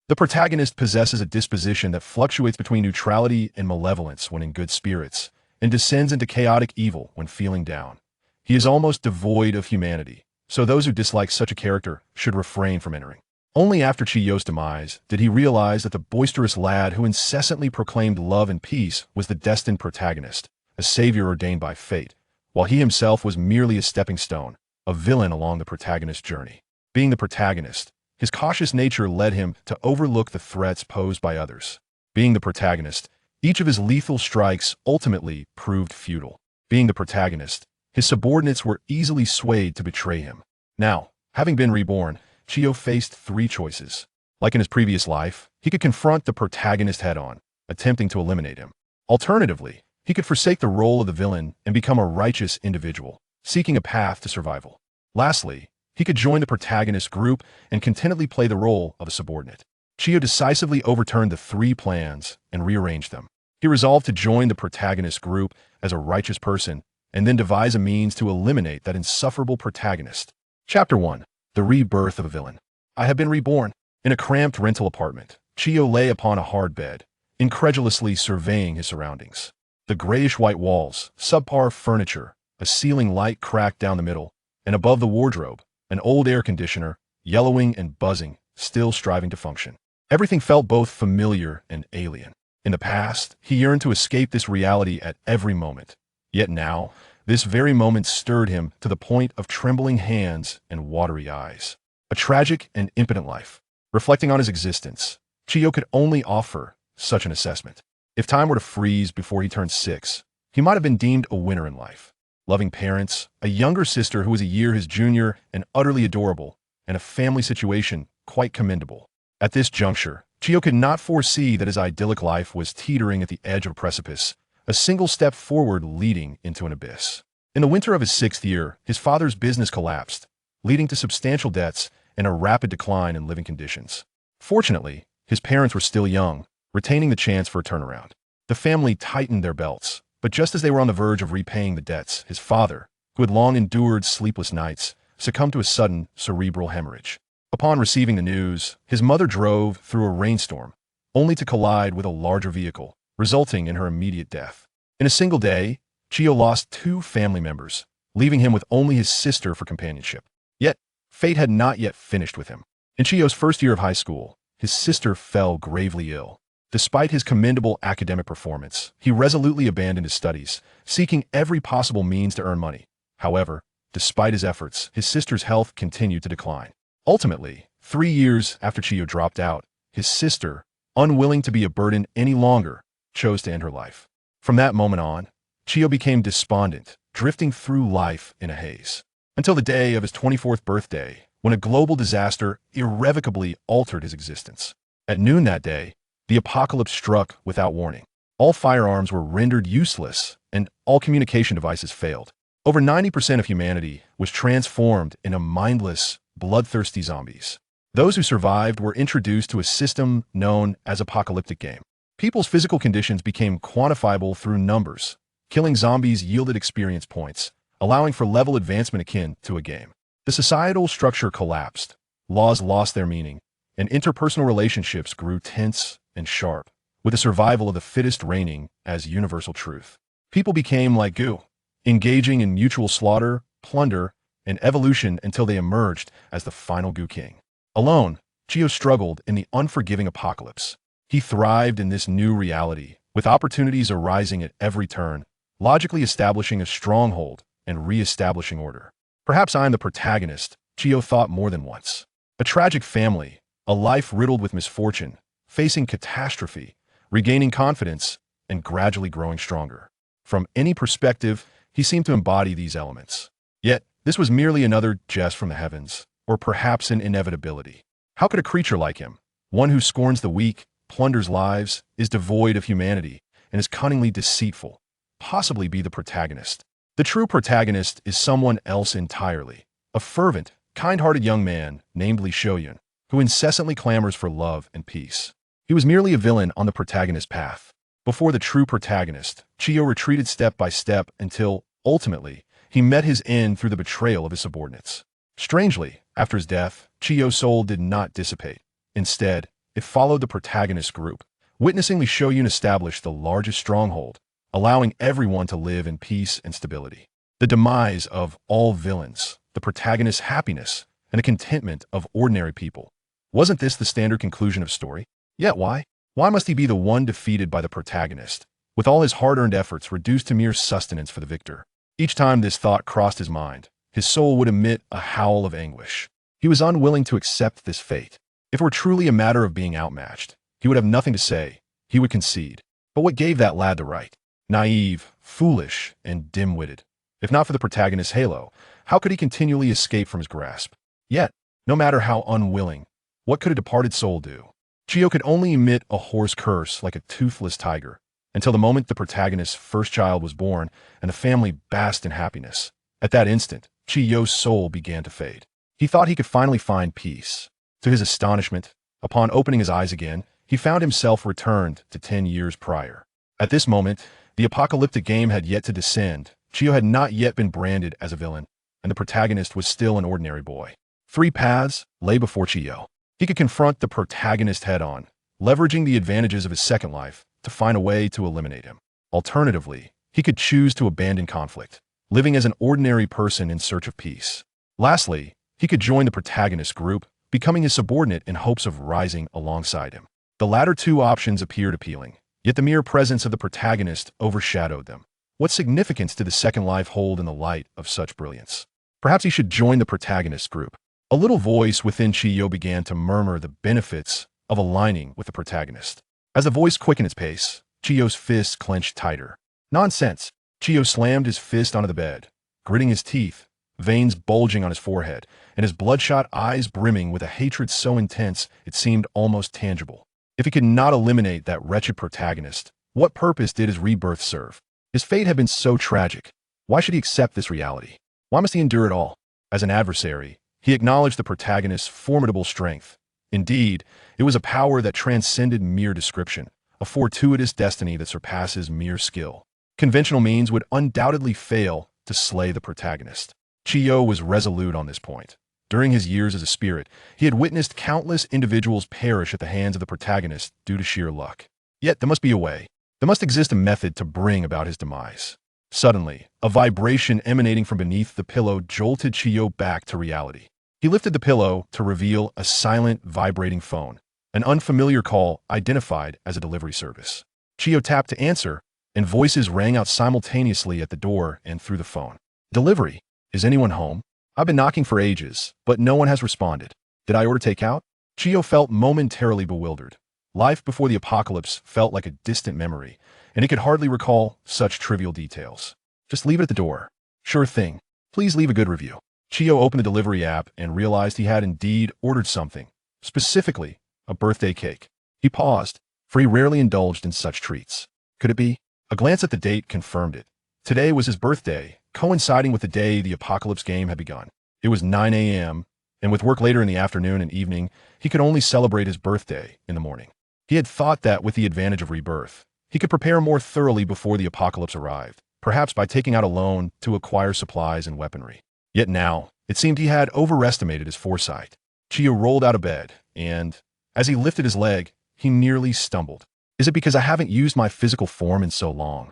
The protagonist possesses a disposition that fluctuates between neutrality and malevolence when in good spirits, and descends into chaotic evil when feeling down. He is almost devoid of humanity, so those who dislike such a character should refrain from entering. Only after Chiyo's demise did he realize that the boisterous lad who incessantly proclaimed love and peace was the destined protagonist, a savior ordained by fate, while he himself was merely a stepping stone, a villain along the protagonist's journey. Being the protagonist, his cautious nature led him to overlook the threats posed by others. Being the protagonist, each of his lethal strikes ultimately proved futile. Being the protagonist, his subordinates were easily swayed to betray him. Now, having been reborn, Chiyo faced three choices. Like in his previous life, he could confront the protagonist head-on, attempting to eliminate him. Alternatively, he could forsake the role of the villain and become a righteous individual, seeking a path to survival. Lastly, he could join the protagonist group and contentedly play the role of a subordinate. Chiyo decisively overturned the three plans and rearranged them. He resolved to join the protagonist group as a righteous person and then devise a means to eliminate that insufferable protagonist. Chapter 1. The Rebirth of a Villain. I have been reborn. In a cramped rental apartment, Chiyo lay upon a hard bed, incredulously surveying his surroundings. The grayish-white walls, subpar furniture, a ceiling light cracked down the middle, and above the wardrobe, an old air conditioner, yellowing and buzzing, still striving to function. Everything felt both familiar and alien. In the past, he yearned to escape this reality at every moment. Yet now, this very moment stirred him to the point of trembling hands and watery eyes. A tragic and impotent life. Reflecting on his existence, Chiyo could only offer such an assessment. If time were to freeze before he turned 6, he might have been deemed a winner in life. Loving parents, a younger sister who was a year his junior and utterly adorable, and a family situation quite commendable. At this juncture, Chiyo could not foresee that his idyllic life was teetering at the edge of a precipice, a single step forward leading into an abyss. In the winter of his 6th year, his father's business collapsed, leading to substantial debts and a rapid decline in living conditions. Fortunately, his parents were still young, retaining the chance for a turnaround. The family tightened their belts, but just as they were on the verge of repaying the debts, his father, who had long endured sleepless nights, succumbed to a sudden cerebral hemorrhage. Upon receiving the news, his mother drove through a rainstorm, only to collide with a larger vehicle, resulting in her immediate death. In a single day, Chiyo lost 2 family members, leaving him with only his sister for companionship. Yet, fate had not yet finished with him. In Chiyo's first year of high school, his sister fell gravely ill. Despite his commendable academic performance, he resolutely abandoned his studies, seeking every possible means to earn money. However, despite his efforts, his sister's health continued to decline. Ultimately, 3 years after Chiyo dropped out, his sister, unwilling to be a burden any longer, chose to end her life. From that moment on, Chiyo became despondent, drifting through life in a haze. Until the day of his 24th birthday, when a global disaster irrevocably altered his existence. At noon that day, the apocalypse struck without warning. All firearms were rendered useless, and all communication devices failed. Over 90% of humanity was transformed into mindless, bloodthirsty zombies. Those who survived were introduced to a system known as apocalyptic game. People's physical conditions became quantifiable through numbers. Killing zombies yielded experience points, allowing for level advancement akin to a game. The societal structure collapsed, laws lost their meaning, and interpersonal relationships grew tense and sharp, with the survival of the fittest reigning as universal truth. People became like goo, engaging in mutual slaughter, plunder, and evolution until they emerged as the final goo king. Alone, Chiyo struggled in the unforgiving apocalypse. He thrived in this new reality, with opportunities arising at every turn, logically establishing a stronghold and re-establishing order. Perhaps I am the protagonist, Chiyo thought more than once. A tragic family, a life riddled with misfortune, facing catastrophe, regaining confidence, and gradually growing stronger. From any perspective, he seemed to embody these elements. Yet, this was merely another jest from the heavens, or perhaps an inevitability. How could a creature like him, one who scorns the weak, plunders lives, is devoid of humanity, and is cunningly deceitful, possibly be the protagonist? The true protagonist is someone else entirely, a fervent, kind-hearted young man named Lee Shoyun, who incessantly clamors for love and peace. He was merely a villain on the protagonist's path. Before the true protagonist, Chiyo retreated step by step until, ultimately, he met his end through the betrayal of his subordinates. Strangely, after his death, Chiyo's soul did not dissipate. Instead, it followed the protagonist group, witnessing the Shoyun establish the largest stronghold, allowing everyone to live in peace and stability. The demise of all villains, the protagonist's happiness, and the contentment of ordinary people. Wasn't this the standard conclusion of story? Yet why? Why must he be the one defeated by the protagonist, with all his hard-earned efforts reduced to mere sustenance for the victor? Each time this thought crossed his mind, his soul would emit a howl of anguish. He was unwilling to accept this fate. If it were truly a matter of being outmatched, he would have nothing to say. He would concede. But what gave that lad the right? Naive, foolish, and dim-witted. If not for the protagonist's halo, how could he continually escape from his grasp? Yet, no matter how unwilling, what could a departed soul do? Chiyo could only emit a hoarse curse like a toothless tiger, until the moment the protagonist's first child was born and the family basked in happiness. At that instant, Chiyo's soul began to fade. He thought he could finally find peace. To his astonishment, upon opening his eyes again, he found himself returned to 10 years prior. At this moment, the apocalyptic game had yet to descend. Chiyo had not yet been branded as a villain, and the protagonist was still an ordinary boy. 3 paths lay before Chiyo. He could confront the protagonist head-on, leveraging the advantages of his second life to find a way to eliminate him. Alternatively, he could choose to abandon conflict, living as an ordinary person in search of peace. Lastly, he could join the protagonist group, becoming his subordinate in hopes of rising alongside him. The latter 2 options appeared appealing, yet the mere presence of the protagonist overshadowed them. What significance did the second life hold in the light of such brilliance? Perhaps he should join the protagonist group. A little voice within Chiyo began to murmur the benefits of aligning with the protagonist. As the voice quickened its pace, Chiyo's fists clenched tighter. Nonsense! Chiyo slammed his fist onto the bed, gritting his teeth, veins bulging on his forehead, and his bloodshot eyes brimming with a hatred so intense it seemed almost tangible. If he could not eliminate that wretched protagonist, what purpose did his rebirth serve? His fate had been so tragic. Why should he accept this reality? Why must he endure it all? As an adversary, he acknowledged the protagonist's formidable strength. Indeed, it was a power that transcended mere description, a fortuitous destiny that surpasses mere skill. Conventional means would undoubtedly fail to slay the protagonist. Chiyo was resolute on this point. During his years as a spirit, he had witnessed countless individuals perish at the hands of the protagonist due to sheer luck. Yet there must be a way. There must exist a method to bring about his demise. Suddenly, a vibration emanating from beneath the pillow jolted Chiyo back to reality. He lifted the pillow to reveal a silent, vibrating phone, an unfamiliar call identified as a delivery service. Chiyo tapped to answer, and voices rang out simultaneously at the door and through the phone. Delivery? Is anyone home? I've been knocking for ages, but no one has responded. Did I order takeout? Chiyo felt momentarily bewildered. Life before the apocalypse felt like a distant memory, and he could hardly recall such trivial details. Just leave it at the door. Sure thing. Please leave a good review. Chiyo opened the delivery app and realized he had indeed ordered something, specifically a birthday cake. He paused, for he rarely indulged in such treats. Could it be? A glance at the date confirmed it. Today was his birthday, coinciding with the day the apocalypse game had begun. It was 9 a.m., and with work later in the afternoon and evening, he could only celebrate his birthday in the morning. He had thought that with the advantage of rebirth, he could prepare more thoroughly before the apocalypse arrived, perhaps by taking out a loan to acquire supplies and weaponry. Yet now, it seemed he had overestimated his foresight. Chiyo rolled out of bed, and, as he lifted his leg, he nearly stumbled. Is it because I haven't used my physical form in so long?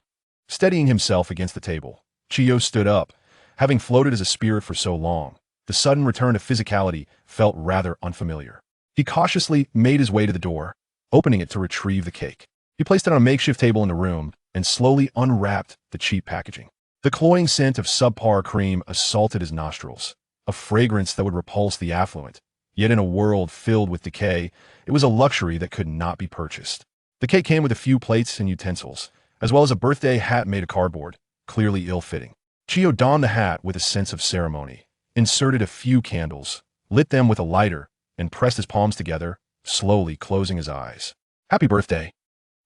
Steadying himself against the table, Chiyo stood up. Having floated as a spirit for so long, the sudden return to physicality felt rather unfamiliar. He cautiously made his way to the door, opening it to retrieve the cake. He placed it on a makeshift table in the room and slowly unwrapped the cheap packaging. The cloying scent of subpar cream assaulted his nostrils, a fragrance that would repulse the affluent. Yet in a world filled with decay, it was a luxury that could not be purchased. The cake came with a few plates and utensils, as well as a birthday hat made of cardboard, clearly ill-fitting. Chiyo donned the hat with a sense of ceremony, inserted a few candles, lit them with a lighter, and pressed his palms together, slowly closing his eyes. Happy birthday.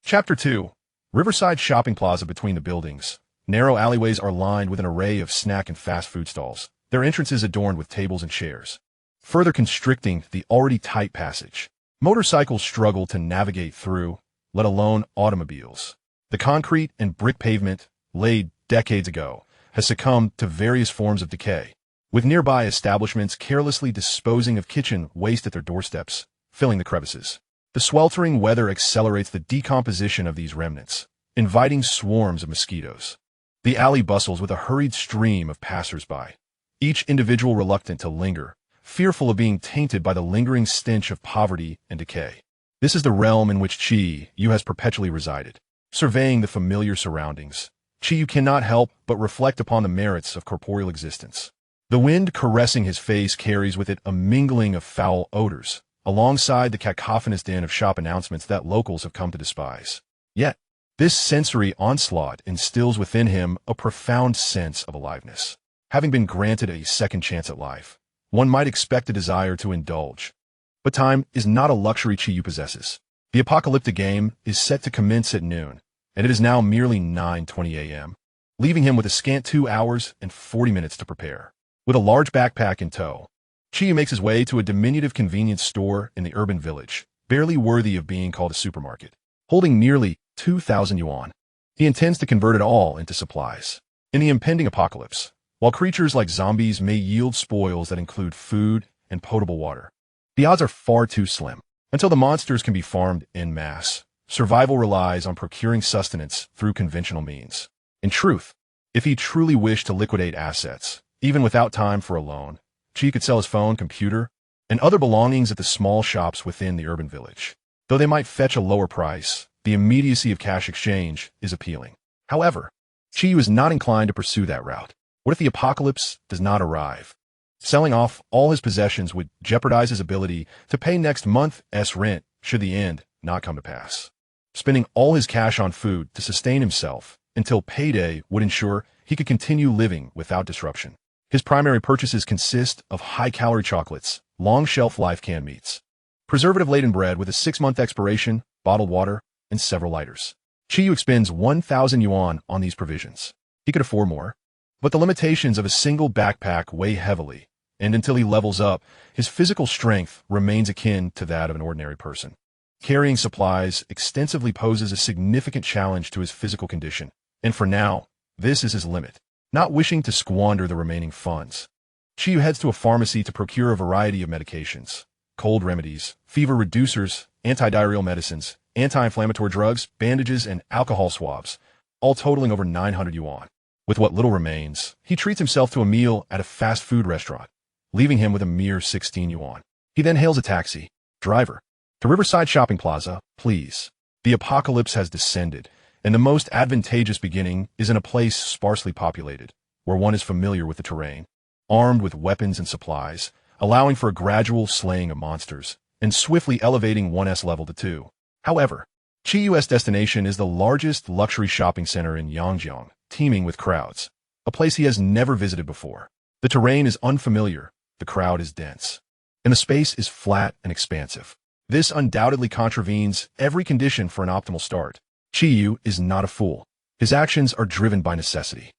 Chapter 2. Riverside Shopping Plaza. Between the buildings, narrow alleyways are lined with an array of snack and fast food stalls, their entrances adorned with tables and chairs, further constricting the already tight passage. Motorcycles struggle to navigate through, let alone automobiles. The concrete and brick pavement, laid decades ago, has succumbed to various forms of decay, with nearby establishments carelessly disposing of kitchen waste at their doorsteps, filling the crevices. The sweltering weather accelerates the decomposition of these remnants, inviting swarms of mosquitoes. The alley bustles with a hurried stream of passers-by, each individual reluctant to linger, fearful of being tainted by the lingering stench of poverty and decay. This is the realm in which Chi-Yu has perpetually resided. Surveying the familiar surroundings, Chi-Yu cannot help but reflect upon the merits of corporeal existence. The wind caressing his face carries with it a mingling of foul odors, alongside the cacophonous din of shop announcements that locals have come to despise. Yet, this sensory onslaught instills within him a profound sense of aliveness. Having been granted a second chance at life, one might expect a desire to indulge. But time is not a luxury Chi-Yu possesses. The apocalyptic game is set to commence at noon, and it is now merely 9:20 a.m., leaving him with a scant 2 hours and 40 minutes to prepare. With a large backpack in tow, Chi-Yu makes his way to a diminutive convenience store in the urban village, barely worthy of being called a supermarket. Holding nearly 2,000 yuan, he intends to convert it all into supplies. In the impending apocalypse, while creatures like zombies may yield spoils that include food and potable water, the odds are far too slim. Until the monsters can be farmed en masse, survival relies on procuring sustenance through conventional means. In truth, if he truly wished to liquidate assets, even without time for a loan, Chi could sell his phone, computer, and other belongings at the small shops within the urban village. Though they might fetch a lower price, the immediacy of cash exchange is appealing. However, Chi is not inclined to pursue that route. What if the apocalypse does not arrive? Selling off all his possessions would jeopardize his ability to pay next month's rent should the end not come to pass. Spending all his cash on food to sustain himself until payday would ensure he could continue living without disruption. His primary purchases consist of high-calorie chocolates, long shelf-life canned meats, preservative-laden bread with a 6-month expiration, bottled water, and several lighters. Chi-Yu expends 1,000 yuan on these provisions. He could afford more, but the limitations of a single backpack weigh heavily, and until he levels up, his physical strength remains akin to that of an ordinary person. Carrying supplies extensively poses a significant challenge to his physical condition, and for now, this is his limit. Not wishing to squander the remaining funds, Chi-Yu heads to a pharmacy to procure a variety of medications, cold remedies, fever reducers, antidiarrheal medicines, anti-inflammatory drugs, bandages, and alcohol swabs, all totaling over 900 yuan. With what little remains, he treats himself to a meal at a fast food restaurant, leaving him with a mere 16 yuan. He then hails a taxi. Driver, to Riverside Shopping Plaza, please. The apocalypse has descended, and the most advantageous beginning is in a place sparsely populated, where one is familiar with the terrain, armed with weapons and supplies, allowing for a gradual slaying of monsters, and swiftly elevating one's level to 2. However, Chi-Yu's destination is the largest luxury shopping center in Yangjiang, teeming with crowds, a place he has never visited before. The terrain is unfamiliar, the crowd is dense, and the space is flat and expansive. This undoubtedly contravenes every condition for an optimal start. Chi-Yu is not a fool. His actions are driven by necessity.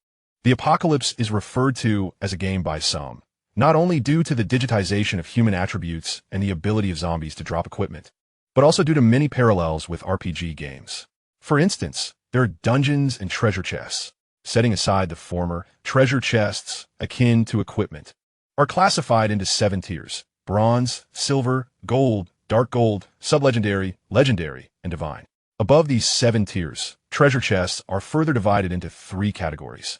The apocalypse is referred to as a game by some, not only due to the digitization of human attributes and the ability of zombies to drop equipment, but also due to many parallels with RPG games. For instance, there are dungeons and treasure chests. Setting aside the former, treasure chests, akin to equipment, are classified into 7 tiers: bronze, silver, gold, dark gold, sublegendary, legendary, and divine. Above these 7 tiers, treasure chests are further divided into 3 categories.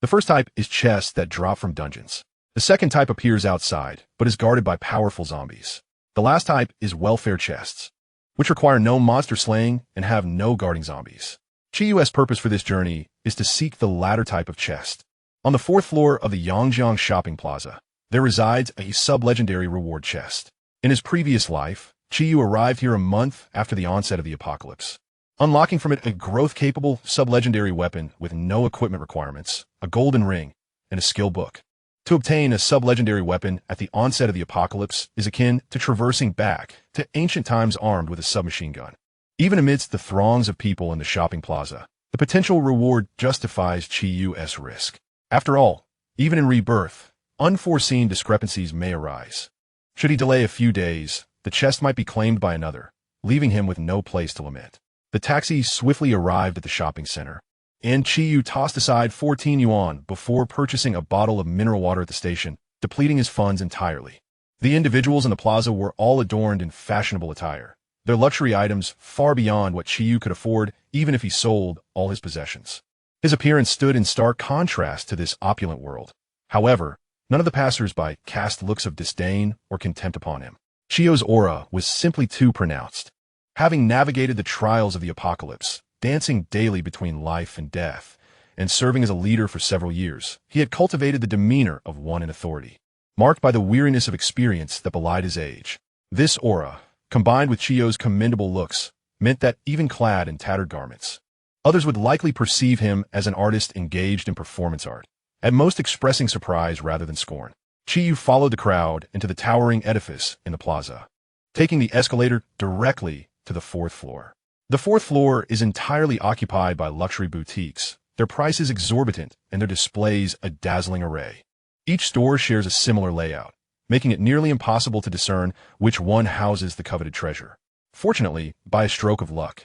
The first type is chests that drop from dungeons. The second type appears outside, but is guarded by powerful zombies. The last type is welfare chests, which require no monster slaying and have no guarding zombies. Chi-Yu's purpose for this journey is to seek the latter type of chest. On the 4th floor of the Yangjiang Shopping Plaza, there resides a sub-legendary reward chest. In his previous life, Chi-Yu arrived here a month after the onset of the apocalypse, unlocking from it a growth-capable sub-legendary weapon with no equipment requirements, a golden ring, and a skill book. To obtain a sub-legendary weapon at the onset of the apocalypse is akin to traversing back to ancient times armed with a submachine gun. Even amidst the throngs of people in the shopping plaza, the potential reward justifies Chi-Yu's risk. After all, even in rebirth, unforeseen discrepancies may arise. Should he delay a few days, the chest might be claimed by another, leaving him with no place to lament. The taxi swiftly arrived at the shopping center, and Chi-Yu tossed aside 14 yuan before purchasing a bottle of mineral water at the station, depleting his funds entirely. The individuals in the plaza were all adorned in fashionable attire, Their luxury items far beyond what Chiyu could afford even if he sold all his possessions. His appearance stood in stark contrast to this opulent world. However, none of the passers-by cast looks of disdain or contempt upon him. Chiyu's aura was simply too pronounced. Having navigated the trials of the apocalypse, dancing daily between life and death, and serving as a leader for several years, he had cultivated the demeanor of one in authority, marked by the weariness of experience that belied his age. This aura, combined with Chiyu's commendable looks, meant that even clad in tattered garments, others would likely perceive him as an artist engaged in performance art, at most expressing surprise rather than scorn. Chiyu followed the crowd into the towering edifice in the plaza, taking the escalator directly to the 4th floor. The 4th floor is entirely occupied by luxury boutiques, their prices exorbitant and their displays a dazzling array. Each store shares a similar layout, making it nearly impossible to discern which one houses the coveted treasure. Fortunately, by a stroke of luck,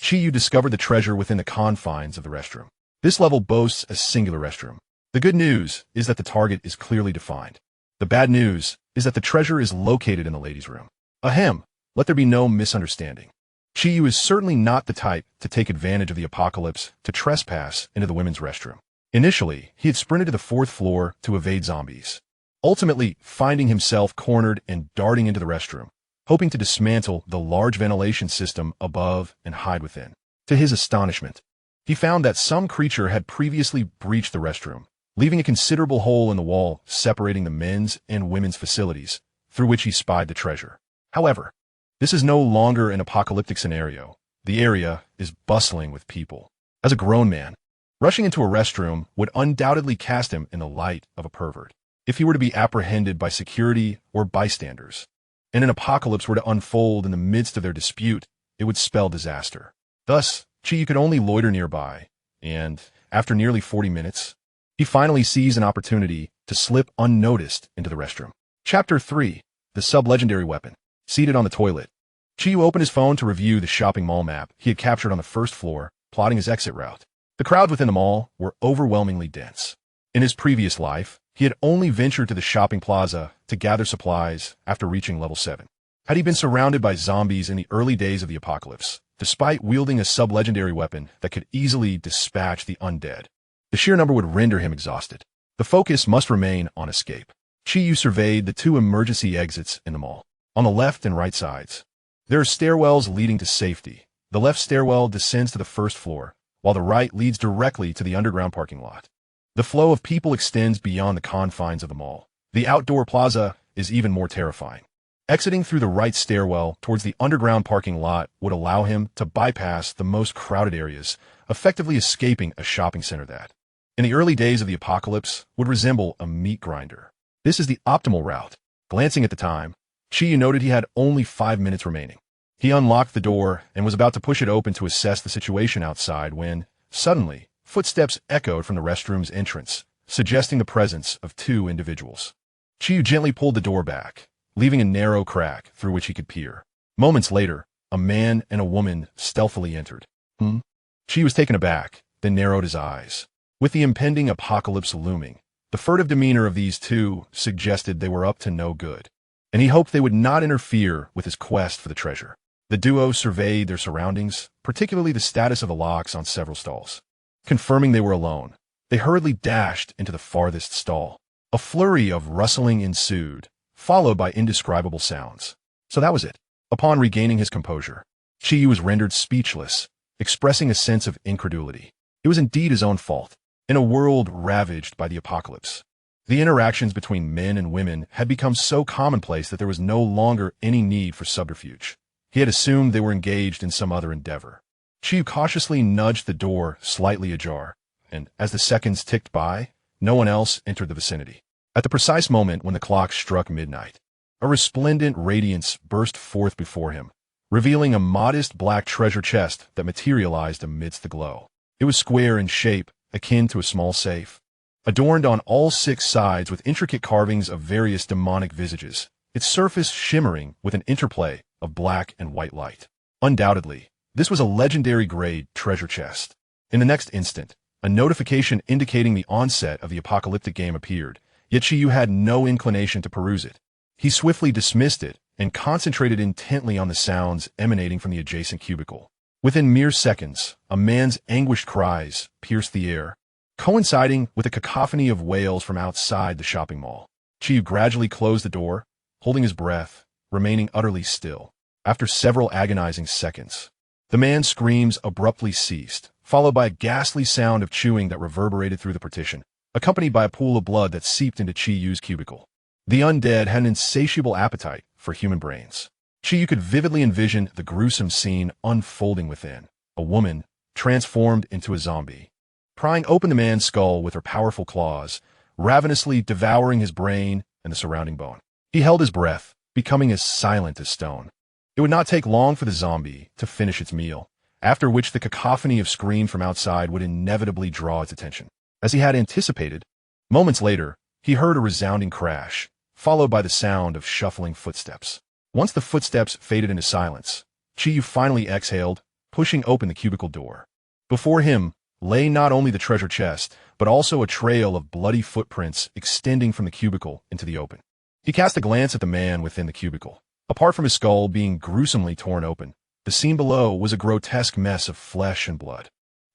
Chiyu discovered the treasure within the confines of the restroom. This level boasts a singular restroom. The good news is that the target is clearly defined. The bad news is that the treasure is located in the ladies' room. Ahem, let there be no misunderstanding. Chiyu is certainly not the type to take advantage of the apocalypse to trespass into the women's restroom. Initially, he had sprinted to the 4th floor to evade zombies, ultimately finding himself cornered and darting into the restroom, hoping to dismantle the large ventilation system above and hide within. To his astonishment, he found that some creature had previously breached the restroom, leaving a considerable hole in the wall separating the men's and women's facilities, through which he spied the treasure. However, this is no longer an apocalyptic scenario. The area is bustling with people. As a grown man, rushing into a restroom would undoubtedly cast him in the light of a pervert if he were to be apprehended by security or bystanders, and an apocalypse were to unfold in the midst of their dispute, it would spell disaster. Thus, Chiyu could only loiter nearby, and, after nearly 40 minutes, he finally seized an opportunity to slip unnoticed into the restroom. Chapter 3. The Sub-Legendary Weapon. Seated on the toilet, Chiyu opened his phone to review the shopping mall map he had captured on the 1st floor, plotting his exit route. The crowds within the mall were overwhelmingly dense. In his previous life, he had only ventured to the shopping plaza to gather supplies after reaching level 7. Had he been surrounded by zombies in the early days of the apocalypse, despite wielding a sub-legendary weapon that could easily dispatch the undead, the sheer number would render him exhausted. The focus must remain on escape. Chiyu surveyed the 2 emergency exits in the mall. On the left and right sides, there are stairwells leading to safety. The left stairwell descends to the 1st floor, while the right leads directly to the underground parking lot. The flow of people extends beyond the confines of the mall. The outdoor plaza is even more terrifying. Exiting through the right stairwell towards the underground parking lot would allow him to bypass the most crowded areas, effectively escaping a shopping center that, in the early days of the apocalypse, would resemble a meat grinder. This is the optimal route. Glancing at the time, Chiyu noted he had only 5 minutes remaining. He unlocked the door and was about to push it open to assess the situation outside when, suddenly, footsteps echoed from the restroom's entrance, suggesting the presence of 2 individuals. Chiyu gently pulled the door back, leaving a narrow crack through which he could peer. Moments later, a man and a woman stealthily entered. Chiyu was taken aback, then narrowed his eyes. With the impending apocalypse looming, the furtive demeanor of these 2 suggested they were up to no good, and he hoped they would not interfere with his quest for the treasure. The duo surveyed their surroundings, particularly the status of the locks on several stalls. Confirming they were alone, they hurriedly dashed into the farthest stall. A flurry of rustling ensued, followed by indescribable sounds. So that was it. Upon regaining his composure, Chiyu was rendered speechless, expressing a sense of incredulity. It was indeed his own fault. In a world ravaged by the apocalypse, the interactions between men and women had become so commonplace that there was no longer any need for subterfuge. He had assumed they were engaged in some other endeavor. Chiyu cautiously nudged the door slightly ajar, and as the seconds ticked by, no one else entered the vicinity. At the precise moment when the clock struck midnight, a resplendent radiance burst forth before him, revealing a modest black treasure chest that materialized amidst the glow. It was square in shape, akin to a small safe, adorned on all 6 sides with intricate carvings of various demonic visages, its surface shimmering with an interplay of black and white light. Undoubtedly, this was a legendary-grade treasure chest. In the next instant, a notification indicating the onset of the apocalyptic game appeared, yet Chiyu had no inclination to peruse it. He swiftly dismissed it and concentrated intently on the sounds emanating from the adjacent cubicle. Within mere seconds, a man's anguished cries pierced the air, coinciding with a cacophony of wails from outside the shopping mall. Chiyu gradually closed the door, holding his breath, remaining utterly still. After several agonizing seconds, the man's screams abruptly ceased, followed by a ghastly sound of chewing that reverberated through the partition, accompanied by a pool of blood that seeped into Chiyu's cubicle. The undead had an insatiable appetite for human brains. Chiyu could vividly envision the gruesome scene unfolding within, a woman transformed into a zombie, prying open the man's skull with her powerful claws, ravenously devouring his brain and the surrounding bone. He held his breath, becoming as silent as stone. It would not take long for the zombie to finish its meal, after which the cacophony of screams from outside would inevitably draw its attention. As he had anticipated, moments later, he heard a resounding crash, followed by the sound of shuffling footsteps. Once the footsteps faded into silence, Chiyu finally exhaled, pushing open the cubicle door. Before him lay not only the treasure chest, but also a trail of bloody footprints extending from the cubicle into the open. He cast a glance at the man within the cubicle. Apart from his skull being gruesomely torn open, the scene below was a grotesque mess of flesh and blood.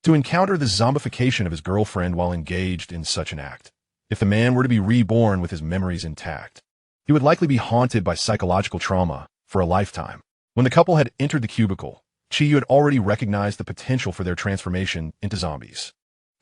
To encounter the zombification of his girlfriend while engaged in such an act, if the man were to be reborn with his memories intact, he would likely be haunted by psychological trauma for a lifetime. When the couple had entered the cubicle, Chiyu had already recognized the potential for their transformation into zombies.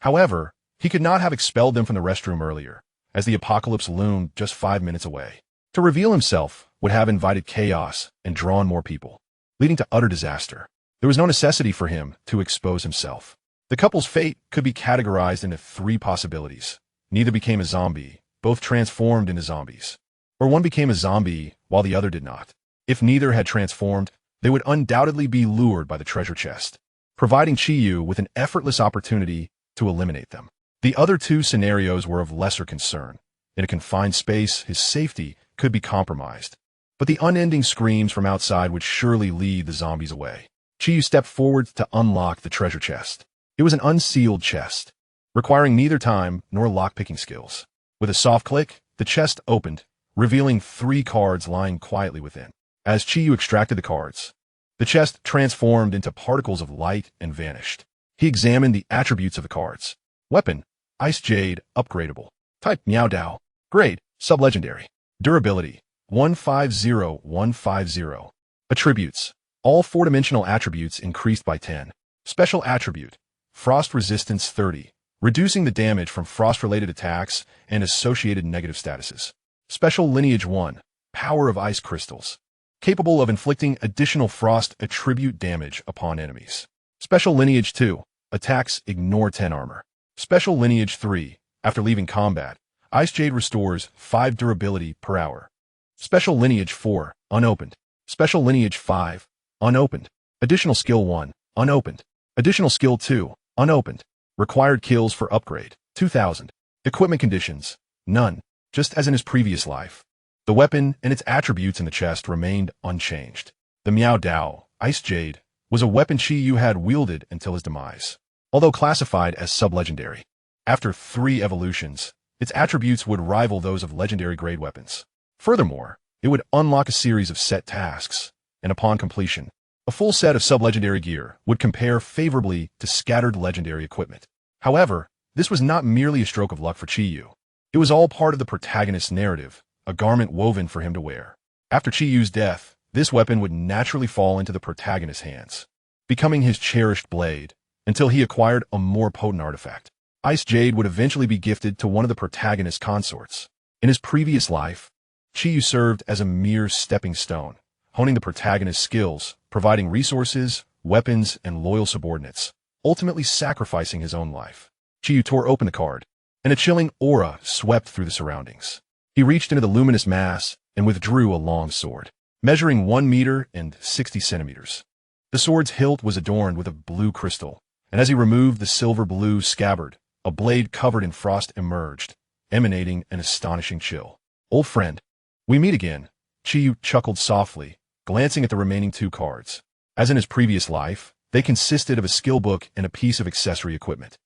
However, he could not have expelled them from the restroom earlier, as the apocalypse loomed just 5 minutes away. To reveal himself would have invited chaos and drawn more people, leading to utter disaster. There was no necessity for him to expose himself. The couple's fate could be categorized into 3 possibilities. Neither became a zombie, both transformed into zombies. Or one became a zombie while the other did not. If neither had transformed, they would undoubtedly be lured by the treasure chest, providing Chiyu with an effortless opportunity to eliminate them. The other 2 scenarios were of lesser concern. In a confined space, his safety could be compromised, but the unending screams from outside would surely lead the zombies away. Chiyu stepped forward to unlock the treasure chest. It was an unsealed chest, requiring neither time nor lock-picking skills. With a soft click, the chest opened, revealing 3 cards lying quietly within. As Chiyu extracted the cards, the chest transformed into particles of light and vanished. He examined the attributes of the cards. Weapon, Ice Jade, upgradable. Type, Meow Dao. Grade, sublegendary. Durability, 150-150. Attributes, all 4-dimensional attributes increased by 10. Special attribute, Frost Resistance 30, reducing the damage from frost-related attacks and associated negative statuses. Special Lineage 1, Power of Ice Crystals, capable of inflicting additional frost attribute damage upon enemies. Special Lineage 2, attacks ignore 10 armor. Special Lineage 3, after leaving combat, Ice Jade restores 5 durability per hour. Special Lineage 4, unopened. Special Lineage 5, unopened. Additional Skill 1, unopened. Additional Skill 2, unopened. Required kills for upgrade, 2,000. Equipment conditions, none, just as in his previous life. The weapon and its attributes in the chest remained unchanged. The Meow Dao, Ice Jade, was a weapon Chiyu had wielded until his demise. Although classified as sublegendary, after 3 evolutions, its attributes would rival those of legendary-grade weapons. Furthermore, it would unlock a series of set tasks, and upon completion, a full set of sublegendary gear would compare favorably to scattered legendary equipment. However, this was not merely a stroke of luck for Chiyu. It was all part of the protagonist's narrative, a garment woven for him to wear. After Chiyu's death, this weapon would naturally fall into the protagonist's hands, becoming his cherished blade, until he acquired a more potent artifact. Ice Jade would eventually be gifted to one of the protagonist's consorts. In his previous life, Chiyu served as a mere stepping stone, honing the protagonist's skills, providing resources, weapons, and loyal subordinates, ultimately sacrificing his own life. Chiyu tore open the card, and a chilling aura swept through the surroundings. He reached into the luminous mass and withdrew a long sword, measuring 1 meter and 60 centimeters. The sword's hilt was adorned with a blue crystal, and as he removed the silver-blue scabbard, a blade covered in frost emerged, emanating an astonishing chill. Old friend, we meet again, Chiyu chuckled softly, glancing at the remaining 2 cards. As in his previous life, they consisted of a skill book and a piece of accessory equipment.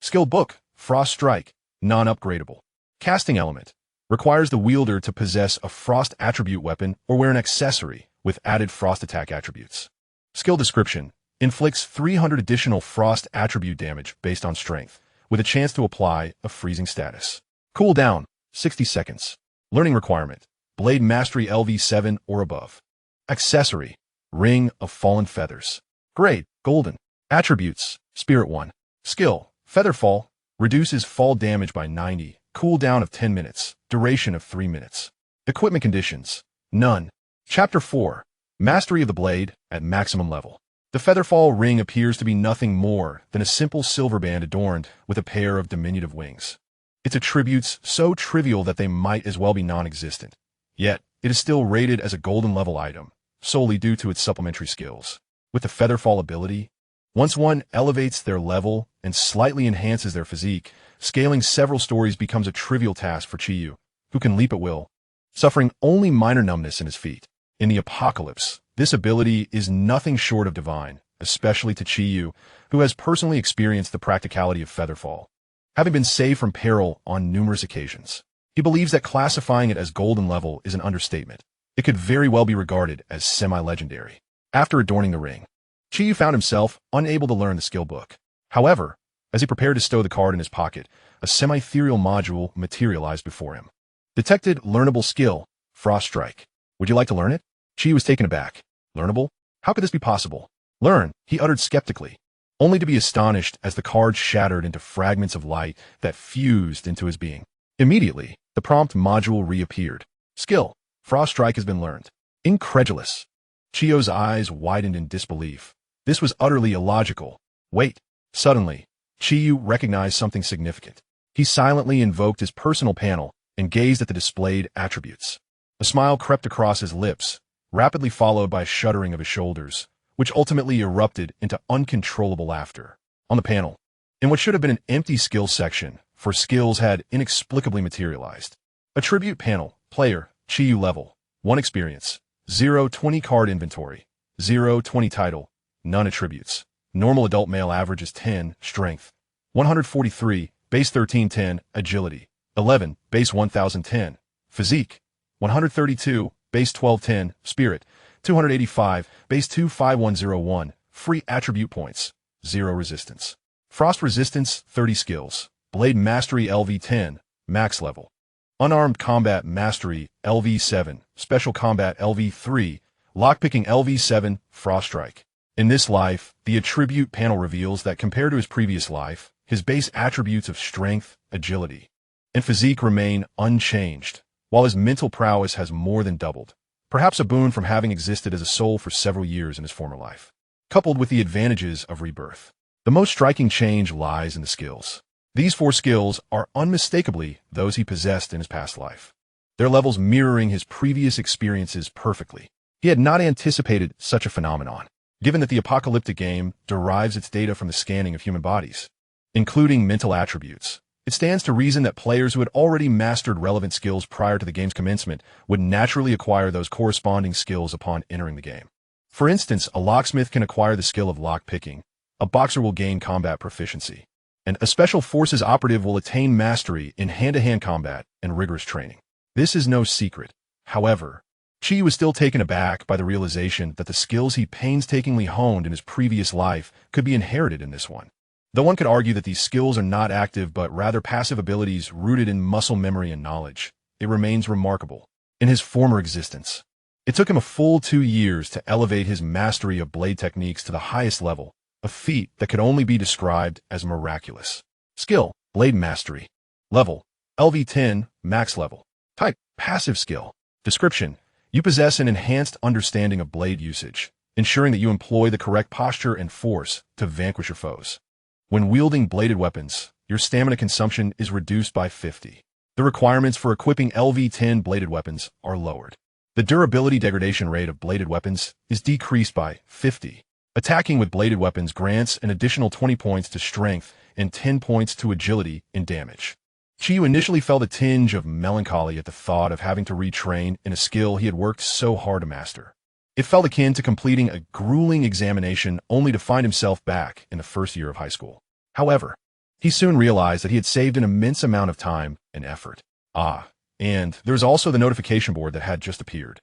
Skill book, Frost Strike, non-upgradable. Casting element, Requires the wielder to possess a frost attribute weapon or wear an accessory with added frost attack attributes. Skill description: inflicts 300 additional frost attribute damage based on strength, with a chance to apply a freezing status. Cooldown: 60 seconds. Learning requirement: Blade Mastery LV7 or above. Accessory: Ring of Fallen Feathers. Grade: Golden. Attributes: Spirit 1. Skill: Featherfall. Reduces fall damage by 90. Cooldown of 10 minutes. Duration of 3 minutes. Equipment conditions: None. Chapter 4. Mastery of the Blade at maximum level. The Featherfall ring appears to be nothing more than a simple silver band adorned with a pair of diminutive wings. Its attributes so trivial that they might as well be non-existent. Yet, it is still rated as a golden level item, solely due to its supplementary skills. With the Featherfall ability, once one elevates their level and slightly enhances their physique, scaling several stories becomes a trivial task for Chiyu, who can leap at will, suffering only minor numbness in his feet. In the Apocalypse, this ability is nothing short of divine, especially to Chiyu, who has personally experienced the practicality of Featherfall, having been saved from peril on numerous occasions. He believes that classifying it as golden level is an understatement. It could very well be regarded as semi-legendary. After adorning the ring, Chiyu found himself unable to learn the skill book. However, as he prepared to stow the card in his pocket, a semi-ethereal module materialized before him. Detected learnable skill: Frost Strike. Would you like to learn it? Chiyu was taken aback. Learnable? How could this be possible? Learn, he uttered skeptically, only to be astonished as the card shattered into fragments of light that fused into his being. Immediately, the prompt module reappeared. Skill: Frost Strike has been learned. Incredulous, Chiyu's eyes widened in disbelief. This was utterly illogical. Wait. Suddenly, Chiyu recognized something significant. He silently invoked his personal panel and gazed at the displayed attributes. A smile crept across his lips, rapidly followed by a shuddering of his shoulders, which ultimately erupted into uncontrollable laughter. On the panel, in what should have been an empty skills section, for skills had inexplicably materialized. Attribute panel: Player, Chiyu level, 1 experience, 0 20 card inventory, 0 20 title, none attributes. Normal adult male average is 10, strength, 143, base 1310, agility, 11, base 1010, physique, 132, base 1210, spirit, 285, base 25101, free attribute points, 0 resistance. Frost resistance, 30 skills. Blade Mastery LV10, max level. Unarmed Combat Mastery LV7, Special Combat LV3, Lockpicking LV7, Frost Strike. In this life, the attribute panel reveals that compared to his previous life, his base attributes of strength, agility, and physique remain unchanged, while his mental prowess has more than doubled, perhaps a boon from having existed as a soul for several years in his former life. Coupled with the advantages of rebirth, the most striking change lies in the skills. These 4 skills are unmistakably those he possessed in his past life, their levels mirroring his previous experiences perfectly. He had not anticipated such a phenomenon, given that the apocalyptic game derives its data from the scanning of human bodies, including mental attributes. It stands to reason that players who had already mastered relevant skills prior to the game's commencement would naturally acquire those corresponding skills upon entering the game. For instance, a locksmith can acquire the skill of lock-picking, a boxer will gain combat proficiency, and a special forces operative will attain mastery in hand-to-hand combat and rigorous training. This is no secret. However, Chi was still taken aback by the realization that the skills he painstakingly honed in his previous life could be inherited in this one. Though one could argue that these skills are not active but rather passive abilities rooted in muscle memory and knowledge, it remains remarkable. In his former existence, it took him a full 2 years to elevate his mastery of blade techniques to the highest level, a feat that could only be described as miraculous. Skill: Blade Mastery. Level: LV10, max level. Type: Passive skill. Description: You possess an enhanced understanding of blade usage, ensuring that you employ the correct posture and force to vanquish your foes. When wielding bladed weapons, your stamina consumption is reduced by 50. The requirements for equipping LV10 bladed weapons are lowered. The durability degradation rate of bladed weapons is decreased by 50. Attacking with bladed weapons grants an additional 20 points to strength and 10 points to agility in damage. Chiyu initially felt a tinge of melancholy at the thought of having to retrain in a skill he had worked so hard to master. It felt akin to completing a grueling examination only to find himself back in the first year of high school. However, he soon realized that he had saved an immense amount of time and effort. And there's also the notification board that had just appeared.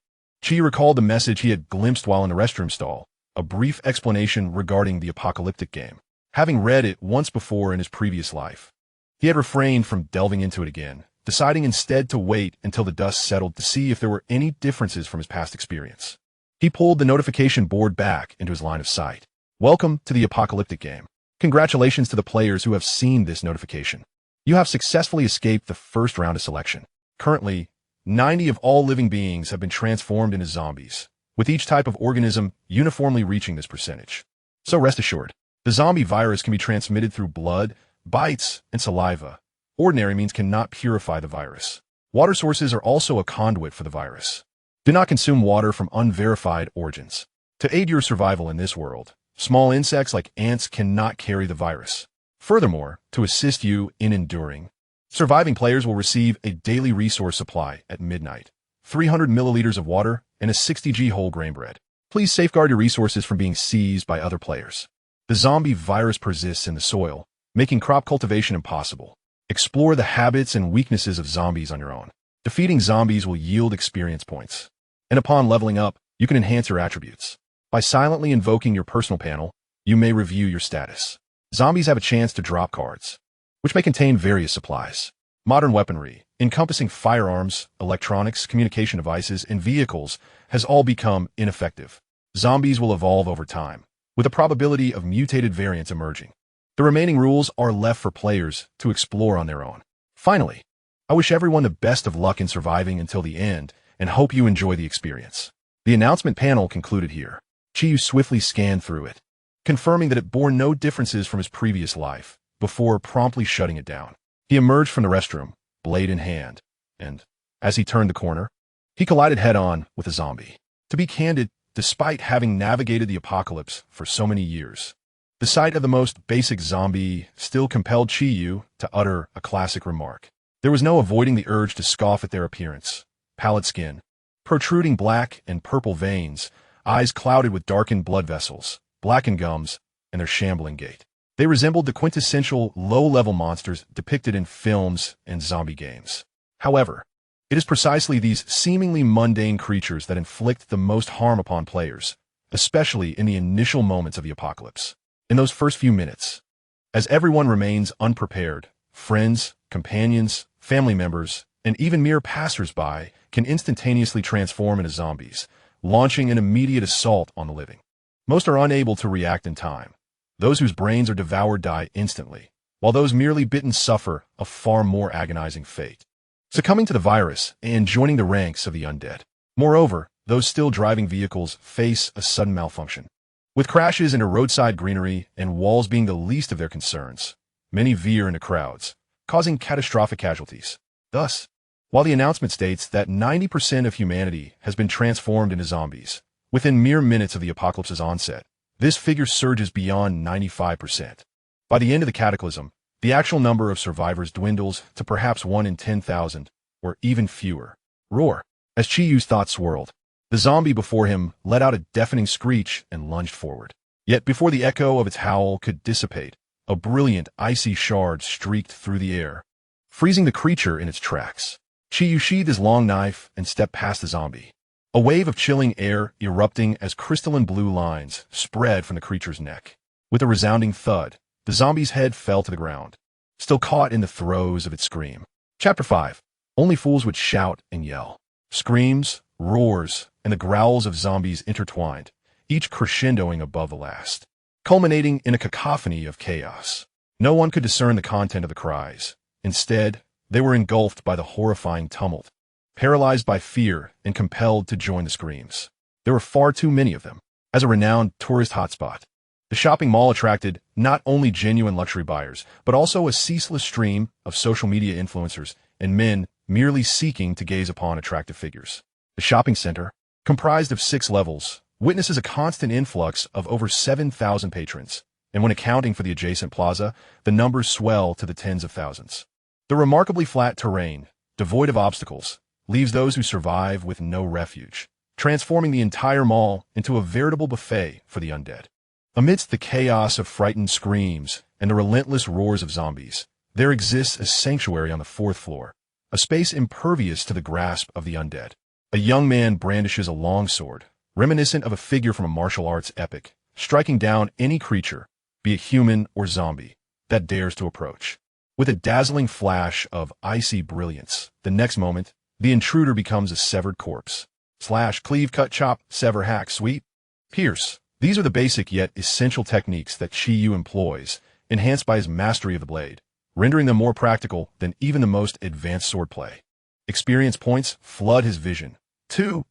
Chi recalled the message he had glimpsed while in the restroom stall, a brief explanation regarding the apocalyptic game. Having read it once before in his previous life, he had refrained from delving into it again, deciding instead to wait until the dust settled to see if there were any differences from his past experience. He pulled the notification board back into his line of sight. Welcome to the apocalyptic game. Congratulations to the players who have seen this notification. You have successfully escaped the first round of selection. Currently, 90 of all living beings have been transformed into zombies, with each type of organism uniformly reaching this percentage. So rest assured, the zombie virus can be transmitted through blood, bites, and saliva. Ordinary means cannot purify the virus. Water sources are also a conduit for the virus. Do not consume water from unverified origins. To aid your survival in this world, small insects like ants cannot carry the virus. Furthermore, to assist you in enduring, surviving players will receive a daily resource supply at midnight, 300 milliliters of water, and a 60g whole grain bread. Please safeguard your resources from being seized by other players. The zombie virus persists in the soil, making crop cultivation impossible. Explore the habits and weaknesses of zombies on your own. Defeating zombies will yield experience points. And upon leveling up, you can enhance your attributes. By silently invoking your personal panel, you may review your status. Zombies have a chance to drop cards, which may contain various supplies. Modern weaponry, encompassing firearms, electronics, communication devices, and vehicles, has all become ineffective. Zombies will evolve over time, with a probability of mutated variants emerging. The remaining rules are left for players to explore on their own. Finally, I wish everyone the best of luck in surviving until the end and hope you enjoy the experience. The announcement panel concluded here. Chi swiftly scanned through it, confirming that it bore no differences from his previous life, before promptly shutting it down. He emerged from the restroom, blade in hand, and, as he turned the corner, he collided head-on with a zombie. To be candid, despite having navigated the apocalypse for so many years, the sight of the most basic zombie still compelled Chi-Yu to utter a classic remark. There was no avoiding the urge to scoff at their appearance. Pallid skin, protruding black and purple veins, eyes clouded with darkened blood vessels, blackened gums, and their shambling gait. They resembled the quintessential low-level monsters depicted in films and zombie games. However, it is precisely these seemingly mundane creatures that inflict the most harm upon players, especially in the initial moments of the apocalypse. In those first few minutes, as everyone remains unprepared, friends, companions, family members, and even mere passers-by can instantaneously transform into zombies, launching an immediate assault on the living. Most are unable to react in time. Those whose brains are devoured die instantly, while those merely bitten suffer a far more agonizing fate, succumbing to the virus and joining the ranks of the undead. Moreover, those still driving vehicles face a sudden malfunction. With crashes into roadside greenery and walls being the least of their concerns, many veer into crowds, causing catastrophic casualties. Thus, while the announcement states that 90% of humanity has been transformed into zombies within mere minutes of the apocalypse's onset, this figure surges beyond 95%. By the end of the cataclysm, the actual number of survivors dwindles to perhaps 1 in 10,000, or even fewer. Roar! As Chi-Yu's thoughts swirled, the zombie before him let out a deafening screech and lunged forward. Yet before the echo of its howl could dissipate, a brilliant, icy shard streaked through the air, freezing the creature in its tracks. Chi-Yu sheathed his long knife and stepped past the zombie. A wave of chilling air erupting as crystalline blue lines spread from the creature's neck. With a resounding thud, the zombie's head fell to the ground, still caught in the throes of its scream. Chapter 5. Only fools would shout and yell. Screams, roars, and the growls of zombies intertwined, each crescendoing above the last, culminating in a cacophony of chaos. No one could discern the content of the cries. Instead, they were engulfed by the horrifying tumult, paralyzed by fear and compelled to join the screams. There were far too many of them. As a renowned tourist hotspot, the shopping mall attracted not only genuine luxury buyers, but also a ceaseless stream of social media influencers and men merely seeking to gaze upon attractive figures. The shopping center, comprised of 6 levels, witnesses a constant influx of over 7,000 patrons, and when accounting for the adjacent plaza, the numbers swell to the tens of thousands. The remarkably flat terrain, devoid of obstacles, leaves those who survive with no refuge, transforming the entire mall into a veritable buffet for the undead. Amidst the chaos of frightened screams and the relentless roars of zombies, there exists a sanctuary on the 4th floor, a space impervious to the grasp of the undead. A young man brandishes a longsword, reminiscent of a figure from a martial arts epic, striking down any creature, be it human or zombie, that dares to approach. With a dazzling flash of icy brilliance, the next moment, the intruder becomes a severed corpse. Slash, cleave, cut, chop, sever, hack, sweep, pierce. These are the basic yet essential techniques that Chi-Yu employs, enhanced by his mastery of the blade, rendering them more practical than even the most advanced swordplay. Experience points flood his vision. 2.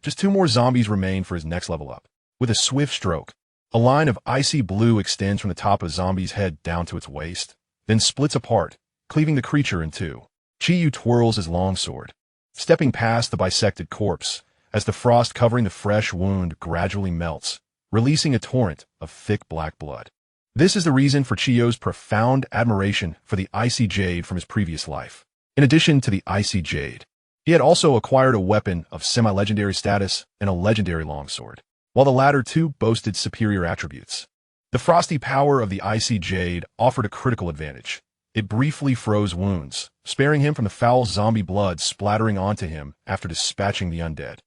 Just 2 more zombies remain for his next level up. With a swift stroke, a line of icy blue extends from the top of a zombie's head down to its waist, then splits apart, cleaving the creature in 2. Chi-Yu twirls his longsword, stepping past the bisected corpse, as the frost covering the fresh wound gradually melts, releasing a torrent of thick black blood. This is the reason for Chi-Yu's profound admiration for the icy jade from his previous life. In addition to the icy jade, he had also acquired a weapon of semi-legendary status and a legendary longsword, while the latter two boasted superior attributes. The frosty power of the icy jade offered a critical advantage. It briefly froze wounds, sparing him from the foul zombie blood splattering onto him after dispatching the undead.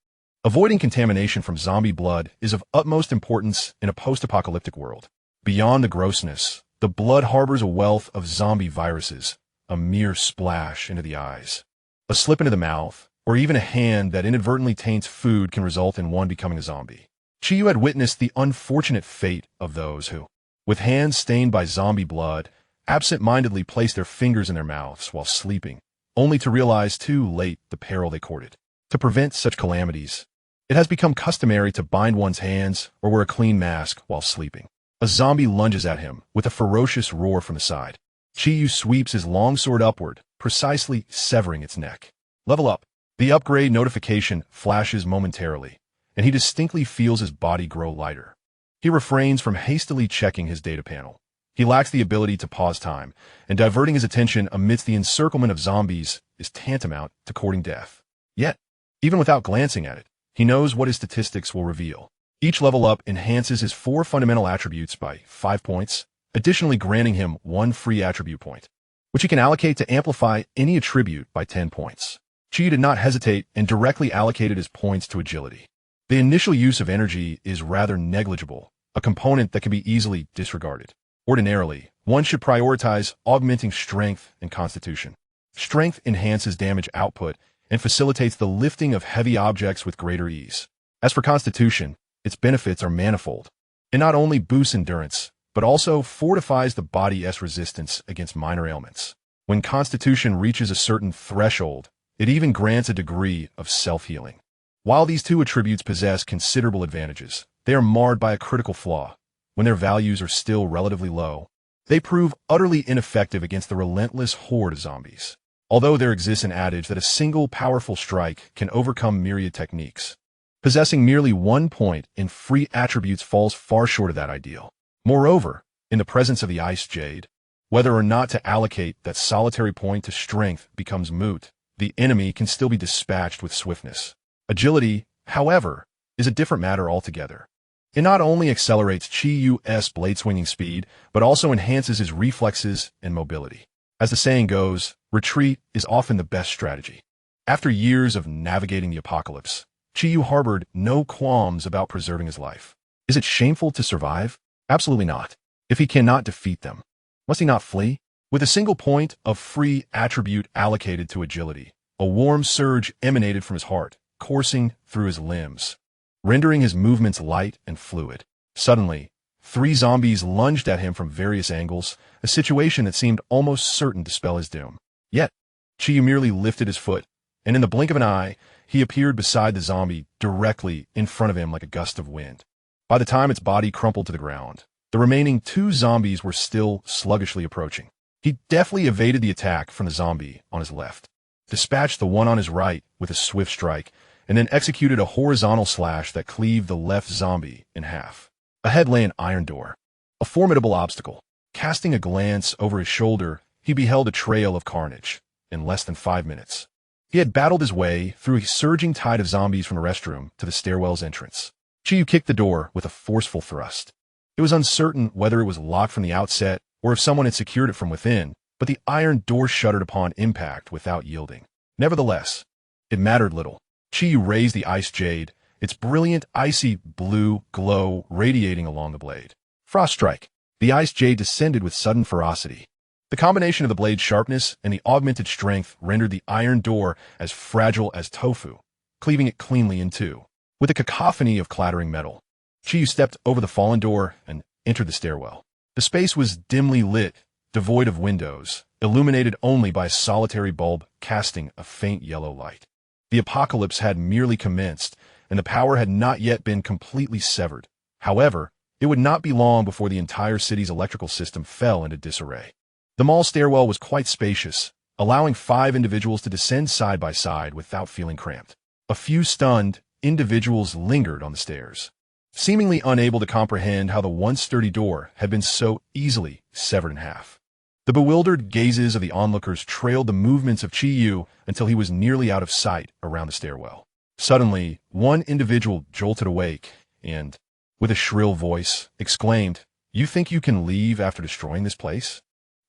Avoiding contamination from zombie blood is of utmost importance in a post-apocalyptic world. Beyond the grossness, the blood harbors a wealth of zombie viruses, a mere splash into the eyes. A slip into the mouth, or even a hand that inadvertently taints food can result in one becoming a zombie. Chi-Yu had witnessed the unfortunate fate of those who, with hands stained by zombie blood, absent-mindedly placed their fingers in their mouths while sleeping, only to realize too late the peril they courted. To prevent such calamities, it has become customary to bind one's hands or wear a clean mask while sleeping. A zombie lunges at him with a ferocious roar from the side. Chi-Yu sweeps his longsword upward, precisely severing its neck. Level up. The upgrade notification flashes momentarily, and he distinctly feels his body grow lighter. He refrains from hastily checking his data panel. He lacks the ability to pause time, and diverting his attention amidst the encirclement of zombies is tantamount to courting death. Yet, even without glancing at it, he knows what his statistics will reveal. Each level up enhances his 4 fundamental attributes by 5 points, additionally granting him 1 free attribute point, which he can allocate to amplify any attribute by 10 points. Chi did not hesitate and directly allocated his points to agility. The initial use of energy is rather negligible, a component that can be easily disregarded. Ordinarily, one should prioritize augmenting strength and constitution. Strength enhances damage output and facilitates the lifting of heavy objects with greater ease. As for constitution, its benefits are manifold. It not only boosts endurance, but also fortifies the body's resistance against minor ailments. When constitution reaches a certain threshold, it even grants a degree of self-healing. While these 2 attributes possess considerable advantages, they are marred by a critical flaw. When their values are still relatively low, they prove utterly ineffective against the relentless horde of zombies. Although there exists an adage that a single powerful strike can overcome myriad techniques, possessing merely 1 point in free attributes falls far short of that ideal. Moreover, in the presence of the ice jade, whether or not to allocate that solitary point to strength becomes moot. The enemy can still be dispatched with swiftness. Agility, however, is a different matter altogether. It not only accelerates Chi-Yu's blade-swinging speed, but also enhances his reflexes and mobility. As the saying goes, retreat is often the best strategy. After years of navigating the apocalypse, Chi-Yu harbored no qualms about preserving his life. Is it shameful to survive? Absolutely not. If he cannot defeat them, must he not flee? With a single point of free attribute allocated to agility, a warm surge emanated from his heart, coursing through his limbs, rendering his movements light and fluid. Suddenly, 3 zombies lunged at him from various angles, a situation that seemed almost certain to spell his doom. Yet, Chi merely lifted his foot, and in the blink of an eye, he appeared beside the zombie directly in front of him like a gust of wind. By the time its body crumpled to the ground, the remaining 2 zombies were still sluggishly approaching. He deftly evaded the attack from the zombie on his left, dispatched the one on his right with a swift strike, and then executed a horizontal slash that cleaved the left zombie in half. Ahead lay an iron door, a formidable obstacle. Casting a glance over his shoulder, he beheld a trail of carnage. In less than 5 minutes, he had battled his way through a surging tide of zombies from the restroom to the stairwell's entrance. Chi kicked the door with a forceful thrust. It was uncertain whether it was locked from the outset or if someone had secured it from within, but the iron door shuttered upon impact without yielding. Nevertheless, it mattered little. Chiyu raised the ice jade, its brilliant icy blue glow radiating along the blade. Frost strike. The ice jade descended with sudden ferocity. The combination of the blade's sharpness and the augmented strength rendered the iron door as fragile as tofu, cleaving it cleanly in two. With a cacophony of clattering metal, Chiyu stepped over the fallen door and entered the stairwell. The space was dimly lit, devoid of windows, illuminated only by a solitary bulb casting a faint yellow light. The apocalypse had merely commenced, and the power had not yet been completely severed. However, it would not be long before the entire city's electrical system fell into disarray. The mall stairwell was quite spacious, allowing 5 individuals to descend side by side without feeling cramped. A few stunned individuals lingered on the stairs, seemingly unable to comprehend how the once sturdy door had been so easily severed in half. The bewildered gazes of the onlookers trailed the movements of Chiyu until he was nearly out of sight around the stairwell. Suddenly, one individual jolted awake and, with a shrill voice, exclaimed, "You think you can leave after destroying this place?"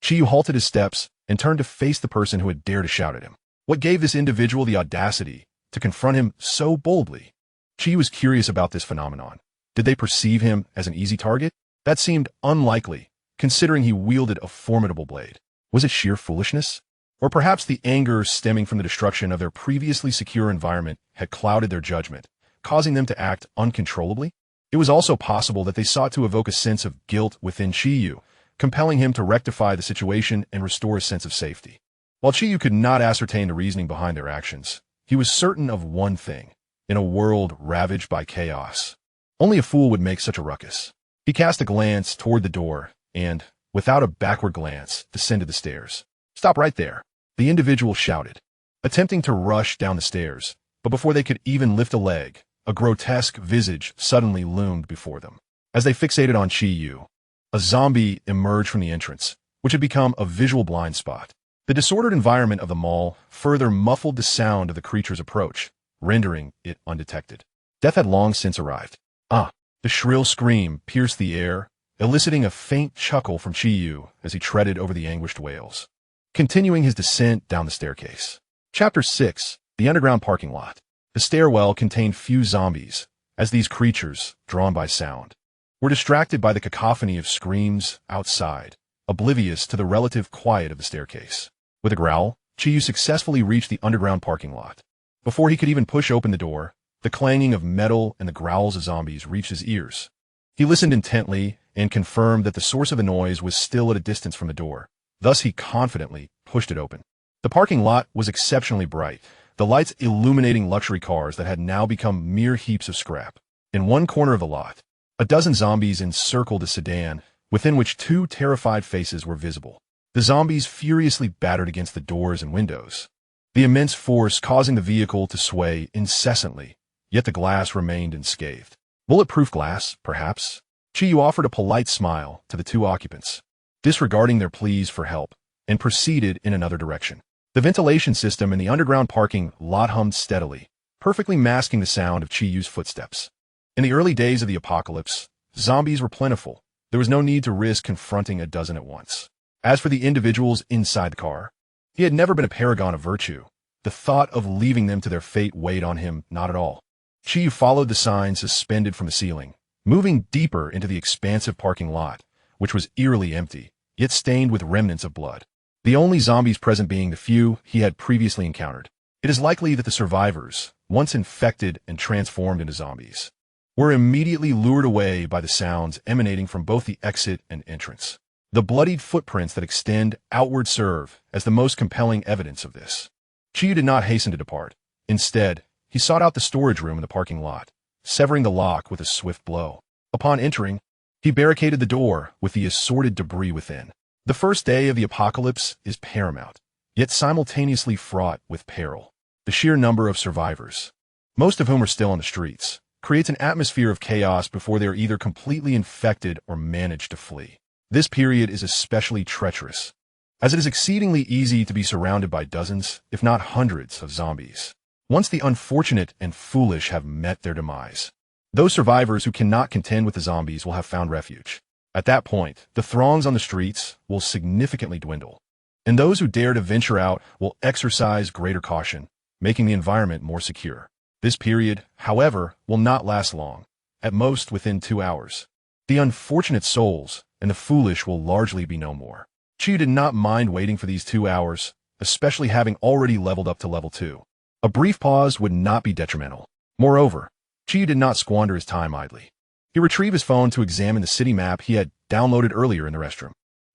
Chiyu halted his steps and turned to face the person who had dared to shout at him. What gave this individual the audacity to confront him so boldly? Chiyu was curious about this phenomenon. Did they perceive him as an easy target? That seemed unlikely, considering he wielded a formidable blade. Was it sheer foolishness? Or perhaps the anger stemming from the destruction of their previously secure environment had clouded their judgment, causing them to act uncontrollably? It was also possible that they sought to evoke a sense of guilt within Chiyu, compelling him to rectify the situation and restore a sense of safety. While Chiyu could not ascertain the reasoning behind their actions, he was certain of one thing: in a world ravaged by chaos, only a fool would make such a ruckus. He cast a glance toward the door and, without a backward glance, descended the stairs. "Stop right there," the individual shouted, attempting to rush down the stairs, but before they could even lift a leg, a grotesque visage suddenly loomed before them. As they fixated on Chiyu, a zombie emerged from the entrance, which had become a visual blind spot. The disordered environment of the mall further muffled the sound of the creature's approach, rendering it undetected. Death had long since arrived. "Ah!" The shrill scream pierced the air, eliciting a faint chuckle from Chiyu as he treaded over the anguished wails, continuing his descent down the staircase. Chapter 6: The Underground Parking Lot. The stairwell contained few zombies, as these creatures, drawn by sound, were distracted by the cacophony of screams outside, oblivious to the relative quiet of the staircase. With a growl, Chiyu successfully reached the underground parking lot. Before he could even push open the door, the clanging of metal and the growls of zombies reached his ears. He listened intently and confirmed that the source of the noise was still at a distance from the door. Thus he confidently pushed it open. The parking lot was exceptionally bright, the lights illuminating luxury cars that had now become mere heaps of scrap. In one corner of the lot, a dozen zombies encircled a sedan, within which 2 terrified faces were visible. The zombies furiously battered against the doors and windows, the immense force causing the vehicle to sway incessantly, yet the glass remained unscathed. Bulletproof glass, perhaps? Chiyu offered a polite smile to the 2 occupants, disregarding their pleas for help, and proceeded in another direction. The ventilation system in the underground parking lot hummed steadily, perfectly masking the sound of Chiyu's footsteps. In the early days of the apocalypse, zombies were plentiful. There was no need to risk confronting a dozen at once. As for the individuals inside the car, he had never been a paragon of virtue. The thought of leaving them to their fate weighed on him not at all. Chiyu followed the sign suspended from the ceiling, moving deeper into the expansive parking lot, which was eerily empty, yet stained with remnants of blood. The only zombies present being the few he had previously encountered. It is likely that the survivors, once infected and transformed into zombies, were immediately lured away by the sounds emanating from both the exit and entrance. The bloodied footprints that extend outward serve as the most compelling evidence of this. Chiyu did not hasten to depart. Instead, he sought out the storage room in the parking lot, severing the lock with a swift blow. Upon entering, he barricaded the door with the assorted debris within. The first day of the apocalypse is paramount, yet simultaneously fraught with peril. The sheer number of survivors, most of whom are still on the streets, creates an atmosphere of chaos before they are either completely infected or manage to flee. This period is especially treacherous, as it is exceedingly easy to be surrounded by dozens, if not hundreds, of zombies. Once the unfortunate and foolish have met their demise, those survivors who cannot contend with the zombies will have found refuge. At that point, the throngs on the streets will significantly dwindle. and those who dare to venture out will exercise greater caution, making the environment more secure. This period, however, will not last long, at most within 2 hours. The unfortunate souls and the foolish will largely be no more. Chiyu did not mind waiting for these 2 hours, especially having already leveled up to level 2. A brief pause would not be detrimental. Moreover, Chiyu did not squander his time idly. He retrieved his phone to examine the city map he had downloaded earlier in the restroom.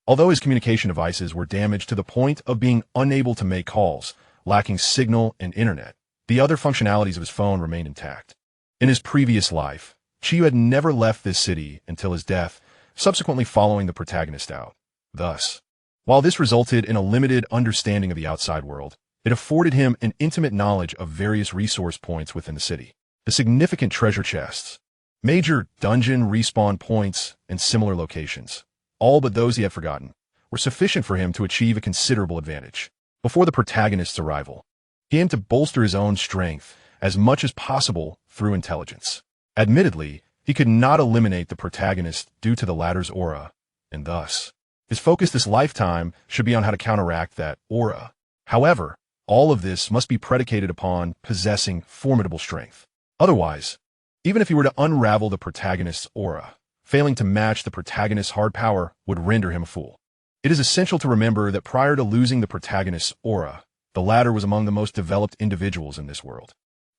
Although his communication devices were damaged to the point of being unable to make calls, lacking signal and internet, the other functionalities of his phone remained intact. In his previous life, Chiyu had never left this city until his death, subsequently following the protagonist out. Thus, while this resulted in a limited understanding of the outside world, it afforded him an intimate knowledge of various resource points within the city. The significant treasure chests, major dungeon respawn points, and similar locations, all but those he had forgotten, were sufficient for him to achieve a considerable advantage. Before the protagonist's arrival, he aimed to bolster his own strength as much as possible through intelligence. Admittedly, he could not eliminate the protagonist due to the latter's aura, and thus, his focus this lifetime should be on how to counteract that aura. However, all of this must be predicated upon possessing formidable strength. Otherwise, even if he were to unravel the protagonist's aura, failing to match the protagonist's hard power would render him a fool. It is essential to remember that prior to losing the protagonist's aura, the latter was among the most developed individuals in this world.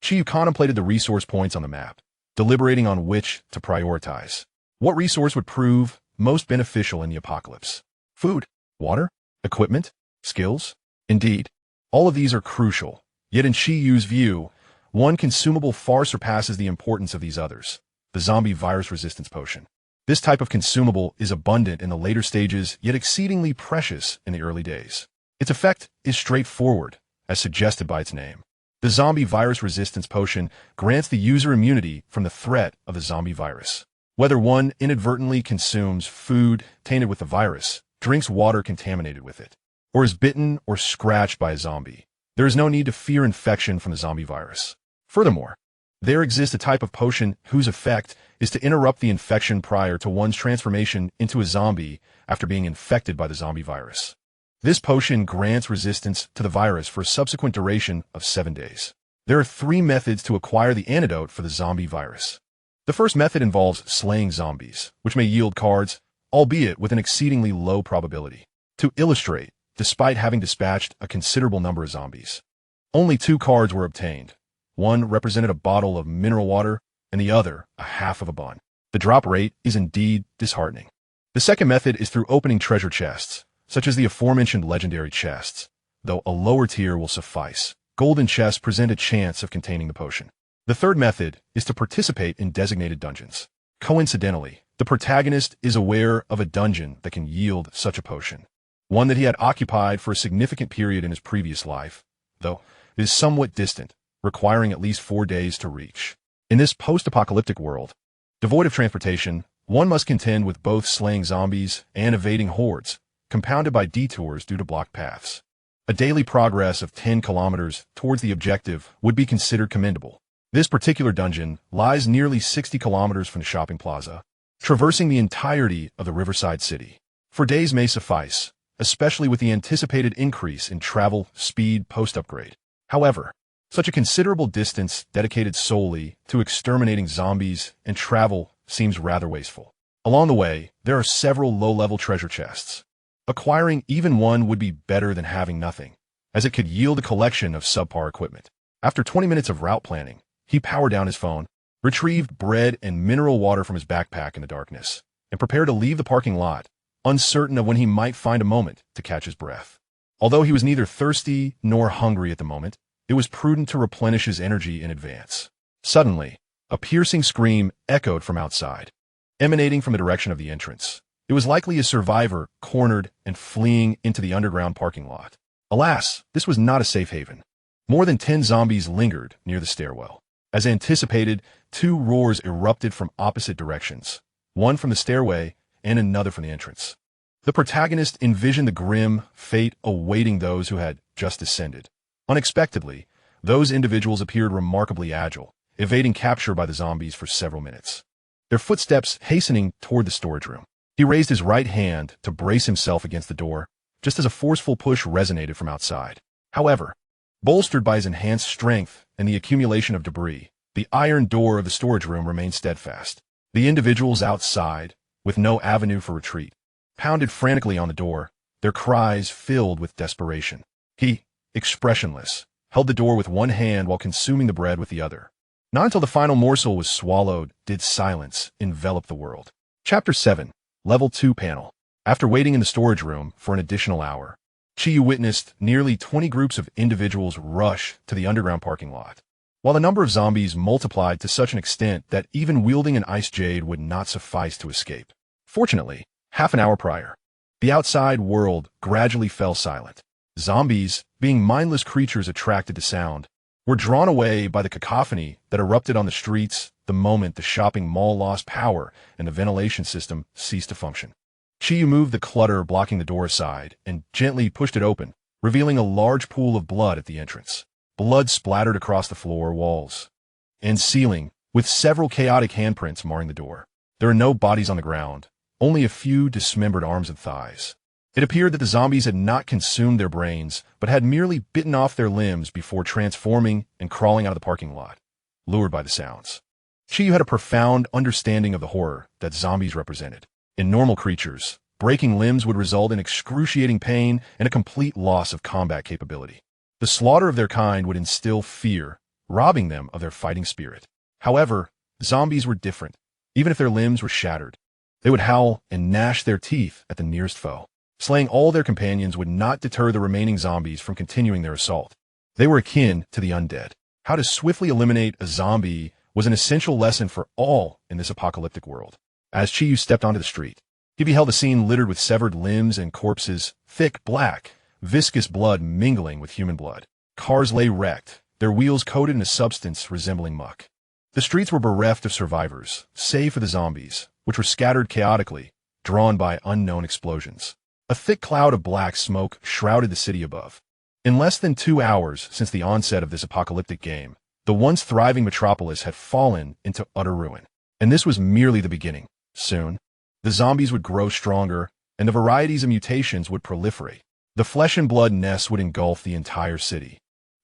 Chiyu contemplated the resource points on the map, deliberating on which to prioritize. What resource would prove most beneficial in the apocalypse? Food, water, equipment, skills? Indeed, all of these are crucial, yet in Chiyu's view, one consumable far surpasses the importance of these others, the zombie virus resistance potion. This type of consumable is abundant in the later stages, yet exceedingly precious in the early days. Its effect is straightforward, as suggested by its name. The zombie virus resistance potion grants the user immunity from the threat of the zombie virus. Whether one inadvertently consumes food tainted with the virus, drinks water contaminated with it, or is bitten or scratched by a zombie, there is no need to fear infection from the zombie virus. Furthermore, there exists a type of potion whose effect is to interrupt the infection prior to one's transformation into a zombie after being infected by the zombie virus. This potion grants resistance to the virus for a subsequent duration of 7 days. There are 3 methods to acquire the antidote for the zombie virus. The first method involves slaying zombies, which may yield cards, albeit with an exceedingly low probability. To illustrate, despite having dispatched a considerable number of zombies, only 2 cards were obtained. One represented a bottle of mineral water, and the other a half of a bun. The drop rate is indeed disheartening. The second method is through opening treasure chests, such as the aforementioned legendary chests, though a lower tier will suffice. Golden chests present a chance of containing the potion. The third method is to participate in designated dungeons. Coincidentally, the protagonist is aware of a dungeon that can yield such a potion, one that he had occupied for a significant period in his previous life, though it is somewhat distant, requiring at least 4 days to reach. In this post-apocalyptic world, devoid of transportation, one must contend with both slaying zombies and evading hordes, compounded by detours due to blocked paths. A daily progress of 10 kilometers towards the objective would be considered commendable. This particular dungeon lies nearly 60 kilometers from the shopping plaza, traversing the entirety of the riverside city. 4 days may suffice, especially with the anticipated increase in travel speed post-upgrade. However, such a considerable distance dedicated solely to exterminating zombies and travel seems rather wasteful. Along the way, there are several low-level treasure chests. Acquiring even one would be better than having nothing, as it could yield a collection of subpar equipment. After 20 minutes of route planning, he powered down his phone, retrieved bread and mineral water from his backpack in the darkness, and prepared to leave the parking lot, uncertain of when he might find a moment to catch his breath. Although he was neither thirsty nor hungry at the moment, it was prudent to replenish his energy in advance. Suddenly, a piercing scream echoed from outside, emanating from the direction of the entrance. It was likely a survivor cornered and fleeing into the underground parking lot. Alas, this was not a safe haven. More than 10 zombies lingered near the stairwell. As anticipated, 2 roars erupted from opposite directions, one from the stairway and another from the entrance. The protagonist envisioned the grim fate awaiting those who had just descended. Unexpectedly, those individuals appeared remarkably agile, evading capture by the zombies for several minutes, their footsteps hastening toward the storage room. He raised his right hand to brace himself against the door, just as a forceful push resonated from outside. However, bolstered by his enhanced strength and the accumulation of debris, the iron door of the storage room remained steadfast. The individuals outside, with no avenue for retreat, pounded frantically on the door, their cries filled with desperation. He, expressionless, held the door with one hand while consuming the bread with the other. Not until the final morsel was swallowed did silence envelop the world. Chapter 7, Level 2 Panel. After waiting in the storage room for an additional hour, Chiyu witnessed nearly 20 groups of individuals rush to the underground parking lot. While the number of zombies multiplied to such an extent that even wielding an ice jade would not suffice to escape. Fortunately, half an hour prior, the outside world gradually fell silent. Zombies, being mindless creatures attracted to sound, were drawn away by the cacophony that erupted on the streets the moment the shopping mall lost power and the ventilation system ceased to function. Chiyu moved the clutter blocking the door aside and gently pushed it open, revealing a large pool of blood at the entrance. Blood splattered across the floor, walls, and ceiling, with several chaotic handprints marring the door. There are no bodies on the ground, only a few dismembered arms and thighs. It appeared that the zombies had not consumed their brains, but had merely bitten off their limbs before transforming and crawling out of the parking lot, lured by the sounds. Chiyu had a profound understanding of the horror that zombies represented. In normal creatures, breaking limbs would result in excruciating pain and a complete loss of combat capability. The slaughter of their kind would instill fear, robbing them of their fighting spirit. However, zombies were different. Even if their limbs were shattered, they would howl and gnash their teeth at the nearest foe. Slaying all their companions would not deter the remaining zombies from continuing their assault. They were akin to the undead. How to swiftly eliminate a zombie was an essential lesson for all in this apocalyptic world. As Chiyu stepped onto the street, he beheld a scene littered with severed limbs and corpses, thick, black, viscous blood mingling with human blood. Cars lay wrecked, their wheels coated in a substance resembling muck. The streets were bereft of survivors, save for the zombies, which were scattered chaotically, drawn by unknown explosions. A thick cloud of black smoke shrouded the city above. In less than 2 hours since the onset of this apocalyptic game, the once thriving metropolis had fallen into utter ruin. And this was merely the beginning. Soon, the zombies would grow stronger, and the varieties of mutations would proliferate. The flesh and blood nests would engulf the entire city,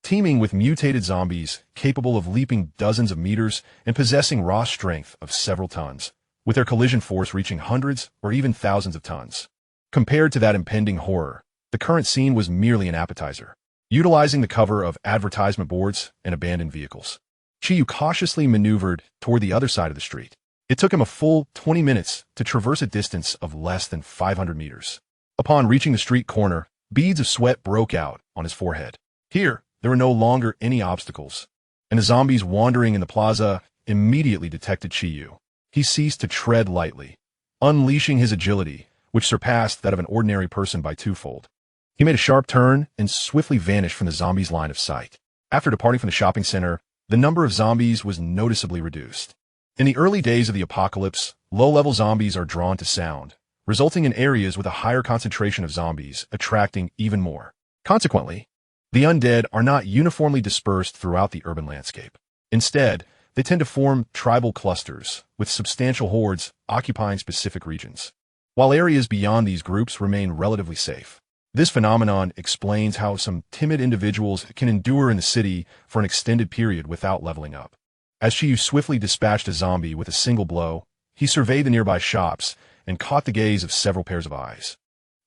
teeming with mutated zombies capable of leaping dozens of meters and possessing raw strength of several tons, with their collision force reaching hundreds or even thousands of tons. Compared to that impending horror, the current scene was merely an appetizer. Utilizing the cover of advertisement boards and abandoned vehicles, Chiyu cautiously maneuvered toward the other side of the street. It took him a full 20 minutes to traverse a distance of less than 500 meters. Upon reaching the street corner, beads of sweat broke out on his forehead. Here, there were no longer any obstacles, and the zombies wandering in the plaza immediately detected Chiyu. He ceased to tread lightly, unleashing his agility, which surpassed that of an ordinary person by twofold. He made a sharp turn and swiftly vanished from the zombies' line of sight. After departing from the shopping center, the number of zombies was noticeably reduced. In the early days of the apocalypse, low-level zombies are drawn to sound, resulting in areas with a higher concentration of zombies attracting even more. Consequently, the undead are not uniformly dispersed throughout the urban landscape. Instead, they tend to form tribal clusters, with substantial hordes occupying specific regions, while areas beyond these groups remain relatively safe. This phenomenon explains how some timid individuals can endure in the city for an extended period without leveling up. As Chiyu swiftly dispatched a zombie with a single blow, he surveyed the nearby shops and caught the gaze of several pairs of eyes.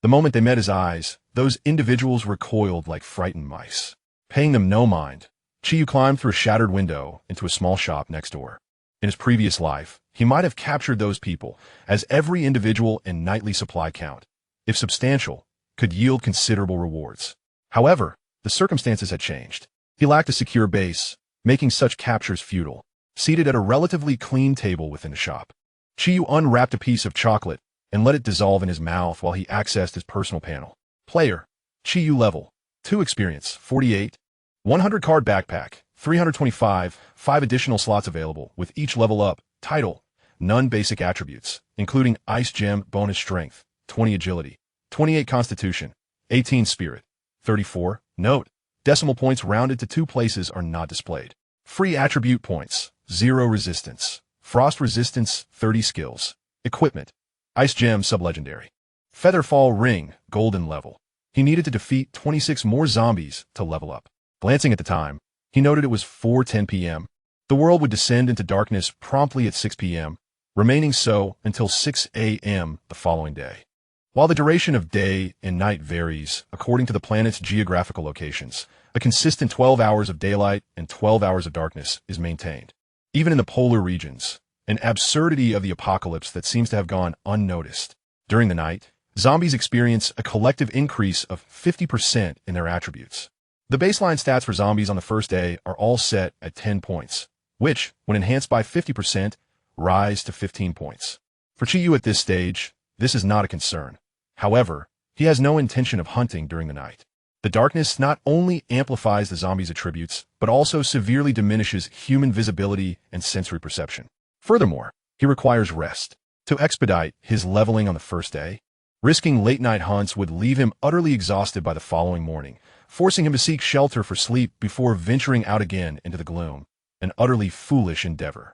The moment they met his eyes, those individuals recoiled like frightened mice. Paying them no mind, Chiyu climbed through a shattered window into a small shop next door. In his previous life, he might have captured those people, as every individual and nightly supply count, if substantial, could yield considerable rewards. However, the circumstances had changed. He lacked a secure base, making such captures futile. Seated at a relatively clean table within the shop, Chiyu unwrapped a piece of chocolate and let it dissolve in his mouth while he accessed his personal panel. Player, Chiyu level, 2 experience, 48, 100 card backpack, 325, 5 additional slots available with each level up. Title, none basic attributes, including Ice Gem bonus strength, 20 agility, 28 constitution, 18 spirit, 34. Note, decimal points rounded to 2 places are not displayed. Free attribute points, 0 resistance, frost resistance, 30 skills. Equipment, Ice Gem sublegendary. Featherfall ring, golden level. he needed to defeat 26 more zombies to level up. Glancing at the time, he noted it was 4:10 p.m. The world would descend into darkness promptly at 6 p.m., remaining so until 6 a.m. the following day. While the duration of day and night varies according to the planet's geographical locations, a consistent 12 hours of daylight and 12 hours of darkness is maintained. Even in the polar regions, an absurdity of the apocalypse that seems to have gone unnoticed. During the night, zombies experience a collective increase of 50% in their attributes. The baseline stats for zombies on the first day are all set at 10 points, which, when enhanced by 50%, rise to 15 points. For Chi Yu at this stage, this is not a concern. However, he has no intention of hunting during the night. The darkness not only amplifies the zombie's attributes, but also severely diminishes human visibility and sensory perception. Furthermore, he requires rest. To expedite his leveling on the first day, risking late-night hunts would leave him utterly exhausted by the following morning, forcing him to seek shelter for sleep before venturing out again into the gloom, an utterly foolish endeavor.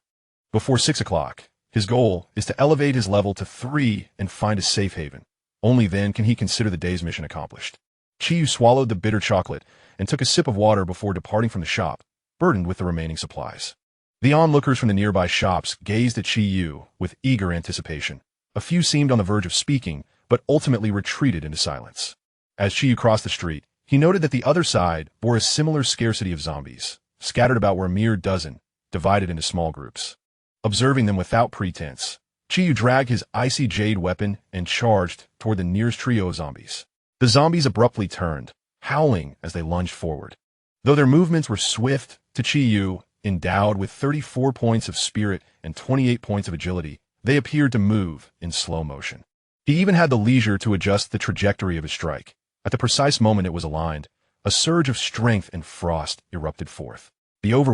Before 6 o'clock, his goal is to elevate his level to 3 and find a safe haven. Only then can he consider the day's mission accomplished. Chi Yu swallowed the bitter chocolate and took a sip of water before departing from the shop, burdened with the remaining supplies. The onlookers from the nearby shops gazed at Chi Yu with eager anticipation. A few seemed on the verge of speaking, but ultimately retreated into silence. As Chi Yu crossed the street, he noted that the other side bore a similar scarcity of zombies, scattered about were a mere dozen, divided into small groups. Observing them without pretense, Chi Yu dragged his icy jade weapon and charged toward the nearest trio of zombies. The zombies abruptly turned, howling as they lunged forward. Though their movements were swift, to Chi Yu, endowed with 34 points of spirit and 28 points of agility, they appeared to move in slow motion. He even had the leisure to adjust the trajectory of his strike. At the precise moment it was aligned, a surge of strength and frost erupted forth. The over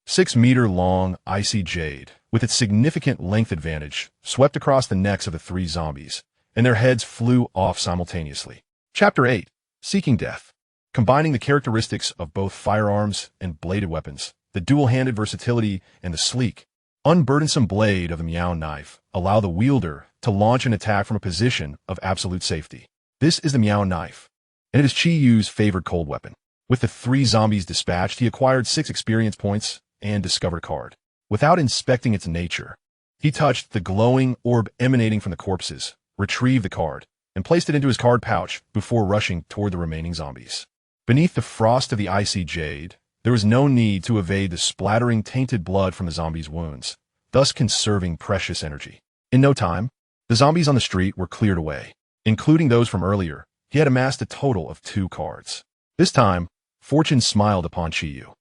6-meter-long icy jade, with its significant length advantage, swept across the necks of the 3 zombies, and their heads flew off simultaneously. Chapter 8. Seeking Death. Combining the characteristics of both firearms and bladed weapons, the dual-handed versatility and the sleek, unburdensome blade of the Meow knife allow the wielder to launch an attack from a position of absolute safety. This is the Meow knife, and it is Chi Yu's favored cold weapon. With the 3 zombies dispatched, he acquired 6 experience points and discovered a card. Without inspecting its nature, he touched the glowing orb emanating from the corpses, retrieved the card, and placed it into his card pouch before rushing toward the remaining zombies. Beneath the frost of the icy jade, there was no need to evade the splattering tainted blood from the zombies' wounds, thus conserving precious energy. In no time, the zombies on the street were cleared away. Including those from earlier, he had amassed a total of 2 cards. This time, fortune smiled upon Chi Yu,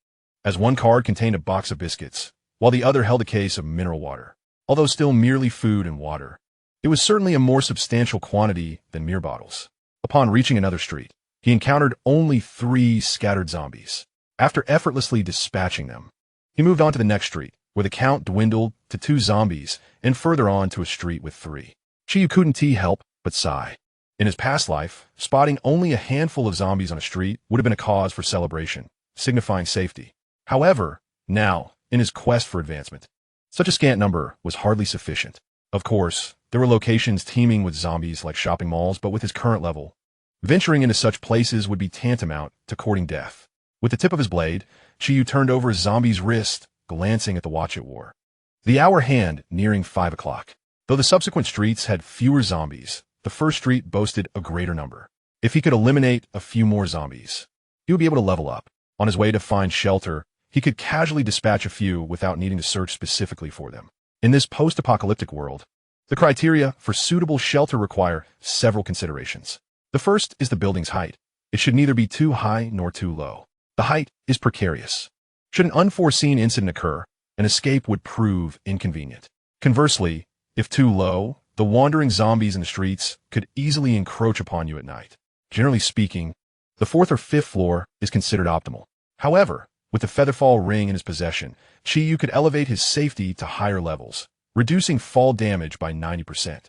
as one card contained a box of biscuits, while the other held a case of mineral water. Although still merely food and water, it was certainly a more substantial quantity than mere bottles. Upon reaching another street, he encountered only 3 scattered zombies. After effortlessly dispatching them, he moved on to the next street, where the count dwindled to 2 zombies, and further on to a street with 3. Chi Yu couldn't help but sigh. In his past life, spotting only a handful of zombies on a street would have been a cause for celebration, signifying safety. However, now, in his quest for advancement, such a scant number was hardly sufficient. Of course, there were locations teeming with zombies like shopping malls, but with his current level, venturing into such places would be tantamount to courting death. With the tip of his blade, Chi Yu turned over a zombie's wrist, glancing at the watch it wore. The hour hand nearing 5 o'clock. Though the subsequent streets had fewer zombies, the first street boasted a greater number. If he could eliminate a few more zombies, he would be able to level up. On his way to find shelter, he could casually dispatch a few without needing to search specifically for them. In this post-apocalyptic world, the criteria for suitable shelter require several considerations. The first is the building's height. It should neither be too high nor too low. The height is precarious. Should an unforeseen incident occur, an escape would prove inconvenient. Conversely, if too low, the wandering zombies in the streets could easily encroach upon you at night. Generally speaking, the 4th or 5th floor is considered optimal. However, with the Featherfall ring in his possession, Chi Yu could elevate his safety to higher levels, reducing fall damage by 90%.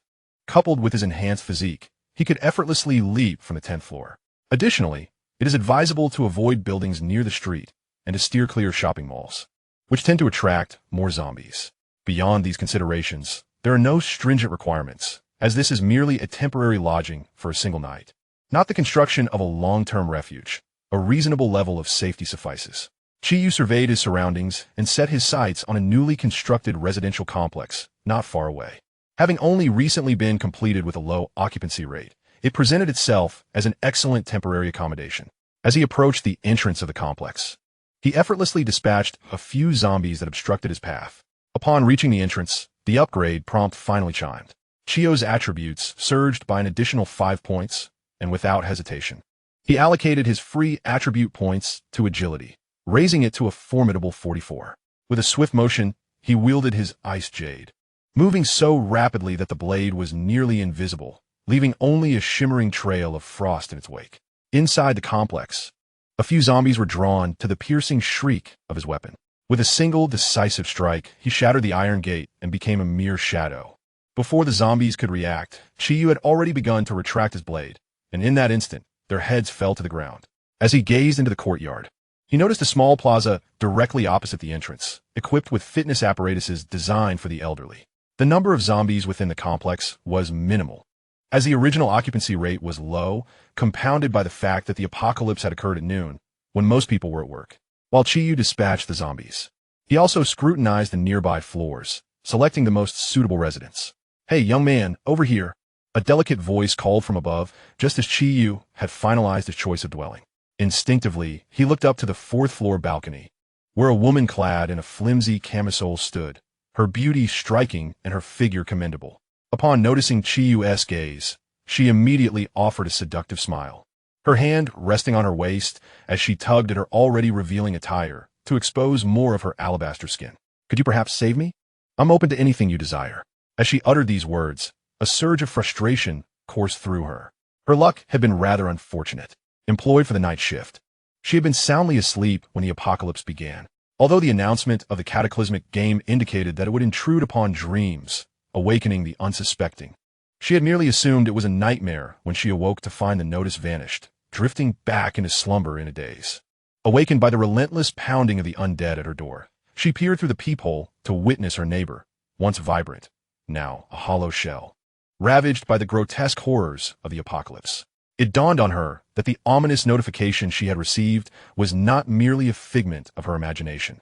Coupled with his enhanced physique, he could effortlessly leap from the 10th floor. Additionally, it is advisable to avoid buildings near the street and to steer clear of shopping malls, which tend to attract more zombies. Beyond these considerations, there are no stringent requirements, as this is merely a temporary lodging for a single night. not the construction of a long-term refuge. A reasonable level of safety suffices. Chiyu surveyed his surroundings and set his sights on a newly constructed residential complex, not far away. Having only recently been completed with a low occupancy rate, it presented itself as an excellent temporary accommodation. As he approached the entrance of the complex, he effortlessly dispatched a few zombies that obstructed his path. Upon reaching the entrance, the upgrade prompt finally chimed. Chiyu's attributes surged by an additional 5 points, and without hesitation, he allocated his free attribute points to agility, raising it to a formidable 44. With a swift motion, he wielded his ice jade, moving so rapidly that the blade was nearly invisible, leaving only a shimmering trail of frost in its wake. Inside the complex, a few zombies were drawn to the piercing shriek of his weapon. With a single decisive strike, he shattered the iron gate and became a mere shadow. Before the zombies could react, Chiyu had already begun to retract his blade, and in that instant, their heads fell to the ground. As he gazed into the courtyard, he noticed a small plaza directly opposite the entrance, equipped with fitness apparatuses designed for the elderly. The number of zombies within the complex was minimal, as the original occupancy rate was low, compounded by the fact that the apocalypse had occurred at noon, when most people were at work. While Chiyu dispatched the zombies, he also scrutinized the nearby floors, selecting the most suitable residents. "Hey, young man, over here," a delicate voice called from above, just as Chiyu had finalized his choice of dwelling. Instinctively, he looked up to the fourth-floor balcony, where a woman clad in a flimsy camisole stood, her beauty striking and her figure commendable. Upon noticing Chiyu's gaze, she immediately offered a seductive smile, her hand resting on her waist as she tugged at her already revealing attire to expose more of her alabaster skin. "Could you perhaps save me? I'm open to anything you desire." As she uttered these words, a surge of frustration coursed through her. Her luck had been rather unfortunate. Employed for the night shift, she had been soundly asleep when the apocalypse began. Although the announcement of the cataclysmic game indicated that it would intrude upon dreams, awakening the unsuspecting, she had merely assumed it was a nightmare when she awoke to find the notice vanished, drifting back into slumber in a daze. Awakened by the relentless pounding of the undead at her door, she peered through the peephole to witness her neighbor, once vibrant, now a hollow shell, ravaged by the grotesque horrors of the apocalypse. It dawned on her that the ominous notification she had received was not merely a figment of her imagination.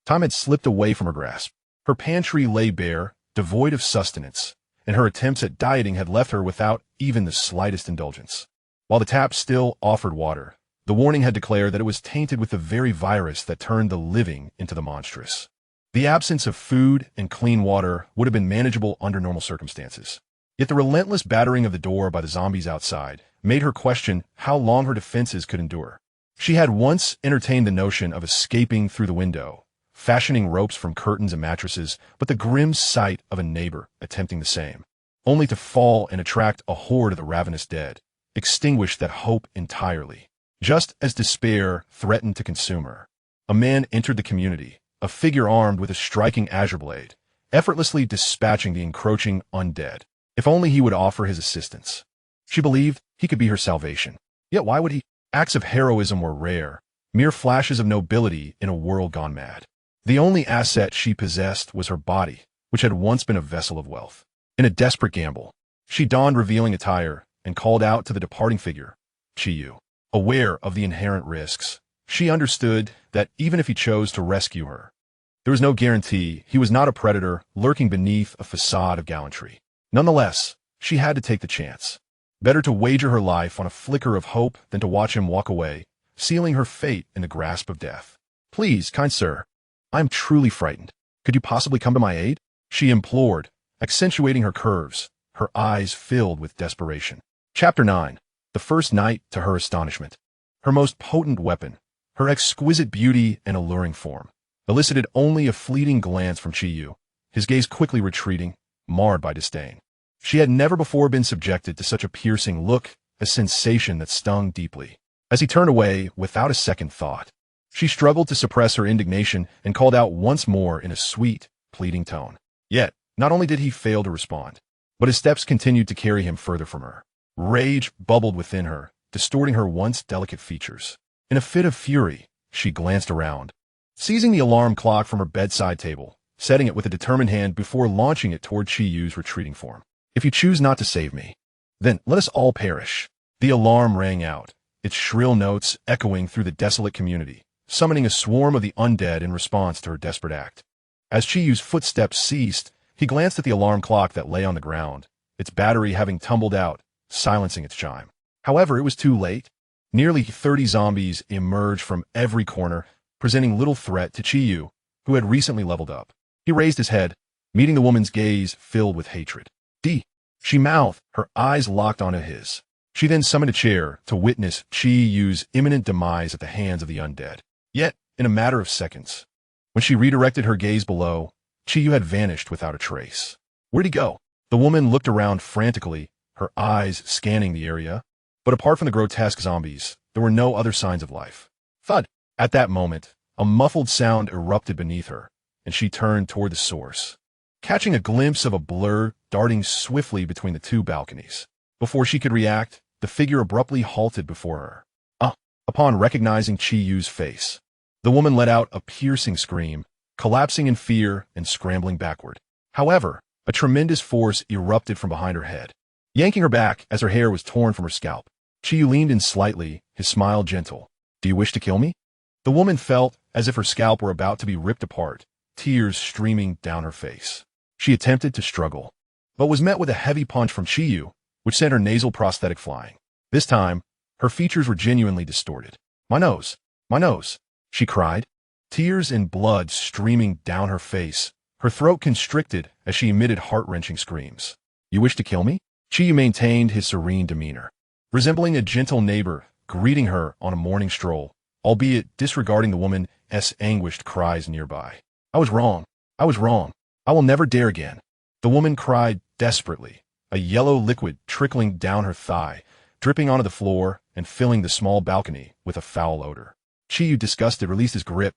Time had slipped away from her grasp. Her pantry lay bare, devoid of sustenance, and her attempts at dieting had left her without even the slightest indulgence. While the tap still offered water, the warning had declared that it was tainted with the very virus that turned the living into the monstrous. The absence of food and clean water would have been manageable under normal circumstances. Yet the relentless battering of the door by the zombies outside made her question how long her defenses could endure. She had once entertained the notion of escaping through the window, fashioning ropes from curtains and mattresses, but the grim sight of a neighbor attempting the same, only to fall and attract a horde of the ravenous dead, extinguished that hope entirely. Just as despair threatened to consume her, a man entered the community, a figure armed with a striking azure blade, effortlessly dispatching the encroaching undead. If only he would offer his assistance. She believed he could be her salvation. Yet why would he? Acts of heroism were rare, mere flashes of nobility in a world gone mad. The only asset she possessed was her body, which had once been a vessel of wealth. In a desperate gamble, she donned revealing attire and called out to the departing figure, Chiyu. Aware of the inherent risks, she understood that even if he chose to rescue her, there was no guarantee he was not a predator lurking beneath a facade of gallantry. Nonetheless, she had to take the chance. Better to wager her life on a flicker of hope than to watch him walk away, sealing her fate in the grasp of death. "Please, kind sir, I am truly frightened. Could you possibly come to my aid?" she implored, accentuating her curves, her eyes filled with desperation. Chapter 9. The first night to her astonishment. Her most potent weapon, her exquisite beauty and alluring form, elicited only a fleeting glance from Chiyu, his gaze quickly retreating, marred by disdain. She had never before been subjected to such a piercing look, a sensation that stung deeply. As he turned away without a second thought, she struggled to suppress her indignation and called out once more in a sweet, pleading tone. Yet, not only did he fail to respond, but his steps continued to carry him further from her. Rage bubbled within her, distorting her once delicate features. In a fit of fury, she glanced around, seizing the alarm clock from her bedside table, setting it with a determined hand before launching it toward Chiyu's retreating form. "If you choose not to save me, then let us all perish." The alarm rang out, its shrill notes echoing through the desolate community, summoning a swarm of the undead in response to her desperate act. As Chiyu's footsteps ceased, he glanced at the alarm clock that lay on the ground, its battery having tumbled out, silencing its chime. However, it was too late. Nearly 30 zombies emerged from every corner, presenting little threat to Chiyu, who had recently leveled up. He raised his head, meeting the woman's gaze filled with hatred. She mouthed, her eyes locked onto his. She then summoned a chair to witness Chiyu's imminent demise at the hands of the undead. Yet, in a matter of seconds, when she redirected her gaze below, Chiyu had vanished without a trace. Where'd he go? The woman looked around frantically, her eyes scanning the area. But apart from the grotesque zombies, there were no other signs of life. Thud! At that moment, a muffled sound erupted beneath her, and she turned toward the source, catching a glimpse of a blur darting swiftly between the two balconies. Before she could react, the figure abruptly halted before her. Upon recognizing Chiyu's face, the woman let out a piercing scream, collapsing in fear and scrambling backward. However, a tremendous force erupted from behind her head, yanking her back as her hair was torn from her scalp. Chiyu leaned in slightly, his smile gentle. Do you wish to kill me? The woman felt as if her scalp were about to be ripped apart, tears streaming down her face. She attempted to struggle, but was met with a heavy punch from Chiyu, which sent her nasal prosthetic flying. This time, her features were genuinely distorted. My nose, she cried, tears and blood streaming down her face, her throat constricted as she emitted heart-wrenching screams. You wish to kill me? Chiyu maintained his serene demeanor, resembling a gentle neighbor greeting her on a morning stroll, albeit disregarding the woman's anguished cries nearby. I was wrong. I will never dare again. The woman cried desperately, a yellow liquid trickling down her thigh, dripping onto the floor and filling the small balcony with a foul odor. Chiyu, disgusted, released his grip,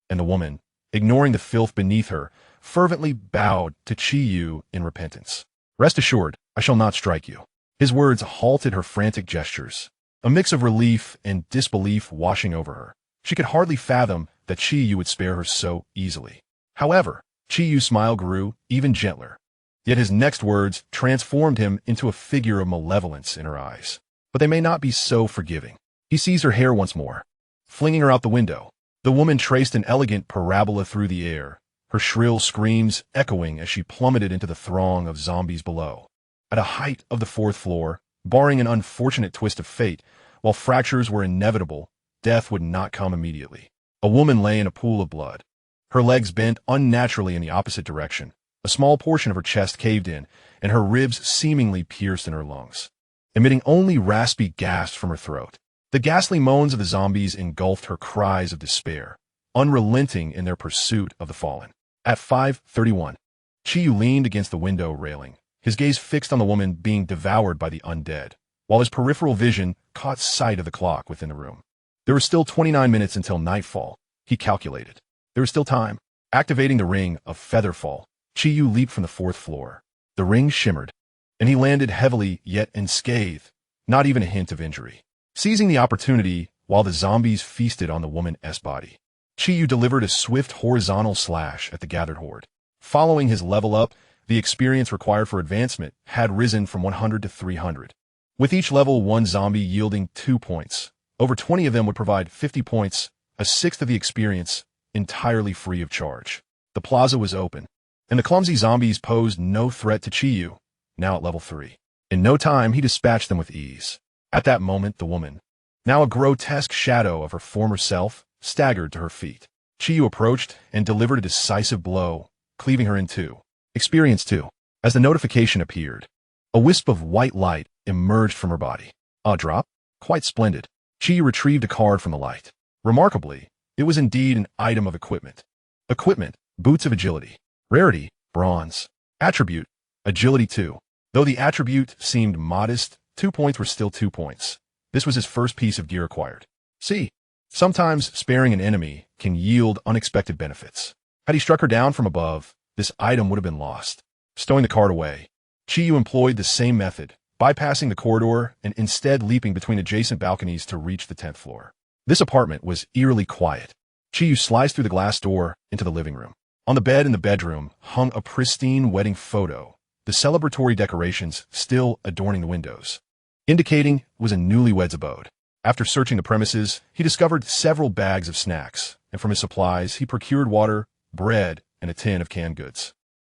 and the woman, ignoring the filth beneath her, fervently bowed to Chiyu in repentance. Rest assured, I shall not strike you. His words halted her frantic gestures, a mix of relief and disbelief washing over her. She could hardly fathom that Chiyu would spare her so easily. However, Chiyu's smile grew even gentler. Yet his next words transformed him into a figure of malevolence in her eyes. But they may not be so forgiving. He seized her hair once more, flinging her out the window. The woman traced an elegant parabola through the air, her shrill screams echoing as she plummeted into the throng of zombies below. At a height of the 4th floor, barring an unfortunate twist of fate, while fractures were inevitable, death would not come immediately. A woman lay in a pool of blood, her legs bent unnaturally in the opposite direction. A small portion of her chest caved in, and her ribs seemingly pierced in her lungs, emitting only raspy gasps from her throat. The ghastly moans of the zombies engulfed her cries of despair, unrelenting in their pursuit of the fallen. At 5:31, Chiyu leaned against the window railing, his gaze fixed on the woman being devoured by the undead, while his peripheral vision caught sight of the clock within the room. There were still 29 minutes until nightfall, he calculated. There was still time. Activating the ring of Featherfall, Chiyu leaped from the 4th floor. The ring shimmered, and he landed heavily yet unscathed, not even a hint of injury. Seizing the opportunity while the zombies feasted on the woman's body, Chiyu delivered a swift horizontal slash at the gathered horde. Following his level up, the experience required for advancement had risen from 100 to 300. With each level, one zombie yielding 2 points. Over 20 of them would provide 50 points, a sixth of the experience, entirely free of charge. The plaza was open, and the clumsy zombies posed no threat to Chiyu, now at level 3. In no time, he dispatched them with ease. At that moment, the woman, now a grotesque shadow of her former self, staggered to her feet. Chiyu approached and delivered a decisive blow, cleaving her in two. Experience 2. As the notification appeared, a wisp of white light emerged from her body. A drop? Quite splendid. Chiyu retrieved a card from the light. Remarkably, it was indeed an item of equipment. Equipment, boots of agility. Rarity, bronze. Attribute, agility 2. Though the attribute seemed modest, 2 points were still 2 points. This was his first piece of gear acquired. See, sometimes sparing an enemy can yield unexpected benefits. Had he struck her down from above, this item would have been lost. Stowing the card away, Chiyu employed the same method, bypassing the corridor and instead leaping between adjacent balconies to reach the 10th floor. This apartment was eerily quiet. Chiyu sliced through the glass door into the living room. On the bed in the bedroom hung a pristine wedding photo, the celebratory decorations still adorning the windows. indicating it was a newlywed's abode. After searching the premises, he discovered several bags of snacks, and from his supplies, he procured water, bread, and a tin of canned goods.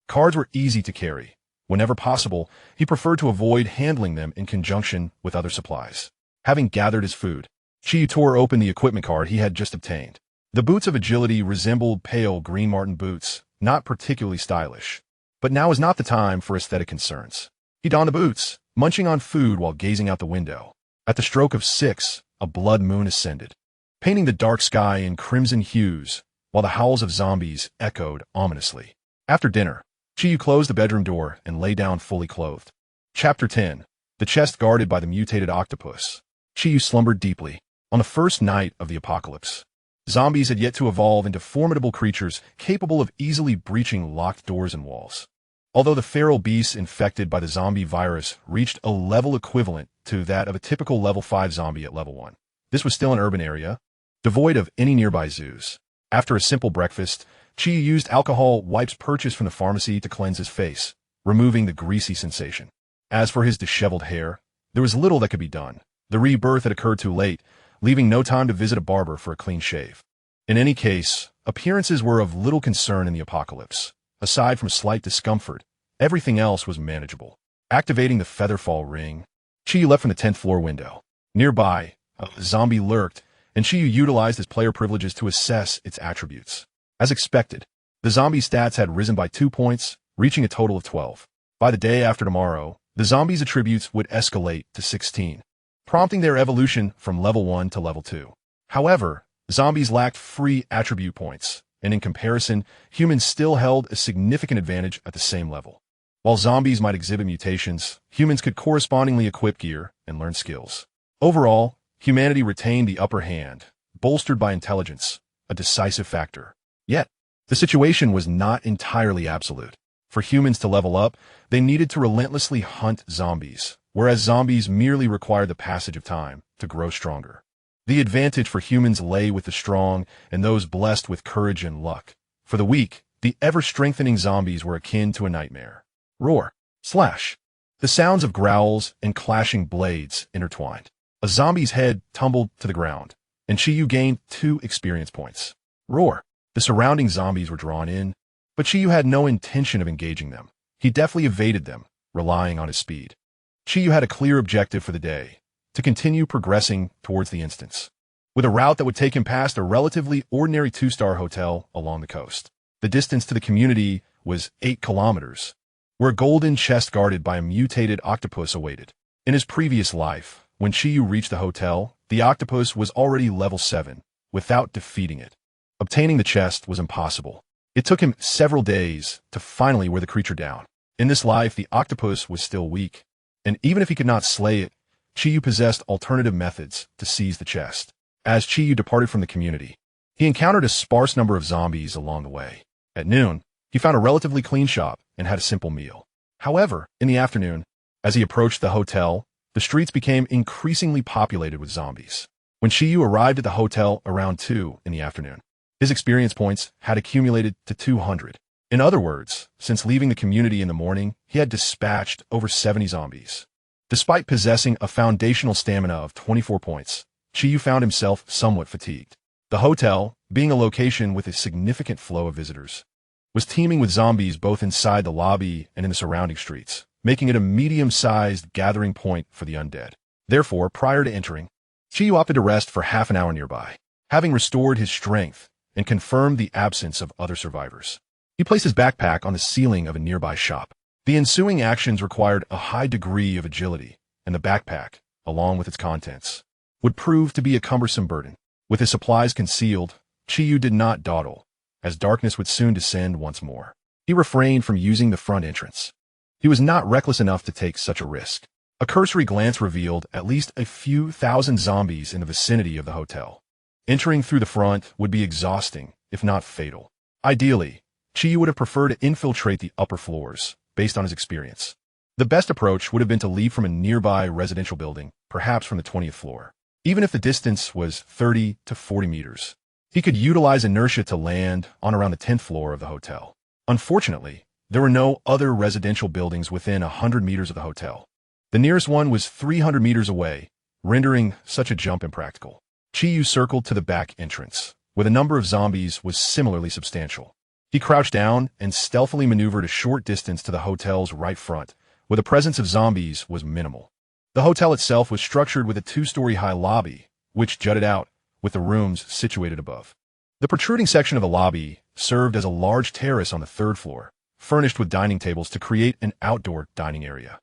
Cards were easy to carry. Whenever possible, he preferred to avoid handling them in conjunction with other supplies. Having gathered his food, Chiyu tore open the equipment card he had just obtained. The boots of agility resembled pale green marten boots, not particularly stylish. But now was not the time for aesthetic concerns. He donned the boots, munching on food while gazing out the window. At the stroke of 6, a blood moon ascended, painting the dark sky in crimson hues, while the howls of zombies echoed ominously. After dinner, Chiyu closed the bedroom door and lay down fully clothed. Chapter 10. The chest guarded by the mutated octopus. Chiyu slumbered deeply. On the first night of the apocalypse, zombies had yet to evolve into formidable creatures capable of easily breaching locked doors and walls. Although the feral beasts infected by the zombie virus reached a level equivalent to that of a typical level 5 zombie at level 1, this was still an urban area, devoid of any nearby zoos. After a simple breakfast, Chiyu used alcohol wipes purchased from the pharmacy to cleanse his face, removing the greasy sensation. As for his disheveled hair, there was little that could be done. The rebirth had occurred too late, leaving no time to visit a barber for a clean shave. In any case, appearances were of little concern in the apocalypse. Aside from slight discomfort, everything else was manageable. Activating the featherfall ring, Chiyu leapt from the 10th floor window. Nearby, a zombie lurked, and Chiyu utilized his player privileges to assess its attributes. As expected, the zombie stats had risen by 2 points, reaching a total of 12. By the day after tomorrow, the zombies' attributes would escalate to 16, prompting their evolution from level 1 to level 2. However, zombies lacked free attribute points, and in comparison, humans still held a significant advantage at the same level. While zombies might exhibit mutations, humans could correspondingly equip gear and learn skills. Overall, humanity retained the upper hand, bolstered by intelligence, a decisive factor. Yet, the situation was not entirely absolute. For humans to level up, they needed to relentlessly hunt zombies, whereas zombies merely required the passage of time to grow stronger. The advantage for humans lay with the strong and those blessed with courage and luck. For the weak, the ever-strengthening zombies were akin to a nightmare. Roar. Slash. The sounds of growls and clashing blades intertwined. A zombie's head tumbled to the ground, and Chiyu gained 2 experience points. Roar. The surrounding zombies were drawn in, but Chiyu had no intention of engaging them. He deftly evaded them, relying on his speed. Chiyu had a clear objective for the day, to continue progressing towards the instance, with a route that would take him past a relatively ordinary 2-star hotel along the coast. The distance to the community was 8 kilometers, where a golden chest guarded by a mutated octopus awaited. In his previous life, when Chiyu reached the hotel, the octopus was already level 7, without defeating it. Obtaining the chest was impossible. It took him several days to finally wear the creature down. In this life, the octopus was still weak, and even if he could not slay it, Chiyu possessed alternative methods to seize the chest. As Chiyu departed from the community, he encountered a sparse number of zombies along the way. At noon, he found a relatively clean shop and had a simple meal. However, in the afternoon, as he approached the hotel, the streets became increasingly populated with zombies. When Chiyu arrived at the hotel around 2 in the afternoon, his experience points had accumulated to 200. In other words, since leaving the community in the morning, he had dispatched over 70 zombies. Despite possessing a foundational stamina of 24 points, Chiyu found himself somewhat fatigued. The hotel, being a location with a significant flow of visitors, was teeming with zombies both inside the lobby and in the surrounding streets, making it a medium-sized gathering point for the undead. Therefore, prior to entering, Chiyu opted to rest for half an hour nearby. Having restored his strength and confirmed the absence of other survivors, he placed his backpack on the ceiling of a nearby shop. The ensuing actions required a high degree of agility, and the backpack, along with its contents, would prove to be a cumbersome burden. With his supplies concealed, Chiyu did not dawdle, as darkness would soon descend once more. He refrained from using the front entrance. He was not reckless enough to take such a risk. A cursory glance revealed at least a few thousand zombies in the vicinity of the hotel. Entering through the front would be exhausting, if not fatal. Ideally, Chiyu would have preferred to infiltrate the upper floors, based on his experience. The best approach would have been to leave from a nearby residential building, perhaps from the 20th floor. Even if the distance was 30 to 40 meters, he could utilize inertia to land on around the 10th floor of the hotel. Unfortunately, there were no other residential buildings within 100 meters of the hotel. The nearest one was 300 meters away, rendering such a jump impractical. Chi-Yu circled to the back entrance, where the number of zombies was similarly substantial. He crouched down and stealthily maneuvered a short distance to the hotel's right front, where the presence of zombies was minimal. The hotel itself was structured with a 2-story high lobby, which jutted out, with the rooms situated above. The protruding section of the lobby served as a large terrace on the 3rd floor, furnished with dining tables to create an outdoor dining area.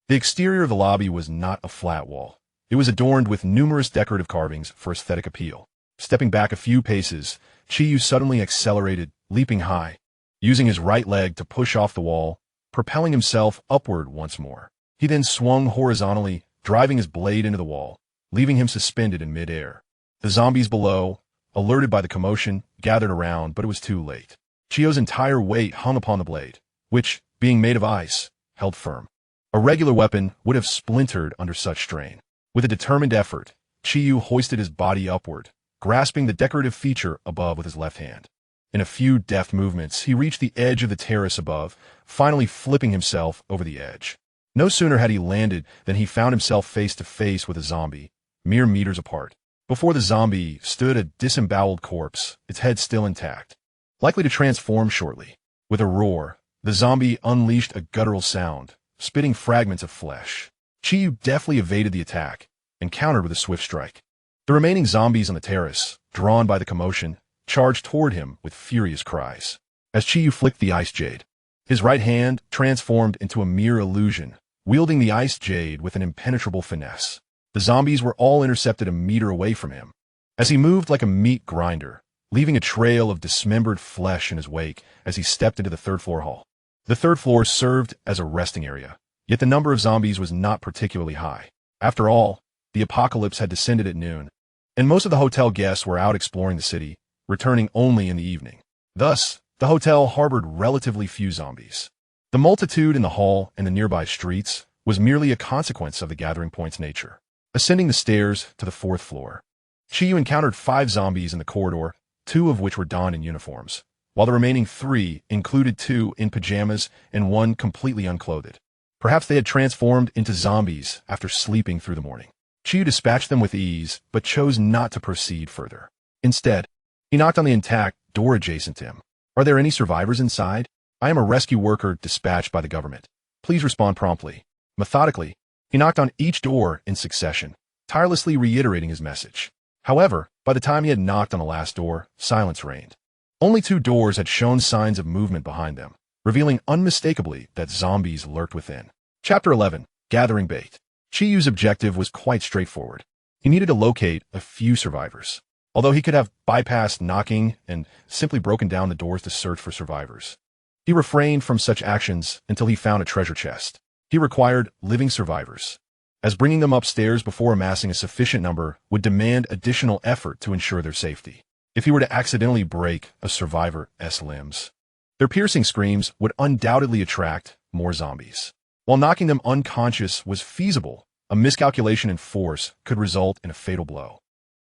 The exterior of the lobby was not a flat wall. It was adorned with numerous decorative carvings for aesthetic appeal. Stepping back a few paces, Chi-Yu suddenly accelerated, leaping high, using his right leg to push off the wall, propelling himself upward once more. He then swung horizontally, driving his blade into the wall, leaving him suspended in midair. The zombies below, alerted by the commotion, gathered around, but it was too late. Chi-Yu's entire weight hung upon the blade, which, being made of ice, held firm. A regular weapon would have splintered under such strain. With a determined effort, Chi-Yu hoisted his body upward, grasping the decorative feature above with his left hand. In a few deft movements, he reached the edge of the terrace above, finally flipping himself over the edge. No sooner had he landed than he found himself face to face with a zombie, mere meters apart. Before the zombie stood a disemboweled corpse, its head still intact, likely to transform shortly. With a roar, the zombie unleashed a guttural sound, spitting fragments of flesh. Chi-Yu deftly evaded the attack and countered with a swift strike. The remaining zombies on the terrace, drawn by the commotion, charged toward him with furious cries. As Chi-Yu flicked the ice jade, his right hand transformed into a mere illusion, wielding the ice jade with an impenetrable finesse. The zombies were all intercepted a meter away from him. As he moved like a meat grinder, leaving a trail of dismembered flesh in his wake as he stepped into the 3rd floor hall. The 3rd floor served as a resting area, yet the number of zombies was not particularly high. After all, the apocalypse had descended at noon, and most of the hotel guests were out exploring the city, returning only in the evening. Thus, the hotel harbored relatively few zombies. The multitude in the hall and the nearby streets was merely a consequence of the gathering point's nature. Ascending the stairs to the 4th floor, Chi-Yu encountered 5 zombies in the corridor, 2 of which were donned in uniforms, while the remaining 3 included 2 in pajamas and 1 completely unclothed. Perhaps they had transformed into zombies after sleeping through the morning. Chi-Yu dispatched them with ease, but chose not to proceed further. Instead, he knocked on the intact door adjacent to him. "Are there any survivors inside? I am a rescue worker dispatched by the government. Please respond promptly." Methodically, he knocked on each door in succession, tirelessly reiterating his message. However, by the time he had knocked on the last door, silence reigned. Only 2 doors had shown signs of movement behind them, revealing unmistakably that zombies lurked within. Chapter 11. Gathering Bait. Chi-Yu's objective was quite straightforward. He needed to locate a few survivors. Although he could have bypassed knocking and simply broken down the doors to search for survivors, he refrained from such actions until he found a treasure chest. He required living survivors, as bringing them upstairs before amassing a sufficient number would demand additional effort to ensure their safety. If he were to accidentally break a survivor's limbs, their piercing screams would undoubtedly attract more zombies. While knocking them unconscious was feasible, a miscalculation in force could result in a fatal blow.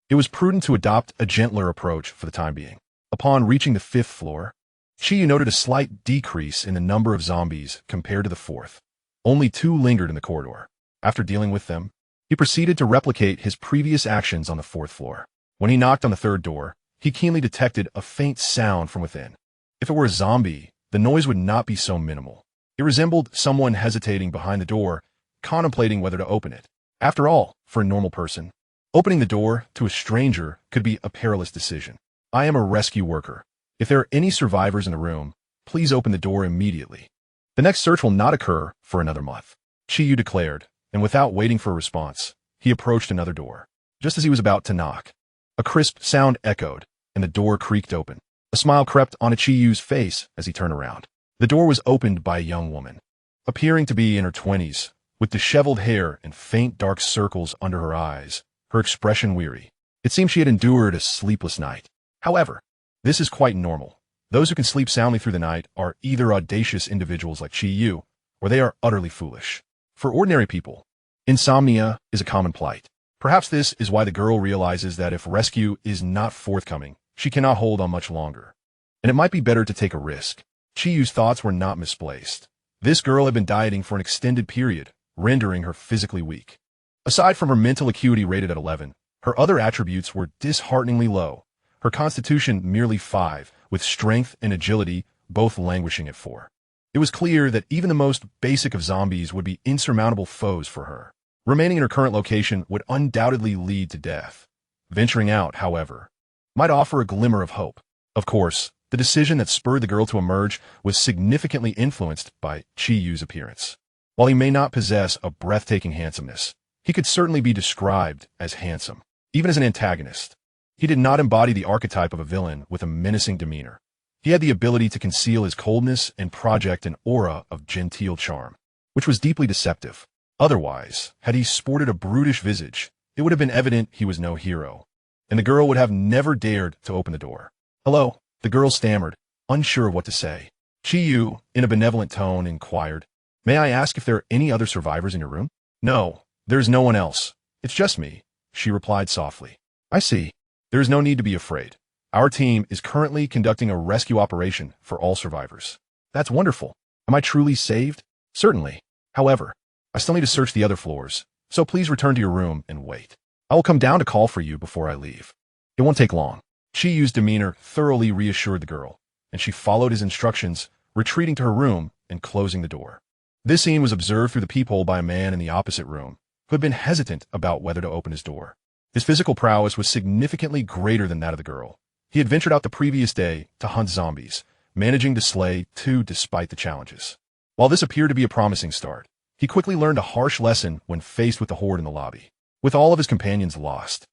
It was prudent to adopt a gentler approach for the time being. Upon reaching the 5th floor, Chi-Yu noted a slight decrease in the number of zombies compared to the 4th. Only 2 lingered in the corridor. After dealing with them, he proceeded to replicate his previous actions on the 4th floor. When he knocked on the 3rd door, he keenly detected a faint sound from within. If it were a zombie, the noise would not be so minimal. It resembled someone hesitating behind the door, contemplating whether to open it. After all, for a normal person, opening the door to a stranger could be a perilous decision. "I am a rescue worker. If there are any survivors in the room, please open the door immediately. The next search will not occur for another month," Chi-Yu declared, and without waiting for a response, he approached another door. Just as he was about to knock, a crisp sound echoed, and the door creaked open. A smile crept onto Chi-Yu's face as he turned around. The door was opened by a young woman, appearing to be in her 20s, with disheveled hair and faint dark circles under her eyes, her expression weary. It seemed she had endured a sleepless night. However, this is quite normal. Those who can sleep soundly through the night are either audacious individuals like Chi-Yu, or they are utterly foolish. For ordinary people, insomnia is a common plight. Perhaps this is why the girl realizes that if rescue is not forthcoming, she cannot hold on much longer, and it might be better to take a risk. Chi-Yu's thoughts were not misplaced. This girl had been dieting for an extended period, rendering her physically weak. Aside from her mental acuity rated at 11, her other attributes were dishearteningly low. Her constitution merely 5, with strength and agility both languishing at 4. It was clear that even the most basic of zombies would be insurmountable foes for her. Remaining in her current location would undoubtedly lead to death. Venturing out, however, might offer a glimmer of hope. Of course, the decision that spurred the girl to emerge was significantly influenced by Chi-Yu's appearance. While he may not possess a breathtaking handsomeness, he could certainly be described as handsome, even as an antagonist. He did not embody the archetype of a villain with a menacing demeanor. He had the ability to conceal his coldness and project an aura of genteel charm, which was deeply deceptive. Otherwise, had he sported a brutish visage, it would have been evident he was no hero, and the girl would have never dared to open the door. "Hello," the girl stammered, unsure of what to say. Chi-Yu, in a benevolent tone, inquired, "May I ask if there are any other survivors in your room?" "No, there's no one else. It's just me," she replied softly. "I see. There is no need to be afraid. Our team is currently conducting a rescue operation for all survivors." "That's wonderful. Am I truly saved?" "Certainly. However, I still need to search the other floors, so please return to your room and wait. I will come down to call for you before I leave. It won't take long." Chi-Yu's demeanor thoroughly reassured the girl, and she followed his instructions, retreating to her room and closing the door. This scene was observed through the peephole by a man in the opposite room, who had been hesitant about whether to open his door. His physical prowess was significantly greater than that of the girl. He had ventured out the previous day to hunt zombies, managing to slay 2 despite the challenges. While this appeared to be a promising start, he quickly learned a harsh lesson when faced with the horde in the lobby. With all of his companions lost,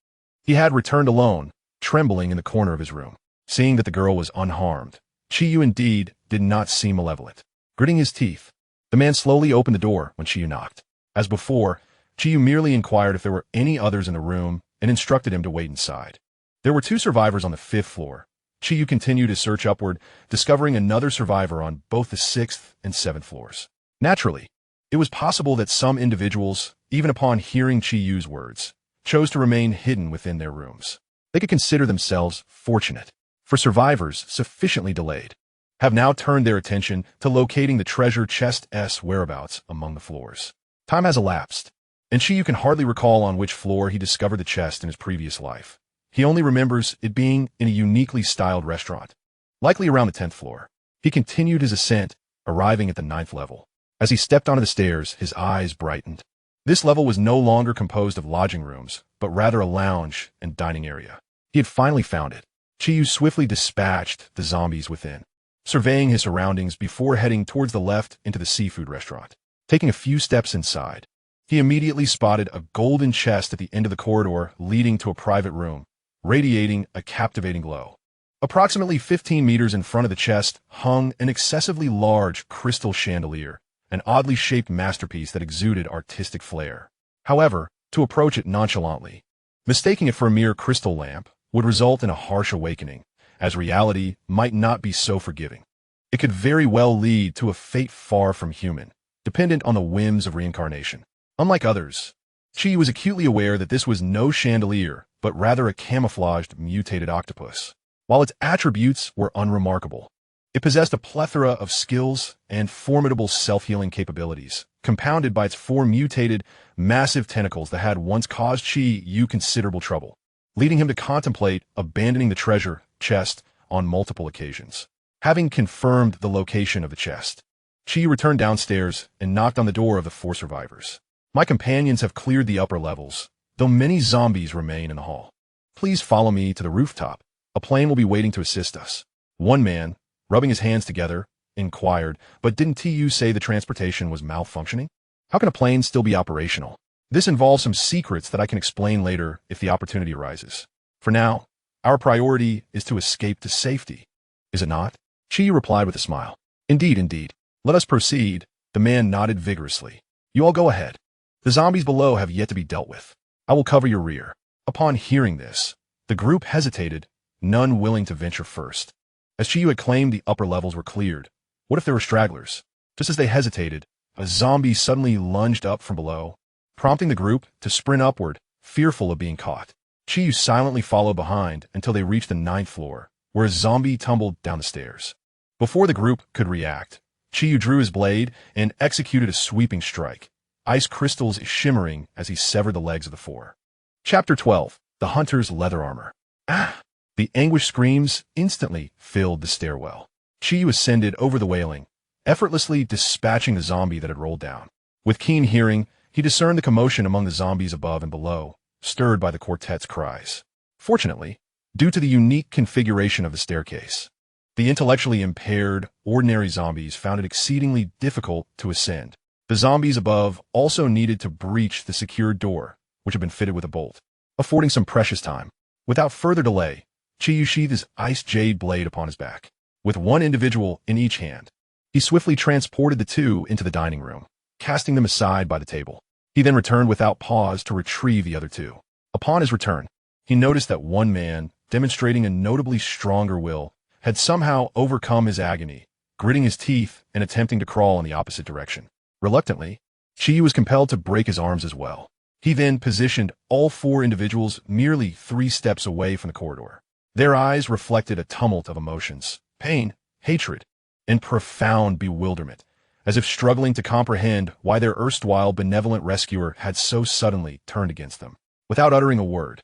he had returned alone, trembling in the corner of his room. Seeing that the girl was unharmed, Chi-Yu indeed did not seem malevolent. Gritting his teeth, the man slowly opened the door when Chi-Yu knocked. As before, Chi-Yu merely inquired if there were any others in the room and instructed him to wait inside. There were 2 survivors on the 5th floor. Chi-Yu continued his search upward, discovering another survivor on both the 6th and 7th floors. Naturally, it was possible that some individuals, even upon hearing Chi-Yu's words, chose to remain hidden within their rooms. They could consider themselves fortunate, for survivors sufficiently delayed have now turned their attention to locating the treasure chest's whereabouts among the floors. Time has elapsed, and Chi-Yu can hardly recall on which floor he discovered the chest in his previous life. He only remembers it being in a uniquely styled restaurant, likely around the 10th floor. He continued his ascent, arriving at the 9th level. As he stepped onto the stairs, his eyes brightened. This level was no longer composed of lodging rooms, but rather a lounge and dining area. He had finally found it. Chi-Yu swiftly dispatched the zombies within, surveying his surroundings before heading towards the left into the seafood restaurant. Taking a few steps inside, he immediately spotted a golden chest at the end of the corridor leading to a private room, radiating a captivating glow. Approximately 15 meters in front of the chest hung an excessively large crystal chandelier, an oddly shaped masterpiece that exuded artistic flair. However, to approach it nonchalantly, mistaking it for a mere crystal lamp, would result in a harsh awakening, as reality might not be so forgiving. It could very well lead to a fate far from human, dependent on the whims of reincarnation. Unlike others, Chi was acutely aware that this was no chandelier, but rather a camouflaged, mutated octopus. While its attributes were unremarkable, it possessed a plethora of skills and formidable self-healing capabilities, compounded by its 4 mutated, massive tentacles that had once caused Chi considerable trouble, leading him to contemplate abandoning the treasure chest on multiple occasions. Having confirmed the location of the chest, Chi returned downstairs and knocked on the door of the 4 survivors. "My companions have cleared the upper levels, though many zombies remain in the hall. Please follow me to the rooftop. A plane will be waiting to assist us." One man, rubbing his hands together, inquired, "But didn't TU say the transportation was malfunctioning? How can a plane still be operational? This involves some secrets that I can explain later if the opportunity arises. For now, our priority is to escape to safety. Is it not?" Chi replied with a smile. "Indeed, indeed. Let us proceed." The man nodded vigorously. "You all go ahead. The zombies below have yet to be dealt with. I will cover your rear." Upon hearing this, the group hesitated, none willing to venture first. As Chi had claimed the upper levels were cleared, what if there were stragglers? Just as they hesitated, a zombie suddenly lunged up from below, prompting the group to sprint upward, fearful of being caught. Chi silently followed behind until they reached the 9th floor, where a zombie tumbled down the stairs. Before the group could react, Chi drew his blade and executed a sweeping strike, ice crystals shimmering as he severed the legs of the four. Chapter 12. The Hunter's Leather Armor. Ah! The anguished screams instantly filled the stairwell. Chi ascended over the wailing, effortlessly dispatching the zombie that had rolled down. With keen hearing, he discerned the commotion among the zombies above and below, stirred by the quartet's cries. Fortunately, due to the unique configuration of the staircase, the intellectually impaired, ordinary zombies found it exceedingly difficult to ascend. The zombies above also needed to breach the secured door, which had been fitted with a bolt, affording some precious time. Without further delay, Chi sheathed his ice jade blade upon his back. With one individual in each hand, he swiftly transported the two into the dining room, casting them aside by the table. He then returned without pause to retrieve the other two. Upon his return, he noticed that one man, demonstrating a notably stronger will, had somehow overcome his agony, gritting his teeth and attempting to crawl in the opposite direction. Reluctantly, Chi was compelled to break his arms as well. He then positioned all four individuals merely 3 steps away from the corridor. Their eyes reflected a tumult of emotions, pain, hatred, and profound bewilderment, as if struggling to comprehend why their erstwhile benevolent rescuer had so suddenly turned against them. Without uttering a word,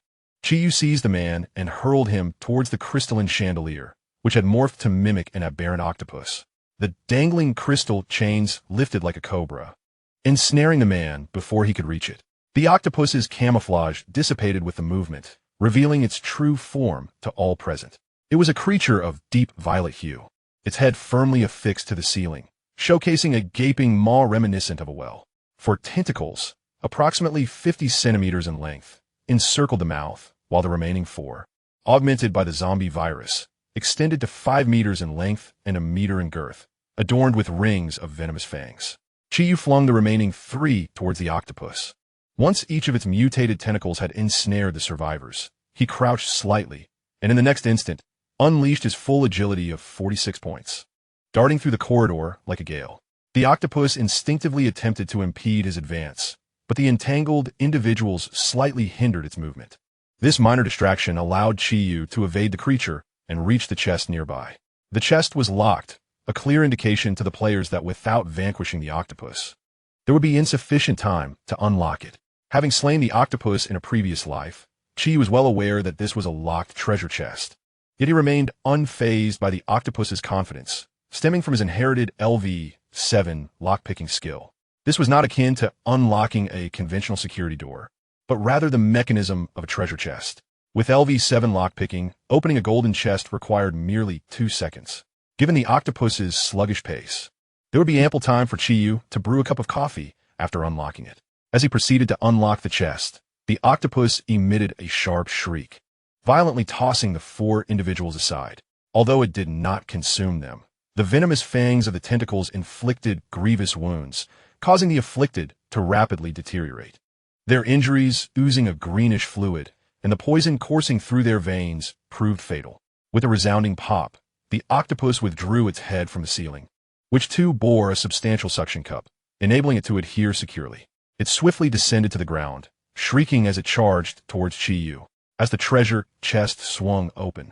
Chi seized the man and hurled him towards the crystalline chandelier, which had morphed to mimic an aberrant octopus. The dangling crystal chains lifted like a cobra, ensnaring the man before he could reach it. The octopus's camouflage dissipated with the movement, revealing its true form to all present. It was a creature of deep violet hue, its head firmly affixed to the ceiling, showcasing a gaping maw reminiscent of a well. For tentacles, approximately 50 centimeters in length, encircled the mouth, while the remaining 4, augmented by the zombie virus, extended to 5 meters in length and a meter in girth, adorned with rings of venomous fangs. Chi flung the remaining 3 towards the octopus. Once each of its mutated tentacles had ensnared the survivors, he crouched slightly, and in the next instant, unleashed his full agility of 46 points. Darting through the corridor like a gale, the octopus instinctively attempted to impede his advance, but the entangled individuals slightly hindered its movement. This minor distraction allowed Chi to evade the creature and reach the chest nearby. The chest was locked, a clear indication to the players that without vanquishing the octopus, there would be insufficient time to unlock it. Having slain the octopus in a previous life, Chi was well aware that this was a locked treasure chest. Yet he remained unfazed by the octopus's confidence, stemming from his inherited LV7 lockpicking skill. This was not akin to unlocking a conventional security door, but rather the mechanism of a treasure chest. With LV7 lockpicking, opening a golden chest required merely 2 seconds. Given the octopus's sluggish pace, there would be ample time for Chi to brew a cup of coffee after unlocking it. As he proceeded to unlock the chest, the octopus emitted a sharp shriek, violently tossing the 4 individuals aside. Although it did not consume them, the venomous fangs of the tentacles inflicted grievous wounds, causing the afflicted to rapidly deteriorate. Their injuries, oozing a greenish fluid, and the poison coursing through their veins, proved fatal. With a resounding pop, the octopus withdrew its head from the ceiling, which too bore a substantial suction cup, enabling it to adhere securely. It swiftly descended to the ground, shrieking as it charged towards Chi. As the treasure chest swung open,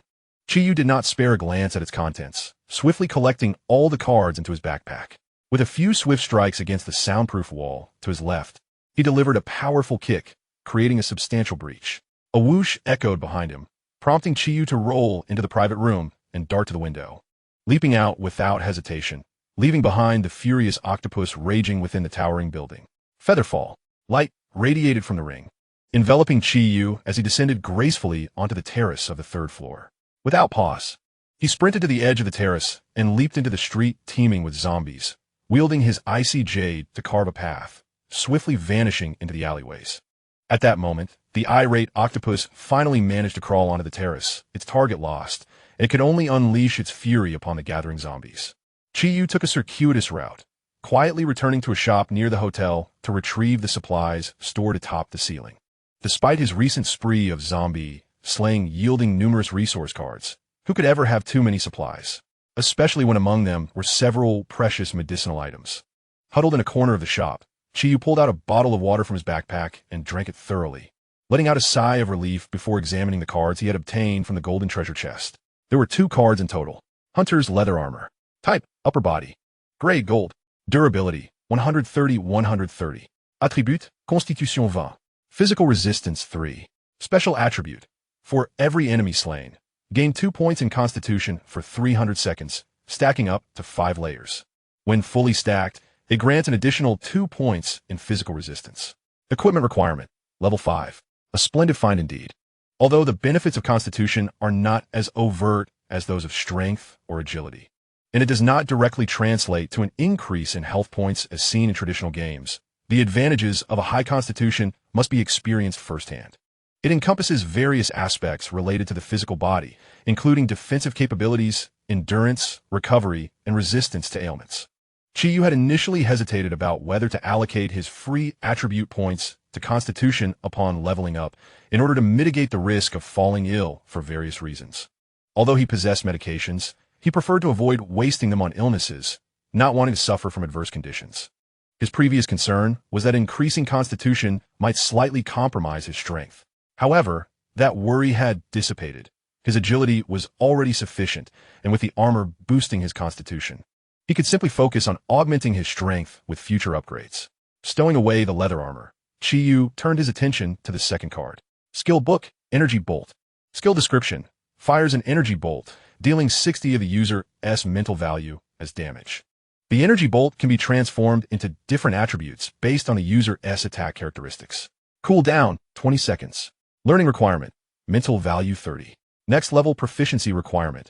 Chi did not spare a glance at its contents, swiftly collecting all the cards into his backpack. With a few swift strikes against the soundproof wall to his left, he delivered a powerful kick, creating a substantial breach. A whoosh echoed behind him, prompting Chi to roll into the private room and dart to the window, leaping out without hesitation, leaving behind the furious octopus raging within the towering building. Featherfall, light radiated from the ring, enveloping Chi as he descended gracefully onto the terrace of the 3rd floor. Without pause, he sprinted to the edge of the terrace and leaped into the street teeming with zombies, wielding his icy jade to carve a path, swiftly vanishing into the alleyways. At that moment, the irate octopus finally managed to crawl onto the terrace, its target lost, and it could only unleash its fury upon the gathering zombies. Chi took a circuitous route, quietly returning to a shop near the hotel to retrieve the supplies stored atop the ceiling. Despite his recent spree of zombie slaying yielding numerous resource cards, who could ever have too many supplies, especially when among them were several precious medicinal items? Huddled in a corner of the shop, Chi pulled out a bottle of water from his backpack and drank it thoroughly, letting out a sigh of relief before examining the cards he had obtained from the golden treasure chest. There were 2 cards in total. Hunter's Leather Armor. Type, upper body. Grade gold. Durability, 130/130. Attribute, Constitution 20. Physical resistance 3. Special attribute. For every enemy slain, gain 2 points in Constitution for 300 seconds, stacking up to 5 layers. When fully stacked, it grants an additional 2 points in physical resistance. Equipment requirement, level 5. A splendid find indeed. Although the benefits of Constitution are not as overt as those of strength or agility, and it does not directly translate to an increase in health points as seen in traditional games, the advantages of a high Constitution must be experienced firsthand. It encompasses various aspects related to the physical body, including defensive capabilities, endurance, recovery, and resistance to ailments. Chiyu had initially hesitated about whether to allocate his free attribute points to Constitution upon leveling up in order to mitigate the risk of falling ill for various reasons. Although he possessed medications, he preferred to avoid wasting them on illnesses, not wanting to suffer from adverse conditions. His previous concern was that increasing Constitution might slightly compromise his strength. However, that worry had dissipated. His agility was already sufficient, and with the armor boosting his Constitution, he could simply focus on augmenting his strength with future upgrades. Stowing away the leather armor, Chiyu turned his attention to the second card. Skill book, Energy Bolt. Skill description, fires an energy bolt, dealing 60 of the user's mental value as damage. The energy bolt can be transformed into different attributes based on the user's attack characteristics. Cooldown, 20 seconds. Learning requirement, mental value 30. Next level proficiency requirement,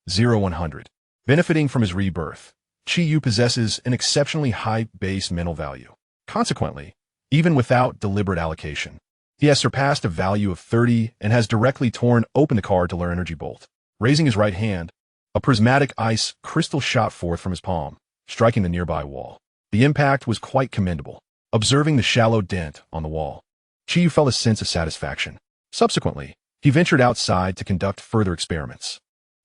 0-100. Benefiting from his rebirth, Chiyu possesses an exceptionally high base mental value. Consequently, even without deliberate allocation, he has surpassed a value of 30 and has directly torn open the card to learn Energy Bolt. Raising his right hand, a prismatic ice crystal shot forth from his palm, striking the nearby wall. The impact was quite commendable. Observing the shallow dent on the wall, Chiyu felt a sense of satisfaction. Subsequently, he ventured outside to conduct further experiments.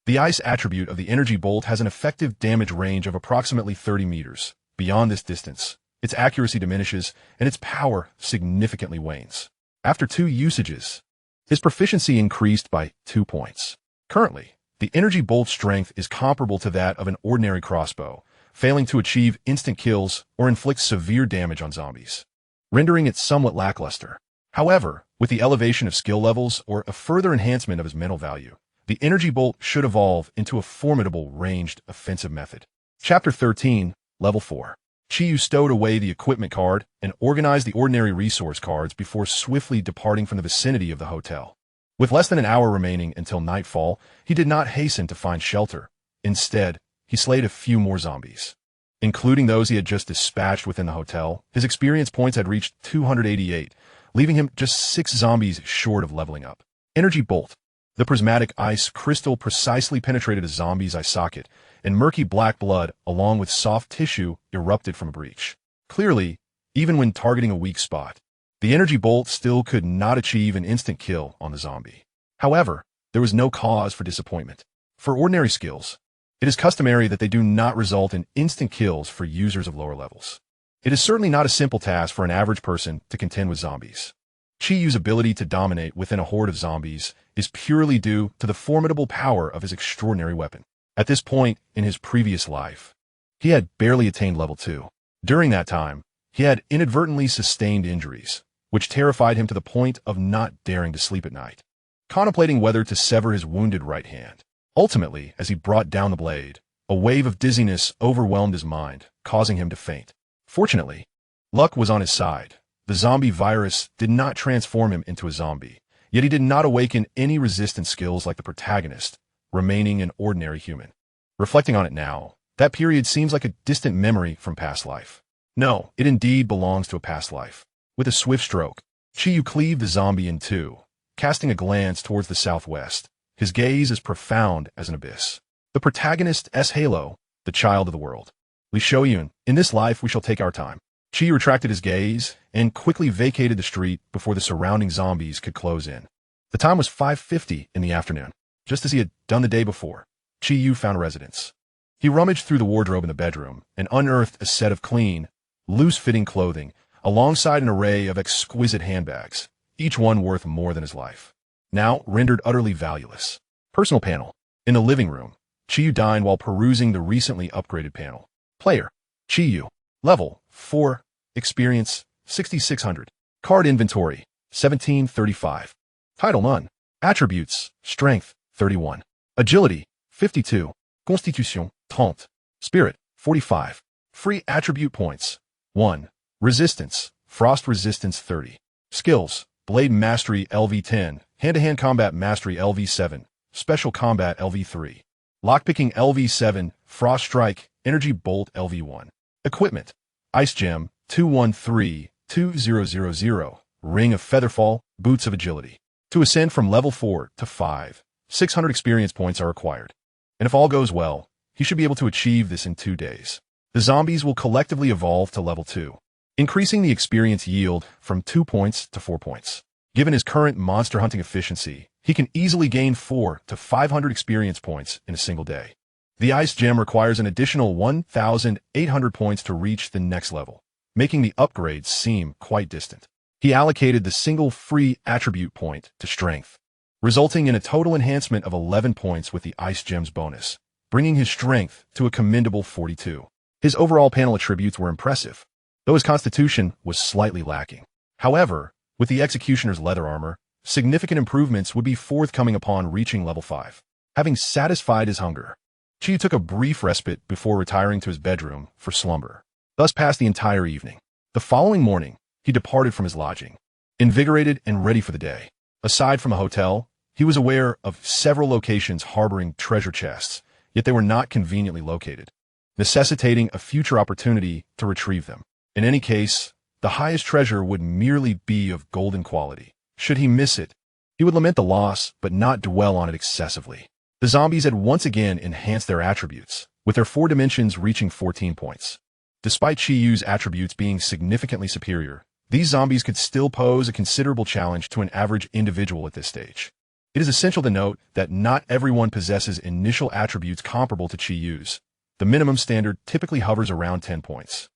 The ice attribute of the Energy Bolt has an effective damage range of approximately 30 meters. Beyond this distance, its accuracy diminishes and its power significantly wanes. After 2 usages, his proficiency increased by 2 points. Currently, the Energy Bolt's strength is comparable to that of an ordinary crossbow, failing to achieve instant kills or inflict severe damage on zombies, rendering it somewhat lackluster. However, with the elevation of skill levels or a further enhancement of his mental value, the Energy Bolt should evolve into a formidable ranged offensive method. Chapter 13, Level 4. Chiyu stowed away the equipment card and organized the ordinary resource cards before swiftly departing from the vicinity of the hotel. With less than an hour remaining until nightfall, he did not hasten to find shelter. Instead, he slayed a few more zombies. Including those he had just dispatched within the hotel, his experience points had reached 288, leaving him just 6 zombies short of leveling up. Energy Bolt. The prismatic ice crystal precisely penetrated a zombie's eye socket, and murky black blood, along with soft tissue, erupted from a breach. Clearly, even when targeting a weak spot, the Energy Bolt still could not achieve an instant kill on the zombie. However, there was no cause for disappointment. For ordinary skills, it is customary that they do not result in instant kills for users of lower levels. It is certainly not a simple task for an average person to contend with zombies. Chiyu's ability to dominate within a horde of zombies is purely due to the formidable power of his extraordinary weapon. At this point in his previous life, he had barely attained level 2. During that time, he had inadvertently sustained injuries, which terrified him to the point of not daring to sleep at night, contemplating whether to sever his wounded right hand. Ultimately, as he brought down the blade, a wave of dizziness overwhelmed his mind, causing him to faint. Fortunately, luck was on his side. The zombie virus did not transform him into a zombie, yet he did not awaken any resistance skills like the protagonist, remaining an ordinary human. Reflecting on it now, that period seems like a distant memory from past life. No, it indeed belongs to a past life. With a swift stroke, Chiyu cleaved the zombie in 2, casting a glance towards the southwest, his gaze as profound as an abyss. The protagonist's halo, the child of the world. Li Shoyun, in this life we shall take our time. Chiyu retracted his gaze and quickly vacated the street before the surrounding zombies could close in. The time was 5:50 in the afternoon. Just as he had done the day before, Chiyu found a residence. He rummaged through the wardrobe in the bedroom and unearthed a set of clean, loose-fitting clothing alongside an array of exquisite handbags, each one worth more than his life, now rendered utterly valueless. Personal panel. In the living room, Chiyu dined while perusing the recently upgraded panel. Player. Chiyu. Level 4. Experience 6,600. Card inventory, 1735. Title none. Attributes, strength, 31. Agility, 52. Constitution, 30. Spirit, 45. Free attribute points, 1. Resistance, frost resistance 30. Skills, blade mastery LV10, hand-to-hand combat mastery LV7, special combat LV3. Lockpicking LV7, frost strike, energy bolt LV1. Equipment, ice gem, 213-2000, ring of featherfall, boots of agility. To ascend from level 4 to 5, 600 experience points are required. And if all goes well, he should be able to achieve this in 2 days. The zombies will collectively evolve to level 2, increasing the experience yield from 2 points to 4 points. Given his current monster hunting efficiency, he can easily gain 400 to 500 experience points in a single day. The ice gem requires an additional 1,800 points to reach the next level, making the upgrades seem quite distant. He allocated the single free attribute point to strength, resulting in a total enhancement of 11 points with the ice gem's bonus, bringing his strength to a commendable 42. His overall panel attributes were impressive, though his constitution was slightly lacking. However, with the executioner's leather armor, significant improvements would be forthcoming upon reaching level 5. Having satisfied his hunger, Chi took a brief respite before retiring to his bedroom for slumber. Thus passed the entire evening. The following morning, he departed from his lodging, invigorated and ready for the day. Aside from a hotel, he was aware of several locations harboring treasure chests, yet they were not conveniently located, necessitating a future opportunity to retrieve them. In any case, the highest treasure would merely be of golden quality. Should he miss it, he would lament the loss, but not dwell on it excessively. The zombies had once again enhanced their attributes, with their 4 dimensions reaching 14 points. Despite Chi-Yu's attributes being significantly superior, these zombies could still pose a considerable challenge to an average individual at this stage. It is essential to note that not everyone possesses initial attributes comparable to Chi-Yu's. The minimum standard typically hovers around 10 points.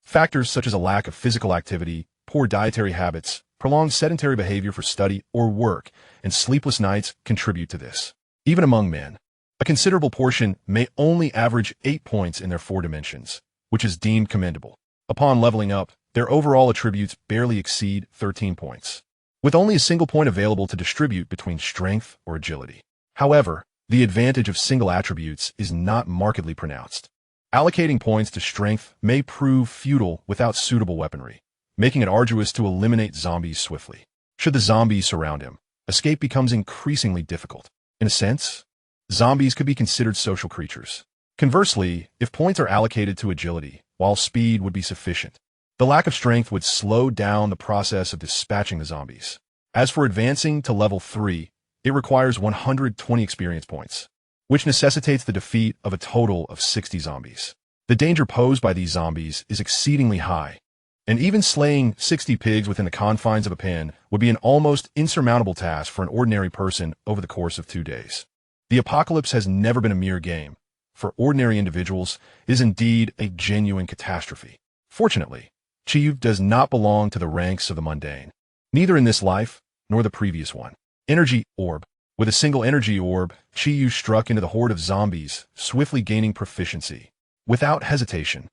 Factors such as a lack of physical activity, poor dietary habits, prolonged sedentary behavior for study or work, and sleepless nights contribute to this. Even among men, a considerable portion may only average 8 points in their 4 dimensions, which is deemed commendable. Upon leveling up, their overall attributes barely exceed 13 points, with only a single point available to distribute between strength or agility. However, the advantage of single attributes is not markedly pronounced. Allocating points to strength may prove futile without suitable weaponry, making it arduous to eliminate zombies swiftly. Should the zombies surround him, escape becomes increasingly difficult. In a sense, zombies could be considered social creatures. Conversely, if points are allocated to agility, while speed would be sufficient, the lack of strength would slow down the process of dispatching the zombies. As for advancing to level 3, it requires 120 experience points, which necessitates the defeat of a total of 60 zombies. The danger posed by these zombies is exceedingly high, and even slaying 60 pigs within the confines of a pen would be an almost insurmountable task for an ordinary person over the course of 2 days. The apocalypse has never been a mere game. For ordinary individuals, it is indeed a genuine catastrophe. Fortunately, Chi-Yu does not belong to the ranks of the mundane, neither in this life nor the previous one. Energy Orb. With a single energy orb, Chi-Yu struck into the horde of zombies, swiftly gaining proficiency. Without hesitation,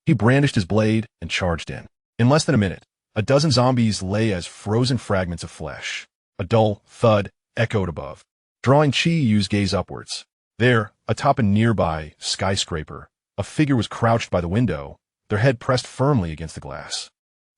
he brandished his blade and charged in. In less than a minute, a dozen zombies lay as frozen fragments of flesh. A dull thud echoed above, drawing Chi-Yu's gaze upwards. There, atop a nearby skyscraper, a figure was crouched by the window, their head pressed firmly against the glass.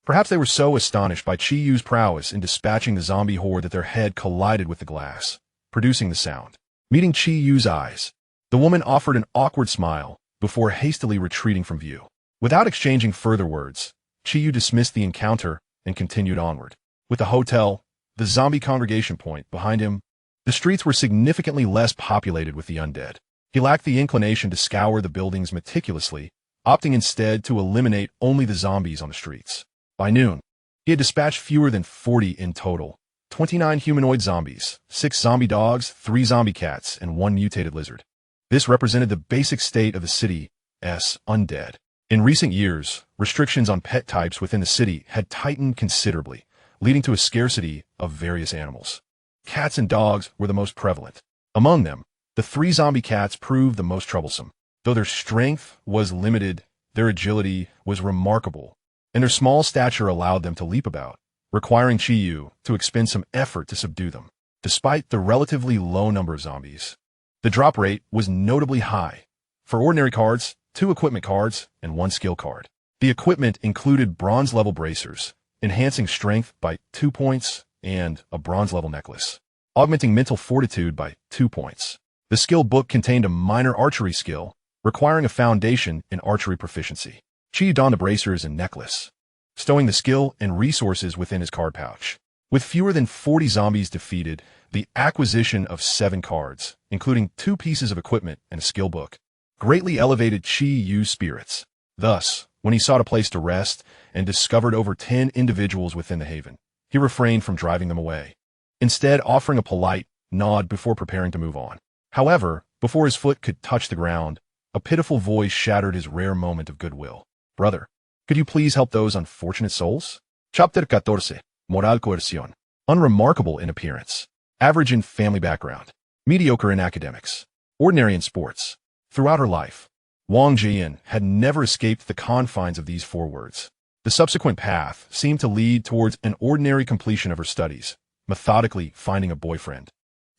Perhaps they were so astonished by Chi-Yu's prowess in dispatching the zombie horde that their head collided with the glass, producing the sound. Meeting Chi-Yu's eyes, the woman offered an awkward smile before hastily retreating from view. Without exchanging further words, Chi-Yu dismissed the encounter and continued onward. With the hotel, the zombie congregation point behind him, the streets were significantly less populated with the undead. He lacked the inclination to scour the buildings meticulously, opting instead to eliminate only the zombies on the streets. By noon, he had dispatched fewer than 40 in total, 29 humanoid zombies, 6 zombie dogs, 3 zombie cats, and 1 mutated lizard. This represented the basic state of the city's undead. In recent years, restrictions on pet types within the city had tightened considerably, leading to a scarcity of various animals. Cats and dogs were the most prevalent. Among them, the 3 zombie cats proved the most troublesome. Though their strength was limited, their agility was remarkable, and their small stature allowed them to leap about, requiring Chi-Yu to expend some effort to subdue them. Despite the relatively low number of zombies, the drop rate was notably high. For ordinary cards, 2 equipment cards, and 1 skill card. The equipment included bronze-level bracers, enhancing strength by 2 points, and a bronze-level necklace, augmenting mental fortitude by 2 points. The skill book contained a minor archery skill, requiring a foundation in archery proficiency. Chi donned the bracers and necklace, stowing the skill and resources within his card pouch. With fewer than 40 zombies defeated, the acquisition of 7 cards, including 2 pieces of equipment and a skill book, greatly elevated Chi-Yu's spirits. Thus, when he sought a place to rest and discovered over 10 individuals within the haven, he refrained from driving them away, instead offering a polite nod before preparing to move on. However, before his foot could touch the ground, a pitiful voice shattered his rare moment of goodwill. Brother, could you please help those unfortunate souls? Chapter 14. Moral coercion. Unremarkable in appearance. Average in family background. Mediocre in academics. Ordinary in sports. Throughout her life, Wang Jian had never escaped the confines of these 4 words. The subsequent path seemed to lead towards an ordinary completion of her studies, methodically finding a boyfriend,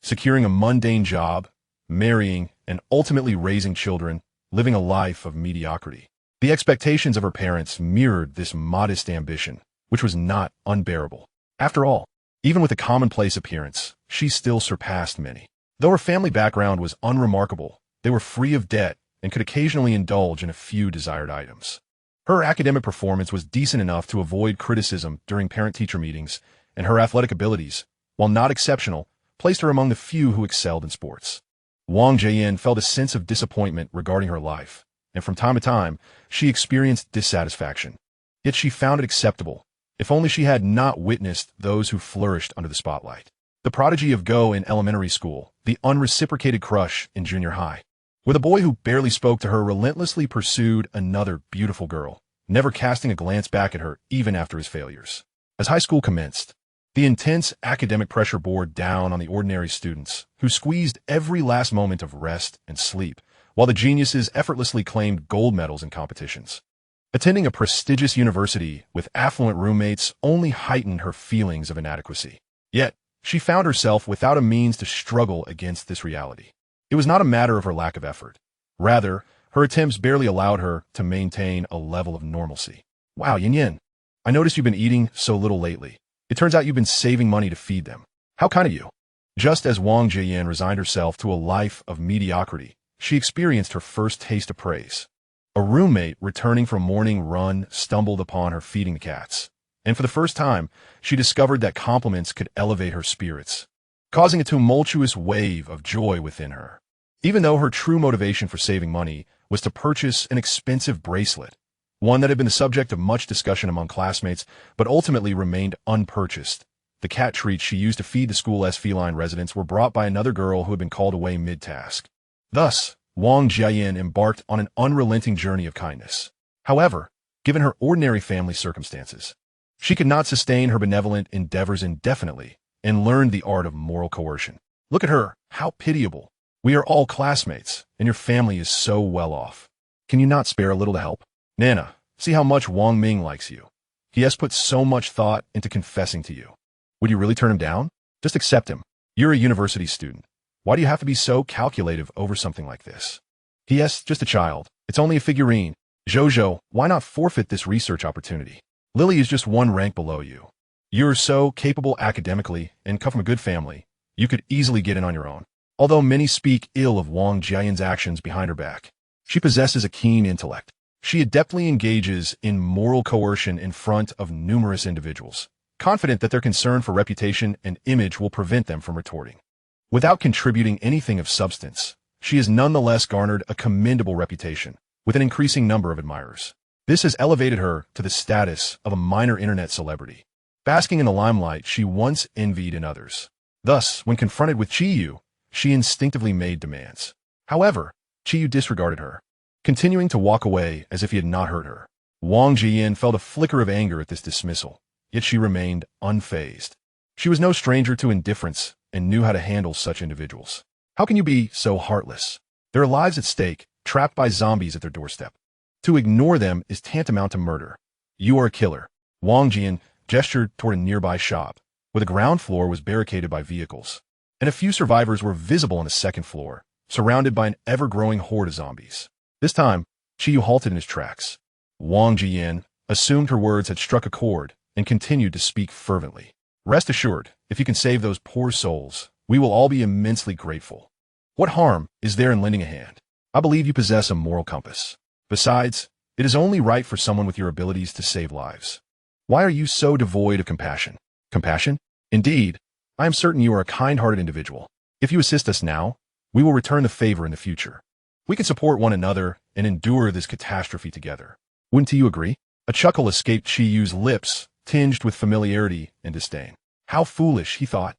securing a mundane job, marrying, and ultimately raising children, living a life of mediocrity. The expectations of her parents mirrored this modest ambition, which was not unbearable. After all, even with a commonplace appearance, she still surpassed many. Though her family background was unremarkable, they were free of debt and could occasionally indulge in a few desired items. Her academic performance was decent enough to avoid criticism during parent-teacher meetings, and her athletic abilities, while not exceptional, placed her among the few who excelled in sports. Wang Jian felt a sense of disappointment regarding her life, and from time to time, she experienced dissatisfaction. Yet she found it acceptable, if only she had not witnessed those who flourished under the spotlight. The prodigy of Go in elementary school, the unreciprocated crush in junior high, with a boy who barely spoke to her relentlessly pursued another beautiful girl, never casting a glance back at her even after his failures. As high school commenced, the intense academic pressure bore down on the ordinary students, who squeezed every last moment of rest and sleep, while the geniuses effortlessly claimed gold medals in competitions. Attending a prestigious university with affluent roommates only heightened her feelings of inadequacy. Yet, she found herself without a means to struggle against this reality. It was not a matter of her lack of effort. Rather, her attempts barely allowed her to maintain a level of normalcy. Wow, Yin Yin, I noticed you've been eating so little lately. It turns out you've been saving money to feed them. How kind of you. Just as Wang Jian resigned herself to a life of mediocrity, she experienced her first taste of praise. A roommate returning from a morning run stumbled upon her feeding the cats, and for the first time, she discovered that compliments could elevate her spirits, causing a tumultuous wave of joy within her. Even though her true motivation for saving money was to purchase an expensive bracelet, one that had been the subject of much discussion among classmates but ultimately remained unpurchased, the cat treats she used to feed the school's feline residents were brought by another girl who had been called away mid-task. Thus, Wang Jian embarked on an unrelenting journey of kindness. However, given her ordinary family circumstances, she could not sustain her benevolent endeavors indefinitely and learned the art of moral coercion. Look at her, how pitiable. We are all classmates, and your family is so well off. Can you not spare a little to help? Nana, see how much Wang Ming likes you. He has put so much thought into confessing to you. Would you really turn him down? Just accept him. You're a university student. Why do you have to be so calculative over something like this? P.S. Just a child. It's only a figurine. Jojo, why not forfeit this research opportunity? Lily is just 1 rank below you. You're so capable academically and come from a good family. You could easily get in on your own. Although many speak ill of Wang Jian's actions behind her back, she possesses a keen intellect. She adeptly engages in moral coercion in front of numerous individuals, confident that their concern for reputation and image will prevent them from retorting. Without contributing anything of substance, she has nonetheless garnered a commendable reputation, with an increasing number of admirers. This has elevated her to the status of a minor internet celebrity, basking in the limelight she once envied in others. Thus, when confronted with Chi-Yu, she instinctively made demands. However, Chi-Yu disregarded her, continuing to walk away as if he had not heard her. Wang Jian felt a flicker of anger at this dismissal, yet she remained unfazed. She was no stranger to indifference and knew how to handle such individuals. How can you be so heartless? There are lives at stake, trapped by zombies at their doorstep. To ignore them is tantamount to murder. You are a killer. Wang Jian gestured toward a nearby shop, where the ground floor was barricaded by vehicles, and a few survivors were visible on the second floor, surrounded by an ever-growing horde of zombies. This time, Qiyu halted in his tracks. Wang Jian assumed her words had struck a chord and continued to speak fervently. Rest assured, if you can save those poor souls, we will all be immensely grateful. What harm is there in lending a hand? I believe you possess a moral compass. Besides, it is only right for someone with your abilities to save lives. Why are you so devoid of compassion? Compassion? Indeed, I am certain you are a kind-hearted individual. If you assist us now, we will return the favor in the future. We can support one another and endure this catastrophe together. Wouldn't you agree? A chuckle escaped Qiyu's lips, tinged with familiarity and disdain. How foolish, he thought,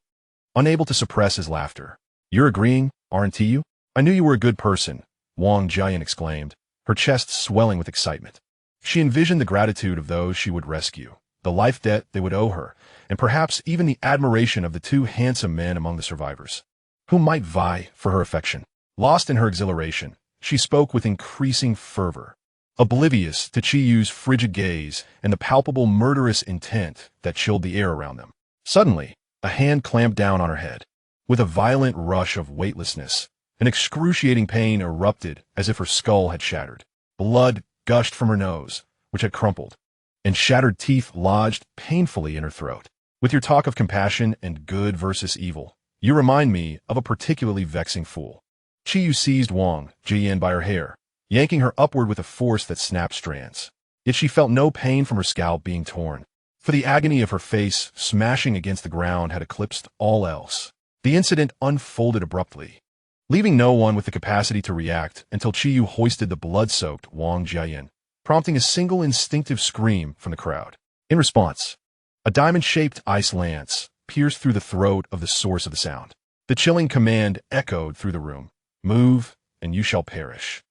unable to suppress his laughter. You're agreeing, aren't you? I knew you were a good person, Wang Jian exclaimed, her chest swelling with excitement. She envisioned the gratitude of those she would rescue, the life debt they would owe her, and perhaps even the admiration of the two handsome men among the survivors, who might vie for her affection. Lost in her exhilaration, she spoke with increasing fervor, oblivious to Qiyu's frigid gaze and the palpable murderous intent that chilled the air around them. Suddenly, a hand clamped down on her head. With a violent rush of weightlessness, an excruciating pain erupted as if her skull had shattered. Blood gushed from her nose, which had crumpled, and shattered teeth lodged painfully in her throat. With your talk of compassion and good versus evil, you remind me of a particularly vexing fool. Qiyu seized Wang Jian by her hair, yanking her upward with a force that snapped strands. Yet she felt no pain from her scalp being torn, for the agony of her face smashing against the ground had eclipsed all else. The incident unfolded abruptly, leaving no one with the capacity to react until Qiyu hoisted the blood-soaked Wang Jian, prompting a single instinctive scream from the crowd. In response, a diamond-shaped ice lance pierced through the throat of the source of the sound. The chilling command echoed through the room. Move, and you shall perish.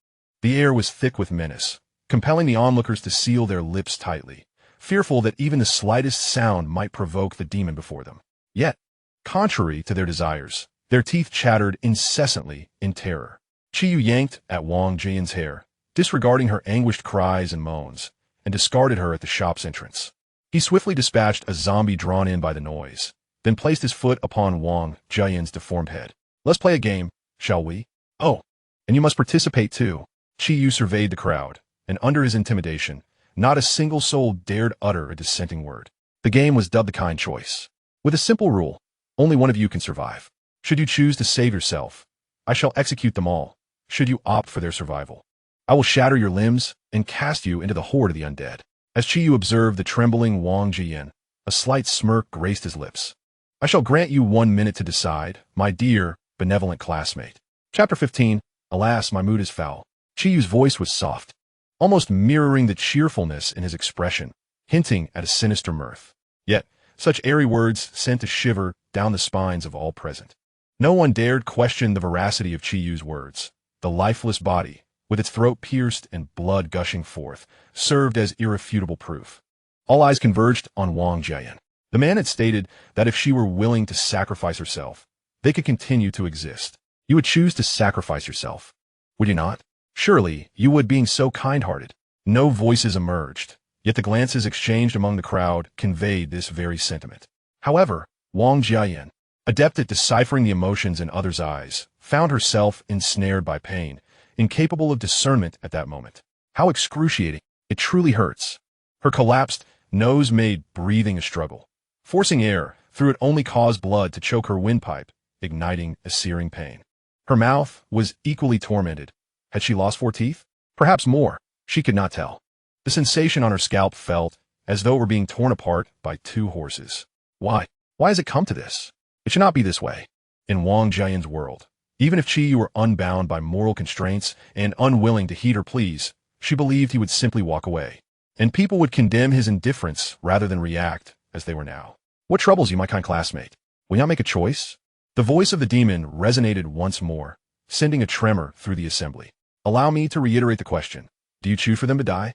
The air was thick with menace, compelling the onlookers to seal their lips tightly, fearful that even the slightest sound might provoke the demon before them. Yet, contrary to their desires, their teeth chattered incessantly in terror. Qiyu yanked at Wang Jian's hair, disregarding her anguished cries and moans, and discarded her at the shop's entrance. He swiftly dispatched a zombie drawn in by the noise, then placed his foot upon Wang Jian's deformed head. Let's play a game, shall we? Oh, and you must participate too. Qiyu surveyed the crowd, and under his intimidation, not a single soul dared utter a dissenting word. The game was dubbed the kind choice. With a simple rule, only one of you can survive. Should you choose to save yourself, I shall execute them all. Should you opt for their survival, I will shatter your limbs and cast you into the horde of the undead. As Qiyu observed the trembling Wang Jian, a slight smirk graced his lips. I shall grant you 1 minute to decide, my dear, benevolent classmate. Chapter 15. Alas, my mood is foul. Qiyu's voice was soft, almost mirroring the cheerfulness in his expression, hinting at a sinister mirth. Yet, such airy words sent a shiver down the spines of all present. No one dared question the veracity of Qiyu's words. The lifeless body, with its throat pierced and blood gushing forth, served as irrefutable proof. All eyes converged on Wang Jian. The man had stated that if she were willing to sacrifice herself, they could continue to exist. You would choose to sacrifice yourself, would you not? Surely, you would, being so kind-hearted. No voices emerged, yet the glances exchanged among the crowd conveyed this very sentiment. However, Wang Jian, adept at deciphering the emotions in others' eyes, found herself ensnared by pain, incapable of discernment at that moment. How excruciating! It truly hurts. Her collapsed nose made breathing a struggle. Forcing air through it only caused blood to choke her windpipe, igniting a searing pain. Her mouth was equally tormented. Had she lost 4 teeth? Perhaps more. She could not tell. The sensation on her scalp felt as though it were being torn apart by 2 horses. Why? Why has it come to this? It should not be this way. In Wang Jian's world, even if Qiyu were unbound by moral constraints and unwilling to heed her pleas, she believed he would simply walk away, and people would condemn his indifference rather than react as they were now. What troubles you, my kind classmate? Will you not make a choice? The voice of the demon resonated once more, sending a tremor through the assembly. Allow me to reiterate the question. Do you choose for them to die?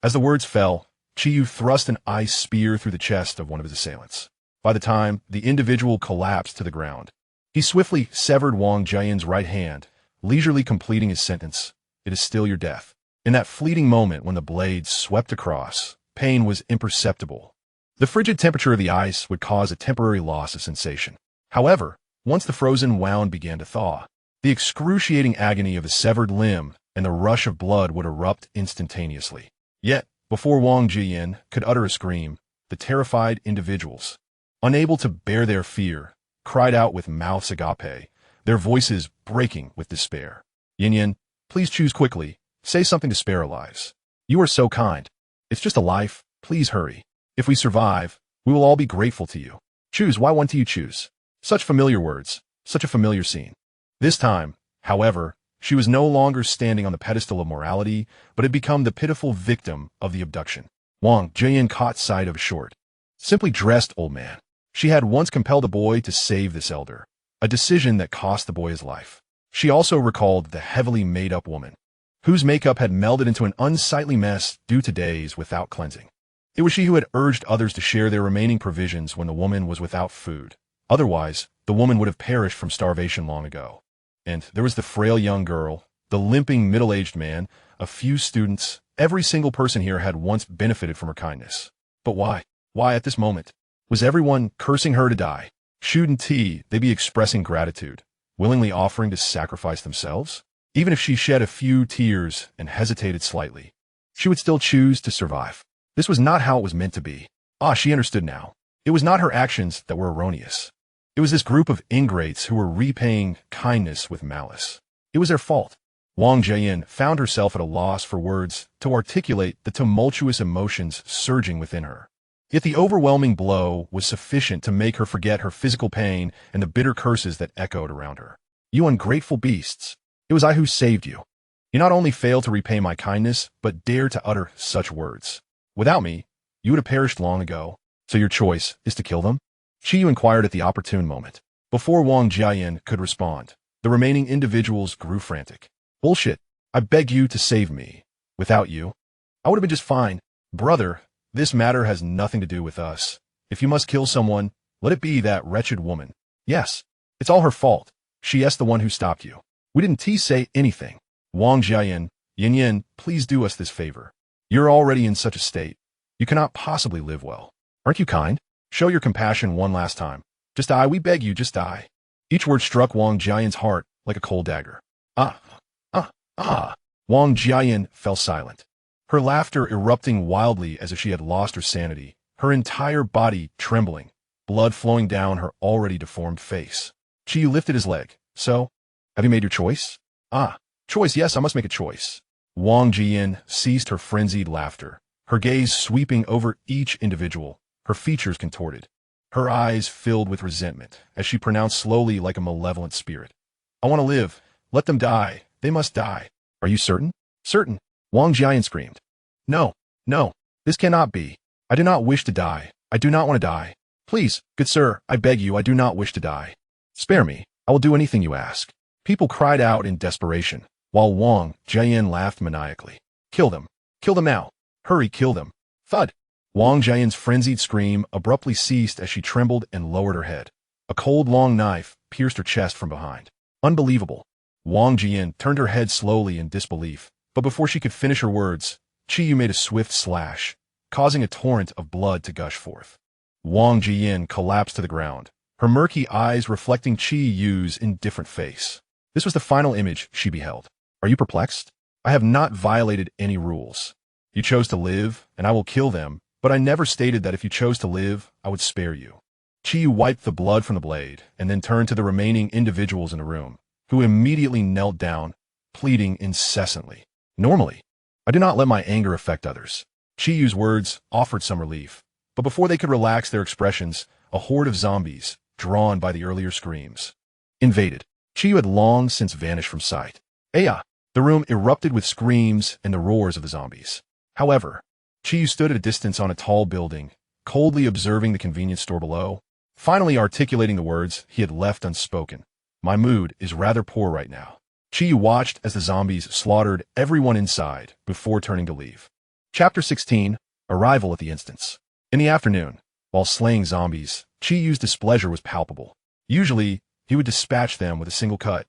As the words fell, Qiyu thrust an ice spear through the chest of one of his assailants. By the time the individual collapsed to the ground, he swiftly severed Wang Jian's right hand, leisurely completing his sentence. It is still your death. In that fleeting moment when the blade swept across, pain was imperceptible. The frigid temperature of the ice would cause a temporary loss of sensation. However, once the frozen wound began to thaw, the excruciating agony of the severed limb and the rush of blood would erupt instantaneously. Yet, before Wang Jiyin could utter a scream, the terrified individuals, unable to bear their fear, cried out with mouths agape, their voices breaking with despair. Yin Yin, please choose quickly. Say something to spare our lives. You are so kind. It's just a life. Please hurry. If we survive, we will all be grateful to you. Choose. Why one do you choose? Such familiar words. Such a familiar scene. This time, however, she was no longer standing on the pedestal of morality, but had become the pitiful victim of the abduction. Wang Jiyin caught sight of a short, simply dressed old man. She had once compelled a boy to save this elder, a decision that cost the boy his life. She also recalled the heavily made-up woman, whose makeup had melded into an unsightly mess due to days without cleansing. It was she who had urged others to share their remaining provisions when the woman was without food. Otherwise, the woman would have perished from starvation long ago. And there was the frail young girl, the limping middle-aged man, a few students. Every single person here had once benefited from her kindness. But why? Why at this moment? Was everyone cursing her to die? Shouldn't they be expressing gratitude, willingly offering to sacrifice themselves? Even if she shed a few tears and hesitated slightly, she would still choose to survive. This was not how it was meant to be. She understood now. It was not her actions that were erroneous. It was this group of ingrates who were repaying kindness with malice. It was their fault. Wang Jiyin found herself at a loss for words to articulate the tumultuous emotions surging within her. Yet the overwhelming blow was sufficient to make her forget her physical pain and the bitter curses that echoed around her. You ungrateful beasts! It was I who saved you. You not only failed to repay my kindness, but dared to utter such words. Without me, you would have perished long ago. So your choice is to kill them? Qiyu inquired at the opportune moment. Before Wang Jiyin could respond, the remaining individuals grew frantic. Bullshit. I beg you to save me. Without you, I would have been just fine. Brother, this matter has nothing to do with us. If you must kill someone, let it be that wretched woman. Yes, it's all her fault. She's the one who stopped you. We didn't say anything. Wang Jiyin, Yin Yin, please do us this favor. You're already in such a state. You cannot possibly live well. Aren't you kind? Show your compassion one last time. Just die, we beg you, just die. Each word struck Wang Jian's heart like a cold dagger. Wang Jian fell silent, her laughter erupting wildly as if she had lost her sanity, her entire body trembling, blood flowing down her already deformed face. Qiyu lifted his leg. So, have you made your choice? Choice, yes, I must make a choice. Wang Jian ceased her frenzied laughter, her gaze sweeping over each individual, her features contorted, her eyes filled with resentment as she pronounced slowly like a malevolent spirit. I want to live. Let them die. They must die. Are you certain? Certain. Wang Jian screamed. No, this cannot be. I do not wish to die. I do not want to die. Please, good sir, I beg you, I do not wish to die. Spare me. I will do anything you ask. People cried out in desperation, while Wang Jian laughed maniacally. Kill them. Kill them now. Hurry, kill them. Thud. Wang Jian's frenzied scream abruptly ceased as she trembled and lowered her head. A cold, long knife pierced her chest from behind. Unbelievable. Wang Jian turned her head slowly in disbelief, but before she could finish her words, Qiyu made a swift slash, causing a torrent of blood to gush forth. Wang Jian collapsed to the ground, her murky eyes reflecting Qiyu's indifferent face. This was the final image she beheld. Are you perplexed? I have not violated any rules. You chose to live, and I will kill them, but I never stated that if you chose to live, I would spare you. Qiyu wiped the blood from the blade, and then turned to the remaining individuals in the room, who immediately knelt down, pleading incessantly. Normally, I do not let my anger affect others. Qiyu's words offered some relief, but before they could relax their expressions, a horde of zombies, drawn by the earlier screams, invaded. Qiyu had long since vanished from sight. The room erupted with screams and the roars of the zombies. However, Qiyu stood at a distance on a tall building, coldly observing the convenience store below, finally articulating the words he had left unspoken. My mood is rather poor right now. Qiyu watched as the zombies slaughtered everyone inside before turning to leave. Chapter 16, Arrival at the Instance. In the afternoon, while slaying zombies, Qiyu's displeasure was palpable. Usually, he would dispatch them with a single cut,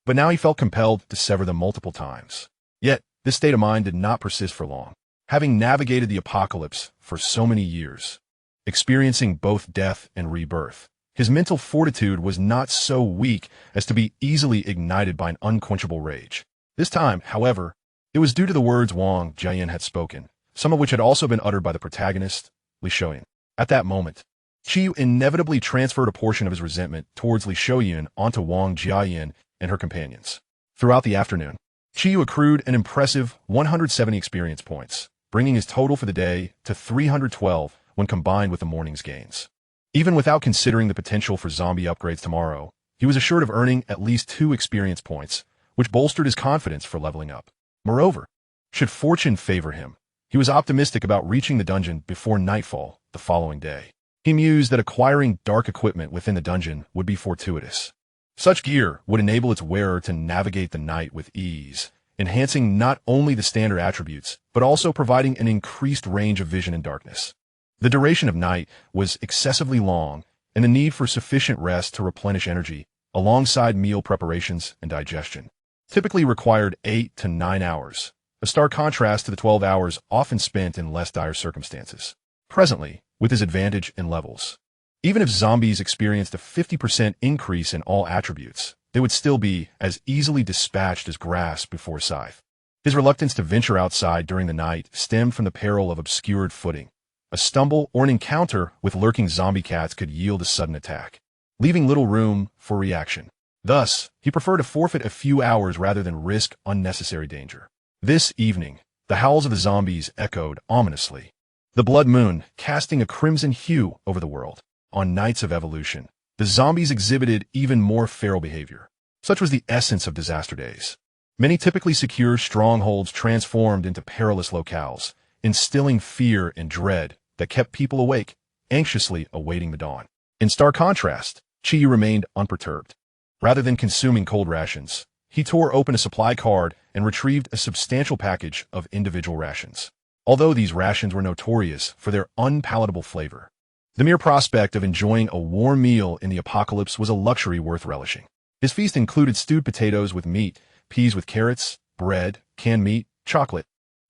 but now he felt compelled to sever them multiple times. Yet, this state of mind did not persist for long. having navigated the apocalypse for so many years, experiencing both death and rebirth. His mental fortitude was not so weak as to be easily ignited by an unquenchable rage. This time, however, it was due to the words Wang Jian had spoken, some of which had also been uttered by the protagonist, Li Shouyun. At that moment, Qiyu inevitably transferred a portion of his resentment towards Li Shouyun onto Wang Jiayan and her companions. Throughout the afternoon, Qiyu accrued an impressive 170 experience points, bringing his total for the day to 312 when combined with the morning's gains. Even without considering the potential for zombie upgrades tomorrow, he was assured of earning at least 2 experience points, which bolstered his confidence for leveling up. Moreover, should fortune favor him, he was optimistic about reaching the dungeon before nightfall the following day. He mused that acquiring dark equipment within the dungeon would be fortuitous. Such gear would enable its wearer to navigate the night with ease, enhancing not only the standard attributes, but also providing an increased range of vision in darkness. The duration of night was excessively long, and the need for sufficient rest to replenish energy, alongside meal preparations and digestion, typically required 8 to 9 hours, a stark contrast to the 12 hours often spent in less dire circumstances. Presently, with his advantage in levels, even if zombies experienced a 50% increase in all attributes, they would still be as easily dispatched as grass before scythe. His reluctance to venture outside during the night stemmed from the peril of obscured footing. A stumble or an encounter with lurking zombie cats could yield a sudden attack, leaving little room for reaction. Thus, he preferred to forfeit a few hours rather than risk unnecessary danger. This evening, the howls of the zombies echoed ominously, the blood moon casting a crimson hue over the world. On nights of evolution, the zombies exhibited even more feral behavior. Such was the essence of disaster days. Many typically secure strongholds transformed into perilous locales, instilling fear and dread that kept people awake, anxiously awaiting the dawn. In stark contrast, Qiyu remained unperturbed. Rather than consuming cold rations, he tore open a supply card and retrieved a substantial package of individual rations. Although these rations were notorious for their unpalatable flavor, the mere prospect of enjoying a warm meal in the apocalypse was a luxury worth relishing. His feast included stewed potatoes with meat, peas with carrots, bread, canned meat, chocolate,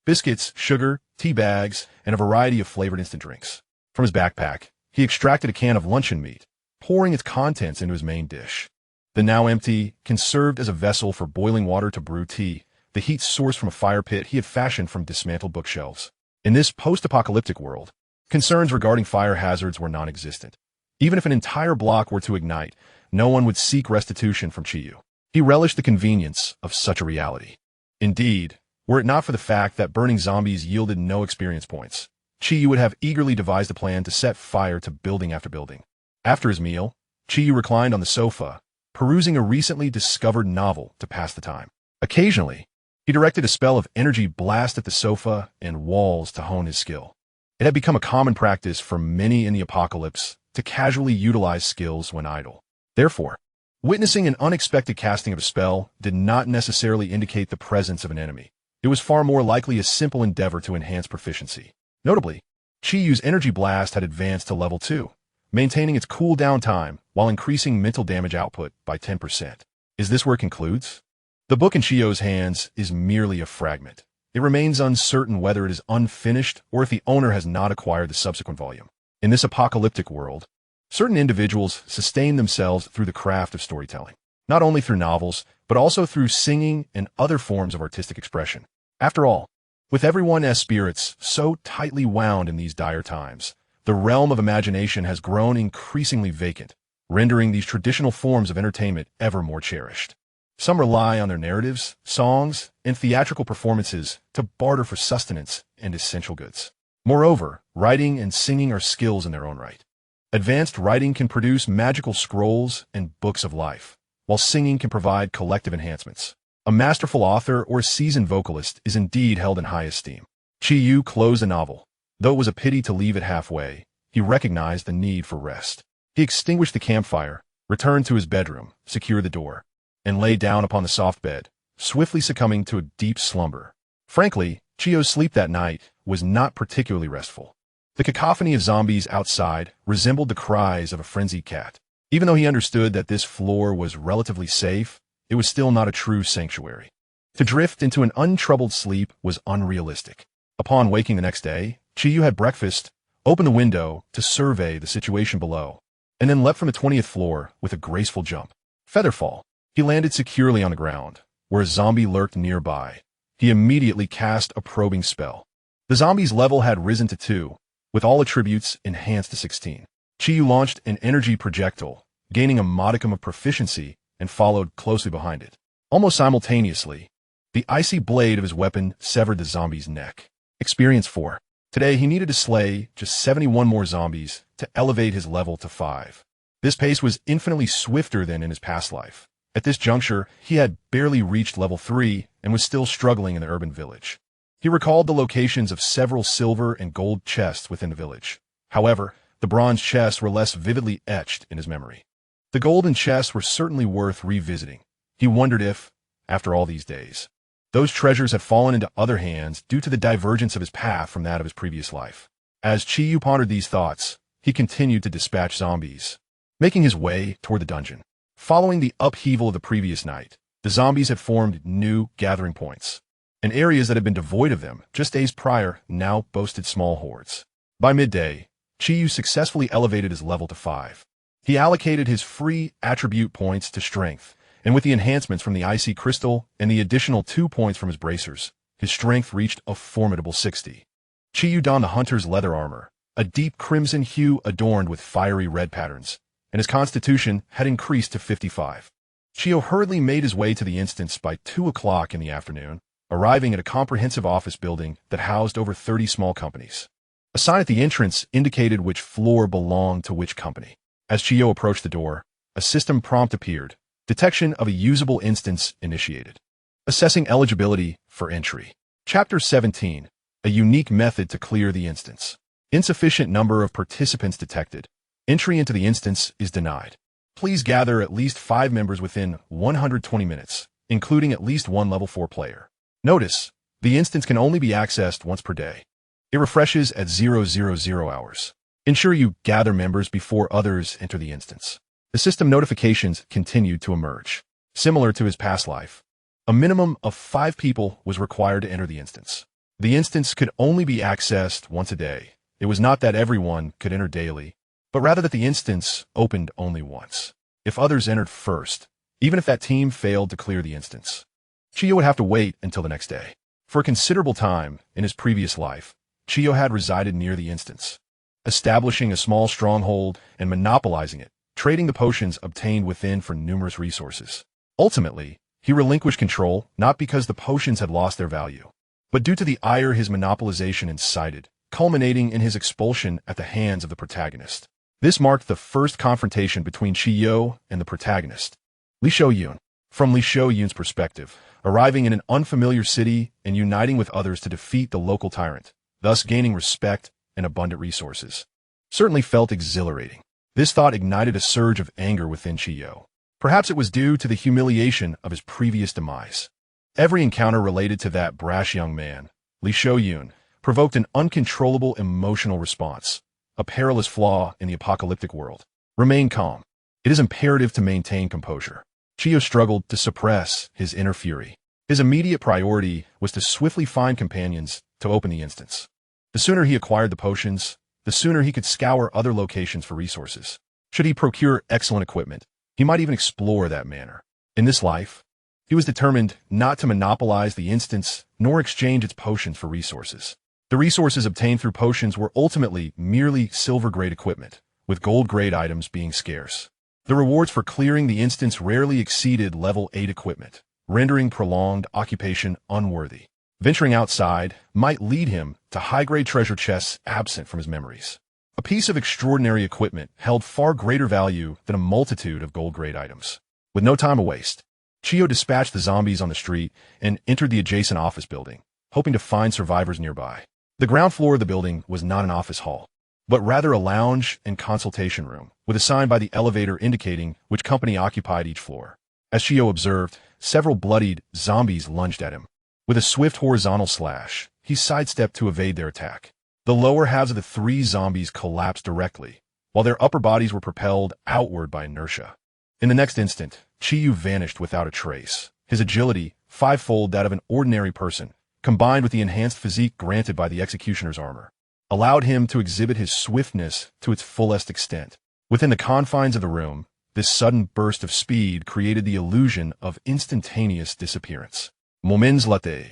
biscuits, sugar, tea bags, and a variety of flavored instant drinks. From his backpack, he extracted a can of luncheon meat, pouring its contents into his main dish. The now empty can served as a vessel for boiling water to brew tea, the heat sourced from a fire pit he had fashioned from dismantled bookshelves. In this post-apocalyptic world, concerns regarding fire hazards were non-existent. Even if an entire block were to ignite, no one would seek restitution from Qiyu. He relished the convenience of such a reality. Indeed, were it not for the fact that burning zombies yielded no experience points, Qiyu would have eagerly devised a plan to set fire to building after building. After his meal, Qiyu reclined on the sofa, perusing a recently discovered novel to pass the time. Occasionally, he directed a spell of energy blast at the sofa and walls to hone his skill. It had become a common practice for many in the apocalypse to casually utilize skills when idle. Therefore, witnessing an unexpected casting of a spell did not necessarily indicate the presence of an enemy. It was far more likely a simple endeavor to enhance proficiency. Notably, Qiyu's energy blast had advanced to level 2, maintaining its cooldown time while increasing mental damage output by 10%. Is this where it concludes? The book in Qiyu's hands is merely a fragment. It remains uncertain whether it is unfinished or if the owner has not acquired the subsequent volume. In this apocalyptic world, certain individuals sustain themselves through the craft of storytelling, not only through novels, but also through singing and other forms of artistic expression. After all, with everyone's spirits so tightly wound in these dire times, the realm of imagination has grown increasingly vacant, rendering these traditional forms of entertainment ever more cherished. Some rely on their narratives, songs, and theatrical performances to barter for sustenance and essential goods. Moreover, writing and singing are skills in their own right. Advanced writing can produce magical scrolls and books of life, while singing can provide collective enhancements. A masterful author or seasoned vocalist is indeed held in high esteem. Qiyu closed the novel. Though it was a pity to leave it halfway, he recognized the need for rest. He extinguished the campfire, returned to his bedroom, secured the door, and lay down upon the soft bed, swiftly succumbing to a deep slumber. Frankly, Qiyu's sleep that night was not particularly restful. The cacophony of zombies outside resembled the cries of a frenzied cat. Even though he understood that this floor was relatively safe, it was still not a true sanctuary. To drift into an untroubled sleep was unrealistic. Upon waking the next day, Chiyu had breakfast, opened the window to survey the situation below, and then leapt from the 20th floor with a graceful jump. Featherfall. He landed securely on the ground, where a zombie lurked nearby. He immediately cast a probing spell. The zombie's level had risen to 2, with all attributes enhanced to 16. Chiyu launched an energy projectile, gaining a modicum of proficiency, and followed closely behind it. Almost simultaneously, the icy blade of his weapon severed the zombie's neck. Experience 4. Today, he needed to slay just 71 more zombies to elevate his level to 5. This pace was infinitely swifter than in his past life. At this juncture, he had barely reached level 3 and was still struggling in the urban village. He recalled the locations of several silver and gold chests within the village. However, the bronze chests were less vividly etched in his memory. The golden chests were certainly worth revisiting. He wondered if, after all these days, those treasures had fallen into other hands due to the divergence of his path from that of his previous life. As Chiyu pondered these thoughts, he continued to dispatch zombies, making his way toward the dungeon. Following the upheaval of the previous night, the zombies had formed new gathering points, and areas that had been devoid of them just days prior now boasted small hordes. By midday, Chiyu successfully elevated his level to 5. He allocated his free attribute points to strength, and with the enhancements from the icy crystal and the additional 2 points from his bracers, his strength reached a formidable 60. Chiyu donned the hunter's leather armor, a deep crimson hue adorned with fiery red patterns, and his constitution had increased to 55. Chiyu hurriedly made his way to the instance by 2 o'clock in the afternoon, arriving at a comprehensive office building that housed over 30 small companies. A sign at the entrance indicated which floor belonged to which company. As Chiyu approached the door, a system prompt appeared. Detection of a usable instance initiated. Assessing eligibility for entry. Chapter 17. A unique method to clear the instance. Insufficient number of participants detected. Entry into the instance is denied. Please gather at least 5 members within 120 minutes, including at least 1 level 4 player. Notice, the instance can only be accessed once per day. It refreshes at 000 hours. Ensure you gather members before others enter the instance. The system notifications continued to emerge. Similar to his past life, a minimum of 5 people was required to enter the instance. The instance could only be accessed once a day. It was not that everyone could enter daily, but rather that the instance opened only once. If others entered first, even if that team failed to clear the instance, Chiyu would have to wait until the next day. For a considerable time in his previous life, Chiyu had resided near the instance, establishing a small stronghold and monopolizing it, trading the potions obtained within for numerous resources. Ultimately, he relinquished control not because the potions had lost their value, but due to the ire his monopolization incited, culminating in his expulsion at the hands of the protagonist. This marked the first confrontation between Chiyu and the protagonist, Li Shouyun. From Li Shouyun's perspective, arriving in an unfamiliar city and uniting with others to defeat the local tyrant, thus gaining respect and abundant resources, certainly felt exhilarating. This thought ignited a surge of anger within Chiyu. Perhaps it was due to the humiliation of his previous demise. Every encounter related to that brash young man, Li Shouyun, provoked an uncontrollable emotional response, a perilous flaw in the apocalyptic world. Remain calm. It is imperative to maintain composure. Chiyu struggled to suppress his inner fury. His immediate priority was to swiftly find companions to open the instance. The sooner he acquired the potions, the sooner he could scour other locations for resources. Should he procure excellent equipment, he might even explore that manner. In this life, he was determined not to monopolize the instance nor exchange its potions for resources. The resources obtained through potions were ultimately merely silver-grade equipment, with gold-grade items being scarce. The rewards for clearing the instance rarely exceeded level 8 equipment, rendering prolonged occupation unworthy. Venturing outside might lead him to high-grade treasure chests absent from his memories. A piece of extraordinary equipment held far greater value than a multitude of gold-grade items. With no time to waste, Chiyu dispatched the zombies on the street and entered the adjacent office building, hoping to find survivors nearby. The ground floor of the building was not an office hall, but rather a lounge and consultation room, with a sign by the elevator indicating which company occupied each floor. As Chiyu observed, several bloodied zombies lunged at him. With a swift horizontal slash, he sidestepped to evade their attack. The lower halves of the 3 zombies collapsed directly, while their upper bodies were propelled outward by inertia. In the next instant, Chiyu vanished without a trace, his agility, 5-fold that of an ordinary person, combined with the enhanced physique granted by the executioner's armor, allowed him to exhibit his swiftness to its fullest extent. Within the confines of the room, this sudden burst of speed created the illusion of instantaneous disappearance. Moments later,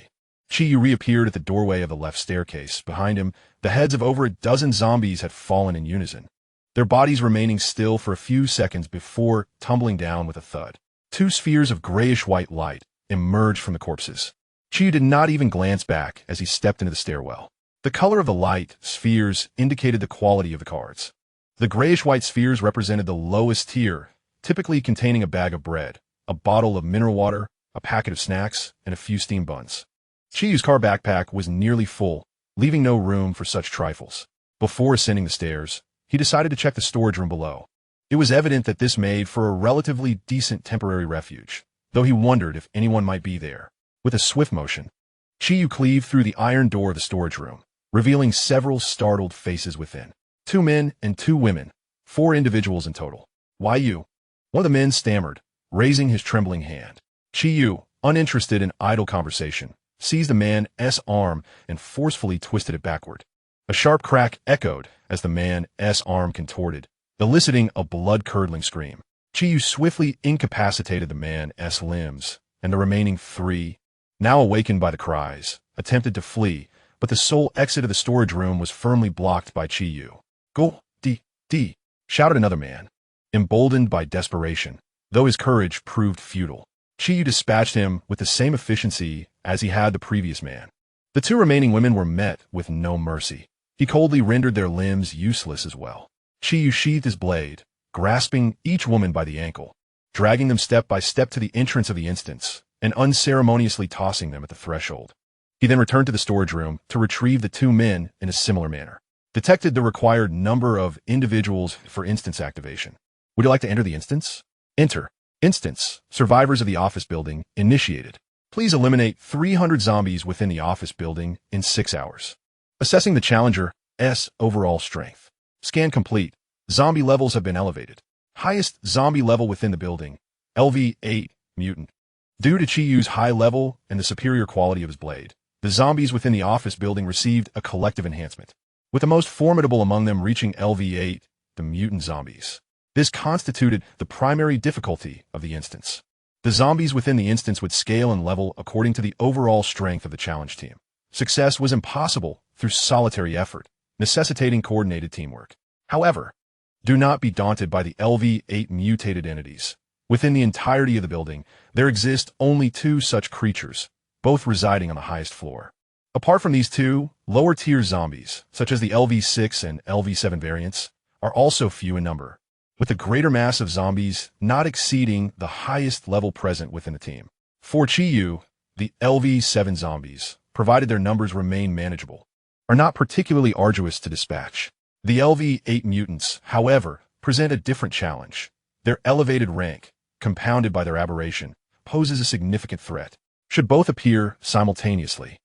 Chi-Yu reappeared at the doorway of the left staircase. Behind him, the heads of over a dozen zombies had fallen in unison, their bodies remaining still for a few seconds before tumbling down with a thud. Two spheres of grayish-white light emerged from the corpses. Chi-Yu did not even glance back as he stepped into the stairwell. The color of the light spheres indicated the quality of the cards. The grayish-white spheres represented the lowest tier, typically containing a bag of bread, a bottle of mineral water, a packet of snacks, and a few steamed buns. Chi-Yu's car backpack was nearly full, leaving no room for such trifles. Before ascending the stairs, he decided to check the storage room below. It was evident that this made for a relatively decent temporary refuge, though he wondered if anyone might be there. With a swift motion, Chi-Yu cleaved through the iron door of the storage room, revealing several startled faces within. 2 men and 2 women, 4 individuals in total. "Why you?" One of the men stammered, raising his trembling hand. Chi-Yu, uninterested in idle conversation, seized the man's arm and forcefully twisted it backward. A sharp crack echoed as the man's arm contorted, eliciting a blood-curdling scream. Chi-Yu swiftly incapacitated the man's limbs, and the remaining 3, now awakened by the cries, attempted to flee, but the sole exit of the storage room was firmly blocked by Chi-Yu. "Go, D," shouted another man, emboldened by desperation, though his courage proved futile. Chi-Yu dispatched him with the same efficiency as he had the previous man. The 2 remaining women were met with no mercy. He coldly rendered their limbs useless as well. Chi-Yu sheathed his blade, grasping each woman by the ankle, dragging them step by step to the entrance of the instance, and unceremoniously tossing them at the threshold. He then returned to the storage room to retrieve the 2 men in a similar manner. Detected the required number of individuals for instance activation. "Would you like to enter the instance?" "Enter. Instance. Survivors of the office building initiated. Please eliminate 300 zombies within the office building in 6 hours." Assessing the challenger's overall strength. Scan complete. Zombie levels have been elevated. Highest zombie level within the building, LV8, mutant. Due to Chi-Yu's high level and the superior quality of his blade, the zombies within the office building received a collective enhancement, with the most formidable among them reaching LV8, the mutant zombies. This constituted the primary difficulty of the instance. The zombies within the instance would scale and level according to the overall strength of the challenge team. Success was impossible through solitary effort, necessitating coordinated teamwork. However, do not be daunted by the LV8 mutated entities. Within the entirety of the building, there exist only 2 such creatures, both residing on the highest floor. Apart from these 2, lower-tier zombies, such as the LV6 and LV7 variants, are also few in number, with the greater mass of zombies not exceeding the highest level present within the team. For Chi-Yu, the LV7 zombies, provided their numbers remain manageable, are not particularly arduous to dispatch. The LV8 mutants, however, present a different challenge. Their elevated rank, compounded by their aberration, poses a significant threat. Should both appear simultaneously,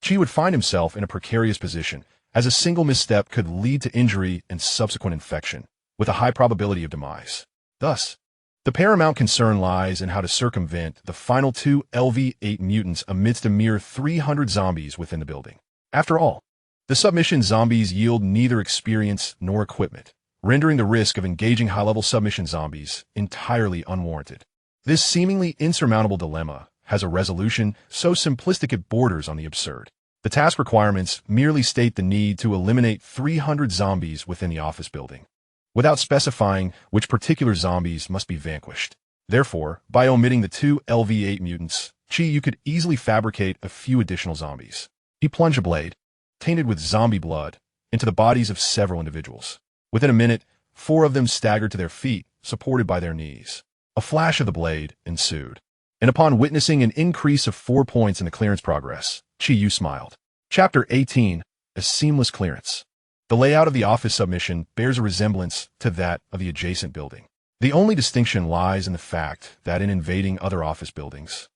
Chi would find himself in a precarious position, as a single misstep could lead to injury and subsequent infection, with a high probability of demise. Thus, the paramount concern lies in how to circumvent the final 2 LV8 mutants amidst a mere 300 zombies within the building. After all, the submission zombies yield neither experience nor equipment, rendering the risk of engaging high-level submission zombies entirely unwarranted. This seemingly insurmountable dilemma has a resolution so simplistic it borders on the absurd. The task requirements merely state the need to eliminate 300 zombies within the office building, without specifying which particular zombies must be vanquished. Therefore, by omitting the 2 LV8 mutants, Chi-Yu could easily fabricate a few additional zombies. He plunged a blade, tainted with zombie blood, into the bodies of several individuals. Within a minute, 4 of them staggered to their feet, supported by their knees. A flash of the blade ensued, and upon witnessing an increase of 4 points in the clearance progress, Chi-Yu smiled. Chapter 18, A Seamless Clearance. The layout of the office submission bears a resemblance to that of the adjacent building. The only distinction lies in the fact that in invading other office buildings,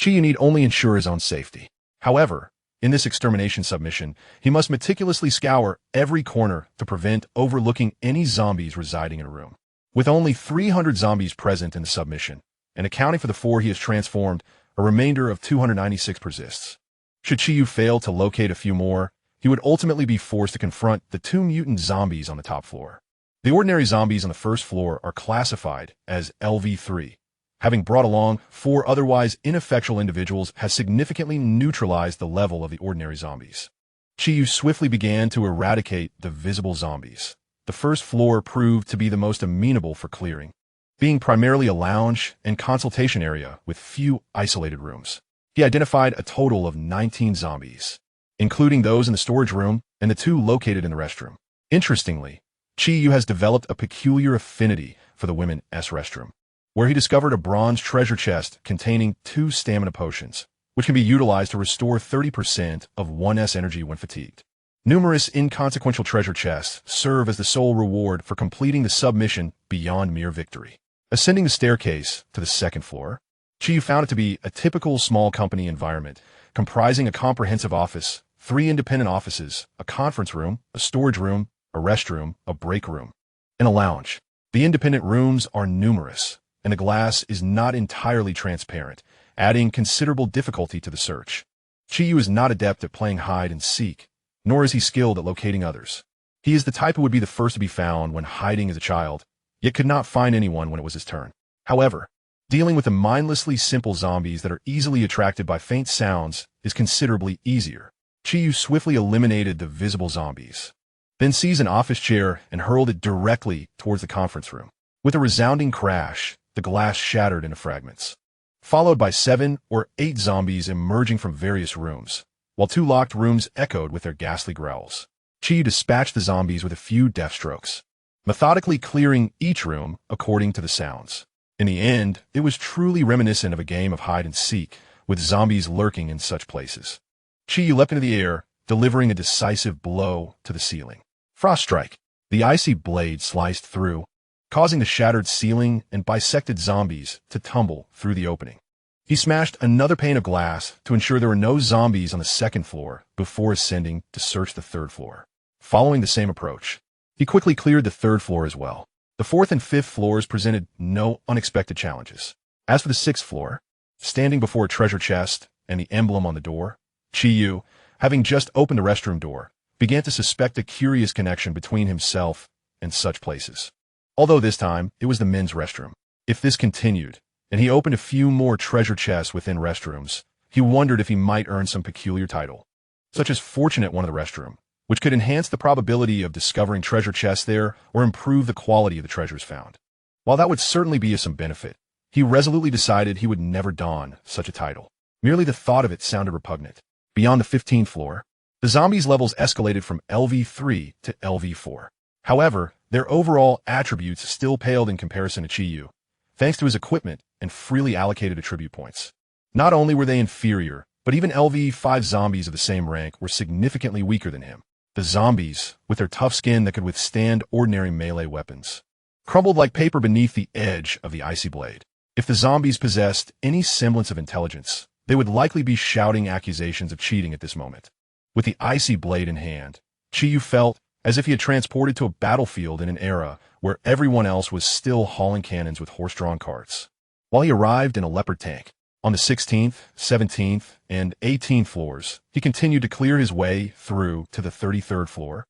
Chi-Yu need only ensure his own safety. However, in this extermination submission, he must meticulously scour every corner to prevent overlooking any zombies residing in a room. With only 300 zombies present in the submission, and accounting for the 4 he has transformed, a remainder of 296 persists. Should Chiyu fail to locate a few more, he would ultimately be forced to confront the 2 mutant zombies on the top floor. The ordinary zombies on the first floor are classified as LV3. Having brought along 4 otherwise ineffectual individuals has significantly neutralized the level of the ordinary zombies. Chiyu swiftly began to eradicate the visible zombies. The first floor proved to be the most amenable for clearing, being primarily a lounge and consultation area with few isolated rooms. He identified a total of 19 zombies, including those in the storage room and the 2 located in the restroom. Interestingly, Chiyu has developed a peculiar affinity for the women's restroom, where he discovered a bronze treasure chest containing 2 stamina potions, which can be utilized to restore 30% of one's energy when fatigued. Numerous inconsequential treasure chests serve as the sole reward for completing the submission beyond mere victory. Ascending the staircase to the second floor, Chiyu found it to be a typical small company environment, comprising a comprehensive office, 3 independent offices, a conference room, a storage room, a restroom, a break room, and a lounge. The independent rooms are numerous, and the glass is not entirely transparent, adding considerable difficulty to the search. Chiyu is not adept at playing hide and seek, nor is he skilled at locating others. He is the type who would be the first to be found when hiding as a child, yet could not find anyone when it was his turn. However, dealing with the mindlessly simple zombies that are easily attracted by faint sounds is considerably easier. Chiyu swiftly eliminated the visible zombies, then seized an office chair and hurled it directly towards the conference room. With a resounding crash, the glass shattered into fragments, followed by 7 or 8 zombies emerging from various rooms, while 2 locked rooms echoed with their ghastly growls. Chiyu dispatched the zombies with a few deft strokes, methodically clearing each room according to the sounds. In the end, it was truly reminiscent of a game of hide and seek, with zombies lurking in such places. Chiyu leapt into the air, delivering a decisive blow to the ceiling. Frost strike. The icy blade sliced through, causing the shattered ceiling and bisected zombies to tumble through the opening. He smashed another pane of glass to ensure there were no zombies on the second floor before ascending to search the third floor. Following the same approach, he quickly cleared the third floor as well. The 4th and 5th floors presented no unexpected challenges. As for the 6th floor, standing before a treasure chest and the emblem on the door, Chiyu, having just opened the restroom door, began to suspect a curious connection between himself and such places. Although this time, it was the men's restroom. If this continued, and he opened a few more treasure chests within restrooms, he wondered if he might earn some peculiar title, such as Fortunate One of the restroom, which could enhance the probability of discovering treasure chests there or improve the quality of the treasures found. While that would certainly be of some benefit, he resolutely decided he would never don such a title. Merely the thought of it sounded repugnant. Beyond the 15th floor, the zombies' levels escalated from LV3 to LV4. However, their overall attributes still paled in comparison to Chiyu, thanks to his equipment and freely allocated attribute points. Not only were they inferior, but even LV5 zombies of the same rank were significantly weaker than him. The zombies, with their tough skin that could withstand ordinary melee weapons, crumbled like paper beneath the edge of the icy blade. If the zombies possessed any semblance of intelligence, they would likely be shouting accusations of cheating at this moment. With the icy blade in hand, Chiyu felt as if he had transported to a battlefield in an era where everyone else was still hauling cannons with horse-drawn carts. While he arrived in a leopard tank, on the 16th, 17th, and 18th floors, he continued to clear his way through to the 33rd floor,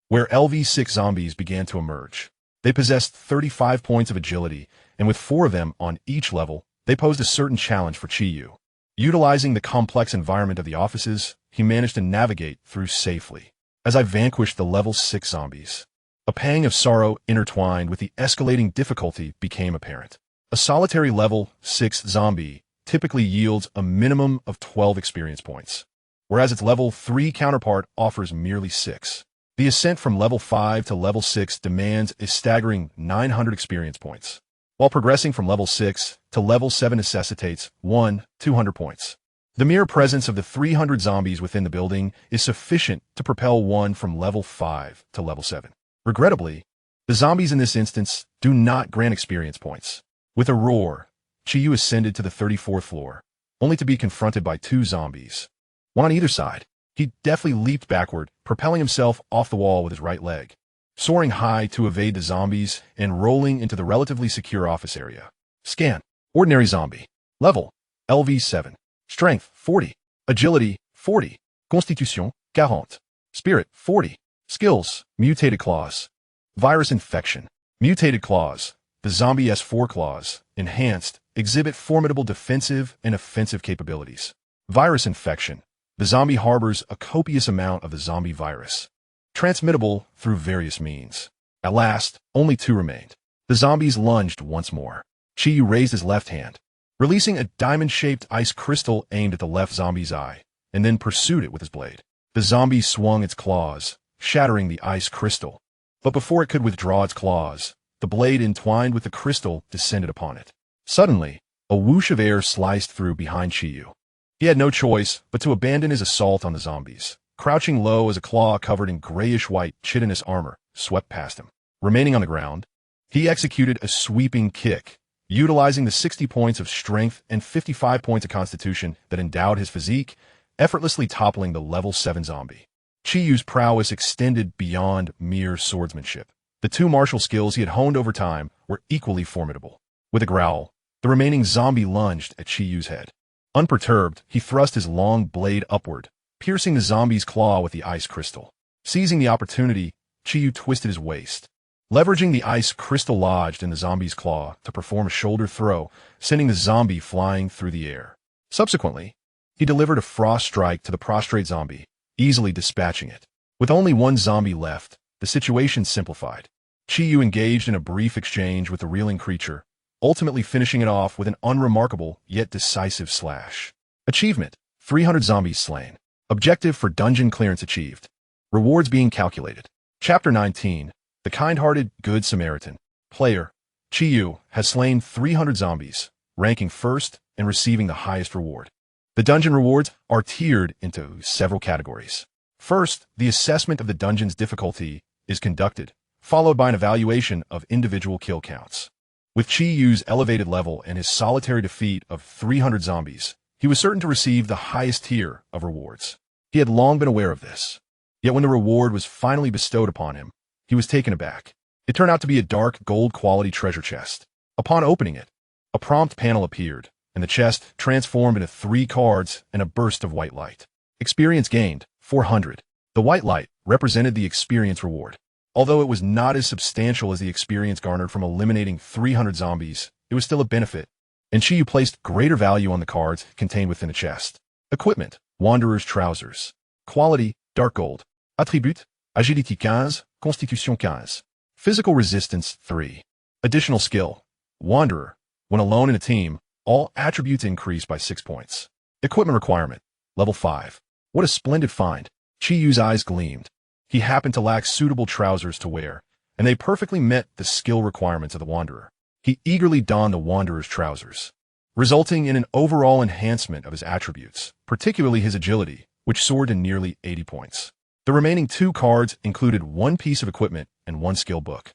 where LV6 zombies began to emerge. They possessed 35 points of agility, and with 4 of them on each level, they posed a certain challenge for Chiyu. Utilizing the complex environment of the offices, he managed to navigate through safely. As I vanquished the level 6 zombies, a pang of sorrow intertwined with the escalating difficulty became apparent. A solitary level 6 zombie typically yields a minimum of 12 experience points, whereas its level 3 counterpart offers merely 6. The ascent from level 5 to level 6 demands a staggering 900 experience points, while progressing from level 6 to level 7 necessitates 200 points. The mere presence of the 300 zombies within the building is sufficient to propel one from level 5 to level 7. Regrettably, the zombies in this instance do not grant experience points. With a roar, Chiyu ascended to the 34th floor, only to be confronted by 2 zombies, one on either side. He deftly leaped backward, propelling himself off the wall with his right leg, soaring high to evade the zombies and rolling into the relatively secure office area. Scan. Ordinary zombie. Level. LV7. Strength, 40. Agility, 40. Constitution, 40. Spirit, 40. Skills, mutated claws. Virus infection. Mutated claws. The zombie S4 claws, enhanced, exhibit formidable defensive and offensive capabilities. Virus infection. The zombie harbors a copious amount of the zombie virus, transmittable through various means. At last, only 2 remained. The zombies lunged once more. Chiyu raised his left hand, releasing a diamond-shaped ice crystal aimed at the left zombie's eye, and then pursued it with his blade. The zombie swung its claws, shattering the ice crystal. But before it could withdraw its claws, the blade entwined with the crystal descended upon it. Suddenly, a whoosh of air sliced through behind Chiyu. He had no choice but to abandon his assault on the zombies, crouching low as a claw covered in grayish-white chitinous armor swept past him. Remaining on the ground, he executed a sweeping kick, utilizing the 60 points of strength and 55 points of constitution that endowed his physique, effortlessly toppling the level 7 zombie. Chiyu's prowess extended beyond mere swordsmanship. The 2 martial skills he had honed over time were equally formidable. With a growl, the remaining zombie lunged at Chiyu's head. Unperturbed, he thrust his long blade upward, piercing the zombie's claw with the ice crystal. Seizing the opportunity, Chiyu twisted his waist, leveraging the ice crystal lodged in the zombie's claw to perform a shoulder throw, sending the zombie flying through the air. Subsequently, he delivered a frost strike to the prostrate zombie, easily dispatching it. With only 1 zombie left, the situation simplified. Chiyu engaged in a brief exchange with the reeling creature, ultimately finishing it off with an unremarkable yet decisive slash. Achievement: 300 zombies slain. Objective for dungeon clearance achieved. Rewards being calculated. Chapter 19. The Kind-Hearted Good Samaritan. Player: Chiyu has slain 300 zombies, ranking first and receiving the highest reward. The dungeon rewards are tiered into several categories. First, the assessment of the dungeon's difficulty is conducted, followed by an evaluation of individual kill counts. With Chiyu's elevated level and his solitary defeat of 300 zombies, he was certain to receive the highest tier of rewards. He had long been aware of this. Yet when the reward was finally bestowed upon him, he was taken aback. It turned out to be a dark gold-quality treasure chest. Upon opening it, a prompt panel appeared, and the chest transformed into 3 cards and a burst of white light. Experience gained, 400. The white light represented the experience reward. Although it was not as substantial as the experience garnered from eliminating 300 zombies, it was still a benefit, and Chiyu placed greater value on the cards contained within the chest. Equipment: Wanderer's Trousers. Quality: Dark Gold. Attribute: Agility 15, Constitution 15. Physical Resistance 3. Additional skill: Wanderer. When alone in a team, all attributes increase by 6 points. Equipment requirement: Level 5. What a splendid find. Chiyu's eyes gleamed. He happened to lack suitable trousers to wear, and they perfectly met the skill requirements of the Wanderer. He eagerly donned the Wanderer's trousers, resulting in an overall enhancement of his attributes, particularly his agility, which soared to nearly 80 points. The remaining 2 cards included 1 piece of equipment and 1 skill book.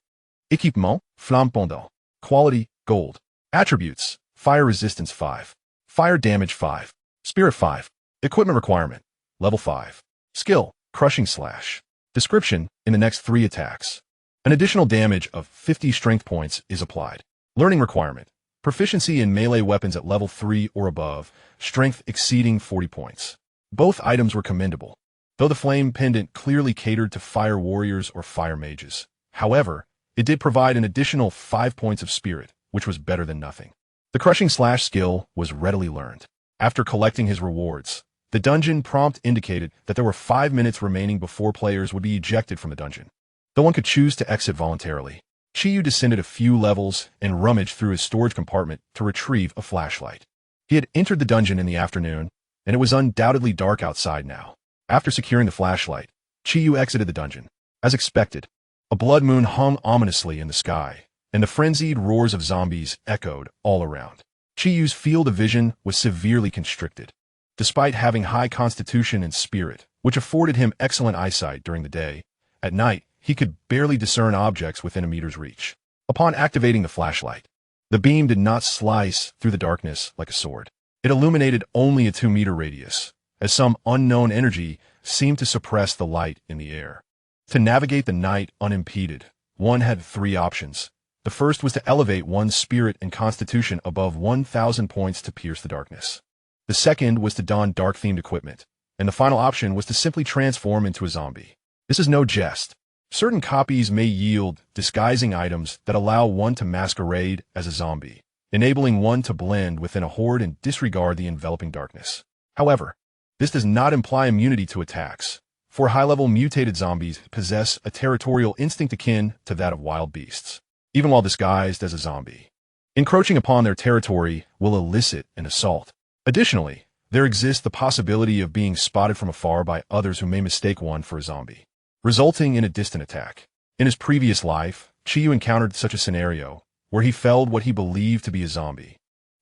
Équipement: Flamme Pendant. Quality: Gold. Attributes: Fire Resistance 5. Fire Damage 5. Spirit 5. Equipment requirement: Level 5. Skill: Crushing Slash. Description: in the next 3 attacks, an additional damage of 50 strength points is applied. Learning requirement: Proficiency in melee weapons at level 3 or above, strength exceeding 40 points. Both items were commendable, though the flame pendant clearly catered to fire warriors or fire mages. However, it did provide an additional 5 points of spirit, which was better than nothing. The Crushing Slash skill was readily learned. After collecting his rewards, the dungeon prompt indicated that there were 5 minutes remaining before players would be ejected from the dungeon, though one could choose to exit voluntarily. Chiyu descended a few levels and rummaged through his storage compartment to retrieve a flashlight. He had entered the dungeon in the afternoon, and it was undoubtedly dark outside now. After securing the flashlight, Chiyu exited the dungeon. As expected, a blood moon hung ominously in the sky, and the frenzied roars of zombies echoed all around. Chiyu's field of vision was severely constricted. Despite having high constitution and spirit, which afforded him excellent eyesight during the day, at night he could barely discern objects within a meter's reach. Upon activating the flashlight, the beam did not slice through the darkness like a sword. It illuminated only a 2-meter radius, as some unknown energy seemed to suppress the light in the air. To navigate the night unimpeded, one had 3 options. The first was to elevate one's spirit and constitution above 1,000 points to pierce the darkness. The second was to don dark-themed equipment, and the final option was to simply transform into a zombie. This is no jest. Certain copies may yield disguising items that allow one to masquerade as a zombie, enabling one to blend within a horde and disregard the enveloping darkness. However, this does not imply immunity to attacks, for high-level mutated zombies possess a territorial instinct akin to that of wild beasts, even while disguised as a zombie. Encroaching upon their territory will elicit an assault. Additionally, there exists the possibility of being spotted from afar by others who may mistake one for a zombie, resulting in a distant attack. In his previous life, Chiyu encountered such a scenario, where he felled what he believed to be a zombie,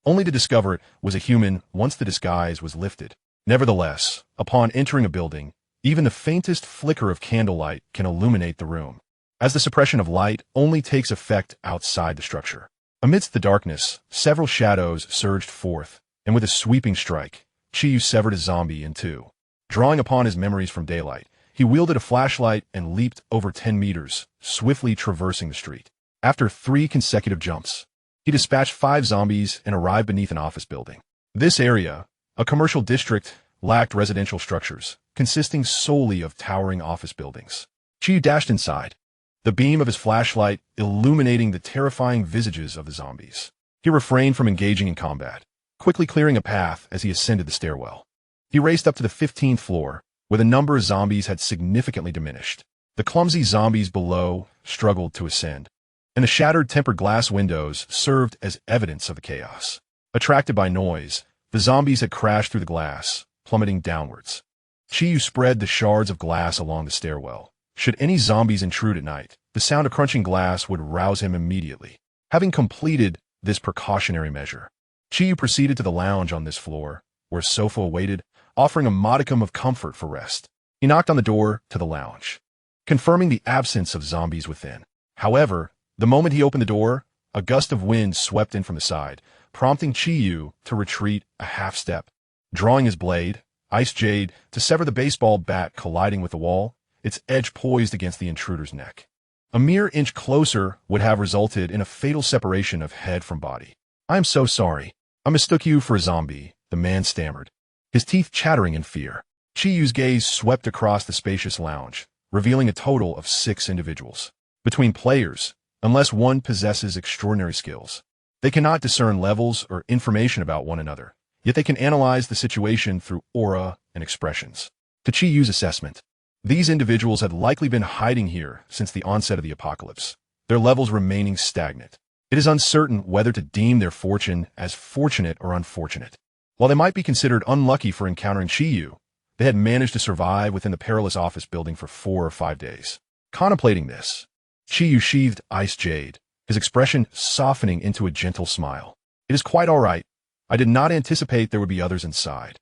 only to discover it was a human once the disguise was lifted. Nevertheless, upon entering a building, even the faintest flicker of candlelight can illuminate the room, as the suppression of light only takes effect outside the structure. Amidst the darkness, several shadows surged forth, and with a sweeping strike, Chiyu severed a zombie in two. Drawing upon his memories from daylight, he wielded a flashlight and leaped over 10 meters, swiftly traversing the street. After 3 consecutive jumps, he dispatched 5 zombies and arrived beneath an office building. This area, a commercial district, lacked residential structures, consisting solely of towering office buildings. Chiyu dashed inside, the beam of his flashlight illuminating the terrifying visages of the zombies. He refrained from engaging in combat, quickly clearing a path as he ascended the stairwell. He raced up to the 15th floor, where the number of zombies had significantly diminished. The clumsy zombies below struggled to ascend, and the shattered tempered glass windows served as evidence of the chaos. Attracted by noise, the zombies had crashed through the glass, plummeting downwards. Chiyu spread the shards of glass along the stairwell. Should any zombies intrude at night, the sound of crunching glass would rouse him immediately. Having completed this precautionary measure, Chiyu proceeded to the lounge on this floor, where a sofa awaited, offering a modicum of comfort for rest. He knocked on the door to the lounge, confirming the absence of zombies within. However, the moment he opened the door, a gust of wind swept in from the side, prompting Chiyu to retreat a half step. Drawing his blade, Ice Jade, to sever the baseball bat colliding with the wall, its edge poised against the intruder's neck. A mere inch closer would have resulted in a fatal separation of head from body. "I am so sorry. I mistook you for a zombie," the man stammered, his teeth chattering in fear. Chiyu's gaze swept across the spacious lounge, revealing a total of 6 individuals. Between players, unless one possesses extraordinary skills, they cannot discern levels or information about one another, yet they can analyze the situation through aura and expressions. To Chiyu's assessment, these individuals had likely been hiding here since the onset of the apocalypse, their levels remaining stagnant. It is uncertain whether to deem their fortune as fortunate or unfortunate. While they might be considered unlucky for encountering Chiyu, they had managed to survive within the perilous office building for 4 or 5 days. Contemplating this, Chiyu sheathed Ice Jade, his expression softening into a gentle smile. "It is quite all right. I did not anticipate there would be others inside,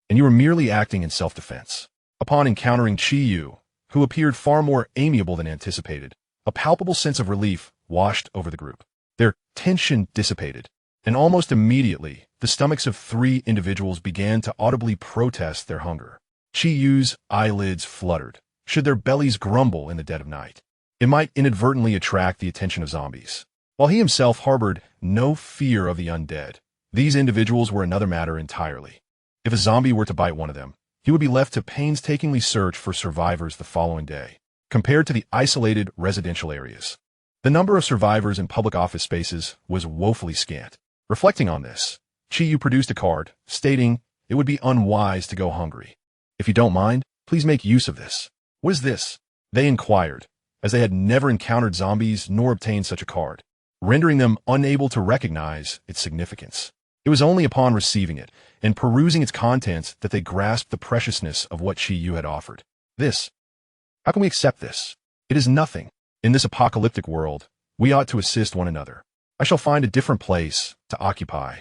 and you were merely acting in self-defense." Upon encountering Chiyu, who appeared far more amiable than anticipated, a palpable sense of relief washed over the group. Their tension dissipated, and almost immediately, the stomachs of 3 individuals began to audibly protest their hunger. Chiyu's eyelids fluttered. Should their bellies grumble in the dead of night, it might inadvertently attract the attention of zombies. While he himself harbored no fear of the undead, these individuals were another matter entirely. If a zombie were to bite one of them, he would be left to painstakingly search for survivors the following day. Compared to the isolated residential areas, the number of survivors in public office spaces was woefully scant. Reflecting on this, Chiyu produced a card, stating it would be unwise to go hungry. "If you don't mind, please make use of this." "What is this?" they inquired, as they had never encountered zombies nor obtained such a card, rendering them unable to recognize its significance. It was only upon receiving it and perusing its contents that they grasped the preciousness of what Chiyu had offered. "This? How can we accept this? It is nothing. In this apocalyptic world, we ought to assist one another. I shall find a different place to occupy,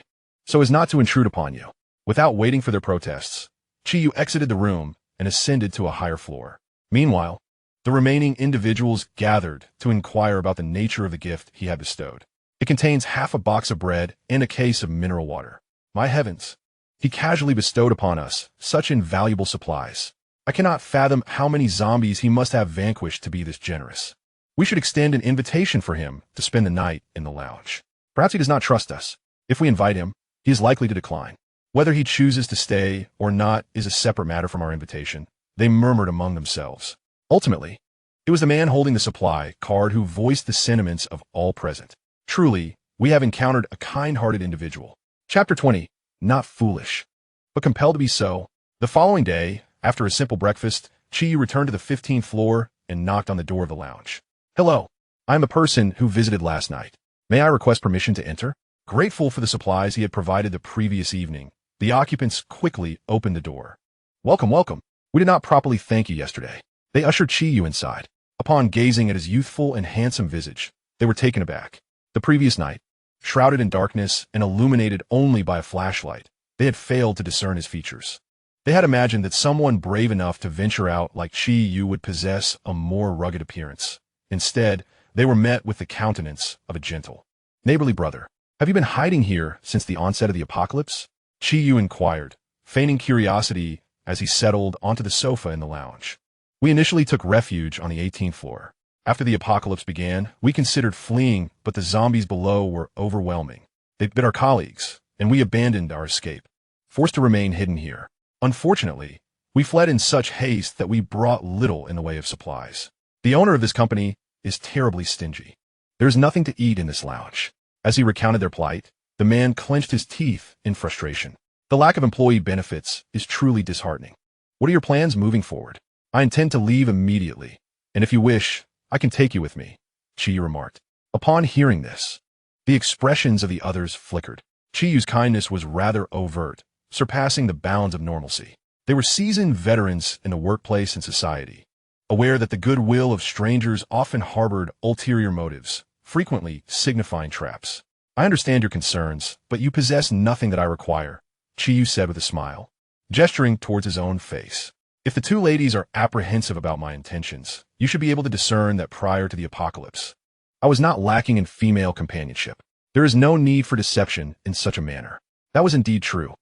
so as not to intrude upon you." Without waiting for their protests, Chiyu exited the room and ascended to a higher floor. Meanwhile, the remaining individuals gathered to inquire about the nature of the gift he had bestowed. "It contains half a box of bread and a case of mineral water. My heavens, he casually bestowed upon us such invaluable supplies. I cannot fathom how many zombies he must have vanquished to be this generous. We should extend an invitation for him to spend the night in the lounge. Perhaps he does not trust us. If we invite him, he is likely to decline." Whether he chooses to stay or not is a separate matter from our invitation, they murmured among themselves. Ultimately, it was the man holding the supply card who voiced the sentiments of all present. Truly, we have encountered a kind-hearted individual. Chapter 20. Not foolish, but compelled to be so. The following day, after a simple breakfast, Chiyu returned to the 15th floor and knocked on the door of the lounge. Hello, I am the person who visited last night. May I request permission to enter? Grateful for the supplies he had provided the previous evening, the occupants quickly opened the door. Welcome, welcome. We did not properly thank you yesterday. They ushered Chiyu inside. Upon gazing at his youthful and handsome visage, they were taken aback. The previous night, shrouded in darkness and illuminated only by a flashlight, they had failed to discern his features. They had imagined that someone brave enough to venture out like Chiyu would possess a more rugged appearance. Instead, they were met with the countenance of a gentle, neighborly brother. Have you been hiding here since the onset of the apocalypse? Chiyu inquired, feigning curiosity as he settled onto the sofa in the lounge. We initially took refuge on the 18th floor. After the apocalypse began, we considered fleeing, but the zombies below were overwhelming. They bit our colleagues, and we abandoned our escape, forced to remain hidden here. Unfortunately, we fled in such haste that we brought little in the way of supplies. The owner of this company is terribly stingy. There is nothing to eat in this lounge. As he recounted their plight, the man clenched his teeth in frustration. The lack of employee benefits is truly disheartening. What are your plans moving forward? I intend to leave immediately, and if you wish, I can take you with me, Chiyu remarked. Upon hearing this, the expressions of the others flickered. Chiyu's kindness was rather overt, surpassing the bounds of normalcy. They were seasoned veterans in the workplace and society, aware that the goodwill of strangers often harbored ulterior motives, frequently signifying traps. I understand your concerns, but you possess nothing that I require, Chiyu said with a smile, gesturing towards his own face. If the two ladies are apprehensive about my intentions, you should be able to discern that prior to the apocalypse, I was not lacking in female companionship. There is no need for deception in such a manner. That was indeed true.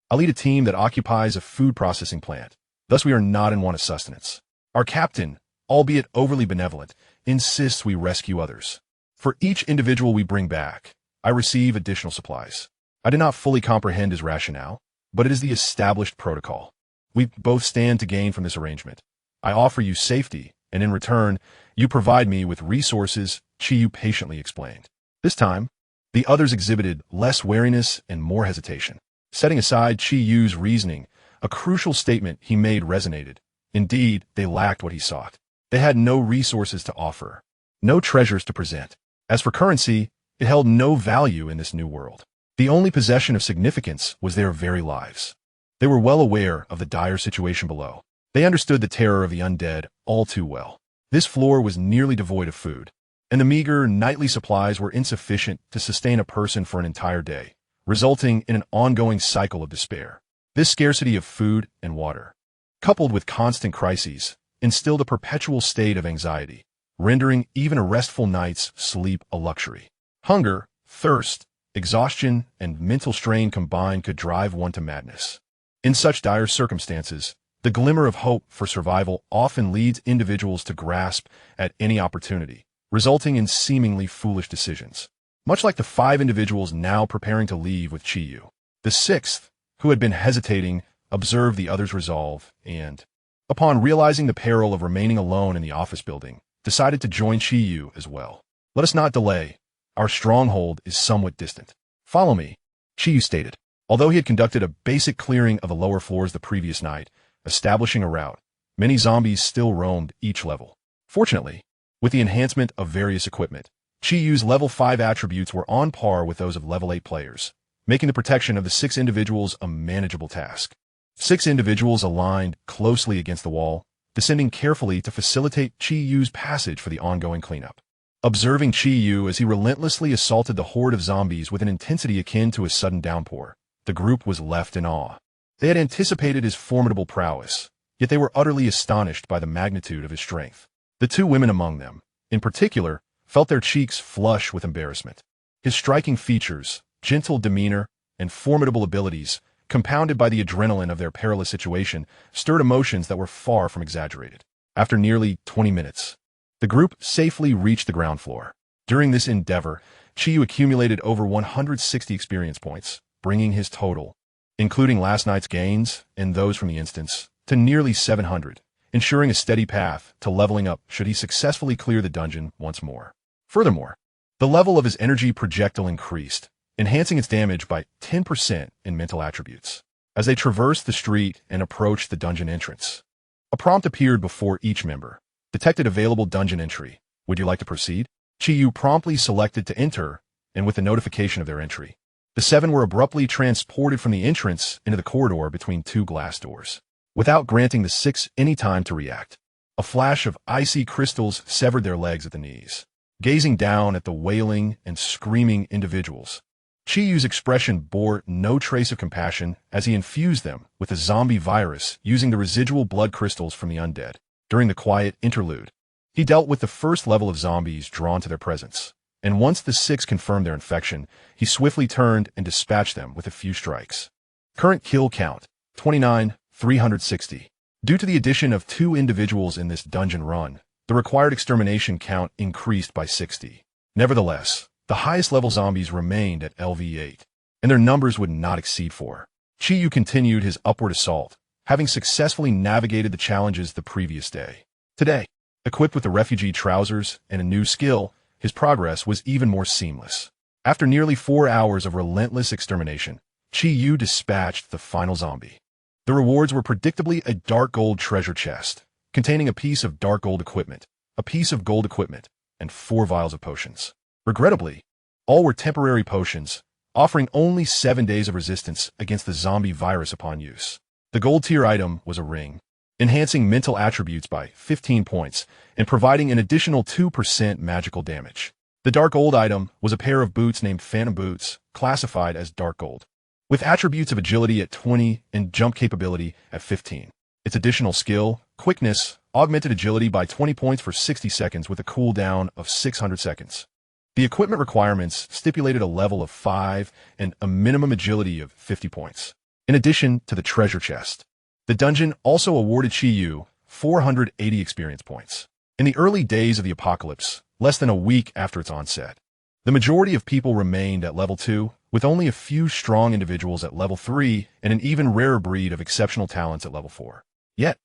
I lead a team that occupies a food processing plant, thus we are not in want of sustenance. Our captain, albeit overly benevolent, insists we rescue others. For each individual we bring back, I receive additional supplies. I do not fully comprehend his rationale, but it is the established protocol. We both stand to gain from this arrangement. I offer you safety, and in return, you provide me with resources, Chiyu patiently explained. This time, the others exhibited less wariness and more hesitation. Setting aside Chiyu's reasoning, a crucial statement he made resonated. Indeed, they lacked what he sought. They had no resources to offer, no treasures to present. As for currency, it held no value in this new world. The only possession of significance was their very lives. They were well aware of the dire situation below. They understood the terror of the undead all too well. This floor was nearly devoid of food, and the meager nightly supplies were insufficient to sustain a person for an entire day, resulting in an ongoing cycle of despair. This scarcity of food and water, coupled with constant crises, instilled a perpetual state of anxiety, rendering even a restful night's sleep a luxury. Hunger, thirst, exhaustion, and mental strain combined could drive one to madness. In such dire circumstances, the glimmer of hope for survival often leads individuals to grasp at any opportunity, resulting in seemingly foolish decisions. Much like the 5 individuals now preparing to leave with Chiyu. The 6th, who had been hesitating, observed the others' resolve and, upon realizing the peril of remaining alone in the office building, decided to join Chiyu as well. Let us not delay. Our stronghold is somewhat distant. Follow me, Chiyu stated. Although he had conducted a basic clearing of the lower floors the previous night, establishing a route, many zombies still roamed each level. Fortunately, with the enhancement of various equipment, Chiyu's level 5 attributes were on par with those of level 8 players, making the protection of the 6 individuals a manageable task. 6 individuals aligned closely against the wall, descending carefully to facilitate Chiyu's passage for the ongoing cleanup. Observing Chiyu as he relentlessly assaulted the horde of zombies with an intensity akin to a sudden downpour, the group was left in awe. They had anticipated his formidable prowess, yet they were utterly astonished by the magnitude of his strength. The 2 women among them, in particular, felt their cheeks flush with embarrassment. His striking features, gentle demeanor, and formidable abilities, compounded by the adrenaline of their perilous situation, stirred emotions that were far from exaggerated. After nearly 20 minutes, the group safely reached the ground floor. During this endeavor, Chiyu accumulated over 160 experience points, bringing his total including last night's gains and those from the instance, to nearly 700, ensuring a steady path to leveling up should he successfully clear the dungeon once more. Furthermore, the level of his energy projectile increased, enhancing its damage by 10% in mental attributes. As they traversed the street and approached the dungeon entrance, a prompt appeared before each member. Detected available dungeon entry. Would you like to proceed? Chiyu promptly selected to enter, and with the notification of their entry, the 7 were abruptly transported from the entrance into the corridor between 2 glass doors, without granting the 6 any time to react. A flash of icy crystals severed their legs at the knees. Gazing down at the wailing and screaming individuals, Chiyu's expression bore no trace of compassion as he infused them with a zombie virus using the residual blood crystals from the undead. During the quiet interlude, he dealt with the first level of zombies drawn to their presence, and once the 6 confirmed their infection, he swiftly turned and dispatched them with a few strikes. Current kill count, 29,360. Due to the addition of 2 individuals in this dungeon run, the required extermination count increased by 60. Nevertheless, the highest level zombies remained at LV8, and their numbers would not exceed 4. Chiyu continued his upward assault, having successfully navigated the challenges the previous day. Today, equipped with the refugee trousers and a new skill, his progress was even more seamless. After nearly 4 hours of relentless extermination, Chiyu dispatched the final zombie. The rewards were predictably a dark gold treasure chest, containing a piece of dark gold equipment, a piece of gold equipment, and 4 vials of potions. Regrettably, all were temporary potions, offering only 7 days of resistance against the zombie virus upon use. The gold tier item was a ring, enhancing mental attributes by 15 points and providing an additional 2% magical damage. The dark gold item was a pair of boots named Phantom Boots, classified as dark gold, with attributes of agility at 20 and jump capability at 15. Its additional skill, quickness, augmented agility by 20 points for 60 seconds with a cooldown of 600 seconds. The equipment requirements stipulated a level of 5 and a minimum agility of 50 points. In addition to the treasure chest, the dungeon also awarded Chiyu 480 experience points. In the early days of the apocalypse, less than a week after its onset, the majority of people remained at level 2, with only a few strong individuals at level 3 and an even rarer breed of exceptional talents at level 4. Yet,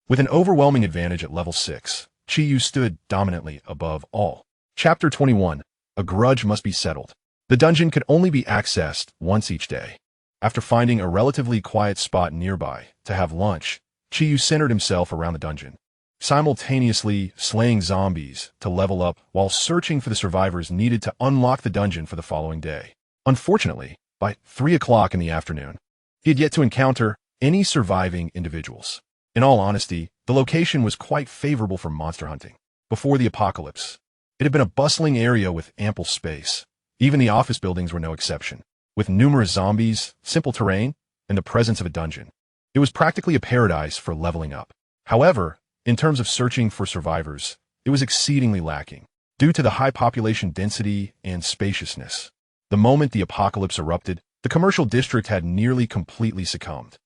with an overwhelming advantage at level 6, Chiyu stood dominantly above all. Chapter 21. A grudge must be settled. The dungeon could only be accessed once each day. After finding a relatively quiet spot nearby to have lunch, Chiyu centered himself around the dungeon, simultaneously slaying zombies to level up while searching for the survivors needed to unlock the dungeon for the following day. Unfortunately, by 3 o'clock in the afternoon, he had yet to encounter any surviving individuals. In all honesty, the location was quite favorable for monster hunting. Before the apocalypse, it had been a bustling area with ample space. Even the office buildings were no exception. With numerous zombies, simple terrain, and the presence of a dungeon, it was practically a paradise for leveling up. However, in terms of searching for survivors, it was exceedingly lacking, due to the high population density and spaciousness. The moment the apocalypse erupted, the commercial district had nearly completely succumbed.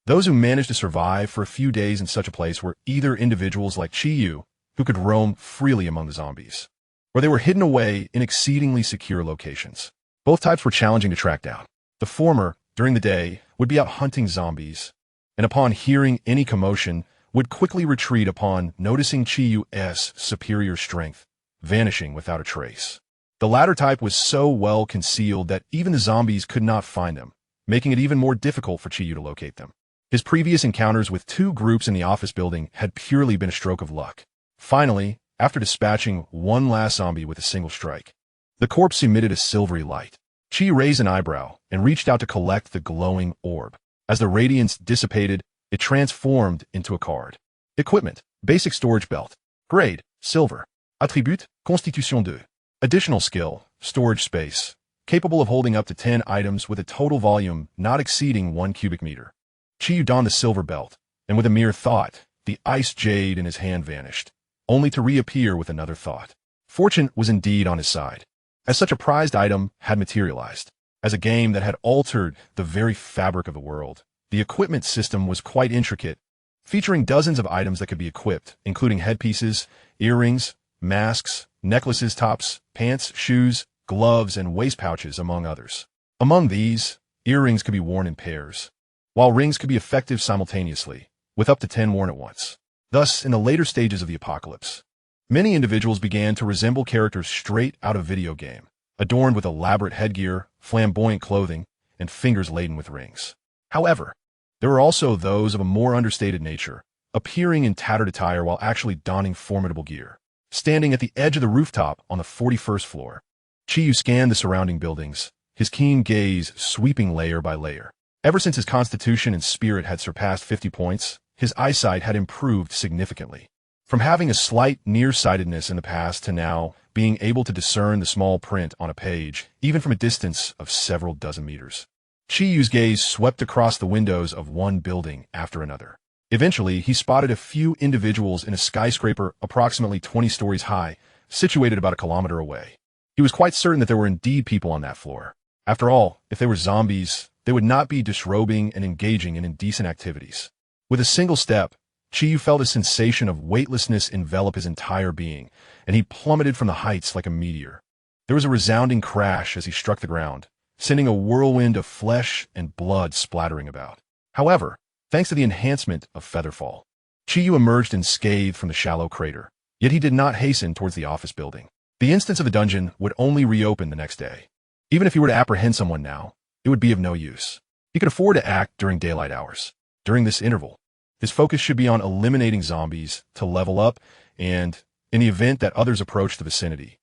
Those who managed to survive for a few days in such a place were either individuals like Chiyu, who could roam freely among the zombies, or they were hidden away in exceedingly secure locations. Both types were challenging to track down. The former, during the day, would be out hunting zombies, and upon hearing any commotion, would quickly retreat upon noticing Chiyu's superior strength, vanishing without a trace. The latter type was so well concealed that even the zombies could not find them, making it even more difficult for Chiyu to locate them. His previous encounters with 2 groups in the office building had purely been a stroke of luck. Finally, after dispatching one last zombie with a single strike, the corpse emitted a silvery light. Chi raised an eyebrow and reached out to collect the glowing orb. As the radiance dissipated, it transformed into a card. Equipment: basic storage belt. Grade: silver. Attribute: Constitution 2. Additional skill: storage space, capable of holding up to 10 items with a total volume not exceeding 1 cubic meter. Chiyu donned the silver belt, and with a mere thought, the ice jade in his hand vanished, only to reappear with another thought. Fortune was indeed on his side, as such a prized item had materialized. As a game that had altered the very fabric of the world, the equipment system was quite intricate, featuring dozens of items that could be equipped, including headpieces, earrings, masks, necklaces, tops, pants, shoes, gloves, and waist pouches, among others. Among these, earrings could be worn in pairs, while rings could be effective simultaneously, with up to 10 worn at once. Thus, in the later stages of the apocalypse, many individuals began to resemble characters straight out of video game, adorned with elaborate headgear, flamboyant clothing, and fingers laden with rings. However, there were also those of a more understated nature, appearing in tattered attire while actually donning formidable gear. Standing at the edge of the rooftop on the 41st floor, Chiyu scanned the surrounding buildings, his keen gaze sweeping layer by layer. Ever since his constitution and spirit had surpassed 50 points, his eyesight had improved significantly. From having a slight nearsightedness in the past to now being able to discern the small print on a page, even from a distance of several dozen meters. Chiyu's gaze swept across the windows of one building after another. Eventually, he spotted a few individuals in a skyscraper approximately 20 stories high, situated about a kilometer away. He was quite certain that there were indeed people on that floor. After all, if they were zombies, they would not be disrobing and engaging in indecent activities. With a single step, Chiyu felt a sensation of weightlessness envelop his entire being, and he plummeted from the heights like a meteor. There was a resounding crash as he struck the ground, sending a whirlwind of flesh and blood splattering about. However, thanks to the enhancement of Featherfall, Chiyu emerged unscathed from the shallow crater, yet he did not hasten towards the office building. The instance of the dungeon would only reopen the next day. Even if he were to apprehend someone now, it would be of no use. He could afford to act during daylight hours. During this interval, his focus should be on eliminating zombies to level up and, in the event that others approached the vicinity,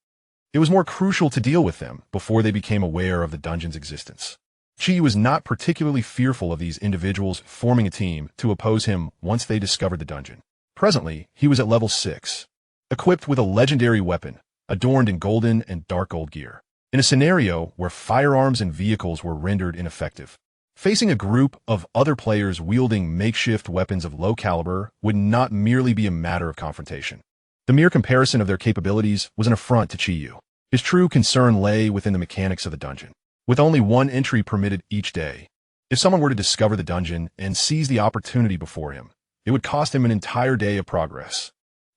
it was more crucial to deal with them before they became aware of the dungeon's existence. Chi was not particularly fearful of these individuals forming a team to oppose him once they discovered the dungeon. Presently, he was at level 6, equipped with a legendary weapon, adorned in golden and dark gold gear. In a scenario where firearms and vehicles were rendered ineffective, facing a group of other players wielding makeshift weapons of low caliber would not merely be a matter of confrontation. The mere comparison of their capabilities was an affront to Chiyu. His true concern lay within the mechanics of the dungeon. With only one entry permitted each day, if someone were to discover the dungeon and seize the opportunity before him, it would cost him an entire day of progress.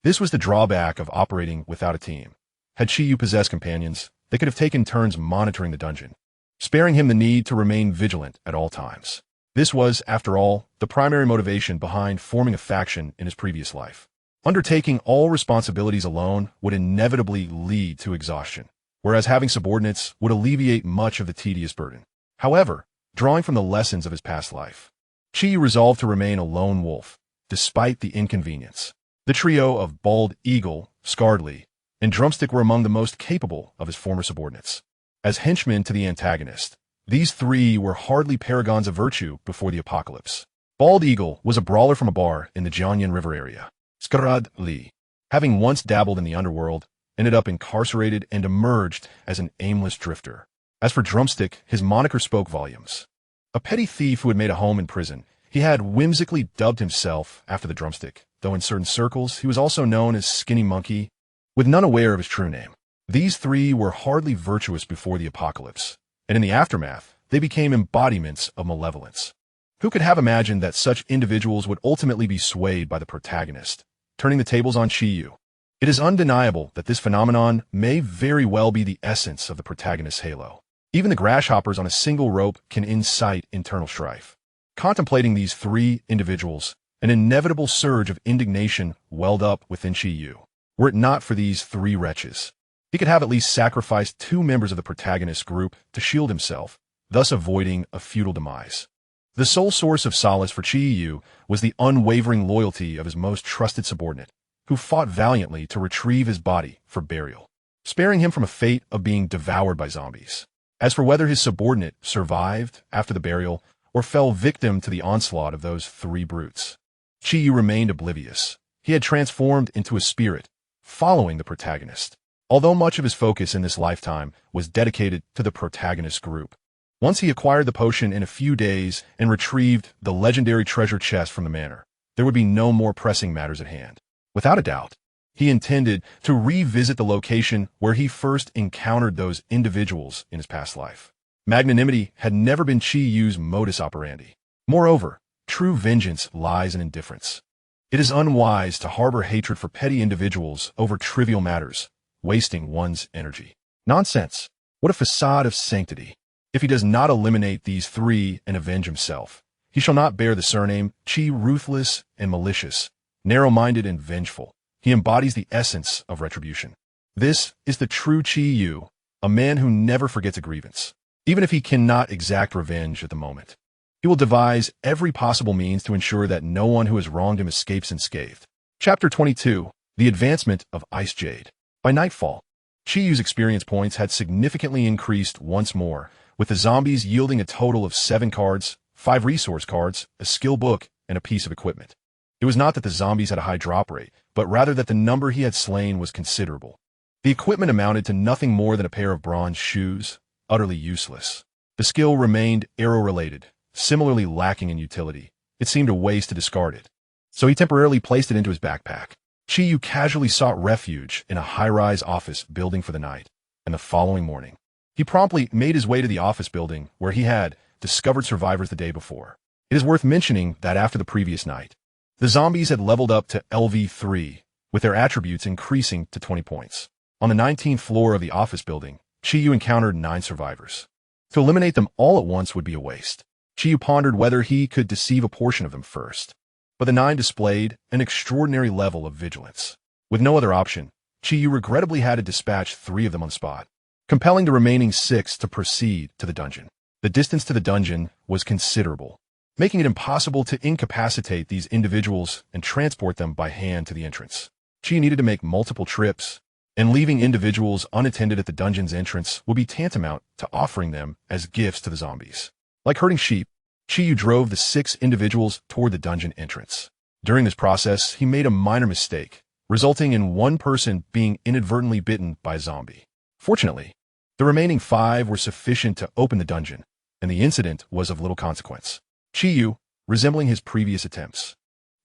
This was the drawback of operating without a team. Had Chiyu possessed companions, they could have taken turns monitoring the dungeon, sparing him the need to remain vigilant at all times. This was, after all, the primary motivation behind forming a faction in his previous life. Undertaking all responsibilities alone would inevitably lead to exhaustion, whereas having subordinates would alleviate much of the tedious burden. However, drawing from the lessons of his past life, Chi resolved to remain a lone wolf, despite the inconvenience. The trio of Bald Eagle, Scardly, and Drumstick were among the most capable of his former subordinates. As henchmen to the antagonist, these three were hardly paragons of virtue before the apocalypse. Bald Eagle was a brawler from a bar in the Jianyan River area. Scardly, having once dabbled in the underworld, ended up incarcerated and emerged as an aimless drifter. As for Drumstick, his moniker spoke volumes. A petty thief who had made a home in prison, he had whimsically dubbed himself after the Drumstick, though in certain circles he was also known as Skinny Monkey, with none aware of his true name. These three were hardly virtuous before the apocalypse, and in the aftermath, they became embodiments of malevolence. Who could have imagined that such individuals would ultimately be swayed by the protagonist, turning the tables on Chiyu? It is undeniable that this phenomenon may very well be the essence of the protagonist's halo. Even the grasshoppers on a single rope can incite internal strife. Contemplating these three individuals, an inevitable surge of indignation welled up within Chiyu. Were it not for these three wretches, he could have at least sacrificed 2 members of the protagonist group to shield himself, thus avoiding a futile demise. The sole source of solace for Chiyu was the unwavering loyalty of his most trusted subordinate, who fought valiantly to retrieve his body for burial, sparing him from a fate of being devoured by zombies. As for whether his subordinate survived after the burial or fell victim to the onslaught of those 3 brutes, Chiyu remained oblivious. He had transformed into a spirit, following the protagonist, although much of his focus in this lifetime was dedicated to the protagonist group. Once he acquired the potion in a few days and retrieved the legendary treasure chest from the manor, there would be no more pressing matters at hand. Without a doubt, he intended to revisit the location where he first encountered those individuals in his past life. Magnanimity had never been Chiyu's modus operandi. Moreover, true vengeance lies in indifference. It is unwise to harbor hatred for petty individuals over trivial matters, wasting one's energy. Nonsense. What a facade of sanctity. If he does not eliminate these 3 and avenge himself, He shall not bear the surname Chi, ruthless and malicious, narrow-minded and vengeful. He embodies the essence of retribution. This is the true Chi Yu, a man who never forgets a grievance, even if he cannot exact revenge at the moment. He will devise every possible means to ensure that no one who has wronged him escapes unscathed. Chapter 22. The Advancement of Ice Jade. By nightfall, Chi Yu's experience points had significantly increased once more, with the zombies yielding a total of 7 cards, 5 resource cards, a skill book, and a piece of equipment. It was not that the zombies had a high drop rate, but rather that the number he had slain was considerable. The equipment amounted to nothing more than a pair of bronze shoes, utterly useless. The skill remained arrow-related, similarly lacking in utility. It seemed a waste to discard it. So he temporarily placed it into his backpack. Chi Yu casually sought refuge in a high-rise office building for the night, and the following morning, he promptly made his way to the office building where he had discovered survivors the day before. It is worth mentioning that after the previous night, the zombies had leveled up to LV3, with their attributes increasing to 20 points. On the 19th floor of the office building, Chi Yu encountered 9 survivors. To eliminate them all at once would be a waste. Chi Yu pondered whether he could deceive a portion of them first. But the 9 displayed an extraordinary level of vigilance. With no other option, Chi Yu regrettably had to dispatch 3 of them on the spot, compelling the remaining 6 to proceed to the dungeon. The distance to the dungeon was considerable, making it impossible to incapacitate these individuals and transport them by hand to the entrance. Chi Yu needed to make multiple trips, and leaving individuals unattended at the dungeon's entrance would be tantamount to offering them as gifts to the zombies. Like herding sheep, Chi Yu drove the 6 individuals toward the dungeon entrance. During this process, he made a minor mistake, resulting in one person being inadvertently bitten by a zombie. Fortunately, the remaining 5 were sufficient to open the dungeon, and the incident was of little consequence. Chi Yu, resembling his previous attempts,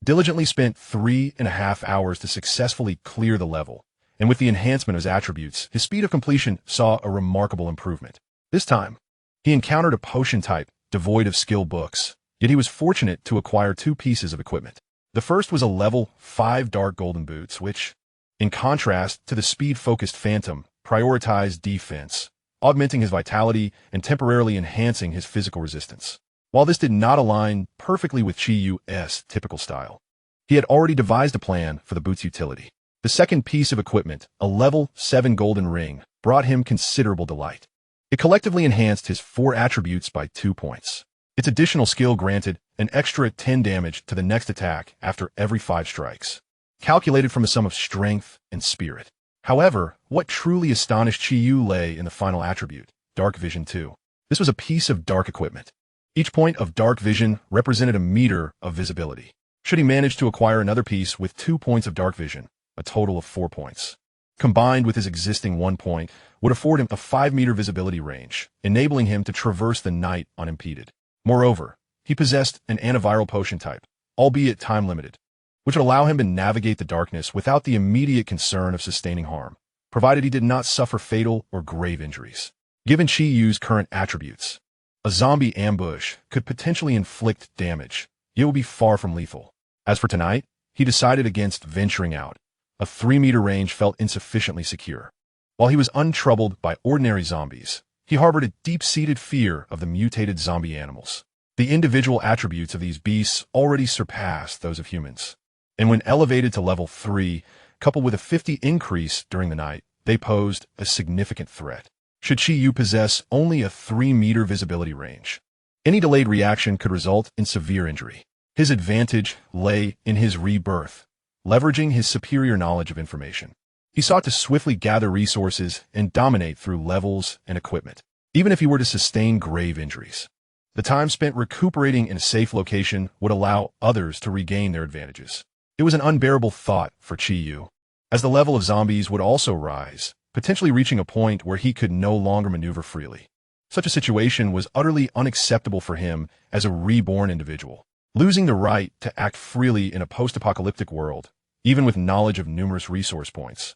diligently spent 3.5 hours to successfully clear the level, and with the enhancement of his attributes, his speed of completion saw a remarkable improvement. This time, he encountered a potion type devoid of skill books, yet he was fortunate to acquire 2 pieces of equipment. The first was a level 5 dark golden boots, which, in contrast to the speed-focused Phantom, prioritized defense, augmenting his vitality and temporarily enhancing his physical resistance. While this did not align perfectly with Chi Yu's typical style, he had already devised a plan for the boot's utility. The second piece of equipment, a level 7 golden ring, brought him considerable delight. It collectively enhanced his 4 attributes by 2 points. Its additional skill granted an extra 10 damage to the next attack after every 5 strikes, calculated from a sum of strength and spirit. However, what truly astonished Chi Yu lay in the final attribute, Dark Vision 2. This was a piece of dark equipment. Each point of dark vision represented a meter of visibility. Should he manage to acquire another piece with 2 points of dark vision, a total of 4 points, combined with his existing 1 point, would afford him a 5-meter visibility range, enabling him to traverse the night unimpeded. Moreover, he possessed an antiviral potion type, albeit time-limited, which would allow him to navigate the darkness without the immediate concern of sustaining harm, provided he did not suffer fatal or grave injuries. Given Chi Yu's current attributes, a zombie ambush could potentially inflict damage, yet would be far from lethal. As for tonight, he decided against venturing out. A 3-meter range felt insufficiently secure. While he was untroubled by ordinary zombies, he harbored a deep-seated fear of the mutated zombie animals. The individual attributes of these beasts already surpassed those of humans, and when elevated to level 3, coupled with a 50 increase during the night, they posed a significant threat. Should Chi Yu possess only a 3-meter visibility range, any delayed reaction could result in severe injury. His advantage lay in his rebirth, leveraging his superior knowledge of information. He sought to swiftly gather resources and dominate through levels and equipment, even if he were to sustain grave injuries. The time spent recuperating in a safe location would allow others to regain their advantages. It was an unbearable thought for Chi Yu, as the level of zombies would also rise, potentially reaching a point where he could no longer maneuver freely. Such a situation was utterly unacceptable for him as a reborn individual. Losing the right to act freely in a post-apocalyptic world, even with knowledge of numerous resource points,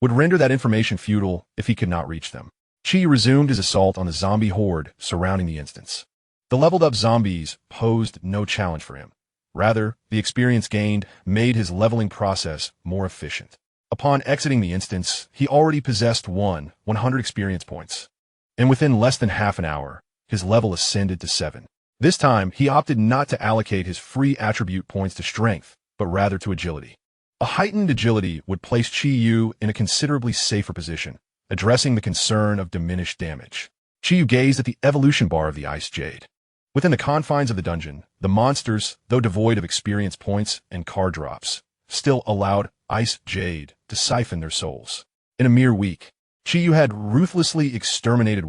would render that information futile if he could not reach them. Chi resumed his assault on the zombie horde surrounding the instance. The leveled-up zombies posed no challenge for him. Rather, the experience gained made his leveling process more efficient. Upon exiting the instance, he already possessed 100 experience points, and within less than half an hour, his level ascended to 7. This time, he opted not to allocate his free attribute points to strength, but rather to agility. A heightened agility would place Chi-Yu in a considerably safer position, addressing the concern of diminished damage. Chi-Yu gazed at the evolution bar of the Ice Jade. Within the confines of the dungeon, the monsters, though devoid of experience points and card drops, still allowed Ice Jade to siphon their souls. In a mere week, Chi-Yu had ruthlessly exterminated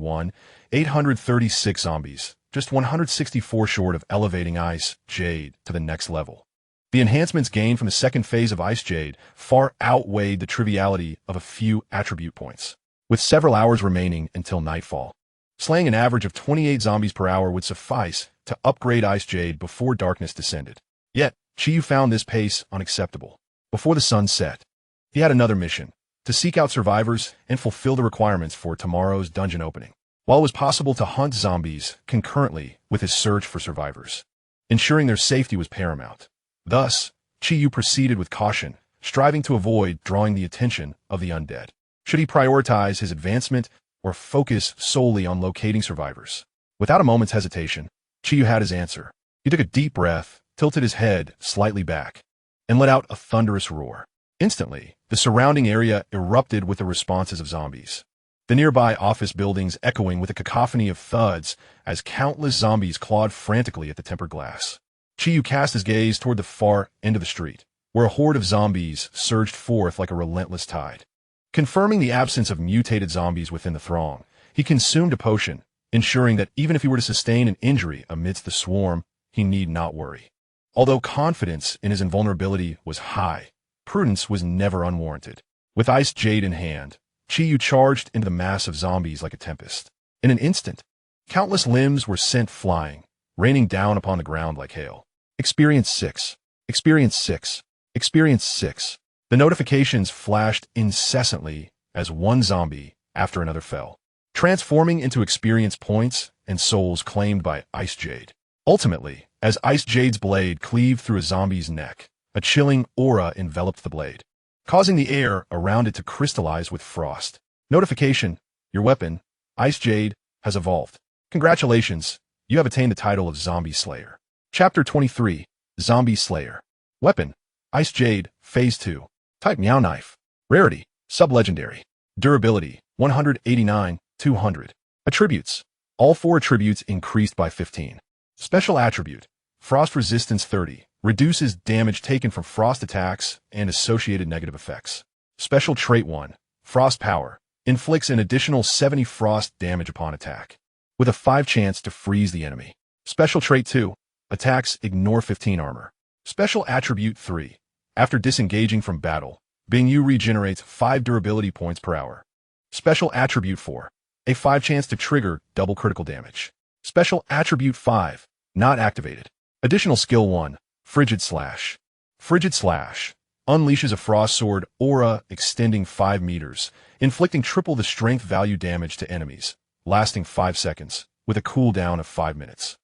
836 zombies, just 164 short of elevating Ice Jade to the next level. The enhancements gained from the second phase of Ice Jade far outweighed the triviality of a few attribute points. With several hours remaining until nightfall, slaying an average of 28 zombies per hour would suffice to upgrade Ice Jade before darkness descended. Yet, Chi-Yu found this pace unacceptable. Before the sun set, he had another mission: to seek out survivors and fulfill the requirements for tomorrow's dungeon opening. While it was possible to hunt zombies concurrently with his search for survivors, ensuring their safety was paramount. Thus, Chi-Yu proceeded with caution, striving to avoid drawing the attention of the undead. Should he prioritize his advancement or focus solely on locating survivors? Without a moment's hesitation, Chi-Yu had his answer. He took a deep breath, tilted his head slightly back, and let out a thunderous roar. Instantly, the surrounding area erupted with the responses of zombies, the nearby office buildings echoing with a cacophony of thuds as countless zombies clawed frantically at the tempered glass. Chi-Yu cast his gaze toward the far end of the street, where a horde of zombies surged forth like a relentless tide. Confirming the absence of mutated zombies within the throng, he consumed a potion, ensuring that even if he were to sustain an injury amidst the swarm, he need not worry. Although confidence in his invulnerability was high, prudence was never unwarranted. With Ice Jade in hand, Chi-Yu charged into the mass of zombies like a tempest. In an instant, countless limbs were sent flying, raining down upon the ground like hail. Experience 6. Experience 6. Experience 6. The notifications flashed incessantly as one zombie after another fell, transforming into experience points and souls claimed by Ice Jade. Ultimately, as Ice Jade's blade cleaved through a zombie's neck, a chilling aura enveloped the blade, causing the air around it to crystallize with frost. Notification: your weapon, Ice Jade, has evolved. Congratulations, you have attained the title of Zombie Slayer. Chapter 23, Zombie Slayer. Weapon, Ice Jade, Phase 2. Type Meow Knife. Rarity, Sub-Legendary. Durability, 189, 200. Attributes. All 4 attributes increased by 15. Special attribute, Frost Resistance 30. Reduces damage taken from frost attacks and associated negative effects. Special Trait 1. Frost Power. Inflicts an additional 70 frost damage upon attack, with a 5 chance to freeze the enemy. Special Trait 2. Attacks ignore 15 armor. Special Attribute 3. After disengaging from battle, Bing Yu regenerates 5 durability points per hour. Special Attribute 4. A 5 chance to trigger double critical damage. Special Attribute 5. Not activated. Additional Skill 1. Frigid Slash. Frigid Slash unleashes a frost sword aura extending 5 meters, inflicting triple the strength value damage to enemies, lasting 5 seconds, with a cooldown of 5 minutes.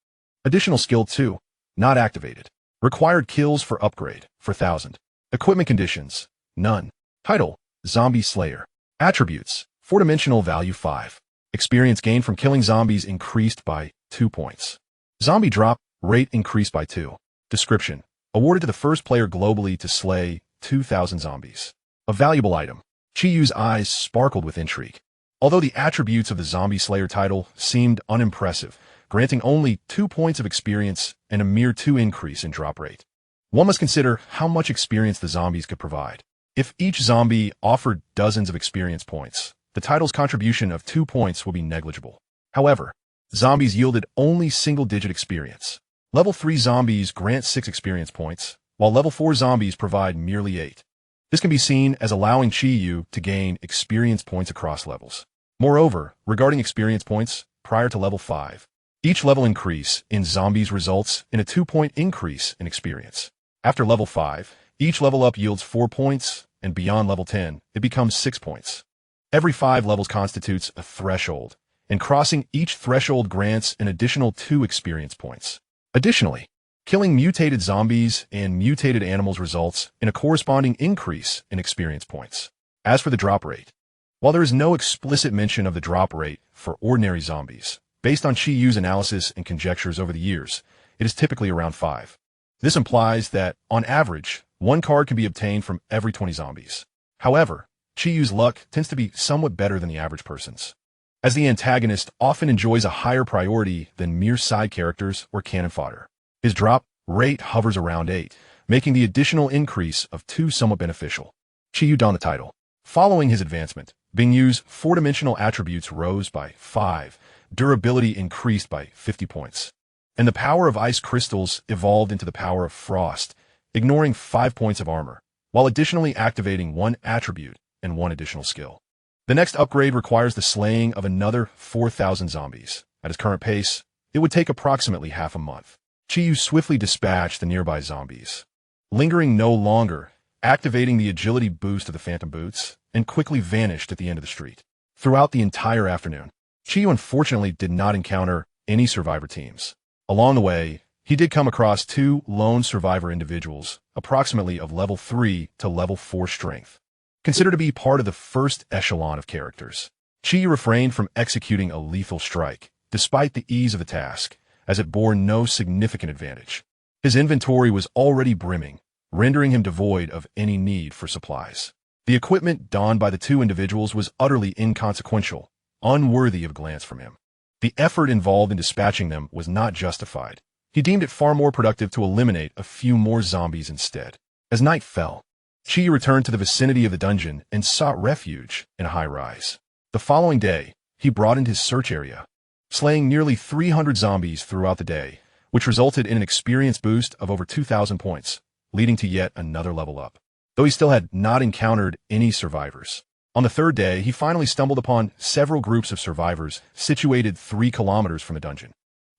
Additional Skill 2. Not activated. Required kills for upgrade, 4,000. Equipment conditions, none. Title, Zombie Slayer. Attributes, 4-dimensional value 5. Experience gained from killing zombies increased by 2 points. Zombie drop rate increased by 2. Description, awarded to the first player globally to slay 2,000 zombies. A valuable item. Chi-Yu's eyes sparkled with intrigue. Although the attributes of the Zombie Slayer title seemed unimpressive, granting only 2 points of experience and a mere 2 increase in drop rate, one must consider how much experience the zombies could provide. If each zombie offered dozens of experience points, the title's contribution of 2 points will be negligible. However, zombies yielded only single-digit experience. Level 3 zombies grant 6 experience points, while level 4 zombies provide merely 8. This can be seen as allowing Chi-Yu to gain experience points across levels. Moreover, regarding experience points, prior to level 5, each level increase in zombies results in a 2-point increase in experience. After level 5, each level up yields 4 points, and beyond level 10, it becomes 6 points. Every 5 levels constitutes a threshold, and crossing each threshold grants an additional 2 experience points. Additionally, killing mutated zombies and mutated animals results in a corresponding increase in experience points. As for the drop rate, while there is no explicit mention of the drop rate for ordinary zombies, Based on Chi-Yu's analysis and conjectures over the years, it is typically around 5. This implies that, on average, 1 card can be obtained from every 20 zombies. However, Chi-Yu's luck tends to be somewhat better than the average person's, as the antagonist often enjoys a higher priority than mere side characters or cannon fodder. His drop rate hovers around 8, making the additional increase of 2 somewhat beneficial. Chi-Yu donned the title. Following his advancement, Bing-Yu's 4-dimensional attributes rose by 5, durability increased by 50 points, and the power of ice crystals evolved into the power of frost, ignoring 5 points of armor, while additionally activating 1 attribute and 1 additional skill. The next upgrade requires the slaying of another 4,000 zombies. At his current pace, it would take approximately half a month. Chi-Yu swiftly dispatched the nearby zombies, lingering no longer, activating the agility boost of the phantom boots, and quickly vanished at the end of the street. Throughout the entire afternoon, Chi-Yu unfortunately did not encounter any survivor teams. Along the way, he did come across 2 lone survivor individuals, approximately of level 3 to level 4 strength, considered to be part of the first echelon of characters. Chi-Yu refrained from executing a lethal strike, despite the ease of the task, as it bore no significant advantage. His inventory was already brimming, rendering him devoid of any need for supplies. The equipment donned by the 2 individuals was utterly inconsequential, unworthy of a glance from him. The effort involved in dispatching them was not justified. He deemed it far more productive to eliminate a few more zombies instead. As night fell, Chi-Yu returned to the vicinity of the dungeon and sought refuge in a high-rise. The following day, he broadened his search area, slaying nearly 300 zombies throughout the day, which resulted in an experience boost of over 2,000 points, leading to yet another level up, though he still had not encountered any survivors. On the 3rd day, he finally stumbled upon several groups of survivors situated 3 kilometers from the dungeon.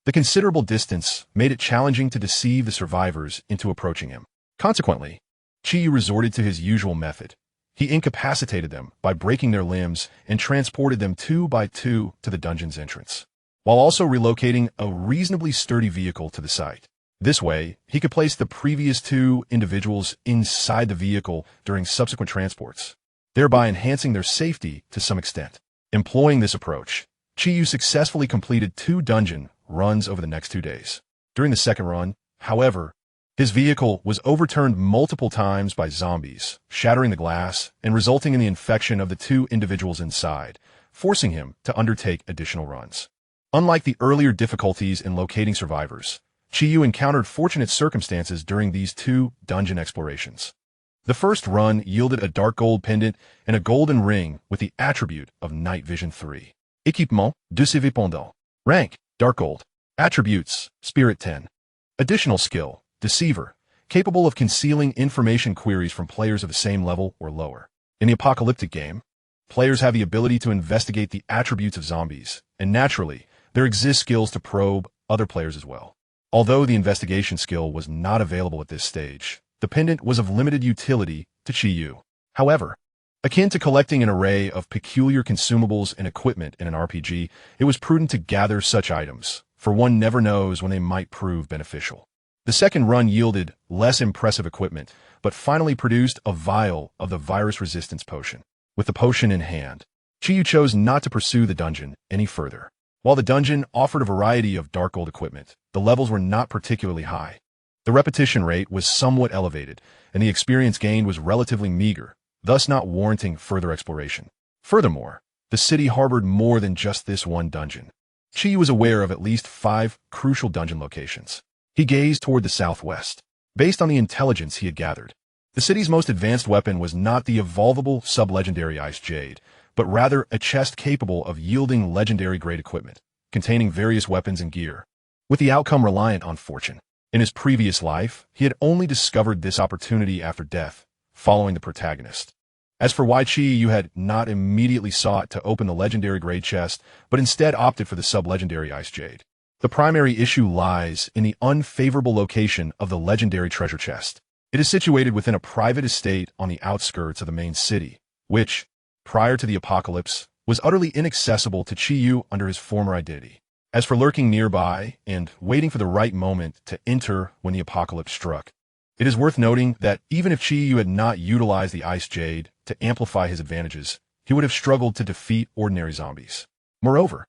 The considerable distance made it challenging to deceive the survivors into approaching him. Consequently, Chi-Yu resorted to his usual method. He incapacitated them by breaking their limbs and transported them 2 by 2 to the dungeon's entrance, while also relocating a reasonably sturdy vehicle to the site. This way, he could place the previous 2 individuals inside the vehicle during subsequent transports, thereby enhancing their safety to some extent. Employing this approach, Chi-Yu successfully completed 2 dungeon runs over the next 2 days. During the 2nd run, however, his vehicle was overturned multiple times by zombies, shattering the glass and resulting in the infection of the 2 individuals inside, forcing him to undertake additional runs. Unlike the earlier difficulties in locating survivors, Chi-Yu encountered fortunate circumstances during these 2 dungeon explorations. The first run yielded a dark gold pendant and a golden ring with the attribute of Night Vision 3. Équipement, de survivalfantasy. Rank, dark gold. Attributes, Spirit 10. Additional skill, Deceiver, capable of concealing information queries from players of the same level or lower. In the apocalyptic game, players have the ability to investigate the attributes of zombies, and naturally, there exist skills to probe other players as well. Although the investigation skill was not available at this stage, the pendant was of limited utility to Chi-Yu. However, akin to collecting an array of peculiar consumables and equipment in an RPG, it was prudent to gather such items, for one never knows when they might prove beneficial. The second run yielded less impressive equipment, but finally produced a vial of the virus resistance potion. With the potion in hand, Chi-Yu chose not to pursue the dungeon any further. While the dungeon offered a variety of dark gold equipment, the levels were not particularly high. The repetition rate was somewhat elevated, and the experience gained was relatively meager, thus not warranting further exploration. Furthermore, the city harbored more than just this one dungeon. Chi was aware of at least 5 crucial dungeon locations. He gazed toward the southwest. Based on the intelligence he had gathered, the city's most advanced weapon was not the evolvable sub-legendary Ice Jade, but rather a chest capable of yielding legendary-grade equipment, containing various weapons and gear, with the outcome reliant on fortune. In his previous life, he had only discovered this opportunity after death, following the protagonist. As for why Chi had not immediately sought to open the legendary-grade chest, but instead opted for the sub-legendary Ice Jade, the primary issue lies in the unfavorable location of the legendary treasure chest. It is situated within a private estate on the outskirts of the main city, which, prior to the apocalypse, was utterly inaccessible to Chi under his former identity. As for lurking nearby and waiting for the right moment to enter when the apocalypse struck, it is worth noting that even if Chi had not utilized the Ice Jade to amplify his advantages, he would have struggled to defeat ordinary zombies. Moreover,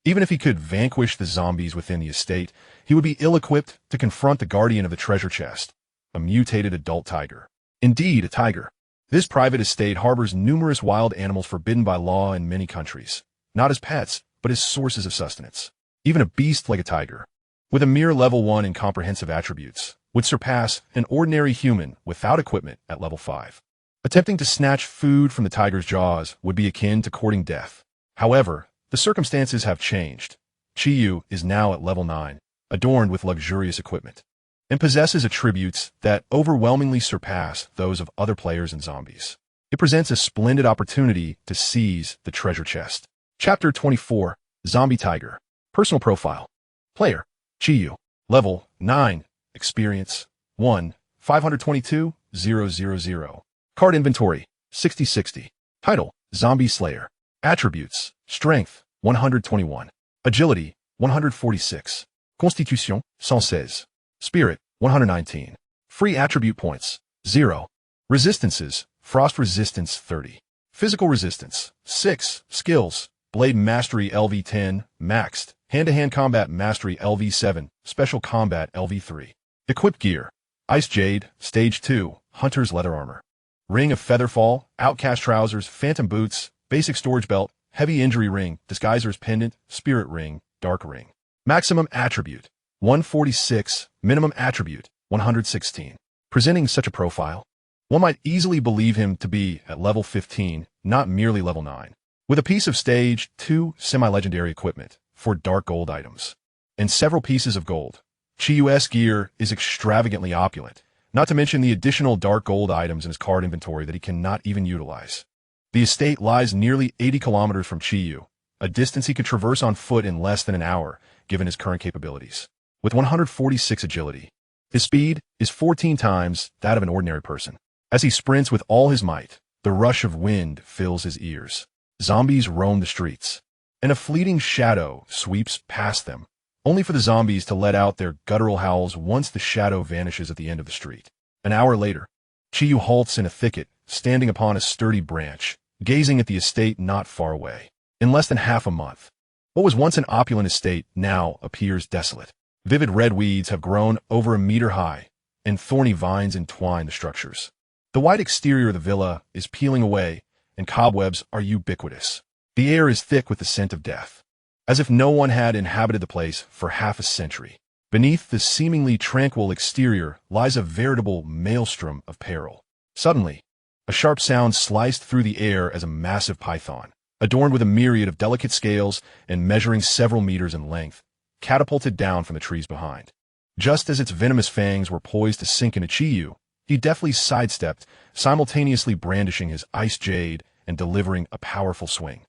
Even if he could vanquish the zombies within the estate, he would be ill-equipped to confront the guardian of the treasure chest, a mutated adult tiger. Indeed, a tiger. This private estate harbors numerous wild animals forbidden by law in many countries, not as pets, but as sources of sustenance. Even a beast like a tiger, with a mere level 1 in comprehensive attributes, would surpass an ordinary human without equipment at level 5. Attempting to snatch food from the tiger's jaws would be akin to courting death. However, the circumstances have changed. Chiyu is now at level 9, adorned with luxurious equipment, and possesses attributes that overwhelmingly surpass those of other players and zombies. It presents a splendid opportunity to seize the treasure chest. Chapter 24, Zombie Tiger. Personal Profile. Player, Chiyu. Level 9. Experience, 1, 522,000. Card Inventory, 6060. Title, Zombie Slayer. Attributes, Strength, 121. Agility, 146. Constitution, 116. Spirit, 119. Free attribute points, 0. Resistances, Frost Resistance, 30. Physical Resistance, 6. Skills, Blade Mastery LV10, Maxed. Hand-to-hand Combat Mastery LV7, Special Combat LV3. Equipped Gear, Ice Jade, Stage 2, Hunter's Leather Armor. Ring of Featherfall, Outcast Trousers, Phantom Boots, Basic Storage Belt, Heavy Injury Ring, Disguiser's Pendant, Spirit Ring, Dark Ring. Maximum Attribute, 146, Minimum Attribute, 116. Presenting such a profile, one might easily believe him to be at level 15, not merely level 9. With a piece of Stage 2 semi-legendary equipment for dark gold items, and several pieces of gold, Chiyu's gear is extravagantly opulent, not to mention the additional dark gold items in his card inventory that he cannot even utilize. The estate lies nearly 80 kilometers from Chiyu, a distance he could traverse on foot in less than an hour, given his current capabilities. With 146 agility, his speed is 14 times that of an ordinary person. As he sprints with all his might, the rush of wind fills his ears. Zombies roam the streets, and a fleeting shadow sweeps past them, only for the zombies to let out their guttural howls once the shadow vanishes at the end of the street. An hour later, Chiyu halts in a thicket, standing upon a sturdy branch, gazing at the estate not far away. In less than half a month, what was once an opulent estate now appears desolate. Vivid red weeds have grown over a meter high, and thorny vines entwine the structures. The white exterior of the villa is peeling away, and cobwebs are ubiquitous. The air is thick with the scent of death, as if no one had inhabited the place for half a century. Beneath the seemingly tranquil exterior lies a veritable maelstrom of peril. Suddenly, a sharp sound sliced through the air as a massive python, adorned with a myriad of delicate scales and measuring several meters in length, catapulted down from the trees behind. Just as its venomous fangs were poised to sink into Chiyu, he deftly sidestepped, simultaneously brandishing his ice jade and delivering a powerful swing.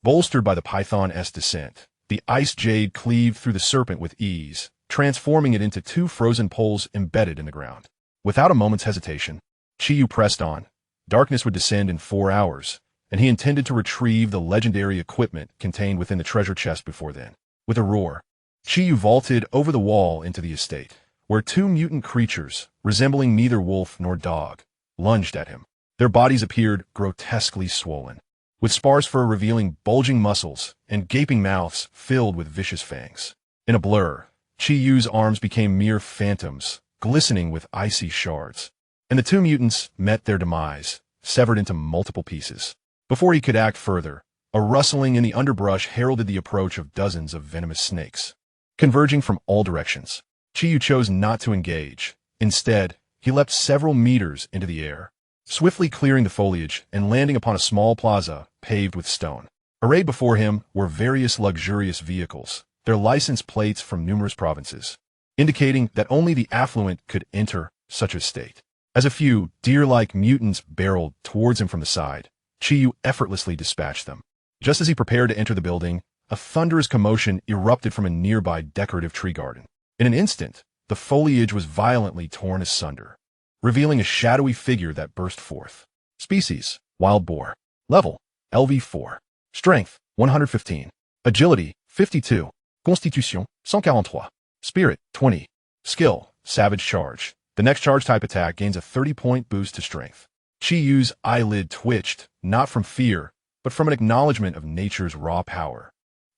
Bolstered by the python's descent, the ice jade cleaved through the serpent with ease, transforming it into 2 frozen poles embedded in the ground. Without a moment's hesitation, Chiyu pressed on. Darkness would descend in 4 hours, and he intended to retrieve the legendary equipment contained within the treasure chest before then. With a roar, Chiyu vaulted over the wall into the estate, where 2 mutant creatures, resembling neither wolf nor dog, lunged at him. Their bodies appeared grotesquely swollen, with sparse fur revealing bulging muscles and gaping mouths filled with vicious fangs. In a blur, Chiyu's arms became mere phantoms, glistening with icy shards, and the 2 mutants met their demise, severed into multiple pieces. Before he could act further, a rustling in the underbrush heralded the approach of dozens of venomous snakes. Converging from all directions, Chiyu chose not to engage. Instead, he leapt several meters into the air, swiftly clearing the foliage and landing upon a small plaza paved with stone. Arrayed before him were various luxurious vehicles, their license plates from numerous provinces, indicating that only the affluent could enter such a state. As a few deer-like mutants barreled towards him from the side, Chiyu effortlessly dispatched them. Just as he prepared to enter the building, a thunderous commotion erupted from a nearby decorative tree garden. In an instant, the foliage was violently torn asunder, revealing a shadowy figure that burst forth. Species, Wild Boar. Level, LV4. Strength, 115. Agility, 52. Constitution, 143. Spirit, 20. Skill, Savage Charge. The next charge type attack gains a 30-point boost to strength. Chiyu's eyelid twitched, not from fear, but from an acknowledgement of nature's raw power.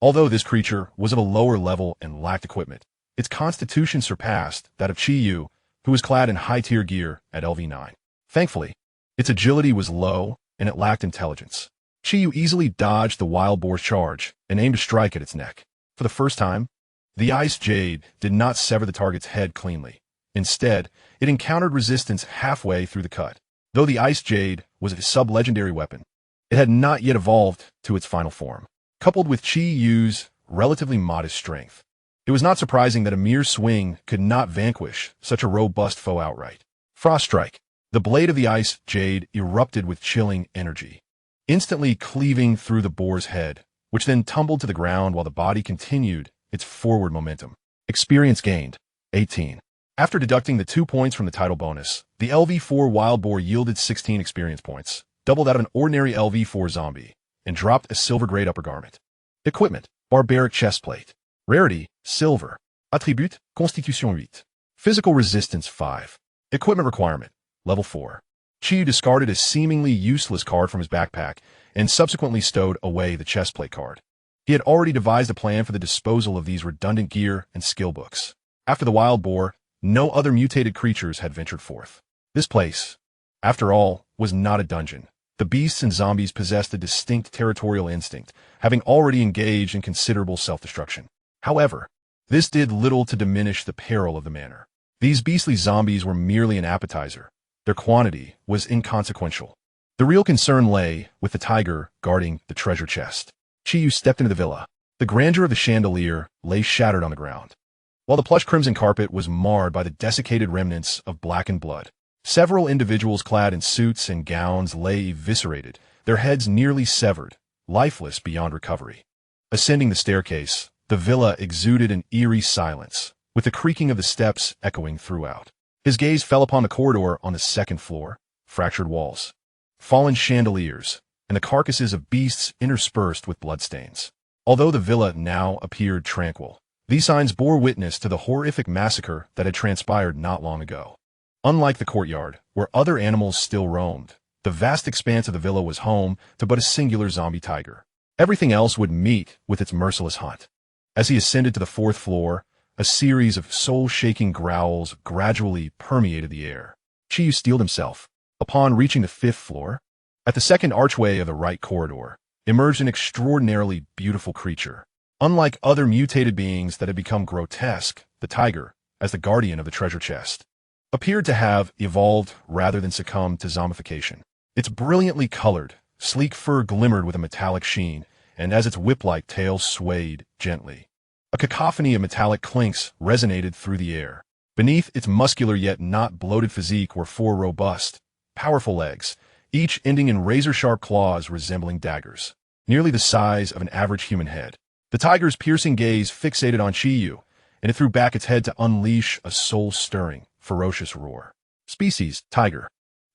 Although this creature was of a lower level and lacked equipment, its constitution surpassed that of Chi-Yu, who was clad in high-tier gear at LV9. Thankfully, its agility was low and it lacked intelligence. Chi-Yu easily dodged the wild boar's charge and aimed a strike at its neck. For the first time, the Ice Jade did not sever the target's head cleanly. Instead, it encountered resistance halfway through the cut. Though the Ice Jade was a sub-legendary weapon, it had not yet evolved to its final form. Coupled with Chi-Yu's relatively modest strength, it was not surprising that a mere swing could not vanquish such a robust foe outright. Frost Strike. The blade of the Ice Jade erupted with chilling energy, instantly cleaving through the boar's head, which then tumbled to the ground while the body continued its forward momentum. Experience gained, 18. After deducting the 2 points from the title bonus, the LV4 Wild Boar yielded 16 experience points, double that of an ordinary LV4 zombie, and dropped a silver grade upper garment. Equipment, barbaric chestplate. Rarity, silver. Attribute, Constitution 8. Physical resistance 5. Equipment requirement, level 4. Chi discarded a seemingly useless card from his backpack and subsequently stowed away the chestplate card. He had already devised a plan for the disposal of these redundant gear and skill books. After the Wild Boar, no other mutated creatures had ventured forth. This place, after all, was not a dungeon. The beasts and zombies possessed a distinct territorial instinct, having already engaged in considerable self-destruction. However, this did little to diminish the peril of the manor. These beastly zombies were merely an appetizer. Their quantity was inconsequential. The real concern lay with the tiger guarding the treasure chest. Chi-Yu stepped into the villa. The grandeur of the chandelier lay shattered on the ground, while the plush crimson carpet was marred by the desiccated remnants of blackened blood. Several individuals clad in suits and gowns lay eviscerated, their heads nearly severed, lifeless beyond recovery. Ascending the staircase, the villa exuded an eerie silence, with the creaking of the steps echoing throughout. His gaze fell upon the corridor on the second floor, fractured walls, fallen chandeliers, and the carcasses of beasts interspersed with bloodstains. Although the villa now appeared tranquil, these signs bore witness to the horrific massacre that had transpired not long ago. Unlike the courtyard, where other animals still roamed, the vast expanse of the villa was home to but a singular zombie tiger. Everything else would meet with its merciless hunt. As he ascended to the fourth floor, a series of soul-shaking growls gradually permeated the air. Chi-Yu steeled himself. Upon reaching the fifth floor, at the second archway of the right corridor, emerged an extraordinarily beautiful creature. Unlike other mutated beings that had become grotesque, the tiger, as the guardian of the treasure chest, appeared to have evolved rather than succumbed to zombification. Its brilliantly colored, sleek fur glimmered with a metallic sheen, and as its whip-like tail swayed gently, a cacophony of metallic clinks resonated through the air. Beneath its muscular yet not bloated physique were 4 robust, powerful legs, each ending in razor-sharp claws resembling daggers, nearly the size of an average human head. The tiger's piercing gaze fixated on Chi-Yu, and it threw back its head to unleash a soul-stirring, ferocious roar. Species, tiger.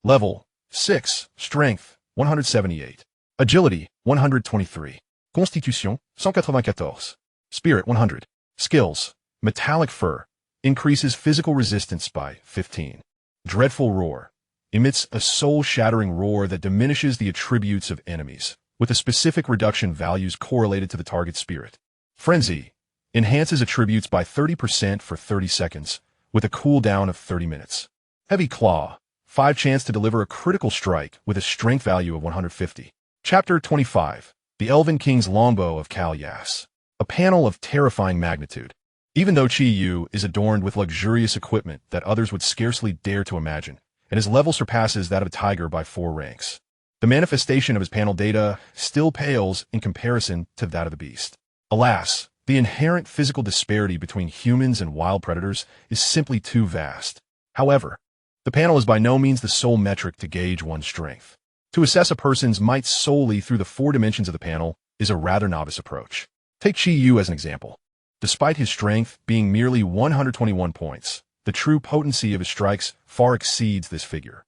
Level, 6, strength, 178. Agility, 123. Constitution, 194. Spirit, 100. Skills, metallic fur, increases physical resistance by 15. Dreadful roar, emits a soul-shattering roar that diminishes the attributes of enemies, with the specific reduction values correlated to the target's spirit. Frenzy, enhances attributes by 30% for 30 seconds, with a cooldown of 30 minutes. Heavy Claw, 5 chance to deliver a critical strike with a strength value of 150. Chapter 25, The Elven King's Longbow of Kalyas. A panel of terrifying magnitude. Even though Chi-Yu is adorned with luxurious equipment that others would scarcely dare to imagine, and his level surpasses that of a tiger by 4 ranks, the manifestation of his panel data still pales in comparison to that of the beast. Alas, the inherent physical disparity between humans and wild predators is simply too vast. However, the panel is by no means the sole metric to gauge one's strength. To assess a person's might solely through the 4 dimensions of the panel is a rather novice approach. Take Chi-Yu as an example. Despite his strength being merely 121 points, the true potency of his strikes far exceeds this figure.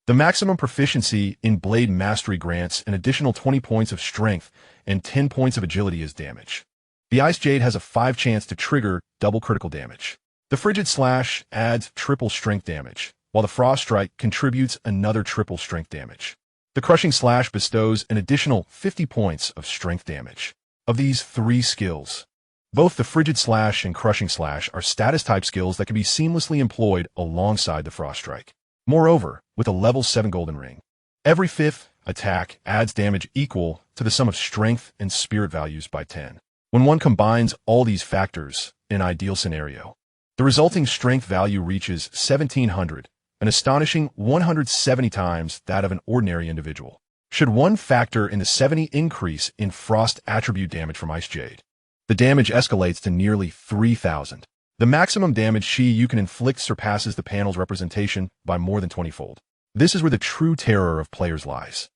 The maximum proficiency in blade mastery grants an additional 20 points of strength and 10 points of agility as damage. The Ice Jade has a 5 chance to trigger double critical damage. The Frigid Slash adds triple strength damage, while the Frost Strike contributes another triple strength damage. The Crushing Slash bestows an additional 50 points of strength damage. Of these three skills, both the Frigid Slash and Crushing Slash are status-type skills that can be seamlessly employed alongside the Frost Strike. Moreover, with a level 7 Golden Ring, every fifth attack adds damage equal to the sum of strength and spirit values by 10. When one combines all these factors in an ideal scenario, the resulting strength value reaches 1700, an astonishing 170 times that of an ordinary individual. Should one factor in the 70 increase in Frost attribute damage from Ice Jade, the damage escalates to nearly 3000. The maximum damage you can inflict surpasses the panel's representation by more than 20-fold. This is where the true terror of players lies.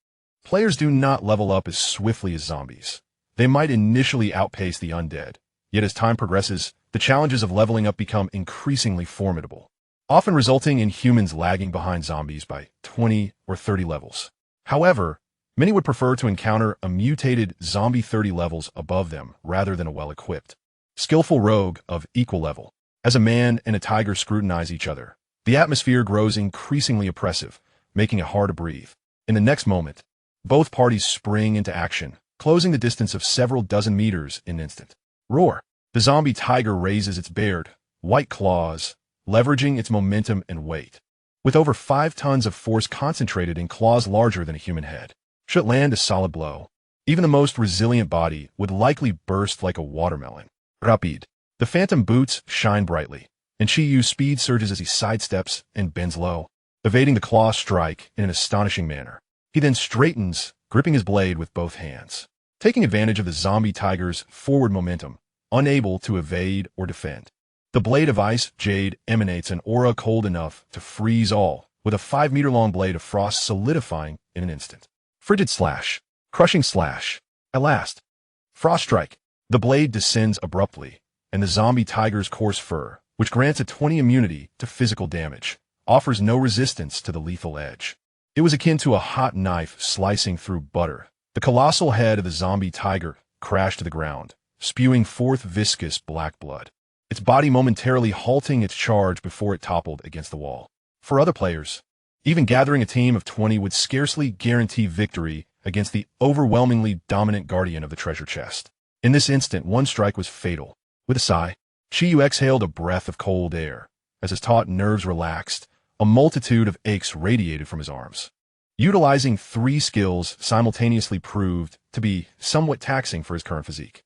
Players do not level up as swiftly as zombies. They might initially outpace the undead, yet as time progresses, the challenges of leveling up become increasingly formidable, often resulting in humans lagging behind zombies by 20 or 30 levels. However, many would prefer to encounter a mutated zombie 30 levels above them rather than a well-equipped, skillful rogue of equal level. As a man and a tiger scrutinize each other, the atmosphere grows increasingly oppressive, making it hard to breathe. In the next moment, both parties spring into action, closing the distance of several dozen meters in an instant. Roar! The zombie tiger raises its bared, white claws, leveraging its momentum and weight. With over 5 tons of force concentrated in claws larger than a human head, should it land a solid blow, even the most resilient body would likely burst like a watermelon. Rapide. The phantom boots shine brightly, and Chiyu's speed surges as he sidesteps and bends low, evading the claw strike in an astonishing manner. He then straightens, gripping his blade with both hands, taking advantage of the zombie tiger's forward momentum, unable to evade or defend. The blade of Ice Jade emanates an aura cold enough to freeze all, with a 5-meter-long blade of frost solidifying in an instant. Frigid Slash. Crushing Slash. At last. Frost Strike. The blade descends abruptly, and the zombie tiger's coarse fur, which grants a 20 immunity to physical damage, offers no resistance to the lethal edge. It was akin to a hot knife slicing through butter. The colossal head of the zombie tiger crashed to the ground, spewing forth viscous black blood, its body momentarily halting its charge before it toppled against the wall. For other players, even gathering a team of 20 would scarcely guarantee victory against the overwhelmingly dominant guardian of the treasure chest. In this instant, one strike was fatal. With a sigh, Chiyu exhaled a breath of cold air. As his taut nerves relaxed, a multitude of aches radiated from his arms. Utilizing 3 skills simultaneously proved to be somewhat taxing for his current physique.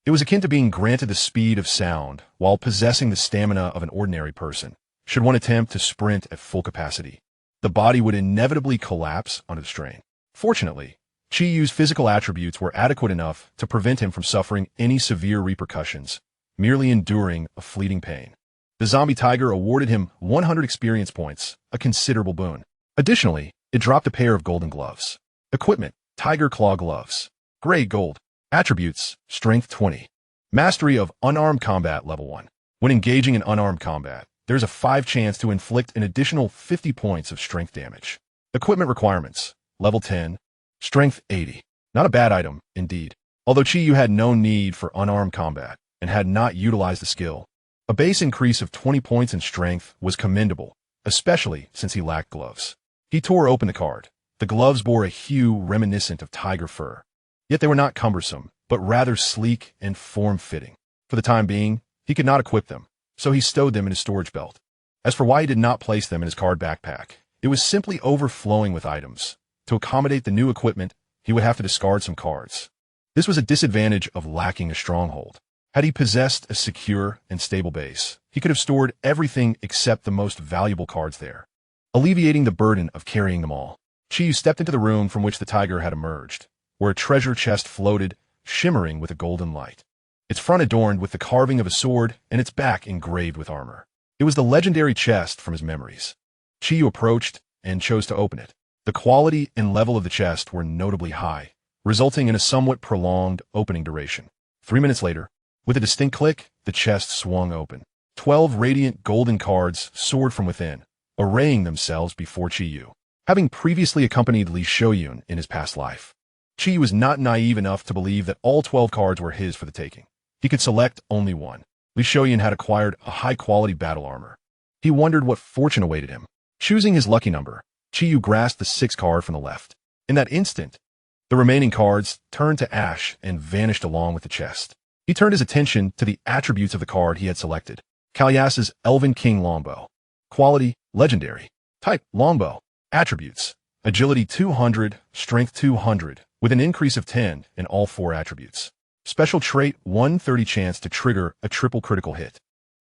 It was akin to being granted the speed of sound while possessing the stamina of an ordinary person. Should one attempt to sprint at full capacity, the body would inevitably collapse under the strain. Fortunately, Chiyu's physical attributes were adequate enough to prevent him from suffering any severe repercussions, merely enduring a fleeting pain. The zombie tiger awarded him 100 experience points, a considerable boon. Additionally, it dropped a pair of golden gloves. Equipment: Tiger Claw Gloves. Grade Gold. Attributes: Strength 20. Mastery of Unarmed Combat Level 1. When engaging in unarmed combat, there is a 5 chance to inflict an additional 50 points of strength damage. Equipment requirements: Level 10. Strength 80. Not a bad item, indeed. Although Chiyu had no need for unarmed combat and had not utilized the skill, a base increase of 20 points in strength was commendable, especially since he lacked gloves. He tore open the card. The gloves bore a hue reminiscent of tiger fur, yet they were not cumbersome, but rather sleek and form-fitting. For the time being, he could not equip them, so he stowed them in his storage belt. As for why he did not place them in his card backpack, it was simply overflowing with items. To accommodate the new equipment, he would have to discard some cards. This was a disadvantage of lacking a stronghold. Had he possessed a secure and stable base, he could have stored everything except the most valuable cards there, alleviating the burden of carrying them all. Chiyu stepped into the room from which the tiger had emerged, where a treasure chest floated, shimmering with a golden light, its front adorned with the carving of a sword and its back engraved with armor. It was the legendary chest from his memories. Chiyu approached and chose to open it. The quality and level of the chest were notably high, resulting in a somewhat prolonged opening duration. 3 minutes later, with a distinct click, the chest swung open. 12 radiant golden cards soared from within, arraying themselves before Chiyu. Having previously accompanied Li Shoyun in his past life, Chiyu was not naive enough to believe that all 12 cards were his for the taking. He could select only one. Li Shoyun had acquired a high-quality battle armor. He wondered what fortune awaited him. Choosing his lucky number, Chiyu grasped the 6th card from the left. In that instant, The remaining cards turned to ash and vanished along with the chest. He turned his attention to the attributes of the card he had selected. Kallias's Elven King Longbow. Quality, Legendary. Type, Longbow. Attributes, Agility 200, Strength 200, with an increase of 10 in all 4 attributes. Special trait, 1/30 chance to trigger a triple critical hit.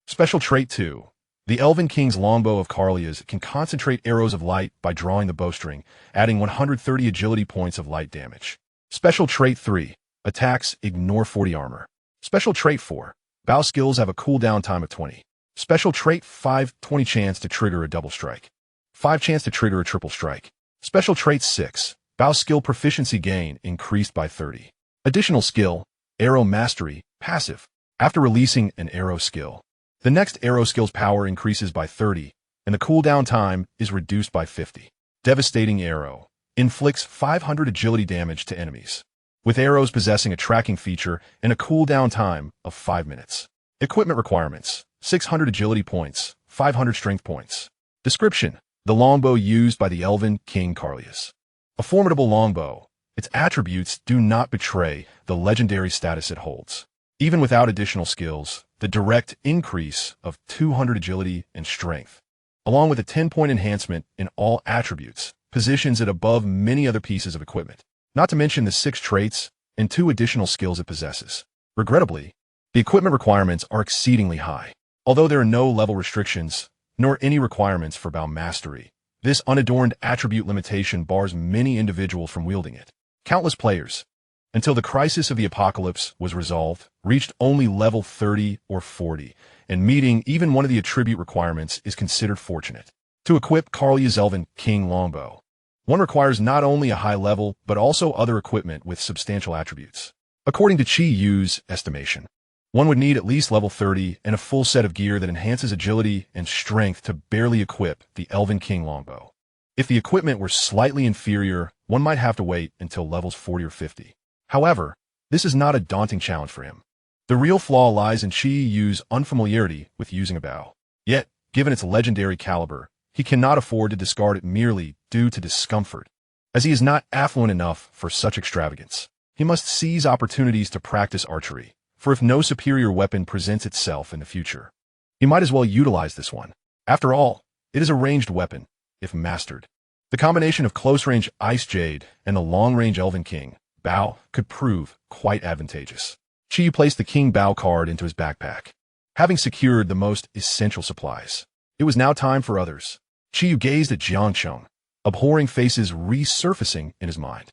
Special trait 2. The Elven King's Longbow of Carlias can concentrate arrows of light by drawing the bowstring, adding 130 agility points of light damage. Special trait 3. Attacks ignore 40 armor. Special trait 4. Bow skills have a cooldown time of 20. Special trait 5. 20 chance to trigger a double strike. 5 chance to trigger a triple strike. Special trait 6. Bow skill proficiency gain increased by 30. Additional skill, Arrow Mastery, passive. After releasing an arrow skill, the next arrow skill's power increases by 30, and the cooldown time is reduced by 50. Devastating Arrow. Inflicts 500 agility damage to enemies, with arrows possessing a tracking feature and a cooldown time of 5 minutes. Equipment requirements. 600 agility points, 500 strength points. Description. The longbow used by the Elven King Carlias. A formidable longbow. Its attributes do not betray the legendary status it holds. Even without additional skills, the direct increase of 200 agility and strength, along with a 10-point enhancement in all attributes, positions it above many other pieces of equipment, not to mention the 6 traits and 2 additional skills it possesses. Regrettably, the equipment requirements are exceedingly high. Although there are no level restrictions, nor any requirements for bow mastery, this unadorned attribute limitation bars many individuals from wielding it. Countless players, until the crisis of the apocalypse was resolved, reached only level 30 or 40, and meeting even one of the attribute requirements is considered fortunate. To equip Carlia's Elven King Longbow, one requires not only a high level, but also other equipment with substantial attributes. According to Chi Yu's estimation, one would need at least level 30 and a full set of gear that enhances agility and strength to barely equip the Elven King Longbow. If the equipment were slightly inferior, one might have to wait until levels 40 or 50. However, this is not a daunting challenge for him. The real flaw lies in Chi Yu's unfamiliarity with using a bow. Yet, given its legendary caliber, he cannot afford to discard it merely due to discomfort, as he is not affluent enough for such extravagance. He must seize opportunities to practice archery, for if no superior weapon presents itself in the future, he might as well utilize this one. After all, it is a ranged weapon, if mastered. The combination of close-range Ice Jade and the long-range Elven King Bow could prove quite advantageous. Chi Yu placed the King Bow card into his backpack. Having secured the most essential supplies, it was now time for others. Chi Yu gazed at Jiangcheng, abhorring faces resurfacing in his mind.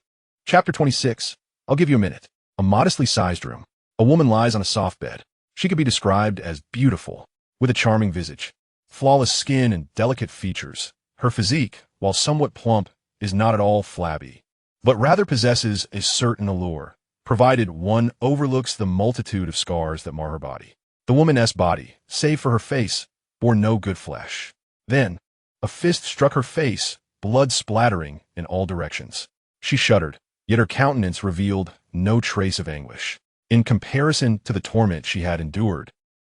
Chapter 26. I'll give you a minute. A modestly sized room. A woman lies on a soft bed. She could be described as beautiful, with a charming visage, flawless skin and delicate features. Her physique, while somewhat plump, is not at all flabby, but rather possesses a certain allure, provided one overlooks the multitude of scars that mar her body. The woman's body, save for her face, bore no good flesh. Then, a fist struck her face, blood splattering in all directions. She shuddered, yet her countenance revealed no trace of anguish. In comparison to the torment she had endured,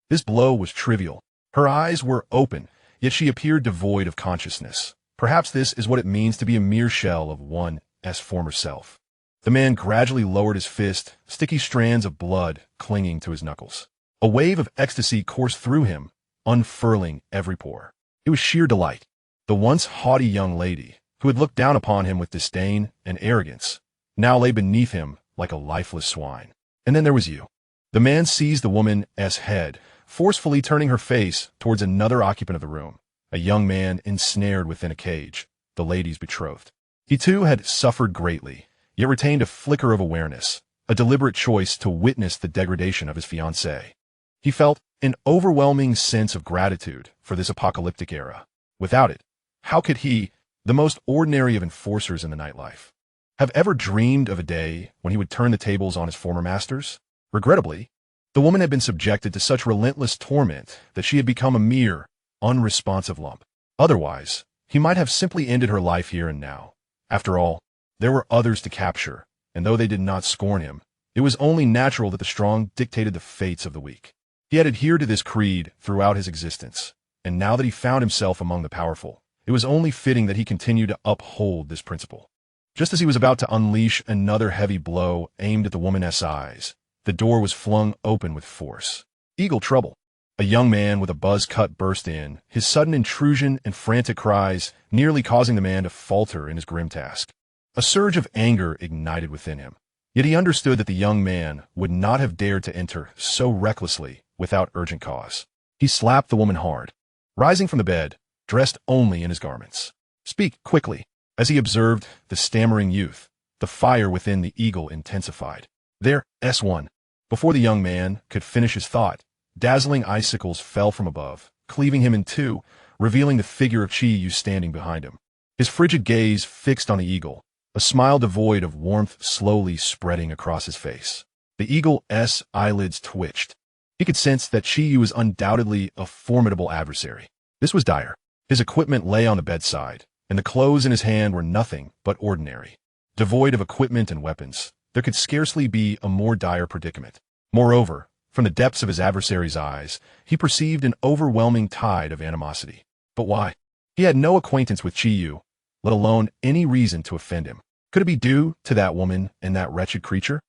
this blow was trivial. Her eyes were open, yet she appeared devoid of consciousness. Perhaps this is what it means to be a mere shell of one's former self. The man gradually lowered his fist, sticky strands of blood clinging to his knuckles. A wave of ecstasy coursed through him, unfurling every pore. It was sheer delight. The once haughty young lady, who had looked down upon him with disdain and arrogance, now lay beneath him like a lifeless swine. And then there was you. The man seized the woman's head, forcefully turning her face towards another occupant of the room, a young man ensnared within a cage, the lady's betrothed. He too had suffered greatly, yet retained a flicker of awareness, a deliberate choice to witness the degradation of his fiancée. He felt an overwhelming sense of gratitude for this apocalyptic era. Without it, how could he, the most ordinary of enforcers in the nightlife, have ever dreamed of a day when he would turn the tables on his former masters? Regrettably, the woman had been subjected to such relentless torment that she had become a mere, unresponsive lump. Otherwise, he might have simply ended her life here and now. After all, there were others to capture, and though they did not scorn him, it was only natural that the strong dictated the fates of the weak. He had adhered to this creed throughout his existence, and now that he found himself among the powerful, it was only fitting that he continue to uphold this principle. Just as he was about to unleash another heavy blow aimed at the woman's eyes, the door was flung open with force. Eagle trouble. A young man with a buzz cut burst in, his sudden intrusion and frantic cries nearly causing the man to falter in his grim task. A surge of anger ignited within him, yet he understood that the young man would not have dared to enter so recklessly without urgent cause. He slapped the woman hard, rising from the bed, dressed only in his garments. "Speak quickly." As he observed the stammering youth, the fire within the eagle intensified. There, S1. Before the young man could finish his thought, dazzling icicles fell from above, cleaving him in two, revealing the figure of Chi-Yu standing behind him. His frigid gaze fixed on the eagle, a smile devoid of warmth slowly spreading across his face. The eagle's eyelids twitched. He could sense that Chi-Yu was undoubtedly a formidable adversary. This was dire. His equipment lay on the bedside, and the clothes in his hand were nothing but ordinary. Devoid of equipment and weapons, there could scarcely be a more dire predicament. Moreover, from the depths of his adversary's eyes, he perceived an overwhelming tide of animosity. But why? He had no acquaintance with Chi-Yu, let alone any reason to offend him. Could it be due to that woman and that wretched creature?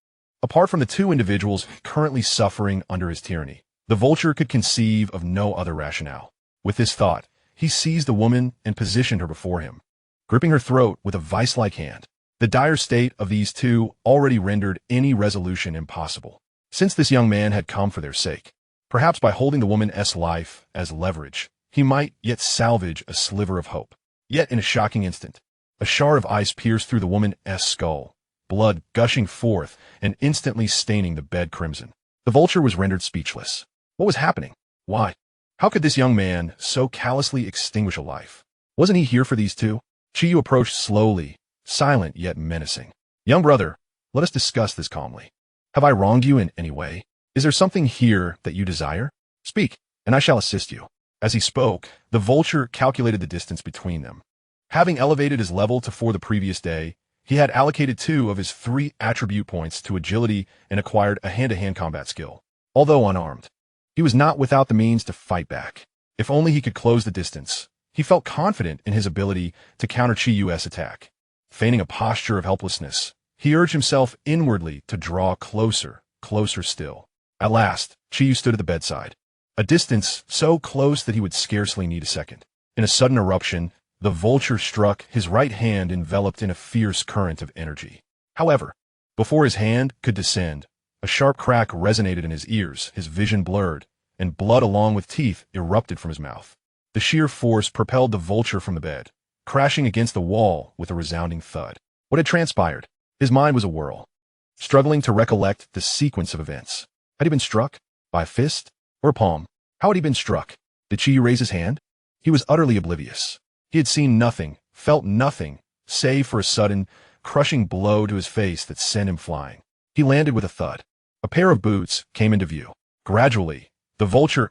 Apart from the two individuals currently suffering under his tyranny, the vulture could conceive of no other rationale. With this thought, he seized the woman and positioned her before him, gripping her throat with a vice-like hand. The dire state of these two already rendered any resolution impossible. Since this young man had come for their sake, perhaps by holding the woman's life as leverage, he might yet salvage a sliver of hope. Yet in a shocking instant, a shard of ice pierced through the woman's skull, blood gushing forth and instantly staining the bed crimson. The vulture was rendered speechless. What was happening? Why? How could this young man so callously extinguish a life? Wasn't he here for these two? Chi-Yu approached slowly, silent yet menacing. "Young brother, let us discuss this calmly. Have I wronged you in any way? Is there something here that you desire? Speak, and I shall assist you." As he spoke, the vulture calculated the distance between them. Having elevated his level to 4 the previous day, he had allocated 2 of his 3 attribute points to agility and acquired a hand-to-hand combat skill. Although unarmed, he was not without the means to fight back. If only he could close the distance. He felt confident in his ability to counter Chi-Yu's attack. Feigning a posture of helplessness, he urged himself inwardly to draw closer, closer still. At last, Chi-Yu stood at the bedside, a distance so close that he would scarcely need a second. In a sudden eruption, the vulture struck, his right hand enveloped in a fierce current of energy. However, before his hand could descend, a sharp crack resonated in his ears, his vision blurred, and blood along with teeth erupted from his mouth. The sheer force propelled the vulture from the bed, crashing against the wall with a resounding thud. What had transpired? His mind was a whirl, struggling to recollect the sequence of events. Had he been struck? By a fist? Or a palm? How had he been struck? Did Chi raise his hand? He was utterly oblivious. He had seen nothing, felt nothing, save for a sudden, crushing blow to his face that sent him flying. He landed with a thud. A pair of boots came into view. Gradually, the vulture's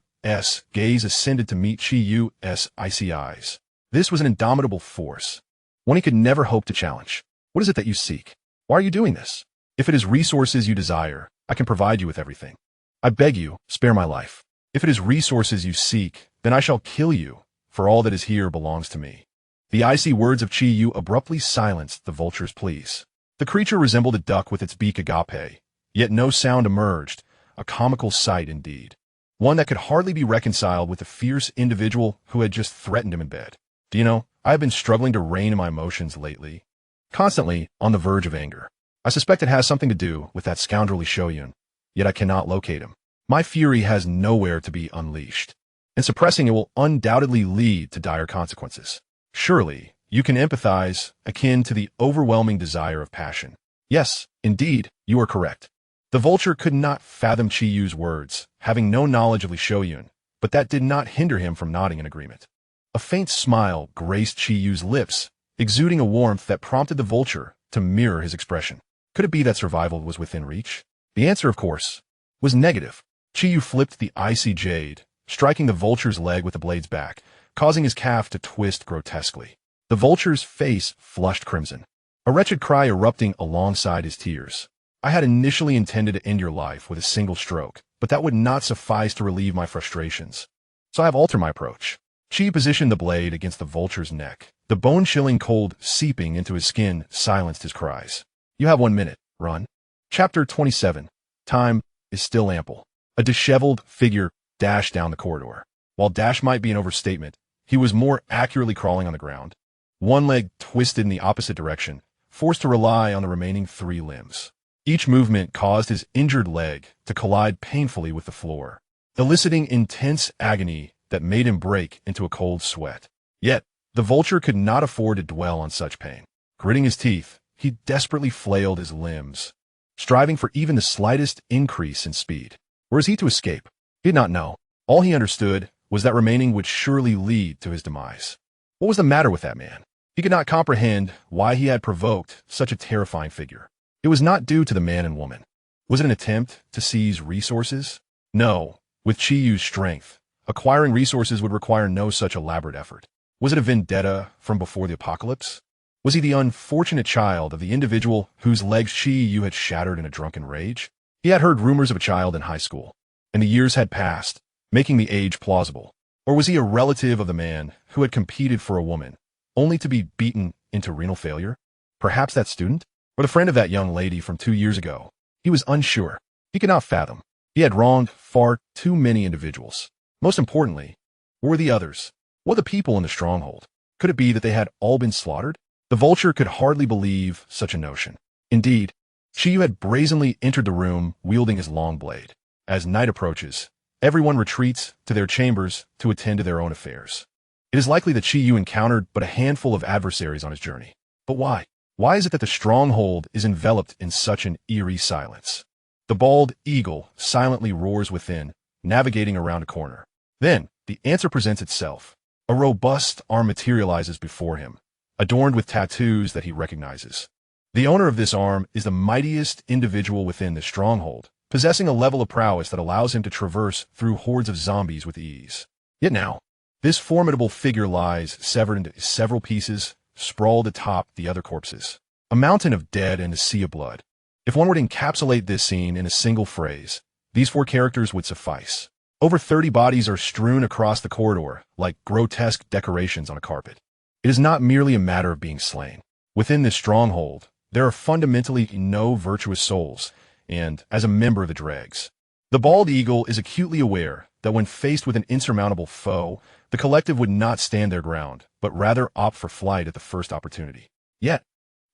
gaze ascended to meet Chi-Yu's icy eyes. This was an indomitable force, one he could never hope to challenge. "What is it that you seek? Why are you doing this? If it is resources you desire, I can provide you with everything. I beg you, spare my life. If it is resources you seek, then I shall kill you, for all that is here belongs to me." The icy words of Chi-Yu abruptly silenced the vulture's pleas. The creature resembled a duck with its beak agape, yet no sound emerged, a comical sight indeed. One that could hardly be reconciled with the fierce individual who had just threatened him in bed. "Do you know, I have been struggling to rein in my emotions lately. Constantly on the verge of anger. I suspect it has something to do with that scoundrelly Shoyun, yet I cannot locate him. My fury has nowhere to be unleashed, and suppressing it will undoubtedly lead to dire consequences. Surely, you can empathize, akin to the overwhelming desire of passion. Yes, indeed, you are correct." The vulture could not fathom Chi-Yu's words, having no knowledge of Li Shoyun, but that did not hinder him from nodding in agreement. A faint smile graced Chi-Yu's lips, exuding a warmth that prompted the vulture to mirror his expression. Could it be that survival was within reach? The answer, of course, was negative. Chi-Yu flipped the icy jade, striking the vulture's leg with the blade's back, causing his calf to twist grotesquely. The vulture's face flushed crimson, a wretched cry erupting alongside his tears. "I had initially intended to end your life with a single stroke, but that would not suffice to relieve my frustrations. So I have altered my approach. Chi positioned the blade against the vulture's neck. The bone-chilling cold seeping into his skin silenced his cries. You have 1 minute. Run. Chapter 27. Time is still ample. A disheveled figure dashed down the corridor. While dash might be an overstatement, he was more accurately crawling on the ground. One leg twisted in the opposite direction, forced to rely on the remaining 3 limbs. Each movement caused his injured leg to collide painfully with the floor, eliciting intense agony that made him break into a cold sweat. Yet, the vulture could not afford to dwell on such pain. Gritting his teeth, he desperately flailed his limbs, striving for even the slightest increase in speed. Or was he to escape? He did not know. All he understood was that remaining would surely lead to his demise. What was the matter with that man? He could not comprehend why he had provoked such a terrifying figure. It was not due to the man and woman. Was it an attempt to seize resources? No. With Chi-Yu's strength, acquiring resources would require no such elaborate effort. Was it a vendetta from before the apocalypse? Was he the unfortunate child of the individual whose legs Chi-Yu had shattered in a drunken rage? He had heard rumors of a child in high school, and the years had passed, making the age plausible. Or was he a relative of the man who had competed for a woman, only to be beaten into renal failure? Perhaps that student? Or the friend of that young lady from 2 years ago? He was unsure. He could not fathom. He had wronged far too many individuals. Most importantly, where were the others? What were the people in the stronghold? Could it be that they had all been slaughtered? The vulture could hardly believe such a notion. Indeed, Chi-Yu had brazenly entered the room wielding his long blade. As night approaches, everyone retreats to their chambers to attend to their own affairs. It is likely that Chi-Yu encountered but a handful of adversaries on his journey. But why? Why is it that the stronghold is enveloped in such an eerie silence? The bald eagle silently roars within, navigating around a corner. Then, the answer presents itself. A robust arm materializes before him, adorned with tattoos that he recognizes. The owner of this arm is the mightiest individual within the stronghold, possessing a level of prowess that allows him to traverse through hordes of zombies with ease. Yet now, this formidable figure lies severed into several pieces, sprawled atop the other corpses. A mountain of dead and a sea of blood. If one were to encapsulate this scene in a single phrase, these 4 characters would suffice. Over 30 bodies are strewn across the corridor, like grotesque decorations on a carpet. It is not merely a matter of being slain. Within this stronghold, there are fundamentally no virtuous souls, and as a member of the dregs, the bald eagle is acutely aware that when faced with an insurmountable foe, the collective would not stand their ground, but rather opt for flight at the first opportunity. Yet,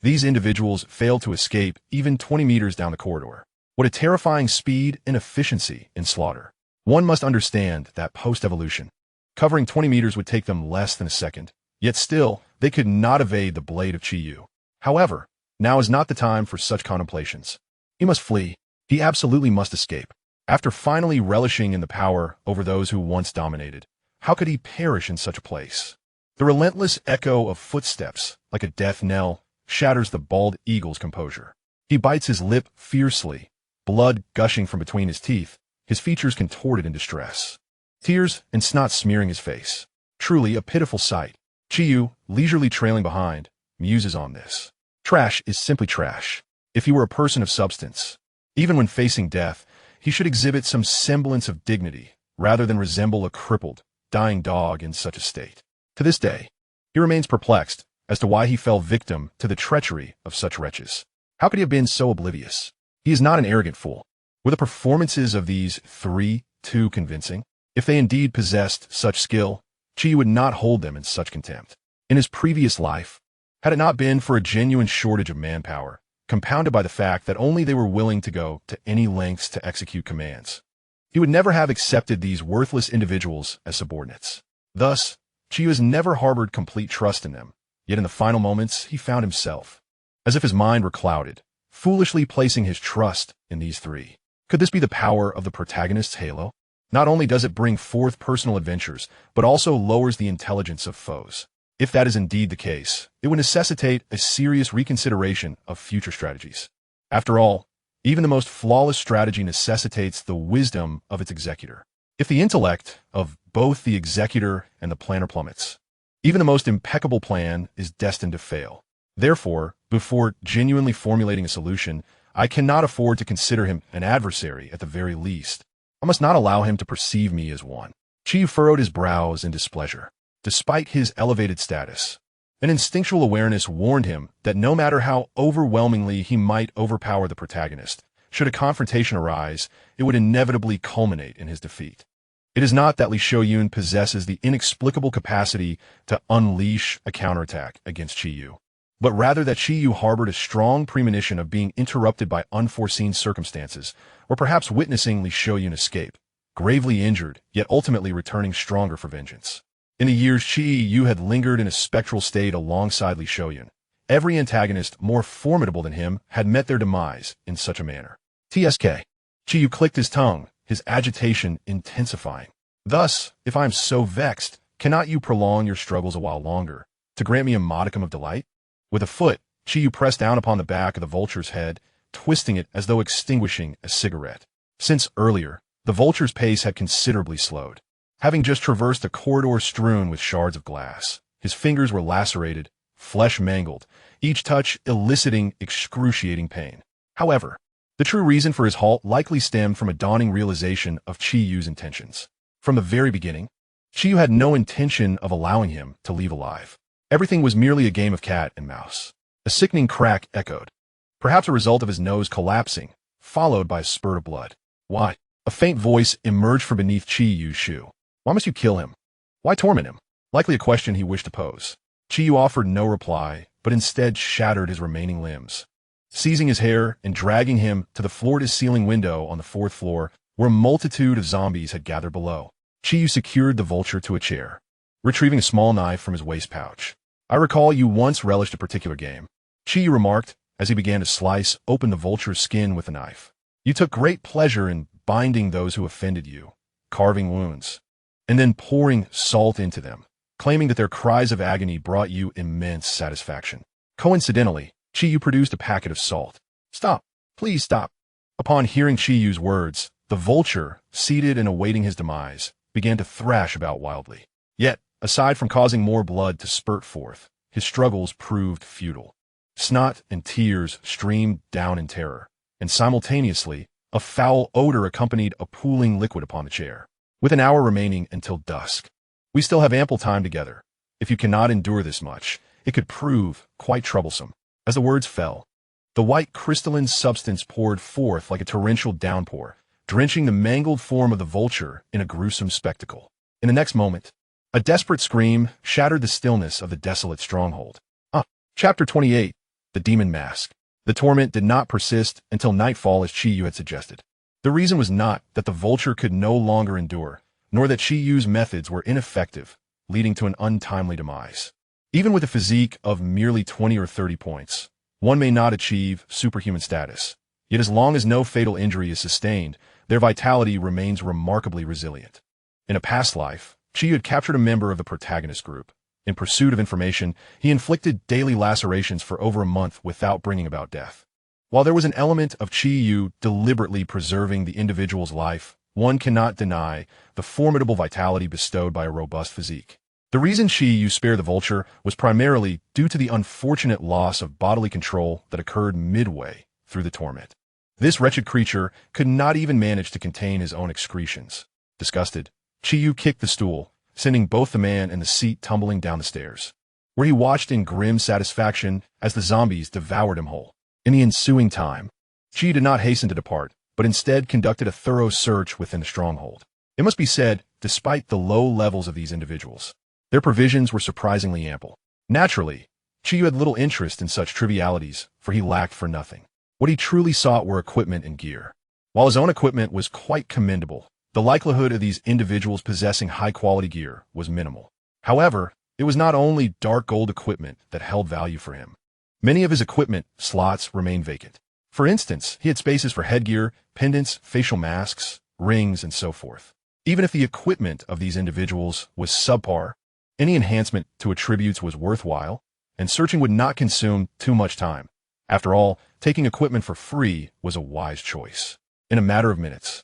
these individuals fail to escape even 20 meters down the corridor. What a terrifying speed and efficiency in slaughter. One must understand that post-evolution, covering 20 meters would take them less than a second, yet still, they could not evade the blade of Chi-Yu. However, now is not the time for such contemplations. He must flee. He absolutely must escape. After finally relishing in the power over those who once dominated, how could he perish in such a place? The relentless echo of footsteps, like a death knell, shatters the bald eagle's composure. He bites his lip fiercely, blood gushing from between his teeth, his features contorted in distress. Tears and snot smearing his face. Truly a pitiful sight. Chi-Yu, leisurely trailing behind, muses on this. Trash is simply trash. If he were a person of substance, even when facing death, he should exhibit some semblance of dignity, rather than resemble a crippled, dying dog in such a state. To this day, he remains perplexed as to why he fell victim to the treachery of such wretches. How could he have been so oblivious? He is not an arrogant fool. Were the performances of these 3 too convincing? If they indeed possessed such skill, Chi would not hold them in such contempt. In his previous life, had it not been for a genuine shortage of manpower, compounded by the fact that only they were willing to go to any lengths to execute commands, he would never have accepted these worthless individuals as subordinates. Thus, Chi has never harbored complete trust in them, yet in the final moments he found himself, as if his mind were clouded, foolishly placing his trust in these 3. Could this be the power of the protagonist's halo? Not only does it bring forth personal adventures, but also lowers the intelligence of foes. If that is indeed the case, it would necessitate a serious reconsideration of future strategies. After all, even the most flawless strategy necessitates the wisdom of its executor. If the intellect of both the executor and the planner plummets, even the most impeccable plan is destined to fail. Therefore, before genuinely formulating a solution, I cannot afford to consider him an adversary at the very least. I must not allow him to perceive me as one. Chi furrowed his brows in displeasure. despite his elevated status. An instinctual awareness warned him that no matter how overwhelmingly he might overpower the protagonist, should a confrontation arise, it would inevitably culminate in his defeat. It is not that Li Shouyun possesses the inexplicable capacity to unleash a counterattack against Qiyu, but rather that Qiyu harbored a strong premonition of being interrupted by unforeseen circumstances, or perhaps witnessing Li Shouyun escape, gravely injured, yet ultimately returning stronger for vengeance. In the years Qiyu had lingered in a spectral state alongside Li Shouyun, every antagonist more formidable than him had met their demise in such a manner. TSK. Qiyu clicked his tongue, his agitation intensifying. Thus, if I am so vexed, cannot you prolong your struggles a while longer, to grant me a modicum of delight? With a foot, Qiyu pressed down upon the back of the vulture's head, twisting it as though extinguishing a cigarette. Since earlier, the vulture's pace had considerably slowed. Having just traversed a corridor strewn with shards of glass, his fingers were lacerated, flesh mangled, each touch eliciting excruciating pain. However, the true reason for his halt likely stemmed from a dawning realization of Qiyu's intentions. From the very beginning, Qiyu had no intention of allowing him to leave alive. Everything was merely a game of cat and mouse. A sickening crack echoed, perhaps a result of his nose collapsing, followed by a spurt of blood. Why? A faint voice emerged from beneath Qiyu's shoe. Why must you kill him? Why torment him? Likely a question he wished to pose. Qiyu offered no reply, but instead shattered his remaining limbs. Seizing his hair and dragging him to the floor-to-ceiling window on the 4th floor, where a multitude of zombies had gathered below, Qiyu secured the vulture to a chair, retrieving a small knife from his waist pouch. I recall you once relished a particular game, Qiyu remarked as he began to slice open the vulture's skin with a knife. You took great pleasure in binding those who offended you, carving wounds, and then pouring salt into them, claiming that their cries of agony brought you immense satisfaction. Coincidentally, Qiyu produced a packet of salt. Stop. Please stop. Upon hearing Qiyu's words, the vulture, seated and awaiting his demise, began to thrash about wildly. Yet, aside from causing more blood to spurt forth, his struggles proved futile. Snot and tears streamed down in terror, and simultaneously, a foul odor accompanied a pooling liquid upon the chair. With an hour remaining until dusk, we still have ample time together. If you cannot endure this much, it could prove quite troublesome. As the words fell, the white crystalline substance poured forth like a torrential downpour, drenching the mangled form of the vulture in a gruesome spectacle. In the next moment, a desperate scream shattered the stillness of the desolate stronghold. Chapter 28, The Demon Mask. The torment did not persist until nightfall as Qiyu had suggested. The reason was not that the vulture could no longer endure, nor that Qiyu's methods were ineffective, leading to an untimely demise. Even with a physique of merely 20 or 30 points, one may not achieve superhuman status. Yet as long as no fatal injury is sustained, their vitality remains remarkably resilient. In a past life, Qiyu had captured a member of the protagonist group. In pursuit of information, he inflicted daily lacerations for over a month without bringing about death. While there was an element of Qiyu deliberately preserving the individual's life, one cannot deny the formidable vitality bestowed by a robust physique. The reason Qiyu spared the vulture was primarily due to the unfortunate loss of bodily control that occurred midway through the torment. This wretched creature could not even manage to contain his own excretions. Disgusted, Qiyu kicked the stool, sending both the man and the seat tumbling down the stairs, where he watched in grim satisfaction as the zombies devoured him whole. In the ensuing time, Qiyu did not hasten to depart, but instead conducted a thorough search within the stronghold. It must be said, despite the low levels of these individuals, their provisions were surprisingly ample. Naturally, Qiyu had little interest in such trivialities, for he lacked for nothing. What he truly sought were equipment and gear. While his own equipment was quite commendable, the likelihood of these individuals possessing high-quality gear was minimal. However, it was not only dark gold equipment that held value for him. Many of his equipment slots remained vacant. For instance, he had spaces for headgear, pendants, facial masks, rings, and so forth. Even if the equipment of these individuals was subpar, any enhancement to attributes was worthwhile, and searching would not consume too much time. After all, taking equipment for free was a wise choice. In a matter of minutes,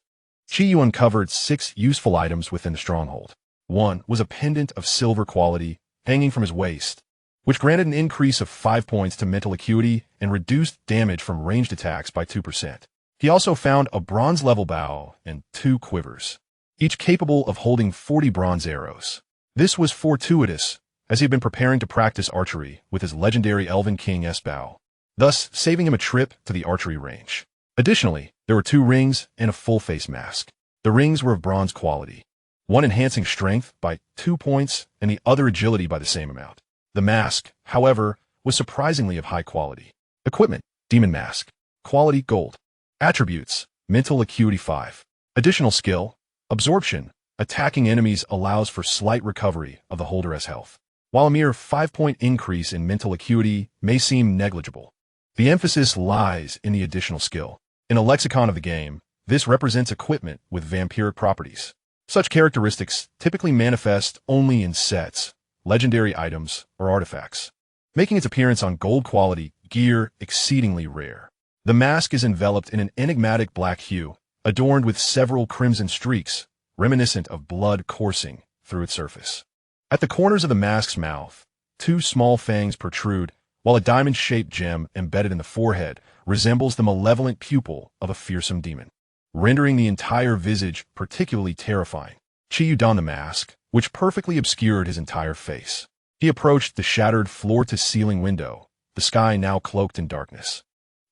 Qiyu uncovered 6 useful items within the stronghold. One was a pendant of silver quality hanging from his waist, which granted an increase of 5 points to mental acuity and reduced damage from ranged attacks by 2%. He also found a bronze-level bow and 2 quivers, each capable of holding 40 bronze arrows. This was fortuitous, as he had been preparing to practice archery with his legendary Elven King Esbao, thus saving him a trip to the archery range. Additionally, there were 2 rings and a full-face mask. The rings were of bronze quality, one enhancing strength by 2 points and the other agility by the same amount. The mask, however, was surprisingly of high quality. Equipment: Demon Mask. Quality: Gold. Attributes: Mental Acuity 5. Additional skill: Absorption. Attacking enemies allows for slight recovery of the holder's health. While a mere 5-point increase in mental acuity may seem negligible, the emphasis lies in the additional skill. In a lexicon of the game, this represents equipment with vampiric properties. Such characteristics typically manifest only in sets, legendary items, or artifacts, making its appearance on gold-quality gear exceedingly rare. The mask is enveloped in an enigmatic black hue, adorned with several crimson streaks, reminiscent of blood coursing through its surface. At the corners of the mask's mouth, 2 small fangs protrude, while a diamond-shaped gem embedded in the forehead resembles the malevolent pupil of a fearsome demon, rendering the entire visage particularly terrifying. Chiyu donned the mask, which perfectly obscured his entire face. He approached the shattered floor-to-ceiling window, the sky now cloaked in darkness.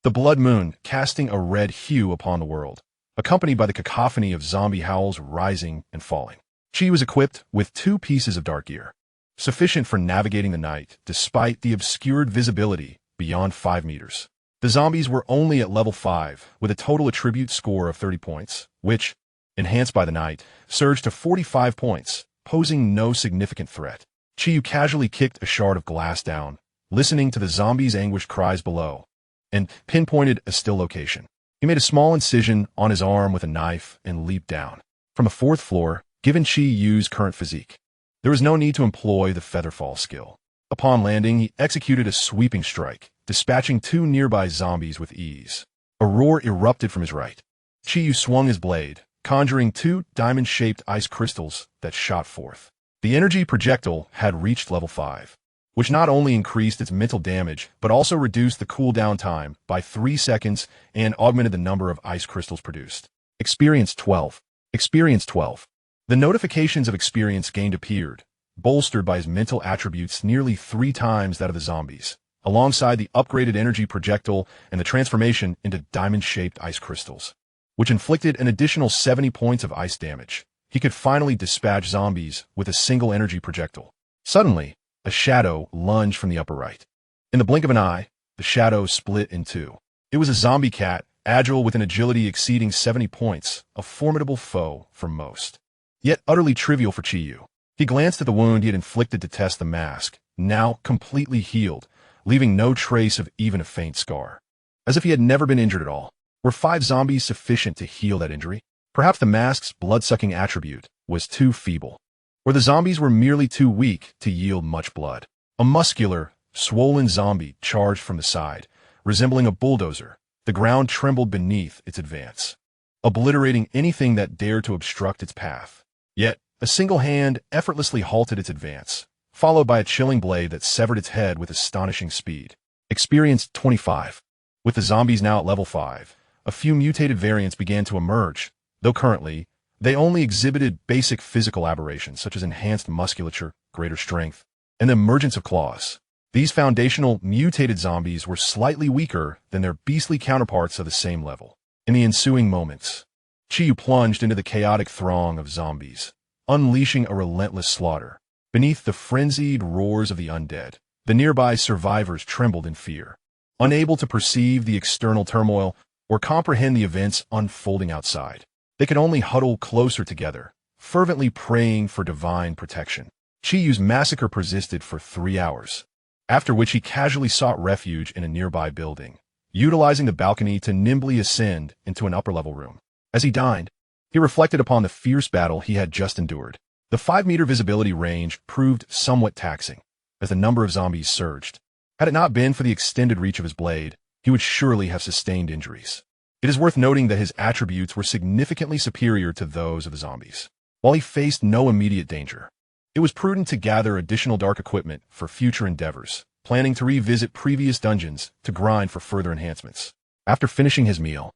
The blood moon casting a red hue upon the world, accompanied by the cacophony of zombie howls rising and falling. Chi was equipped with 2 pieces of dark gear, sufficient for navigating the night despite the obscured visibility beyond 5 meters. The zombies were only at level 5, with a total attribute score of 30 points, which, enhanced by the night, surged to 45 points, posing no significant threat. Chi casually kicked a shard of glass down, listening to the zombies' anguished cries below, and pinpointed a still location. He made a small incision on his arm with a knife and leaped down. From a 4th floor, given Chi Yu's current physique, there was no need to employ the featherfall skill. Upon landing, he executed a sweeping strike, dispatching 2 nearby zombies with ease. A roar erupted from his right. Chi Yu swung his blade, conjuring 2 diamond-shaped ice crystals that shot forth. The energy projectile had reached level 5, which not only increased its mental damage, but also reduced the cooldown time by 3 seconds and augmented the number of ice crystals produced. Experience 12. Experience 12. The notifications of experience gained appeared, bolstered by his mental attributes nearly 3 times that of the zombies, alongside the upgraded energy projectile and the transformation into diamond-shaped ice crystals, which inflicted an additional 70 points of ice damage. He could finally dispatch zombies with a single energy projectile. Suddenly, a shadow lunged from the upper right. In the blink of an eye, the shadow split in 2. It was a zombie cat, agile with an agility exceeding 70 points, a formidable foe for most, yet utterly trivial for Chi Yu. He glanced at the wound he had inflicted to test the mask, now completely healed, leaving no trace of even a faint scar. As if he had never been injured at all. Were 5 zombies sufficient to heal that injury? Perhaps the mask's blood-sucking attribute was too feeble, or the zombies were merely too weak to yield much blood. A muscular, swollen zombie charged from the side, resembling a bulldozer. The ground trembled beneath its advance, obliterating anything that dared to obstruct its path. Yet, a single hand effortlessly halted its advance, followed by a chilling blade that severed its head with astonishing speed. Experience 25. With the zombies now at level 5, a few mutated variants began to emerge, though currently, they only exhibited basic physical aberrations such as enhanced musculature, greater strength, and the emergence of claws. These foundational mutated zombies were slightly weaker than their beastly counterparts of the same level. In the ensuing moments, Chi Yu plunged into the chaotic throng of zombies, unleashing a relentless slaughter. Beneath the frenzied roars of the undead, the nearby survivors trembled in fear, unable to perceive the external turmoil or comprehend the events unfolding outside. They could only huddle closer together, fervently praying for divine protection. Chi Yu's massacre persisted for 3 hours, after which he casually sought refuge in a nearby building, utilizing the balcony to nimbly ascend into an upper-level room. As he dined, he reflected upon the fierce battle he had just endured. The 5-meter visibility range proved somewhat taxing, as the number of zombies surged. Had it not been for the extended reach of his blade, he would surely have sustained injuries. It is worth noting that his attributes were significantly superior to those of the zombies. While he faced no immediate danger, it was prudent to gather additional dark equipment for future endeavors, planning to revisit previous dungeons to grind for further enhancements. After finishing his meal,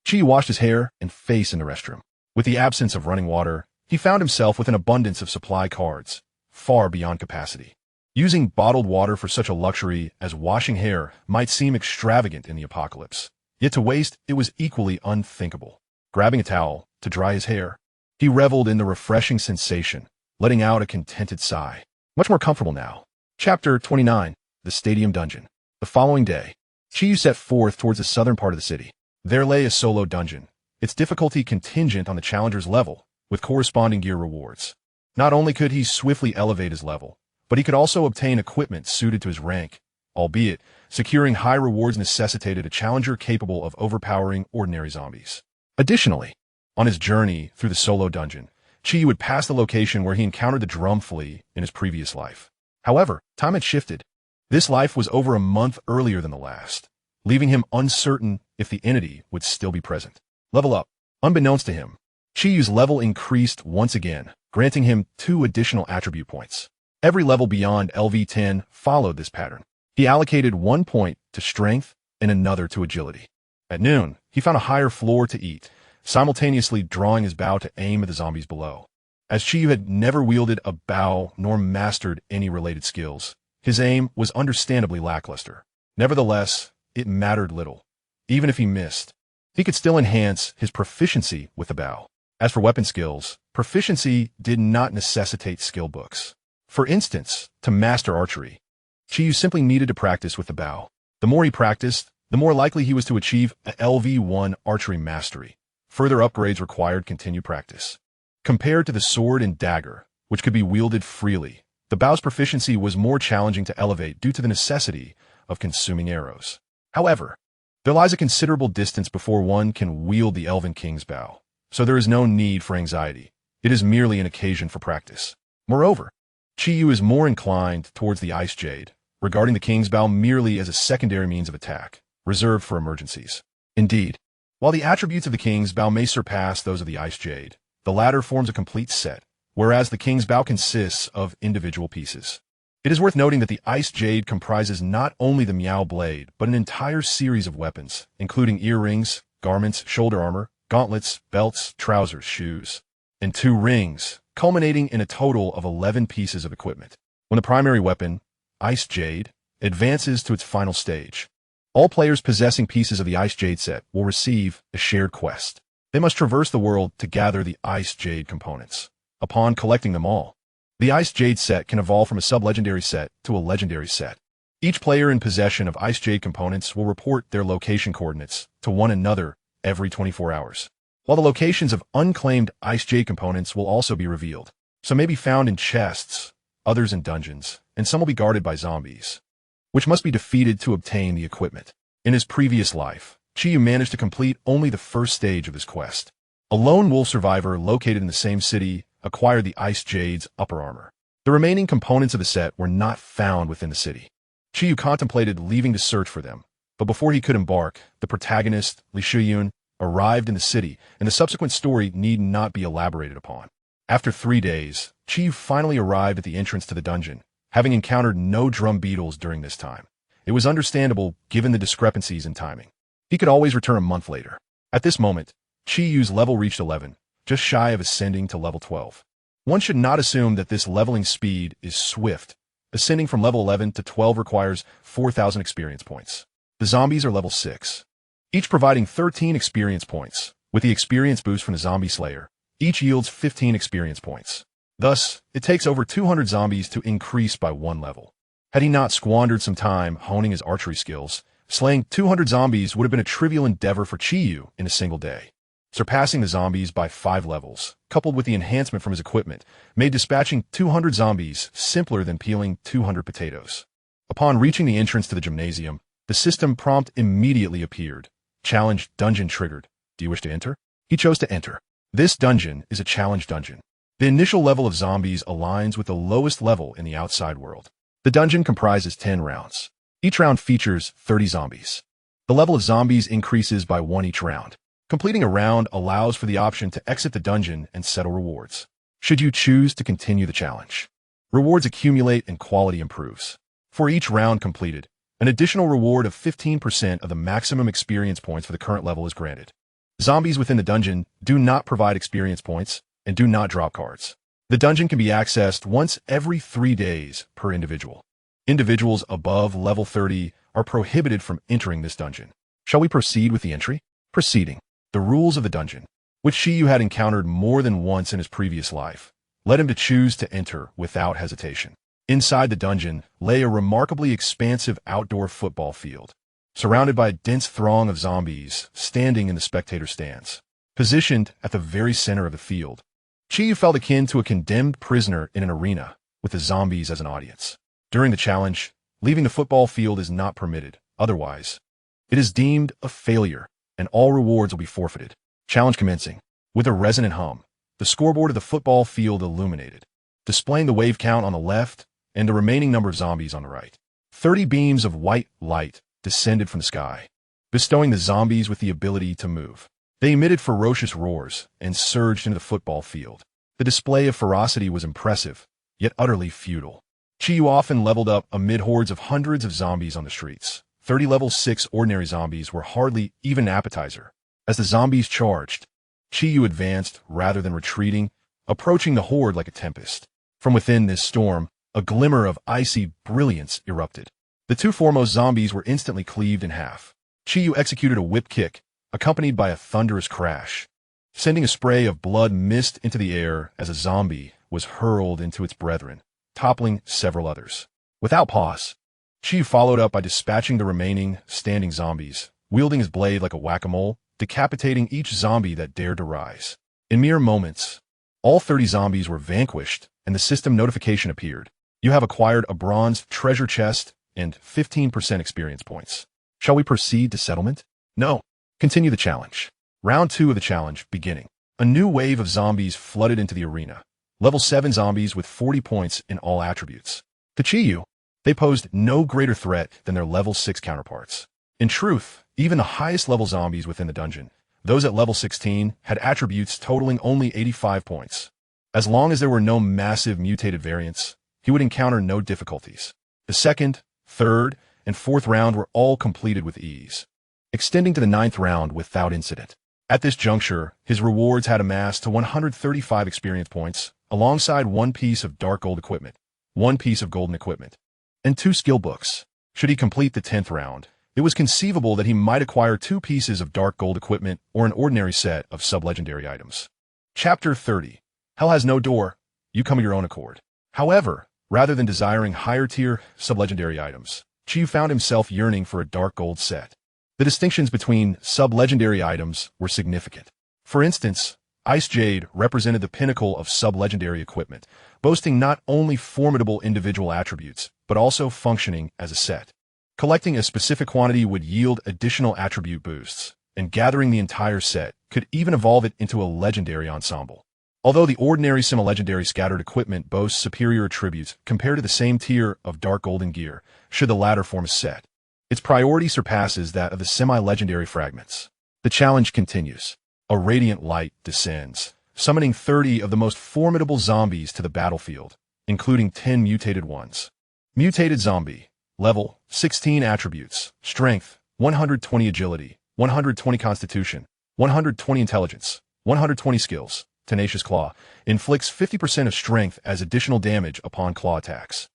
Chi washed his hair and face in the restroom. With the absence of running water, he found himself with an abundance of supply cards, far beyond capacity. Using bottled water for such a luxury as washing hair might seem extravagant in the apocalypse, yet to waste it was equally unthinkable. Grabbing a towel to dry his hair, he reveled in the refreshing sensation, letting out a contented sigh. Much more comfortable now. Chapter 29. The Stadium Dungeon. The following day, Chiyu set forth towards the southern part of the city. There lay a solo dungeon, its difficulty contingent on the challenger's level, with corresponding gear rewards. Not only could he swiftly elevate his level, but he could also obtain equipment suited to his rank, albeit securing high rewards necessitated a challenger capable of overpowering ordinary zombies. Additionally, on his journey through the solo dungeon, Chiyu would pass the location where he encountered the drum flea in his previous life. However, time had shifted. This life was over a month earlier than the last, leaving him uncertain if the entity would still be present. Level up. Unbeknownst to him, Chiyu's level increased once again, granting him 2 additional attribute points. Every level beyond LV10 followed this pattern. He allocated 1 point to strength and another to agility. At noon, he found a higher floor to eat, simultaneously drawing his bow to aim at the zombies below. As Chiyu had never wielded a bow nor mastered any related skills, his aim was understandably lackluster. Nevertheless, it mattered little. Even if he missed, he could still enhance his proficiency with the bow. As for weapon skills, proficiency did not necessitate skill books. For instance, to master archery, Chiyu simply needed to practice with the bow. The more he practiced, the more likely he was to achieve a LV1 archery mastery. Further upgrades required continued practice. Compared to the sword and dagger, which could be wielded freely, the bow's proficiency was more challenging to elevate due to the necessity of consuming arrows. However, there lies a considerable distance before one can wield the Elven King's bow, so there is no need for anxiety. It is merely an occasion for practice. Moreover, Chiyu is more inclined towards the Ice Jade, regarding the King's bow merely as a secondary means of attack, reserved for emergencies. Indeed, while the attributes of the King's bow may surpass those of the Ice Jade, the latter forms a complete set, whereas the King's bow consists of individual pieces. It is worth noting that the Ice Jade comprises not only the Meow Blade, but an entire series of weapons, including earrings, garments, shoulder armor, gauntlets, belts, trousers, shoes, and 2 rings, culminating in a total of 11 pieces of equipment. When the primary weapon, Ice Jade, advances to its final stage, all players possessing pieces of the Ice Jade set will receive a shared quest. They must traverse the world to gather the Ice Jade components. Upon collecting them all, the Ice Jade set can evolve from a sub-legendary set to a legendary set. Each player in possession of Ice Jade components will report their location coordinates to one another every 24 hours. While the locations of unclaimed Ice Jade components will also be revealed. Some may be found in chests, others in dungeons, and some will be guarded by zombies, which must be defeated to obtain the equipment. In his previous life, Chiyu managed to complete only the first stage of his quest. A lone wolf survivor located in the same city acquired the Ice Jade's upper armor. The remaining components of the set were not found within the city. Chiyu contemplated leaving to search for them, but before he could embark, the protagonist, Li Shiyun, arrived in the city, and the subsequent story need not be elaborated upon. After 3 days, Chiyu finally arrived at the entrance to the dungeon, having encountered no drum beetles during this time. It was understandable given the discrepancies in timing. He could always return a month later. At this moment, Chiyu's level reached 11, just shy of ascending to level 12. One should not assume that this leveling speed is swift. Ascending from level 11 to 12 requires 4,000 experience points. The zombies are level 6, each providing 13 experience points. With the experience boost from the Zombie Slayer, each yields 15 experience points. Thus, it takes over 200 zombies to increase by 1 level. Had he not squandered some time honing his archery skills, slaying 200 zombies would have been a trivial endeavor for Chiyu in a single day. Surpassing the zombies by 5 levels, coupled with the enhancement from his equipment, made dispatching 200 zombies simpler than peeling 200 potatoes. Upon reaching the entrance to the gymnasium, the system prompt immediately appeared. Challenge dungeon triggered. Do you wish to enter? He chose to enter. This dungeon is a challenge dungeon. The initial level of zombies aligns with the lowest level in the outside world. The dungeon comprises 10 rounds. Each round features 30 zombies. The level of zombies increases by 1 each round. Completing a round allows for the option to exit the dungeon and settle rewards, should you choose to continue the challenge. Rewards accumulate and quality improves. For each round completed, an additional reward of 15% of the maximum experience points for the current level is granted. Zombies within the dungeon do not provide experience points and do not drop cards. The dungeon can be accessed once every 3 days per individual. Individuals above level 30 are prohibited from entering this dungeon. Shall we proceed with the entry? Proceeding. The rules of the dungeon, which Shiyu had encountered more than once in his previous life, led him to choose to enter without hesitation. Inside the dungeon lay a remarkably expansive outdoor football field, surrounded by a dense throng of zombies standing in the spectator stands. Positioned at the very center of the field, Shiyu felt akin to a condemned prisoner in an arena with the zombies as an audience. During the challenge, leaving the football field is not permitted. Otherwise, it is deemed a failure, and all rewards will be forfeited. Challenge commencing. With a resonant hum, the scoreboard of the football field illuminated, displaying the wave count on the left and the remaining number of zombies on the right. 30 beams of white light descended from the sky, bestowing the zombies with the ability to move. They emitted ferocious roars and surged into the football field. The display of ferocity was impressive, yet utterly futile. Shiyu often leveled up amid hordes of hundreds of zombies on the streets. 30 level 6 ordinary zombies were hardly even an appetizer. As the zombies charged, Shiyu advanced rather than retreating, approaching the horde like a tempest. From within this storm, a glimmer of icy brilliance erupted. The 2 foremost zombies were instantly cleaved in half. Shiyu executed a whip kick, accompanied by a thunderous crash, sending a spray of blood mist into the air as a zombie was hurled into its brethren, toppling several others. Without pause, Shiyu followed up by dispatching the remaining standing zombies, wielding his blade like a whack-a-mole, decapitating each zombie that dared to rise. In mere moments, all 30 zombies were vanquished, and the system notification appeared. You have acquired a bronze treasure chest and 15% experience points. Shall we proceed to settlement? No. Continue the challenge. Round 2 of the challenge beginning. A new wave of zombies flooded into the arena. Level 7 zombies with 40 points in all attributes. To Shiyu, they posed no greater threat than their level 6 counterparts. In truth, even the highest level zombies within the dungeon, those at level 16, had attributes totaling only 85 points. As long as there were no massive mutated variants, he would encounter no difficulties. The second, third, and fourth round were all completed with ease, extending to the 9th round without incident. At this juncture, his rewards had amassed to 135 experience points, alongside 1 piece of dark gold equipment, 1 piece of golden equipment, and 2 skill books. Should he complete the 10th round, it was conceivable that he might acquire 2 pieces of dark gold equipment or an ordinary set of sub-legendary items. Chapter 30. Hell has no door. You come of your own accord. However, rather than desiring higher-tier sub-legendary items, Shiyu found himself yearning for a dark gold set. The distinctions between sub-legendary items were significant. For instance, Ice Jade represented the pinnacle of sub-legendary equipment, boasting not only formidable individual attributes, but also functioning as a set. Collecting a specific quantity would yield additional attribute boosts, and gathering the entire set could even evolve it into a legendary ensemble. Although the ordinary semi-legendary scattered equipment boasts superior attributes compared to the same tier of dark golden gear, should the latter form a set, its priority surpasses that of the semi-legendary fragments. The challenge continues. A radiant light descends, summoning 30 of the most formidable zombies to the battlefield, including 10 mutated ones. Mutated zombie. Level, 16 attributes. Strength, 120 agility, 120 constitution, 120 intelligence, 120 skills. Tenacious Claw. Inflicts 50% of strength as additional damage upon claw attacks.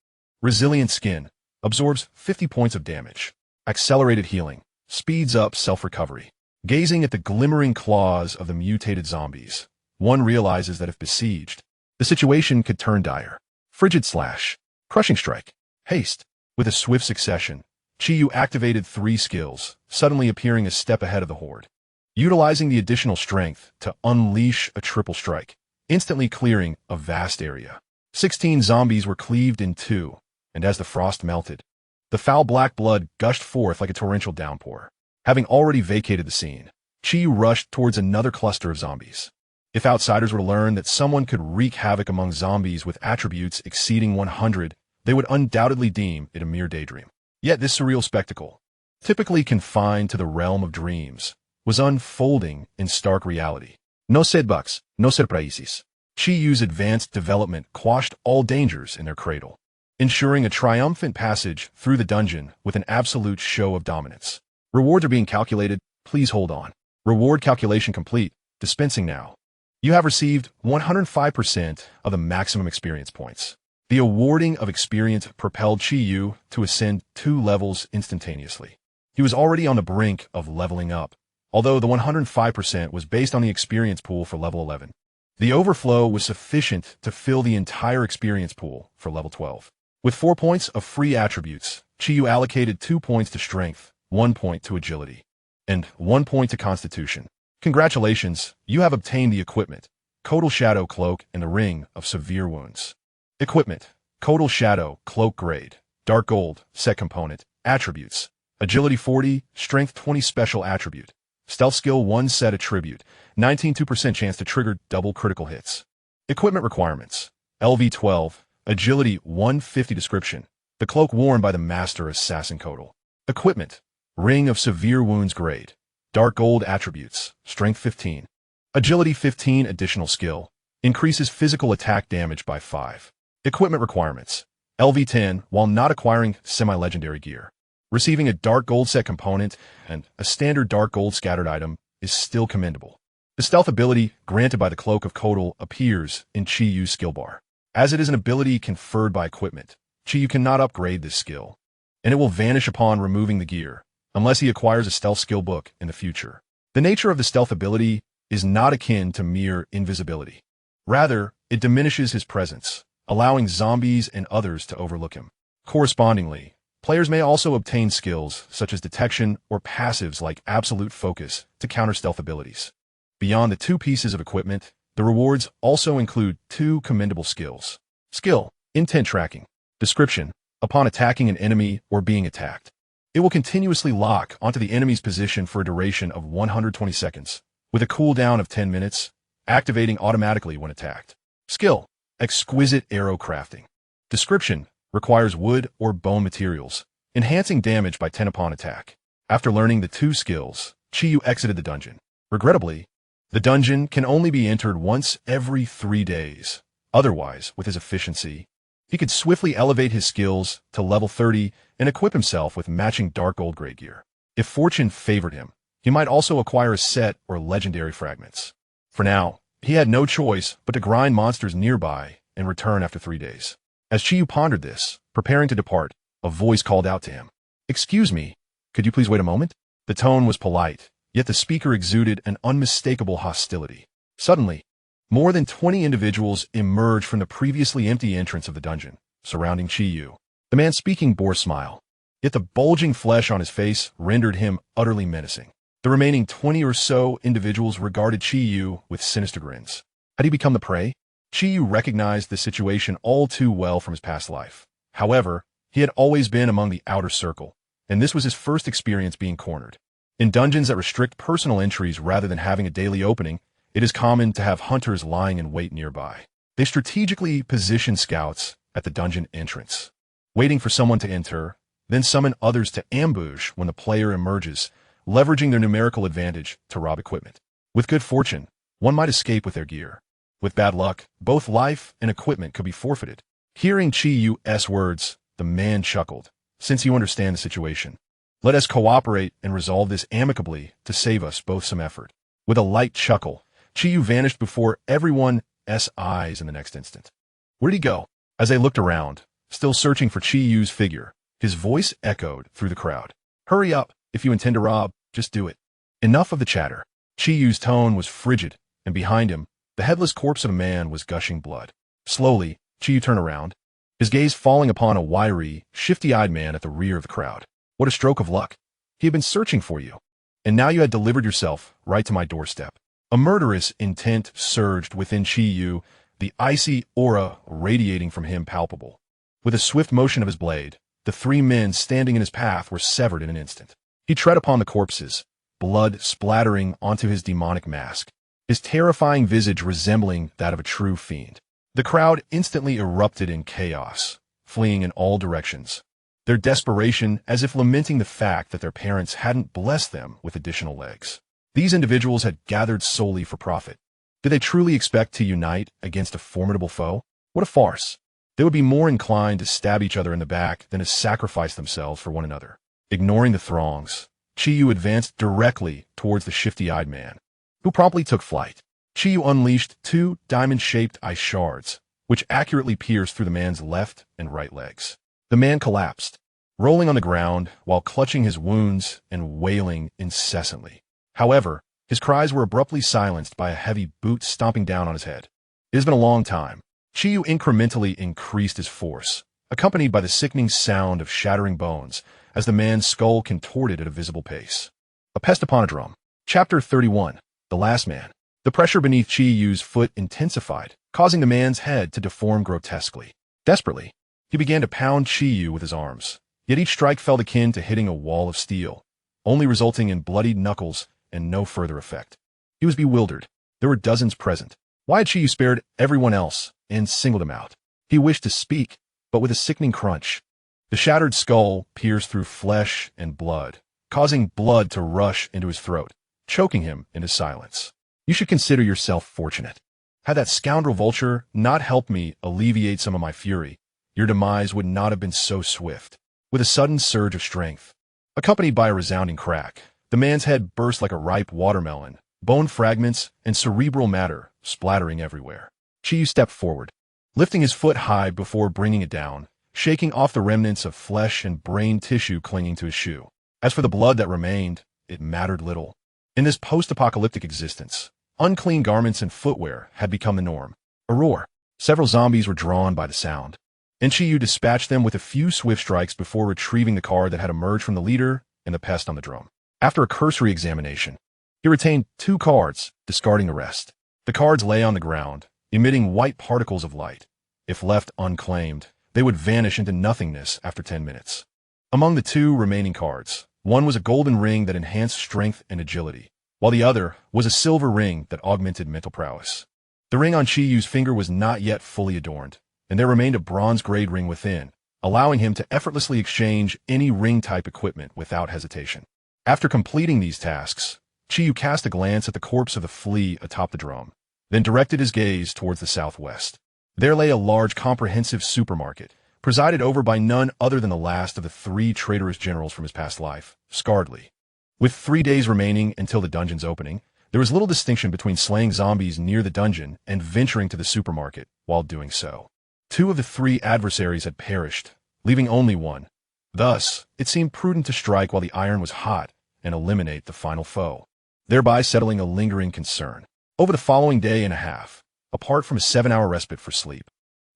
Resilient Skin. Absorbs 50 points of damage. Accelerated Healing. Speeds up self-recovery. Gazing at the glimmering claws of the mutated zombies, one realizes that if besieged, the situation could turn dire. Frigid Slash. Crushing Strike. Haste. With a swift succession, Shiyu activated 3 skills, suddenly appearing a step ahead of the horde. Utilizing the additional strength to unleash a triple strike, instantly clearing a vast area. 16 zombies were cleaved in 2, and as the frost melted, the foul black blood gushed forth like a torrential downpour. Having already vacated the scene, Shiyu rushed towards another cluster of zombies. If outsiders were to learn that someone could wreak havoc among zombies with attributes exceeding 100, they would undoubtedly deem it a mere daydream. Yet this surreal spectacle, typically confined to the realm of dreams, was unfolding in stark reality. No setbacks, no surprises. Chiyu's advanced development quashed all dangers in their cradle, ensuring a triumphant passage through the dungeon with an absolute show of dominance. Rewards are being calculated. Please hold on. Reward calculation complete. Dispensing now. You have received 105% of the maximum experience points. The awarding of experience propelled Chi-Yu to ascend 2 levels instantaneously. He was already on the brink of leveling up, although the 105% was based on the experience pool for level 11. The overflow was sufficient to fill the entire experience pool for level 12. With 4 points of free attributes, Chi-Yu allocated 2 points to strength, 1 point to agility, and 1 point to constitution. Congratulations, you have obtained the equipment, Codal Shadow Cloak and the Ring of Severe Wounds. Equipment, Codal Shadow Cloak Grade, Dark Gold, Set Component, Attributes, Agility 40, Strength 20 Special Attribute, Stealth Skill 1 Set Attribute, 19% chance to trigger double critical hits. Equipment requirements, LV 12, Agility 150 Description, the cloak worn by the Master Assassin Codal. Equipment, Ring of Severe Wounds Grade, Dark Gold Attributes, Strength 15, Agility 15 Additional Skill, increases physical attack damage by 5. Equipment requirements, LV 10 while not acquiring semi-legendary gear. Receiving a Dark Gold set component and a standard Dark Gold scattered item is still commendable. The stealth ability granted by the Cloak of Codal appears in Chi-Yu's skill bar. As it is an ability conferred by equipment, Chi-Yu cannot upgrade this skill, and it will vanish upon removing the gear, unless he acquires a stealth skill book in the future. The nature of the stealth ability is not akin to mere invisibility. Rather, it diminishes his presence, allowing zombies and others to overlook him. Correspondingly, players may also obtain skills such as detection or passives like absolute focus to counter stealth abilities. Beyond the 2 pieces of equipment, the rewards also include 2 commendable skills. Skill, Intent Tracking. Description, upon attacking an enemy or being attacked, it will continuously lock onto the enemy's position for a duration of 120 seconds, with a cooldown of 10 minutes, activating automatically when attacked. Skill, Exquisite Arrow Crafting. Description, requires wood or bone materials, enhancing damage by 10 upon attack. After learning the 2 skills, Chi-Yu exited the dungeon. Regrettably, the dungeon can only be entered once every 3 days. Otherwise, with his efficiency, he could swiftly elevate his skills to level 30 and equip himself with matching Dark Gold grade gear. If fortune favored him, he might also acquire a set or legendary fragments. For now, he had no choice but to grind monsters nearby and return after 3 days. As Chi-Yu pondered this, preparing to depart, a voice called out to him. "Excuse me, could you please wait a moment?" The tone was polite, yet the speaker exuded an unmistakable hostility. Suddenly, more than 20 individuals emerged from the previously empty entrance of the dungeon, surrounding Chi-Yu. The man speaking bore a smile, yet the bulging flesh on his face rendered him utterly menacing. The remaining 20 or so individuals regarded Chi-Yu with sinister grins. Had he become the prey? Chi-Yu recognized the situation all too well from his past life. However, he had always been among the outer circle, and this was his first experience being cornered. In dungeons that restrict personal entries rather than having a daily opening, it is common to have hunters lying in wait nearby. They strategically position scouts at the dungeon entrance, waiting for someone to enter, then summon others to ambush when the player emerges, leveraging their numerical advantage to rob equipment. With good fortune, one might escape with their gear. With bad luck, both life and equipment could be forfeited. Hearing Chi-Yu's words, the man chuckled. "Since you understand the situation, let us cooperate and resolve this amicably to save us both some effort." With a light chuckle, Chi-Yu vanished before everyone's eyes in the next instant. Where did he go? As they looked around, still searching for Chi-Yu's figure, his voice echoed through the crowd. "Hurry up, if you intend to rob, just do it." Enough of the chatter. Chi-Yu's tone was frigid, and behind him, the headless corpse of a man was gushing blood. Slowly, Chi-Yu turned around, his gaze falling upon a wiry, shifty-eyed man at the rear of the crowd. What a stroke of luck. He had been searching for you, and now you had delivered yourself right to my doorstep. A murderous intent surged within Chi-Yu, the icy aura radiating from him palpable. With a swift motion of his blade, the 3 men standing in his path were severed in an instant. He tread upon the corpses, blood splattering onto his demonic mask, his terrifying visage resembling that of a true fiend. The crowd instantly erupted in chaos, fleeing in all directions, their desperation as if lamenting the fact that their parents hadn't blessed them with additional legs. These individuals had gathered solely for profit. Did they truly expect to unite against a formidable foe? What a farce. They would be more inclined to stab each other in the back than to sacrifice themselves for one another. Ignoring the throngs, Chi-Yu advanced directly towards the shifty-eyed man, who promptly took flight. Chi unleashed two diamond-shaped ice shards, which accurately pierced through the man's left and right legs. The man collapsed, rolling on the ground while clutching his wounds and wailing incessantly. However, his cries were abruptly silenced by a heavy boot stomping down on his head. It has been a long time. Chi incrementally increased his force, accompanied by the sickening sound of shattering bones as the man's skull contorted at a visible pace. A pest upon a drum. Chapter 31. The Last Man. The pressure beneath Chi Yu's foot intensified, causing the man's head to deform grotesquely. Desperately, he began to pound Chi Yu with his arms, yet each strike felt akin to hitting a wall of steel, only resulting in bloodied knuckles and no further effect. He was bewildered. There were dozens present. Why had Chi Yu spared everyone else and singled him out? He wished to speak, but with a sickening crunch. The shattered skull pierced through flesh and blood, causing blood to rush into his throat, choking him into silence. You should consider yourself fortunate. Had that scoundrel vulture not helped me alleviate some of my fury, your demise would not have been so swift. With a sudden surge of strength, accompanied by a resounding crack, the man's head burst like a ripe watermelon, bone fragments and cerebral matter splattering everywhere. Chi Yu stepped forward, lifting his foot high before bringing it down, shaking off the remnants of flesh and brain tissue clinging to his shoe. As for the blood that remained, it mattered little. In this post-apocalyptic existence, unclean garments and footwear had become the norm. A roar. Several zombies were drawn by the sound, and Chi Yu dispatched them with a few swift strikes before retrieving the card that had emerged from the leader and the pest on the drum. After a cursory examination, he retained 2 cards, discarding the rest. The cards lay on the ground, emitting white particles of light. If left unclaimed, they would vanish into nothingness after 10 minutes. Among the 2 remaining cards, one was a golden ring that enhanced strength and agility, while the other was a silver ring that augmented mental prowess. The ring on Chi Yu's finger was not yet fully adorned, and there remained a bronze-grade ring within, allowing him to effortlessly exchange any ring-type equipment without hesitation. After completing these tasks, Chi Yu cast a glance at the corpse of the flea atop the drum, then directed his gaze towards the southwest. There lay a large comprehensive supermarket, presided over by none other than the last of the 3 traitorous generals from his past life, Scardly. With 3 days remaining until the dungeon's opening, there was little distinction between slaying zombies near the dungeon and venturing to the supermarket while doing so. 2 of the 3 adversaries had perished, leaving only one. Thus, it seemed prudent to strike while the iron was hot and eliminate the final foe, thereby settling a lingering concern. Over the following day and a half, apart from a 7-hour respite for sleep,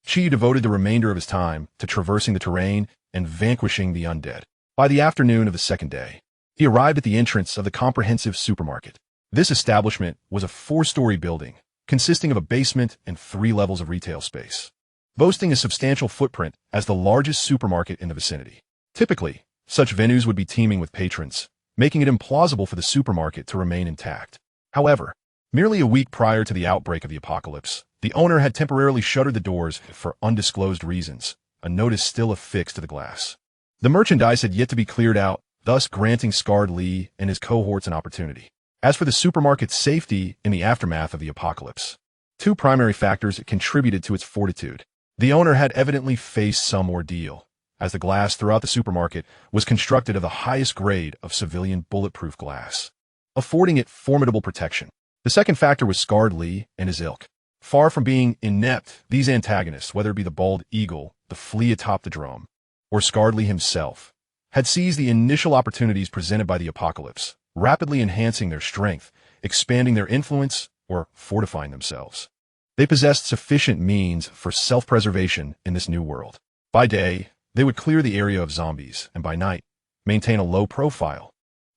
Chi Yu devoted the remainder of his time to traversing the terrain and vanquishing the undead. By the afternoon of the second day, he arrived at the entrance of the comprehensive supermarket. This establishment was a 4-story building, consisting of a basement and 3 levels of retail space, boasting a substantial footprint as the largest supermarket in the vicinity. Typically, such venues would be teeming with patrons, making it implausible for the supermarket to remain intact. However, merely a week prior to the outbreak of the apocalypse, the owner had temporarily shuttered the doors for undisclosed reasons, a notice still affixed to the glass. The merchandise had yet to be cleared out, thus granting Scarred Lee and his cohorts an opportunity. As for the supermarket's safety in the aftermath of the apocalypse, 2 primary factors contributed to its fortitude. The owner had evidently faced some ordeal, as the glass throughout the supermarket was constructed of the highest grade of civilian bulletproof glass, affording it formidable protection. The second factor was Scarred Lee and his ilk. Far from being inept, these antagonists, whether it be the bald eagle, the flea atop the drum, or Scarred Lee himself, had seized the initial opportunities presented by the apocalypse, rapidly enhancing their strength, expanding their influence, or fortifying themselves. They possessed sufficient means for self-preservation in this new world. By day, they would clear the area of zombies, and by night, maintain a low profile.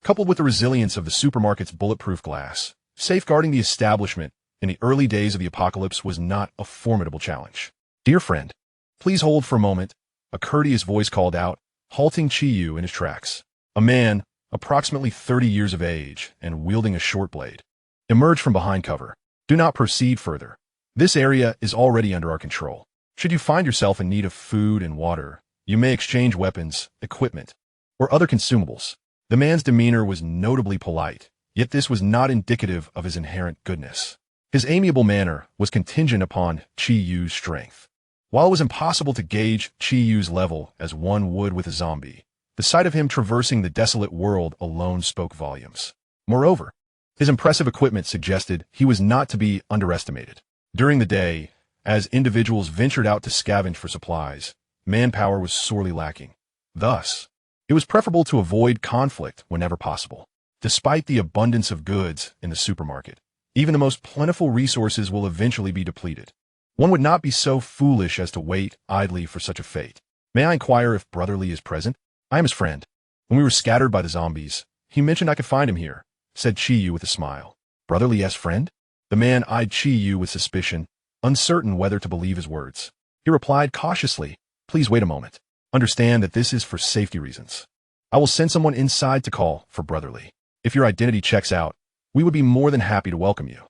Coupled with the resilience of the supermarket's bulletproof glass, safeguarding the establishment in the early days of the apocalypse was not a formidable challenge. "Dear friend, please hold for a moment," a courteous voice called out, halting Chi Yu in his tracks. A man, approximately 30 years of age and wielding a short blade, emerged from behind cover. "Do not proceed further. This area is already under our control. Should you find yourself in need of food and water, you may exchange weapons, equipment, or other consumables." The man's demeanor was notably polite, yet this was not indicative of his inherent goodness. His amiable manner was contingent upon Chi Yu's strength. While it was impossible to gauge Chi Yu's level as one would with a zombie, the sight of him traversing the desolate world alone spoke volumes. Moreover, His impressive equipment suggested he was not to be underestimated. During the day, as individuals ventured out to scavenge for supplies, manpower was sorely lacking. Thus, it was preferable to avoid conflict whenever possible. Despite the abundance of goods in the supermarket, even the most plentiful resources will eventually be depleted. One would not be so foolish as to wait idly for such a fate. May I inquire if Brotherly is present? I am his friend. When we were scattered by the zombies, he mentioned I could find him here, said Chi-Yu with a smile. Brotherly-'s friend? The man eyed Chi-Yu with suspicion, uncertain whether to believe his words. He replied cautiously, please wait a moment. Understand that this is for safety reasons. I will send someone inside to call for Brotherly. If your identity checks out, we would be more than happy to welcome you.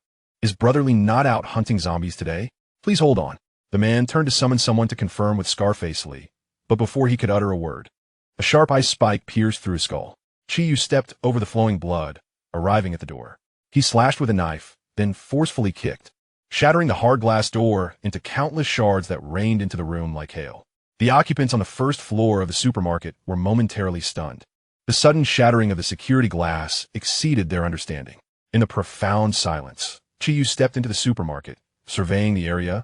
Is Brotherly not out hunting zombies today? Please hold on. The man turned to summon someone to confirm with Scarface Lee, but before he could utter a word, a sharp ice spike pierced through his skull. Chi-Yu stepped over the flowing blood, arriving at the door. He slashed with a knife, then forcefully kicked, shattering the hard glass door into countless shards that rained into the room like hail. The occupants on the first floor of the supermarket were momentarily stunned. The sudden shattering of the security glass exceeded their understanding. In the profound silence, Chi-Yu stepped into the supermarket, surveying the area,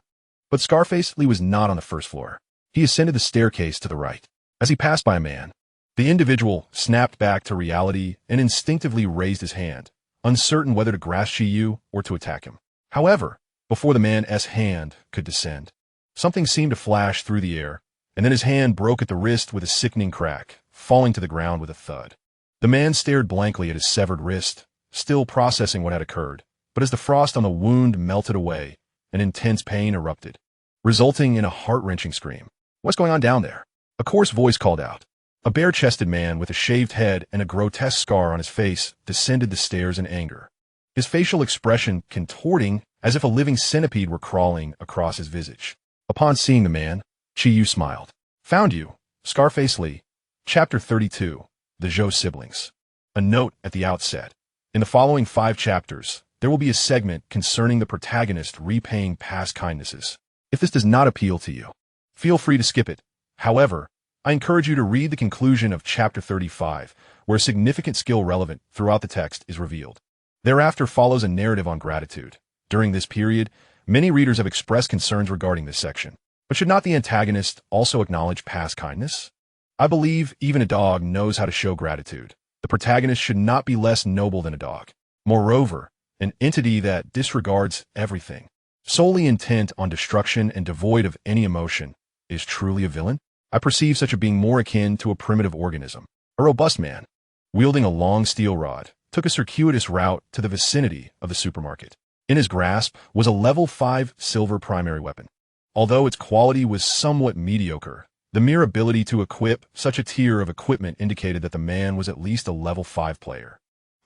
but Scarface Lee was not on the first floor. He ascended the staircase to the right. As he passed by a man, the individual snapped back to reality and instinctively raised his hand, uncertain whether to grasp Chi-Yu or to attack him. However, before the man's hand could descend, something seemed to flash through the air, and then his hand broke at the wrist with a sickening crack, falling to the ground with a thud. The man stared blankly at his severed wrist, still processing what had occurred, but as the frost on the wound melted away, an intense pain erupted, resulting in a heart-wrenching scream. What's going on down there? A coarse voice called out. A bare-chested man with a shaved head and a grotesque scar on his face descended the stairs in anger, his facial expression contorting as if a living centipede were crawling across his visage. Upon seeing the man, Chi-Yu smiled. Found you, Scarface Lee. Chapter 32, The Zhou Siblings. A note at the outset. In the following 5 chapters, there will be a segment concerning the protagonist repaying past kindnesses. If this does not appeal to you, feel free to skip it. However, I encourage you to read the conclusion of Chapter 35, where a significant skill relevant throughout the text is revealed. Thereafter follows a narrative on gratitude. During this period, many readers have expressed concerns regarding this section. But should not the antagonist also acknowledge past kindness? I believe even a dog knows how to show gratitude. The protagonist should not be less noble than a dog. Moreover, an entity that disregards everything, solely intent on destruction and devoid of any emotion, is truly a villain? I perceive such a being more akin to a primitive organism. A robust man, wielding a long steel rod, took a circuitous route to the vicinity of the supermarket. In his grasp was a level 5 silver primary weapon. Although its quality was somewhat mediocre, the mere ability to equip such a tier of equipment indicated that the man was at least a level 5 player.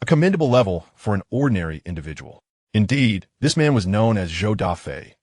A commendable level for an ordinary individual. Indeed, this man was known as Zhou Dafei,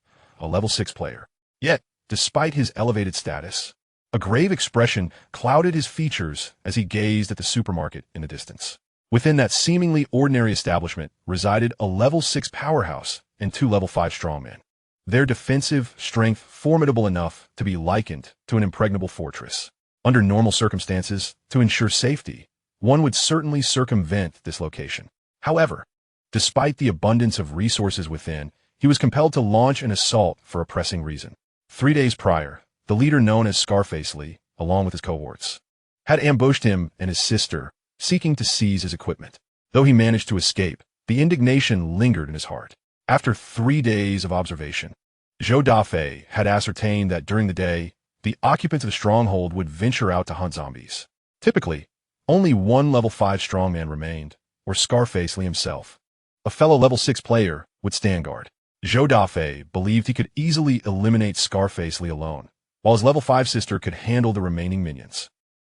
a level 6 player. Yet, despite his elevated status, a grave expression clouded his features as he gazed at the supermarket in the distance. Within that seemingly ordinary establishment resided a level 6 powerhouse and 2 level 5 strongmen. Their defensive strength formidable enough to be likened to an impregnable fortress. Under normal circumstances, to ensure safety, one would certainly circumvent this location. However, despite the abundance of resources within, he was compelled to launch an assault for a pressing reason. 3 days prior, the leader known as Scarface Lee, along with his cohorts, had ambushed him and his sister, seeking to seize his equipment. Though he managed to escape, the indignation lingered in his heart. After 3 days of observation, Zhou Dafei had ascertained that during the day, the occupants of the stronghold would venture out to hunt zombies. Typically, only one level 5 strongman remained, or Scarface Lee himself. A fellow level 6 player would stand guard. Zhou Dafei believed he could easily eliminate Scarface Lee alone, while his level 5 sister could handle the remaining minions.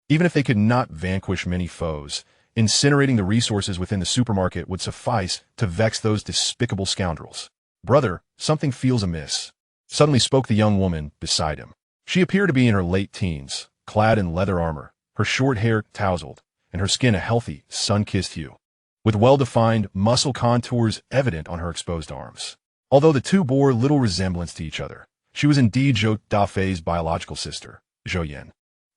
Even if they could not vanquish many foes, incinerating the resources within the supermarket would suffice to vex those despicable scoundrels. Brother, something feels amiss, suddenly spoke the young woman beside him. She appeared to be in her late teens, clad in leather armor, her short hair tousled, and her skin a healthy, sun-kissed hue, with well-defined muscle contours evident on her exposed arms. Although the two bore little resemblance to each other, she was indeed Zhou Dafei's biological sister, Zhou Yan.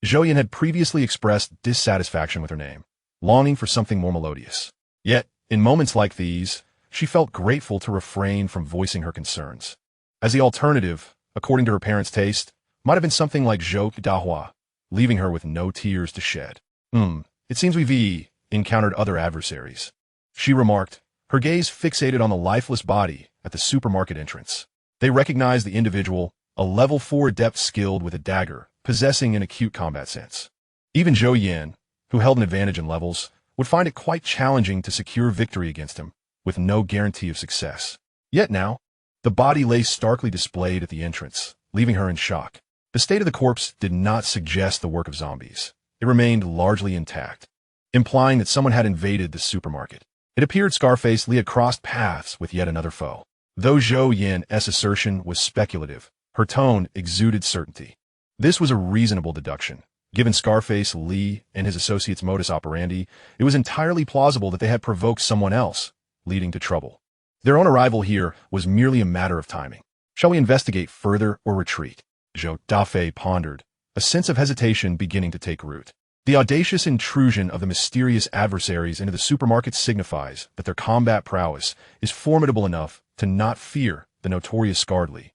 Zhou Yan had previously expressed dissatisfaction with her name, longing for something more melodious. Yet, In moments like these, she felt grateful to refrain from voicing her concerns, as the alternative, according to her parents' taste, might have been something like Zhou Dahua, leaving her with no tears to shed. It seems we've encountered other adversaries, she remarked, her gaze fixated on the lifeless body at the supermarket entrance. They recognized the individual, a level 4 adept skilled with a dagger, possessing an acute combat sense. Even Zhou Yan, who held an advantage in levels, would find it quite challenging to secure victory against him, with no guarantee of success. Yet now, the body lay starkly displayed at the entrance, leaving her in shock. The state of the corpse did not suggest the work of zombies. It remained largely intact, implying that someone had invaded the supermarket. It appeared Scarface Lee had crossed paths with yet another foe. Though Zhou Yan's assertion was speculative, her tone exuded certainty. This was a reasonable deduction. Given Scarface Lee and his associates' modus operandi, it was entirely plausible that they had provoked someone else, leading to trouble. Their own arrival here was merely a matter of timing. Shall we investigate further or retreat? Zhou Dafei pondered, a sense of hesitation beginning to take root. The audacious intrusion of the mysterious adversaries into the supermarket signifies that their combat prowess is formidable enough to not fear the notorious Scardley.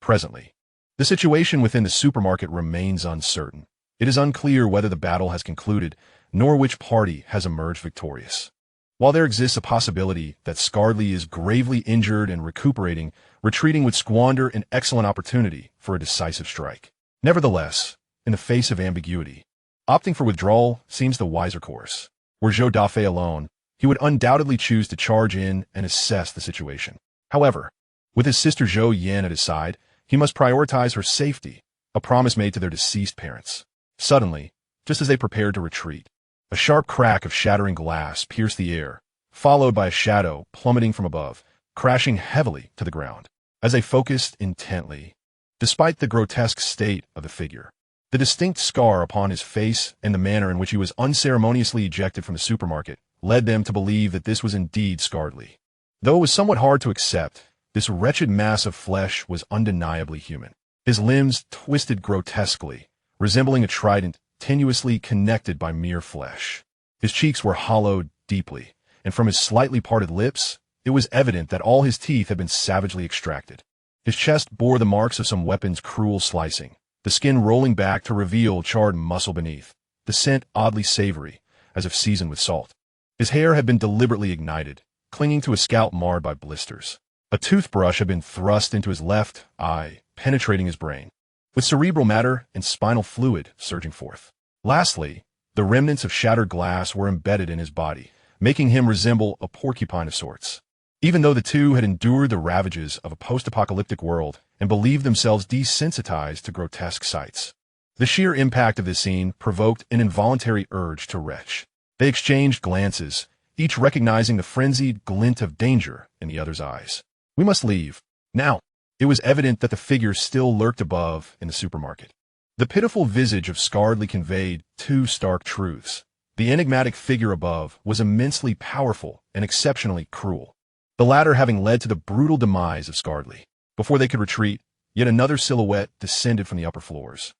Presently, the situation within the supermarket remains uncertain. It is unclear whether the battle has concluded, nor which party has emerged victorious. While there exists a possibility that Scardley is gravely injured and recuperating, retreating would squander an excellent opportunity for a decisive strike. Nevertheless, in the face of ambiguity, opting for withdrawal seems the wiser course. Were Zhou Dafei alone, he would undoubtedly choose to charge in and assess the situation. However, with his sister Zhou Yan at his side, he must prioritize her safety, a promise made to their deceased parents. Suddenly, just as they prepared to retreat, a sharp crack of shattering glass pierced the air, followed by a shadow plummeting from above, crashing heavily to the ground. As they focused intently, despite the grotesque state of the figure, the distinct scar upon his face and the manner in which he was unceremoniously ejected from the supermarket led them to believe that this was indeed Scardley. Though it was somewhat hard to accept, this wretched mass of flesh was undeniably human. His limbs twisted grotesquely, resembling a trident tenuously connected by mere flesh. His cheeks were hollowed deeply, and from his slightly parted lips, it was evident that all his teeth had been savagely extracted. His chest bore the marks of some weapon's cruel slicing, the skin rolling back to reveal charred muscle beneath, the scent oddly savory, as if seasoned with salt. His hair had been deliberately ignited, clinging to a scalp marred by blisters. A toothbrush had been thrust into his left eye, penetrating his brain, with cerebral matter and spinal fluid surging forth. Lastly, the remnants of shattered glass were embedded in his body, making him resemble a porcupine of sorts. Even though the two had endured the ravages of a post-apocalyptic world and believed themselves desensitized to grotesque sights, the sheer impact of this scene provoked an involuntary urge to retch. They exchanged glances, each recognizing the frenzied glint of danger in the other's eyes. "We must leave. Now." It was evident that the figure still lurked above in the supermarket. The pitiful visage of Scardley conveyed two stark truths. The enigmatic figure above was immensely powerful and exceptionally cruel, the latter having led to the brutal demise of Scardley. Before they could retreat, yet another silhouette descended from the upper floors.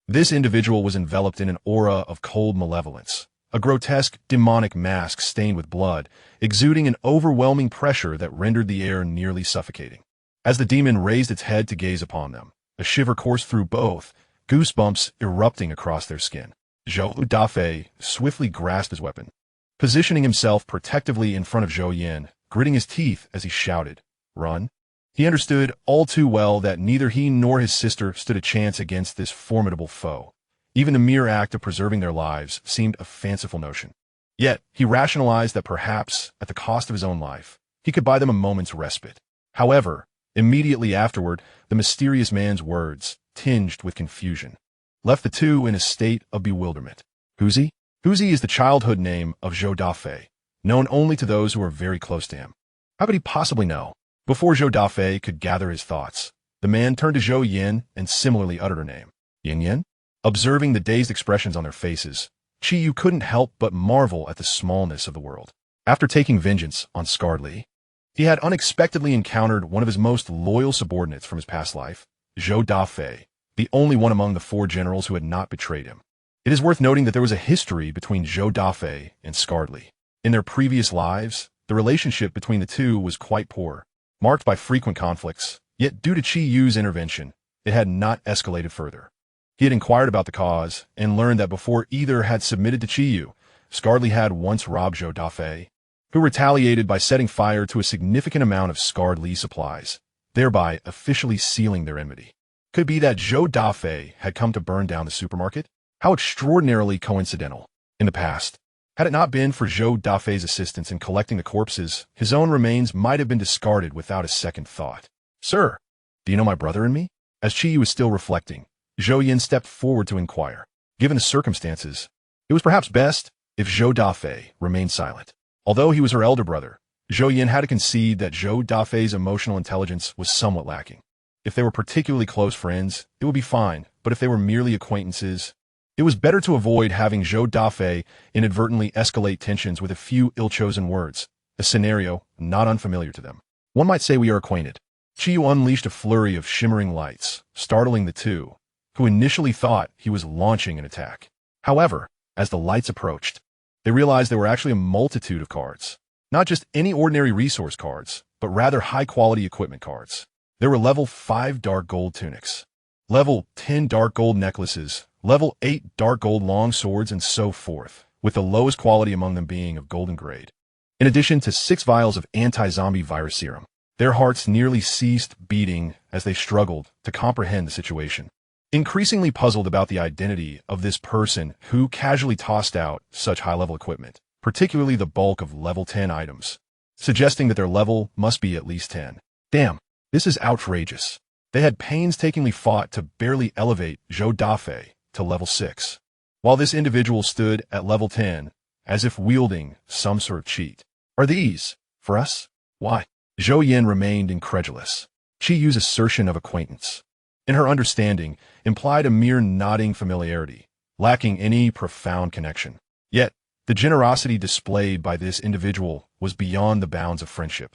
This individual was enveloped in an aura of cold malevolence, a grotesque, demonic mask stained with blood, exuding an overwhelming pressure that rendered the air nearly suffocating. As the demon raised its head to gaze upon them, a shiver coursed through both, goosebumps erupting across their skin. Zhou Dafei swiftly grasped his weapon, positioning himself protectively in front of Zhou Yan, gritting his teeth as he shouted, "Run!" He understood all too well that neither he nor his sister stood a chance against this formidable foe. Even the mere act of preserving their lives seemed a fanciful notion. Yet, he rationalized that perhaps, at the cost of his own life, he could buy them a moment's respite. However, immediately afterward, the mysterious man's words, tinged with confusion, left the two in a state of bewilderment. Huzi? Huzi is the childhood name of Zhou Dafei, known only to those who are very close to him. How could he possibly know? Before Zhou Dafei could gather his thoughts, the man turned to Zhou Yin and similarly uttered her name. Yin Yin? Observing the dazed expressions on their faces, Chi Yu couldn't help but marvel at the smallness of the world. After taking vengeance on Scardley, he had unexpectedly encountered one of his most loyal subordinates from his past life, Zhou Dafei, the only one among the four generals who had not betrayed him. It is worth noting that there was a history between Zhou Dafei and Scardley. In their previous lives, the relationship between the two was quite poor, marked by frequent conflicts, yet due to Qi Yu's intervention, it had not escalated further. He had inquired about the cause and learned that before either had submitted to Qi Yu, Scarly had once robbed Zhou Dafei, who retaliated by setting fire to a significant amount of Scarred Li supplies, thereby officially sealing their enmity. Could it be that Zhou Dafei had come to burn down the supermarket? How extraordinarily coincidental. In the past, had it not been for Zhou Dafei's assistance in collecting the corpses, his own remains might have been discarded without a second thought. Sir, do you know my brother and me? As Qi Yu was still reflecting, Zhou Yin stepped forward to inquire. Given the circumstances, it was perhaps best if Zhou Dafei remained silent. Although he was her elder brother, Zhou Yin had to concede that Zhou Dafei's emotional intelligence was somewhat lacking. If they were particularly close friends, it would be fine, but if they were merely acquaintances, it was better to avoid having Zhou Dafei inadvertently escalate tensions with a few ill-chosen words, a scenario not unfamiliar to them. One might say we are acquainted. Qi Yu unleashed a flurry of shimmering lights, startling the two, who initially thought he was launching an attack. However, as the lights approached, they realized there were actually a multitude of cards. Not just any ordinary resource cards, but rather high-quality equipment cards. There were level 5 dark gold tunics, level 10 dark gold necklaces, level 8 dark gold long swords, and so forth, with the lowest quality among them being of golden grade. In addition to 6 vials of anti-zombie virus serum, their hearts nearly ceased beating as they struggled to comprehend the situation. Increasingly puzzled about the identity of this person who casually tossed out such high-level equipment, particularly the bulk of level 10 items, suggesting that their level must be at least 10. Damn, this is outrageous. They had painstakingly fought to barely elevate Zhou Dafei to level 6, while this individual stood at level 10, as if wielding some sort of cheat. Are these for us? Why? Zhou Yin remained incredulous. Qi Yu's assertion of acquaintance, in her understanding, implied a mere nodding familiarity, lacking any profound connection. Yet, the generosity displayed by this individual was beyond the bounds of friendship.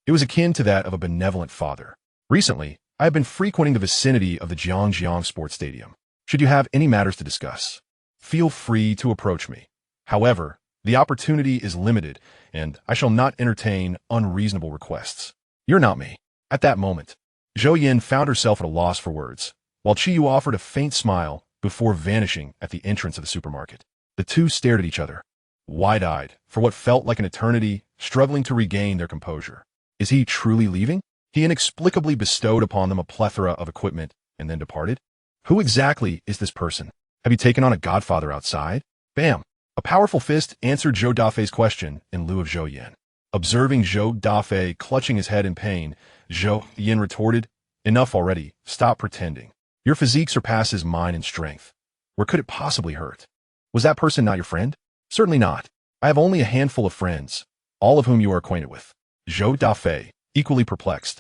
It was akin to that of a benevolent father. Recently, I have been frequenting the vicinity of the Jiangjiang Sports Stadium. Should you have any matters to discuss, feel free to approach me. However, the opportunity is limited, and I shall not entertain unreasonable requests. You're not me. At that moment, Zhou Yin found herself at a loss for words, while Qi Yu offered a faint smile before vanishing at the entrance of the supermarket. The two stared at each other, wide-eyed, for what felt like an eternity, struggling to regain their composure. Is he truly leaving? He inexplicably bestowed upon them a plethora of equipment and then departed. Who exactly is this person? Have you taken on a godfather outside? Bam! A powerful fist answered Zhou Dafei's question in lieu of Zhou Yin. Observing Zhou Dafei clutching his head in pain, Zhou Yin retorted, "Enough already, stop pretending. Your physique surpasses mine in strength. Where could it possibly hurt? Was that person not your friend? Certainly not. I have only a handful of friends, all of whom you are acquainted with." Zhou Dafei, equally perplexed,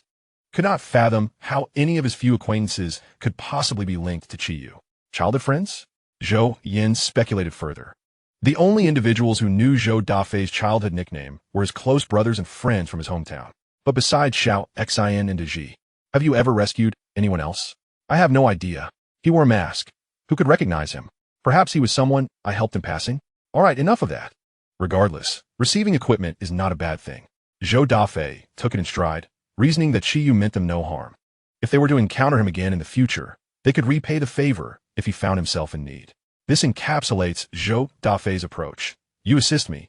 could not fathom how any of his few acquaintances could possibly be linked to Qi Yu. Childhood friends? Zhou Yin speculated further. The only individuals who knew Zhou Dafei's childhood nickname were his close brothers and friends from his hometown. But besides Xiao, Xin, and Deji, have you ever rescued anyone else? I have no idea. He wore a mask. Who could recognize him? Perhaps he was someone I helped in passing? All right, enough of that. Regardless, receiving equipment is not a bad thing. Zhou Dafei took it in stride, reasoning that Qi Yu meant them no harm. If they were to encounter him again in the future, they could repay the favor if he found himself in need. This encapsulates Zhou Dafei's approach. You assist me,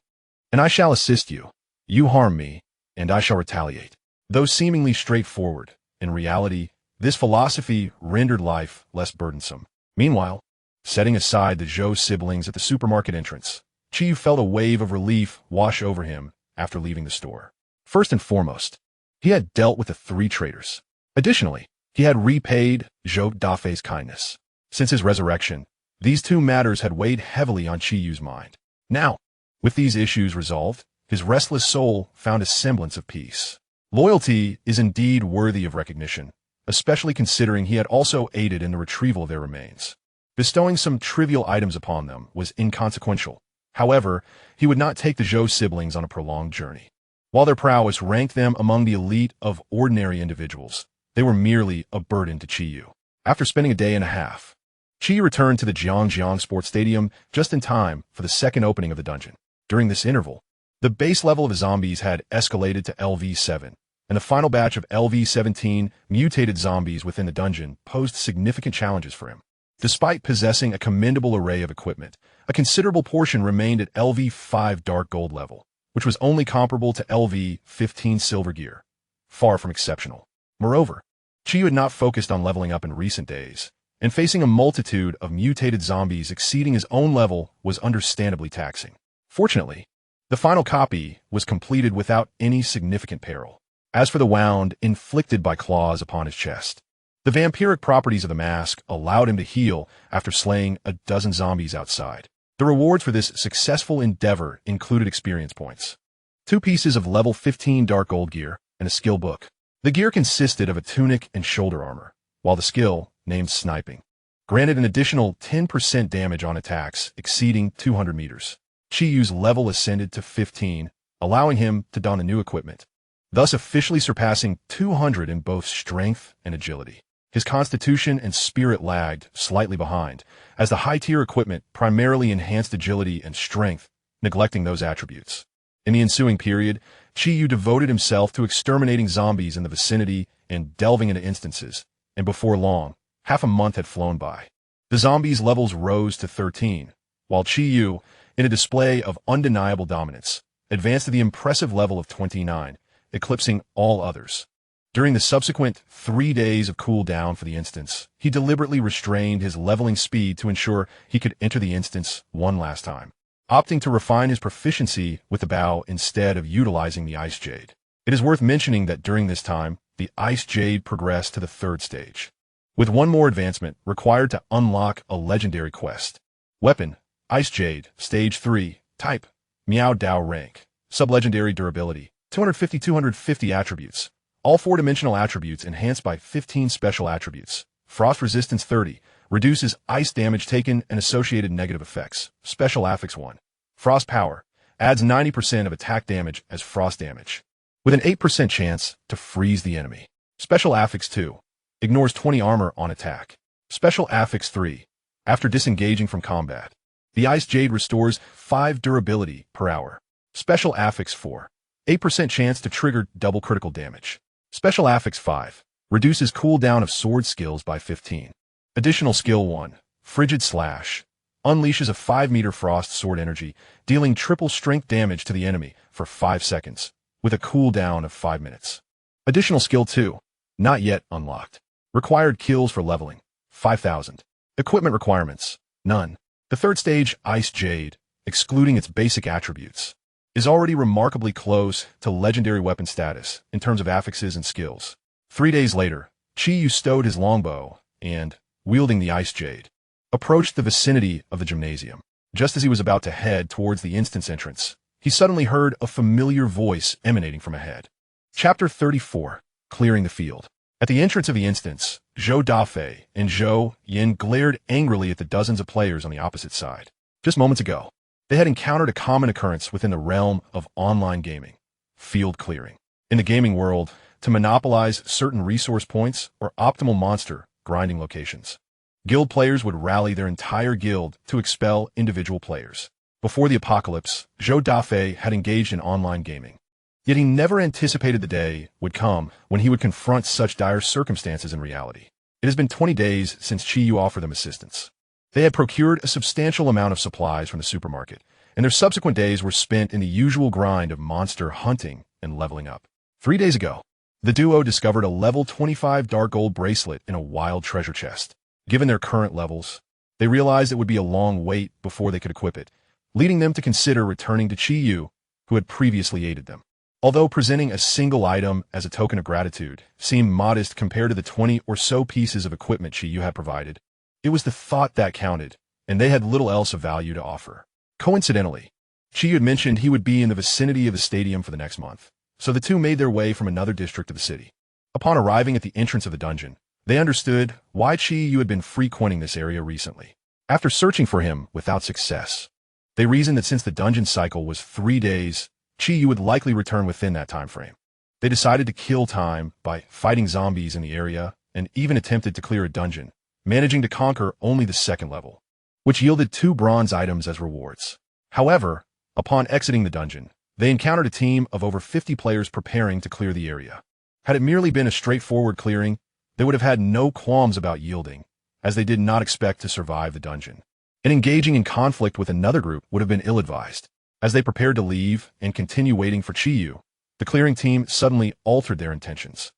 and I shall assist you. You harm me, and I shall retaliate. Though seemingly straightforward, in reality, this philosophy rendered life less burdensome. Meanwhile, setting aside the Zhou siblings at the supermarket entrance, Qi Yu felt a wave of relief wash over him after leaving the store. First and foremost, he had dealt with the 3 traitors. Additionally, he had repaid Zhou Dafei's kindness. Since his resurrection, these 2 matters had weighed heavily on Qi Yu's mind. Now, with these issues resolved, his restless soul found a semblance of peace. Loyalty is indeed worthy of recognition, especially considering he had also aided in the retrieval of their remains. Bestowing some trivial items upon them was inconsequential. However, he would not take the Zhou siblings on a prolonged journey. While their prowess ranked them among the elite of ordinary individuals, they were merely a burden to Qi Yu. After spending a day and a half, Qi Yu returned to the Jiangjiang Sports Stadium just in time for the second opening of the dungeon. During this interval, The base level of the zombies had escalated to LV7, and the final batch of LV17 mutated zombies within the dungeon posed significant challenges for him. Despite possessing a commendable array of equipment, a considerable portion remained at LV5 dark gold level, which was only comparable to LV15 silver gear, far from exceptional. Moreover, Chiyu had not focused on leveling up in recent days, and facing a multitude of mutated zombies exceeding his own level was understandably taxing. Fortunately, the final copy was completed without any significant peril. As for the wound inflicted by claws upon his chest, the vampiric properties of the mask allowed him to heal after slaying a dozen zombies outside. The rewards for this successful endeavor included experience points, 2 pieces of level 15 dark gold gear, and a skill book. The gear consisted of a tunic and shoulder armor, while the skill, named sniping, granted an additional 10% damage on attacks exceeding 200 meters. Chiyu's level ascended to 15, allowing him to don the new equipment, thus officially surpassing 200 in both strength and agility. His constitution and spirit lagged slightly behind, as the high-tier equipment primarily enhanced agility and strength, neglecting those attributes. In the ensuing period, Chiyu devoted himself to exterminating zombies in the vicinity and delving into instances, and before long, half a month had flown by. The zombies' levels rose to 13, while Chiyu, in a display of undeniable dominance, advanced to the impressive level of 29, eclipsing all others. During the subsequent 3 days of cooldown for the instance, he deliberately restrained his leveling speed to ensure he could enter the instance one last time, opting to refine his proficiency with the bow instead of utilizing the Ice Jade. It is worth mentioning that during this time, the Ice Jade progressed to the 3rd stage, with one more advancement required to unlock a legendary quest. Weapon, Ice Jade, Stage 3, Type, Meow Dao rank, Sublegendary durability, 250 attributes. All 4-dimensional attributes enhanced by 15 special attributes. Frost resistance 30, reduces ice damage taken and associated negative effects. Special affix 1. Frost power, adds 90% of attack damage as frost damage, with an 8% chance to freeze the enemy. Special affix 2, ignores 20 armor on attack. Special affix 3, after disengaging from combat, the Ice Jade restores 5 durability per hour. Special affix 4, 8% chance to trigger double critical damage. Special affix 5, reduces cooldown of sword skills by 15. Additional skill 1, Frigid Slash, unleashes a 5-meter frost sword energy, dealing triple strength damage to the enemy for 5 seconds, with a cooldown of 5 minutes. Additional skill 2, not yet unlocked. Required kills for leveling, 5,000. Equipment requirements, none. The 3rd stage, Ice Jade, excluding its basic attributes, is already remarkably close to legendary weapon status in terms of affixes and skills. 3 days later, Chiyu stowed his longbow and, wielding the Ice Jade, approached the vicinity of the gymnasium. Just as he was about to head towards the instance entrance, he suddenly heard a familiar voice emanating from ahead. Chapter 34, Clearing the Field. At the entrance of the instance, Zhou Dafei and Zhou Yin glared angrily at the dozens of players on the opposite side. Just moments ago, they had encountered a common occurrence within the realm of online gaming, field clearing. In the gaming world, to monopolize certain resource points or optimal monster grinding locations, guild players would rally their entire guild to expel individual players. Before the apocalypse, Zhou Dafei had engaged in online gaming. Yet he never anticipated the day would come when he would confront such dire circumstances in reality. It has been 20 days since Chiyu offered them assistance. They had procured a substantial amount of supplies from the supermarket, and their subsequent days were spent in the usual grind of monster hunting and leveling up. 3 days ago, the duo discovered a level 25 dark gold bracelet in a wild treasure chest. Given their current levels, they realized it would be a long wait before they could equip it, leading them to consider returning to Chiyu, who had previously aided them. Although presenting a single item as a token of gratitude seemed modest compared to the 20 or so pieces of equipment Chiyu had provided, it was the thought that counted, and they had little else of value to offer. Coincidentally, Chiyu had mentioned he would be in the vicinity of the stadium for the next month, so the two made their way from another district of the city. Upon arriving at the entrance of the dungeon, they understood why Chiyu had been frequenting this area recently. After searching for him without success, they reasoned that since the dungeon cycle was 3 days, Chiyu would likely return within that time frame. They decided to kill time by fighting zombies in the area and even attempted to clear a dungeon, managing to conquer only the 2nd level, which yielded 2 bronze items as rewards. However, upon exiting the dungeon, They encountered a team of over 50 players preparing to clear the area. Had it merely been a straightforward clearing, they would have had no qualms about yielding, as they did not expect to survive the dungeon. And engaging in conflict with another group would have been ill-advised. As they prepared to leave and continue waiting for Chiyu, the clearing team suddenly altered their intentions.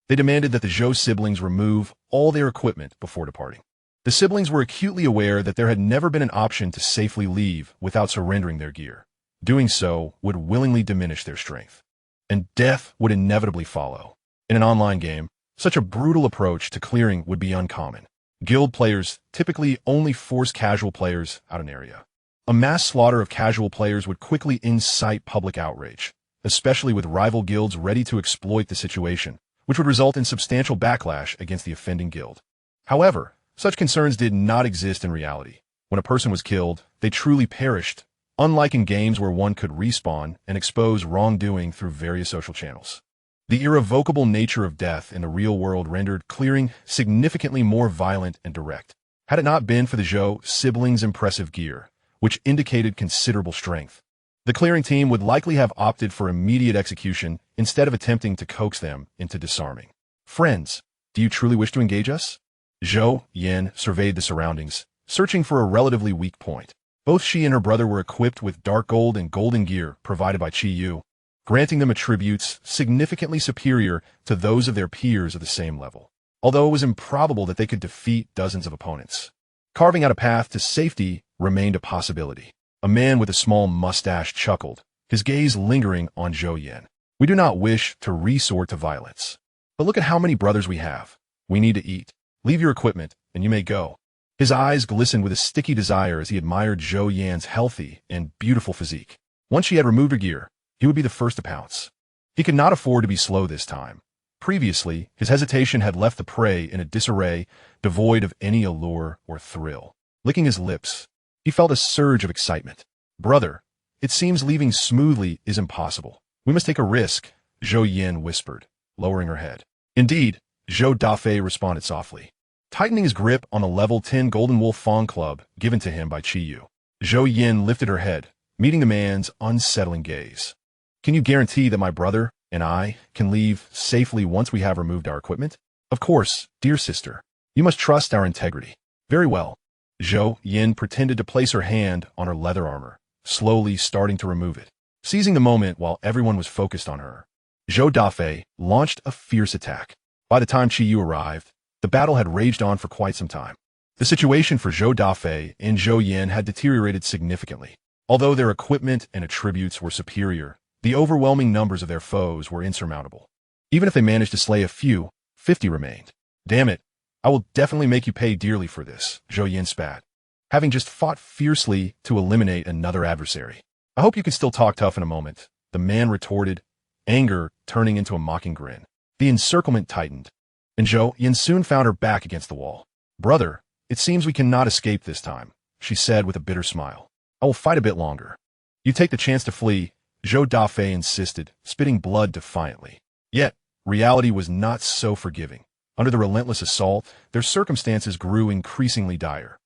They demanded that the Zhou siblings remove all their equipment before departing. The siblings were acutely aware that there had never been an option to safely leave without surrendering their gear. Doing so would willingly diminish their strength, and death would inevitably follow. In an online game, such a brutal approach to clearing would be uncommon. Guild players typically only force casual players out of an area. A mass slaughter of casual players would quickly incite public outrage, especially with rival guilds ready to exploit the situation, which would result in substantial backlash against the offending guild. However, such concerns did not exist in reality. When a person was killed, they truly perished, unlike in games where one could respawn and expose wrongdoing through various social channels. The irrevocable nature of death in the real world rendered clearing significantly more violent and direct. Had it not been for the Zhou siblings' impressive gear, which indicated considerable strength, the clearing team would likely have opted for immediate execution instead of attempting to coax them into disarming. Friends, do you truly wish to engage us? Zhou Yan surveyed the surroundings, searching for a relatively weak point. Both she and her brother were equipped with dark gold and golden gear provided by Chiyu, granting them attributes significantly superior to those of their peers of the same level, although it was improbable that they could defeat dozens of opponents. Carving out a path to safety remained a possibility. A man with a small mustache chuckled, his gaze lingering on Zhou Yan. We do not wish to resort to violence. But look at how many brothers we have. We need to eat. Leave your equipment, and you may go. His eyes glistened with a sticky desire as he admired Zhou Yan's healthy and beautiful physique. Once she had removed her gear, he would be the first to pounce. He could not afford to be slow this time. Previously, his hesitation had left the prey in a disarray, devoid of any allure or thrill. Licking his lips, he felt a surge of excitement. Brother, it seems leaving smoothly is impossible. We must take a risk, Zhou Yan whispered, lowering her head. Indeed, Zhou Dafei responded softly, tightening his grip on a level 10 Golden Wolf Fawn Club given to him by Chiyu. Zhou Yan lifted her head, meeting the man's unsettling gaze. Can you guarantee that my brother and I can leave safely once we have removed our equipment? Of course, dear sister. You must trust our integrity. Very well. Zhou Yan pretended to place her hand on her leather armor, slowly starting to remove it. Seizing the moment while everyone was focused on her, Zhou Dafei launched a fierce attack. By the time Chiyu arrived, the battle had raged on for quite some time. The situation for Zhou Dafei and Zhou Yan had deteriorated significantly. Although their equipment and attributes were superior, the overwhelming numbers of their foes were insurmountable. Even if they managed to slay a few, 50 remained. Damn it, I will definitely make you pay dearly for this, Zhou Yan spat, having just fought fiercely to eliminate another adversary. I hope you can still talk tough in a moment, the man retorted, anger turning into a mocking grin. The encirclement tightened, and Zhou Yan soon found her back against the wall. Brother, it seems we cannot escape this time, she said with a bitter smile. I will fight a bit longer. You take the chance to flee, Zhou Dafei insisted, spitting blood defiantly. Yet, reality was not so forgiving. Under the relentless assault, their circumstances grew increasingly dire.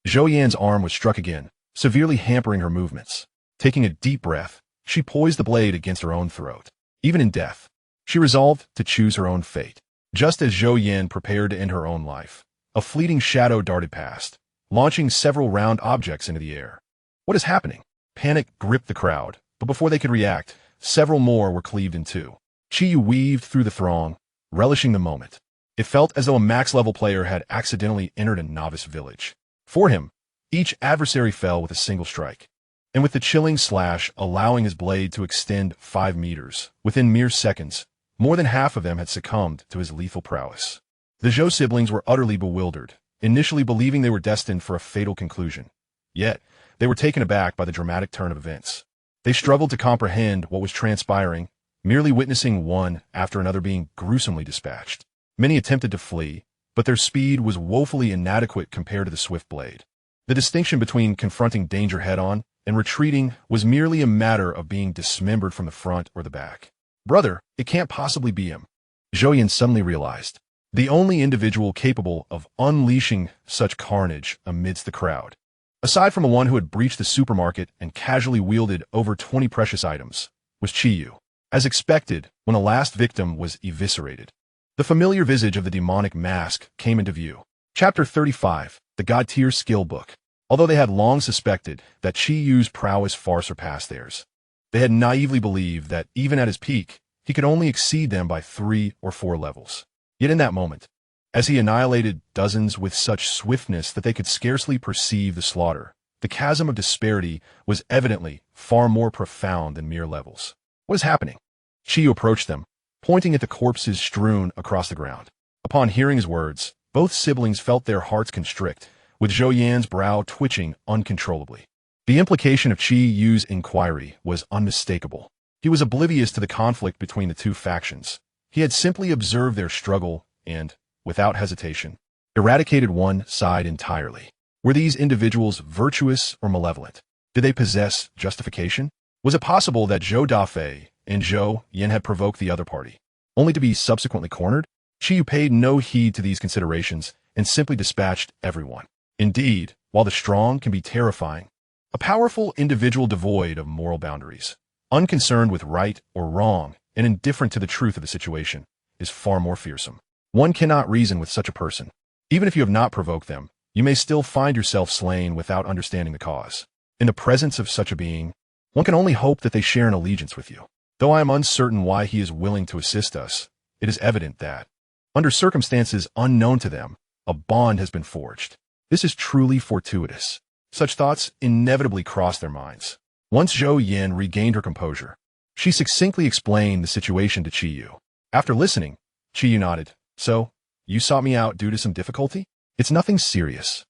Zhou Yan's arm was struck again, severely hampering her movements. Taking a deep breath, she poised the blade against her own throat. Even in death, she resolved to choose her own fate. Just as Zhou Yan prepared to end her own life, a fleeting shadow darted past, launching several round objects into the air. What is happening? Panic gripped the crowd, but before they could react, several more were cleaved in two. Chiyu weaved through the throng, relishing the moment. It felt as though a max-level player had accidentally entered a novice village. For him, each adversary fell with a single strike, and with the chilling slash allowing his blade to extend 5 meters, within mere seconds, more than half of them had succumbed to his lethal prowess. The Zhou siblings were utterly bewildered, initially believing they were destined for a fatal conclusion. Yet, they were taken aback by the dramatic turn of events. They struggled to comprehend what was transpiring, merely witnessing one after another being gruesomely dispatched. Many attempted to flee, but their speed was woefully inadequate compared to the swift blade. The distinction between confronting danger head-on and retreating was merely a matter of being dismembered from the front or the back. Brother, it can't possibly be him, Zhou Yan suddenly realized. The only individual capable of unleashing such carnage amidst the crowd. Aside from the one who had breached the supermarket and casually wielded over 20 precious items, was Chiyu. As expected, when the last victim was eviscerated, the familiar visage of the demonic mask came into view. Chapter 35, the God Tier Skill Book. Although they had long suspected that Chiyu's prowess far surpassed theirs, they had naively believed that even at his peak, he could only exceed them by 3 or 4 levels. Yet in that moment, as he annihilated dozens with such swiftness that they could scarcely perceive the slaughter, the chasm of disparity was evidently far more profound than mere levels. What is happening? Chiyu approached them, pointing at the corpses strewn across the ground. Upon hearing his words, both siblings felt their hearts constrict, with Zhou Yan's brow twitching uncontrollably. The implication of Chiyu's inquiry was unmistakable. He was oblivious to the conflict between the two factions. He had simply observed their struggle and, without hesitation, eradicated one side entirely. Were these individuals virtuous or malevolent? Did they possess justification? Was it possible that Zhou Dafei and Zhou Yan had provoked the other party, only to be subsequently cornered? Chiyu paid no heed to these considerations and simply dispatched everyone. Indeed, while the strong can be terrifying, a powerful individual devoid of moral boundaries, unconcerned with right or wrong, and indifferent to the truth of the situation, is far more fearsome. One cannot reason with such a person. Even if you have not provoked them, you may still find yourself slain without understanding the cause. In the presence of such a being, one can only hope that they share an allegiance with you. Though I am uncertain why he is willing to assist us, it is evident that, under circumstances unknown to them, a bond has been forged. This is truly fortuitous. Such thoughts inevitably crossed their minds. Once Zhou Yan regained her composure, she succinctly explained the situation to Chiyu. After listening, Chiyu nodded. So, you sought me out due to some difficulty? It's nothing serious.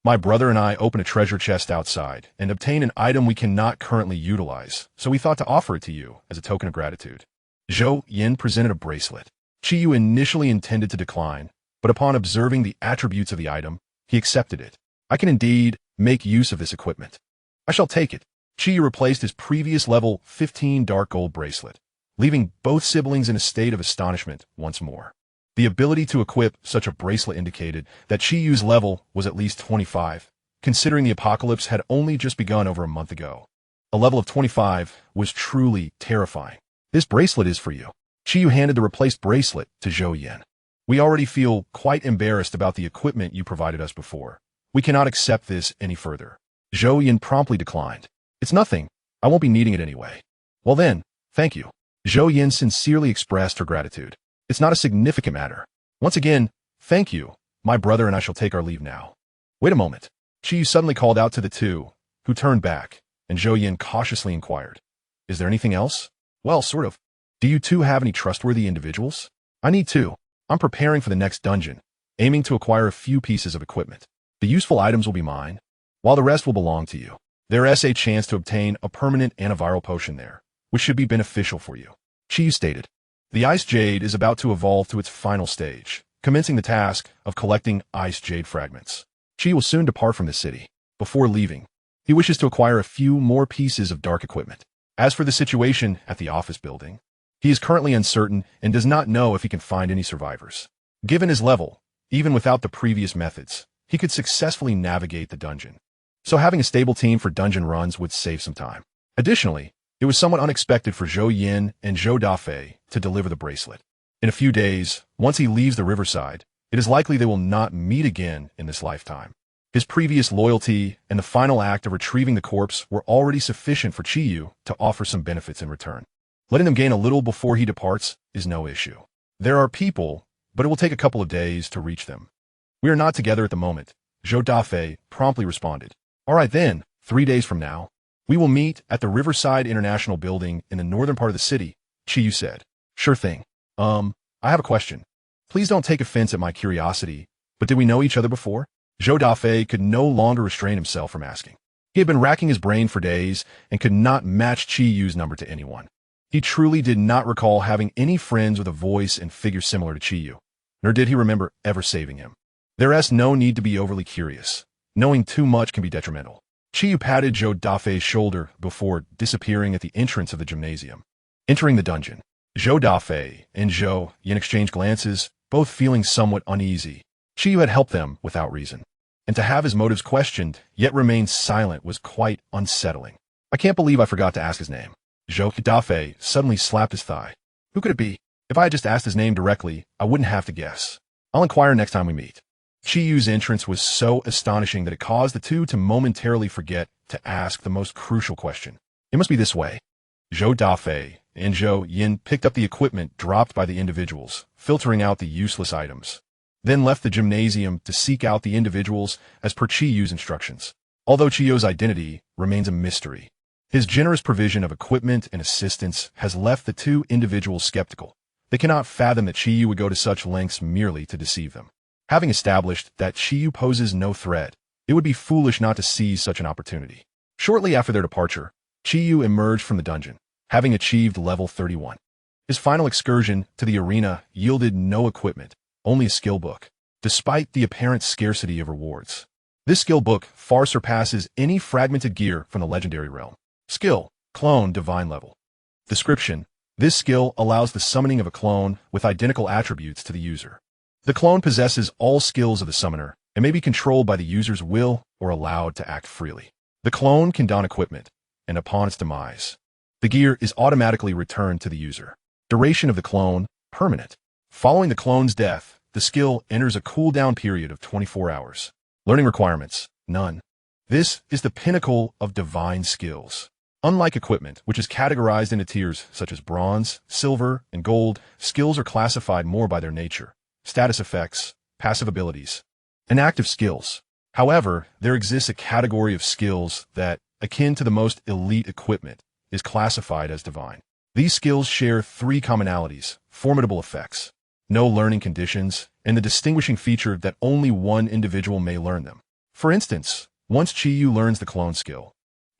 My brother and I opened a treasure chest outside and obtained an item we cannot currently utilize, so we thought to offer it to you as a token of gratitude. Zhou Yan presented a bracelet. Chiyu initially intended to decline, but upon observing the attributes of the item, he accepted it. I can indeed make use of this equipment. I shall take it. Chiyu replaced his previous level 15 dark gold bracelet, leaving both siblings in a state of astonishment once more. The ability to equip such a bracelet indicated that Chiyu's level was at least 25, considering the apocalypse had only just begun over a month ago. A level of 25 was truly terrifying. This bracelet is for you. Chiyu handed the replaced bracelet to Zhou Yan. We already feel quite embarrassed about the equipment you provided us before. We cannot accept this any further. Zhou Yan promptly declined. It's nothing. I won't be needing it anyway. Well then, thank you. Zhou Yan sincerely expressed her gratitude. It's not a significant matter. Once again, thank you. My brother and I shall take our leave now. Wait a moment. Chiyu suddenly called out to the two, who turned back, and Zhou Yan cautiously inquired. Is there anything else? Well, sort of. Do you two have any trustworthy individuals? I need two. I'm preparing for the next dungeon, aiming to acquire a few pieces of equipment. The useful items will be mine, while the rest will belong to you. There is a chance to obtain a permanent antiviral potion there, which should be beneficial for you. Chiyu stated. The Ice Jade is about to evolve to its final stage, commencing the task of collecting Ice Jade fragments. Chiyu will soon depart from the city. Before leaving, he wishes to acquire a few more pieces of dark equipment. As for the situation at the office building, he is currently uncertain and does not know if he can find any survivors. Given his level, even without the previous methods, he could successfully navigate the dungeon. So having a stable team for dungeon runs would save some time. Additionally, it was somewhat unexpected for Zhou Yan and Zhou Dafei to deliver the bracelet. In a few days, once he leaves the riverside, it is likely they will not meet again in this lifetime. His previous loyalty and the final act of retrieving the corpse were already sufficient for Chiyu to offer some benefits in return. Letting them gain a little before he departs is no issue. There are people, but it will take a couple of days to reach them. We are not together at the moment. Zhou Dafei promptly responded. All right then, 3 days from now. We will meet at the Riverside International Building in the northern part of the city, Chiyu said. Sure thing. I have a question. Please don't take offense at my curiosity, but did we know each other before? Zhou Dafei could no longer restrain himself from asking. He had been racking his brain for days and could not match Chiyu's number to anyone. He truly did not recall having any friends with a voice and figure similar to Chiyu, nor did he remember ever saving him. There is no need to be overly curious. Knowing too much can be detrimental. Chiyu patted Zhou Dafei's shoulder before disappearing at the entrance of the gymnasium. Entering the dungeon, Zhou Dafei and Zhou Yan exchanged glances, both feeling somewhat uneasy. Chiyu had helped them without reason, and to have his motives questioned, yet remain silent was quite unsettling. I can't believe I forgot to ask his name. Zhou Dafe suddenly slapped his thigh. Who could it be? If I had just asked his name directly, I wouldn't have to guess. I'll inquire next time we meet. Chiyu's entrance was so astonishing that it caused the two to momentarily forget to ask the most crucial question. It must be this way. Zhou Dafe and Zhou Yin picked up the equipment dropped by the individuals, filtering out the useless items, then left the gymnasium to seek out the individuals as per Chiyu's instructions. Although Chiyu's identity remains a mystery, his generous provision of equipment and assistance has left the two individuals skeptical. They cannot fathom that Chiyu would go to such lengths merely to deceive them. Having established that Chiyu poses no threat, it would be foolish not to seize such an opportunity. Shortly after their departure, Chiyu emerged from the dungeon, having achieved level 31. His final excursion to the arena yielded no equipment, only a skill book, despite the apparent scarcity of rewards. This skill book far surpasses any fragmented gear from the legendary realm. Skill: Clone Divine Level. Description: This skill allows the summoning of a clone with identical attributes to the user. The clone possesses all skills of the summoner and may be controlled by the user's will or allowed to act freely. The clone can don equipment, and upon its demise, the gear is automatically returned to the user. Duration of the clone: Permanent. Following the clone's death, the skill enters a cooldown period of 24 hours. Learning requirements: None. This is the pinnacle of divine skills. Unlike equipment, which is categorized into tiers such as bronze, silver, and gold, skills are classified more by their nature, status effects, passive abilities, and active skills. However, there exists a category of skills that, akin to the most elite equipment, is classified as divine. These skills share three commonalities: formidable effects, no learning conditions, and the distinguishing feature that only one individual may learn them. For instance, once Chiyu learns the clone skill,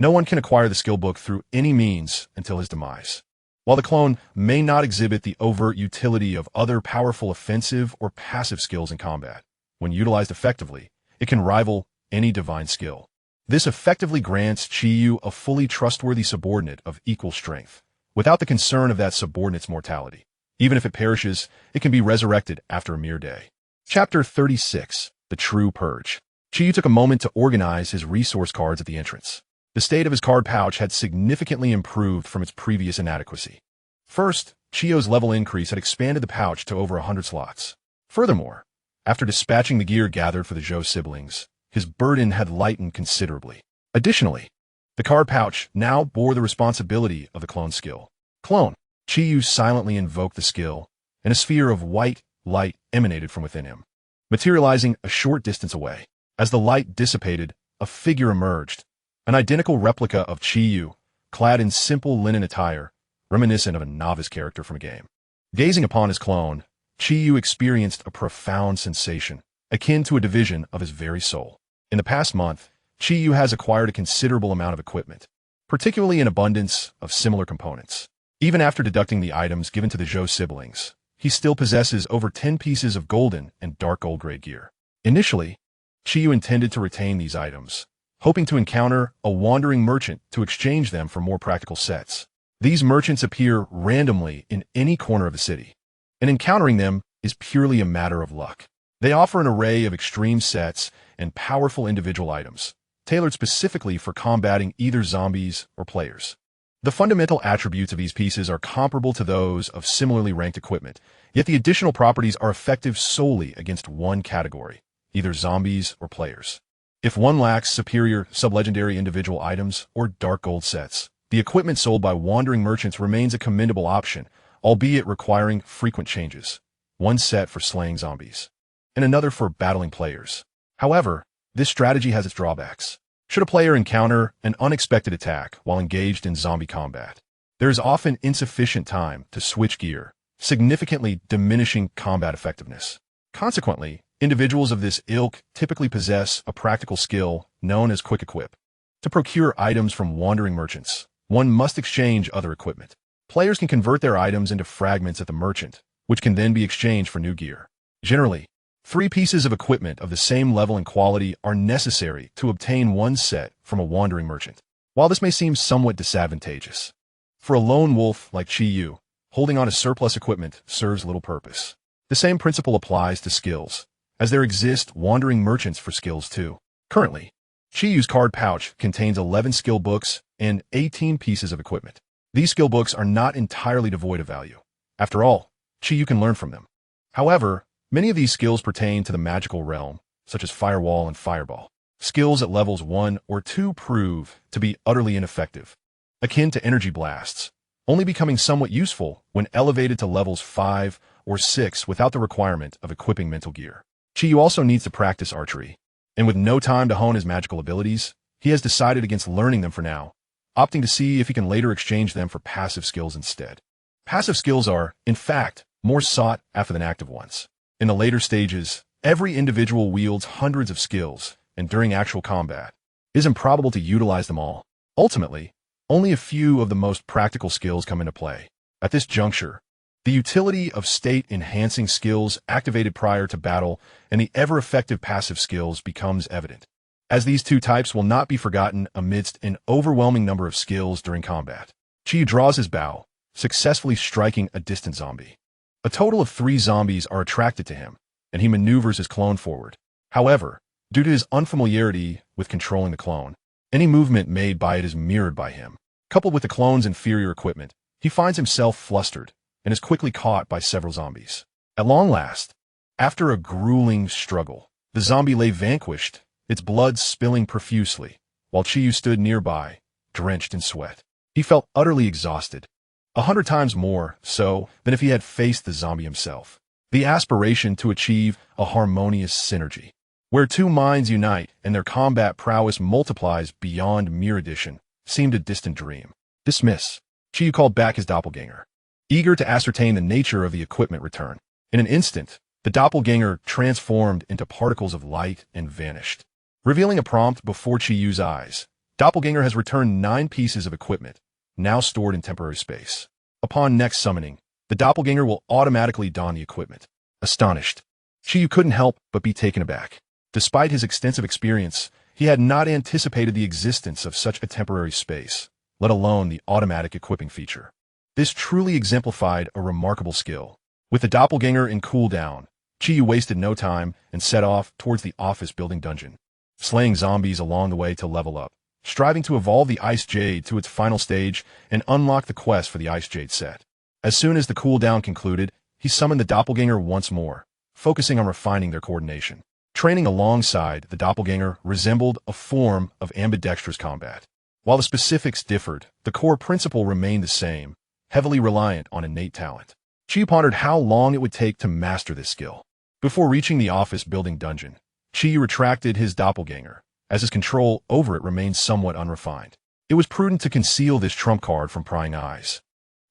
no one can acquire the skill book through any means until his demise. While the clone may not exhibit the overt utility of other powerful offensive or passive skills in combat, when utilized effectively, it can rival any divine skill. This effectively grants Chiyu a fully trustworthy subordinate of equal strength, without the concern of that subordinate's mortality. Even if it perishes, it can be resurrected after a mere day. Chapter 36: The True Purge. Chiyu took a moment to organize his resource cards at the entrance. The state of his card pouch had significantly improved from its previous inadequacy. First, Chiyu's level increase had expanded the pouch to over 100 slots. Furthermore, after dispatching the gear gathered for the Zhou siblings, his burden had lightened considerably. Additionally, the card pouch now bore the responsibility of the clone skill. Clone. Chiyu silently invoked the skill, and a sphere of white light emanated from within him, materializing a short distance away. As the light dissipated, a figure emerged, an identical replica of Chiyu, clad in simple linen attire, reminiscent of a novice character from a game. Gazing upon his clone, Chiyu experienced a profound sensation, akin to a division of his very soul. In the past month, Chiyu has acquired a considerable amount of equipment, particularly an abundance of similar components. Even after deducting the items given to the Zhou siblings, he still possesses over 10 pieces of golden and dark gold grade gear. Initially, Chiyu intended to retain these items, hoping to encounter a wandering merchant to exchange them for more practical sets. These merchants appear randomly in any corner of the city, and encountering them is purely a matter of luck. They offer an array of extreme sets and powerful individual items, tailored specifically for combating either zombies or players. The fundamental attributes of these pieces are comparable to those of similarly ranked equipment, yet the additional properties are effective solely against one category, either zombies or players. If one lacks superior sublegendary individual items or dark gold sets, the equipment sold by wandering merchants remains a commendable option, albeit requiring frequent changes. One set for slaying zombies, and another for battling players. However, this strategy has its drawbacks. Should a player encounter an unexpected attack while engaged in zombie combat, there is often insufficient time to switch gear, significantly diminishing combat effectiveness. Consequently, individuals of this ilk typically possess a practical skill known as quick equip. To procure items from wandering merchants, one must exchange other equipment. Players can convert their items into fragments at the merchant, which can then be exchanged for new gear. Generally, 3 pieces of equipment of the same level and quality are necessary to obtain one set from a wandering merchant. While this may seem somewhat disadvantageous, for a lone wolf like Chiyu, holding on to surplus equipment serves little purpose. The same principle applies to skills, as there exist wandering merchants for skills too. Currently, Chiyu's card pouch contains 11 skill books and 18 pieces of equipment. These skill books are not entirely devoid of value. After all, you can learn from them. However, many of these skills pertain to the magical realm, such as Firewall and Fireball. Skills at levels 1 or 2 prove to be utterly ineffective, akin to energy blasts, only becoming somewhat useful when elevated to levels 5 or 6 without the requirement of equipping mental gear. Chiyu also needs to practice archery, and with no time to hone his magical abilities, he has decided against learning them for now, opting to see if he can later exchange them for passive skills instead. Passive skills are, in fact, more sought after than active ones. In the later stages, every individual wields hundreds of skills, and during actual combat, it is improbable to utilize them all. Ultimately, only a few of the most practical skills come into play. At this juncture, the utility of state-enhancing skills activated prior to battle and the ever-effective passive skills becomes evident, as these two types will not be forgotten amidst an overwhelming number of skills during combat. Chiyu draws his bow, successfully striking a distant zombie. A total of 3 zombies are attracted to him, and he maneuvers his clone forward. However, due to his unfamiliarity with controlling the clone, any movement made by it is mirrored by him. Coupled with the clone's inferior equipment, he finds himself flustered and is quickly caught by several zombies. At long last, after a grueling struggle, the zombie lay vanquished, its blood spilling profusely, while Chiyu stood nearby, drenched in sweat. He felt utterly exhausted, 100 times more so than if he had faced the zombie himself. The aspiration to achieve a harmonious synergy, where 2 minds unite and their combat prowess multiplies beyond mere addition, seemed a distant dream. Dismiss. Chiyu called back his doppelganger, eager to ascertain the nature of the equipment return. In an instant, the doppelganger transformed into particles of light and vanished, revealing a prompt before Chiyu's eyes. Doppelganger has returned 9 pieces of equipment, now stored in temporary space. Upon next summoning, the doppelganger will automatically don the equipment. Astonished, Chiyu couldn't help but be taken aback. Despite his extensive experience, he had not anticipated the existence of such a temporary space, let alone the automatic equipping feature. This truly exemplified a remarkable skill. With the doppelganger in cooldown, Chiyu wasted no time and set off towards the office building dungeon, slaying zombies along the way to level up, striving to evolve the Ice Jade to its final stage and unlock the quest for the Ice Jade set. As soon as the cooldown concluded, he summoned the doppelganger once more, focusing on refining their coordination. Training alongside the doppelganger resembled a form of ambidextrous combat. While the specifics differed, the core principle remained the same, heavily reliant on innate talent. Chiyu pondered how long it would take to master this skill. Before reaching the office building dungeon, Chiyu retracted his doppelganger, as his control over it remained somewhat unrefined. It was prudent to conceal this trump card from prying eyes.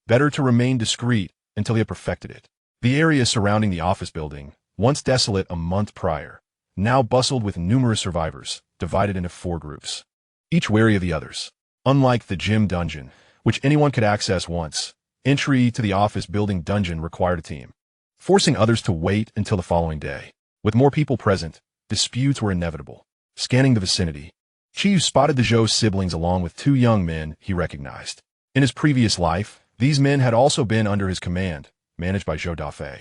Better to remain discreet until he had perfected it. The area surrounding the office building, once desolate a month prior, now bustled with numerous survivors, divided into 4 groups, each wary of the others. Unlike the gym dungeon, which anyone could access once, entry to the office building dungeon required a team, forcing others to wait until the following day. With more people present, disputes were inevitable. Scanning the vicinity, Chiyu spotted the Zhou siblings along with 2 young men he recognized. In his previous life, these men had also been under his command, managed by Zhou Dafei.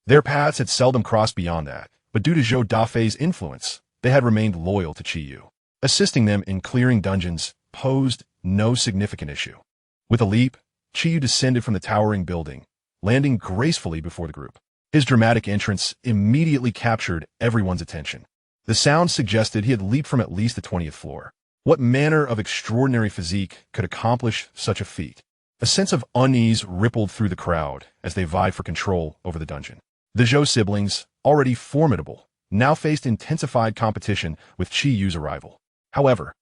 Their paths had seldom crossed beyond that, but due to Zhou Dafei's influence, they had remained loyal to Chiyu. Assisting them in clearing dungeons posed no significant issue. With a leap, Chiyu descended from the towering building, landing gracefully before the group. His dramatic entrance immediately captured everyone's attention. The sound suggested he had leaped from at least the 20th floor. What manner of extraordinary physique could accomplish such a feat? A sense of unease rippled through the crowd as they vied for control over the dungeon. The Zhou siblings, already formidable, now faced intensified competition with Chiyu's arrival. However,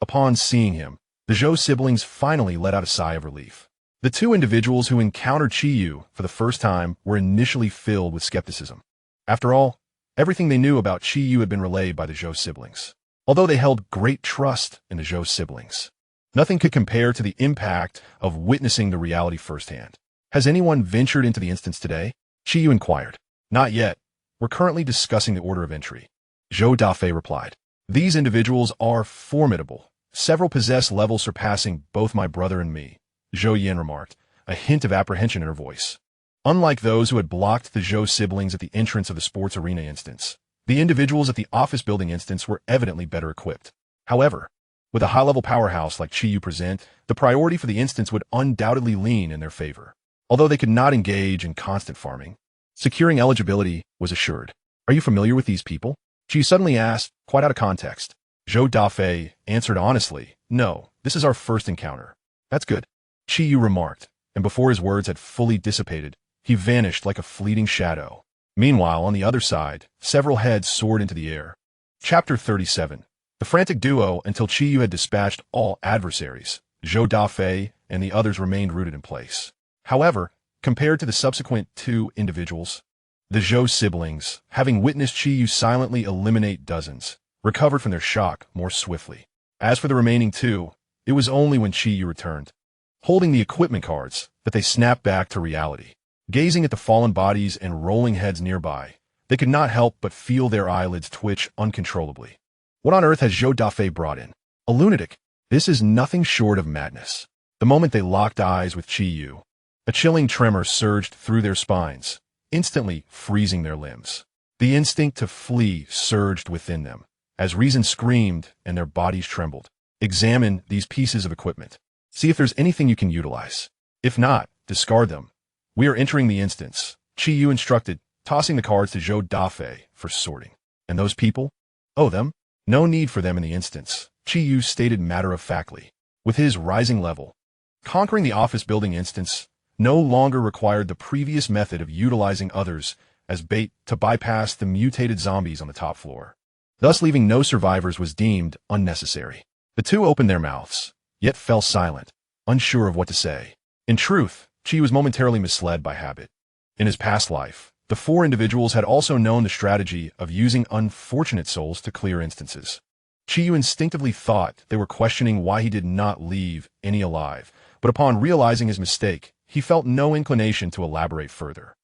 upon seeing him, the Zhou siblings finally let out a sigh of relief. The 2 individuals who encountered Chiyu for the first time were initially filled with skepticism. After all, everything they knew about Chiyu had been relayed by the Zhou siblings. Although they held great trust in the Zhou siblings, nothing could compare to the impact of witnessing the reality firsthand. Has anyone ventured into the instance today? Chiyu inquired. Not yet. We're currently discussing the order of entry. Zhou Dafei replied. These individuals are formidable. Several possess levels surpassing both my brother and me, Zhou Yan remarked, a hint of apprehension in her voice. Unlike those who had blocked the Zhou siblings at the entrance of the sports arena instance, the individuals at the office building instance were evidently better equipped. However, With a high-level powerhouse like Chi Yu present, the priority for the instance would undoubtedly lean in their favor. Although they could not engage in constant farming, securing eligibility was assured. Are you familiar with these people? Chi Yu suddenly asked, quite out of context. Zhou Dafei answered honestly, no, this is our first encounter. That's good, Chi Yu remarked, and before his words had fully dissipated, he vanished like a fleeting shadow. Meanwhile, on the other side, several heads soared into the air. Chapter 37. The frantic duo until Chi Yu had dispatched all adversaries. Zhou Dafei and the others remained rooted in place. However, compared to the subsequent two individuals, the Zhou siblings, having witnessed Chi Yu silently eliminate dozens, recovered from their shock more swiftly. As for the remaining two, it was only when Chi Yu returned, holding the equipment cards, that they snapped back to reality. Gazing at the fallen bodies and rolling heads nearby, they could not help but feel their eyelids twitch uncontrollably. What on earth has Zhou Dafei brought in? A lunatic? This is nothing short of madness. The moment they locked eyes with Chi Yu, a chilling tremor surged through their spines, instantly freezing their limbs. The instinct to flee surged within them, as reason screamed and their bodies trembled. Examine these pieces of equipment. See if there's anything you can utilize. If not, discard them. We are entering the instance, Chi Yu instructed, tossing the cards to Zhou Dafei for sorting. And those people? Oh, them? No need for them in the instance, Chi Yu stated matter-of-factly. With his rising level, conquering the office building instance no longer required the previous method of utilizing others as bait to bypass the mutated zombies on the top floor. Thus leaving no survivors was deemed unnecessary. The two opened their mouths, yet fell silent, unsure of what to say. In truth, Chi was momentarily misled by habit. In his past life, the four individuals had also known the strategy of using unfortunate souls to clear instances. Chi Yu instinctively thought they were questioning why he did not leave any alive, but upon realizing his mistake, he felt no inclination to elaborate further.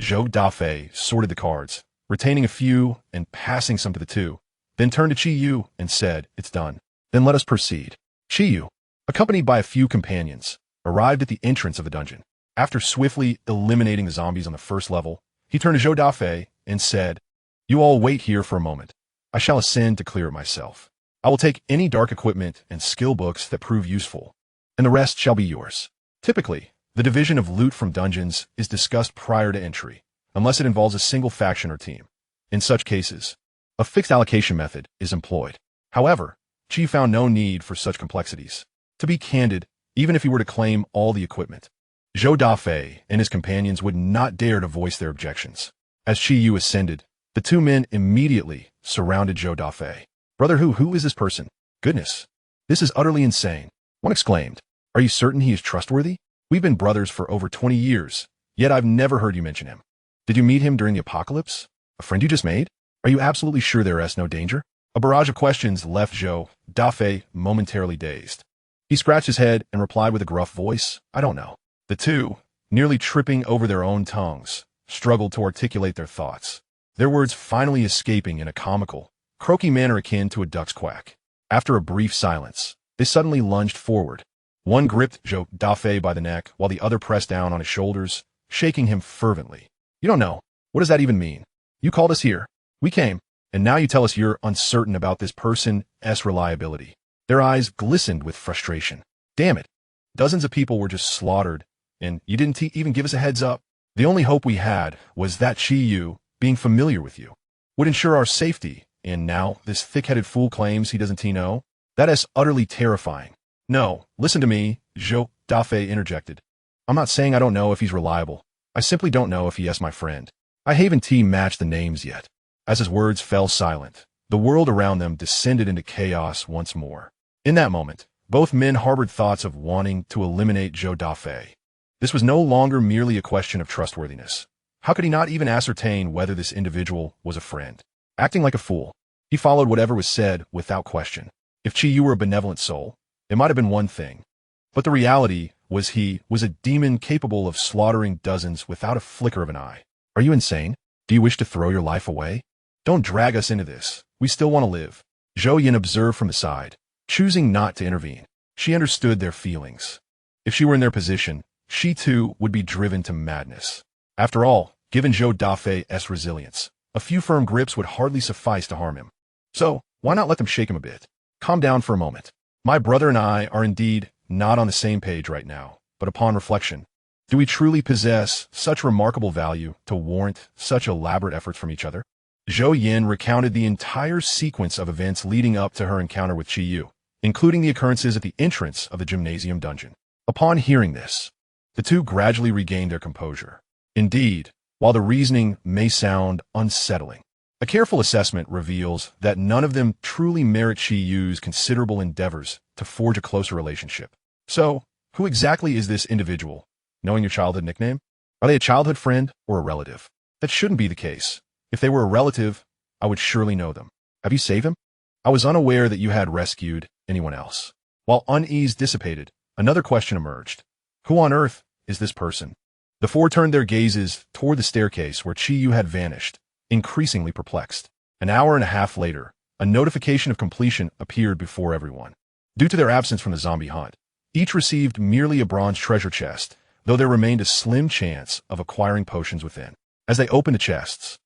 Zhou Dafei sorted the cards, retaining a few and passing some to the two, then turned to Chi Yu and said, "It's done. Then let us proceed." Chi Yu, accompanied by a few companions, arrived at the entrance of the dungeon. After swiftly eliminating the zombies on the first level, he turned to Zhou Dafei and said, "You all wait here for a moment. I shall ascend to clear it myself. I will take any dark equipment and skill books that prove useful, and the rest shall be yours." Typically, the division of loot from dungeons is discussed prior to entry, unless it involves a single faction or team. In such cases, a fixed allocation method is employed. However, Chi found no need for such complexities. To be candid, even if he were to claim all the equipment, Zhou Dafei and his companions would not dare to voice their objections. As Chi Yu ascended, the two men immediately surrounded Zhou Dafei. "Brother, who is this person? Goodness, this is utterly insane," one exclaimed. "Are you certain he is trustworthy? We've been brothers for over 20 years, yet I've never heard you mention him. Did you meet him during the apocalypse? A friend you just made? Are you absolutely sure there is no danger?" A barrage of questions left Zhou Dafei momentarily dazed. He scratched his head and replied with a gruff voice, "I don't know." The two, nearly tripping over their own tongues, struggled to articulate their thoughts, their words finally escaping in a comical, croaky manner akin to a duck's quack. After a brief silence, they suddenly lunged forward. One gripped Zhou Dafei by the neck while the other pressed down on his shoulders, shaking him fervently. "You don't know. What does that even mean? You called us here. We came. And now you tell us you're uncertain about this person's reliability." Their eyes glistened with frustration. "Damn it. Dozens of people were just slaughtered, and you didn't even give us a heads up. The only hope we had was that Chi Yu, being familiar with you, would ensure our safety, and now this thick-headed fool claims he doesn't know? That is utterly terrifying." "No, listen to me," Zhou Dafei interjected. "I'm not saying I don't know if he's reliable. I simply don't know if he is my friend. I haven't matched the names yet." As his words fell silent, the world around them descended into chaos once more. In that moment, both men harbored thoughts of wanting to eliminate Zhou Dafei. This was no longer merely a question of trustworthiness. How could he not even ascertain whether this individual was a friend? Acting like a fool, he followed whatever was said without question. If Chi Yu were a benevolent soul, it might have been one thing. But the reality was he was a demon capable of slaughtering dozens without a flicker of an eye. "Are you insane? Do you wish to throw your life away? Don't drag us into this. We still want to live." Zhou Yin observed from the side, choosing not to intervene. She understood their feelings. If she were in their position, she too would be driven to madness. After all, given Zhou Dafei's resilience, a few firm grips would hardly suffice to harm him. So, why not let them shake him a bit? Calm down for a moment. My brother and I are indeed not on the same page right now, but upon reflection, do we truly possess such remarkable value to warrant such elaborate efforts from each other? Zhou Yin recounted the entire sequence of events leading up to her encounter with Qi Yu, including the occurrences at the entrance of the gymnasium dungeon. Upon hearing this, the two gradually regained their composure. Indeed, while the reasoning may sound unsettling, a careful assessment reveals that none of them truly merit Qi Yu's considerable endeavors to forge a closer relationship. So, who exactly is this individual? Knowing your childhood nickname? Are they a childhood friend or a relative? That shouldn't be the case. If they were a relative, I would surely know them. Have you saved him? I was unaware that you had rescued anyone else. While unease dissipated, another question emerged. Who on earth is this person? The four turned their gazes toward the staircase where Qi Yu had vanished, increasingly perplexed. An hour and a half later, a notification of completion appeared before everyone. Due to their absence from the zombie hunt, each received merely a bronze treasure chest, though there remained a slim chance of acquiring potions within. As they opened the chests,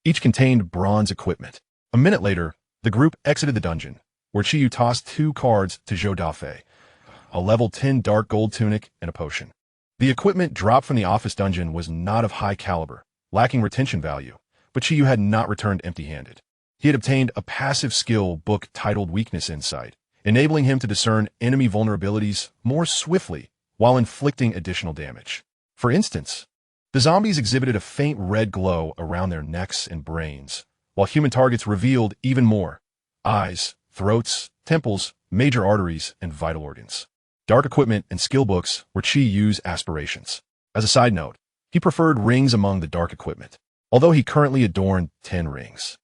each contained bronze equipment. A minute later, the group exited the dungeon, where Qi Yu tossed 2 cards to Zhou Dafei, a level 10 dark gold tunic and a potion. The equipment dropped from the office dungeon was not of high caliber, lacking retention value, but Qi Yu had not returned empty-handed. He had obtained a passive skill book titled Weakness Insight, enabling him to discern enemy vulnerabilities more swiftly while inflicting additional damage. For instance, the zombies exhibited a faint red glow around their necks and brains, while human targets revealed even more: eyes, throats, temples, major arteries, and vital organs. Dark equipment and skill books were Qi Yu's aspirations. As a side note, he preferred rings among the dark equipment, although he currently adorned 10 rings.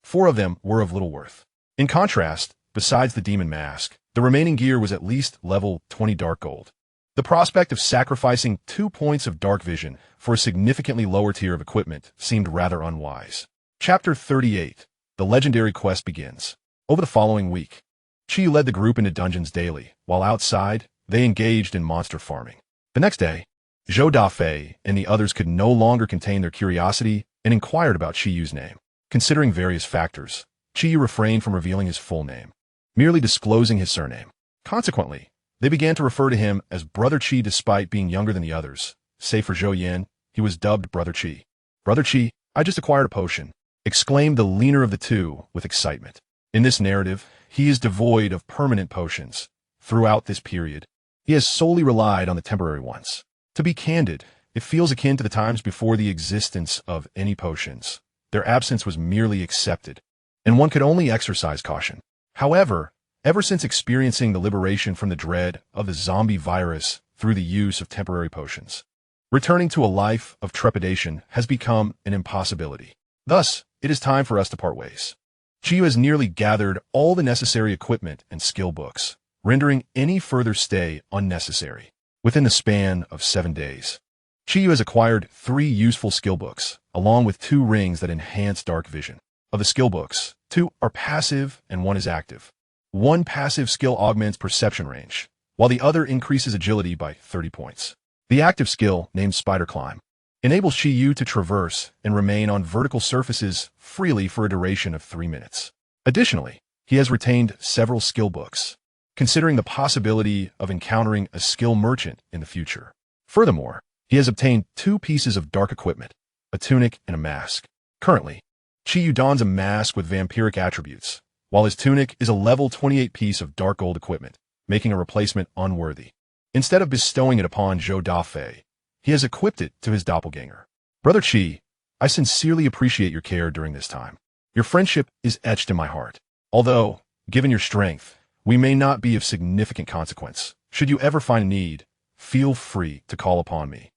4 of them were of little worth. In contrast, besides the demon mask, the remaining gear was at least level 20 dark gold. The prospect of sacrificing 2 points of dark vision for a significantly lower tier of equipment seemed rather unwise. Chapter 38. The legendary quest begins. Over the following week, Qi led the group into dungeons daily, while outside, they engaged in monster farming. The next day, Zhou Dafei and the others could no longer contain their curiosity and inquired about Qi Yu's name. Considering various factors, Qi Yu refrained from revealing his full name, merely disclosing his surname. Consequently, they began to refer to him as Brother Qi despite being younger than the others. Save for Zhou Yin, he was dubbed Brother Qi. Brother Qi, I just acquired a potion, exclaimed the leaner of the two with excitement. In this narrative, he is devoid of permanent potions. Throughout this period, he has solely relied on the temporary ones. To be candid, it feels akin to the times before the existence of any potions. Their absence was merely accepted, and one could only exercise caution. However, ever since experiencing the liberation from the dread of the zombie virus through the use of temporary potions, returning to a life of trepidation has become an impossibility. Thus, it is time for us to part ways. Qi Yu has nearly gathered all the necessary equipment and skill books, rendering any further stay unnecessary. Within the span of 7 days, Qi Yu has acquired 3 useful skill books, along with 2 rings that enhance dark vision. Of the skill books, 2 are passive and 1 is active. One passive skill augments perception range, while the other increases agility by 30 points. The active skill, named Spider Climb, enables Qi Yu to traverse and remain on vertical surfaces freely for a duration of 3 minutes. Additionally, he has retained several skill books, considering the possibility of encountering a skill merchant in the future. Furthermore, he has obtained 2 pieces of dark equipment, a tunic and a mask. Currently, Qi Yu dons a mask with vampiric attributes, while his tunic is a level 28 piece of dark gold equipment, making a replacement unworthy. Instead of bestowing it upon Zhou Dafei, he has equipped it to his doppelganger. Brother Qi, I sincerely appreciate your care during this time. Your friendship is etched in my heart. Although, given your strength, we may not be of significant consequence. Should you ever find a need, feel free to call upon me.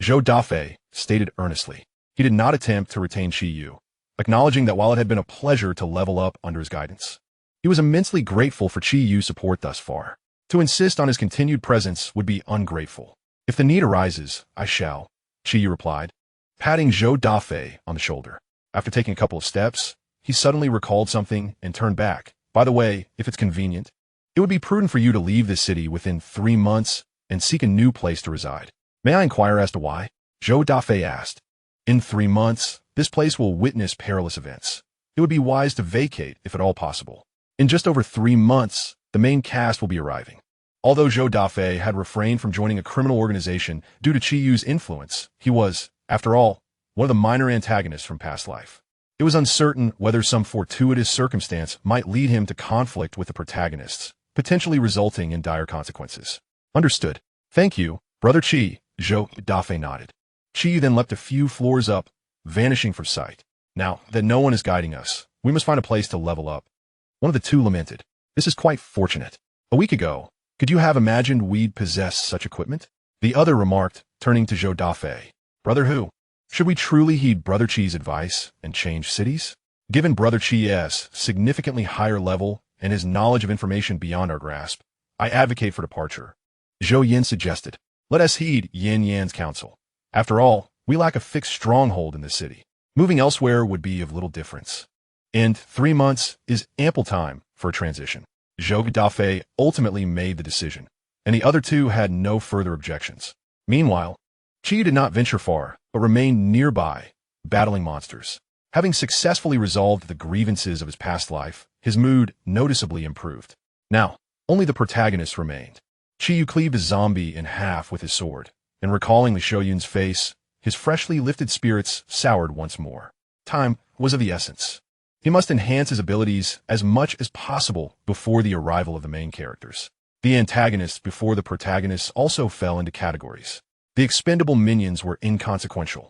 Zhou Dafei stated earnestly. He did not attempt to retain Qi Yu, acknowledging that while it had been a pleasure to level up under his guidance, he was immensely grateful for Qi Yu's support thus far. To insist on his continued presence would be ungrateful. If the need arises, I shall, Qi Yu replied, patting Zhou Dafei on the shoulder. After taking a couple of steps, he suddenly recalled something and turned back. By the way, if it's convenient, it would be prudent for you to leave this city within 3 months and seek a new place to reside. May I inquire as to why? Zhou Dafei asked. In 3 months, this place will witness perilous events. It would be wise to vacate if at all possible. In just over 3 months, the main cast will be arriving. Although Zhou Dafei had refrained from joining a criminal organization due to Qi Yu's influence, he was, after all, one of the minor antagonists from past life. It was uncertain whether some fortuitous circumstance might lead him to conflict with the protagonists, potentially resulting in dire consequences. Understood. Thank you, Brother Qi, Zhou Dafei nodded. Qi Yu then leapt a few floors up, vanishing from sight. Now that no one is guiding us, we must find a place to level up. One of the two lamented. This is quite fortunate. A week ago, could you have imagined we'd possess such equipment? The other remarked, turning to Zhou Dafei. Brother who? Should we truly heed Brother Qi's advice and change cities? Given Brother Qi's significantly higher level and his knowledge of information beyond our grasp, I advocate for departure. Zhou Yin suggested. Let us heed Yin Yan's counsel. After all, we lack a fixed stronghold in this city. Moving elsewhere would be of little difference. And 3 months is ample time for a transition. Zhou Dafei ultimately made the decision, and the other two had no further objections. Meanwhile, Qi did not venture far, but remained nearby, battling monsters. Having successfully resolved the grievances of his past life, his mood noticeably improved. Now, only the protagonist remained. Qi Yu cleaved a zombie in half with his sword, and recalling Li Shouyun's face, his freshly lifted spirits soured once more. Time was of the essence. He must enhance his abilities as much as possible before the arrival of the main characters. The antagonists before the protagonists also fell into categories. The expendable minions were inconsequential,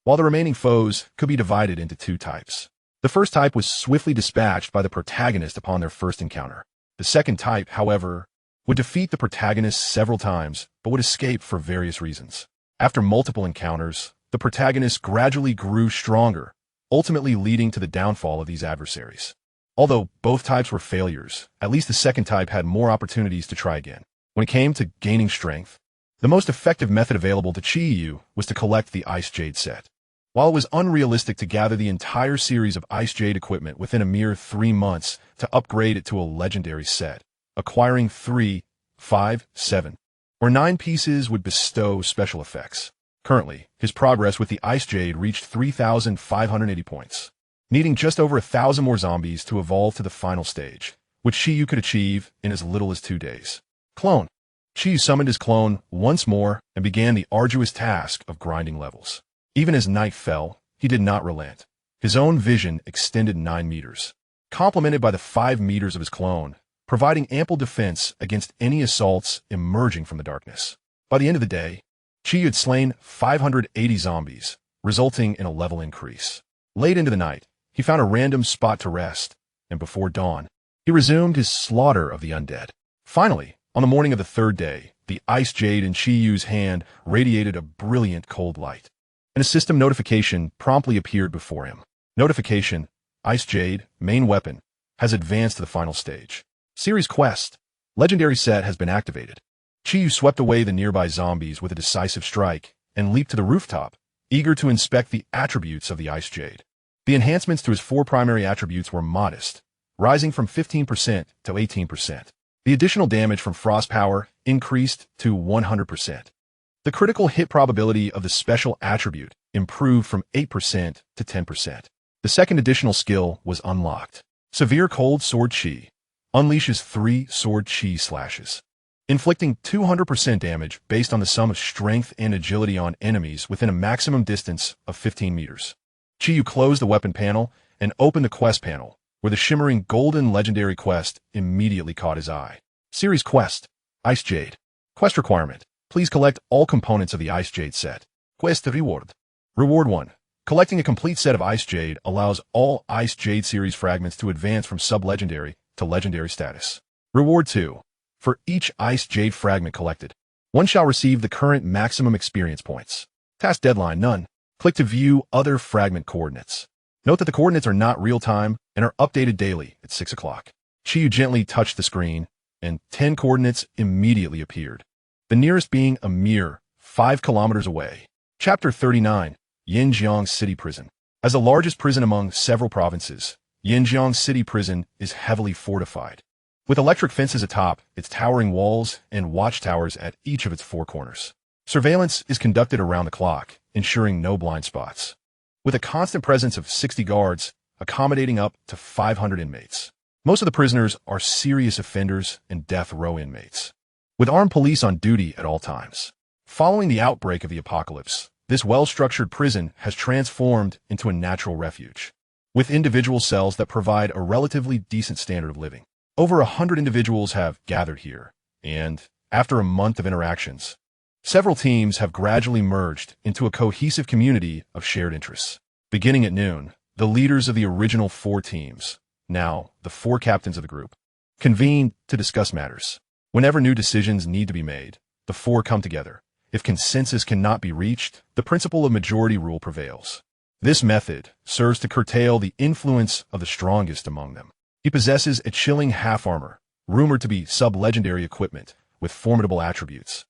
while the remaining foes could be divided into 2 types. The first type was swiftly dispatched by the protagonist upon their first encounter. The second type, however, would defeat the protagonist several times, but would escape for various reasons. After multiple encounters, the protagonist gradually grew stronger, ultimately leading to the downfall of these adversaries. Although both types were failures, at least the second type had more opportunities to try again. When it came to gaining strength, the most effective method available to Qi Yu was to collect the Ice Jade set. While it was unrealistic to gather the entire series of Ice Jade equipment within a mere 3 months to upgrade it to a legendary set, acquiring 3, 5, 7, or 9 pieces would bestow special effects. Currently, his progress with the Ice Jade reached 3,580 points, needing just over 1,000 more zombies to evolve to the final stage, which Qi Yu could achieve in as little as 2 days. Clone. Qi Yu summoned his clone once more and began the arduous task of grinding levels. Even as night fell, he did not relent. His own vision extended 9 meters, complemented by the 5 meters of his clone, providing ample defense against any assaults emerging from the darkness. By the end of the day, Qi Yu had slain 580 zombies, resulting in a level increase. Late into the night, he found a random spot to rest, and before dawn, he resumed his slaughter of the undead. Finally, on the morning of the 3rd day, the Ice Jade in Qi Yu's hand radiated a brilliant cold light, and a system notification promptly appeared before him. Notification: Ice Jade, main weapon, has advanced to the final stage. Series Quest: Legendary set has been activated. Qi Yu swept away the nearby zombies with a decisive strike and leaped to the rooftop, eager to inspect the attributes of the Ice Jade. The enhancements to his 4 primary attributes were modest, rising from 15% to 18%. The additional damage from Frost Power increased to 100%. The critical hit probability of the special attribute improved from 8% to 10%. The second additional skill was unlocked. Severe Cold Sword Chi unleashes 3 sword chi slashes, inflicting 200% damage based on the sum of strength and agility on enemies within a maximum distance of 15 meters. Qi Yu closed the weapon panel and opened the quest panel, where the shimmering golden legendary quest immediately caught his eye. Series Quest: Ice Jade. Quest requirement: please collect all components of the Ice Jade set. Quest reward. Reward 1. Collecting a complete set of Ice Jade allows all Ice Jade series fragments to advance from sub-legendary to legendary status. Reward 2. For each Ice Jade fragment collected, one shall receive the current maximum experience points. Task deadline: none. Click to view other fragment coordinates. Note that the coordinates are not real-time and are updated daily at 6 o'clock. Qi Yu gently touched the screen, and 10 coordinates immediately appeared, the nearest being a mere 5 kilometers away. Chapter 39, Yinjiang City Prison. As the largest prison among several provinces, Yinjiang City Prison is heavily fortified, with electric fences atop its towering walls and watchtowers at each of its 4 corners. Surveillance is conducted around the clock, ensuring no blind spots, with a constant presence of 60 guards accommodating up to 500 inmates. Most of the prisoners are serious offenders and death row inmates, with armed police on duty at all times. Following the outbreak of the apocalypse, this well-structured prison has transformed into a natural refuge, with individual cells that provide a relatively decent standard of living. Over 100 individuals have gathered here, and, after a month of interactions, several teams have gradually merged into a cohesive community of shared interests. Beginning at noon, the leaders of the original 4 teams, now the 4 captains of the group, convene to discuss matters. Whenever new decisions need to be made, the 4 come together. If consensus cannot be reached, the principle of majority rule prevails. This method serves to curtail the influence of the strongest among them. He possesses a chilling half-armor, rumored to be sub-legendary equipment with formidable attributes,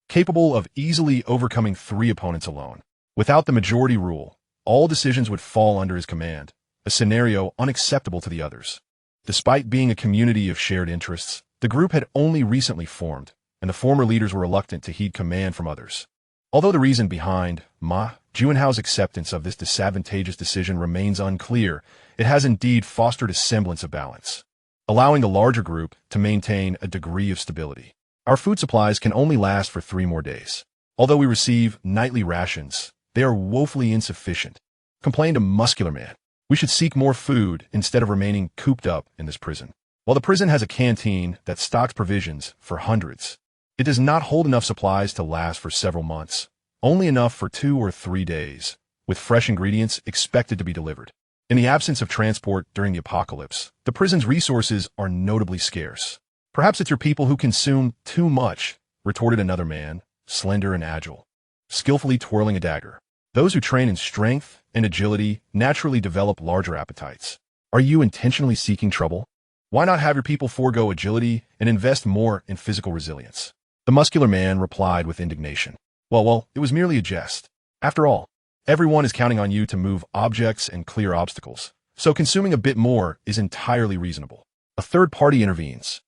capable of easily overcoming 3 opponents alone. Without the majority rule, all decisions would fall under his command, a scenario unacceptable to the others. Despite being a community of shared interests, the group had only recently formed, and the former leaders were reluctant to heed command from others. Although the reason behind Ma Junhao's acceptance of this disadvantageous decision remains unclear, it has indeed fostered a semblance of balance, allowing the larger group to maintain a degree of stability. Our food supplies can only last for 3 more days. Although we receive nightly rations, they are woefully insufficient, complained a muscular man. We should seek more food instead of remaining cooped up in this prison. While the prison has a canteen that stocks provisions for hundreds, it does not hold enough supplies to last for several months, only enough for 2 or 3 days, with fresh ingredients expected to be delivered. In the absence of transport during the apocalypse, the prison's resources are notably scarce. Perhaps it's your people who consume too much, retorted another man, slender and agile, skillfully twirling a dagger. Those who train in strength and agility naturally develop larger appetites. Are you intentionally seeking trouble? Why not have your people forego agility and invest more in physical resilience? The muscular man replied with indignation. Well, it was merely a jest. After all, everyone is counting on you to move objects and clear obstacles, so consuming a bit more is entirely reasonable. A third party intervenes.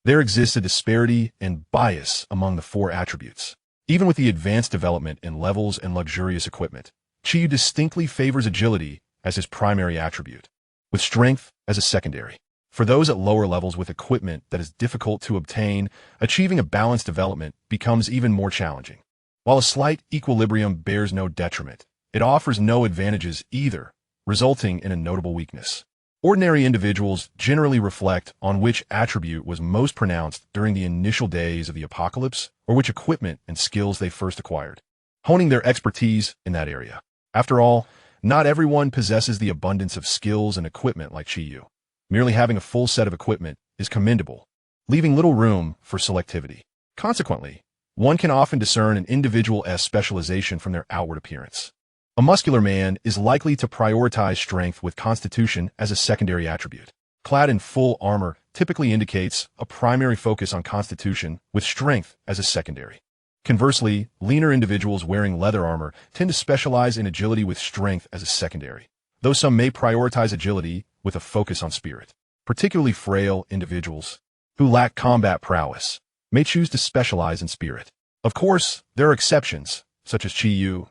There exists a disparity and bias among the 4 attributes. Even with the advanced development in levels and luxurious equipment, Chiyu distinctly favors agility as his primary attribute, with strength as a secondary. For those at lower levels with equipment that is difficult to obtain, achieving a balanced development becomes even more challenging. While a slight equilibrium bears no detriment, it offers no advantages either, resulting in a notable weakness. Ordinary individuals generally reflect on which attribute was most pronounced during the initial days of the apocalypse or which equipment and skills they first acquired, honing their expertise in that area. After all, not everyone possesses the abundance of skills and equipment like Chiyu. Merely having a full set of equipment is commendable, leaving little room for selectivity. Consequently, one can often discern an individual's specialization from their outward appearance. A muscular man is likely to prioritize strength with constitution as a secondary attribute. Clad in full armor typically indicates a primary focus on constitution with strength as a secondary. Conversely, leaner individuals wearing leather armor tend to specialize in agility with strength as a secondary, though some may prioritize agility with a focus on spirit. Particularly frail individuals who lack combat prowess may choose to specialize in spirit. Of course, there are exceptions, such as Chiyu,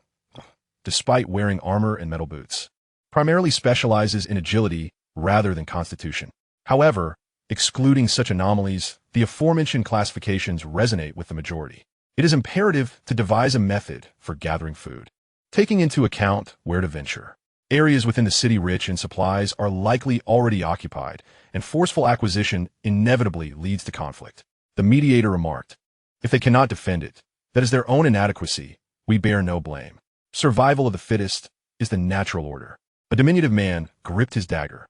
despite wearing armor and metal boots, primarily specializes in agility rather than constitution. However, excluding such anomalies, the aforementioned classifications resonate with the majority. It is imperative to devise a method for gathering food, taking into account where to venture. Areas within the city rich in supplies are likely already occupied, and forceful acquisition inevitably leads to conflict. The mediator remarked, if they cannot defend it, that is their own inadequacy, we bear no blame. Survival of the fittest is the natural order. A diminutive man gripped his dagger,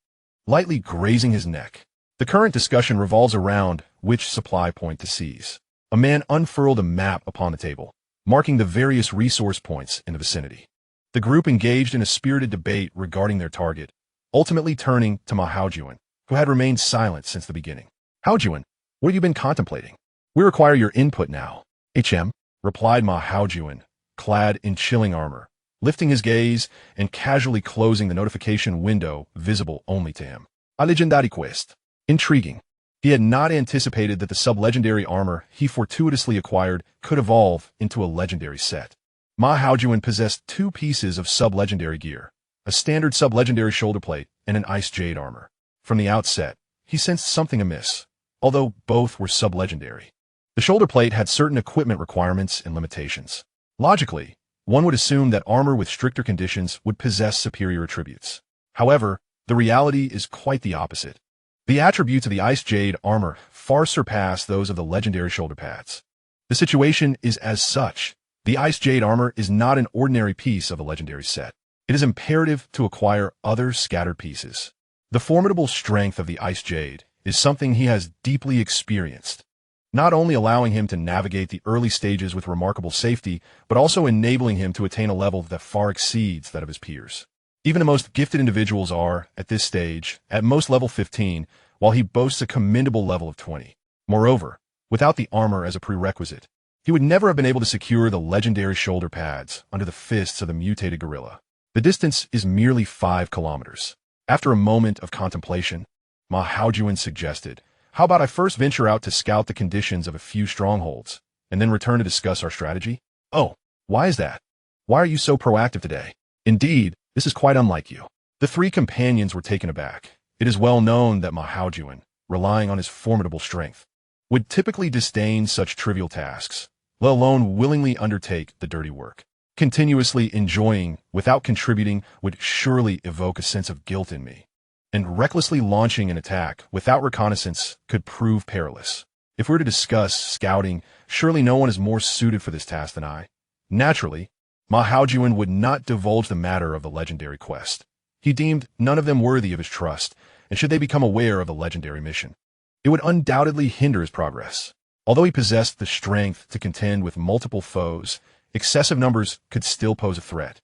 lightly grazing his neck. The current discussion revolves around which supply point to seize. A man unfurled a map upon the table, marking the various resource points in the vicinity. The group engaged in a spirited debate regarding their target, ultimately turning to Ma Haojuan, who had remained silent since the beginning. Haojuan, what have you been contemplating? We require your input now. Replied Ma Haojuan, clad in chilling armor, lifting his gaze and casually closing the notification window visible only to him. A legendary quest. Intriguing. He had not anticipated that the sub-legendary armor he fortuitously acquired could evolve into a legendary set. Ma Haojuan possessed 2 pieces of sub-legendary gear, a standard sub-legendary shoulder plate and an ice jade armor. From the outset, he sensed something amiss, although both were sub-legendary. The shoulder plate had certain equipment requirements and limitations. Logically, one would assume that armor with stricter conditions would possess superior attributes. However, the reality is quite the opposite. The attributes of the Ice Jade armor far surpass those of the legendary shoulder pads. The situation is as such. The Ice Jade armor is not an ordinary piece of a legendary set. It is imperative to acquire other scattered pieces. The formidable strength of the Ice Jade is something he has deeply experienced, not only allowing him to navigate the early stages with remarkable safety, but also enabling him to attain a level that far exceeds that of his peers. Even the most gifted individuals are, at this stage, at most level 15, while he boasts a commendable level of 20. Moreover, without the armor as a prerequisite, he would never have been able to secure the legendary shoulder pads under the fists of the mutated gorilla. The distance is merely 5 kilometers. After a moment of contemplation, Ma Haojuan suggested, "How about I first venture out to scout the conditions of a few strongholds, and then return to discuss our strategy?" "Oh, why is that? Why are you so proactive today?" "Indeed, this is quite unlike you." The three companions were taken aback. It is well known that Ma Haojuan, relying on his formidable strength, would typically disdain such trivial tasks, let alone willingly undertake the dirty work. Continuously enjoying without contributing would surely evoke a sense of guilt in me, and recklessly launching an attack without reconnaissance could prove perilous. If we were to discuss scouting, surely no one is more suited for this task than I. Naturally, Ma Haojuan would not divulge the matter of the legendary quest. He deemed none of them worthy of his trust, and should they become aware of the legendary mission, it would undoubtedly hinder his progress. Although he possessed the strength to contend with multiple foes, excessive numbers could still pose a threat.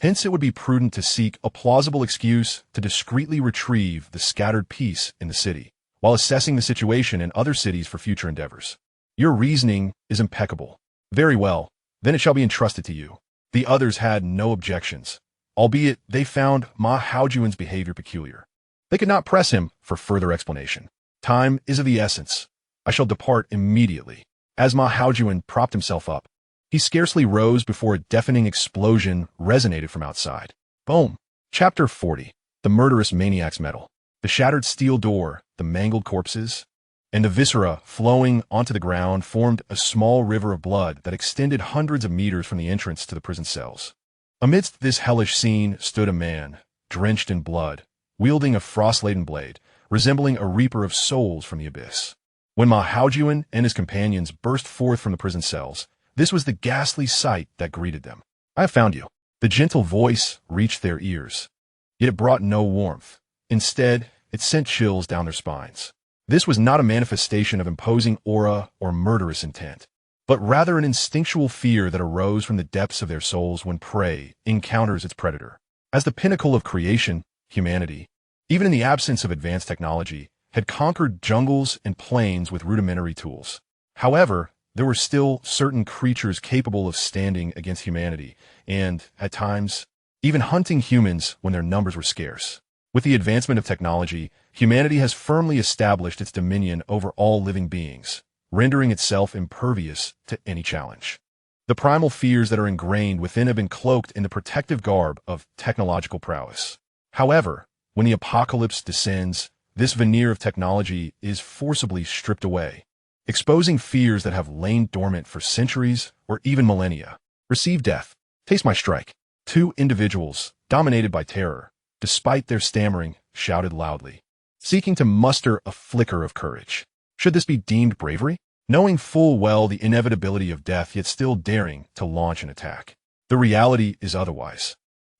Hence, it would be prudent to seek a plausible excuse to discreetly retrieve the scattered piece in the city, while assessing the situation in other cities for future endeavors. Your reasoning is impeccable. Very well, then it shall be entrusted to you. The others had no objections, albeit they found Ma Haojuan's behavior peculiar. They could not press him for further explanation. Time is of the essence. I shall depart immediately. As Ma Haojuan propped himself up, he scarcely rose before a deafening explosion resonated from outside. Boom! Chapter 40. The Murderous Maniac's Medal. The shattered steel door, the mangled corpses, and the viscera flowing onto the ground formed a small river of blood that extended hundreds of meters from the entrance to the prison cells. Amidst this hellish scene stood a man, drenched in blood, wielding a frost-laden blade, resembling a reaper of souls from the abyss. When Ma Haojuan and his companions burst forth from the prison cells, this was the ghastly sight that greeted them. "I have found you." The gentle voice reached their ears, yet it brought no warmth. Instead, it sent chills down their spines. This was not a manifestation of imposing aura or murderous intent, but rather an instinctual fear that arose from the depths of their souls when prey encounters its predator. As the pinnacle of creation, humanity, even in the absence of advanced technology, had conquered jungles and plains with rudimentary tools. However, there were still certain creatures capable of standing against humanity and, at times, even hunting humans when their numbers were scarce. With the advancement of technology, humanity has firmly established its dominion over all living beings, rendering itself impervious to any challenge. The primal fears that are ingrained within have been cloaked in the protective garb of technological prowess. However, when the apocalypse descends, this veneer of technology is forcibly stripped away, exposing fears that have lain dormant for centuries or even millennia. Receive death. Taste my strike. Two individuals, dominated by terror, despite their stammering, shouted loudly, seeking to muster a flicker of courage. Should this be deemed bravery? Knowing full well the inevitability of death, yet still daring to launch an attack. The reality is otherwise.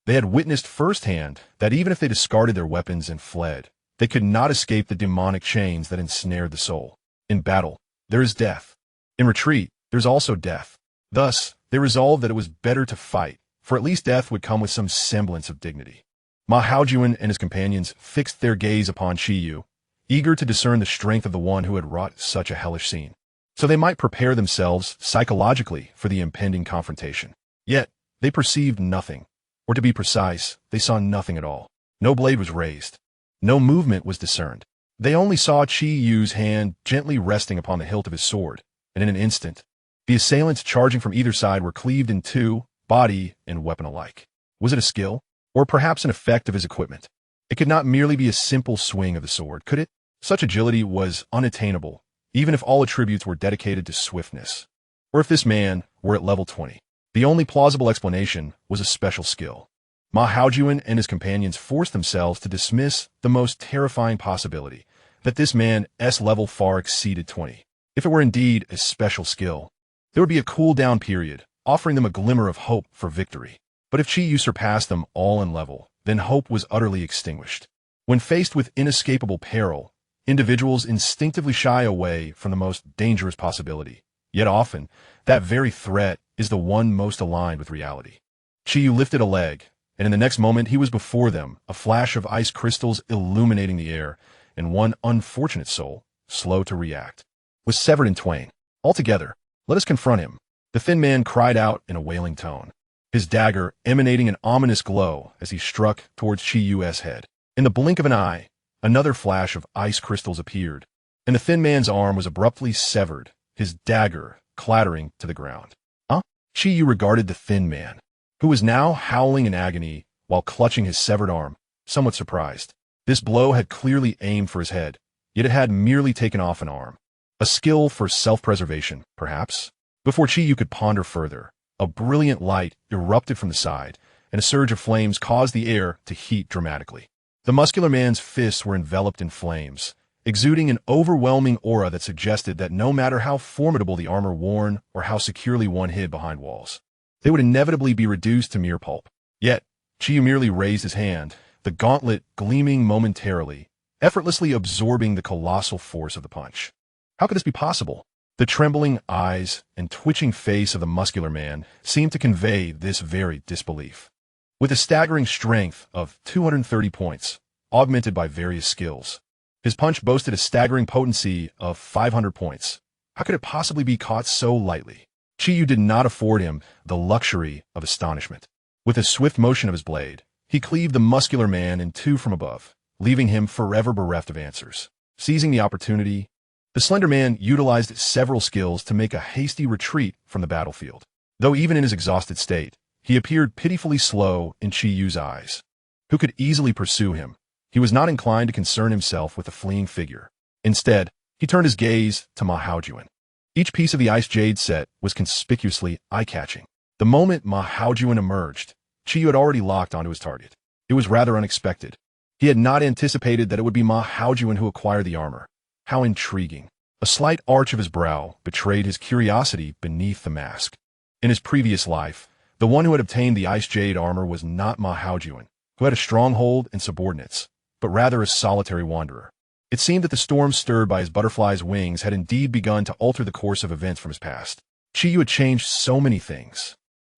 They had witnessed firsthand that even if they discarded their weapons and fled, they could not escape the demonic chains that ensnared the soul. In battle, there is death. In retreat, there's also death. Thus, they resolved that it was better to fight, for at least death would come with some semblance of dignity. Ma Haojuan and his companions fixed their gaze upon Shiyu, eager to discern the strength of the one who had wrought such a hellish scene, so they might prepare themselves psychologically for the impending confrontation. Yet, they perceived nothing, or to be precise, they saw nothing at all. No blade was raised. No movement was discerned. They only saw Chiyu's hand gently resting upon the hilt of his sword, and in an instant, the assailants charging from either side were cleaved in two, body and weapon alike. Was it a skill? Or perhaps an effect of his equipment? It could not merely be a simple swing of the sword, could it? Such agility was unattainable, even if all attributes were dedicated to swiftness. Or if this man were at level 20. The only plausible explanation was a special skill. Ma Haojuan and his companions forced themselves to dismiss the most terrifying possibility, that this man's level far exceeded 20. If it were indeed a special skill, there would be a cool-down period, offering them a glimmer of hope for victory. But if Chi Yu surpassed them all in level, then hope was utterly extinguished. When faced with inescapable peril, individuals instinctively shy away from the most dangerous possibility. Yet often, that very threat is the one most aligned with reality. Chi Yu lifted a leg, and in the next moment he was before them, a flash of ice crystals illuminating the air, and one unfortunate soul, slow to react, was severed in twain. Altogether, let us confront him. The thin man cried out in a wailing tone, his dagger emanating an ominous glow as he struck towards Chi Yu's head. In the blink of an eye, another flash of ice crystals appeared, and the thin man's arm was abruptly severed, his dagger clattering to the ground. Chi Yu regarded the thin man, who was now howling in agony while clutching his severed arm, somewhat surprised. This blow had clearly aimed for his head, yet it had merely taken off an arm. A skill for self-preservation, perhaps? Before Chi Yu could ponder further, a brilliant light erupted from the side, and a surge of flames caused the air to heat dramatically. The muscular man's fists were enveloped in flames, exuding an overwhelming aura that suggested that no matter how formidable the armor worn or how securely one hid behind walls, they would inevitably be reduced to mere pulp. Yet, Chi Yu merely raised his hand, the gauntlet gleaming momentarily, effortlessly absorbing the colossal force of the punch. How could this be possible? The trembling eyes and twitching face of the muscular man seemed to convey this very disbelief. With a staggering strength of 230 points, augmented by various skills, his punch boasted a staggering potency of 500 points. How could it possibly be caught so lightly? Chi Yu did not afford him the luxury of astonishment. With a swift motion of his blade, he cleaved the muscular man in two from above, leaving him forever bereft of answers. Seizing the opportunity, the slender man utilized several skills to make a hasty retreat from the battlefield. Though even in his exhausted state, he appeared pitifully slow in Chi Yu's eyes, who could easily pursue him. He was not inclined to concern himself with the fleeing figure. Instead, he turned his gaze to Ma Haojuan. Each piece of the ice jade set was conspicuously eye-catching. The moment Ma Haojuan emerged, Chi Yu had already locked onto his target. It was rather unexpected. He had not anticipated that it would be Ma Haojuan who acquired the armor. How intriguing. A slight arch of his brow betrayed his curiosity beneath the mask. In his previous life, the one who had obtained the ice jade armor was not Ma Haojuan, who had a stronghold and subordinates, but rather a solitary wanderer. It seemed that the storm stirred by his butterfly's wings had indeed begun to alter the course of events from his past. Chi Yu had changed so many things.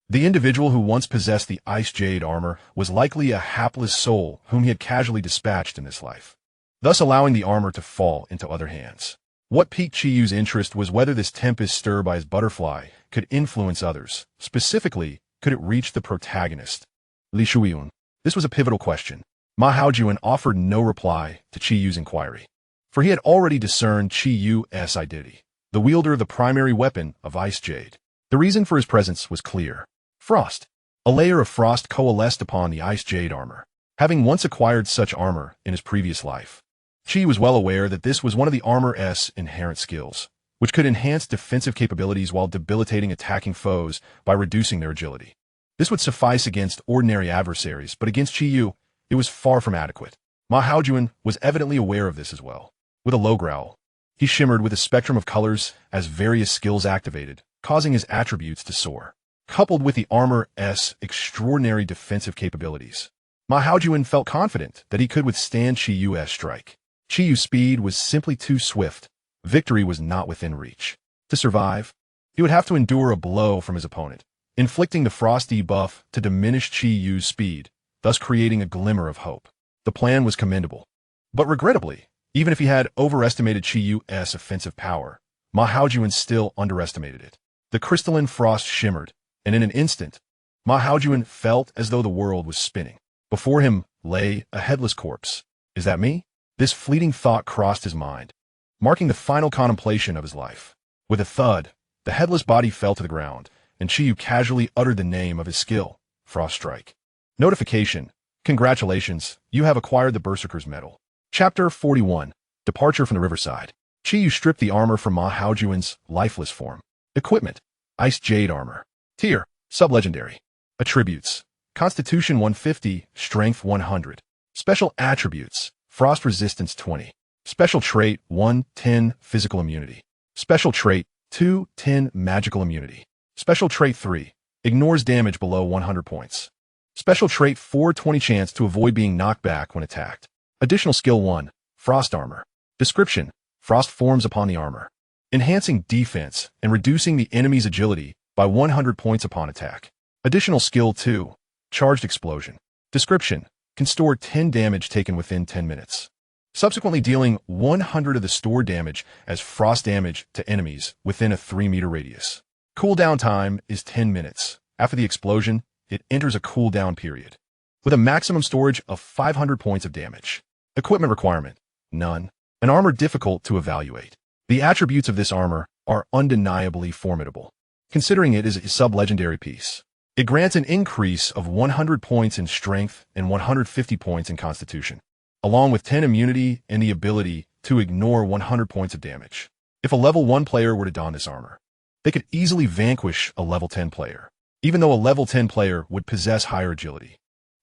The individual who once possessed the ice jade armor was likely a hapless soul whom he had casually dispatched in this life, thus allowing the armor to fall into other hands. What piqued Chi Yu's interest was whether this tempest stirred by his butterfly could influence others. Specifically, could it reach the protagonist, Li Shuiyun? This was a pivotal question. Ma Haojuan offered no reply to Chi Yu's inquiry, for he had already discerned Chi Yu's identity, the wielder of the primary weapon of ice jade. The reason for his presence was clear. Frost. A layer of frost coalesced upon the ice jade armor. Having once acquired such armor in his previous life, Chi was well aware that this was one of the armor's inherent skills, which could enhance defensive capabilities while debilitating attacking foes by reducing their agility. This would suffice against ordinary adversaries, but against Chi Yu, it was far from adequate. Ma Haojuan was evidently aware of this as well. With a low growl, he shimmered with a spectrum of colors as various skills activated, causing his attributes to soar. Coupled with the armor's extraordinary defensive capabilities, Ma Haojuan felt confident that he could withstand Chi Yu's strike. Chi Yu's speed was simply too swift. Victory was not within reach. To survive, he would have to endure a blow from his opponent, inflicting the frost debuff to diminish Chi Yu's speed, thus creating a glimmer of hope. The plan was commendable. But regrettably, even if he had overestimated Chi Yu's offensive power, Ma Haojuan still underestimated it. The crystalline frost shimmered, and in an instant, Ma Haojuan felt as though the world was spinning. Before him lay a headless corpse. Is that me? This fleeting thought crossed his mind, marking the final contemplation of his life. With a thud, the headless body fell to the ground, and Chi Yu casually uttered the name of his skill, Frost Strike. Notification. Congratulations, you have acquired the Berserker's Medal. Chapter 41. Departure from the riverside. Chi-Yu stripped the armor from Ma Haojuan's lifeless form. Equipment. Ice Jade armor. Tier. Sublegendary. Attributes. Constitution 150, Strength 100. Special attributes. Frost resistance 20. Special trait 110, Physical immunity. Special trait 210, Magical immunity. Special trait 3, ignores damage below 100 points. Special trait 420, chance to avoid being knocked back when attacked. Additional skill 1, Frost armor. Description. Frost forms upon the armor, enhancing defense and reducing the enemy's agility by 100 points upon attack. Additional skill 2, Charged explosion. Description. Can store 10 damage taken within 10 minutes. Subsequently dealing 100 of the stored damage as frost damage to enemies within a 3-meter radius. Cooldown time is 10 minutes. After the explosion, it enters a cooldown period, with a maximum storage of 500 points of damage. Equipment requirement. None. An armor difficult to evaluate. The attributes of this armor are undeniably formidable, considering it is a sub-legendary piece. It grants an increase of 100 points in strength and 150 points in constitution, along with 10 immunity and the ability to ignore 100 points of damage. If a level 1 player were to don this armor, they could easily vanquish a level 10 player, even though a level 10 player would possess higher agility.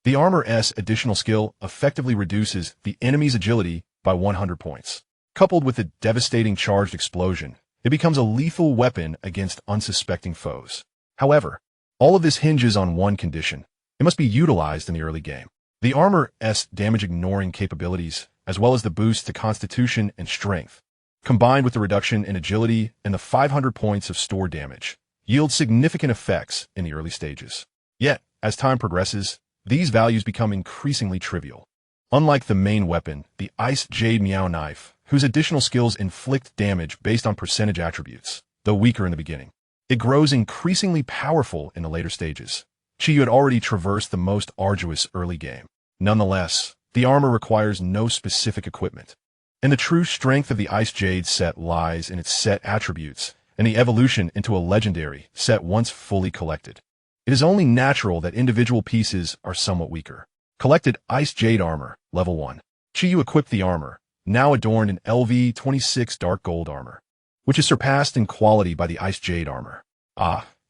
The armor's additional skill effectively reduces the enemy's agility by 100 points. Coupled with the devastating charged explosion, it becomes a lethal weapon against unsuspecting foes. However, all of this hinges on one condition. It must be utilized in the early game. The armor's damage-ignoring capabilities, as well as the boost to constitution and strength, combined with the reduction in agility and the 500 points of stored damage, yield significant effects in the early stages. Yet, as time progresses, these values become increasingly trivial. Unlike the main weapon, the Ice Jade Meow Knife, whose additional skills inflict damage based on percentage attributes, though weaker in the beginning, it grows increasingly powerful in the later stages. Chi-Yu had already traversed the most arduous early game. Nonetheless, the armor requires no specific equipment, and the true strength of the Ice Jade set lies in its set attributes and the evolution into a legendary set once fully collected. It is only natural that individual pieces are somewhat weaker. Collected Ice Jade armor, level 1. Chi-Yu equipped the armor, now adorned in LV-26 dark gold armor, which is surpassed in quality by the Ice Jade armor.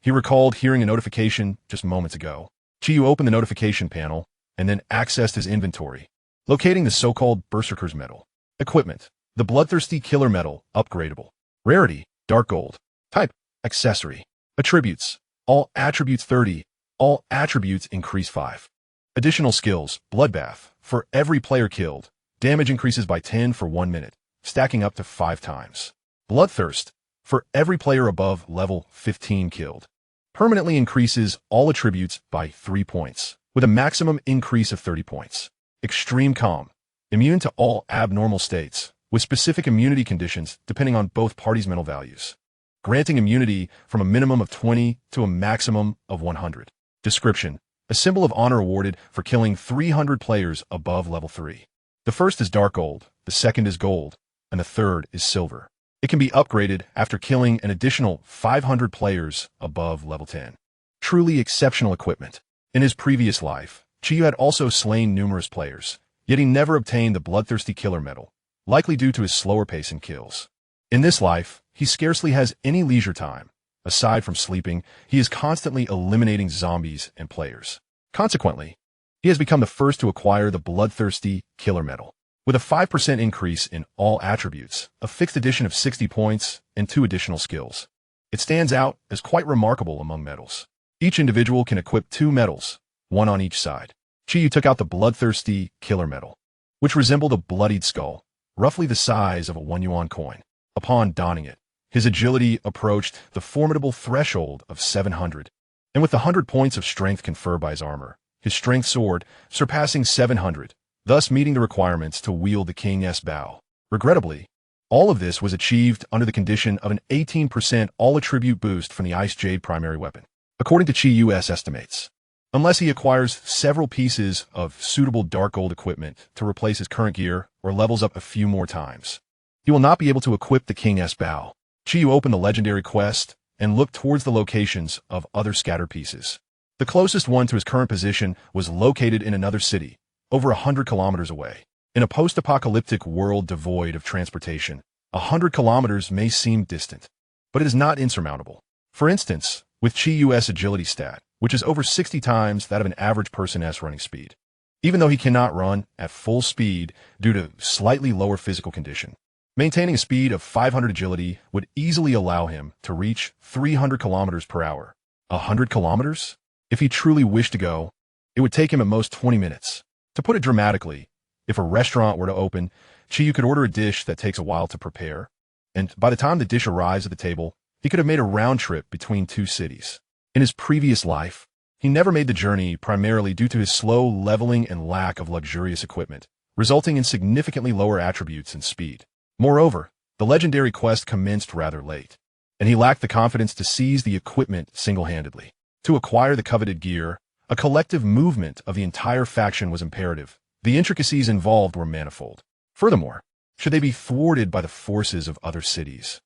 He recalled hearing a notification just moments ago. Chi-Yu opened the notification panel and then accessed his inventory, locating the so-called Berserker's Medal. Equipment. The Bloodthirsty Killer Medal, upgradable. Rarity, dark gold. Type, accessory. Attributes. All attributes 30. All attributes increase 5. Additional skills, Bloodbath. For every player killed, damage increases by 10 for 1 minute, stacking up to 5 times. Bloodthirst. For every player above level 15 killed, permanently increases all attributes by 3 points, with a maximum increase of 30 points. Extreme Calm. Immune to all abnormal states, with specific immunity conditions depending on both parties' mental values, granting immunity from a minimum of 20 to a maximum of 100. Description. A symbol of honor awarded for killing 300 players above level 3. The first is dark gold, the second is gold, and the third is silver. It can be upgraded after killing an additional 500 players above level 10. Truly exceptional equipment. In his previous life, Chi-Yu had also slain numerous players, yet he never obtained the Bloodthirsty Killer Medal, likely due to his slower pace in kills. In this life, he scarcely has any leisure time. Aside from sleeping, he is constantly eliminating zombies and players. Consequently, he has become the first to acquire the Bloodthirsty Killer Medal, with a 5% increase in all attributes, a fixed addition of 60 points, and 2 additional skills. It stands out as quite remarkable among medals. Each individual can equip 2 medals, one on each side. Chi-Yu took out the Bloodthirsty Killer Medal, which resembled a bloodied skull, roughly the size of a 1 yuan coin. Upon donning it, his agility approached the formidable threshold of 700, and with the 100 points of strength conferred by his armor, his strength soared, surpassing 700, thus meeting the requirements to wield the King's Bow. Regrettably, all of this was achieved under the condition of an 18% all-attribute boost from the Ice Jade primary weapon, according to Chi-Yu's estimates. Unless he acquires several pieces of suitable dark gold equipment to replace his current gear or levels up a few more times, he will not be able to equip the King's Bow. Chi-Yu opened the legendary quest and looked towards the locations of other scattered pieces. The closest one to his current position was located in another city, over 100 kilometers away. In a post-apocalyptic world devoid of transportation, 100 kilometers may seem distant, but it is not insurmountable. For instance, with Chi-U's agility stat, which is over 60 times that of an average person's running speed. Even though he cannot run at full speed due to slightly lower physical condition, maintaining a speed of 500 agility would easily allow him to reach 300 kilometers per hour. 100 kilometers? If he truly wished to go, it would take him at most 20 minutes. To put it dramatically, if a restaurant were to open, Chi-Yu could order a dish that takes a while to prepare, and by the time the dish arrives at the table, he could have made a round trip between two cities. In his previous life, he never made the journey primarily due to his slow leveling and lack of luxurious equipment, resulting in significantly lower attributes and speed. Moreover, the legendary quest commenced rather late, and he lacked the confidence to seize the equipment single-handedly. To acquire the coveted gear, a collective movement of the entire faction was imperative. The intricacies involved were manifold. Furthermore, should they be thwarted by the forces of other cities,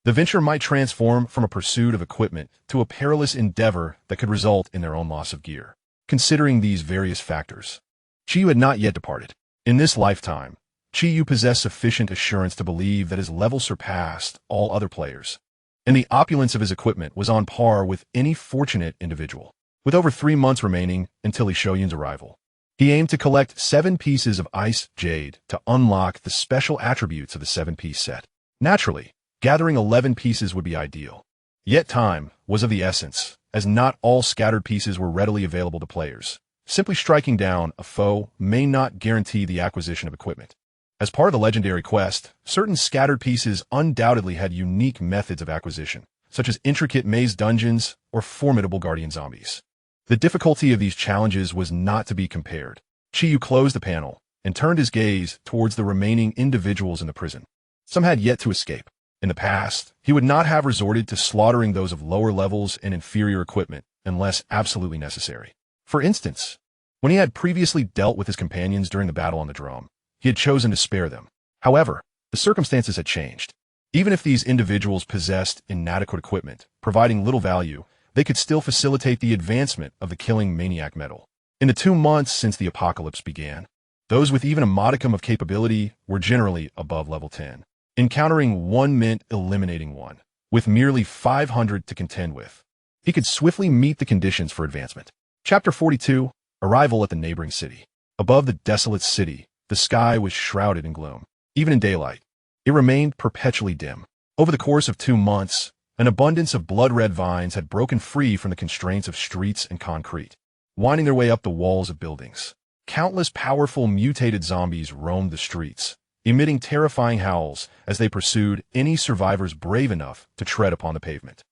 the venture might transform from a pursuit of equipment to a perilous endeavor that could result in their own loss of gear. Considering these various factors, Chi-Yu had not yet departed. In this lifetime, Chi-Yu possessed sufficient assurance to believe that his level surpassed all other players, and the opulence of his equipment was on par with any fortunate individual. With over 3 months remaining until Li Shouyun's arrival, he aimed to collect 7 pieces of ice jade to unlock the special attributes of the 7-piece set. Naturally, gathering 11 pieces would be ideal. Yet time was of the essence, as not all scattered pieces were readily available to players. Simply striking down a foe may not guarantee the acquisition of equipment. As part of the legendary quest, certain scattered pieces undoubtedly had unique methods of acquisition, such as intricate maze dungeons or formidable guardian zombies. The difficulty of these challenges was not to be compared. Chi-Yu closed the panel and turned his gaze towards the remaining individuals in the prison. Some had yet to escape. In the past, he would not have resorted to slaughtering those of lower levels and inferior equipment unless absolutely necessary. For instance, when he had previously dealt with his companions during the battle on the drum, he had chosen to spare them. However, the circumstances had changed. Even if these individuals possessed inadequate equipment, providing little value, they could still facilitate the advancement of the killing maniac metal. In the 2 months since the apocalypse began, those with even a modicum of capability were generally above level 10. Encountering one meant eliminating one, with merely 500 to contend with. He could swiftly meet the conditions for advancement. Chapter 42, Arrival at the Neighboring City. Above the desolate city, the sky was shrouded in gloom. Even in daylight, it remained perpetually dim. Over the course of 2 months, an abundance of blood-red vines had broken free from the constraints of streets and concrete, winding their way up the walls of buildings. Countless powerful mutated zombies roamed the streets, emitting terrifying howls as they pursued any survivors brave enough to tread upon the pavement.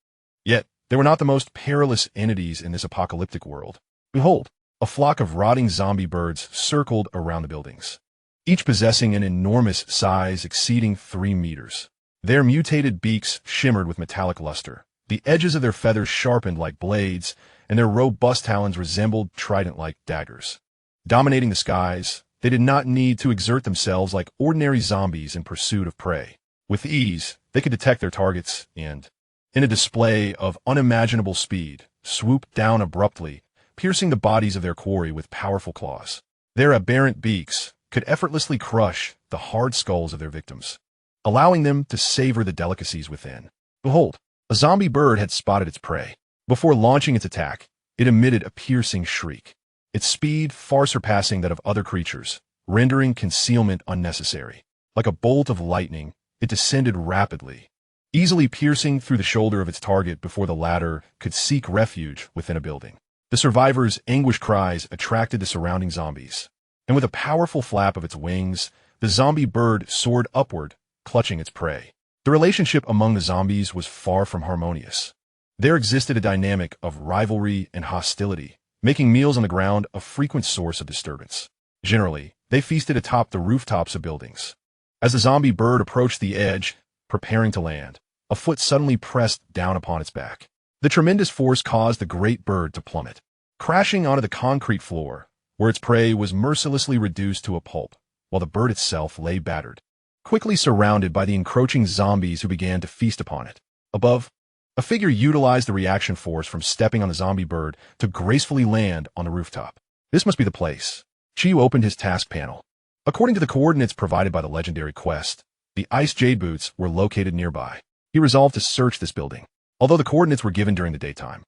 Yet, they were not the most perilous entities in this apocalyptic world. Behold, a flock of rotting zombie birds circled around the buildings, each possessing an enormous size exceeding 3 meters. Their mutated beaks shimmered with metallic luster, the edges of their feathers sharpened like blades, and their robust talons resembled trident-like daggers. Dominating the skies, they did not need to exert themselves like ordinary zombies in pursuit of prey. With ease, they could detect their targets and, in a display of unimaginable speed, swoop down abruptly, piercing the bodies of their quarry with powerful claws. Their aberrant beaks could effortlessly crush the hard skulls of their victims, allowing them to savor the delicacies within. Behold, a zombie bird had spotted its prey. Before launching its attack, it emitted a piercing shriek, its speed far surpassing that of other creatures, rendering concealment unnecessary. Like a bolt of lightning, it descended rapidly, easily piercing through the shoulder of its target before the latter could seek refuge within a building. The survivor's anguished cries attracted the surrounding zombies, and with a powerful flap of its wings, the zombie bird soared upward, clutching its prey. The relationship among the zombies was far from harmonious. There existed a dynamic of rivalry and hostility, making meals on the ground a frequent source of disturbance. Generally, they feasted atop the rooftops of buildings. As the zombie bird approached the edge, preparing to land, a foot suddenly pressed down upon its back. The tremendous force caused the great bird to plummet, crashing onto the concrete floor, where its prey was mercilessly reduced to a pulp, while the bird itself lay battered, quickly surrounded by the encroaching zombies who began to feast upon it. Above, a figure utilized the reaction force from stepping on the zombie bird to gracefully land on the rooftop. This must be the place. Chi-Yu opened his task panel. According to the coordinates provided by the legendary quest, the ice jade boots were located nearby. He resolved to search this building. Although the coordinates were given during the daytime,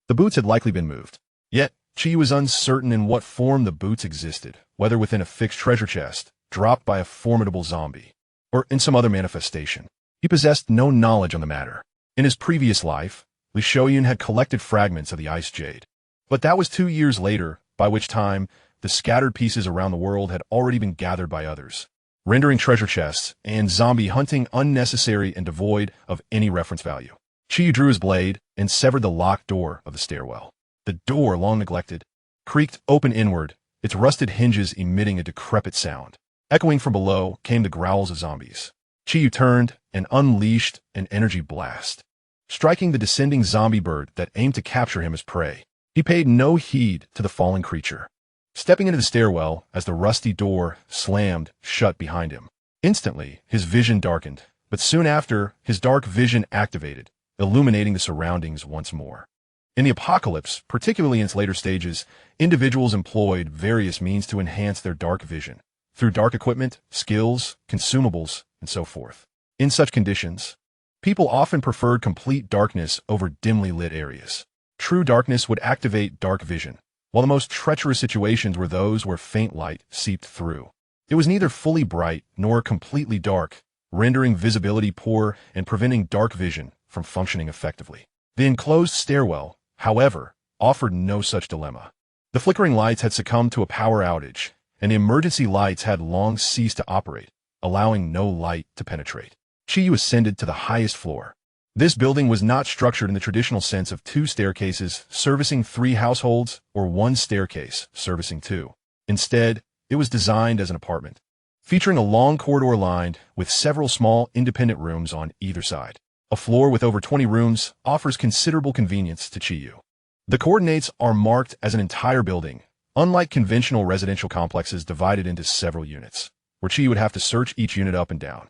the boots had likely been moved. Yet, Chi was uncertain in what form the boots existed, whether within a fixed treasure chest, dropped by a formidable zombie, or in some other manifestation. He possessed no knowledge on the matter. In his previous life, Li Shouyun had collected fragments of the ice jade. But that was 2 years later, by which time the scattered pieces around the world had already been gathered by others, rendering treasure chests and zombie hunting unnecessary and devoid of any reference value. Chi drew his blade and severed the locked door of the stairwell. The door, long neglected, creaked open inward, its rusted hinges emitting a decrepit sound. Echoing from below came the growls of zombies. Chi turned and unleashed an energy blast, striking the descending zombie bird that aimed to capture him as prey. He paid no heed to the falling creature, stepping into the stairwell as the rusty door slammed shut behind him. Instantly, his vision darkened, but soon after, his dark vision activated, illuminating the surroundings once more. In the apocalypse, particularly in its later stages, individuals employed various means to enhance their dark vision, through dark equipment, skills, consumables, and so forth. In such conditions, people often preferred complete darkness over dimly lit areas. True darkness would activate dark vision, while the most treacherous situations were those where faint light seeped through. It was neither fully bright nor completely dark, rendering visibility poor and preventing dark vision from functioning effectively. The enclosed stairwell, however, offered no such dilemma. The flickering lights had succumbed to a power outage, and the emergency lights had long ceased to operate, allowing no light to penetrate. Chi ascended to the highest floor. This building was not structured in the traditional sense of 2 staircases servicing 3 households or 1 staircase servicing 2. Instead, it was designed as an apartment, featuring a long corridor lined with several small independent rooms on either side. A floor with over 20 rooms offers considerable convenience to Chi. The coordinates are marked as an entire building, unlike conventional residential complexes divided into several units, where Chi would have to search each unit up and down.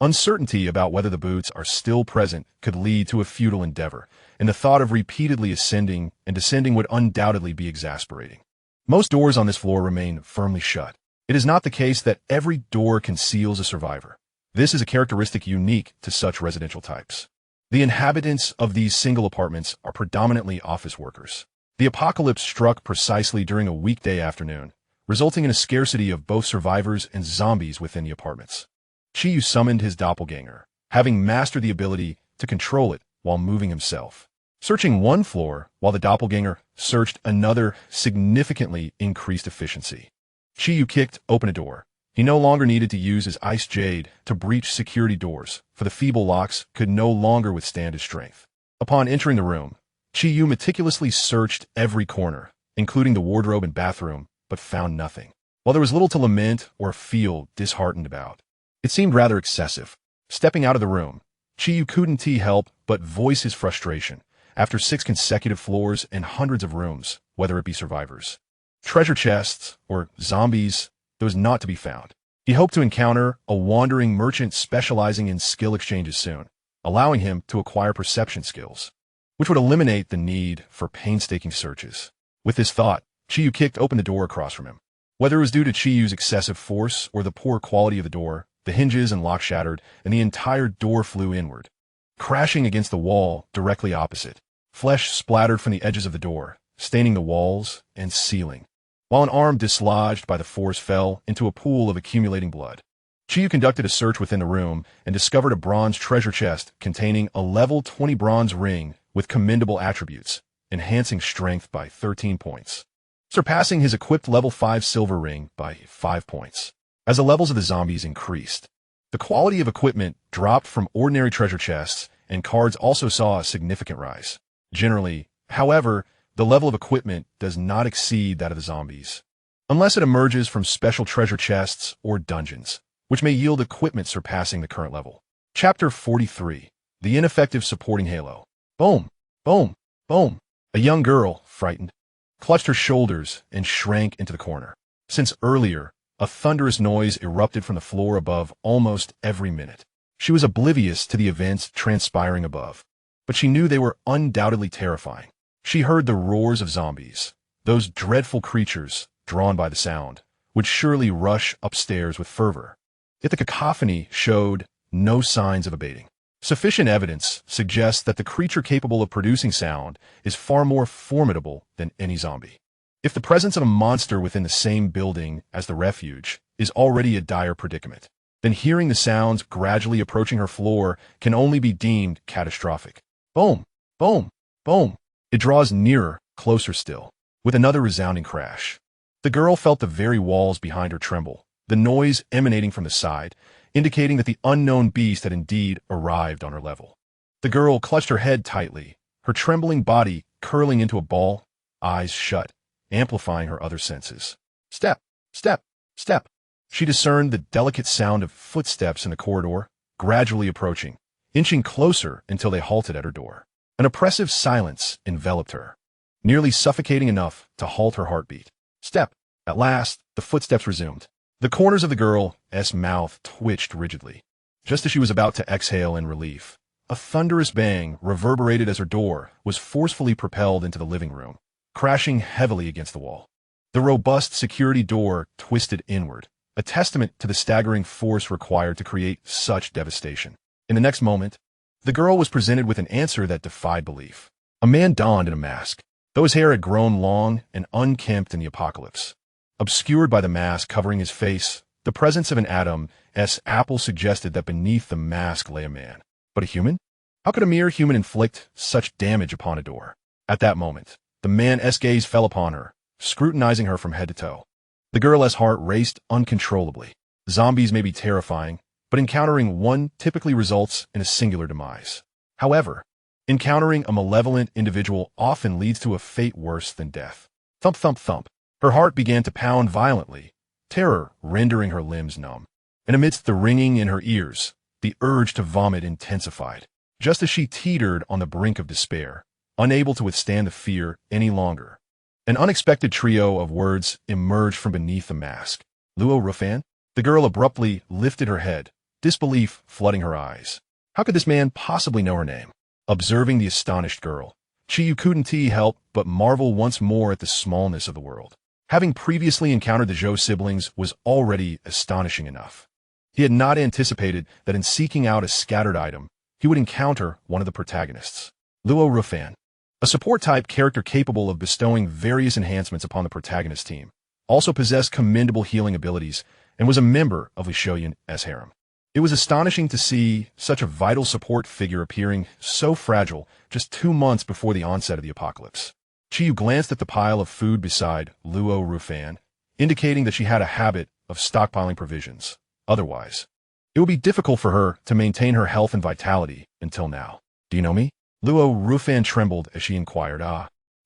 Uncertainty about whether the boots are still present could lead to a futile endeavor, and the thought of repeatedly ascending and descending would undoubtedly be exasperating. Most doors on this floor remain firmly shut. It is not the case that every door conceals a survivor. This is a characteristic unique to such residential types. The inhabitants of these single apartments are predominantly office workers. The apocalypse struck precisely during a weekday afternoon, resulting in a scarcity of both survivors and zombies within the apartments. Chi summoned his doppelganger, having mastered the ability to control it while moving himself. Searching one floor while the doppelganger searched another significantly increased efficiency. Chi kicked open a door. He no longer needed to use his ice jade to breach security doors, for the feeble locks could no longer withstand his strength. Upon entering the room, Chi meticulously searched every corner, including the wardrobe and bathroom, but found nothing. While there was little to lament or feel disheartened about, it seemed rather excessive. Stepping out of the room, Chi couldn't help but voice his frustration after 6 consecutive floors and hundreds of rooms, whether it be survivors, treasure chests, or zombies, that was not to be found. He hoped to encounter a wandering merchant specializing in skill exchanges soon, allowing him to acquire perception skills, which would eliminate the need for painstaking searches. With this thought, Chi kicked open the door across from him. Whether it was due to Chi's excessive force or the poor quality of the door, the hinges and lock shattered, and the entire door flew inward, crashing against the wall directly opposite. Flesh splattered from the edges of the door, staining the walls and ceiling, while an arm dislodged by the force fell into a pool of accumulating blood. Chi conducted a search within the room and discovered a bronze treasure chest containing a level 20 bronze ring with commendable attributes, enhancing strength by 13 points, surpassing his equipped level 5 silver ring by 5 points. As the levels of the zombies increased, the quality of equipment dropped from ordinary treasure chests, and cards also saw a significant rise. Generally, however, the level of equipment does not exceed that of the zombies, unless it emerges from special treasure chests or dungeons, which may yield equipment surpassing the current level. Chapter 43. The Ineffective Supporting Halo. Boom! Boom! Boom! A young girl, frightened, clutched her shoulders and shrank into the corner. Since earlier, a thunderous noise erupted from the floor above almost every minute. She was oblivious to the events transpiring above, but she knew they were undoubtedly terrifying. She heard the roars of zombies, those dreadful creatures, drawn by the sound, would surely rush upstairs with fervor. Yet the cacophony showed no signs of abating. Sufficient evidence suggests that the creature capable of producing sound is far more formidable than any zombie. If the presence of a monster within the same building as the refuge is already a dire predicament, then hearing the sounds gradually approaching her floor can only be deemed catastrophic. Boom, boom, boom. It draws nearer, closer still, with another resounding crash. The girl felt the very walls behind her tremble, the noise emanating from the side, indicating that the unknown beast had indeed arrived on her level. The girl clutched her head tightly, her trembling body curling into a ball, eyes shut, amplifying her other senses. Step, step, step. She discerned the delicate sound of footsteps in the corridor, gradually approaching, inching closer until they halted at her door. An oppressive silence enveloped her, nearly suffocating enough to halt her heartbeat. Step. At last, the footsteps resumed. The corners of the girl's mouth twitched rigidly. Just as she was about to exhale in relief, a thunderous bang reverberated as her door was forcefully propelled into the living room, crashing heavily against the wall. The robust security door twisted inward, a testament to the staggering force required to create such devastation. In the next moment, the girl was presented with an answer that defied belief. A man donned in a mask, though his hair had grown long and unkempt in the apocalypse. Obscured by the mask covering his face, the presence of an Adam's apple suggested that beneath the mask lay a man. But a human? How could a mere human inflict such damage upon a door? At that moment, the man's gaze fell upon her, scrutinizing her from head to toe. The girl's heart raced uncontrollably. Zombies may be terrifying, but encountering one typically results in a singular demise. However, encountering a malevolent individual often leads to a fate worse than death. Thump, thump, thump. Her heart began to pound violently, terror rendering her limbs numb. And amidst the ringing in her ears, the urge to vomit intensified. Just as she teetered on the brink of despair, unable to withstand the fear any longer, an unexpected trio of words emerged from beneath the mask. Luo Rufan? The girl abruptly lifted her head, disbelief flooding her eyes. How could this man possibly know her name? Observing the astonished girl, Chiyu couldn't help but marvel once more at the smallness of the world. Having previously encountered the Zhou siblings was already astonishing enough. He had not anticipated that in seeking out a scattered item, he would encounter one of the protagonists. Luo Rufan, a support-type character capable of bestowing various enhancements upon the protagonist team, also possessed commendable healing abilities and was a member of Li Shoyun's harem. It was astonishing to see such a vital support figure appearing so fragile just 2 months before the onset of the apocalypse. Chiyu glanced at the pile of food beside Luo Rufan, indicating that she had a habit of stockpiling provisions. Otherwise, it would be difficult for her to maintain her health and vitality until now. Do you know me? Luo Rufan trembled as she inquired.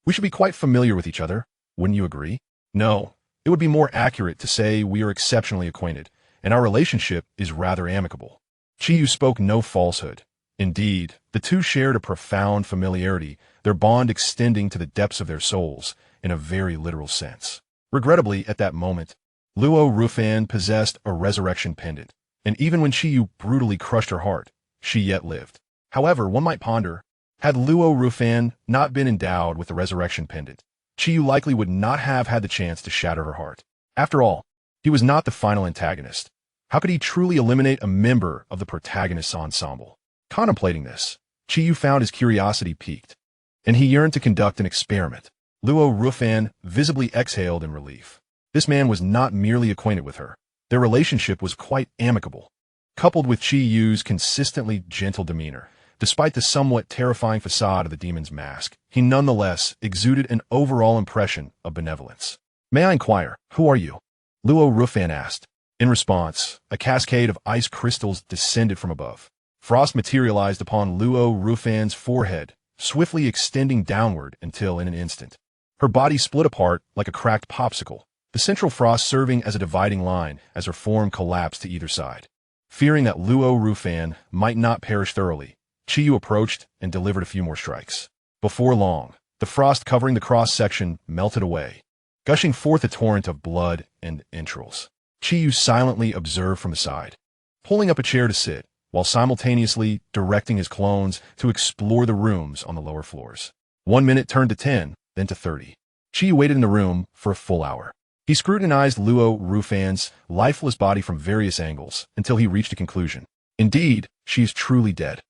We should be quite familiar with each other, wouldn't you agree? No, it would be more accurate to say we are exceptionally acquainted, and our relationship is rather amicable. Chiyu spoke no falsehood. Indeed, the two shared a profound familiarity, their bond extending to the depths of their souls in a very literal sense. Regrettably, at that moment, Luo Rufan possessed a resurrection pendant, and even when Chiyu brutally crushed her heart, she yet lived. However, one might ponder, had Luo Rufan not been endowed with the resurrection pendant, Chiyu likely would not have had the chance to shatter her heart. After all, he was not the final antagonist. How could he truly eliminate a member of the protagonist's ensemble? Contemplating this, Chiyu found his curiosity piqued, and he yearned to conduct an experiment. Luo Rufan visibly exhaled in relief. This man was not merely acquainted with her. Their relationship was quite amicable. Coupled with Chiyu's consistently gentle demeanor, despite the somewhat terrifying facade of the demon's mask, he nonetheless exuded an overall impression of benevolence. May I inquire, who are you? Luo Rufan asked. In response, a cascade of ice crystals descended from above. Frost materialized upon Luo Rufan's forehead, swiftly extending downward until in an instant, her body split apart like a cracked popsicle, the central frost serving as a dividing line as her form collapsed to either side. Fearing that Luo Rufan might not perish thoroughly, Chiyu approached and delivered a few more strikes. Before long, the frost covering the cross-section melted away, gushing forth a torrent of blood and entrails. Chiyu silently observed from the side, pulling up a chair to sit, while simultaneously directing his clones to explore the rooms on the lower floors. 1 minute turned to 10, then to 30. Chiyu waited in the room for a full hour. He scrutinized Luo Rufan's lifeless body from various angles until he reached a conclusion. Indeed, she is truly dead.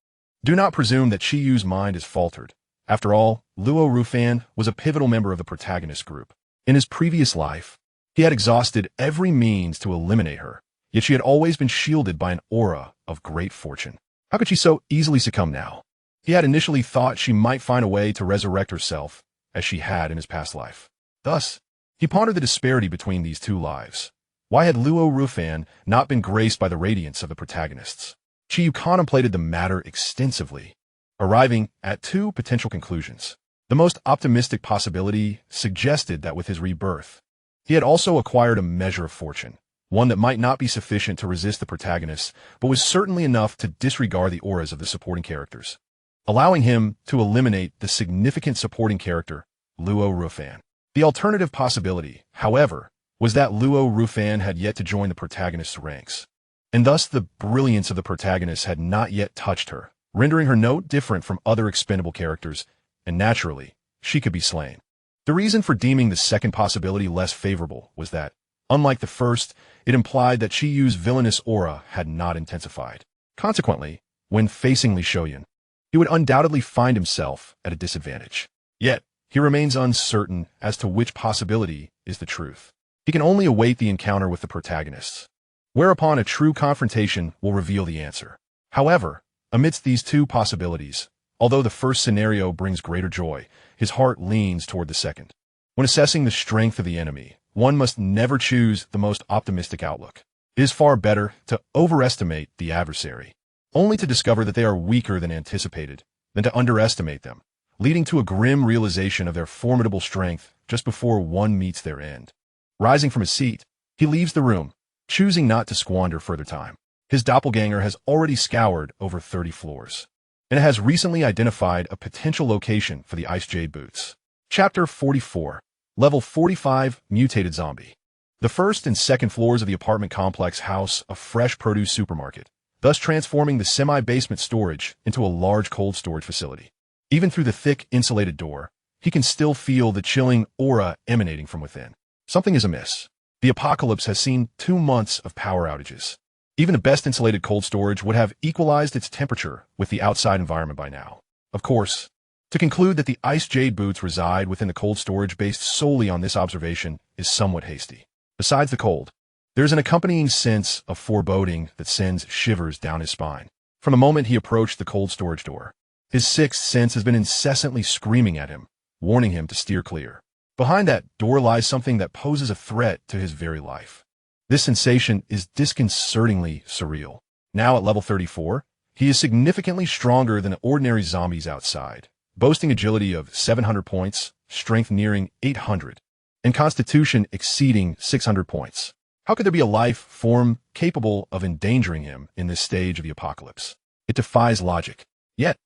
Do not presume that Chi Yu's mind is faltered. After all, Luo Rufan was a pivotal member of the protagonist group. In his previous life, he had exhausted every means to eliminate her, yet she had always been shielded by an aura of great fortune. How could she so easily succumb now? He had initially thought she might find a way to resurrect herself, as she had in his past life. Thus, he pondered the disparity between these two lives. Why had Luo Rufan not been graced by the radiance of the protagonists? Chi Yu contemplated the matter extensively, arriving at two potential conclusions. The most optimistic possibility suggested that with his rebirth, he had also acquired a measure of fortune, one that might not be sufficient to resist the protagonists, but was certainly enough to disregard the auras of the supporting characters, allowing him to eliminate the significant supporting character, Luo Rufan. The alternative possibility, however, was that Luo Rufan had yet to join the protagonist's ranks, and thus the brilliance of the protagonist had not yet touched her, rendering her no different from other expendable characters, and naturally, she could be slain. The reason for deeming the second possibility less favorable was that, unlike the first, it implied that Chi Yu's villainous aura had not intensified. Consequently, when facing Li Shoyan, he would undoubtedly find himself at a disadvantage. Yet, he remains uncertain as to which possibility is the truth. He can only await the encounter with the protagonists, whereupon a true confrontation will reveal the answer. However, amidst these two possibilities, although the first scenario brings greater joy, his heart leans toward the second. When assessing the strength of the enemy, one must never choose the most optimistic outlook. It is far better to overestimate the adversary, only to discover that they are weaker than anticipated, than to underestimate them, leading to a grim realization of their formidable strength just before one meets their end. Rising from his seat, he leaves the room, choosing not to squander further time. His doppelganger has already scoured over 30 floors, and has recently identified a potential location for the Ice Jade boots. Chapter 44, Level 45, Mutated Zombie. The first and second floors of the apartment complex house a fresh produce supermarket, thus transforming the semi-basement storage into a large cold storage facility. Even through the thick, insulated door, he can still feel the chilling aura emanating from within. Something is amiss. The apocalypse has seen 2 months of power outages. Even the best insulated cold storage would have equalized its temperature with the outside environment by now. Of course, to conclude that the Ice Jade boots reside within the cold storage based solely on this observation is somewhat hasty. Besides the cold, there is an accompanying sense of foreboding that sends shivers down his spine. From the moment he approached the cold storage door, his sixth sense has been incessantly screaming at him, warning him to steer clear. Behind that door lies something that poses a threat to his very life. This sensation is disconcertingly surreal. Now at level 34, he is significantly stronger than the ordinary zombies outside, boasting agility of 700 points, strength nearing 800, and constitution exceeding 600 points. How could there be a life form capable of endangering him in this stage of the apocalypse? It defies logic. Yet,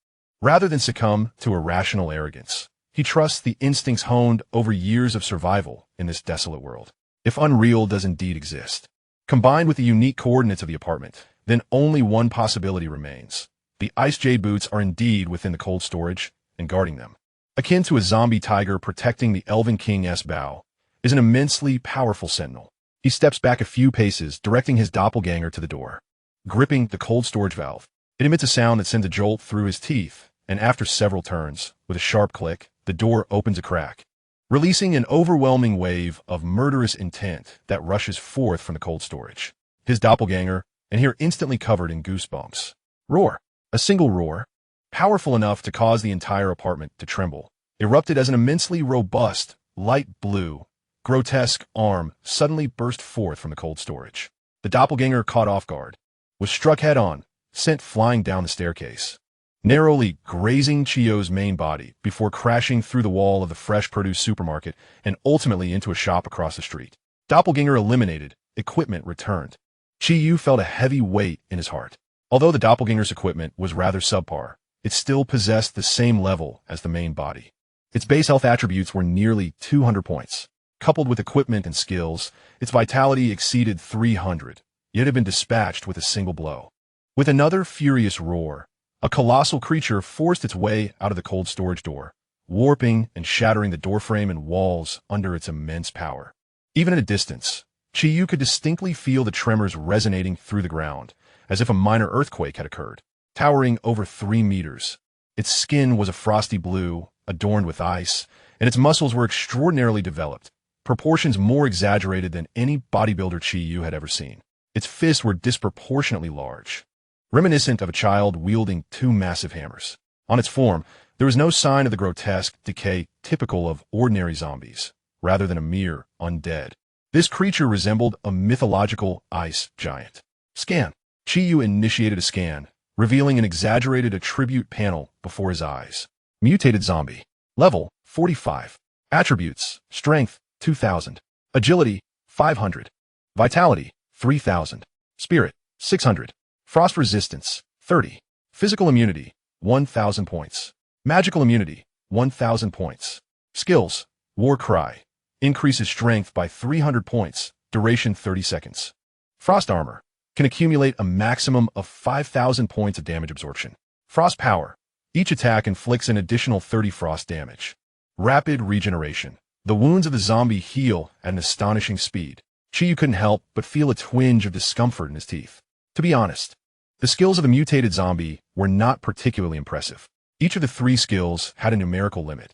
rather than succumb to irrational arrogance, he trusts the instincts honed over years of survival in this desolate world. If unreal does indeed exist, combined with the unique coordinates of the apartment, then only one possibility remains. The Ice Jade boots are indeed within the cold storage and guarding them. Akin to a zombie tiger protecting the Elven King's bow, is an immensely powerful sentinel. He steps back a few paces, directing his doppelganger to the door. Gripping the cold storage valve, it emits a sound that sends a jolt through his teeth, and after several turns, with a sharp click, the door opens a crack, releasing an overwhelming wave of murderous intent that rushes forth from the cold storage. His doppelganger, and here instantly covered in goosebumps. Roar. A single roar, powerful enough to cause the entire apartment to tremble, erupted as an immensely robust, light blue, grotesque arm suddenly burst forth from the cold storage. The doppelganger, caught off guard, was struck head-on, sent flying down the staircase, narrowly grazing Chi Yu's main body before crashing through the wall of the fresh produce supermarket and ultimately into a shop across the street. Doppelganger eliminated, equipment returned. Chi Yu felt a heavy weight in his heart. Although the doppelganger's equipment was rather subpar, it still possessed the same level as the main body. Its base health attributes were nearly 200 points. Coupled with equipment and skills, its vitality exceeded 300, yet had been dispatched with a single blow. With another furious roar, a colossal creature forced its way out of the cold storage door, warping and shattering the doorframe and walls under its immense power. Even at a distance, Chiyu could distinctly feel the tremors resonating through the ground, as if a minor earthquake had occurred. Towering over 3 meters, its skin was a frosty blue, adorned with ice, and its muscles were extraordinarily developed, proportions more exaggerated than any bodybuilder Chiyu had ever seen. Its fists were disproportionately large, reminiscent of a child wielding 2 massive hammers. On its form, there was no sign of the grotesque decay typical of ordinary zombies, rather than a mere undead. This creature resembled a mythological ice giant. Scan. Chiyu initiated a scan, revealing an exaggerated attribute panel before his eyes. Mutated zombie. Level 45. Attributes: Strength 2000. Agility 500. Vitality 3000. Spirit 600. Frost resistance 30. Physical immunity 1000 points. Magical immunity 1000 points. Skills: War Cry. Increases strength by 300 points. Duration 30 seconds. Frost armor. Can accumulate a maximum of 5000 points of damage absorption. Frost power. Each attack inflicts an additional 30 frost damage. Rapid regeneration. The wounds of the zombie heal at an astonishing speed. Chiyu couldn't help but feel a twinge of discomfort in his teeth. To be honest, the skills of the mutated zombie were not particularly impressive. Each of the 3 skills had a numerical limit.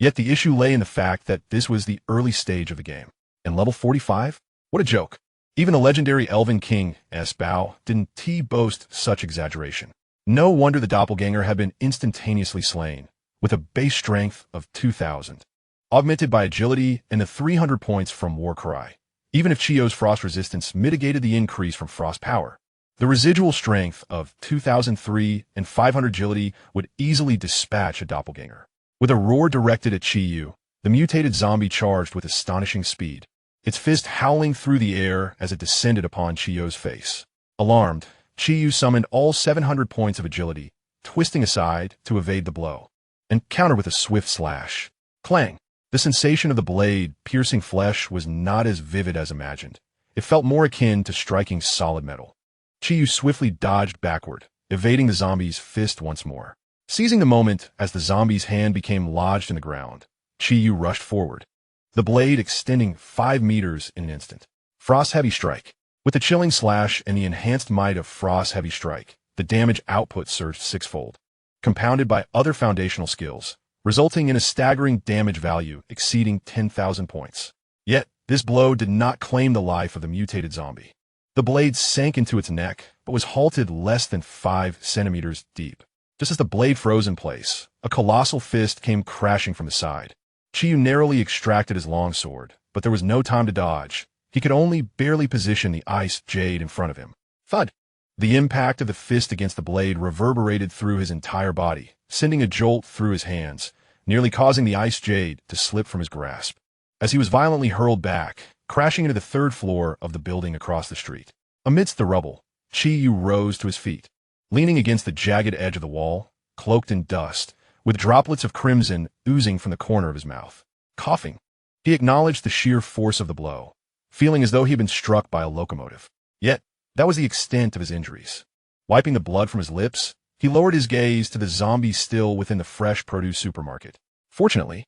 Yet the issue lay in the fact that this was the early stage of the game. And level 45? What a joke. Even the legendary Elven King, Bao, didn't boast such exaggeration. No wonder the doppelganger had been instantaneously slain, with a base strength of 2000, augmented by agility and the 300 points from War Cry. Even if Chiyu's frost resistance mitigated the increase from frost power, the residual strength of 2003 and 500 agility would easily dispatch a doppelganger. With a roar directed at Chiyu, the mutated zombie charged with astonishing speed, its fist howling through the air as it descended upon Chiyu's face. Alarmed, Chiyu summoned all 700 points of agility, twisting aside to evade the blow, and countered with a swift slash. Clang! The sensation of the blade piercing flesh was not as vivid as imagined. It felt more akin to striking solid metal. Chiyu swiftly dodged backward, evading the zombie's fist once more. Seizing the moment as the zombie's hand became lodged in the ground, Chiyu rushed forward, the blade extending 5 meters in an instant. Frost Heavy Strike. With the chilling slash and the enhanced might of Frost Heavy Strike, the damage output surged 6-fold, compounded by other foundational skills, resulting in a staggering damage value exceeding 10,000 points. Yet, this blow did not claim the life of the mutated zombie. The blade sank into its neck, but was halted less than 5 centimeters deep. Just as the blade froze in place, a colossal fist came crashing from the side. Chiyu narrowly extracted his longsword, but there was no time to dodge. He could only barely position the ice jade in front of him. Thud! The impact of the fist against the blade reverberated through his entire body, sending a jolt through his hands, nearly causing the ice jade to slip from his grasp. As he was violently hurled back, crashing into the 3rd floor of the building across the street. Amidst the rubble, Chiyu rose to his feet, leaning against the jagged edge of the wall, cloaked in dust, with droplets of crimson oozing from the corner of his mouth. Coughing, he acknowledged the sheer force of the blow, feeling as though he had been struck by a locomotive. Yet, that was the extent of his injuries. Wiping the blood from his lips, he lowered his gaze to the zombie still within the fresh produce supermarket. Fortunately,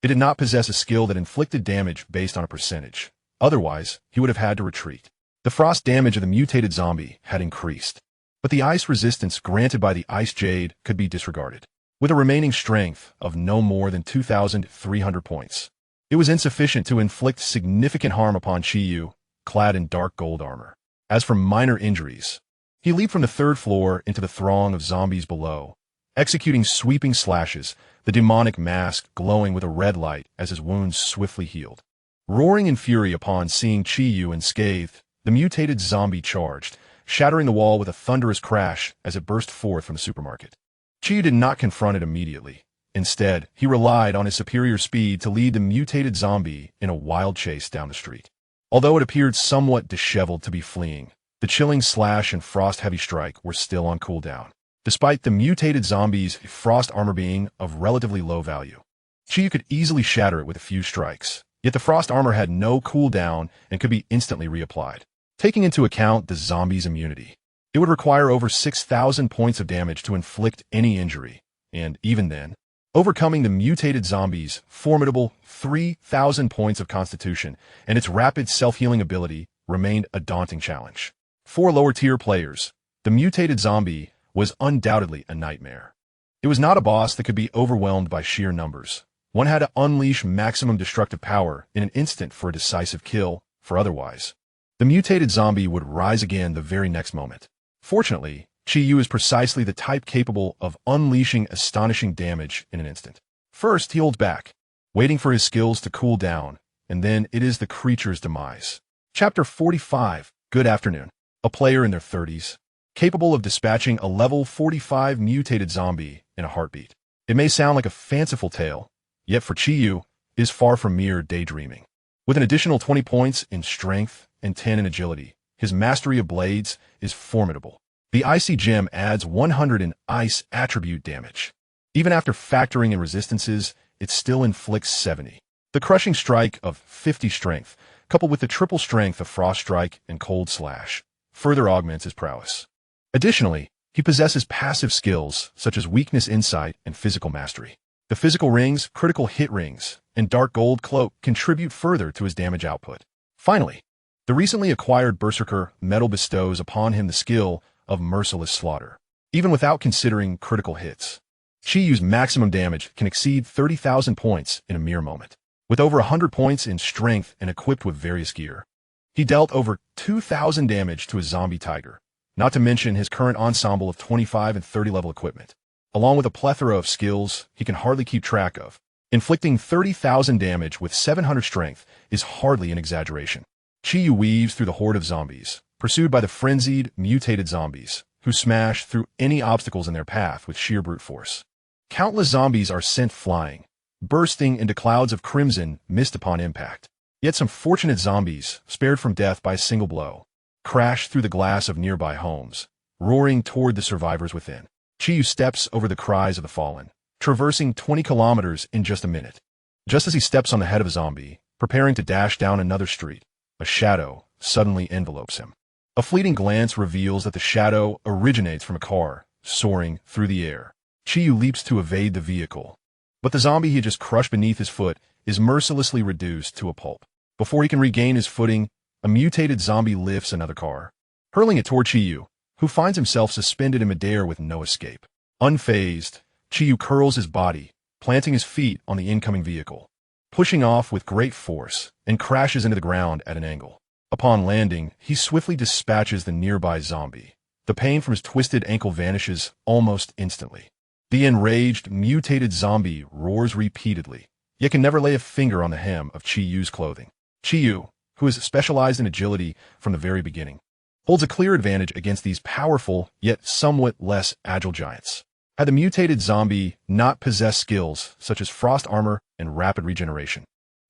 it did not possess a skill that inflicted damage based on a percentage. Otherwise, he would have had to retreat. The frost damage of the mutated zombie had increased, but the ice resistance granted by the ice jade could be disregarded. With a remaining strength of no more than 2,300 points, it was insufficient to inflict significant harm upon Chiyu, clad in dark gold armor. As for minor injuries, he leaped from the 3rd floor into the throng of zombies below, executing sweeping slashes, the demonic mask glowing with a red light as his wounds swiftly healed. Roaring in fury upon seeing Chiyu unscathed, the mutated zombie charged, shattering the wall with a thunderous crash as it burst forth from the supermarket. Chiyu did not confront it immediately. Instead, he relied on his superior speed to lead the mutated zombie in a wild chase down the street. Although it appeared somewhat disheveled to be fleeing, the chilling slash and frost heavy strike were still on cooldown, despite the mutated zombie's frost armor being of relatively low value. Chiyu could easily shatter it with a few strikes, yet the frost armor had no cooldown and could be instantly reapplied. Taking into account the zombie's immunity, it would require over 6,000 points of damage to inflict any injury, and even then, Overcoming the mutated zombie's formidable 3,000 points of constitution and its rapid self-healing ability remained a daunting challenge. For lower-tier players, the mutated zombie was undoubtedly a nightmare. It was not a boss that could be overwhelmed by sheer numbers. One had to unleash maximum destructive power in an instant for a decisive kill, for otherwise, the mutated zombie would rise again the very next moment. Fortunately, Chi-Yu is precisely the type capable of unleashing astonishing damage in an instant. First, he holds back, waiting for his skills to cool down, and then it is the creature's demise. Chapter 45, Good Afternoon. A player in their 30s, capable of dispatching a level 45 mutated zombie in a heartbeat. It may sound like a fanciful tale, yet for Chi-Yu, it is far from mere daydreaming. With an additional 20 points in strength and 10 in agility, his mastery of blades is formidable. The Icy Gem adds 100 in ice attribute damage. Even after factoring in resistances, it still inflicts 70. The Crushing Strike of 50 strength, coupled with the triple strength of Frost Strike and Cold Slash, further augments his prowess. Additionally, he possesses passive skills such as Weakness Insight and Physical Mastery. The Physical Rings, Critical Hit Rings, and Dark Gold Cloak contribute further to his damage output. Finally, the recently acquired Berserker Metal bestows upon him the skill of Merciless Slaughter. Even without considering critical hits, Chi-Yu's maximum damage can exceed 30,000 points in a mere moment. With over 100 points in strength and equipped with various gear, he dealt over 2,000 damage to his zombie tiger, not to mention his current ensemble of 25 and 30 level equipment. Along with a plethora of skills he can hardly keep track of, inflicting 30,000 damage with 700 strength is hardly an exaggeration. Chi-Yu weaves through the horde of zombies, pursued by the frenzied, mutated zombies, who smash through any obstacles in their path with sheer brute force. Countless zombies are sent flying, bursting into clouds of crimson mist upon impact. Yet some fortunate zombies, spared from death by a single blow, crash through the glass of nearby homes, roaring toward the survivors within. Chi-Yu steps over the cries of the fallen, traversing 20 kilometers in just a minute. Just as he steps on the head of a zombie, preparing to dash down another street, a shadow suddenly envelopes him. A fleeting glance reveals that the shadow originates from a car, soaring through the air. Chi-Yu leaps to evade the vehicle, but the zombie he had just crushed beneath his foot is mercilessly reduced to a pulp. Before he can regain his footing, a mutated zombie lifts another car, hurling it toward Chi-Yu, who finds himself suspended in midair with no escape. Unfazed, Chi-Yu curls his body, planting his feet on the incoming vehicle, pushing off with great force, and crashes into the ground at an angle. Upon landing, he swiftly dispatches the nearby zombie. The pain from his twisted ankle vanishes almost instantly. The enraged, mutated zombie roars repeatedly, yet can never lay a finger on the hem of Chi-Yu's clothing. Chi-Yu, who is specialized in agility from the very beginning, holds a clear advantage against these powerful, yet somewhat less agile giants. Had the mutated zombie not possessed skills such as frost armor and rapid regeneration,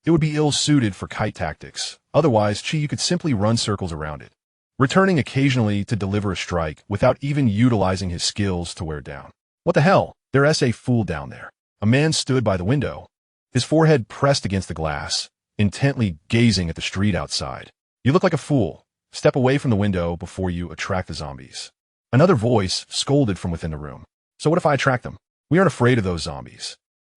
it would be ill-suited for kite tactics. Otherwise, Chi-Yu could simply run circles around it, returning occasionally to deliver a strike without even utilizing his skills to wear it down. What the hell? There's a fool down there. A man stood by the window, his forehead pressed against the glass, intently gazing at the street outside. You look like a fool. Step away from the window before you attract the zombies. Another voice scolded from within the room. So what if I attract them? We aren't afraid of those zombies.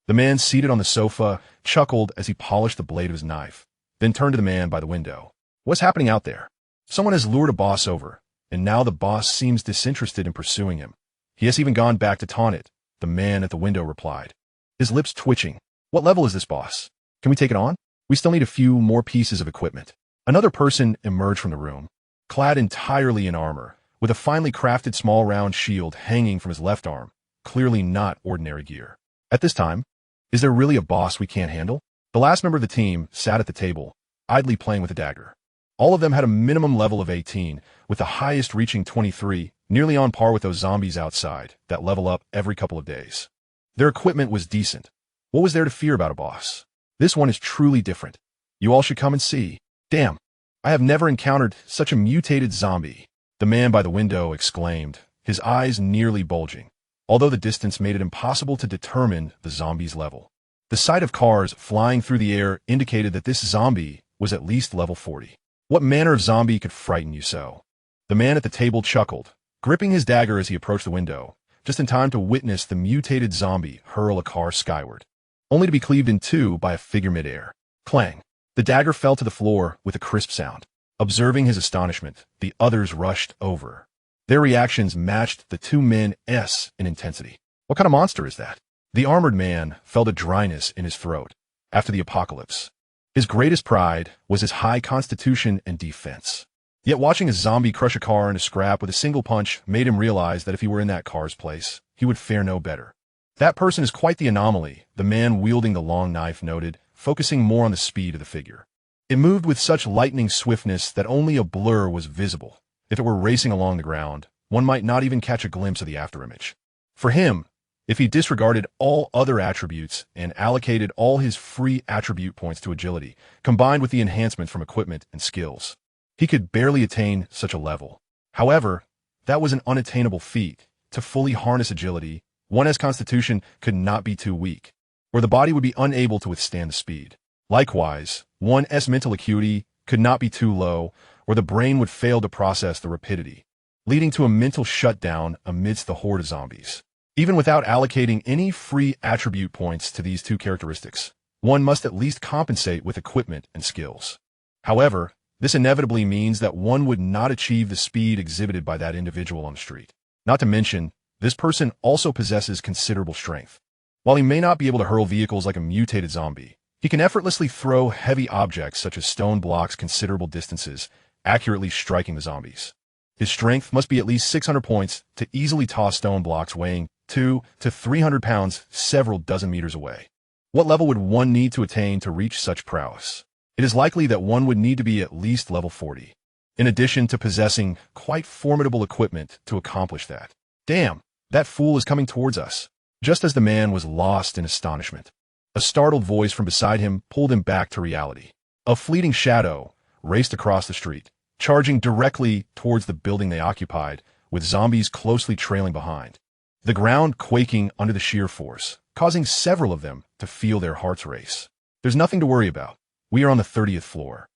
The man seated on the sofa chuckled as he polished the blade of his knife, then turned to the man by the window. What's happening out there? Someone has lured a boss over, and now the boss seems disinterested in pursuing him. He has even gone back to taunt it, the man at the window replied, his lips twitching. What level is this boss? Can we take it on? We still need a few more pieces of equipment. Another person emerged from the room, clad entirely in armor, with a finely crafted small round shield hanging from his left arm, clearly not ordinary gear. At this time, is there really a boss we can't handle? The last member of the team sat at the table, idly playing with a dagger. All of them had a minimum level of 18, with the highest reaching 23, nearly on par with those zombies outside that level up every couple of days. Their equipment was decent. What was there to fear about a boss? This one is truly different. You all should come and see. Damn, I have never encountered such a mutated zombie, the man by the window exclaimed, his eyes nearly bulging, although the distance made it impossible to determine the zombie's level. The sight of cars flying through the air indicated that this zombie was at least level 40. What manner of zombie could frighten you so? The man at the table chuckled, gripping his dagger as he approached the window, just in time to witness the mutated zombie hurl a car skyward, only to be cleaved in two by a figure midair. Clang! The dagger fell to the floor with a crisp sound. Observing his astonishment, the others rushed over. Their reactions matched the two men's in intensity. What kind of monster is that? The armored man felt a dryness in his throat after the apocalypse. His greatest pride was his high constitution and defense. Yet watching a zombie crush a car into scrap with a single punch made him realize that if he were in that car's place, he would fare no better. That person is quite the anomaly, the man wielding the long knife noted, focusing more on the speed of the figure. It moved with such lightning swiftness that only a blur was visible. If it were racing along the ground, one might not even catch a glimpse of the afterimage. For him, if he disregarded all other attributes and allocated all his free attribute points to agility, combined with the enhancement from equipment and skills, he could barely attain such a level. However, that was an unattainable feat. To fully harness agility, one's constitution could not be too weak, or the body would be unable to withstand the speed. Likewise, one's mental acuity could not be too low, or the brain would fail to process the rapidity, leading to a mental shutdown amidst the horde of zombies. Even without allocating any free attribute points to these two characteristics, one must at least compensate with equipment and skills. However, this inevitably means that one would not achieve the speed exhibited by that individual on the street. Not to mention, this person also possesses considerable strength. While he may not be able to hurl vehicles like a mutated zombie, he can effortlessly throw heavy objects such as stone blocks considerable distances, accurately striking the zombies. His strength must be at least 600 points to easily toss stone blocks weighing 200 to 300 pounds several dozen meters away. What level would one need to attain to reach such prowess? It is likely that one would need to be at least level 40, in addition to possessing quite formidable equipment to accomplish that. Damn, that fool is coming towards us. Just as the man was lost in astonishment, a startled voice from beside him pulled him back to reality. A fleeting shadow raced across the street, charging directly towards the building they occupied, with zombies closely trailing behind. The ground quaking under the sheer force, causing several of them to feel their hearts race. There's nothing to worry about. We are on the 30th floor.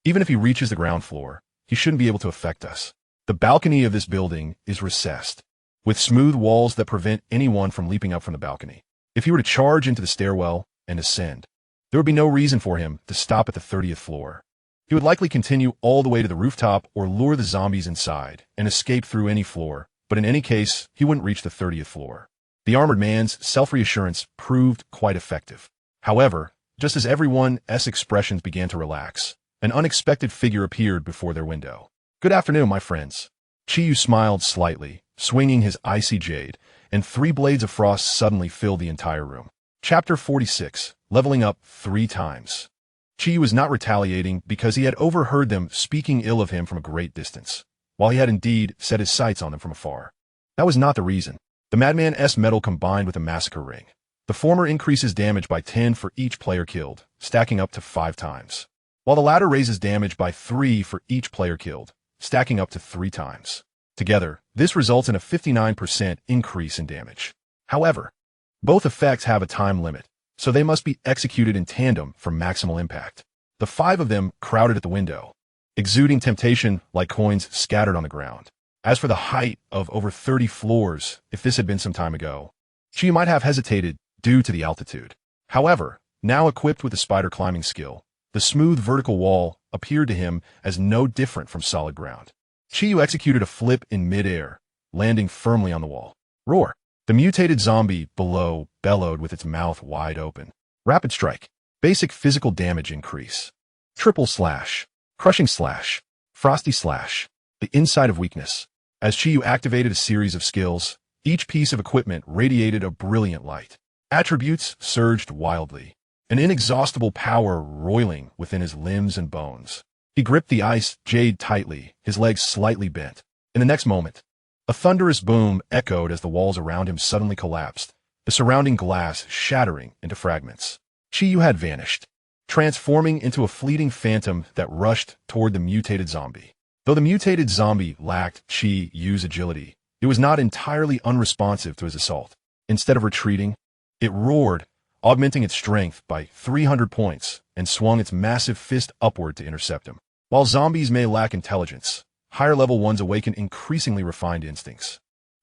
Even if he reaches the ground floor, he shouldn't be able to affect us. The balcony of this building is recessed, with smooth walls that prevent anyone from leaping up from the balcony. If he were to charge into the stairwell and ascend, there would be no reason for him to stop at the 30th floor. He would likely continue all the way to the rooftop or lure the zombies inside and escape through any floor, but in any case, he wouldn't reach the 30th floor. The armored man's self-reassurance proved quite effective. However, just as everyone's expressions began to relax, an unexpected figure appeared before their window. "Good afternoon, my friends." Chiyu smiled slightly, swinging his icy jade, and 3 blades of frost suddenly filled the entire room. Chapter 46, Leveling Up 3 Times. Chiyu was not retaliating because he had overheard them speaking ill of him from a great distance, while he had indeed set his sights on them from afar. That was not the reason. The Madman's metal combined with a massacre ring. The former increases damage by 10 for each player killed, stacking up to 5 times, while the latter raises damage by 3 for each player killed, stacking up to 3 times. Together, this results in a 59% increase in damage. However, both effects have a time limit, so they must be executed in tandem for maximal impact. The 5 of them crowded at the window, exuding temptation like coins scattered on the ground. As for the height of over 30 floors, if this had been some time ago, she might have hesitated due to the altitude. However, now equipped with the spider climbing skill, the smooth vertical wall appeared to him as no different from solid ground. Chiyu executed a flip in midair, landing firmly on the wall. Roar! The mutated zombie below bellowed with its mouth wide open. Rapid strike. Basic physical damage increase. Triple slash. Crushing slash. Frosty slash. The inside of weakness. As Chiyu activated a series of skills, each piece of equipment radiated a brilliant light. Attributes surged wildly, an inexhaustible power roiling within his limbs and bones. He gripped the ice jade tightly, his legs slightly bent. In the next moment, a thunderous boom echoed as the walls around him suddenly collapsed, the surrounding glass shattering into fragments. Chiyu had vanished, transforming into a fleeting phantom that rushed toward the mutated zombie. Though the mutated zombie lacked Chiyu's agility, it was not entirely unresponsive to his assault. Instead of retreating, it roared, augmenting its strength by 300 points, and swung its massive fist upward to intercept him. While zombies may lack intelligence, higher-level ones awaken increasingly refined instincts.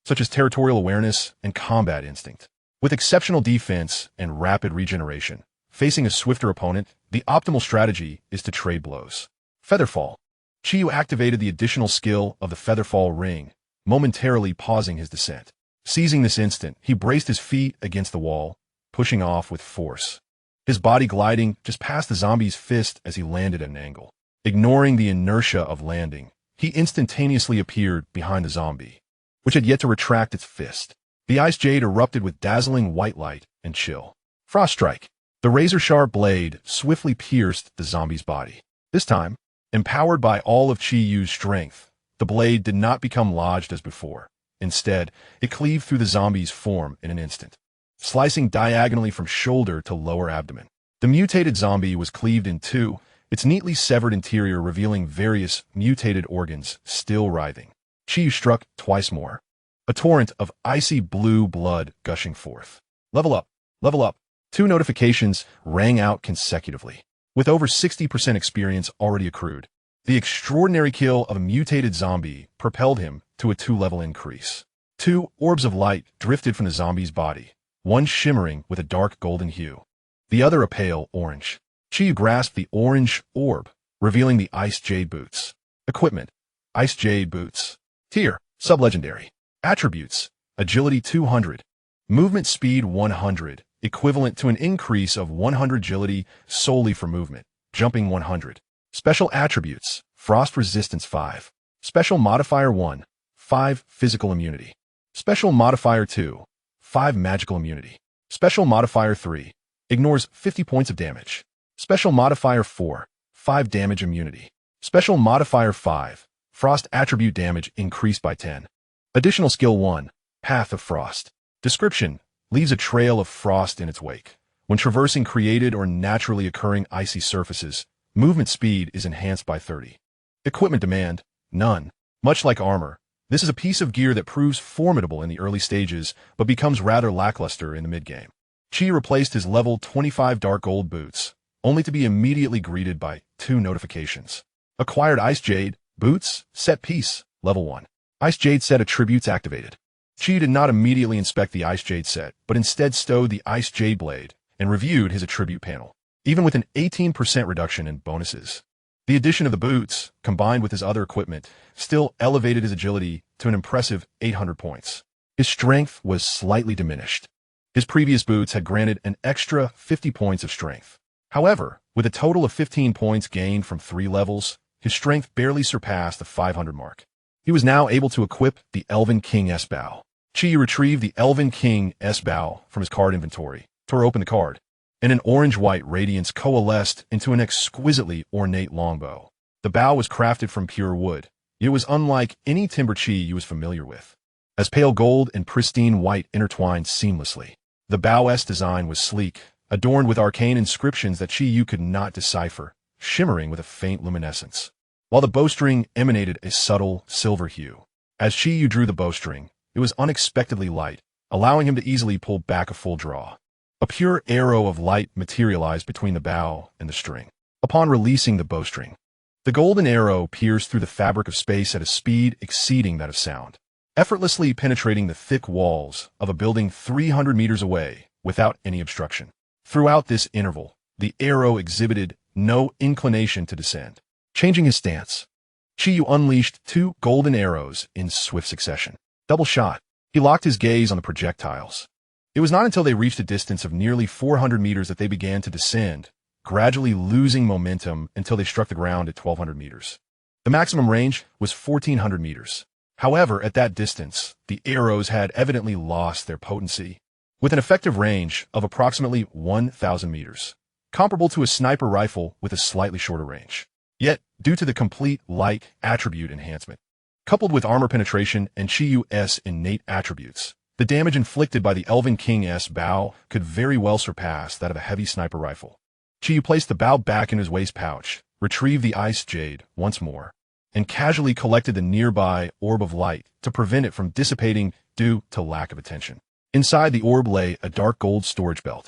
such as territorial awareness and combat instinct. With exceptional defense and rapid regeneration, facing a swifter opponent, the optimal strategy is to trade blows. Featherfall. Chiyu activated the additional skill of the Featherfall ring, momentarily pausing his descent. Seizing this instant, he braced his feet against the wall, pushing off with force. His body gliding just past the zombie's fist as he landed at an angle. Ignoring the inertia of landing, he instantaneously appeared behind the zombie, which had yet to retract its fist. The ice jade erupted with dazzling white light and chill. Frost strike. The razor-sharp blade swiftly pierced the zombie's body. This time, empowered by all of Chiyu's strength, the blade did not become lodged as before. Instead, it cleaved through the zombie's form in an instant, slicing diagonally from shoulder to lower abdomen. The mutated zombie was cleaved in two, its neatly severed interior revealing various mutated organs still writhing. Chiyu struck twice more, a torrent of icy blue blood gushing forth. Level up, level up. 2 notifications rang out consecutively. With over 60% experience already accrued, the extraordinary kill of a mutated zombie propelled him to a 2-level increase. 2 orbs of light drifted from the zombie's body, one shimmering with a dark golden hue, the other a pale orange. Chiyu grasped the orange orb, revealing the Ice Jade boots. Equipment: Ice Jade boots. Tier: Sublegendary. Attributes: Agility 200, Movement Speed 100, equivalent to an increase of 100 agility solely for movement, jumping 100. Special attributes: Frost Resistance 5. Special Modifier 1, 5 Physical Immunity. Special Modifier 2, 5 Magical Immunity. Special Modifier 3, ignores 50 points of damage. Special Modifier 4, 5 Damage Immunity. Special Modifier 5, Frost Attribute Damage increased by 10. Additional Skill 1, Path of Frost. Description: leaves a trail of frost in its wake. When traversing created or naturally occurring icy surfaces, movement speed is enhanced by 30. Equipment demand: none. Much like armor, this is a piece of gear that proves formidable in the early stages, but becomes rather lackluster in the mid-game. Chi replaced his level 25 dark gold boots, only to be immediately greeted by 2 notifications. Acquired Ice Jade boots, set piece, level 1. Ice Jade set attributes activated. Chi did not immediately inspect the Ice Jade set, but instead stowed the Ice Jade blade and reviewed his attribute panel. Even with an 18% reduction in bonuses, the addition of the boots, combined with his other equipment, still elevated his agility to an impressive 800 points. His strength was slightly diminished. His previous boots had granted an extra 50 points of strength. However, with a total of 15 points gained from 3 levels, his strength barely surpassed the 500 mark. He was now able to equip the Elven King S-Bow. Chi retrieved the Elven King S-Bow from his card inventory, tore open the card, and an orange-white radiance coalesced into an exquisitely ornate longbow. The bow was crafted from pure wood. It was unlike any timber Chi was familiar with, as pale gold and pristine white intertwined seamlessly. The bow's design was sleek, adorned with arcane inscriptions that Chi could not decipher, shimmering with a faint luminescence, while the bowstring emanated a subtle silver hue. As Chi drew the bowstring, it was unexpectedly light, allowing him to easily pull back a full draw. A pure arrow of light materialized between the bow and the string. Upon releasing the bowstring, the golden arrow pierced through the fabric of space at a speed exceeding that of sound, effortlessly penetrating the thick walls of a building 300 meters away without any obstruction. Throughout this interval, the arrow exhibited no inclination to descend. Changing his stance, Chiyu unleashed 2 golden arrows in swift succession. Double shot. He locked his gaze on the projectiles. It was not until they reached a distance of nearly 400 meters that they began to descend, gradually losing momentum until they struck the ground at 1,200 meters. The maximum range was 1,400 meters. However, at that distance, the arrows had evidently lost their potency, with an effective range of approximately 1,000 meters, comparable to a sniper rifle with a slightly shorter range. Yet, due to the complete light attribute enhancement, coupled with armor penetration and Chiyu's innate attributes, the damage inflicted by the Elven King's bow could very well surpass that of a heavy sniper rifle. Chiyu placed the bow back in his waist pouch, retrieved the Ice Jade once more, and casually collected the nearby orb of light to prevent it from dissipating due to lack of attention. Inside the orb lay a dark gold storage belt,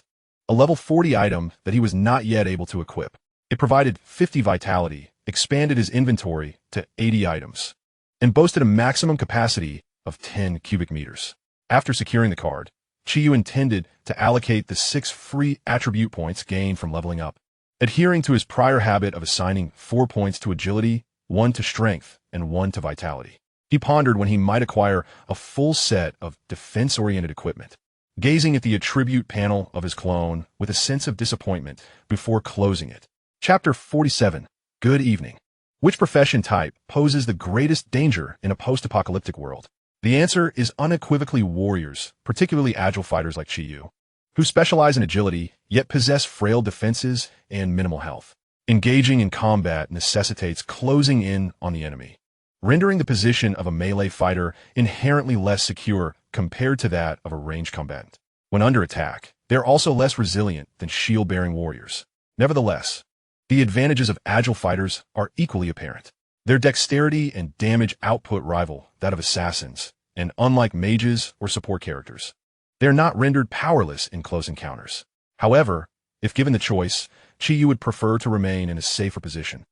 a level 40 item that he was not yet able to equip. It provided 50 vitality, expanded his inventory to 80 items, and boasted a maximum capacity of 10 cubic meters. After securing the card, Chiyu intended to allocate the 6 free attribute points gained from leveling up, adhering to his prior habit of assigning 4 points to agility, 1 to strength, and 1 to vitality. He pondered when he might acquire a full set of defense-oriented equipment, gazing at the attribute panel of his clone with a sense of disappointment before closing it. Chapter 47. Good evening. Which profession type poses the greatest danger in a post-apocalyptic world? The answer is unequivocally warriors, particularly agile fighters like Chiyu, who specialize in agility, yet possess frail defenses and minimal health. Engaging in combat necessitates closing in on the enemy, rendering the position of a melee fighter inherently less secure compared to that of a ranged combatant. When under attack, they're also less resilient than shield-bearing warriors. Nevertheless, the advantages of agile fighters are equally apparent. Their dexterity and damage output rival that of assassins, and unlike mages or support characters, they're not rendered powerless in close encounters. However, if given the choice, Chiyu would prefer to remain in a safer position,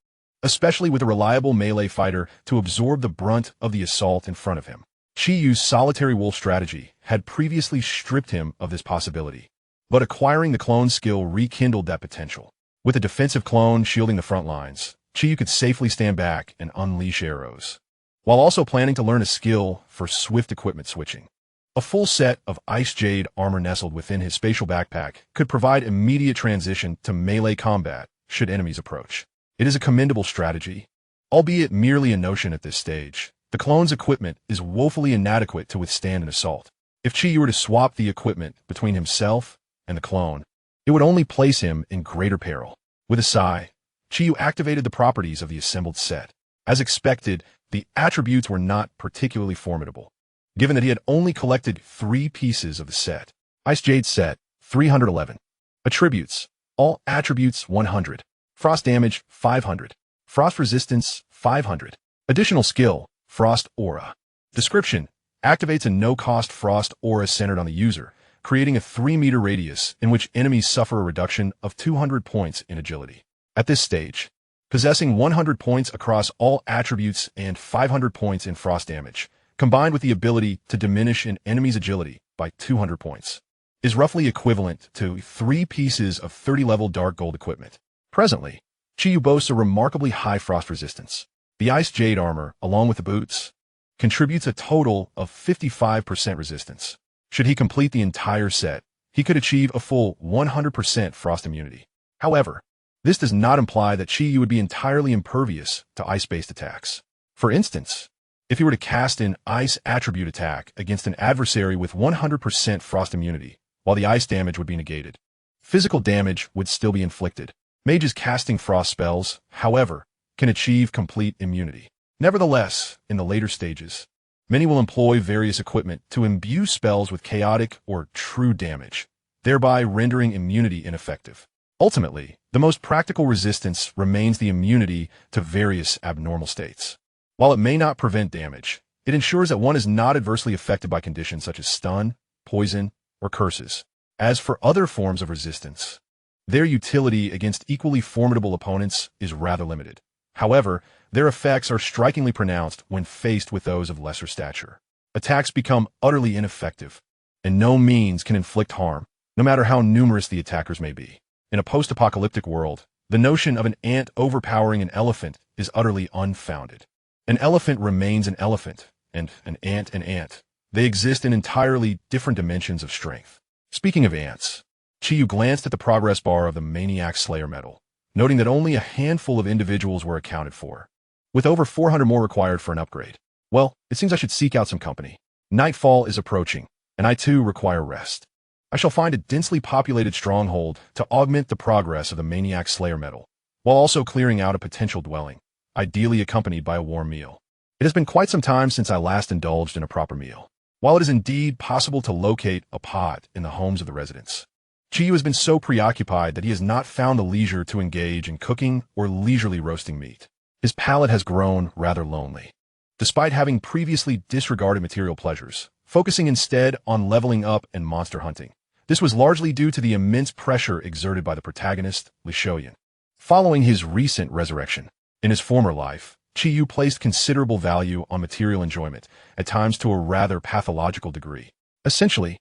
especially with a reliable melee fighter to absorb the brunt of the assault in front of him. Chiyu's solitary wolf strategy had previously stripped him of this possibility, but acquiring the clone skill rekindled that potential. With a defensive clone shielding the front lines, Chiyu could safely stand back and unleash arrows, while also planning to learn a skill for swift equipment switching. A full set of ice jade armor nestled within his spatial backpack could provide immediate transition to melee combat should enemies approach. It is a commendable strategy, albeit merely a notion at this stage. The clone's equipment is woefully inadequate to withstand an assault. If Chiyu were to swap the equipment between himself and the clone, it would only place him in greater peril. With a sigh, Chiyu activated the properties of the assembled set. As expected, the attributes were not particularly formidable, given that he had only collected 3 pieces of the set. Ice Jade set, 311. Attributes, all attributes 100. Frost damage, 500. Frost resistance, 500. Additional skill, Frost Aura. Description, activates a no-cost Frost Aura centered on the user, creating a 3-meter radius in which enemies suffer a reduction of 200 points in agility. At this stage, possessing 100 points across all attributes and 500 points in frost damage, combined with the ability to diminish an enemy's agility by 200 points, is roughly equivalent to 3 pieces of 30-level dark gold equipment. Presently, Chiyu boasts a remarkably high frost resistance. The ice jade armor, along with the boots, contributes a total of 55% resistance. Should he complete the entire set, he could achieve a full 100% frost immunity. However, this does not imply that Chiyu would be entirely impervious to ice-based attacks. For instance, if he were to cast an ice attribute attack against an adversary with 100% frost immunity, while the ice damage would be negated, physical damage would still be inflicted. Mages casting frost spells, however, can achieve complete immunity. Nevertheless, in the later stages, many will employ various equipment to imbue spells with chaotic or true damage, thereby rendering immunity ineffective. Ultimately, the most practical resistance remains the immunity to various abnormal states. While it may not prevent damage, it ensures that one is not adversely affected by conditions such as stun, poison, or curses. As for other forms of resistance, their utility against equally formidable opponents is rather limited. However, their effects are strikingly pronounced when faced with those of lesser stature. Attacks become utterly ineffective, and no means can inflict harm, no matter how numerous the attackers may be. In a post-apocalyptic world, the notion of an ant overpowering an elephant is utterly unfounded. An elephant remains an elephant, and an ant an ant. They exist in entirely different dimensions of strength. Speaking of ants, Chiyu glanced at the progress bar of the Maniac Slayer medal, noting that only a handful of individuals were accounted for, with over 400 more required for an upgrade. Well, it seems I should seek out some company. Nightfall is approaching, and I too require rest. I shall find a densely populated stronghold to augment the progress of the Maniac Slayer medal, while also clearing out a potential dwelling, ideally accompanied by a warm meal. It has been quite some time since I last indulged in a proper meal. While it is indeed possible to locate a pot in the homes of the residents, Chiyu has been so preoccupied that he has not found the leisure to engage in cooking or leisurely roasting meat. His palate has grown rather lonely. Despite having previously disregarded material pleasures, focusing instead on leveling up and monster hunting, this was largely due to the immense pressure exerted by the protagonist, Lishoyan. Following his recent resurrection, in his former life, Chi-Yu placed considerable value on material enjoyment, at times to a rather pathological degree. Essentially,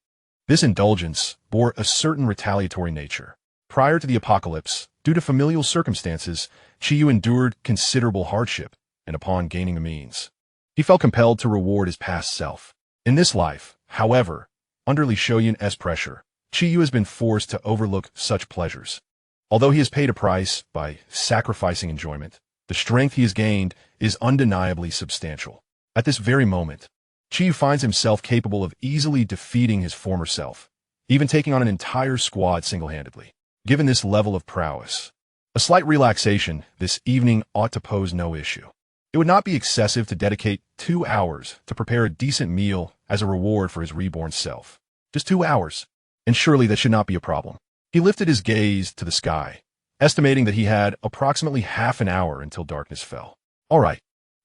this indulgence bore a certain retaliatory nature. Prior to the apocalypse, due to familial circumstances, Chi-Yu endured considerable hardship, and upon gaining the means, he felt compelled to reward his past self. In this life, however, under Li Shoyun's pressure, Chi-Yu has been forced to overlook such pleasures. Although he has paid a price by sacrificing enjoyment, the strength he has gained is undeniably substantial. At this very moment, Chi-Yu finds himself capable of easily defeating his former self, even taking on an entire squad single-handedly. Given this level of prowess, a slight relaxation this evening ought to pose no issue. It would not be excessive to dedicate 2 hours to prepare a decent meal as a reward for his reborn self. Just 2 hours, and surely that should not be a problem. He lifted his gaze to the sky, estimating that he had approximately half an hour until darkness fell. All right,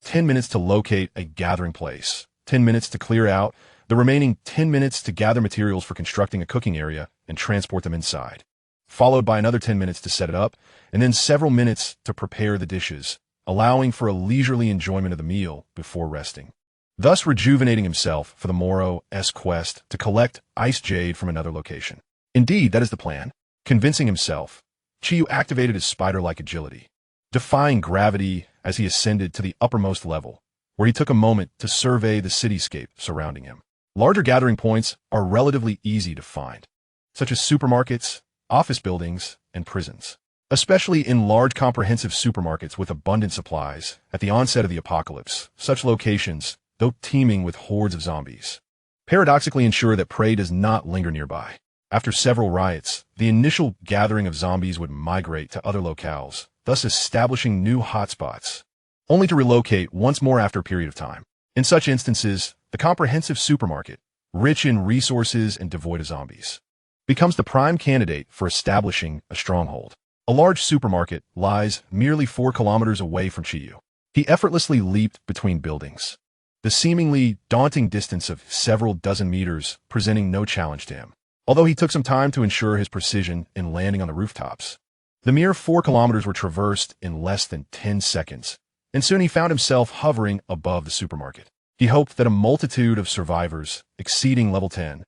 10 minutes to locate a gathering place, 10 minutes to clear out, the remaining 10 minutes to gather materials for constructing a cooking area and transport them inside, followed by another 10 minutes to set it up, and then several minutes to prepare the dishes, allowing for a leisurely enjoyment of the meal before resting, thus rejuvenating himself for the morrow's quest to collect ice jade from another location. Indeed, that is the plan. Convincing himself, Chi-Yu activated his spider-like agility, defying gravity as he ascended to the uppermost level, where he took a moment to survey the cityscape surrounding him. Larger gathering points are relatively easy to find, such as supermarkets, office buildings, and prisons. Especially in large comprehensive supermarkets with abundant supplies, at the onset of the apocalypse, such locations, though teeming with hordes of zombies, paradoxically ensure that prey does not linger nearby. After several riots, the initial gathering of zombies would migrate to other locales, thus establishing new hotspots, only to relocate once more after a period of time. In such instances, the comprehensive supermarket, rich in resources and devoid of zombies, becomes the prime candidate for establishing a stronghold. A large supermarket lies merely 4 kilometers away from Chi-Yu. He effortlessly leaped between buildings, the seemingly daunting distance of several dozen meters presenting no challenge to him. Although he took some time to ensure his precision in landing on the rooftops, the mere 4 kilometers were traversed in less than 10 seconds, and soon he found himself hovering above the supermarket. He hoped that a multitude of survivors, exceeding level 10,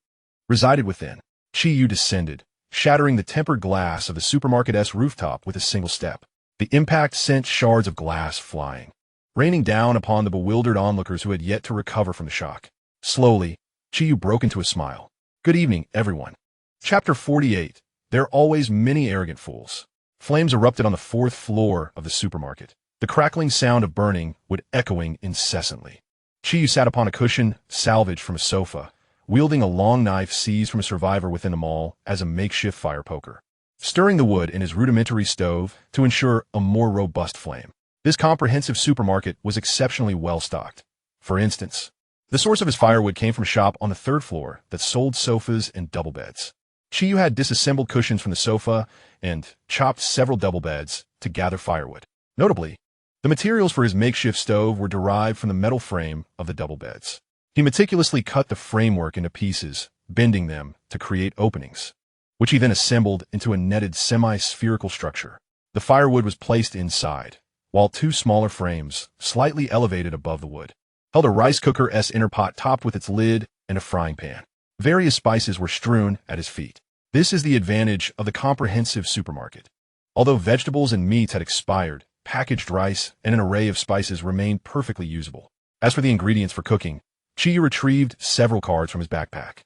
resided within. Chi-Yu descended, shattering the tempered glass of the supermarket's rooftop with a single step. The impact sent shards of glass flying, raining down upon the bewildered onlookers who had yet to recover from the shock. Slowly, Chi-Yu broke into a smile. Good evening, everyone. Chapter 48. There are always many arrogant fools. Flames erupted on the 4th floor of the supermarket. The crackling sound of burning would echoing incessantly. Chi-Yu sat upon a cushion salvaged from a sofa, wielding a long knife seized from a survivor within the mall as a makeshift fire poker, stirring the wood in his rudimentary stove to ensure a more robust flame. This comprehensive supermarket was exceptionally well stocked. For instance, the source of his firewood came from a shop on the 3rd floor that sold sofas and double beds. Chi-Yu had disassembled cushions from the sofa and chopped several double beds to gather firewood. Notably, the materials for his makeshift stove were derived from the metal frame of the double beds. He meticulously cut the framework into pieces, bending them to create openings, which he then assembled into a netted semi-spherical structure. The firewood was placed inside, while 2 smaller frames, slightly elevated above the wood, held a rice cooker's inner pot topped with its lid and a frying pan. Various spices were strewn at his feet. This is the advantage of the comprehensive supermarket. Although vegetables and meats had expired, packaged rice and an array of spices remained perfectly usable. As for the ingredients for cooking, Chi-Yu retrieved several cards from his backpack.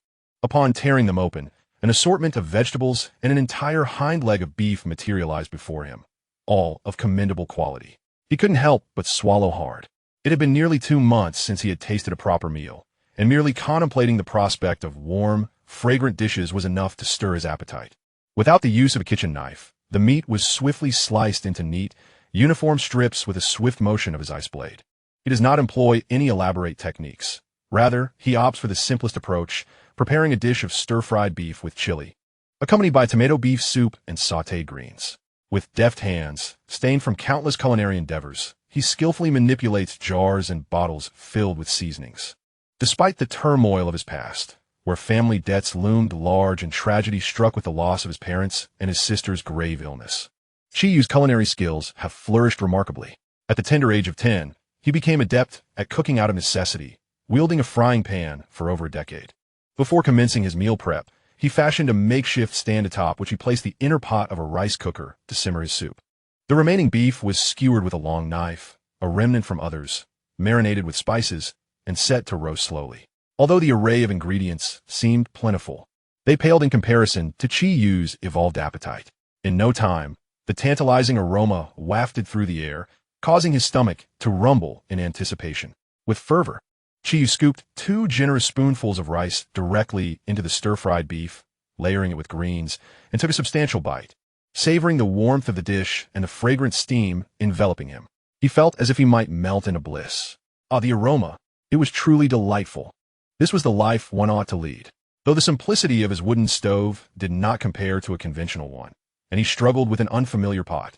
Upon tearing them open, an assortment of vegetables and an entire hind leg of beef materialized before him, all of commendable quality. He couldn't help but swallow hard. It had been nearly 2 months since he had tasted a proper meal, and merely contemplating the prospect of warm, fragrant dishes was enough to stir his appetite. Without the use of a kitchen knife, the meat was swiftly sliced into neat, uniform strips with a swift motion of his ice blade. He does not employ any elaborate techniques. Rather, he opts for the simplest approach, preparing a dish of stir-fried beef with chili, accompanied by tomato beef soup and sautéed greens. With deft hands, stained from countless culinary endeavors, he skillfully manipulates jars and bottles filled with seasonings. Despite the turmoil of his past, where family debts loomed large and tragedy struck with the loss of his parents and his sister's grave illness, Chi-Yu's culinary skills have flourished remarkably. At the tender age of 10, He became adept at cooking out of necessity, wielding a frying pan for over a decade. Before commencing his meal prep, he fashioned a makeshift stand atop which he placed the inner pot of a rice cooker to simmer his soup. The remaining beef was skewered with a long knife, a remnant from others, marinated with spices, and set to roast slowly. Although the array of ingredients seemed plentiful, they paled in comparison to Chi Yu's evolved appetite. In no time, the tantalizing aroma wafted through the air, causing his stomach to rumble in anticipation. With fervor, Chi Yu scooped 2 generous spoonfuls of rice directly into the stir-fried beef, layering it with greens, and took a substantial bite, savoring the warmth of the dish and the fragrant steam enveloping him. He felt as if he might melt into bliss. The aroma! It was truly delightful. This was the life one ought to lead. Though the simplicity of his wooden stove did not compare to a conventional one, and he struggled with an unfamiliar pot.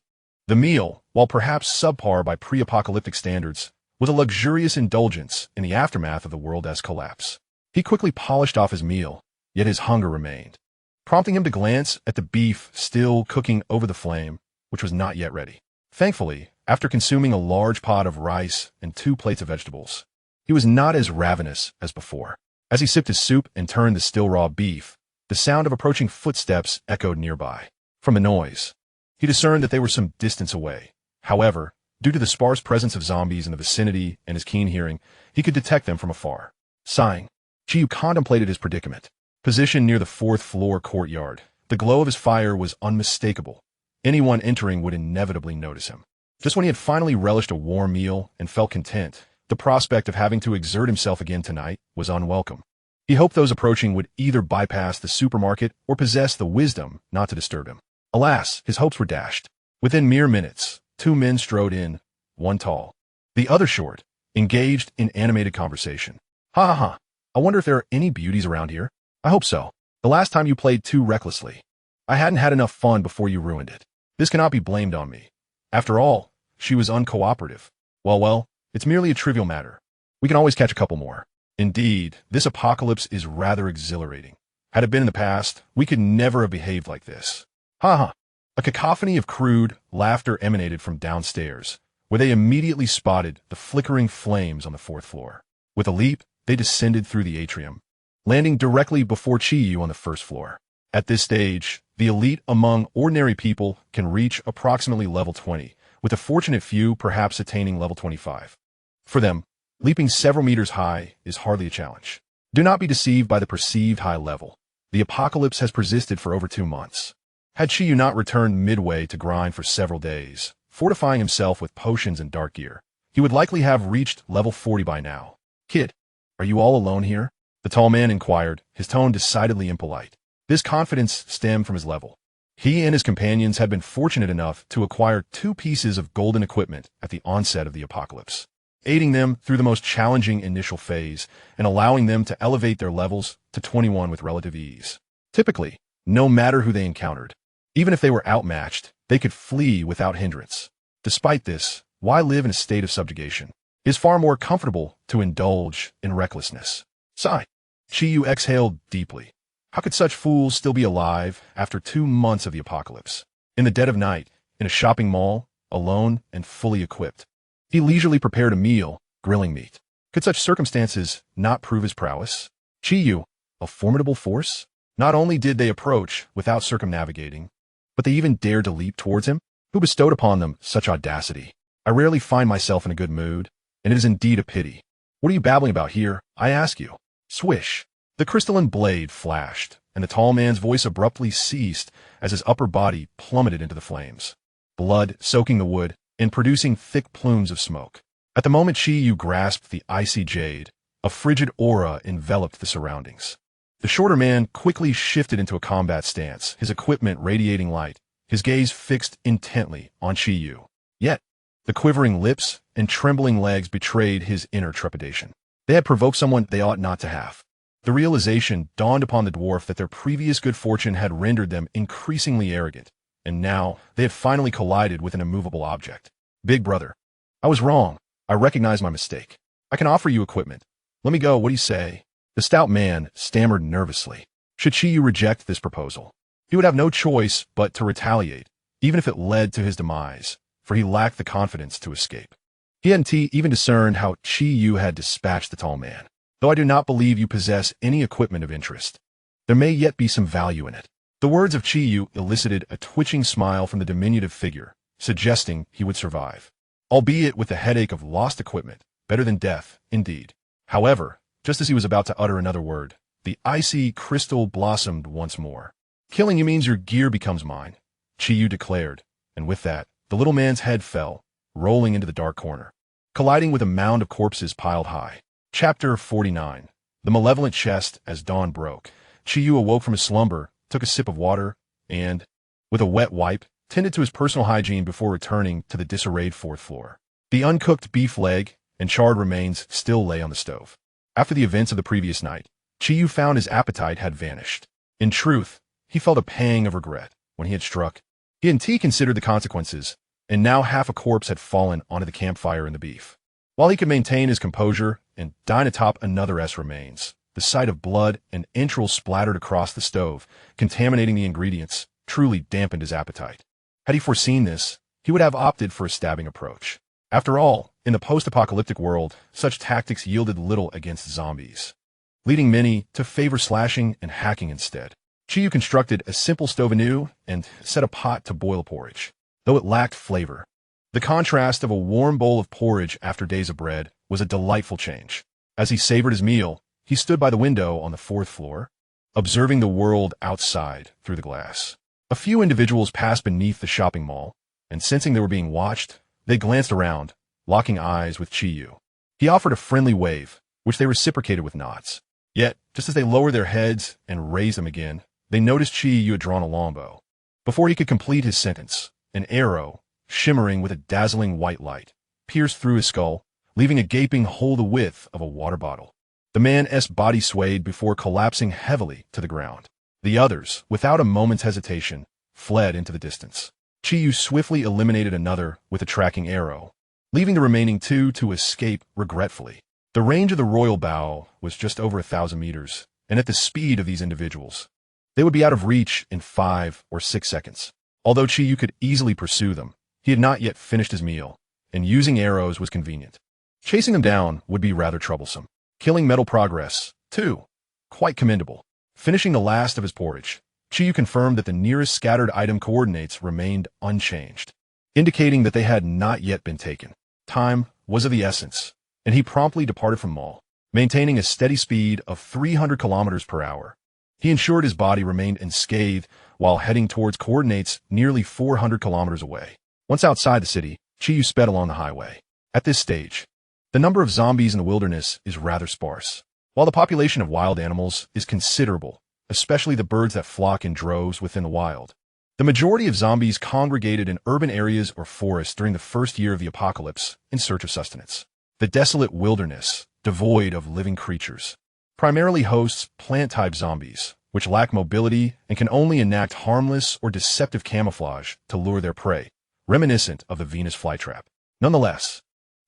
The meal, while perhaps subpar by pre-apocalyptic standards, was a luxurious indulgence in the aftermath of the world's collapse. He quickly polished off his meal, yet his hunger remained, prompting him to glance at the beef still cooking over the flame, which was not yet ready. Thankfully, after consuming a large pot of rice and 2 plates of vegetables, he was not as ravenous as before. As he sipped his soup and turned the still raw beef, the sound of approaching footsteps echoed nearby. From the noise, he discerned that they were some distance away. However, due to the sparse presence of zombies in the vicinity and his keen hearing, he could detect them from afar. Sighing, Chi Yu contemplated his predicament. Positioned near the 4th-floor courtyard, the glow of his fire was unmistakable. Anyone entering would inevitably notice him. Just when he had finally relished a warm meal and felt content, the prospect of having to exert himself again tonight was unwelcome. He hoped those approaching would either bypass the supermarket or possess the wisdom not to disturb him. Alas, his hopes were dashed. Within mere minutes, 2 men strode in, one tall, the other short, engaged in animated conversation. Ha ha ha, I wonder if there are any beauties around here? I hope so. The last time you played too recklessly. I hadn't had enough fun before you ruined it. This cannot be blamed on me. After all, she was uncooperative. Well, it's merely a trivial matter. We can always catch a couple more. Indeed, this apocalypse is rather exhilarating. Had it been in the past, we could never have behaved like this. Ha ha. A cacophony of crude laughter emanated from downstairs, where they immediately spotted the flickering flames on the 4th floor. With a leap, they descended through the atrium, landing directly before Chi Yu on the 1st floor. At this stage, the elite among ordinary people can reach approximately level 20, with a fortunate few perhaps attaining level 25. For them, leaping several meters high is hardly a challenge. Do not be deceived by the perceived high level. The apocalypse has persisted for over 2 months. Had Chi Yu not returned midway to grind for several days, fortifying himself with potions and dark gear, he would likely have reached level 40 by now. Kid, are you all alone here? The tall man inquired, his tone decidedly impolite. This confidence stemmed from his level. He and his companions had been fortunate enough to acquire 2 pieces of golden equipment at the onset of the apocalypse, aiding them through the most challenging initial phase and allowing them to elevate their levels to 21 with relative ease. Typically, no matter who they encountered, even if they were outmatched, they could flee without hindrance. Despite this, why live in a state of subjugation? It is far more comfortable to indulge in recklessness. Sigh. Chi Yu exhaled deeply. How could such fools still be alive after 2 months of the apocalypse? In the dead of night, in a shopping mall, alone and fully equipped, he leisurely prepared a meal, grilling meat. Could such circumstances not prove his prowess? Chi Yu, a formidable force? Not only did they approach without circumnavigating, but they even dared to leap towards him? Who bestowed upon them such audacity? I rarely find myself in a good mood, and it is indeed a pity. What are you babbling about here, I ask you? Swish. The crystalline blade flashed, and the tall man's voice abruptly ceased as his upper body plummeted into the flames, blood soaking the wood and producing thick plumes of smoke. At the moment Chi Yu grasped the icy jade, a frigid aura enveloped the surroundings. The shorter man quickly shifted into a combat stance, his equipment radiating light, his gaze fixed intently on Chi Yu. Yet, the quivering lips and trembling legs betrayed his inner trepidation. They had provoked someone they ought not to have. The realization dawned upon the dwarf that their previous good fortune had rendered them increasingly arrogant, and now they had finally collided with an immovable object. Big brother, I was wrong. I recognize my mistake. I can offer you equipment. Let me go, what do you say? The stout man stammered nervously. Should Chi Yu reject this proposal, he would have no choice but to retaliate, even if it led to his demise, for he lacked the confidence to escape. He hadn't even discerned how Chi-Yu had dispatched the tall man. Though I do not believe you possess any equipment of interest, there may yet be some value in it. The words of Chi-Yu elicited a twitching smile from the diminutive figure, suggesting he would survive. Albeit with the headache of lost equipment, better than death, indeed. However, just as he was about to utter another word, the icy crystal blossomed once more. Killing you means your gear becomes mine, Chi-Yu declared, and with that, the little man's head fell, rolling into the dark corner, colliding with a mound of corpses piled high. Chapter 49. The Malevolent Chest. As dawn broke, Chi-Yu awoke from his slumber, took a sip of water, and, with a wet wipe, tended to his personal hygiene before returning to the disarrayed fourth floor. The uncooked beef leg and charred remains still lay on the stove. After the events of the previous night, Chi-Yu found his appetite had vanished. In truth, he felt a pang of regret when he had struck. He hadn't considered the consequences, and now half a corpse had fallen onto the campfire in the beef. While he could maintain his composure and dine atop another's remains, the sight of blood and entrails splattered across the stove, contaminating the ingredients, truly dampened his appetite. Had he foreseen this, he would have opted for a stabbing approach. After all, in the post-apocalyptic world, such tactics yielded little against zombies, leading many to favor slashing and hacking instead. Chi-Yu constructed a simple stove anew and set a pot to boil porridge, though it lacked flavor. The contrast of a warm bowl of porridge after days of bread was a delightful change. As he savored his meal, he stood by the window on the fourth floor, observing the world outside through the glass. A few individuals passed beneath the shopping mall, and sensing they were being watched, they glanced around, locking eyes with Chi-Yu. He offered a friendly wave, which they reciprocated with nods. Yet, just as they lowered their heads and raised them again, they noticed Chi-Yu had drawn a longbow. Before he could complete his sentence, an arrow, shimmering with a dazzling white light, pierced through his skull, leaving a gaping hole the width of a water bottle. The man's body swayed before collapsing heavily to the ground. The others, without a moment's hesitation, fled into the distance. Chi-Yu swiftly eliminated another with a tracking arrow, leaving the remaining two to escape regretfully. The range of the royal bow was just over 1,000 meters, and at the speed of these individuals, they would be out of reach in 5 or 6 seconds. Although Chi-Yu could easily pursue them, he had not yet finished his meal, and using arrows was convenient. Chasing them down would be rather troublesome. Killing metal progress, too, quite commendable. Finishing the last of his porridge, Chi-Yu confirmed that the nearest scattered item coordinates remained unchanged, indicating that they had not yet been taken. Time was of the essence, and he promptly departed from mall, maintaining a steady speed of 300 kilometers per hour. He ensured his body remained unscathed while heading towards coordinates nearly 400 kilometers away. Once outside the city, Chi-Yu sped along the highway. At this stage, the number of zombies in the wilderness is rather sparse, while the population of wild animals is considerable, especially the birds that flock in droves within the wild. The majority of zombies congregated in urban areas or forests during the first year of the apocalypse in search of sustenance. The desolate wilderness, devoid of living creatures, primarily hosts plant-type zombies, which lack mobility and can only enact harmless or deceptive camouflage to lure their prey, reminiscent of the Venus flytrap. Nonetheless,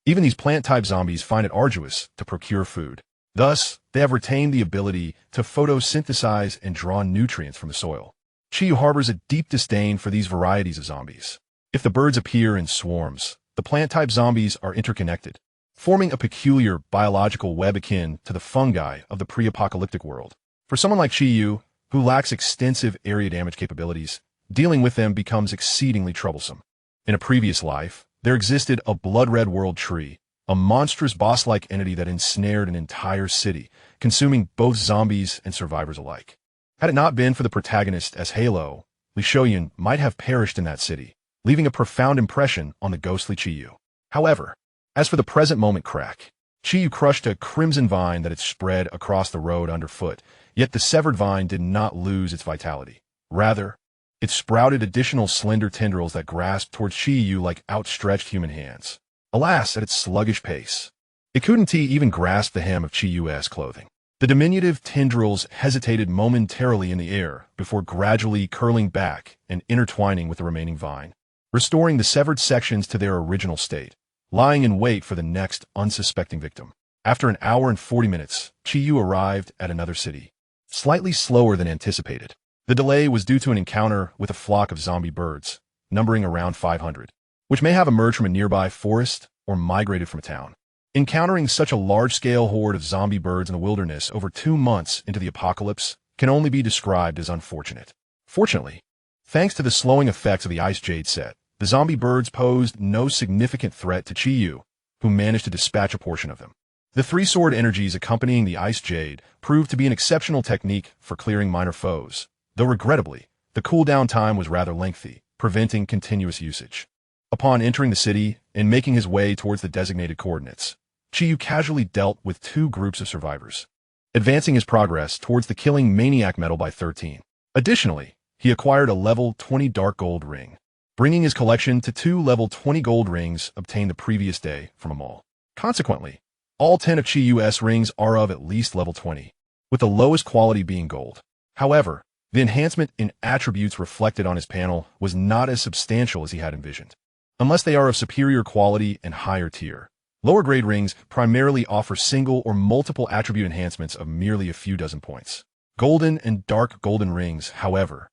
even these plant-type zombies find it arduous to procure food. Thus, they have retained the ability to photosynthesize and draw nutrients from the soil. Chi-Yu harbors a deep disdain for these varieties of zombies. If the birds appear in swarms, the plant-type zombies are interconnected, forming a peculiar biological web akin to the fungi of the pre-apocalyptic world. For someone like Chi-Yu, who lacks extensive area damage capabilities, dealing with them becomes exceedingly troublesome. In a previous life, there existed a blood-red world tree, a monstrous boss-like entity that ensnared an entire city, consuming both zombies and survivors alike. Had it not been for the protagonist as Halo, Li Shouyun might have perished in that city, leaving a profound impression on the ghostly Chi-Yu. However, as for the present moment crack, Chi-Yu crushed a crimson vine that had spread across the road underfoot, yet the severed vine did not lose its vitality. Rather, it sprouted additional slender tendrils that grasped towards Chi-Yu like outstretched human hands. Alas, at its sluggish pace, it couldn't even grasp the hem of Chi-Yu's clothing. The diminutive tendrils hesitated momentarily in the air before gradually curling back and intertwining with the remaining vine, restoring the severed sections to their original state, lying in wait for the next unsuspecting victim. After an hour and 40 minutes, Chi-Yu arrived at another city, slightly slower than anticipated. The delay was due to an encounter with a flock of zombie birds, numbering around 500, which may have emerged from a nearby forest or migrated from a town. Encountering such a large-scale horde of zombie birds in the wilderness over 2 months into the apocalypse can only be described as unfortunate. Fortunately, thanks to the slowing effects of the Ice Jade set, the zombie birds posed no significant threat to Chi-Yu, who managed to dispatch a portion of them. The three-sword energies accompanying the Ice Jade proved to be an exceptional technique for clearing minor foes, though regrettably, the cooldown time was rather lengthy, preventing continuous usage. Upon entering the city and making his way towards the designated coordinates, Chi-Yu casually dealt with 2 groups of survivors, advancing his progress towards the killing Maniac medal by 13. Additionally, he acquired a level 20 dark gold ring, bringing his collection to 2 level 20 gold rings obtained the previous day from a mall. Consequently, all 10 of Chi-Yu's rings are of at least level 20, with the lowest quality being gold. However, the enhancement in attributes reflected on his panel was not as substantial as he had envisioned. Unless they are of superior quality and higher tier, lower-grade rings primarily offer single or multiple attribute enhancements of merely a few dozen points. Golden and dark golden rings, however,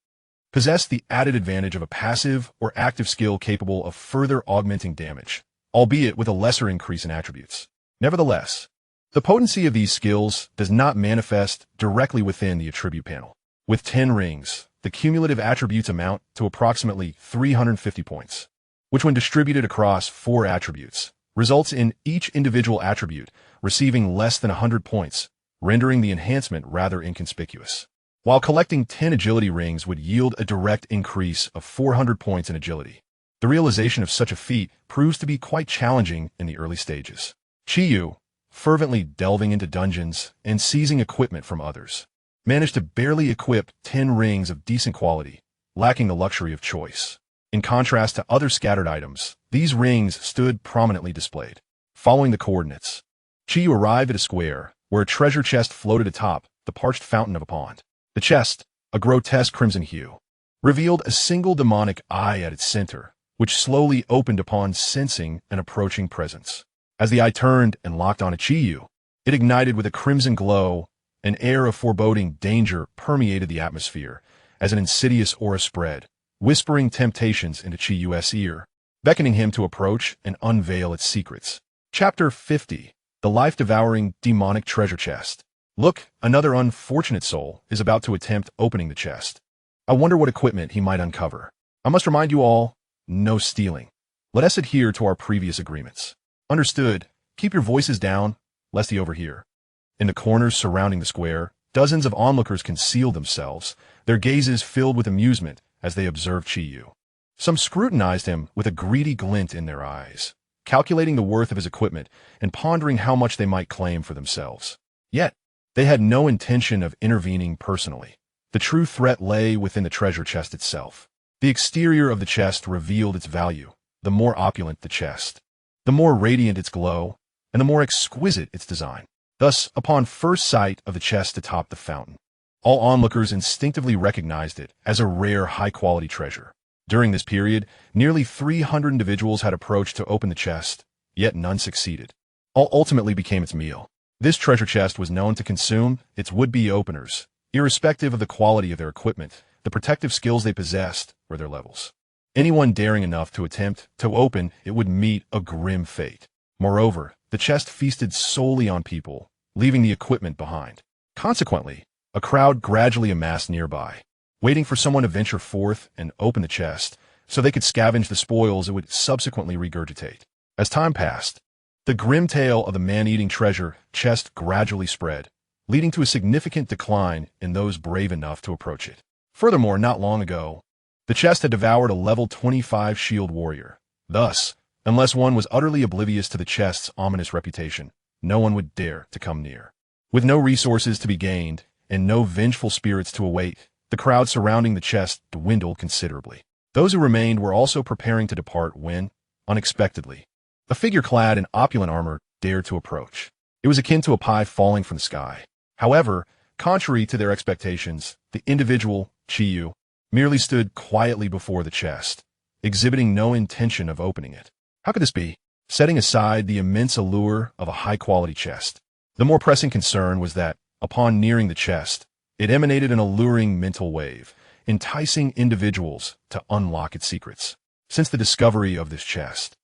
possess the added advantage of a passive or active skill capable of further augmenting damage, albeit with a lesser increase in attributes. Nevertheless, the potency of these skills does not manifest directly within the attribute panel. With 10 rings, the cumulative attributes amount to approximately 350 points, which when distributed across 4 attributes, results in each individual attribute receiving less than 100 points, rendering the enhancement rather inconspicuous. While collecting 10 agility rings would yield a direct increase of 400 points in agility, the realization of such a feat proves to be quite challenging in the early stages. Chi-Yu, fervently delving into dungeons and seizing equipment from others, managed to barely equip 10 rings of decent quality, lacking the luxury of choice. In contrast to other scattered items, these rings stood prominently displayed. Following the coordinates, Chi-Yu arrived at a square where a treasure chest floated atop the parched fountain of a pond. The chest, a grotesque crimson hue, revealed a single demonic eye at its center, which slowly opened upon sensing an approaching presence. As the eye turned and locked on Chi-Yu, it ignited with a crimson glow. An air of foreboding danger permeated the atmosphere as an insidious aura spread, whispering temptations into Chi-Yu's ear, beckoning him to approach and unveil its secrets. Chapter 50. The Life-Devouring Demonic Treasure Chest. Look, another unfortunate soul is about to attempt opening the chest. I wonder what equipment he might uncover. I must remind you all, no stealing. Let us adhere to our previous agreements. Understood. Keep your voices down, lest he overhear. In the corners surrounding the square, dozens of onlookers concealed themselves, their gazes filled with amusement as they observed Chi-Yu. Some scrutinized him with a greedy glint in their eyes, calculating the worth of his equipment and pondering how much they might claim for themselves. Yet, they had no intention of intervening personally. The true threat lay within the treasure chest itself. The exterior of the chest revealed its value. The more opulent the chest, the more radiant its glow, and the more exquisite its design. Thus, upon first sight of the chest atop the fountain, all onlookers instinctively recognized it as a rare, high-quality treasure. During this period, nearly 300 individuals had approached to open the chest, yet none succeeded. All ultimately became its meal. This treasure chest was known to consume its would-be openers, irrespective of the quality of their equipment, the protective skills they possessed, or their levels. Anyone daring enough to attempt to open it would meet a grim fate. Moreover, the chest feasted solely on people, leaving the equipment behind. Consequently, a crowd gradually amassed nearby, waiting for someone to venture forth and open the chest so they could scavenge the spoils it would subsequently regurgitate. As time passed, the grim tale of the man-eating treasure chest gradually spread, leading to a significant decline in those brave enough to approach it. Furthermore, not long ago, the chest had devoured a level 25 shield warrior. Thus, unless one was utterly oblivious to the chest's ominous reputation, no one would dare to come near. With no resources to be gained and no vengeful spirits to await, the crowd surrounding the chest dwindled considerably. Those who remained were also preparing to depart when, unexpectedly, a figure clad in opulent armor dared to approach. It was akin to a pie falling from the sky. However, contrary to their expectations, the individual, Chi-Yu, merely stood quietly before the chest, exhibiting no intention of opening it. How could this be? Setting aside the immense allure of a high-quality chest, the more pressing concern was that, upon nearing the chest, it emanated an alluring mental wave, enticing individuals to unlock its secrets. Since the discovery of this chest,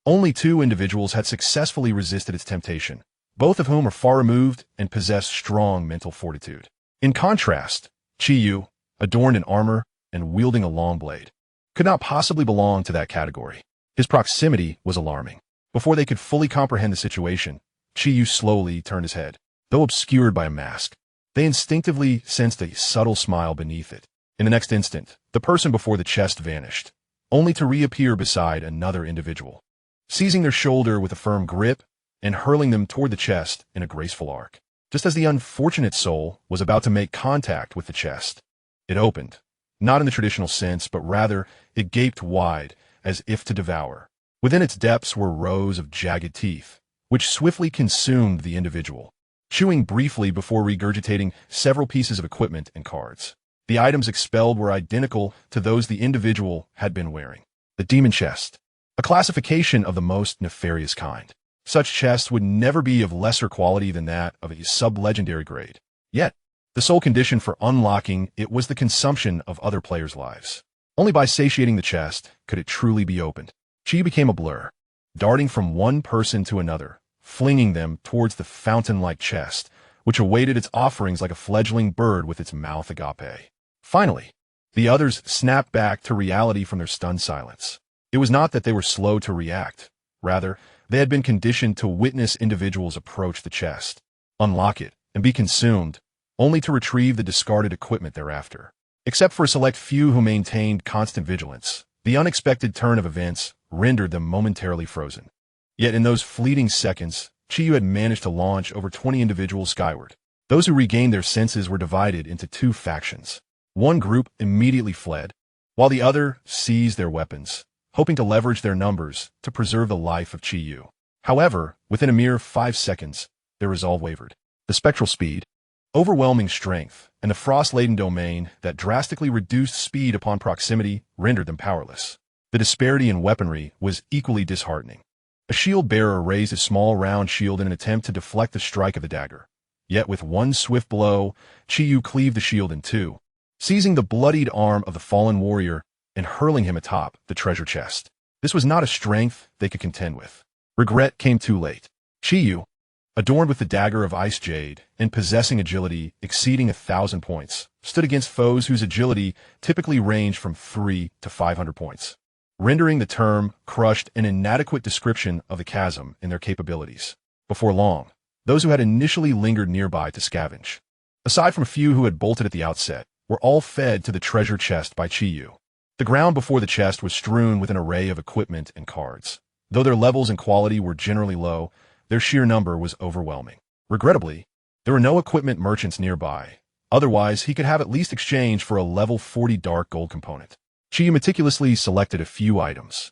Only 2 individuals had successfully resisted its temptation, both of whom are far removed and possess strong mental fortitude. In contrast, Chi-Yu, adorned in armor and wielding a long blade, could not possibly belong to that category. His proximity was alarming. Before they could fully comprehend the situation, Chi-Yu slowly turned his head, though obscured by a mask. They instinctively sensed a subtle smile beneath it. In the next instant, the person before the chest vanished, only to reappear beside another individual, seizing their shoulder with a firm grip and hurling them toward the chest in a graceful arc. Just as the unfortunate soul was about to make contact with the chest, it opened, not in the traditional sense, but rather it gaped wide, as if to devour. Within its depths were rows of jagged teeth, which swiftly consumed the individual, chewing briefly before regurgitating several pieces of equipment and cards. The items expelled were identical to those the individual had been wearing. The demon chest, a classification of the most nefarious kind. Such chests would never be of lesser quality than that of a sub-legendary grade. Yet, the sole condition for unlocking it was the consumption of other players' lives. Only by satiating the chest could it truly be opened. Chi became a blur, darting from one person to another, flinging them towards the fountain-like chest, which awaited its offerings like a fledgling bird with its mouth agape. Finally, the others snapped back to reality from their stunned silence. It was not that they were slow to react. Rather, they had been conditioned to witness individuals approach the chest, unlock it, and be consumed, only to retrieve the discarded equipment thereafter. Except for a select few who maintained constant vigilance, the unexpected turn of events rendered them momentarily frozen. Yet in those fleeting seconds, Chi-Yu had managed to launch over 20 individuals skyward. Those who regained their senses were divided into 2 factions. One group immediately fled, while the other seized their weapons, hoping to leverage their numbers to preserve the life of Chi-Yu. However, within a mere 5 seconds, their resolve wavered. The spectral speed, overwhelming strength, and the frost-laden domain that drastically reduced speed upon proximity rendered them powerless. The disparity in weaponry was equally disheartening. A shield-bearer raised a small round shield in an attempt to deflect the strike of the dagger. Yet with one swift blow, Chi-Yu cleaved the shield in 2, seizing the bloodied arm of the fallen warrior and hurling him atop the treasure chest. This was not a strength they could contend with. Regret came too late. Chi-Yu, adorned with the dagger of ice jade and possessing agility exceeding 1,000 points, stood against foes whose agility typically ranged from 3 to 500 points, rendering the term crushed an inadequate description of the chasm in their capabilities. Before long, those who had initially lingered nearby to scavenge, aside from a few who had bolted at the outset, were all fed to the treasure chest by Chi-Yu. The ground before the chest was strewn with an array of equipment and cards. Though their levels and quality were generally low, their sheer number was overwhelming. Regrettably, there were no equipment merchants nearby. Otherwise, he could have at least exchanged for a level 40 dark gold component. Chi-Yu meticulously selected a few items,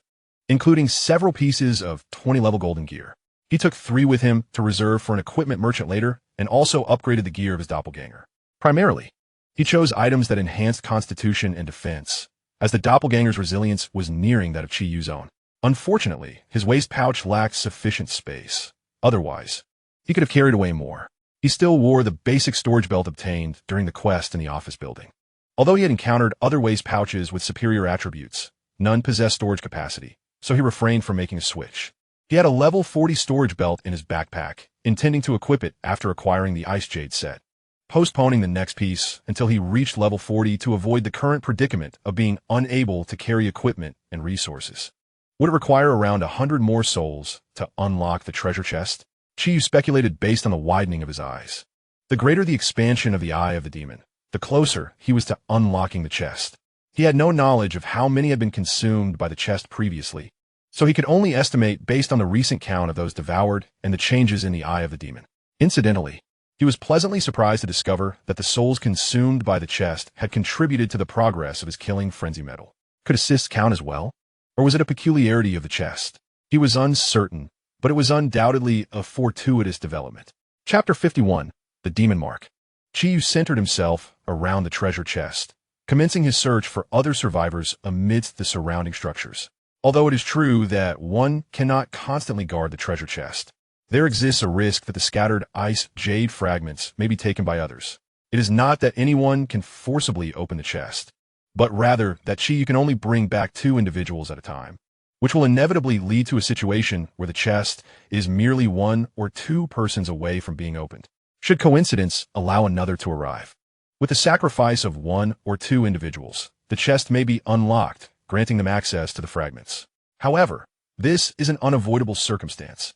including several pieces of 20-level golden gear. He took 3 with him to reserve for an equipment merchant later, and also upgraded the gear of his doppelganger. Primarily, he chose items that enhanced constitution and defense, as the doppelganger's resilience was nearing that of Chi-Yu's own. Unfortunately, his waist pouch lacked sufficient space. Otherwise, he could have carried away more. He still wore the basic storage belt obtained during the quest in the office building. Although he had encountered other waist pouches with superior attributes, none possessed storage capacity, so he refrained from making a switch. He had a level 40 storage belt in his backpack, intending to equip it after acquiring the Ice Jade set, postponing the next piece until he reached level 40 to avoid the current predicament of being unable to carry equipment and resources. Would it require around 100 more souls to unlock the treasure chest? Chi-Yu speculated based on the widening of his eyes. The greater the expansion of the eye of the demon, the closer he was to unlocking the chest. He had no knowledge of how many had been consumed by the chest previously, so he could only estimate based on the recent count of those devoured and the changes in the eye of the demon. Incidentally, he was pleasantly surprised to discover that the souls consumed by the chest had contributed to the progress of his killing frenzy metal. Could assists count as well? Or was it a peculiarity of the chest? He was uncertain, but it was undoubtedly a fortuitous development. Chapter 51, The Demon Mark. Chi-Yu centered himself around the treasure chest, commencing his search for other survivors amidst the surrounding structures. Although it is true that one cannot constantly guard the treasure chest, there exists a risk that the scattered ice jade fragments may be taken by others. It is not that anyone can forcibly open the chest, but rather that Chi-Yu can only bring back 2 individuals at a time. which will inevitably lead to a situation where the chest is merely 1 or 2 persons away from being opened, should coincidence allow another to arrive. With the sacrifice of 1 or 2 individuals, the chest may be unlocked, granting them access to the fragments. However, this is an unavoidable circumstance,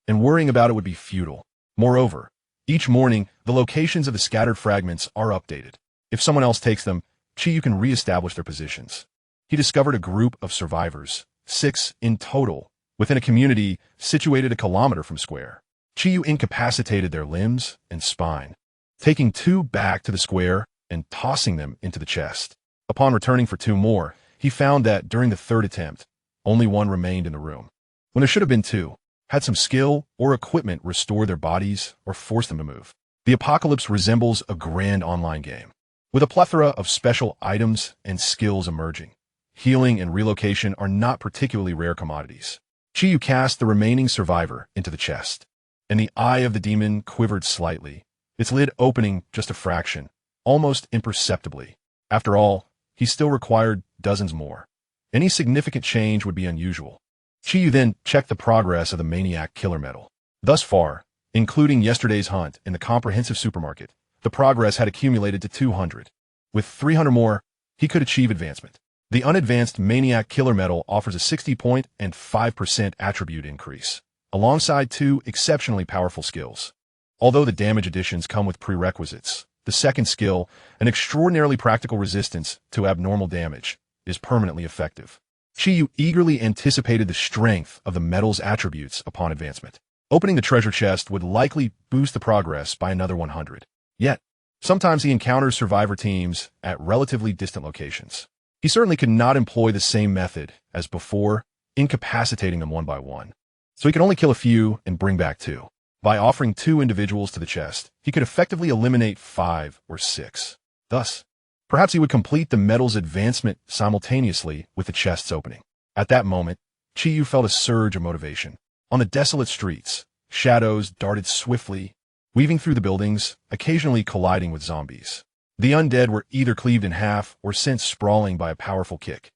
and worrying about it would be futile. Moreover, each morning, the locations of the scattered fragments are updated. If someone else takes them, Chiyu can re-establish their positions. He discovered a group of survivors, 6 in total, within a community situated a kilometer from Square. Chiyu incapacitated their limbs and spine, taking 2 back to the square and tossing them into the chest. Upon returning for 2 more, he found that during the 3rd attempt, only 1 remained in the room, when there should have been 2. Had some skill or equipment restore their bodies or force them to move. The apocalypse resembles a grand online game, with a plethora of special items and skills emerging. Healing and relocation are not particularly rare commodities. Chiyu cast the remaining survivor into the chest, and the eye of the demon quivered slightly, its lid opening just a fraction, almost imperceptibly. After all, he still required dozens more. Any significant change would be unusual. Chiyu then checked the progress of the maniac killer medal. Thus far, including yesterday's hunt in the comprehensive supermarket, the progress had accumulated to 200. With 300 more, he could achieve advancement. The unadvanced maniac killer medal offers a 60-point and 5% attribute increase, alongside 2 exceptionally powerful skills. Although the damage additions come with prerequisites, the second skill, an extraordinarily practical resistance to abnormal damage, is permanently effective. Chiyu eagerly anticipated the strength of the medal's attributes upon advancement. Opening the treasure chest would likely boost the progress by another 100. Yet, sometimes he encounters survivor teams at relatively distant locations. He certainly could not employ the same method as before, incapacitating them 1 by 1. So he could only kill a few and bring back 2. By offering 2 individuals to the chest, he could effectively eliminate 5 or 6. Thus, perhaps he would complete the medal's advancement simultaneously with the chest's opening. At that moment, Chiyu felt a surge of motivation. On the desolate streets, shadows darted swiftly, weaving through the buildings, occasionally colliding with zombies. The undead were either cleaved in half or sent sprawling by a powerful kick,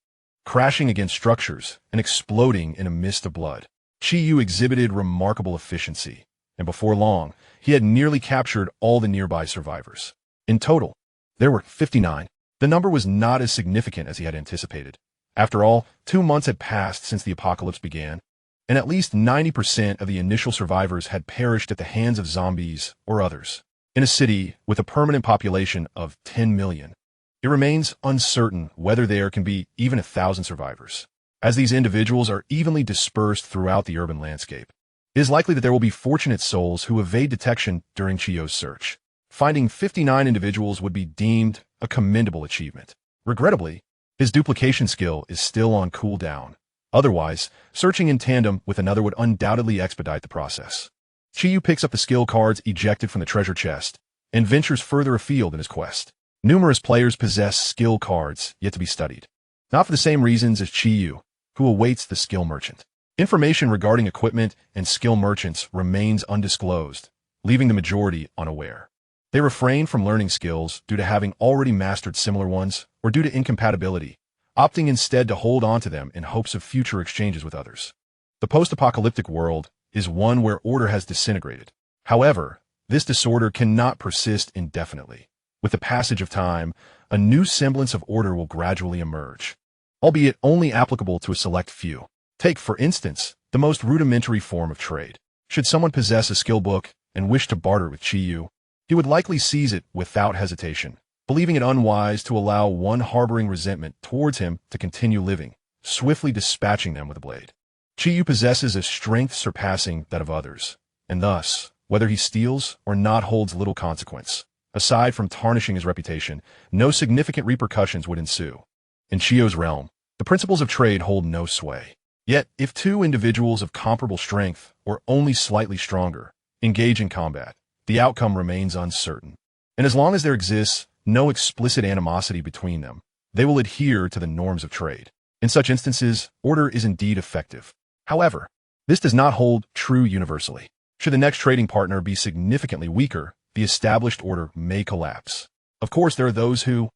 crashing against structures and exploding in a mist of blood. Chiyu exhibited remarkable efficiency, and before long, he had nearly captured all the nearby survivors. In total, there were 59. The number was not as significant as he had anticipated. After all, 2 months had passed since the apocalypse began, and at least 90% of the initial survivors had perished at the hands of zombies or others. In a city with a permanent population of 10 million, it remains uncertain whether there can be even 1,000 survivors. As these individuals are evenly dispersed throughout the urban landscape, it is likely that there will be fortunate souls who evade detection during Chiyu's search. Finding 59 individuals would be deemed a commendable achievement. Regrettably, his duplication skill is still on cooldown. Otherwise, searching in tandem with another would undoubtedly expedite the process. Chiyu picks up the skill cards ejected from the treasure chest and ventures further afield in his quest. Numerous players possess skill cards yet to be studied, not for the same reasons as Chiyu, who awaits the skill merchant. Information regarding equipment and skill merchants remains undisclosed, leaving the majority unaware. They refrain from learning skills due to having already mastered similar ones or due to incompatibility, opting instead to hold on to them in hopes of future exchanges with others. The post-apocalyptic world is one where order has disintegrated. However, this disorder cannot persist indefinitely. With the passage of time, a new semblance of order will gradually emerge, albeit only applicable to a select few. Take, for instance, the most rudimentary form of trade. Should someone possess a skill book and wish to barter with Chiyu, he would likely seize it without hesitation, believing it unwise to allow one harboring resentment towards him to continue living, swiftly dispatching them with a blade. Chiyu possesses a strength surpassing that of others, and thus, whether he steals or not holds little consequence. Aside from tarnishing his reputation, no significant repercussions would ensue. In Chiyu's realm, the principles of trade hold no sway. Yet, if 2 individuals of comparable strength, or only slightly stronger, engage in combat, the outcome remains uncertain. And as long as there exists no explicit animosity between them, they will adhere to the norms of trade. In such instances, order is indeed effective. However, this does not hold true universally. Should the next trading partner be significantly weaker, the established order may collapse. Of course, there are those who,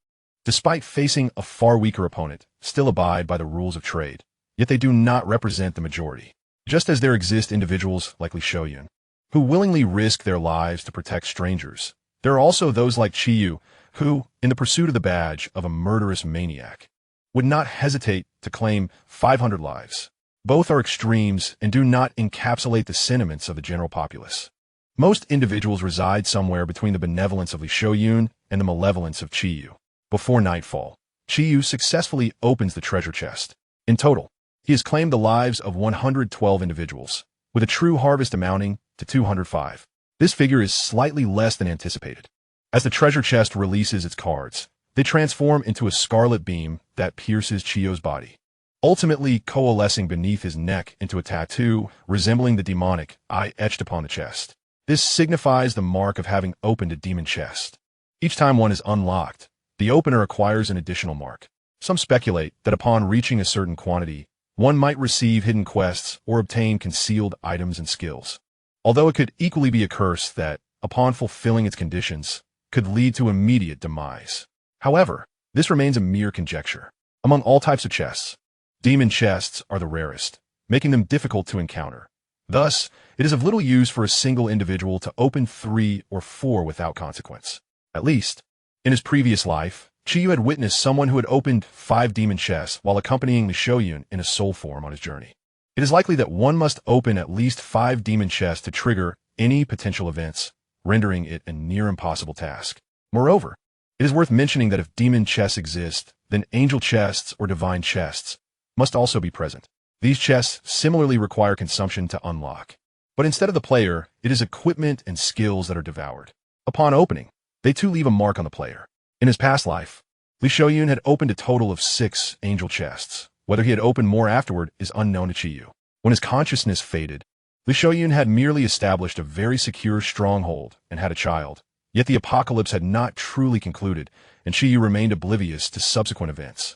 despite facing a far weaker opponent, still abide by the rules of trade. yet they do not represent the majority. Just as there exist individuals like Li Shouyun, who willingly risk their lives to protect strangers, there are also those like Qiyu, who, in the pursuit of the badge of a murderous maniac, would not hesitate to claim 500 lives. Both are extremes and do not encapsulate the sentiments of the general populace. Most individuals reside somewhere between the benevolence of Li Shouyun and the malevolence of Qiyu. Before nightfall, Qiyu successfully opens the treasure chest. In total, he has claimed the lives of 112 individuals, with a true harvest amounting to 205. This figure is slightly less than anticipated. As the treasure chest releases its cards, they transform into a scarlet beam that pierces Chiyu's body, ultimately coalescing beneath his neck into a tattoo resembling the demonic eye etched upon the chest. This signifies the mark of having opened a demon chest. Each time one is unlocked, the opener acquires an additional mark. Some speculate that upon reaching a certain quantity, one might receive hidden quests or obtain concealed items and skills. Although it could equally be a curse that, upon fulfilling its conditions, could lead to immediate demise. However, this remains a mere conjecture. Among all types of chests, demon chests are the rarest, making them difficult to encounter. Thus, it is of little use for a single individual to open 3 or 4 without consequence. At least, in his previous life, Qiyu had witnessed someone who had opened 5 demon chests while accompanying Li Shouyun in a soul form on his journey. It is likely that one must open at least 5 demon chests to trigger any potential events, rendering it a near impossible task. Moreover, it is worth mentioning that if demon chests exist, then angel chests or divine chests must also be present. These chests similarly require consumption to unlock. But instead of the player, it is equipment and skills that are devoured. Upon opening, they too leave a mark on the player. In his past life, Li Shouyun had opened a total of 6 angel chests. Whether he had opened more afterward is unknown to Qiyu. When his consciousness faded, Li Shouyun had merely established a very secure stronghold and had a child. Yet the apocalypse had not truly concluded, and Qiyu remained oblivious to subsequent events.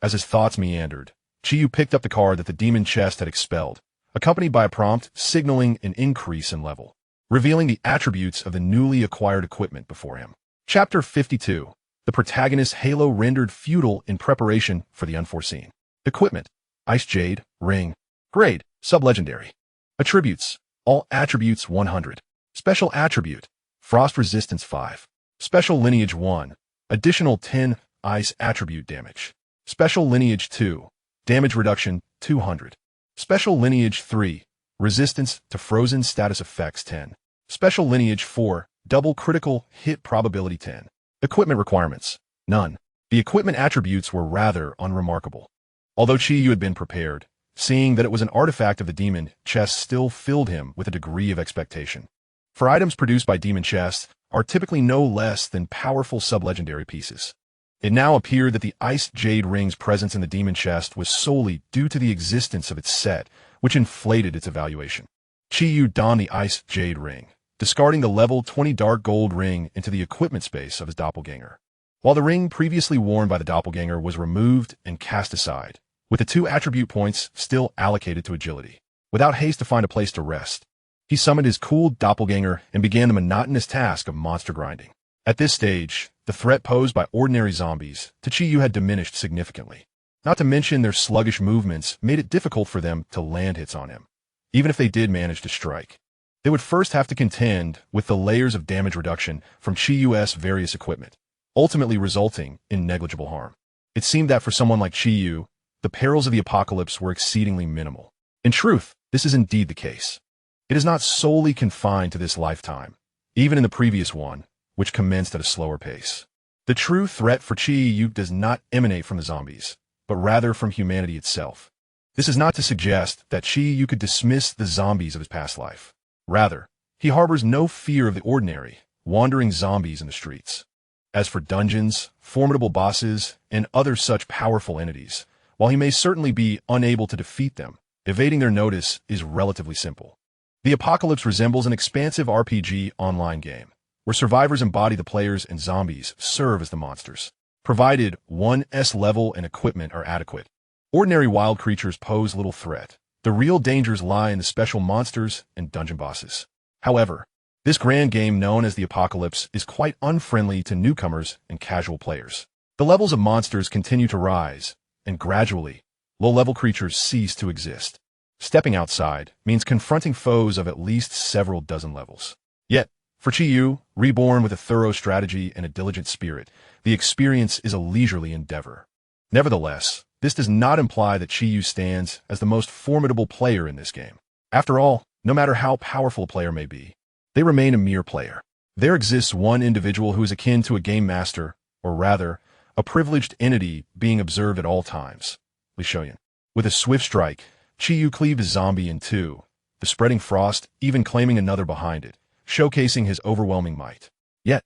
As his thoughts meandered, Qiyu picked up the card that the demon chest had expelled, accompanied by a prompt signaling an increase in level, revealing the attributes of the newly acquired equipment before him. Chapter 52. The protagonist's halo rendered futile in preparation for the unforeseen. Equipment: Ice Jade, Ring. Grade: Sublegendary. Attributes: all attributes 100. Special attribute: Frost Resistance 5. Special Lineage 1. Additional 10 Ice attribute damage. Special Lineage 2. Damage reduction 200. Special Lineage 3. Resistance to frozen status effects 10. Special Lineage 4. Double critical hit probability 10. Equipment requirements: none. The equipment attributes were rather unremarkable. Although Qiyu had been prepared, seeing that it was an artifact of the demon chest still filled him with a degree of expectation. For items produced by demon chests are typically no less than powerful sublegendary pieces. It now appeared that the Ice Jade Ring's presence in the demon chest was solely due to the existence of its set, which inflated its evaluation. Qiyu donned the Ice Jade Ring, discarding the level 20 dark gold ring into the equipment space of his doppelganger. While the ring previously worn by the doppelganger was removed and cast aside, with the 2 attribute points still allocated to agility. Without haste to find a place to rest, he summoned his cool doppelganger and began the monotonous task of monster grinding. At this stage, the threat posed by ordinary zombies to Qiyu had diminished significantly. Not to mention their sluggish movements made it difficult for them to land hits on him. Even if they did manage to strike, they would first have to contend with the layers of damage reduction from Qiyu's various equipment, ultimately resulting in negligible harm. It seemed that for someone like Qiyu, the perils of the apocalypse were exceedingly minimal. In truth, this is indeed the case. It is not solely confined to this lifetime, even in the previous one, which commenced at a slower pace. The true threat for Qiyu does not emanate from the zombies, but rather from humanity itself. This is not to suggest that Qiyu could dismiss the zombies of his past life. Rather, he harbors no fear of the ordinary, wandering zombies in the streets. As for dungeons, formidable bosses, and other such powerful entities, while he may certainly be unable to defeat them, evading their notice is relatively simple. The Apocalypse resembles an expansive RPG online game, where survivors embody the players and zombies serve as the monsters, provided 1S level and equipment are adequate. Ordinary wild creatures pose little threat. The real dangers lie in the special monsters and dungeon bosses. However, this grand game known as the Apocalypse is quite unfriendly to newcomers and casual players. The levels of monsters continue to rise, and gradually, low-level creatures cease to exist. Stepping outside means confronting foes of at least several dozen levels. Yet, for Chi-Yu, reborn with a thorough strategy and a diligent spirit, the experience is a leisurely endeavor. Nevertheless, this does not imply that Chi-Yu stands as the most formidable player in this game. After all, no matter how powerful a player may be, they remain a mere player. There exists one individual who is akin to a game master, or rather, a privileged entity being observed at all times, Li Shoyan. With a swift strike, Chi-Yu cleaved a zombie in two, the spreading frost even claiming another behind it, showcasing his overwhelming might. Yet,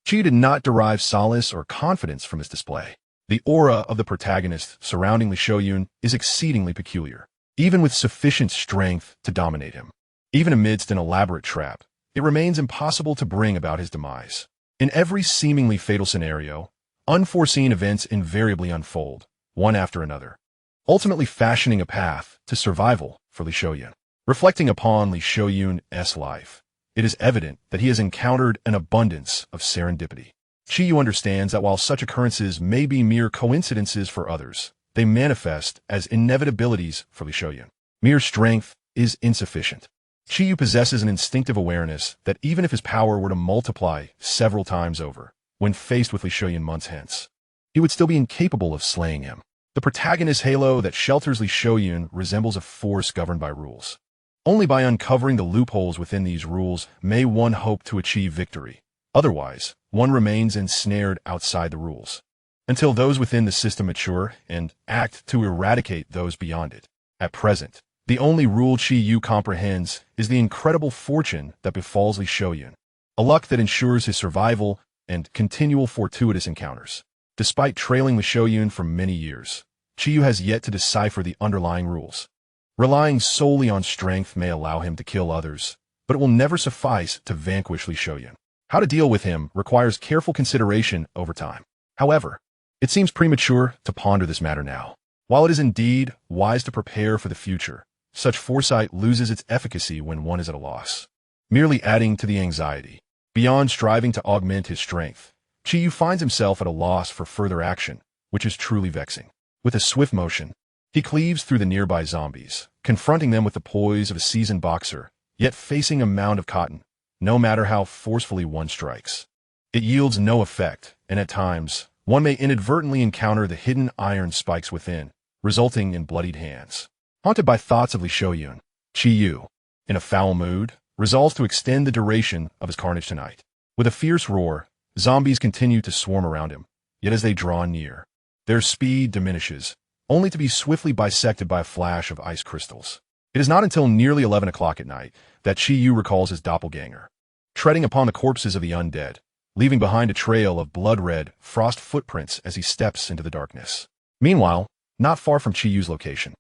Chi did not derive solace or confidence from this display. The aura of the protagonist surrounding Li Shoyan is exceedingly peculiar, even with sufficient strength to dominate him. Even amidst an elaborate trap, it remains impossible to bring about his demise. In every seemingly fatal scenario, unforeseen events invariably unfold, one after another, ultimately fashioning a path to survival for Li Shoyan. Reflecting upon Li Shoyan's life, it is evident that he has encountered an abundance of serendipity. Chi-Yu understands that while such occurrences may be mere coincidences for others, they manifest as inevitabilities for Li Shoyan. Mere strength is insufficient. Chi-Yu possesses an instinctive awareness that even if his power were to multiply several times over, when faced with Li Shoyan months hence, he would still be incapable of slaying him. The protagonist's halo that shelters Li Shoyan resembles a force governed by rules. Only by uncovering the loopholes within these rules may one hope to achieve victory. Otherwise, one remains ensnared outside the rules, until those within the system mature and act to eradicate those beyond it. At present, the only rule Chi-Yu comprehends is the incredible fortune that befalls Li Shoyan, a luck that ensures his survival and continual fortuitous encounters. Despite trailing Li Shoyan for many years, Chi-Yu has yet to decipher the underlying rules. Relying solely on strength may allow him to kill others, but it will never suffice to vanquish Li Shoyan. How to deal with him requires careful consideration over time. However, it seems premature to ponder this matter now. While it is indeed wise to prepare for the future, such foresight loses its efficacy when one is at a loss, merely adding to the anxiety. Beyond striving to augment his strength, Chi-Yu finds himself at a loss for further action, which is truly vexing. With a swift motion, he cleaves through the nearby zombies, confronting them with the poise of a seasoned boxer, yet facing a mound of cotton, no matter how forcefully one strikes. It yields no effect, and at times, one may inadvertently encounter the hidden iron spikes within, resulting in bloodied hands. Haunted by thoughts of Li Shoyan, Chi-Yu, in a foul mood, resolves to extend the duration of his carnage tonight. With a fierce roar, zombies continue to swarm around him, yet as they draw near, their speed diminishes, only to be swiftly bisected by a flash of ice crystals. It is not until nearly 11 o'clock at night that Chi-Yu recalls his doppelganger, treading upon the corpses of the undead, leaving behind a trail of blood-red frost footprints as he steps into the darkness. Meanwhile, not far from Chi-Yu's location,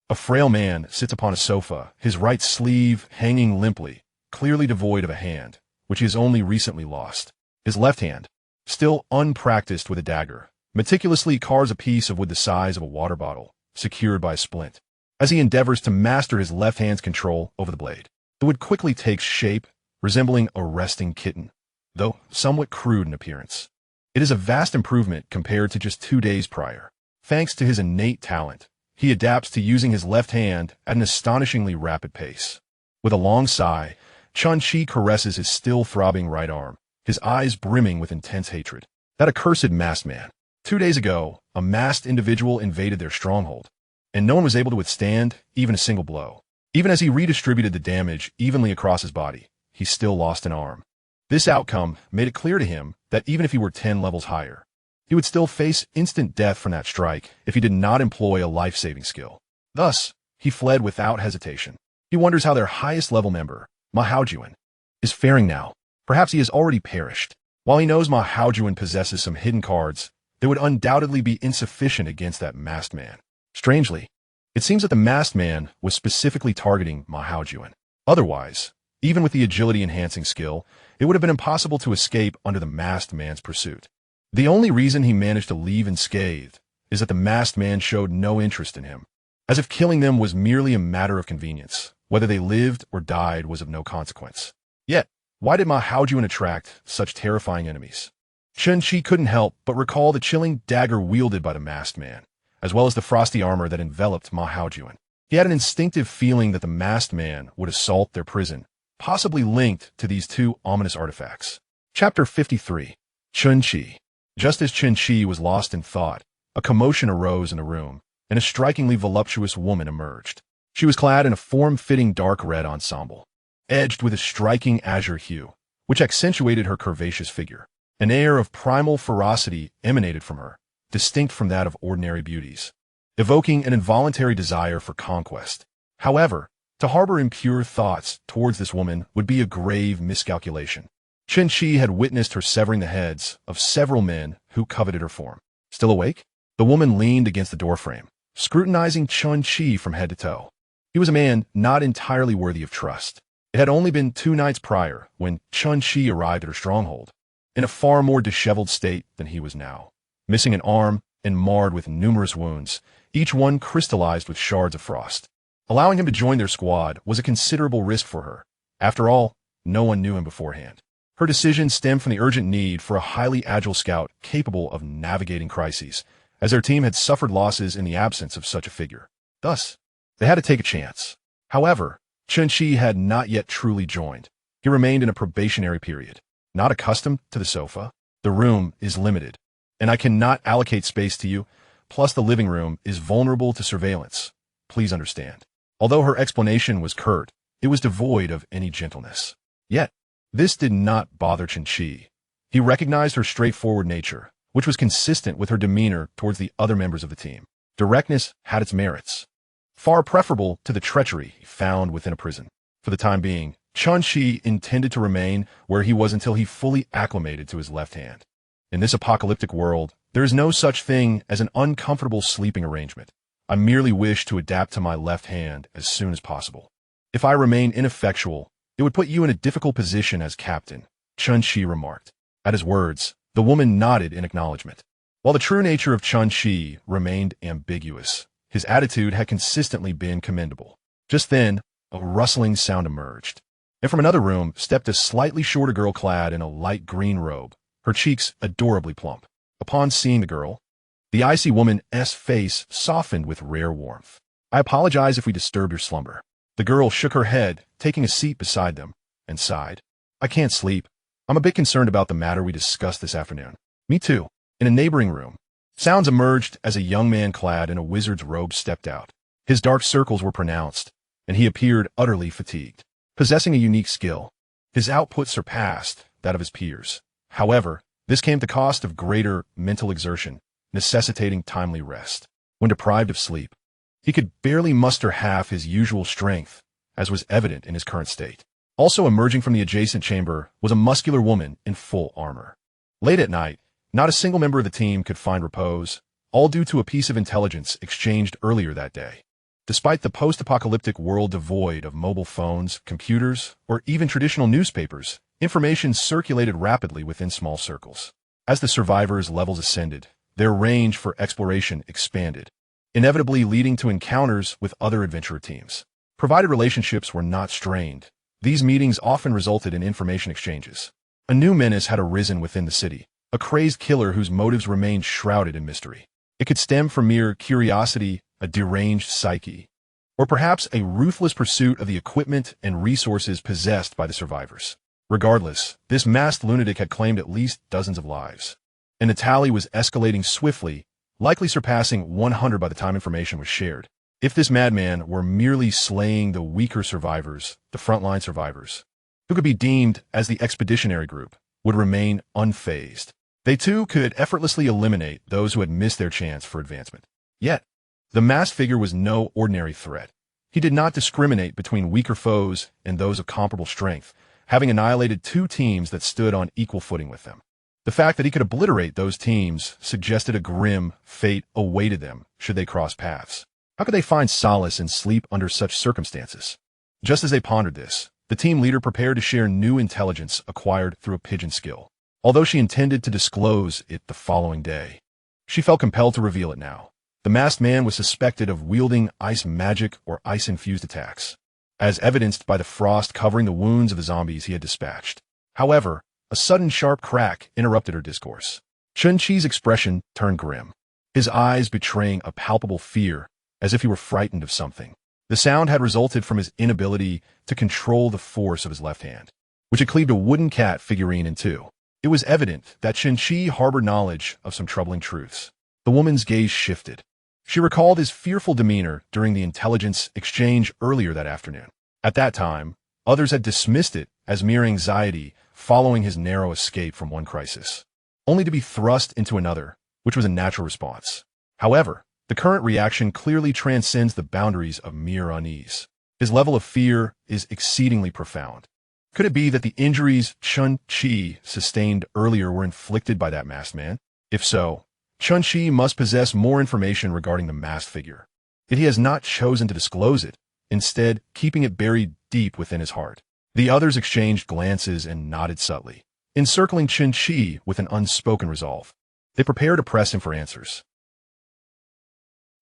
a frail man sits upon a sofa, his right sleeve hanging limply, clearly devoid of a hand, which he has only recently lost. His left hand, still unpracticed with a dagger, meticulously carves a piece of wood the size of a water bottle, secured by a splint. As he endeavors to master his left hand's control over the blade, the wood quickly takes shape, resembling a resting kitten, though somewhat crude in appearance. It is a vast improvement compared to just 2 days prior. Thanks to his innate talent, he adapts to using his left hand at an astonishingly rapid pace. With a long sigh, Chun-Chi caresses his still throbbing right arm, his eyes brimming with intense hatred. That accursed masked man. 2 days ago, a masked individual invaded their stronghold, and no one was able to withstand even a single blow. Even as he redistributed the damage evenly across his body, he still lost an arm. This outcome made it clear to him that even if he were 10 levels higher, he would still face instant death from that strike if he did not employ a life-saving skill. Thus, he fled without hesitation. He wonders how their highest level member, Ma Haojuan, is faring now. Perhaps he has already perished. While he knows Ma Haojuan possesses some hidden cards, they would undoubtedly be insufficient against that masked man. Strangely, it seems that the masked man was specifically targeting Ma Haojuan. Otherwise, even with the agility-enhancing skill, it would have been impossible to escape under the masked man's pursuit. The only reason he managed to leave unscathed is that the masked man showed no interest in him, as if killing them was merely a matter of convenience. Whether they lived or died was of no consequence. Yet, why did Ma Haojuan attract such terrifying enemies? Chun-Chi couldn't help but recall the chilling dagger wielded by the masked man, as well as the frosty armor that enveloped Ma Haojuan. He had an instinctive feeling that the masked man would assault their prison, possibly linked to these two ominous artifacts. Chapter 53. Chun-Chi. Just as Chun-Chi was lost in thought, a commotion arose in the room, and a strikingly voluptuous woman emerged. She was clad in a form-fitting dark red ensemble, edged with a striking azure hue, which accentuated her curvaceous figure. An air of primal ferocity emanated from her, distinct from that of ordinary beauties, evoking an involuntary desire for conquest. However, to harbor impure thoughts towards this woman would be a grave miscalculation. Chun-Chi had witnessed her severing the heads of several men who coveted her form. Still awake? The woman leaned against the doorframe, scrutinizing Chun-Chi from head to toe. He was a man not entirely worthy of trust. It had only been 2 nights prior when Chun-Chi arrived at her stronghold, in a far more disheveled state than he was now, missing an arm and marred with numerous wounds, each one crystallized with shards of frost. Allowing him to join their squad was a considerable risk for her. After all, no one knew him beforehand. Her decision stemmed from the urgent need for a highly agile scout capable of navigating crises, as their team had suffered losses in the absence of such a figure. Thus, they had to take a chance. However, Chun-Chi had not yet truly joined. He remained in a probationary period. Not accustomed to the sofa, the room is limited, and I cannot allocate space to you, plus the living room is vulnerable to surveillance. Please understand. Although her explanation was curt, it was devoid of any gentleness. Yet, this did not bother Chun-Chi. He recognized her straightforward nature, which was consistent with her demeanor towards the other members of the team. Directness had its merits, far preferable to the treachery found within a prison. For the time being, Chun-Chi intended to remain where he was until he fully acclimated to his left hand. In this apocalyptic world, there is no such thing as an uncomfortable sleeping arrangement. I merely wish to adapt to my left hand as soon as possible. If I remain ineffectual, it would put you in a difficult position as captain, Chun-Chi remarked. At his words, the woman nodded in acknowledgement. While the true nature of Chun-Chi remained ambiguous, his attitude had consistently been commendable. Just then, a rustling sound emerged, and from another room stepped a slightly shorter girl clad in a light green robe, her cheeks adorably plump. Upon seeing the girl, the icy woman's face softened with rare warmth. I apologize if we disturbed your slumber. The girl shook her head, taking a seat beside them, and sighed. I can't sleep. I'm a bit concerned about the matter we discussed this afternoon. Me too. In a neighboring room, sounds emerged as a young man clad in a wizard's robe stepped out. His dark circles were pronounced, and he appeared utterly fatigued. Possessing a unique skill, his output surpassed that of his peers. However, this came at the cost of greater mental exertion, necessitating timely rest. When deprived of sleep, he could barely muster half his usual strength, as was evident in his current state. Also emerging from the adjacent chamber was a muscular woman in full armor. Late at night, not a single member of the team could find repose, all due to a piece of intelligence exchanged earlier that day. Despite the post-apocalyptic world devoid of mobile phones, computers, or even traditional newspapers, information circulated rapidly within small circles. As the survivors' levels ascended, their range for exploration expanded, inevitably leading to encounters with other adventurer teams. Provided relationships were not strained, these meetings often resulted in information exchanges. A new menace had arisen within the city, a crazed killer whose motives remained shrouded in mystery. It could stem from mere curiosity, a deranged psyche, or perhaps a ruthless pursuit of the equipment and resources possessed by the survivors. Regardless, this masked lunatic had claimed at least dozens of lives, and the tally was escalating swiftly, likely surpassing 100 by the time information was shared. If this madman were merely slaying the weaker survivors, the frontline survivors, who could be deemed as the expeditionary group, would remain unfazed. They too could effortlessly eliminate those who had missed their chance for advancement. Yet, the masked figure was no ordinary threat. He did not discriminate between weaker foes and those of comparable strength, having annihilated 2 teams that stood on equal footing with them. The fact that he could obliterate those teams suggested a grim fate awaited them should they cross paths. How could they find solace in sleep under such circumstances? Just as they pondered this, the team leader prepared to share new intelligence acquired through a pigeon skill. Although she intended to disclose it the following day, she felt compelled to reveal it now. The masked man was suspected of wielding ice magic or ice-infused attacks, as evidenced by the frost covering the wounds of the zombies he had dispatched. However, a sudden sharp crack interrupted her discourse. Chun-Chi's expression turned grim. his eyes betraying a palpable fear, as if he were frightened of something. The sound had resulted from his inability to control the force of his left hand, which had cleaved a wooden cat figurine in two. It was evident that Chen-Chi harbored knowledge of some troubling truths. The woman's gaze shifted. She recalled his fearful demeanor during the intelligence exchange earlier that afternoon. At that time, others had dismissed it as mere anxiety following his narrow escape from one crisis, only to be thrust into another, which was a natural response. However, the current reaction clearly transcends the boundaries of mere unease. His level of fear is exceedingly profound. Could it be that the injuries Chen-Chi sustained earlier were inflicted by that masked man? If so, Chen-Chi must possess more information regarding the masked figure. Yet he has not chosen to disclose it, instead keeping it buried deep within his heart. The others exchanged glances and nodded subtly, encircling Chen-Chi with an unspoken resolve. They prepared to press him for answers.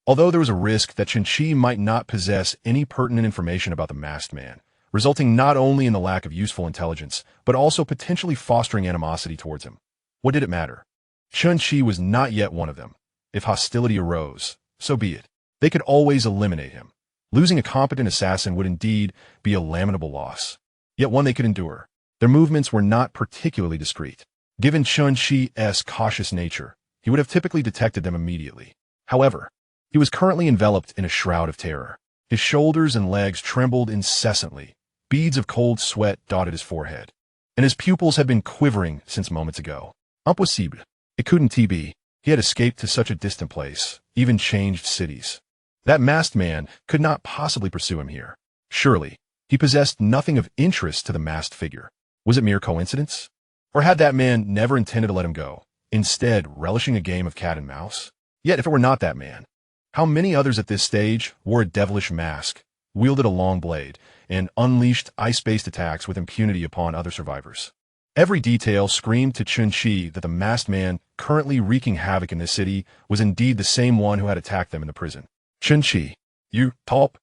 Although there was a risk that Chen-Chi might not possess any pertinent information about the masked man, resulting not only in the lack of useful intelligence, but also potentially fostering animosity towards him. What did it matter? Chen-Chi was not yet one of them. If hostility arose, so be it. They could always eliminate him. Losing a competent assassin would indeed be a lamentable loss, yet one they could endure. Their movements were not particularly discreet. Given Chen-Chi's cautious nature, he would have typically detected them immediately. However, he was currently enveloped in a shroud of terror. His shoulders and legs trembled incessantly. Beads of cold sweat dotted his forehead, and his pupils had been quivering since moments ago. Impossible. It couldn't be. He had escaped to such a distant place, even changed cities. That masked man could not possibly pursue him here. Surely, he possessed nothing of interest to the masked figure. Was it mere coincidence? Or had that man never intended to let him go, instead relishing a game of cat and mouse? Yet if it were not that man, how many others at this stage wore a devilish mask, wielded a long blade, and unleashed ice-based attacks with impunity upon other survivors? Every detail screamed to Chen-Chi that the masked man currently wreaking havoc in this city was indeed the same one who had attacked them in the prison. Chen-Chi, you top.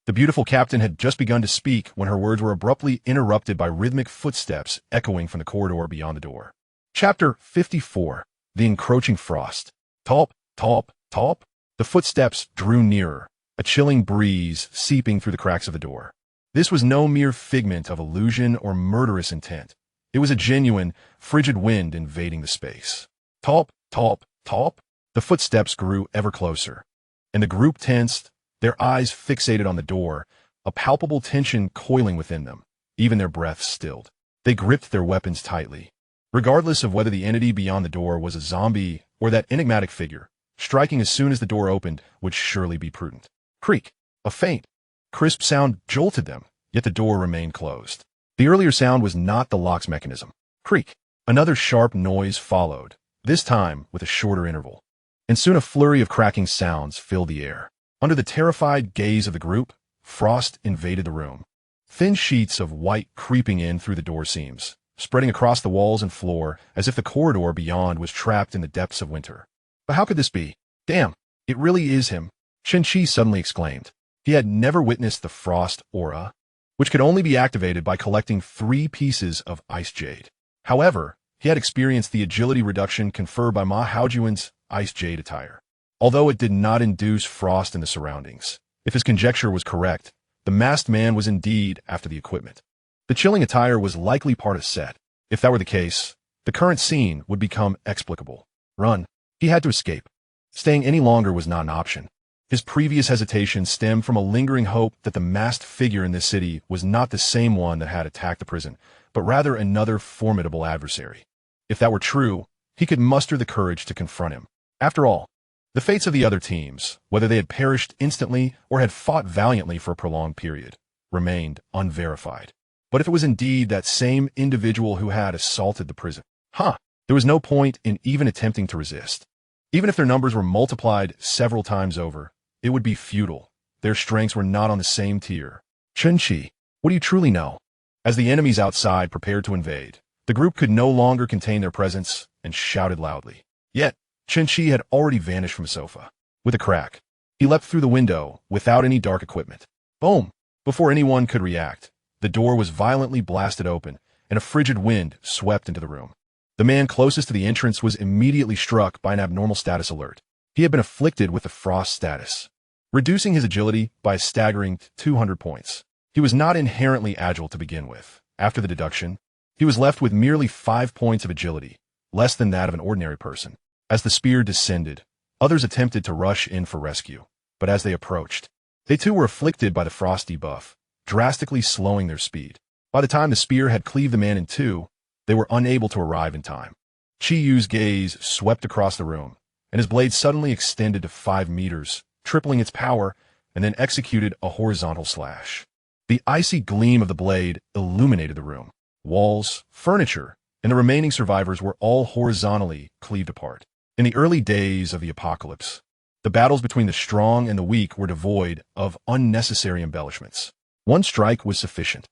The beautiful captain had just begun to speak when her words were abruptly interrupted by rhythmic footsteps echoing from the corridor beyond the door. Chapter 54. The Encroaching Frost. Top. The footsteps drew nearer, a chilling breeze seeping through the cracks of the door. This was no mere figment of illusion or murderous intent. It was a genuine, frigid wind invading the space. Top. The footsteps grew ever closer, and the group tensed, their eyes fixated on the door, a palpable tension coiling within them, even their breaths stilled. They gripped their weapons tightly. Regardless of whether the entity beyond the door was a zombie or that enigmatic figure, striking as soon as the door opened would surely be prudent. Creak! A faint, crisp sound jolted them, yet the door remained closed. The earlier sound was not the lock's mechanism. Creak! Another sharp noise followed, this time with a shorter interval. And soon a flurry of cracking sounds filled the air. Under the terrified gaze of the group, frost invaded the room. Thin sheets of white creeping in through the door seams, spreading across the walls and floor as if the corridor beyond was trapped in the depths of winter. But how could this be? Damn, it really is him, Chen-Chi suddenly exclaimed. He had never witnessed the frost aura, which could only be activated by collecting 3 pieces of ice jade. However, he had experienced the agility reduction conferred by Ma Haojuan's ice jade attire. Although it did not induce frost in the surroundings, if his conjecture was correct, the masked man was indeed after the equipment. The chilling attire was likely part of set. If that were the case, the current scene would become explicable. Run. He had to escape. Staying any longer was not an option. His previous hesitation stemmed from a lingering hope that the masked figure in this city was not the same one that had attacked the prison, but rather another formidable adversary. If that were true, he could muster the courage to confront him. After all, the fates of the other teams, whether they had perished instantly or had fought valiantly for a prolonged period, remained unverified. But if it was indeed that same individual who had assaulted the prison, there was no point in even attempting to resist. Even if their numbers were multiplied several times over, it would be futile. Their strengths were not on the same tier. Chen-Chi, what do you truly know? As the enemies outside prepared to invade, the group could no longer contain their presence and shouted loudly. Yet, Chen-Chi had already vanished from a sofa. With a crack, he leapt through the window without any dark equipment. Boom! Before anyone could react, the door was violently blasted open, and a frigid wind swept into the room. The man closest to the entrance was immediately struck by an abnormal status alert. He had been afflicted with the frost status, reducing his agility by a staggering 200 points. He was not inherently agile to begin with. After the deduction, he was left with merely 5 points of agility, less than that of an ordinary person. As the spear descended, others attempted to rush in for rescue, but as they approached, they too were afflicted by the frost debuff, drastically slowing their speed. By the time the spear had cleaved the man in two, they were unable to arrive in time. Chi-Yu's gaze swept across the room, and his blade suddenly extended to 5 meters, tripling its power, and then executed a horizontal slash. The icy gleam of the blade illuminated the room. Walls, furniture, and the remaining survivors were all horizontally cleaved apart. In the early days of the apocalypse, the battles between the strong and the weak were devoid of unnecessary embellishments. One strike was sufficient.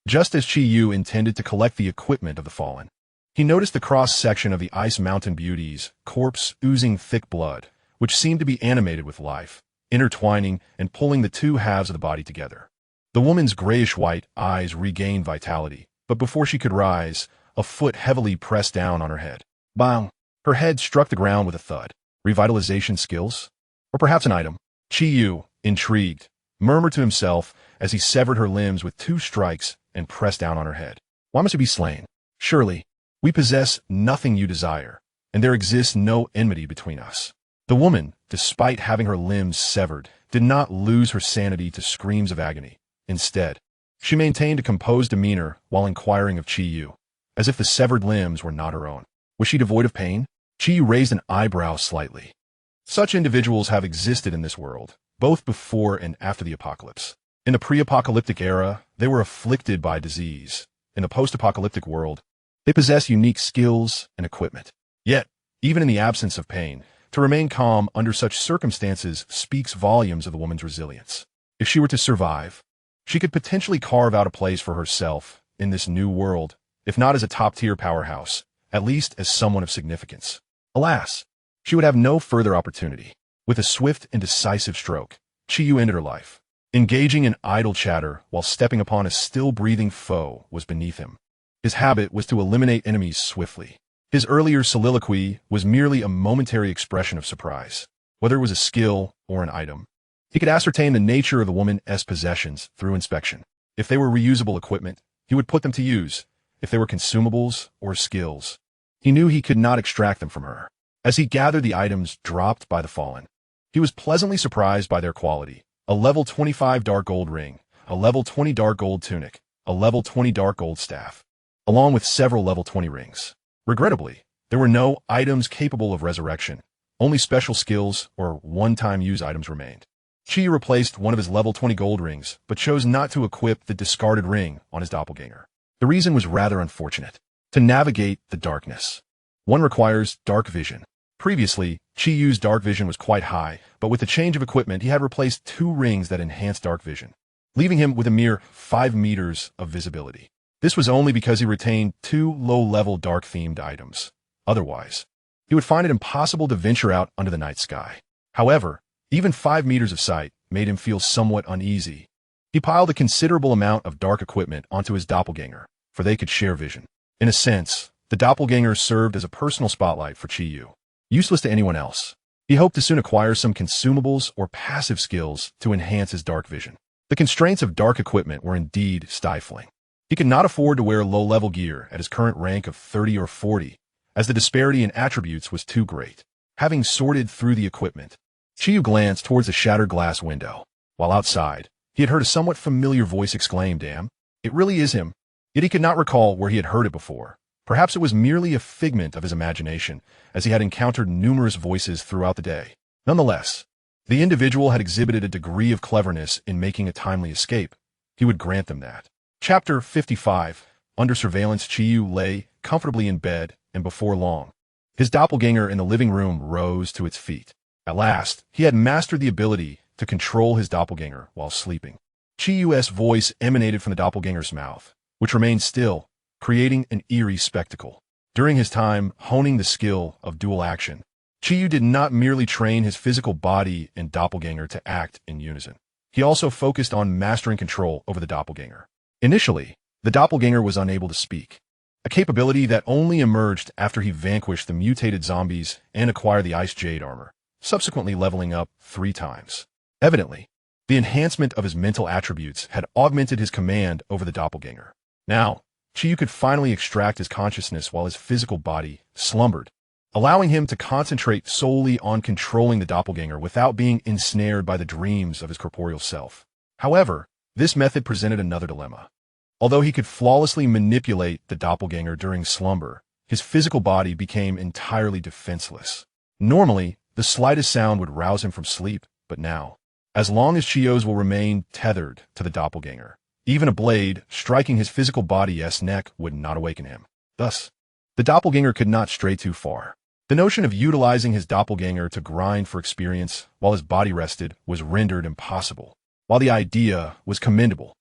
Just as Chi-Yu intended to collect the equipment of the fallen, he noticed the cross-section of the Ice Mountain Beauty's corpse oozing thick blood, which seemed to be animated with life, intertwining and pulling the two halves of the body together. The woman's grayish-white eyes regained vitality, but before she could rise, a foot heavily pressed down on her head. Bang! Her head struck the ground with a thud. Revitalization skills? Or perhaps an item? Chi-Yu, intrigued, murmured to himself as he severed her limbs with 2 strikes and pressed down on her head. Why must she be slain? Surely, we possess nothing you desire, and there exists no enmity between us. The woman, despite having her limbs severed, did not lose her sanity to screams of agony. Instead, she maintained a composed demeanor while inquiring of Chi-Yu, as if the severed limbs were not her own. Was she devoid of pain? Chi-Yu raised an eyebrow slightly. Such individuals have existed in this world, both before and after the apocalypse. In the pre-apocalyptic era, they were afflicted by disease. In the post-apocalyptic world, they possess unique skills and equipment. Yet, even in the absence of pain, to remain calm under such circumstances speaks volumes of the woman's resilience. If she were to survive, she could potentially carve out a place for herself in this new world, if not as a top-tier powerhouse, at least as someone of significance. Alas, she would have no further opportunity. With a swift and decisive stroke, Chi-Yu ended her life. Engaging in idle chatter while stepping upon a still-breathing foe was beneath him. His habit was to eliminate enemies swiftly. His earlier soliloquy was merely a momentary expression of surprise. Whether it was a skill or an item, he could ascertain the nature of the woman's possessions through inspection. If they were reusable equipment, he would put them to use. If they were consumables or skills, he knew he could not extract them from her. As he gathered the items dropped by the fallen, he was pleasantly surprised by their quality. A level 25 dark gold ring, a level 20 dark gold tunic, a level 20 dark gold staff, along with several level 20 rings. Regrettably, there were no items capable of resurrection. Only special skills or one-time use items remained. Chi replaced one of his level 20 gold rings, but chose not to equip the discarded ring on his doppelganger. The reason was rather unfortunate. To navigate the darkness, one requires dark vision. Previously, Chi-Yu's dark vision was quite high, but with the change of equipment, he had replaced 2 rings that enhanced dark vision, leaving him with a mere 5 meters of visibility. This was only because he retained 2 low-level dark-themed items. Otherwise, he would find it impossible to venture out under the night sky. However, even 5 meters of sight made him feel somewhat uneasy. He piled a considerable amount of dark equipment onto his doppelganger, for they could share vision. In a sense, the doppelganger served as a personal spotlight for Chi-Yu. Useless to anyone else, he hoped to soon acquire some consumables or passive skills to enhance his dark vision. The constraints of dark equipment were indeed stifling. He could not afford to wear low-level gear at his current rank of 30 or 40, as the disparity in attributes was too great. Having sorted through the equipment, Chi-Yu glanced towards the shattered glass window. While outside, he had heard a somewhat familiar voice exclaim, "Damn, it really is him." Yet he could not recall where he had heard it before. Perhaps it was merely a figment of his imagination, as he had encountered numerous voices throughout the day. Nonetheless, the individual had exhibited a degree of cleverness in making a timely escape. He would grant them that. Chapter 55. Under surveillance, Chi-Yu lay comfortably in bed, and before long, his doppelganger in the living room rose to its feet. At last, he had mastered the ability to control his doppelganger while sleeping. Chi-Yu's voice emanated from the doppelganger's mouth, which remained still, creating an eerie spectacle. During his time honing the skill of dual action, Chi-Yu did not merely train his physical body and doppelganger to act in unison. He also focused on mastering control over the doppelganger. Initially, the doppelganger was unable to speak. a capability that only emerged after he vanquished the mutated zombies and acquired the Ice Jade armor, subsequently leveling up 3 times. Evidently, the enhancement of his mental attributes had augmented his command over the doppelganger. Now, Chiyu could finally extract his consciousness while his physical body slumbered, allowing him to concentrate solely on controlling the doppelganger without being ensnared by the dreams of his corporeal self. However, this method presented another dilemma. Although he could flawlessly manipulate the doppelganger during slumber, his physical body became entirely defenseless. Normally, the slightest sound would rouse him from sleep, but now, as long as Chiyo's will remain tethered to the doppelganger, even a blade striking his physical body's neck would not awaken him. Thus, the doppelganger could not stray too far. The notion of utilizing his doppelganger to grind for experience while his body rested was rendered impossible. While the idea was commendable,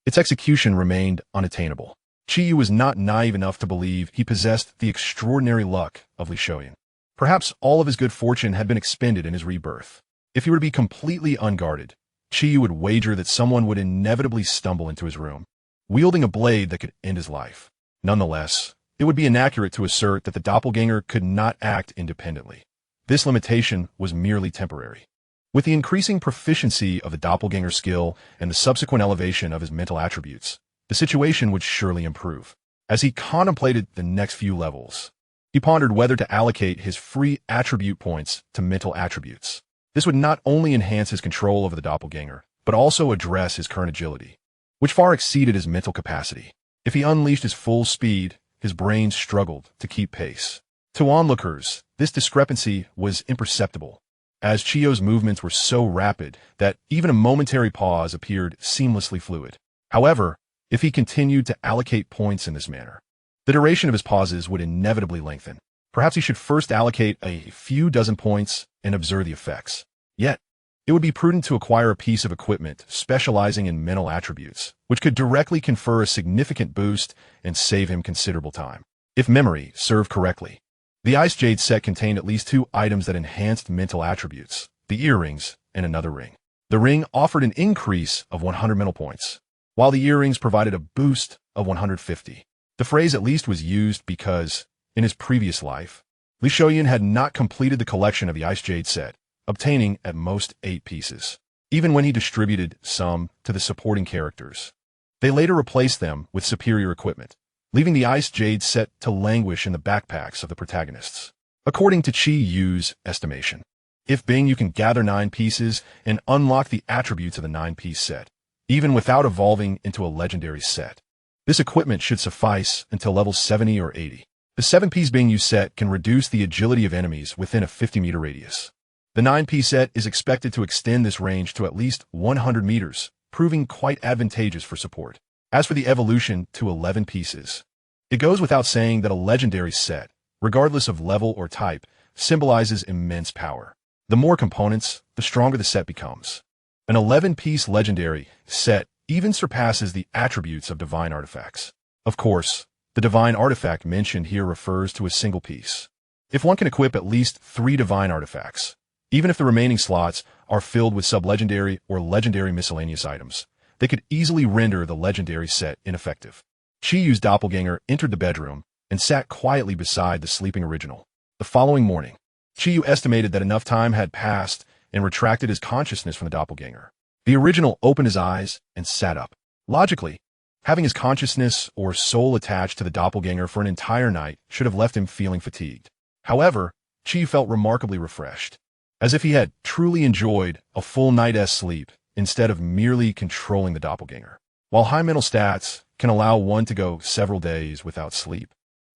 its execution remained unattainable. Chiyu was not naive enough to believe he possessed the extraordinary luck of Li Shoyan. Perhaps all of his good fortune had been expended in his rebirth. If he were to be completely unguarded, Chiyu would wager that someone would inevitably stumble into his room, wielding a blade that could end his life. Nonetheless, it would be inaccurate to assert that the doppelganger could not act independently. This limitation was merely temporary. With the increasing proficiency of the doppelganger skill and the subsequent elevation of his mental attributes, the situation would surely improve. As he contemplated the next few levels, he pondered whether to allocate his free attribute points to mental attributes. This would not only enhance his control over the doppelganger, but also address his current agility, which far exceeded his mental capacity. If he unleashed his full speed, his brain struggled to keep pace. To onlookers, this discrepancy was imperceptible, as Chiyo's movements were so rapid that even a momentary pause appeared seamlessly fluid. However, if he continued to allocate points in this manner, the duration of his pauses would inevitably lengthen. Perhaps he should first allocate a few dozen points and observe the effects. Yet, it would be prudent to acquire a piece of equipment specializing in mental attributes, which could directly confer a significant boost and save him considerable time. If memory served correctly, the Ice Jade set contained at least 2 items that enhanced mental attributes, the earrings and another ring. The ring offered an increase of 100 mental points, while the earrings provided a boost of 150. The phrase "at least" was used because, in his previous life, Li Shoyan had not completed the collection of the Ice Jade set, obtaining at most 8 pieces. Even when he distributed some to the supporting characters, they later replaced them with superior equipment, leaving the Ice Jade set to languish in the backpacks of the protagonists. According to Chi Yu's estimation, if Bing you can gather 9 pieces and unlock the attributes of the 9-piece set, even without evolving into a legendary set. This equipment should suffice until level 70 or 80. The 7-piece Bing you set can reduce the agility of enemies within a 50-meter radius. The 9-piece set is expected to extend this range to at least 100 meters, proving quite advantageous for support. As for the evolution to 11 pieces, it goes without saying that a legendary set, regardless of level or type, symbolizes immense power. The more components, the stronger the set becomes. An 11-piece legendary set even surpasses the attributes of divine artifacts. Of course, the divine artifact mentioned here refers to a single piece. If one can equip at least 3 divine artifacts, even if the remaining slots are filled with sub-legendary or legendary miscellaneous items, they could easily render the legendary set ineffective. Chiyu's doppelganger entered the bedroom and sat quietly beside the sleeping original. The following morning, Chiyu estimated that enough time had passed and retracted his consciousness from the doppelganger. The original opened his eyes and sat up. Logically, having his consciousness or soul attached to the doppelganger for an entire night should have left him feeling fatigued. However, Chiyu felt remarkably refreshed, as if he had truly enjoyed a full night's sleep instead of merely controlling the doppelganger. While high mental stats can allow one to go several days without sleep,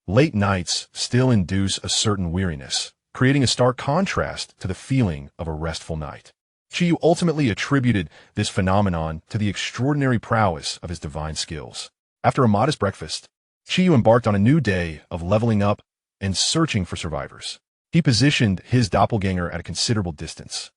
late nights still induce a certain weariness, creating a stark contrast to the feeling of a restful night. Chiyu ultimately attributed this phenomenon to the extraordinary prowess of his divine skills. After a modest breakfast, Chiyu embarked on a new day of leveling up and searching for survivors. He positioned his doppelganger at a considerable distance,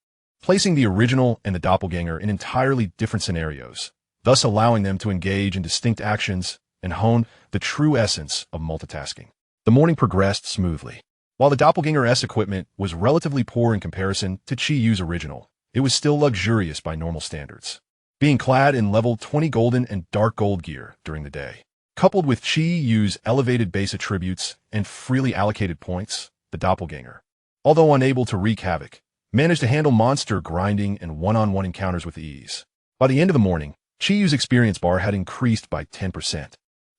placing the original and the doppelganger in entirely different scenarios, thus allowing them to engage in distinct actions and hone the true essence of multitasking. The morning progressed smoothly. While the doppelganger's equipment was relatively poor in comparison to Chiyu's original, it was still luxurious by normal standards, being clad in level 20 golden and dark gold gear during the day. Coupled with Chi Yu's elevated base attributes and freely allocated points, the doppelganger, although unable to wreak havoc, managed to handle monster grinding and one-on-one encounters with ease. By the end of the morning, Chi Yu's experience bar had increased by 10%.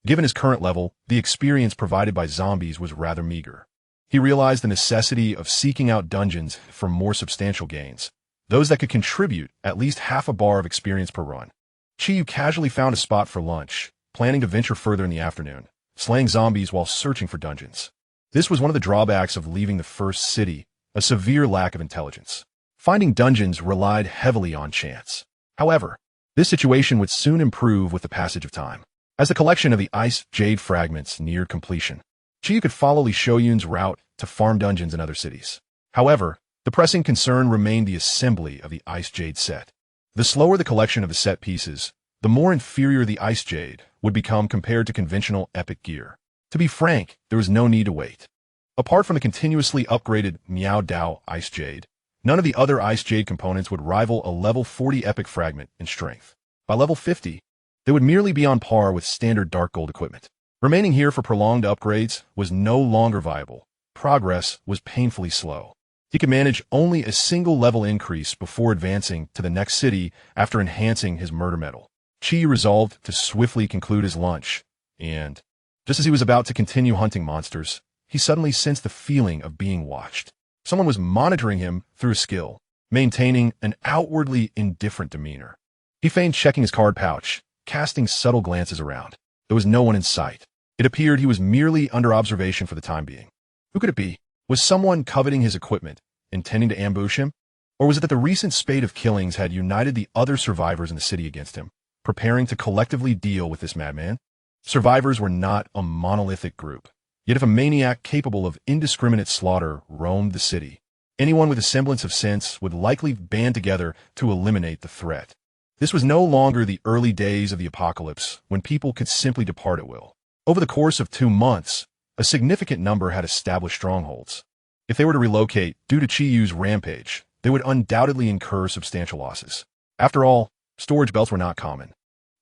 Given his current level, the experience provided by zombies was rather meager. He realized the necessity of seeking out dungeons for more substantial gains, those that could contribute at least half a bar of experience per run. Chi Yu casually found a spot for lunch, planning to venture further in the afternoon, slaying zombies while searching for dungeons. This was one of the drawbacks of leaving the first city, a severe lack of intelligence. Finding dungeons relied heavily on chance. However, this situation would soon improve with the passage of time. As the collection of the ice jade fragments neared completion, Chi Yu could follow Li Shouyun's route to farm dungeons in other cities. However, the pressing concern remained the assembly of the ice jade set. The slower the collection of the set pieces, the more inferior the ice jade would become compared to conventional epic gear. To be frank, there was no need to wait. Apart from the continuously upgraded Miao Dao ice jade, none of the other ice jade components would rival a level 40 epic fragment in strength. By level 50, they would merely be on par with standard dark gold equipment. Remaining here for prolonged upgrades was no longer viable. Progress was painfully slow. He could manage only a single level increase before advancing to the next city after enhancing his murder metal. Chi resolved to swiftly conclude his lunch, and just as he was about to continue hunting monsters, he suddenly sensed the feeling of being watched. Someone was monitoring him through a skill, maintaining an outwardly indifferent demeanor. He feigned checking his card pouch, casting subtle glances around. There was no one in sight. It appeared he was merely under observation for the time being. Who could it be? Was someone coveting his equipment, intending to ambush him? Or was it that the recent spate of killings had united the other survivors in the city against him, preparing to collectively deal with this madman? Survivors were not a monolithic group. Yet if a maniac capable of indiscriminate slaughter roamed the city, anyone with a semblance of sense would likely band together to eliminate the threat. This was no longer the early days of the apocalypse, when people could simply depart at will. Over the course of 2 months, a significant number had established strongholds. If they were to relocate due to Chi Yu's rampage, they would undoubtedly incur substantial losses. After all, storage belts were not common,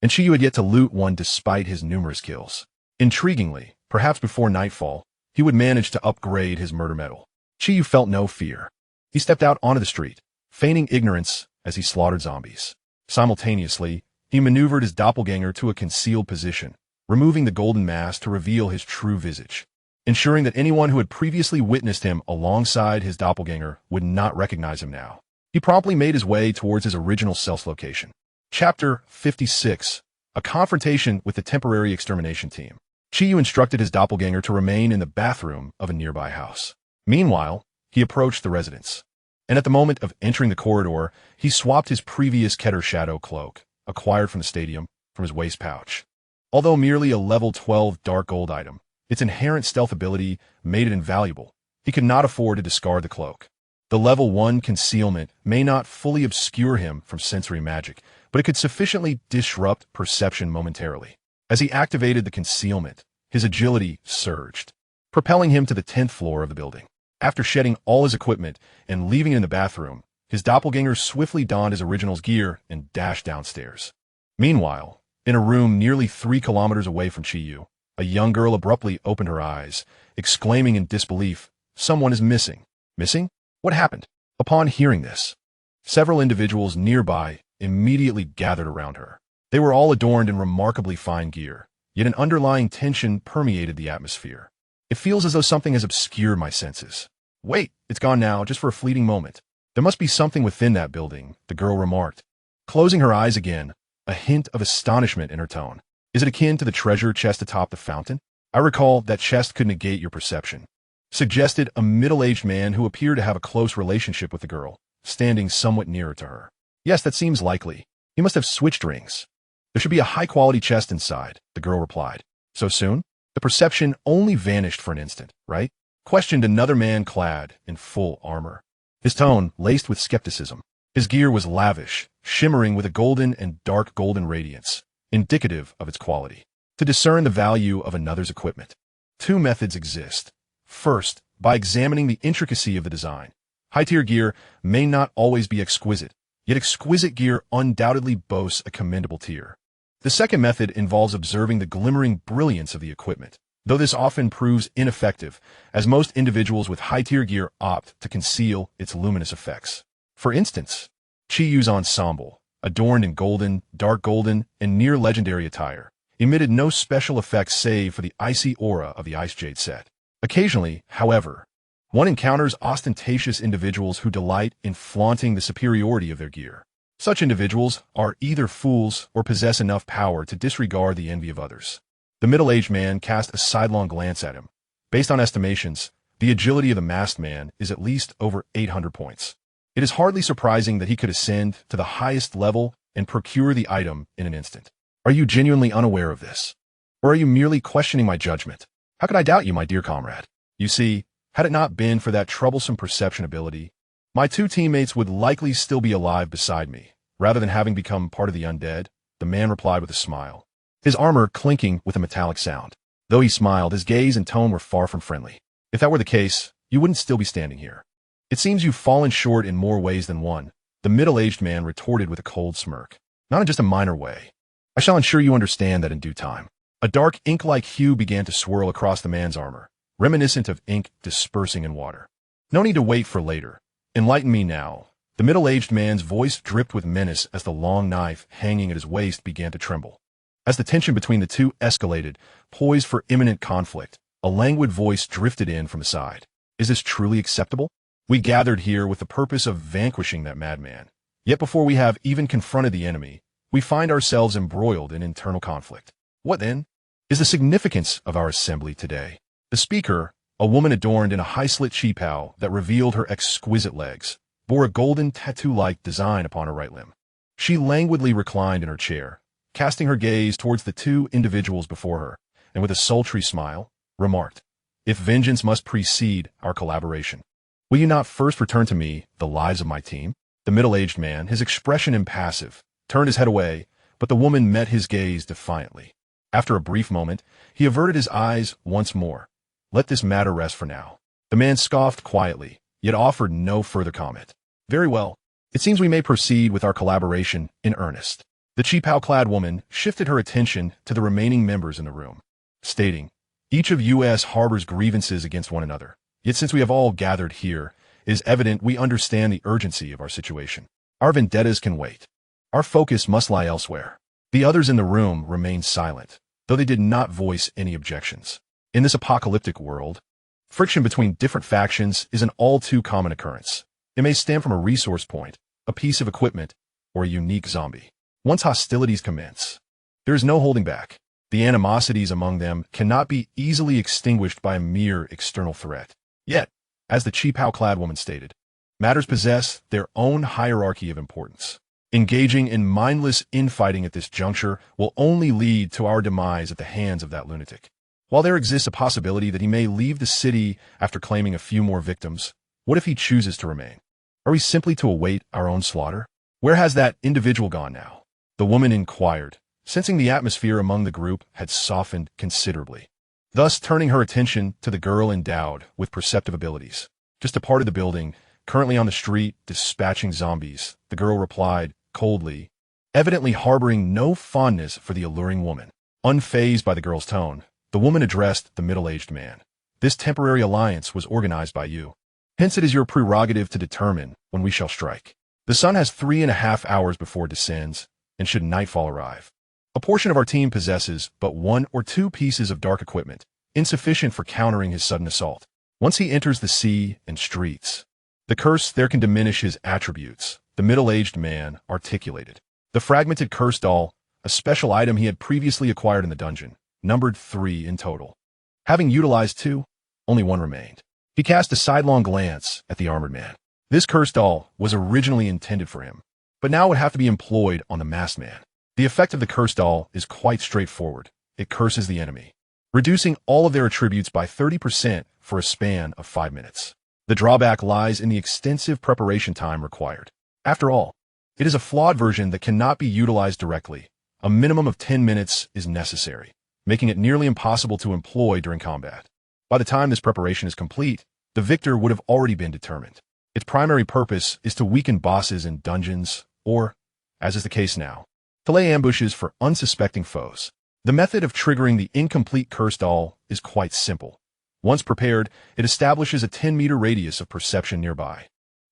and Chi Yu had yet to loot one despite his numerous kills. Intriguingly, perhaps before nightfall, he would manage to upgrade his murder metal. Chi Yu felt no fear. He stepped out onto the street, feigning ignorance as he slaughtered zombies. Simultaneously, he maneuvered his doppelganger to a concealed position, removing the golden mask to reveal his true visage, ensuring that anyone who had previously witnessed him alongside his doppelganger would not recognize him now. He promptly made his way towards his original self's location. Chapter 56. A confrontation with the temporary extermination team. Chi Yu instructed his doppelganger to remain in the bathroom of a nearby house. Meanwhile, he approached the residence, and at the moment of entering the corridor, he swapped his previous Keter Shadow cloak, acquired from the stadium, from his waist pouch. Although merely a level 12 dark gold item, its inherent stealth ability made it invaluable. He could not afford to discard the cloak. The level 1 concealment may not fully obscure him from sensory magic, but it could sufficiently disrupt perception momentarily. As he activated the concealment, his agility surged, propelling him to the 10th floor of the building. After shedding all his equipment and leaving it in the bathroom, his doppelganger swiftly donned his original's gear and dashed downstairs. Meanwhile, in a room nearly 3 kilometers away from Chi Yu, a young girl abruptly opened her eyes, exclaiming in disbelief, "Someone is missing." Missing? What happened? Upon hearing this, several individuals nearby immediately gathered around her. They were all adorned in remarkably fine gear, yet an underlying tension permeated the atmosphere. It feels as though something has obscured my senses. Wait, it's gone now, just for a fleeting moment. There must be something within that building, the girl remarked, closing her eyes again, a hint of astonishment in her tone. Is it akin to the treasure chest atop the fountain? I recall that chest could negate your perception, suggested a middle-aged man who appeared to have a close relationship with the girl, standing somewhat nearer to her. Yes, that seems likely. He must have switched rings. There should be a high-quality chest inside, the girl replied. So soon? The perception only vanished for an instant, right? Questioned another man clad in full armor, his tone laced with skepticism. His gear was lavish, shimmering with a golden and dark golden radiance, indicative of its quality. To discern the value of another's equipment, 2 methods exist. First, by examining the intricacy of the design. High-tier gear may not always be exquisite, yet exquisite gear undoubtedly boasts a commendable tier. The second method involves observing the glimmering brilliance of the equipment, though this often proves ineffective, as most individuals with high-tier gear opt to conceal its luminous effects. For instance, Chiyu's ensemble, adorned in golden, dark golden, and near-legendary attire, emitted no special effects save for the icy aura of the Ice Jade set. Occasionally, however, one encounters ostentatious individuals who delight in flaunting the superiority of their gear. Such individuals are either fools or possess enough power to disregard the envy of others. The middle-aged man cast a sidelong glance at him. Based on estimations, the agility of the masked man is at least over 800 points. It is hardly surprising that he could ascend to the highest level and procure the item in an instant. Are you genuinely unaware of this? Or are you merely questioning my judgment? How could I doubt you, my dear comrade? You see, had it not been for that troublesome perception ability, my two teammates would likely still be alive beside me, rather than having become part of the undead, the man replied with a smile, his armor clinking with a metallic sound. Though he smiled, his gaze and tone were far from friendly. If that were the case, you wouldn't still be standing here. It seems you've fallen short in more ways than one, the middle-aged man retorted with a cold smirk. Not in just a minor way. I shall ensure you understand that in due time. A dark ink-like hue began to swirl across the man's armor, reminiscent of ink dispersing in water. No need to wait for later. Enlighten me now. The middle-aged man's voice dripped with menace as the long knife hanging at his waist began to tremble. As the tension between the two escalated, poised for imminent conflict, a languid voice drifted in from the side. Is this truly acceptable? We gathered here with the purpose of vanquishing that madman. Yet before we have even confronted the enemy, we find ourselves embroiled in internal conflict. What then is the significance of our assembly today? The speaker, a woman adorned in a high-slit cheapao that revealed her exquisite legs, bore a golden tattoo-like design upon her right limb. She languidly reclined in her chair, casting her gaze towards the two individuals before her, and with a sultry smile, remarked, "If vengeance must precede our collaboration, will you not first return to me the lives of my team?" The middle-aged man, his expression impassive, turned his head away, but the woman met his gaze defiantly. After a brief moment, he averted his eyes once more. "Let this matter rest for now." The man scoffed quietly, yet offered no further comment. "Very well. It seems we may proceed with our collaboration in earnest." The cheapao-clad woman shifted her attention to the remaining members in the room, stating, "Each of us harbors grievances against one another. Yet since we have all gathered here, it is evident we understand the urgency of our situation. Our vendettas can wait. Our focus must lie elsewhere." The others in the room remained silent, though they did not voice any objections. In this apocalyptic world, friction between different factions is an all-too-common occurrence. It may stem from a resource point, a piece of equipment, or a unique zombie. Once hostilities commence, there is no holding back. The animosities among them cannot be easily extinguished by a mere external threat. Yet, as the cheapao-clad woman stated, matters possess their own hierarchy of importance. Engaging in mindless infighting at this juncture will only lead to our demise at the hands of that lunatic. While there exists a possibility that he may leave the city after claiming a few more victims, what if he chooses to remain? Are we simply to await our own slaughter? Where has that individual gone now? The woman inquired, sensing the atmosphere among the group had softened considerably. Thus turning her attention to the girl endowed with perceptive abilities. "Just a part of the building, currently on the street, dispatching zombies," the girl replied, coldly, evidently harboring no fondness for the alluring woman. Unfazed by the girl's tone, the woman addressed the middle-aged man. "This temporary alliance was organized by you. Hence it is your prerogative to determine when we shall strike. The sun has 3.5 hours before it descends, and should nightfall arrive. A portion of our team possesses but 1 or 2 pieces of dark equipment, insufficient for countering his sudden assault. Once he enters the sea and streets, the curse there can diminish his attributes," the middle-aged man articulated. The fragmented curse doll, a special item he had previously acquired in the dungeon, numbered 3 in total. Having utilized 2, only 1 remained. He cast a sidelong glance at the armored man. This curse doll was originally intended for him, but now would have to be employed on the masked man. The effect of the curse doll is quite straightforward. It curses the enemy, reducing all of their attributes by 30% for a span of 5 minutes. The drawback lies in the extensive preparation time required. After all, it is a flawed version that cannot be utilized directly. A minimum of 10 minutes is necessary, making it nearly impossible to employ during combat. By the time this preparation is complete, the victor would have already been determined. Its primary purpose is to weaken bosses in dungeons, or, as is the case now, to lay ambushes for unsuspecting foes. The method of triggering the incomplete curse doll is quite simple. Once prepared, it establishes a 10-meter radius of perception nearby.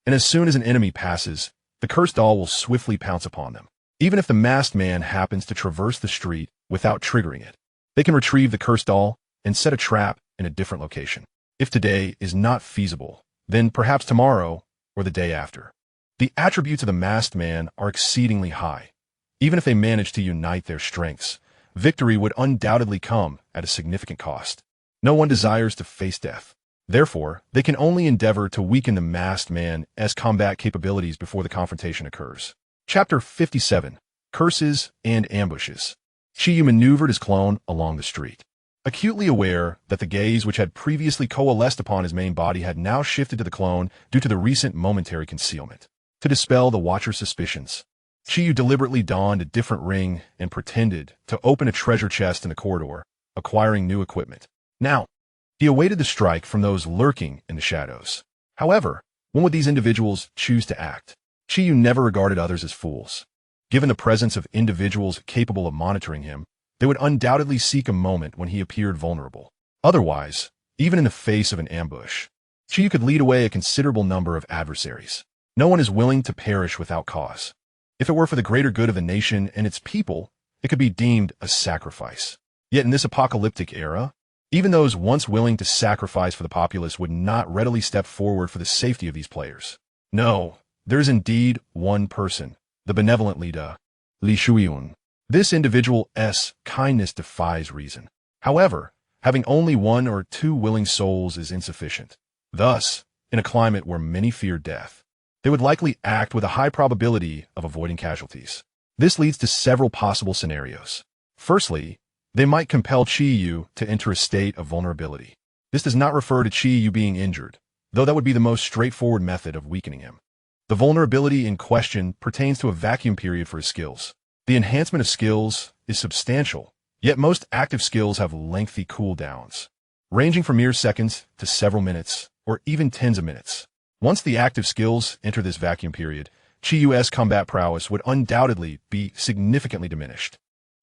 And as soon as an enemy passes, the cursed doll will swiftly pounce upon them. Even if the masked man happens to traverse the street without triggering it, they can retrieve the cursed doll and set a trap in a different location. If today is not feasible, then perhaps tomorrow or the day after. The attributes of the masked man are exceedingly high. Even if they manage to unite their strengths, victory would undoubtedly come at a significant cost. No one desires to face death. Therefore, they can only endeavor to weaken the masked man's combat capabilities before the confrontation occurs. Chapter 57. Curses and Ambushes. Chiyu maneuvered his clone along the street. Acutely aware that the gaze which had previously coalesced upon his main body had now shifted to the clone due to the recent momentary concealment. To dispel the watcher's suspicions, Chiyu deliberately donned a different ring and pretended to open a treasure chest in the corridor, acquiring new equipment. Now, he awaited the strike from those lurking in the shadows. However, when would these individuals choose to act? Chiyu never regarded others as fools. Given the presence of individuals capable of monitoring him, they would undoubtedly seek a moment when he appeared vulnerable. Otherwise, even in the face of an ambush, Chiyu could lead away a considerable number of adversaries. No one is willing to perish without cause. If it were for the greater good of the nation and its people, it could be deemed a sacrifice. Yet in this apocalyptic era, even those once willing to sacrifice for the populace would not readily step forward for the safety of these players. No, there is indeed one person, the benevolent leader, Li Shuiyun. This individual's kindness defies reason. However, having only one or two willing souls is insufficient. Thus, in a climate where many fear death, they would likely act with a high probability of avoiding casualties. This leads to several possible scenarios. Firstly, they might compel Chiyu to enter a state of vulnerability. This does not refer to Chiyu being injured, though that would be the most straightforward method of weakening him. The vulnerability in question pertains to a vacuum period for his skills. The enhancement of skills is substantial, yet most active skills have lengthy cooldowns, ranging from mere seconds to several minutes, or even tens of minutes. Once the active skills enter this vacuum period, Chiyu's combat prowess would undoubtedly be significantly diminished.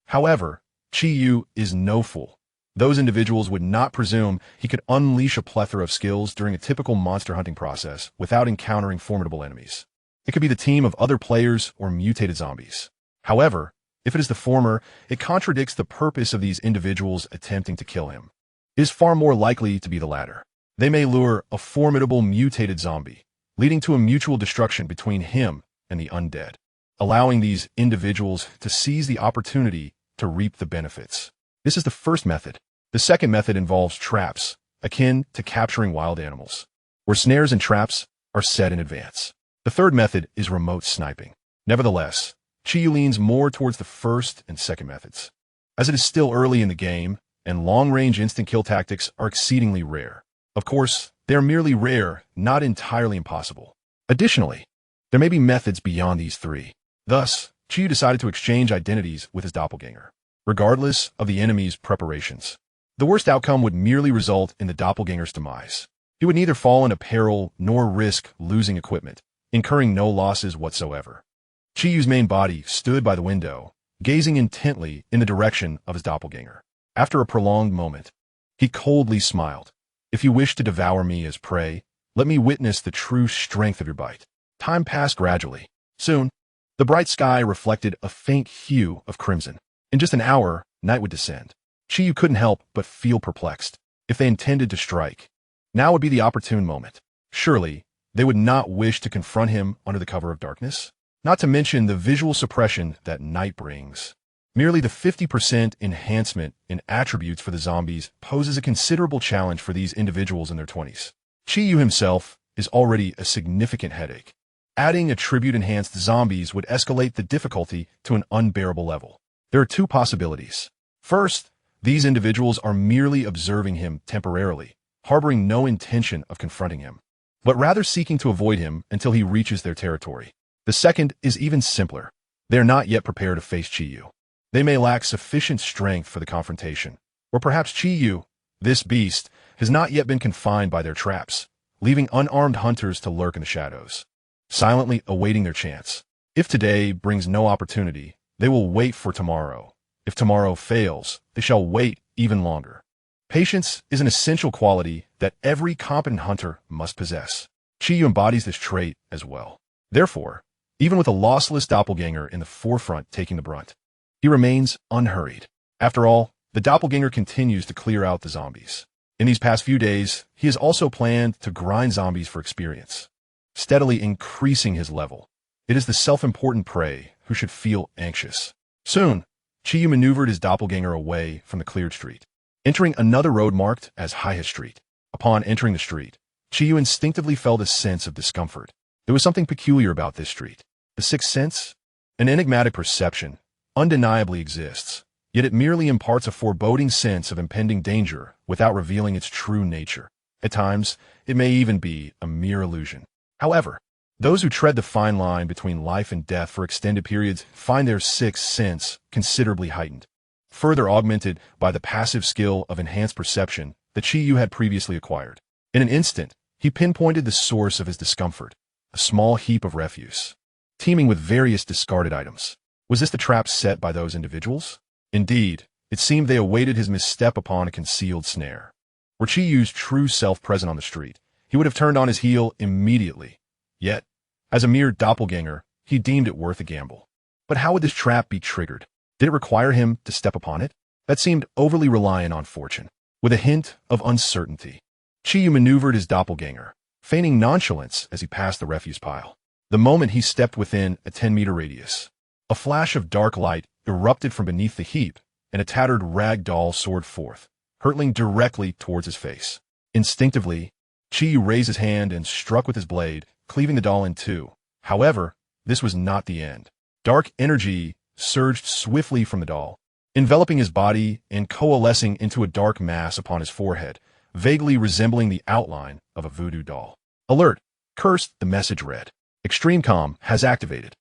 However, Chiyu is no fool. Those individuals would not presume he could unleash a plethora of skills during a typical monster hunting process without encountering formidable enemies. It could be the team of other players or mutated zombies. However, if it is the former, it contradicts the purpose of these individuals attempting to kill him. It is far more likely to be the latter. They may lure a formidable mutated zombie, leading to a mutual destruction between him and the undead, allowing these individuals to seize the opportunity to reap the benefits. This is the first method. The second method involves traps, akin to capturing wild animals, where snares and traps are set in advance. The third method is remote sniping. Nevertheless, Chiyu leans more towards the first and second methods, as it is still early in the game, and long-range instant kill tactics are exceedingly rare. Of course, they are merely rare, not entirely impossible. Additionally, there may be methods beyond these three. Thus, Chiyu decided to exchange identities with his doppelganger, regardless of the enemy's preparations. The worst outcome would merely result in the doppelganger's demise. He would neither fall into peril nor risk losing equipment, incurring no losses whatsoever. Chiyu's main body stood by the window, gazing intently in the direction of his doppelganger. After a prolonged moment, he coldly smiled. "If you wish to devour me as prey, let me witness the true strength of your bite." Time passed gradually. Soon, the bright sky reflected a faint hue of crimson. In just an hour, night would descend. Chiyu couldn't help but feel perplexed. If they intended to strike, now would be the opportune moment. Surely, they would not wish to confront him under the cover of darkness? Not to mention the visual suppression that night brings. Merely the 50% enhancement in attributes for the zombies poses a considerable challenge for these individuals in their 20s. Chiyu himself is already a significant headache. Adding attribute-enhanced zombies would escalate the difficulty to an unbearable level. There are two possibilities. First, these individuals are merely observing him temporarily, harboring no intention of confronting him, but rather seeking to avoid him until he reaches their territory. The second is even simpler. They are not yet prepared to face Chiyu. They may lack sufficient strength for the confrontation, or perhaps Chiyu, this beast, has not yet been confined by their traps, leaving unarmed hunters to lurk in the shadows, silently awaiting their chance. If today brings no opportunity, They will wait for tomorrow. If tomorrow fails, they shall wait even longer. Patience is an essential quality that every competent hunter must possess. Chiyu embodies this trait as well. Therefore, even with a lossless doppelganger in the forefront taking the brunt, he remains unhurried. After all, the doppelganger continues to clear out the zombies. In these past few days, he has also planned to grind zombies for experience, steadily increasing his level. It is the self-important prey who should feel anxious. Soon, Chiyu maneuvered his doppelganger away from the cleared street, entering another road marked as highest street. Upon entering the street, Chiyu instinctively felt a sense of discomfort. There was something peculiar about this street. The sixth sense, an enigmatic perception, undeniably exists, yet it merely imparts a foreboding sense of impending danger without revealing its true nature. At times, it may even be a mere illusion. However, those who tread the fine line between life and death for extended periods find their sixth sense considerably heightened, further augmented by the passive skill of enhanced perception that Chiyu had previously acquired. In an instant, he pinpointed the source of his discomfort, a small heap of refuse, teeming with various discarded items. Was this the trap set by those individuals? Indeed, it seemed they awaited his misstep upon a concealed snare. Were Chiyu's true self present on the street, he would have turned on his heel immediately. Yet, as a mere doppelganger, he deemed it worth a gamble. But how would this trap be triggered? Did it require him to step upon it? That seemed overly reliant on fortune, with a hint of uncertainty. Chiyu maneuvered his doppelganger, feigning nonchalance as he passed the refuse pile. The moment he stepped within a 10-meter radius, a flash of dark light erupted from beneath the heap, and a tattered rag doll soared forth, hurtling directly towards his face. Instinctively, Chiyu raised his hand and struck with his blade, cleaving the doll in two. However, this was not the end. Dark energy surged swiftly from the doll, enveloping his body and coalescing into a dark mass upon his forehead, vaguely resembling the outline of a voodoo doll. Alert! Cursed, the message read. Extreme Calm has activated.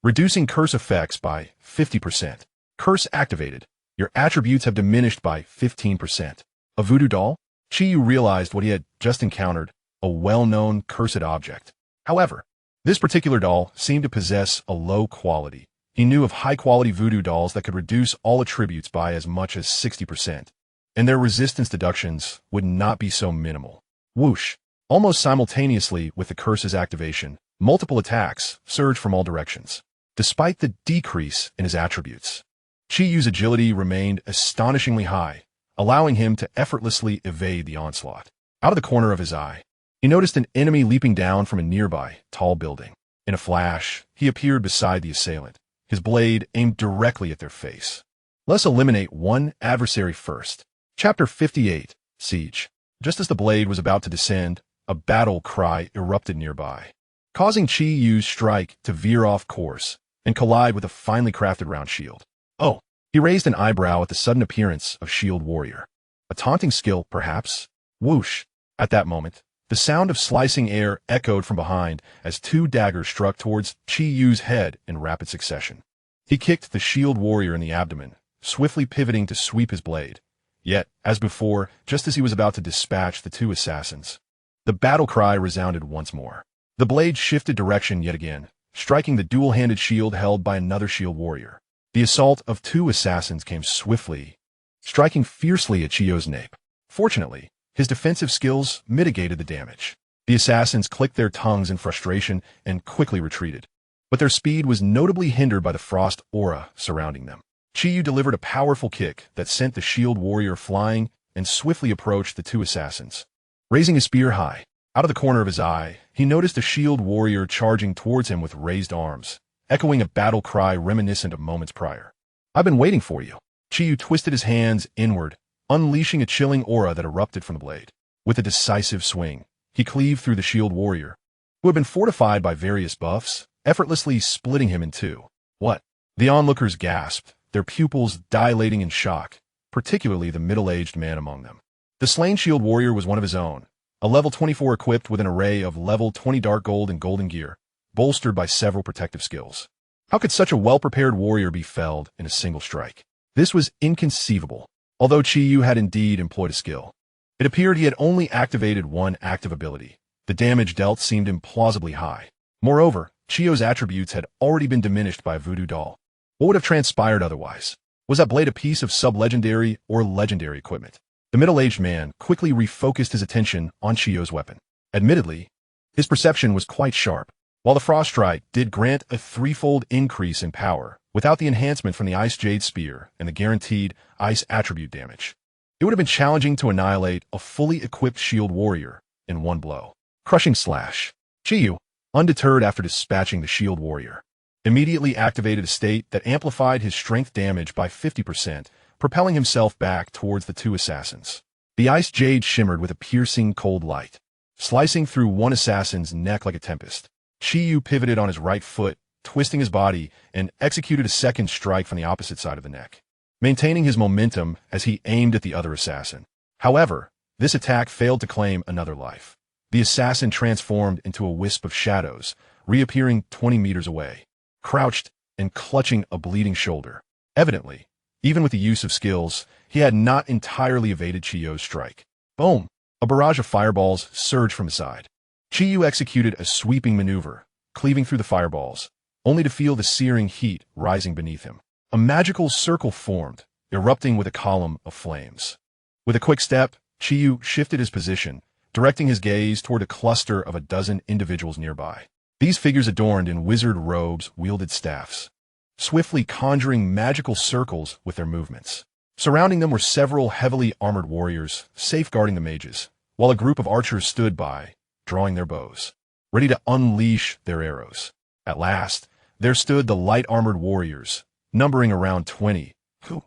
Reducing curse effects by 50%. Curse activated. Your attributes have diminished by 15%. A voodoo doll? Chiyu realized what he had just encountered, a well-known cursed object. However, this particular doll seemed to possess a low quality. He knew of high-quality voodoo dolls that could reduce all attributes by as much as 60%, and their resistance deductions would not be so minimal. Whoosh! Almost simultaneously with the curse's activation, multiple attacks surged from all directions. Despite the decrease in his attributes, Chiyu's agility remained astonishingly high, allowing him to effortlessly evade the onslaught. Out of the corner of his eye, he noticed an enemy leaping down from a nearby tall building. In a flash, he appeared beside the assailant, his blade aimed directly at their face. Let's eliminate one adversary first. Chapter 58, Siege. Just as the blade was about to descend, a battle cry erupted nearby, causing Chiyu's strike to veer off course and collide with a finely crafted round shield. Oh, he raised an eyebrow at the sudden appearance of Shield Warrior. A taunting skill, perhaps? Whoosh! At that moment, the sound of slicing air echoed from behind as two daggers struck towards Chiyu's head in rapid succession. He kicked the Shield Warrior in the abdomen, swiftly pivoting to sweep his blade. Yet, as before, just as he was about to dispatch the two assassins, the battle cry resounded once more. The blade shifted direction yet again, striking the dual-handed shield held by another Shield Warrior. The assault of two assassins came swiftly, striking fiercely at Chiyu's nape. Fortunately, his defensive skills mitigated the damage. The assassins clicked their tongues in frustration and quickly retreated, but their speed was notably hindered by the frost aura surrounding them. Chiyu delivered a powerful kick that sent the Shield Warrior flying and swiftly approached the two assassins. Raising his spear high, out of the corner of his eye, he noticed a Shield Warrior charging towards him with raised arms, echoing a battle cry reminiscent of moments prior. I've been waiting for you. Chiyu twisted his hands inward, unleashing a chilling aura that erupted from the blade. With a decisive swing, he cleaved through the Shield Warrior, who had been fortified by various buffs, effortlessly splitting him in two. What? The onlookers gasped, their pupils dilating in shock, particularly the middle-aged man among them. The slain Shield Warrior was one of his own, a level 24 equipped with an array of level 20 dark gold and golden gear, bolstered by several protective skills. How could such a well-prepared warrior be felled in a single strike? This was inconceivable. Although Chiyu had indeed employed a skill, it appeared he had only activated one active ability. The damage dealt seemed implausibly high. Moreover, Chiyu's attributes had already been diminished by a voodoo doll. What would have transpired otherwise? Was that blade a piece of sub-legendary or legendary equipment? The middle-aged man quickly refocused his attention on Chiyo's weapon. Admittedly, his perception was quite sharp. While the Frost Strike did grant a threefold increase in power, without the enhancement from the Ice Jade Spear and the guaranteed Ice attribute damage, it would have been challenging to annihilate a fully equipped shield warrior in one blow. Crushing Slash. Chiyu, undeterred after dispatching the shield warrior, immediately activated a state that amplified his strength damage by 50%, propelling himself back towards the two assassins. The Ice Jade shimmered with a piercing cold light, slicing through one assassin's neck like a tempest. Chiyu pivoted on his right foot, twisting his body, and executed a second strike from the opposite side of the neck, maintaining his momentum as he aimed at the other assassin. However, this attack failed to claim another life. The assassin transformed into a wisp of shadows, reappearing 20 meters away, crouched and clutching a bleeding shoulder. Evidently, even with the use of skills, he had not entirely evaded Chiyo's strike. Boom! A barrage of fireballs surged from his side. Chiyu executed a sweeping maneuver, cleaving through the fireballs, only to feel the searing heat rising beneath him. A magical circle formed, erupting with a column of flames. With a quick step, Chiyu shifted his position, directing his gaze toward a cluster of a dozen individuals nearby. These figures adorned in wizard robes wielded staffs, swiftly conjuring magical circles with their movements. Surrounding them were several heavily armored warriors, safeguarding the mages, while a group of archers stood by, drawing their bows, ready to unleash their arrows. At last, there stood the light-armored warriors, numbering around 20, who,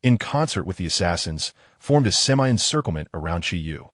in concert with the assassins, formed a semi-encirclement around Chiyu,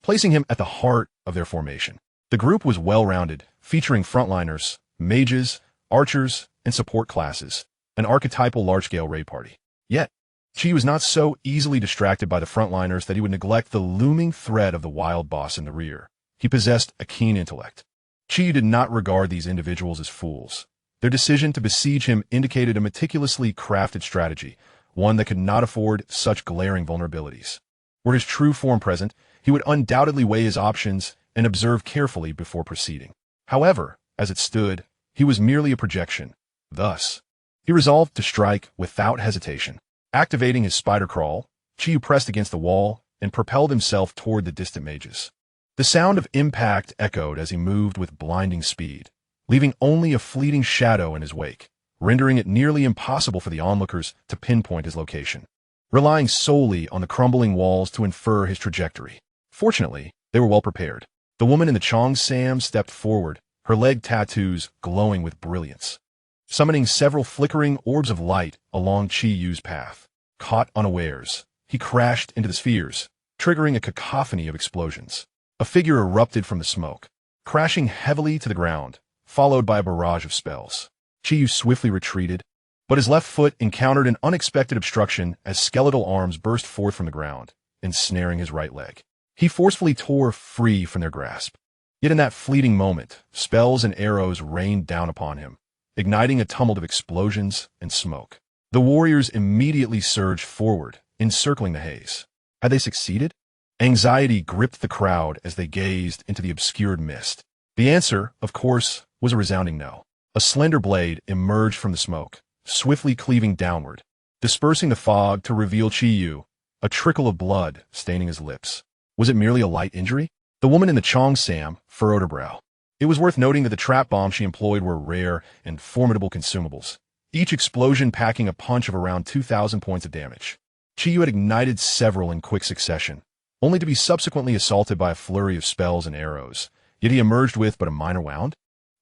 placing him at the heart of their formation. The group was well-rounded, featuring frontliners, mages, archers, and support classes, an archetypal large-scale raid party. Yet, Chiyu was not so easily distracted by the frontliners that he would neglect the looming threat of the wild boss in the rear. He possessed a keen intellect. Chiyu did not regard these individuals as fools. Their decision to besiege him indicated a meticulously crafted strategy, one that could not afford such glaring vulnerabilities. Were his true form present, he would undoubtedly weigh his options and observe carefully before proceeding. However, as it stood, he was merely a projection. Thus, he resolved to strike without hesitation. Activating his spider crawl, Chiyu pressed against the wall and propelled himself toward the distant mages. The sound of impact echoed as he moved with blinding speed, leaving only a fleeting shadow in his wake, rendering it nearly impossible for the onlookers to pinpoint his location, relying solely on the crumbling walls to infer his trajectory. Fortunately, they were well prepared. The woman in the Cheongsam stepped forward, her leg tattoos glowing with brilliance, summoning several flickering orbs of light along Chiyu's path. Caught unawares, he crashed into the spheres, triggering a cacophony of explosions. A figure erupted from the smoke, crashing heavily to the ground, followed by a barrage of spells. Chiyu swiftly retreated, but his left foot encountered an unexpected obstruction as skeletal arms burst forth from the ground, ensnaring his right leg. He forcefully tore free from their grasp. Yet in that fleeting moment, spells and arrows rained down upon him, igniting a tumult of explosions and smoke. The warriors immediately surged forward, encircling the haze. Had they succeeded? Anxiety gripped the crowd as they gazed into the obscured mist. The answer, of course, was a resounding no. A slender blade emerged from the smoke, swiftly cleaving downward, dispersing the fog to reveal Chiyu, a trickle of blood staining his lips. Was it merely a light injury? The woman in the Cheongsam furrowed her brow. It was worth noting that the trap bombs she employed were rare and formidable consumables, each explosion packing a punch of around 2,000 points of damage. Chiyu had ignited several in quick succession, only to be subsequently assaulted by a flurry of spells and arrows, yet he emerged with but a minor wound.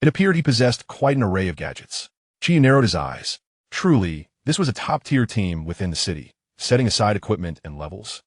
It appeared he possessed quite an array of gadgets. Chiyu narrowed his eyes. Truly, this was a top-tier team within the city, setting aside equipment and levels.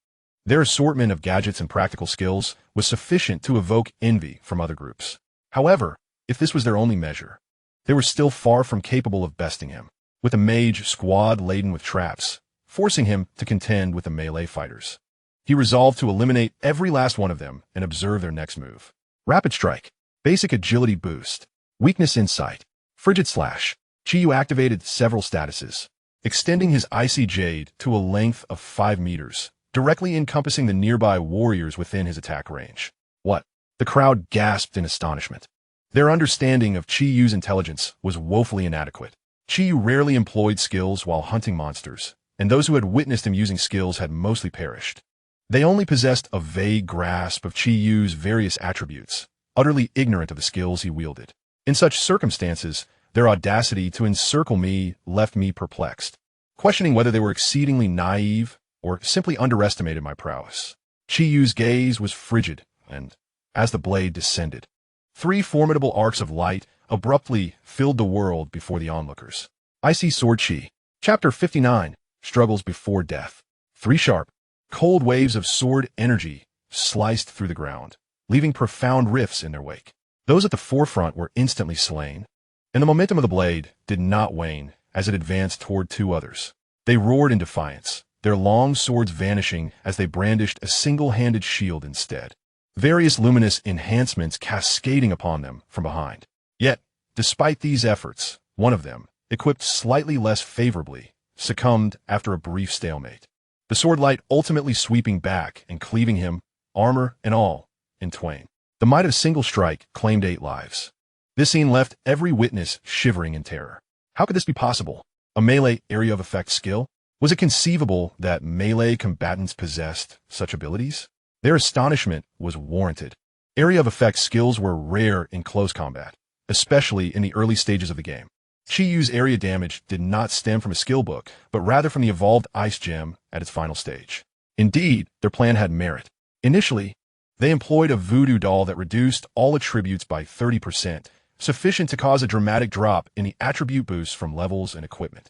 Their assortment of gadgets and practical skills was sufficient to evoke envy from other groups. However, if this was their only measure, they were still far from capable of besting him, with a mage squad laden with traps, forcing him to contend with the melee fighters. He resolved to eliminate every last one of them and observe their next move. Rapid Strike, Basic Agility Boost, Weakness Insight, Frigid Slash. Chiyu activated several statuses, extending his icy jade to a length of 5 meters, directly encompassing the nearby warriors within his attack range. What? The crowd gasped in astonishment. Their understanding of Chiyu's intelligence was woefully inadequate. Chi rarely employed skills while hunting monsters, and those who had witnessed him using skills had mostly perished. They only possessed a vague grasp of Chi Yu's various attributes, utterly ignorant of the skills he wielded. In such circumstances, their audacity to encircle me left me perplexed, questioning whether they were exceedingly naive or simply underestimated my prowess. Chi Yu's gaze was frigid, and, as the blade descended, 3 formidable arcs of light abruptly filled the world before the onlookers. Icy Sword Chi. Chapter 59. Struggles Before Death. 3 sharp, cold waves of sword energy sliced through the ground, leaving profound rifts in their wake. Those at the forefront were instantly slain, and the momentum of the blade did not wane as it advanced toward 2 others. They roared in defiance, their long swords vanishing as they brandished a single-handed shield instead, various luminous enhancements cascading upon them from behind. Yet, despite these efforts, one of them, equipped slightly less favorably, succumbed after a brief stalemate, the sword light ultimately sweeping back and cleaving him, armor and all, in twain. The might of single strike claimed 8 lives. This scene left every witness shivering in terror. How could this be possible? A melee area of effect skill? Was it conceivable that melee combatants possessed such abilities? Their astonishment was warranted. Area of effect skills were rare in close combat, especially in the early stages of the game. Chi Yu's area damage did not stem from a skill book, but rather from the evolved ice gem at its final stage. Indeed, their plan had merit. Initially, they employed a voodoo doll that reduced all attributes by 30%, sufficient to cause a dramatic drop in the attribute boosts from levels and equipment.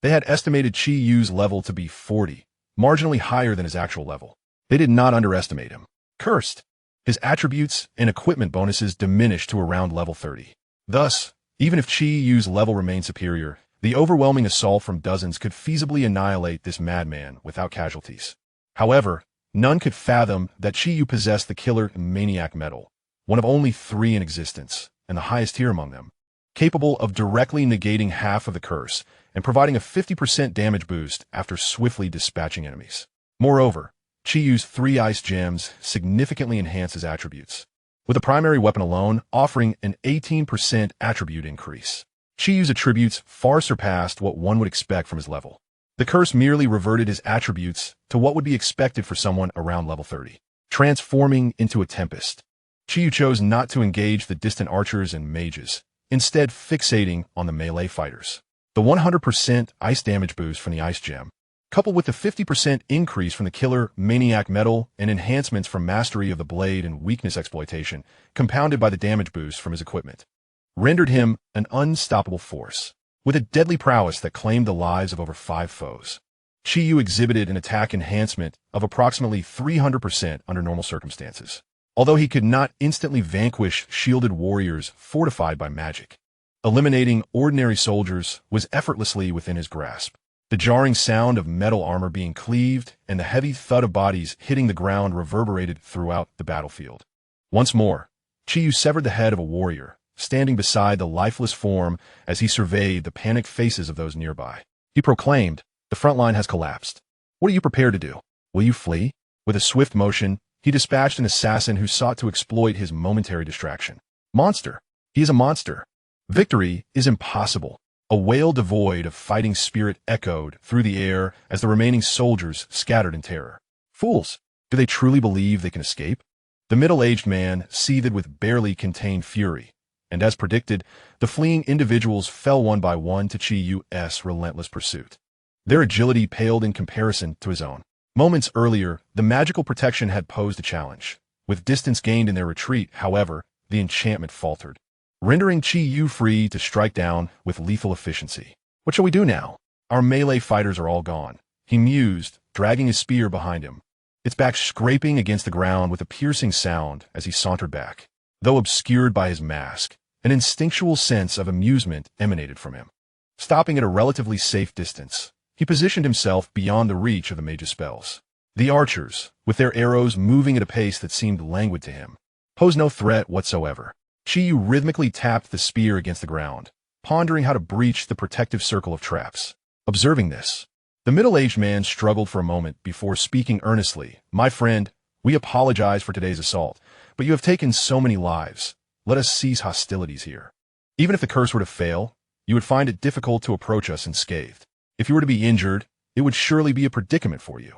They had estimated Chi Yu's level to be 40, marginally higher than his actual level. They did not underestimate him. Cursed, his attributes and equipment bonuses diminished to around level 30. Thus, even if Chi Yu's level remained superior, the overwhelming assault from dozens could feasibly annihilate this madman without casualties. However, none could fathom that Chi Yu possessed the killer maniac medal, one of only 3 in existence, and the highest tier among them, capable of directly negating half of the curse and providing a 50% damage boost after swiftly dispatching enemies. Moreover, Chi Yu's 3 ice gems significantly enhance his attributes, with the primary weapon alone offering an 18% attribute increase. Chi Yu's attributes far surpassed what one would expect from his level. The curse merely reverted his attributes to what would be expected for someone around level 30, transforming into a tempest. Chi Yu chose not to engage the distant archers and mages, instead fixating on the melee fighters. The 100% ice damage boost from the ice gem, coupled with the 50% increase from the killer maniac medal and enhancements from mastery of the blade and weakness exploitation, compounded by the damage boost from his equipment, rendered him an unstoppable force, with a deadly prowess that claimed the lives of over 5 foes. Chi Yu exhibited an attack enhancement of approximately 300% under normal circumstances, although he could not instantly vanquish shielded warriors fortified by magic. Eliminating ordinary soldiers was effortlessly within his grasp. The jarring sound of metal armor being cleaved and the heavy thud of bodies hitting the ground reverberated throughout the battlefield. Once more, Chi Yu severed the head of a warrior, standing beside the lifeless form as he surveyed the panicked faces of those nearby. He proclaimed, "The front line has collapsed. What are you prepared to do? Will you flee?" With a swift motion, he dispatched an assassin who sought to exploit his momentary distraction. Monster. He is a monster. Victory is impossible. A wail devoid of fighting spirit echoed through the air as the remaining soldiers scattered in terror. Fools! Do they truly believe they can escape? The middle-aged man seethed with barely contained fury, and as predicted, the fleeing individuals fell one by one to Chi Yu's relentless pursuit. Their agility paled in comparison to his own. Moments earlier, the magical protection had posed a challenge. With distance gained in their retreat, however, the enchantment faltered, rendering Chi Yu free to strike down with lethal efficiency. What shall we do now? Our melee fighters are all gone, he mused, dragging his spear behind him, its back scraping against the ground with a piercing sound as he sauntered back. Though obscured by his mask, an instinctual sense of amusement emanated from him. Stopping at a relatively safe distance, he positioned himself beyond the reach of the mage's spells. The archers, with their arrows moving at a pace that seemed languid to him, posed no threat whatsoever. Chi Yu rhythmically tapped the spear against the ground, pondering how to breach the protective circle of traps. Observing this, the middle-aged man struggled for a moment before speaking earnestly. "My friend, we apologize for today's assault, but you have taken so many lives. Let us cease hostilities here. Even if the curse were to fail, You would find it difficult to approach us unscathed. If you were to be injured, it would surely be a predicament for you.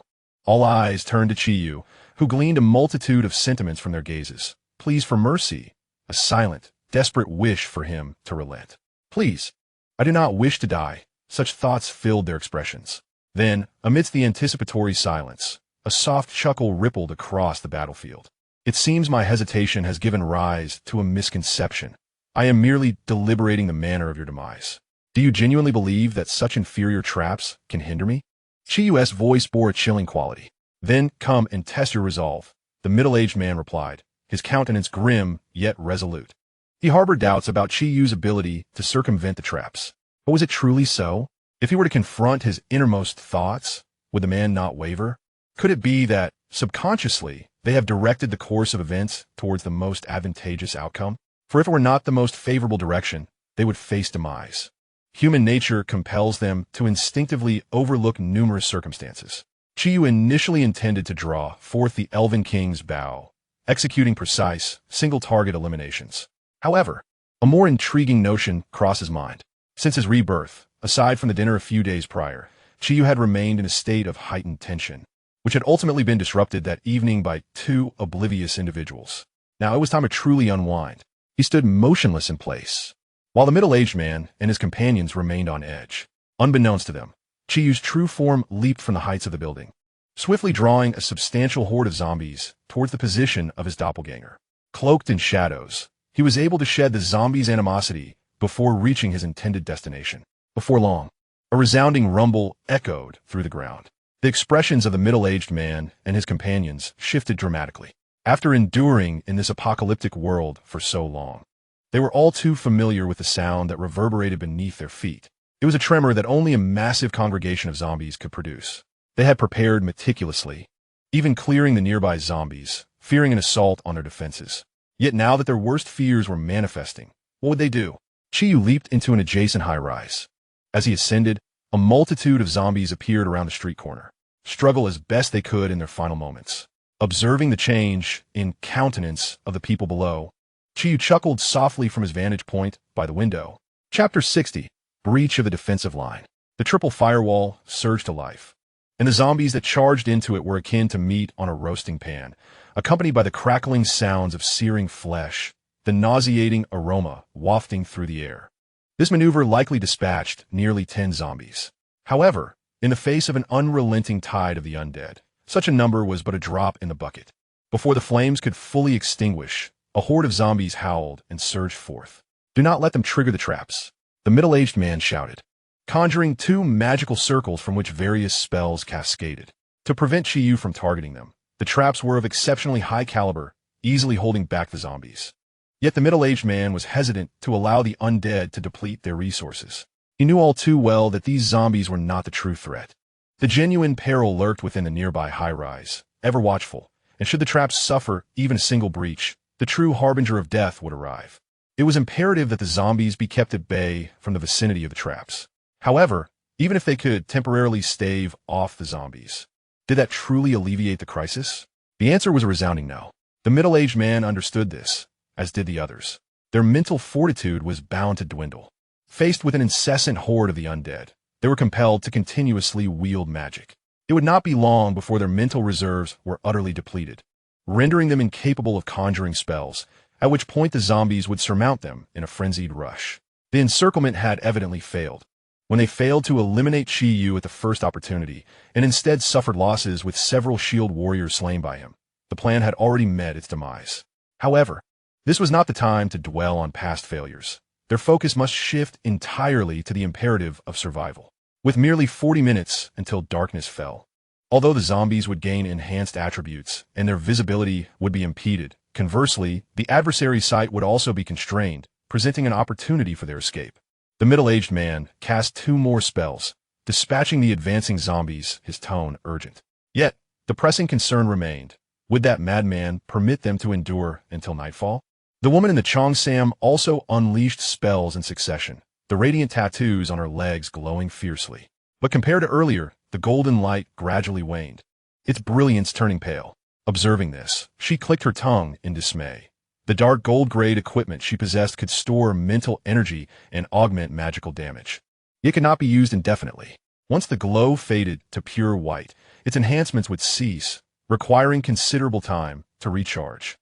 All eyes turned to Chiyu, who gleaned a multitude of sentiments from their gazes. Pleas for mercy, a silent, desperate wish for him to relent. Please, I do not wish to die. Such thoughts filled their expressions. Then, amidst the anticipatory silence, a soft chuckle rippled across the battlefield. It seems my hesitation has given rise to a misconception. I am merely deliberating the manner of your demise. Do you genuinely believe that such inferior traps can hinder me? Chiyu's voice bore a chilling quality. Then come and test your resolve, the middle-aged man replied, his countenance grim yet resolute. He harbored doubts about Chiyu's ability to circumvent the traps. But was it truly so? If he were to confront his innermost thoughts, would the man not waver? Could it be that, subconsciously, they have directed the course of events towards the most advantageous outcome? For if it were not the most favorable direction, they would face demise. Human nature compels them to instinctively overlook numerous circumstances. Chiyu initially intended to draw forth the Elven King's bow, executing precise, single-target eliminations. However, a more intriguing notion crossed his mind. Since his rebirth, aside from the dinner a few days prior, Chiyu had remained in a state of heightened tension, which had ultimately been disrupted that evening by two oblivious individuals. Now it was time to truly unwind. He stood motionless in place, while the middle-aged man and his companions remained on edge. Unbeknownst to them, Chiyu's true form leaped from the heights of the building, swiftly drawing a substantial horde of zombies towards the position of his doppelganger. Cloaked in shadows, he was able to shed the zombies' animosity before reaching his intended destination. Before long, a resounding rumble echoed through the ground. The expressions of the middle-aged man and his companions shifted dramatically. After enduring in this apocalyptic world for so long, they were all too familiar with the sound that reverberated beneath their feet. It was a tremor that only a massive congregation of zombies could produce. They had prepared meticulously, even clearing the nearby zombies, fearing an assault on their defenses. Yet now that their worst fears were manifesting, what would they do? Chiyu leaped into an adjacent high-rise. As he ascended, a multitude of zombies appeared around the street corner, struggle as best they could in their final moments. Observing the change in countenance of the people below, Chiyu chuckled softly from his vantage point by the window. Chapter 60. Breach of the defensive line. The triple firewall surged to life, and the zombies that charged into it were akin to meat on a roasting pan, accompanied by the crackling sounds of searing flesh, the nauseating aroma wafting through the air. This maneuver likely dispatched nearly 10 zombies. However, in the face of an unrelenting tide of the undead, such a number was but a drop in the bucket. Before the flames could fully extinguish, a horde of zombies howled and surged forth. Do not let them trigger the traps, the middle-aged man shouted, conjuring two magical circles from which various spells cascaded. To prevent Chiyu from targeting them, the traps were of exceptionally high caliber, easily holding back the zombies. Yet the middle-aged man was hesitant to allow the undead to deplete their resources. He knew all too well that these zombies were not the true threat. The genuine peril lurked within the nearby high-rise, ever watchful, and should the traps suffer even a single breach, the true harbinger of death would arrive. It was imperative that the zombies be kept at bay from the vicinity of the traps. However, even if they could temporarily stave off the zombies, did that truly alleviate the crisis? The answer was a resounding no. The middle-aged man understood this, as did the others. Their mental fortitude was bound to dwindle. Faced with an incessant horde of the undead, they were compelled to continuously wield magic. It would not be long before their mental reserves were utterly depleted, rendering them incapable of conjuring spells, at which point the zombies would surmount them in a frenzied rush. The encirclement had evidently failed. When they failed to eliminate Chiyu at the first opportunity, and instead suffered losses with several shield warriors slain by him, the plan had already met its demise. However, this was not the time to dwell on past failures. Their focus must shift entirely to the imperative of survival. With merely 40 minutes until darkness fell, although the zombies would gain enhanced attributes and their visibility would be impeded, conversely, the adversary's sight would also be constrained, presenting an opportunity for their escape. The middle-aged man cast 2 more spells, dispatching the advancing zombies, his tone urgent. Yet, the pressing concern remained. Would that madman permit them to endure until nightfall? The woman in the Cheongsam also unleashed spells in succession, the radiant tattoos on her legs glowing fiercely. But compared to earlier, the golden light gradually waned, its brilliance turning pale. Observing this, she clicked her tongue in dismay. The dark gold-grade equipment she possessed could store mental energy and augment magical damage. It could not be used indefinitely. Once the glow faded to pure white, its enhancements would cease, requiring considerable time to recharge,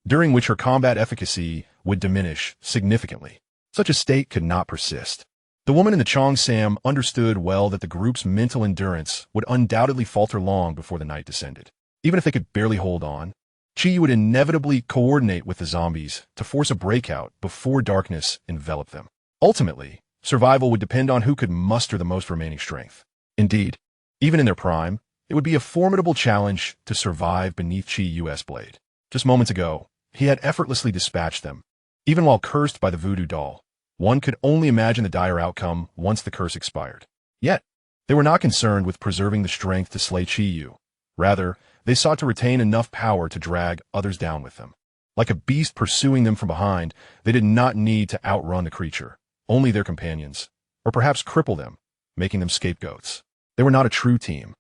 during which her combat efficacy would diminish significantly. Such a state could not persist. The woman in the Cheongsam understood well that the group's mental endurance would undoubtedly falter long before the night descended. Even if they could barely hold on, Chi would inevitably coordinate with the zombies to force a breakout before darkness enveloped them. Ultimately, survival would depend on who could muster the most remaining strength. Indeed, even in their prime, it would be a formidable challenge to survive beneath Chi's blade. Just moments ago, he had effortlessly dispatched them. Even while cursed by the voodoo doll, one could only imagine the dire outcome once the curse expired. Yet, they were not concerned with preserving the strength to slay Chi. Rather, they sought to retain enough power to drag others down with them. Like a beast pursuing them from behind, they did not need to outrun the creature, only their companions, or perhaps cripple them, making them scapegoats. They were not a true team.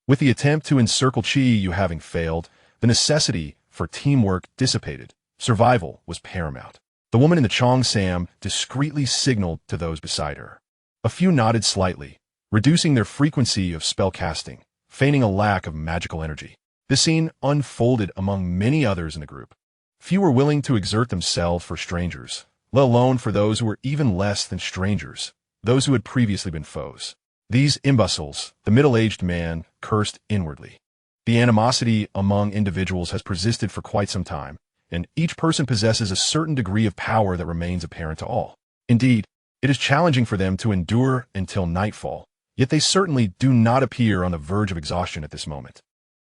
With the attempt to encircle Chi having failed, the necessity for teamwork dissipated. Survival was paramount. The woman in the Cheongsam discreetly signaled to those beside her. A few nodded slightly, reducing their frequency of spell casting, feigning a lack of magical energy. This scene unfolded among many others in the group. Few were willing to exert themselves for strangers, let alone for those who were even less than strangers, those who had previously been foes. These imbeciles, the middle-aged man, cursed inwardly. The animosity among individuals has persisted for quite some time, and each person possesses a certain degree of power that remains apparent to all. Indeed, it is challenging for them to endure until nightfall, yet they certainly do not appear on the verge of exhaustion at this moment.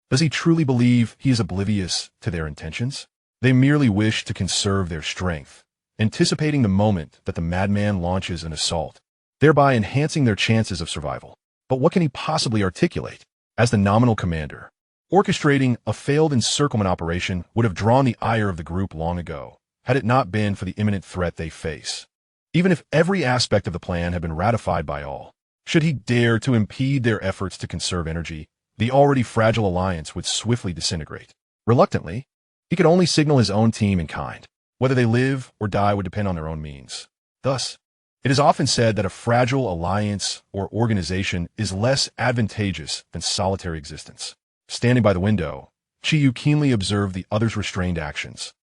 Does he truly believe he is oblivious to their intentions? They merely wish to conserve their strength, anticipating the moment that the madman launches an assault, thereby enhancing their chances of survival. But what can he possibly articulate? As the nominal commander, orchestrating a failed encirclement operation would have drawn the ire of the group long ago, had it not been for the imminent threat they face. Even if every aspect of the plan had been ratified by all, should he dare to impede their efforts to conserve energy, the already fragile alliance would swiftly disintegrate. Reluctantly, he could only signal his own team in kind. Whether they live or die would depend on their own means. Thus, it is often said that a fragile alliance or organization is less advantageous than solitary existence. Standing by the window, Chi keenly observed the other's restrained actions.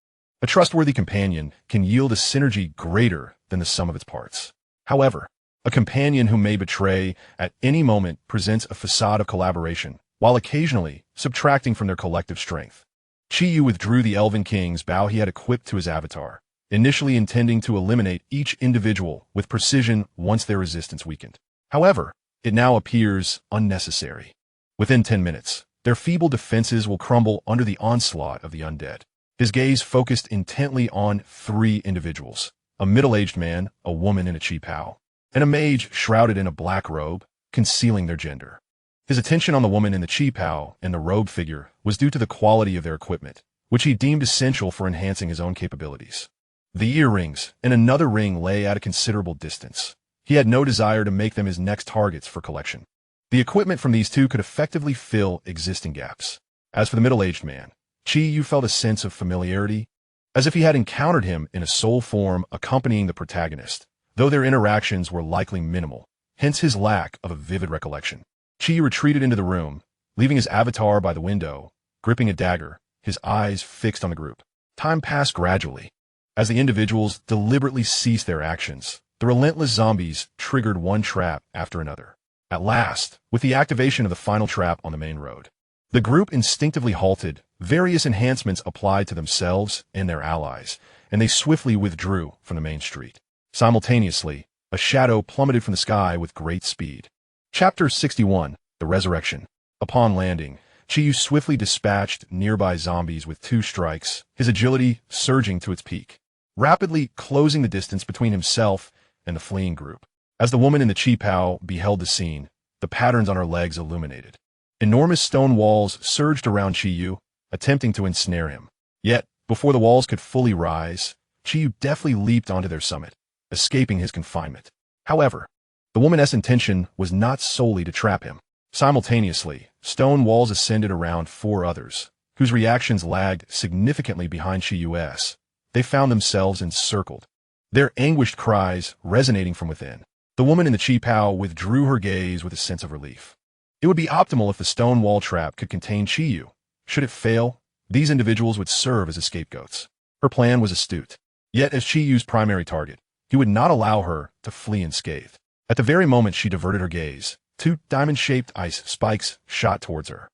A trustworthy companion can yield a synergy greater than the sum of its parts. However, a companion who may betray at any moment presents a facade of collaboration, while occasionally subtracting from their collective strength. Chi withdrew the Elven King's bow he had equipped to his avatar, initially intending to eliminate each individual with precision once their resistance weakened. However, it now appears unnecessary. Within 10 minutes, their feeble defenses will crumble under the onslaught of the undead. His gaze focused intently on 3 individuals, a middle-aged man, a woman in a chi-pao, and a mage shrouded in a black robe, concealing their gender. His attention on the woman in the chi-pao and the robe figure was due to the quality of their equipment, which he deemed essential for enhancing his own capabilities. The earrings and another ring lay at a considerable distance. He had no desire to make them his next targets for collection. The equipment from these two could effectively fill existing gaps. As for the middle-aged man, Chi felt a sense of familiarity, as if he had encountered him in a soul form accompanying the protagonist, though their interactions were likely minimal, hence his lack of a vivid recollection. Chi retreated into the room, leaving his avatar by the window, gripping a dagger, his eyes fixed on the group. Time passed gradually. As the individuals deliberately ceased their actions, the relentless zombies triggered one trap after another. At last, with the activation of the final trap on the main road, the group instinctively halted, various enhancements applied to themselves and their allies, and they swiftly withdrew from the main street. Simultaneously, a shadow plummeted from the sky with great speed. Chapter 61, The Resurrection. Upon landing, Chi swiftly dispatched nearby zombies with 2 strikes, his agility surging to its peak, rapidly closing the distance between himself and the fleeing group. As the woman in the chi-pao beheld the scene, the patterns on her legs illuminated. Enormous stone walls surged around Chi, attempting to ensnare him. Yet, before the walls could fully rise, Chi deftly leaped onto their summit, escaping his confinement. However, the woman's intention was not solely to trap him. Simultaneously, stone walls ascended around 4 others, whose reactions lagged significantly behind Chi's, they found themselves encircled, their anguished cries resonating from within. The woman in the chi-pow withdrew her gaze with a sense of relief. It would be optimal if the stone wall trap could contain Chi-Yu. Should it fail, these individuals would serve as scapegoats. Her plan was astute. Yet as Chi-Yu's primary target, he would not allow her to flee unscathed. At the very moment she diverted her gaze, two diamond-shaped ice spikes shot towards her.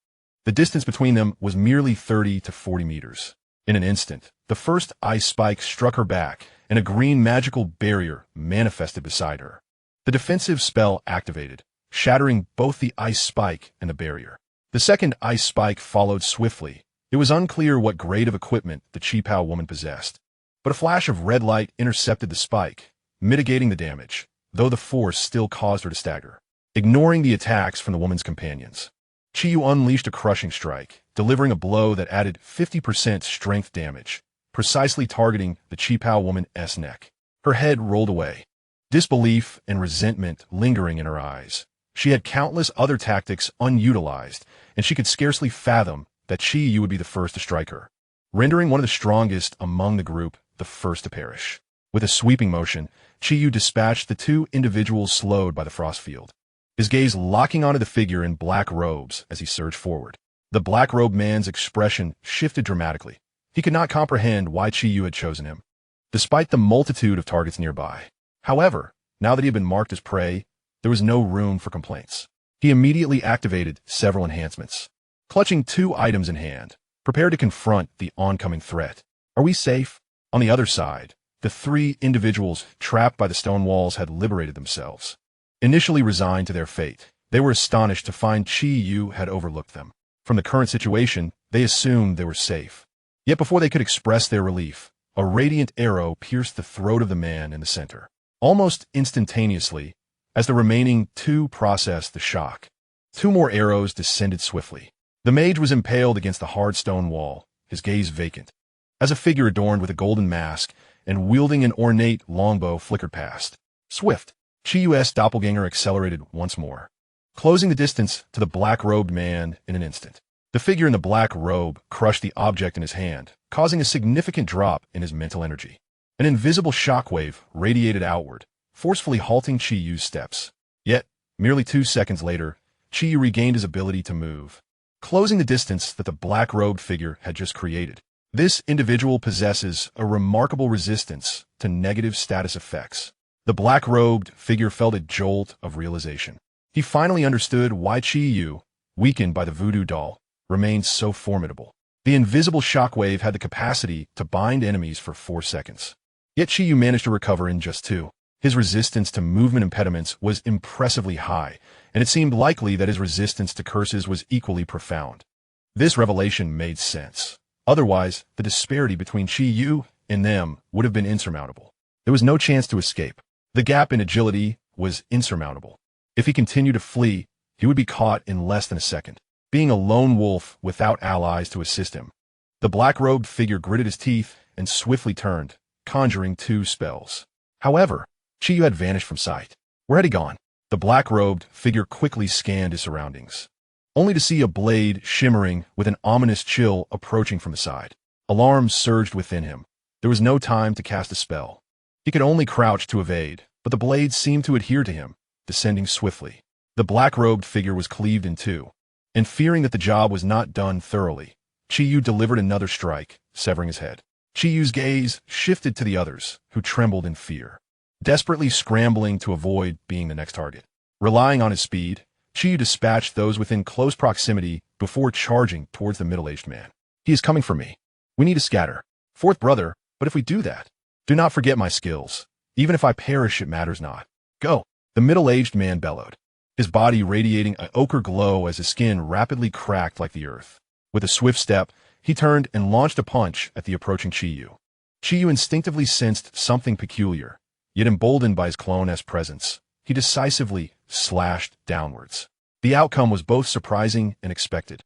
The distance between them was merely 30 to 40 meters. In an instant, the first ice spike struck her back, and a green magical barrier manifested beside her. The defensive spell activated, shattering both the ice spike and the barrier. The second ice spike followed swiftly. It was unclear what grade of equipment the chi-pow woman possessed, but a flash of red light intercepted the spike, mitigating the damage, though the force still caused her to stagger. Ignoring the attacks from the woman's companions, Chi-Yu unleashed a crushing strike, delivering a blow that added 50% strength damage, precisely targeting the chi-pow woman's neck. Her head rolled away, disbelief and resentment lingering in her eyes. She had countless other tactics unutilized, and she could scarcely fathom that Chi-Yu would be the first to strike her, rendering one of the strongest among the group the first to perish. With a sweeping motion, Chi-Yu dispatched the two individuals slowed by the frost field, his gaze locking onto the figure in black robes as he surged forward. The black-robed man's expression shifted dramatically. He could not comprehend why Chi-Yu had chosen him, despite the multitude of targets nearby. However, now that he had been marked as prey, there was no room for complaints. He immediately activated several enhancements, clutching two items in hand, prepared to confront the oncoming threat. Are we safe? On the other side, the three individuals trapped by the stone walls had liberated themselves. Initially resigned to their fate, they were astonished to find Chi-Yu had overlooked them. From the current situation, they assumed they were safe. Yet before they could express their relief, a radiant arrow pierced the throat of the man in the center. Almost instantaneously, as the remaining two processed the shock, two more arrows descended swiftly. The mage was impaled against the hard stone wall, his gaze vacant, as a figure adorned with a golden mask and wielding an ornate longbow flickered past. Swift, Chi-Yu's doppelganger accelerated once more, closing the distance to the black-robed man in an instant. The figure in the black robe crushed the object in his hand, causing a significant drop in his mental energy. An invisible shockwave radiated outward, forcefully halting Chi-Yu's steps. Yet, merely 2 seconds later, Chi-Yu regained his ability to move, closing the distance that the black-robed figure had just created. This individual possesses a remarkable resistance to negative status effects. The black-robed figure felt a jolt of realization. He finally understood why Chi-Yu, weakened by the voodoo doll, remained so formidable. The invisible shockwave had the capacity to bind enemies for 4 seconds. Yet Chi-Yu managed to recover in just 2. His resistance to movement impediments was impressively high, and it seemed likely that his resistance to curses was equally profound. This revelation made sense. Otherwise, the disparity between Chi-Yu and them would have been insurmountable. There was no chance to escape. The gap in agility was insurmountable. If he continued to flee, he would be caught in less than a second. Being a lone wolf without allies to assist him, the black-robed figure gritted his teeth and swiftly turned, conjuring 2 spells. However, Chi-Yu had vanished from sight. Where had he gone? The black-robed figure quickly scanned his surroundings, only to see a blade shimmering with an ominous chill approaching from the side. Alarm surged within him. There was no time to cast a spell. He could only crouch to evade, but the blade seemed to adhere to him, descending swiftly. The black-robed figure was cleaved in 2, and fearing that the job was not done thoroughly, Chi-Yu delivered another strike, severing his head. Chi-Yu's gaze shifted to the others, who trembled in fear, desperately scrambling to avoid being the next target. Relying on his speed, Chi-Yu dispatched those within close proximity before charging towards the middle-aged man. He is coming for me. We need to scatter. Fourth brother, but if we do that, do not forget my skills. Even if I perish, it matters not. Go. The middle-aged man bellowed, his body radiating an ochre glow as his skin rapidly cracked like the earth. With a swift step, he turned and launched a punch at the approaching Chi-Yu. Chi-Yu instinctively sensed something peculiar, yet emboldened by his clone's presence, he decisively slashed downwards. The outcome was both surprising and expected.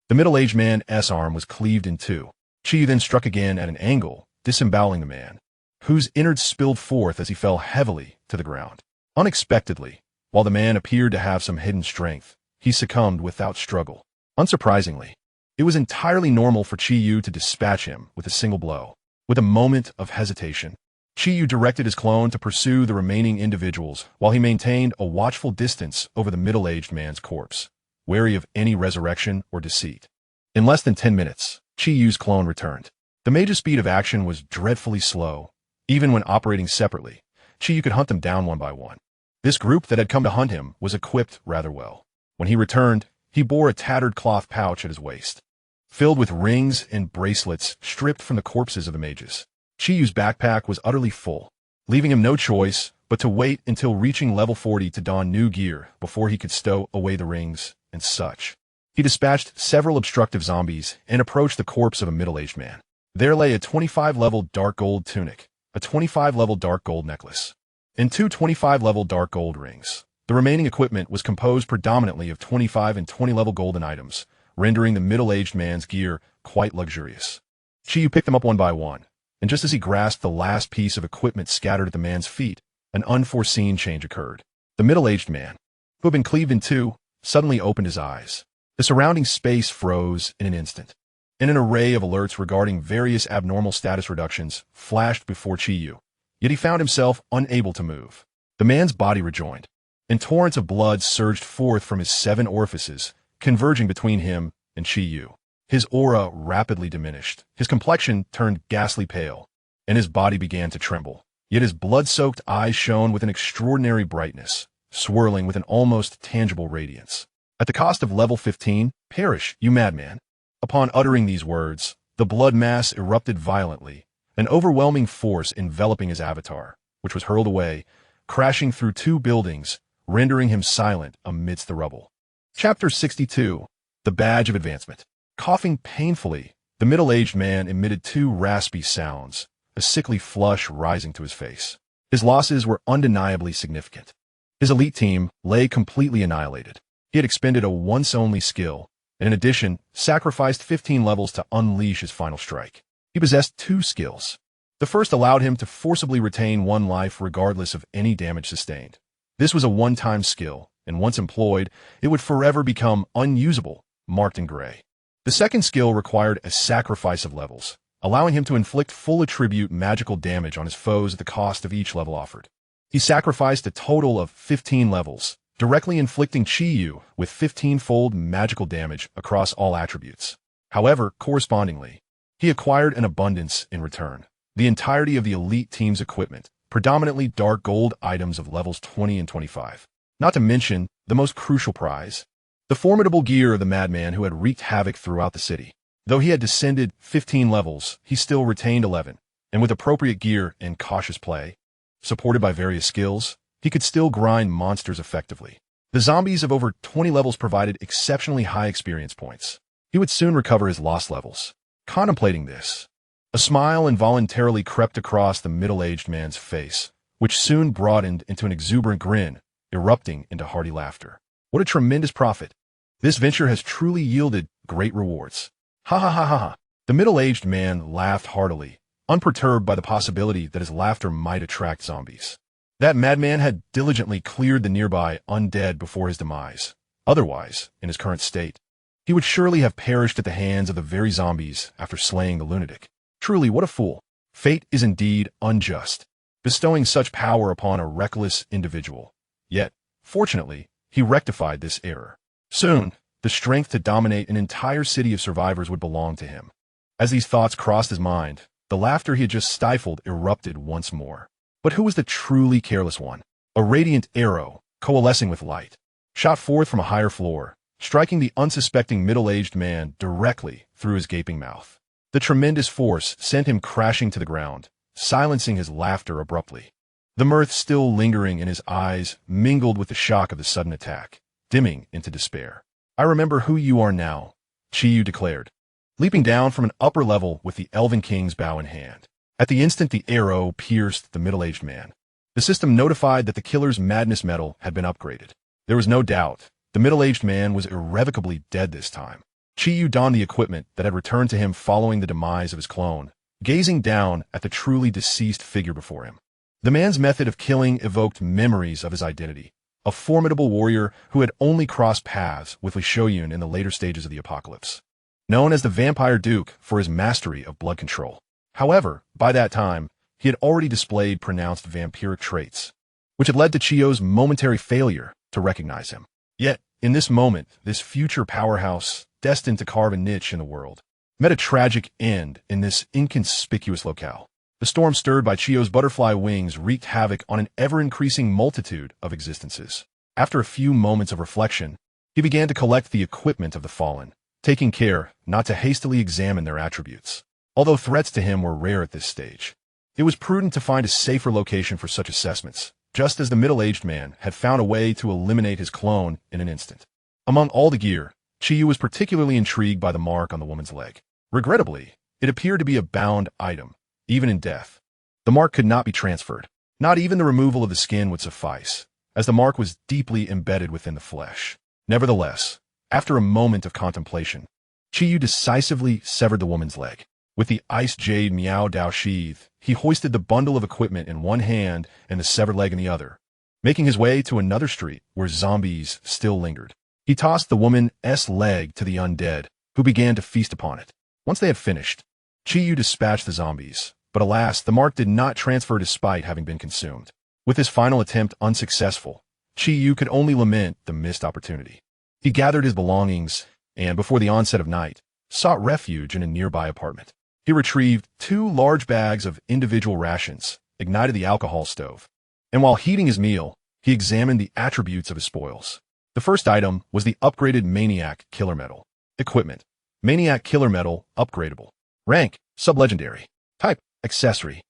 The middle-aged man's arm was cleaved in 2. Chi-Yu then struck again at an angle, disemboweling the man, whose innards spilled forth as he fell heavily to the ground. Unexpectedly, while the man appeared to have some hidden strength, he succumbed without struggle. Unsurprisingly, it was entirely normal for Chi-Yu to dispatch him with a single blow. With a moment of hesitation, Chi-Yu directed his clone to pursue the remaining individuals while he maintained a watchful distance over the middle-aged man's corpse, wary of any resurrection or deceit. In less than 10 minutes, Chi-Yu's clone returned. The mage's speed of action was dreadfully slow. Even when operating separately, Chi-Yu could hunt them down one by one. This group that had come to hunt him was equipped rather well. When he returned, he bore a tattered cloth pouch at his waist, filled with rings and bracelets stripped from the corpses of the mages. Chi-Yu's backpack was utterly full, leaving him no choice but to wait until reaching level 40 to don new gear before he could stow away the rings and such. He dispatched several obstructive zombies and approached the corpse of a middle-aged man. There lay a 25-level dark gold tunic, a 25-level dark gold necklace, and two 25-level dark gold rings. The remaining equipment was composed predominantly of 25 and 20-level golden items, rendering the middle-aged man's gear quite luxurious. Chi-Yu picked them up one by one, and just as he grasped the last piece of equipment scattered at the man's feet, an unforeseen change occurred. The middle-aged man, who had been cleaved in two, suddenly opened his eyes. The surrounding space froze in an instant, and an array of alerts regarding various abnormal status reductions flashed before Chi-Yu, yet he found himself unable to move. The man's body rejoined, and torrents of blood surged forth from his 7 orifices, converging between him and Chi-Yu. His aura rapidly diminished, his complexion turned ghastly pale, and his body began to tremble. Yet his blood-soaked eyes shone with an extraordinary brightness, swirling with an almost tangible radiance. At the cost of level 15, perish, you madman. Upon uttering these words, the blood mass erupted violently, an overwhelming force enveloping his avatar, which was hurled away, crashing through 2 buildings, rendering him silent amidst the rubble. Chapter 62. The Badge of Advancement. Coughing painfully, the middle-aged man emitted 2 raspy sounds, a sickly flush rising to his face. His losses were undeniably significant. His elite team lay completely annihilated. He had expended a once-only skill, and in addition, sacrificed 15 levels to unleash his final strike. He possessed 2 skills. The first allowed him to forcibly retain 1 life regardless of any damage sustained. This was a one-time skill, and once employed, it would forever become unusable, marked in gray. The second skill required a sacrifice of levels, allowing him to inflict full attribute magical damage on his foes at the cost of each level offered. He sacrificed a total of 15 levels, directly inflicting Chi-Yu with 15-fold magical damage across all attributes. However, correspondingly, he acquired an abundance in return. The entirety of the elite team's equipment, predominantly dark gold items of levels 20 and 25. Not to mention, the most crucial prize, the formidable gear of the madman who had wreaked havoc throughout the city. Though he had descended 15 levels, he still retained 11, and with appropriate gear and cautious play, supported by various skills, he could still grind monsters effectively. The zombies of over 20 levels provided exceptionally high experience points. He would soon recover his lost levels. Contemplating this, a smile involuntarily crept across the middle-aged man's face, which soon broadened into an exuberant grin, erupting into hearty laughter. What a tremendous profit! This venture has truly yielded great rewards. Ha ha ha ha ha. The middle-aged man laughed heartily, unperturbed by the possibility that his laughter might attract zombies. That madman had diligently cleared the nearby undead before his demise. Otherwise, in his current state, he would surely have perished at the hands of the very zombies after slaying the lunatic. Truly, what a fool. Fate is indeed unjust, bestowing such power upon a reckless individual. Yet, fortunately, he rectified this error. Soon, the strength to dominate an entire city of survivors would belong to him. As these thoughts crossed his mind, the laughter he had just stifled erupted once more. But who was the truly careless one? A radiant arrow, coalescing with light, shot forth from a higher floor, striking the unsuspecting middle-aged man directly through his gaping mouth. The tremendous force sent him crashing to the ground, silencing his laughter abruptly. The mirth still lingering in his eyes mingled with the shock of the sudden attack, dimming into despair. I remember who you are now, Chi-Yu declared, leaping down from an upper level with the Elven King's bow in hand. At the instant the arrow pierced the middle-aged man, the system notified that the killer's madness medal had been upgraded. There was no doubt. The middle-aged man was irrevocably dead this time. Chi-Yu donned the equipment that had returned to him following the demise of his clone, gazing down at the truly deceased figure before him. The man's method of killing evoked memories of his identity, a formidable warrior who had only crossed paths with Li Shoyun in the later stages of the apocalypse. Known as the Vampire Duke for his mastery of blood control, However, by that time, he had already displayed pronounced vampiric traits, which had led to Chiyo's momentary failure to recognize him. Yet, in this moment, this future powerhouse, destined to carve a niche in the world, met a tragic end in this inconspicuous locale. The storm stirred by Chiyo's butterfly wings wreaked havoc on an ever-increasing multitude of existences. After a few moments of reflection, he began to collect the equipment of the fallen, taking care not to hastily examine their attributes. Although threats to him were rare at this stage, it was prudent to find a safer location for such assessments, just as the middle-aged man had found a way to eliminate his clone in an instant. Among all the gear, Chiyo was particularly intrigued by the mark on the woman's leg. Regrettably, it appeared to be a bound item, even in death. The mark could not be transferred. Not even the removal of the skin would suffice, as the mark was deeply embedded within the flesh. Nevertheless, after a moment of contemplation, Chiyo decisively severed the woman's leg. With the ice jade Miao Dao sheath, he hoisted the bundle of equipment in one hand and the severed leg in the other, making his way to another street where zombies still lingered. He tossed the woman's leg to the undead, who began to feast upon it. Once they had finished, Chiyo dispatched the zombies, but alas, the mark did not transfer despite having been consumed. With his final attempt unsuccessful, Chiyo could only lament the missed opportunity. He gathered his belongings and, before the onset of night, sought refuge in a nearby apartment. He retrieved 2 large bags of individual rations, ignited the alcohol stove, and while heating his meal, he examined the attributes of his spoils. The first item was the upgraded Maniac Killer Medal. Equipment: Maniac Killer Medal, upgradable. Rank: Sublegendary. Type: Accessory.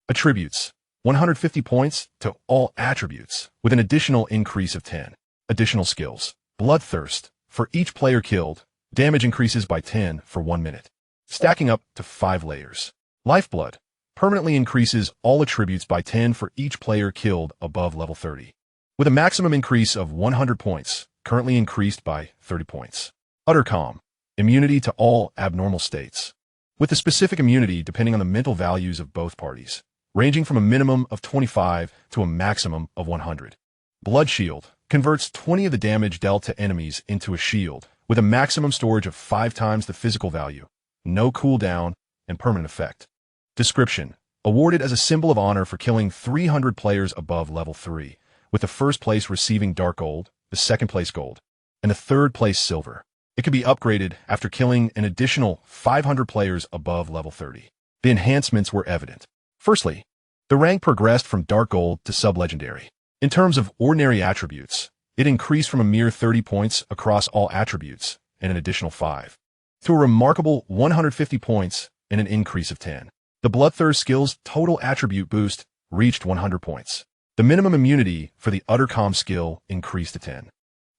Attributes: 150 points to all attributes, with an additional increase of 10. Additional skills: Bloodthirst. For each player killed, damage increases by 10 for 1 minute, stacking up to 5 layers. Lifeblood. Permanently increases all attributes by 10 for each player killed above level 30, with a maximum increase of 100 points, currently increased by 30 points. Utter Calm. Immunity to all abnormal states, with the specific immunity depending on the mental values of both parties, ranging from a minimum of 25 to a maximum of 100. Blood Shield. Converts 20 of the damage dealt to enemies into a shield, with a maximum storage of 5 times the physical value, no cooldown, and permanent effect. Description. Awarded as a symbol of honor for killing 300 players above level 3, with the first place receiving dark gold, the second place gold, and the third place silver. It can be upgraded after killing an additional 500 players above level 30. The enhancements were evident. Firstly, the rank progressed from dark gold to sublegendary. In terms of ordinary attributes, it increased from a mere 30 points across all attributes and an additional 5, to a remarkable 150 points and an increase of 10. The Bloodthirst skill's total attribute boost reached 100 points. The minimum immunity for the Utter Calm skill increased to 10.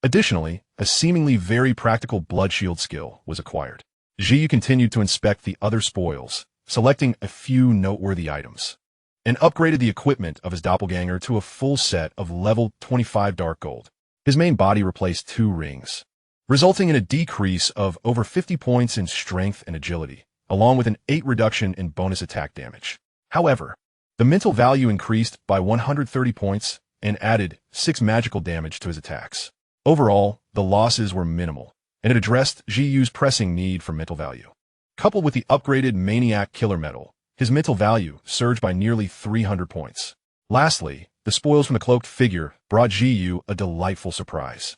Additionally, a seemingly very practical Blood Shield skill was acquired. Jiyu continued to inspect the other spoils, selecting a few noteworthy items, and upgraded the equipment of his doppelganger to a full set of level 25 dark gold. His main body replaced 2 rings, resulting in a decrease of over 50 points in strength and agility, along with an 8 reduction in bonus attack damage. However, the mental value increased by 130 points and added 6 magical damage to his attacks. Overall, the losses were minimal, and it addressed Jiyu's pressing need for mental value. Coupled with the upgraded Maniac Killer Medal, his mental value surged by nearly 300 points. Lastly, the spoils from the cloaked figure brought Jiyu a delightful surprise.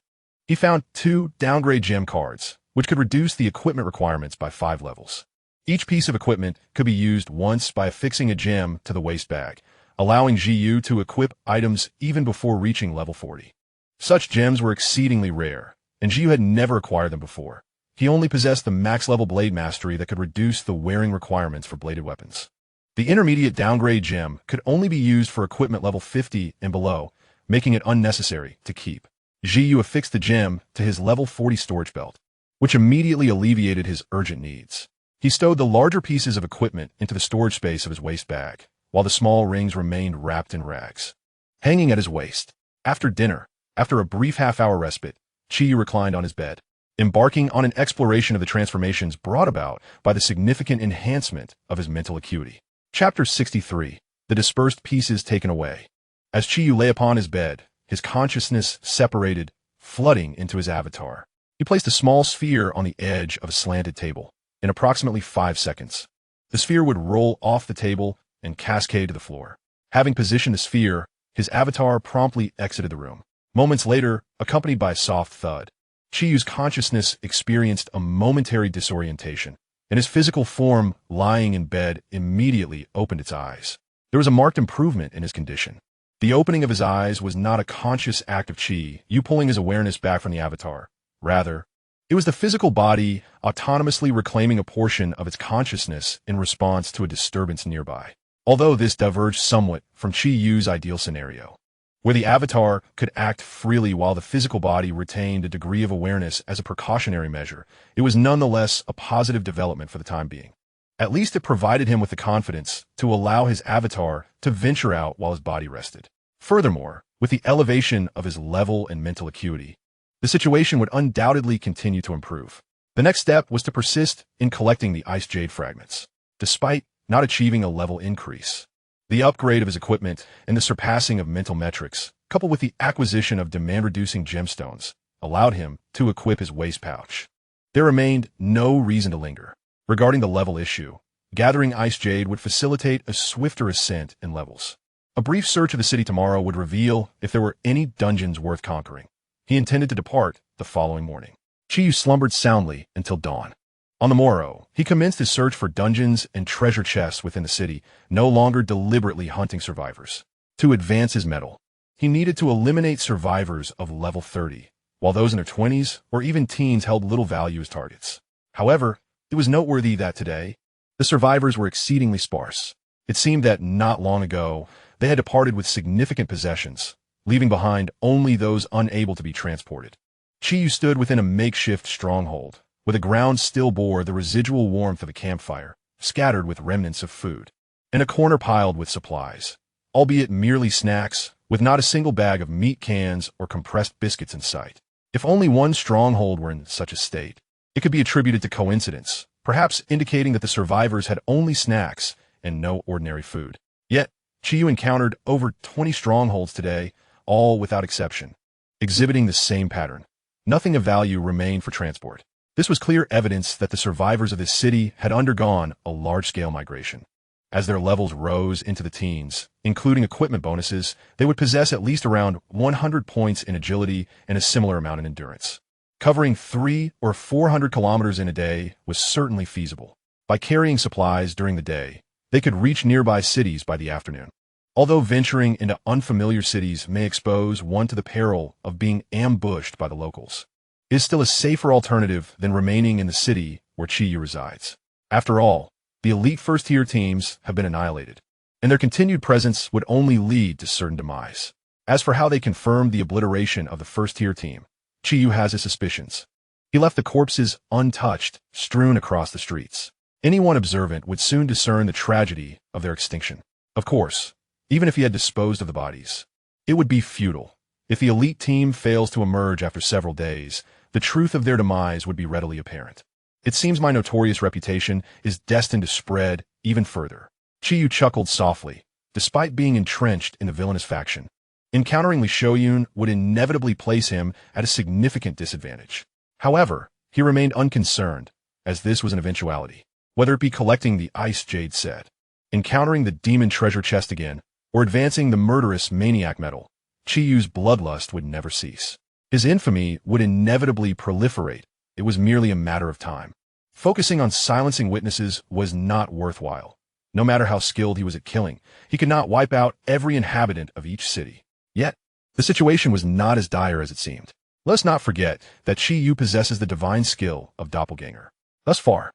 He found 2 downgrade gem cards, which could reduce the equipment requirements by 5 levels. Each piece of equipment could be used once by affixing a gem to the waist bag, allowing Jiyu to equip items even before reaching level 40. Such gems were exceedingly rare, and Jiyu had never acquired them before. He only possessed the max-level blade mastery that could reduce the wearing requirements for bladed weapons. The intermediate downgrade gem could only be used for equipment level 50 and below, making it unnecessary to keep. Jiyu affixed the gem to his level 40 storage belt, which immediately alleviated his urgent needs. He stowed the larger pieces of equipment into the storage space of his waist bag, while the small rings remained wrapped in rags, hanging at his waist. After dinner, after a brief half-hour respite, Chiyu reclined on his bed, embarking on an exploration of the transformations brought about by the significant enhancement of his mental acuity. Chapter 63. The Dispersed Pieces Taken Away. As Chiyu lay upon his bed, his consciousness separated, flooding into his avatar. He placed a small sphere on the edge of a slanted table. In approximately 5 seconds, The sphere would roll off the table and cascade to the floor. Having positioned the sphere, his avatar promptly exited the room. Moments later, accompanied by a soft thud, Chiyu's consciousness experienced a momentary disorientation, and his physical form, lying in bed, immediately opened its eyes. There was a marked improvement in his condition. The opening of his eyes was not a conscious act of Chiyu pulling his awareness back from the avatar. Rather, it was the physical body autonomously reclaiming a portion of its consciousness in response to a disturbance nearby. Although this diverged somewhat from Chiyu's ideal scenario, where the avatar could act freely while the physical body retained a degree of awareness as a precautionary measure, it was nonetheless a positive development for the time being. At least it provided him with the confidence to allow his avatar to venture out while his body rested. Furthermore, with the elevation of his level and mental acuity, the situation would undoubtedly continue to improve. The next step was to persist in collecting the ice jade fragments. Despite not achieving a level increase, the upgrade of his equipment and the surpassing of mental metrics, coupled with the acquisition of demand-reducing gemstones, allowed him to equip his waist pouch. There remained no reason to linger. Regarding the level issue, gathering ice jade would facilitate a swifter ascent in levels. A brief search of the city tomorrow would reveal if there were any dungeons worth conquering. He intended to depart the following morning. Chiyu slumbered soundly until dawn. On the morrow, he commenced his search for dungeons and treasure chests within the city, no longer deliberately hunting survivors. To advance his mettle, he needed to eliminate survivors of level 30, while those in their 20s or even teens held little value as targets. However, it was noteworthy that today, the survivors were exceedingly sparse. It seemed that not long ago, they had departed with significant possessions, leaving behind only those unable to be transported. Chiyu stood within a makeshift stronghold, where the ground still bore the residual warmth of a campfire, scattered with remnants of food, and a corner piled with supplies, albeit merely snacks, with not a single bag of meat cans or compressed biscuits in sight. If only one stronghold were in such a state, it could be attributed to coincidence, perhaps indicating that the survivors had only snacks and no ordinary food. Yet, Chiyu encountered over 20 strongholds today, all without exception, exhibiting the same pattern. Nothing of value remained for transport. This was clear evidence that the survivors of this city had undergone a large-scale migration. As their levels rose into the teens, including equipment bonuses, they would possess at least around 100 points in agility and a similar amount in endurance. Covering 300 or 400 kilometers in a day was certainly feasible. By carrying supplies during the day, they could reach nearby cities by the afternoon. Although venturing into unfamiliar cities may expose one to the peril of being ambushed by the locals, it is still a safer alternative than remaining in the city where Chiyu resides. After all, the elite first-tier teams have been annihilated, and their continued presence would only lead to certain demise. As for how they confirmed the obliteration of the first-tier team, Chiyu has his suspicions. He left the corpses untouched, strewn across the streets. Anyone observant would soon discern the tragedy of their extinction. Of course, even if he had disposed of the bodies, it would be futile. If the elite team fails to emerge after several days, the truth of their demise would be readily apparent. It seems my notorious reputation is destined to spread even further. Chiyu chuckled softly, despite being entrenched in the villainous faction. Encountering Li Shouyun would inevitably place him at a significant disadvantage. However, he remained unconcerned, as this was an eventuality. Whether it be collecting the ice jade set, encountering the demon treasure chest again, or advancing the murderous maniac medal, Chiyu's bloodlust would never cease. His infamy would inevitably proliferate. It was merely a matter of time. Focusing on silencing witnesses was not worthwhile. No matter how skilled he was at killing, he could not wipe out every inhabitant of each city. Yet, the situation was not as dire as it seemed. Let's not forget that Chiyu possesses the divine skill of doppelganger. Thus far,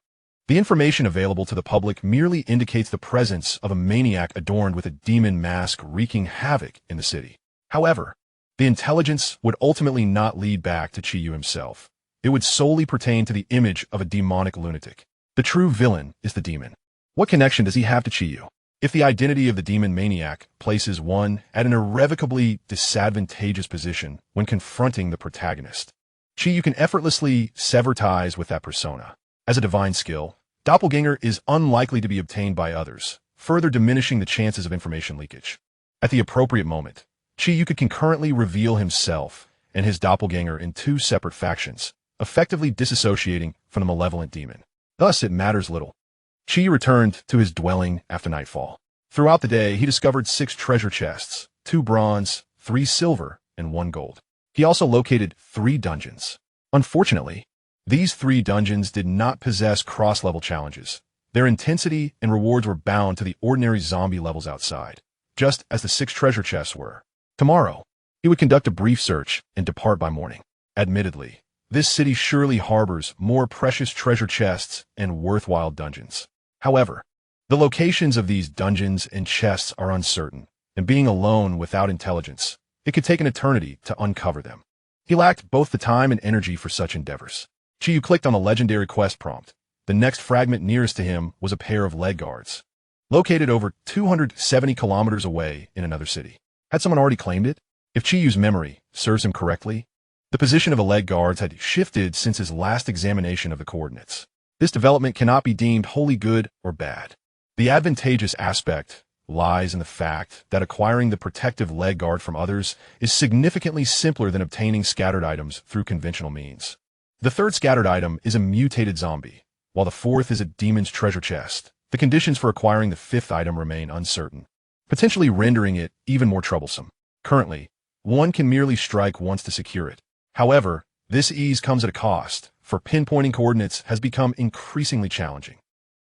the information available to the public merely indicates the presence of a maniac adorned with a demon mask wreaking havoc in the city. However, the intelligence would ultimately not lead back to Chiyu himself. It would solely pertain to the image of a demonic lunatic. The true villain is the demon. What connection does he have to Chiyu? If the identity of the demon maniac places one at an irrevocably disadvantageous position when confronting the protagonist, Chiyu can effortlessly sever ties with that persona. As a divine skill, doppelganger is unlikely to be obtained by others, further diminishing the chances of information leakage. At the appropriate moment, Chiyu could concurrently reveal himself and his doppelganger in two separate factions, effectively disassociating from the malevolent demon. Thus, it matters little Chi returned to his dwelling after nightfall. Throughout the day, he discovered 6 treasure chests, 2 bronze, 3 silver, and 1 gold. He also located 3 dungeons. Unfortunately, these 3 dungeons did not possess cross-level challenges. Their intensity and rewards were bound to the ordinary zombie levels outside, just as the 6 treasure chests were. Tomorrow, he would conduct a brief search and depart by morning. Admittedly, this city surely harbors more precious treasure chests and worthwhile dungeons. However, the locations of these dungeons and chests are uncertain, and being alone without intelligence, it could take an eternity to uncover them. He lacked both the time and energy for such endeavors. Chiyu clicked on the legendary quest prompt. The next fragment nearest to him was a pair of leg guards, located over 270 kilometers away in another city. Had someone already claimed it? If Chiyu's memory serves him correctly, the position of the leg guards had shifted since his last examination of the coordinates. This development cannot be deemed wholly good or bad. The advantageous aspect lies in the fact that acquiring the protective leg guard from others is significantly simpler than obtaining scattered items through conventional means. The third scattered item is a mutated zombie, while the fourth is a demon's treasure chest. The conditions for acquiring the 5th item remain uncertain, potentially rendering it even more troublesome. Currently, one can merely strike once to secure it. However, this ease comes at a cost, for pinpointing coordinates has become increasingly challenging.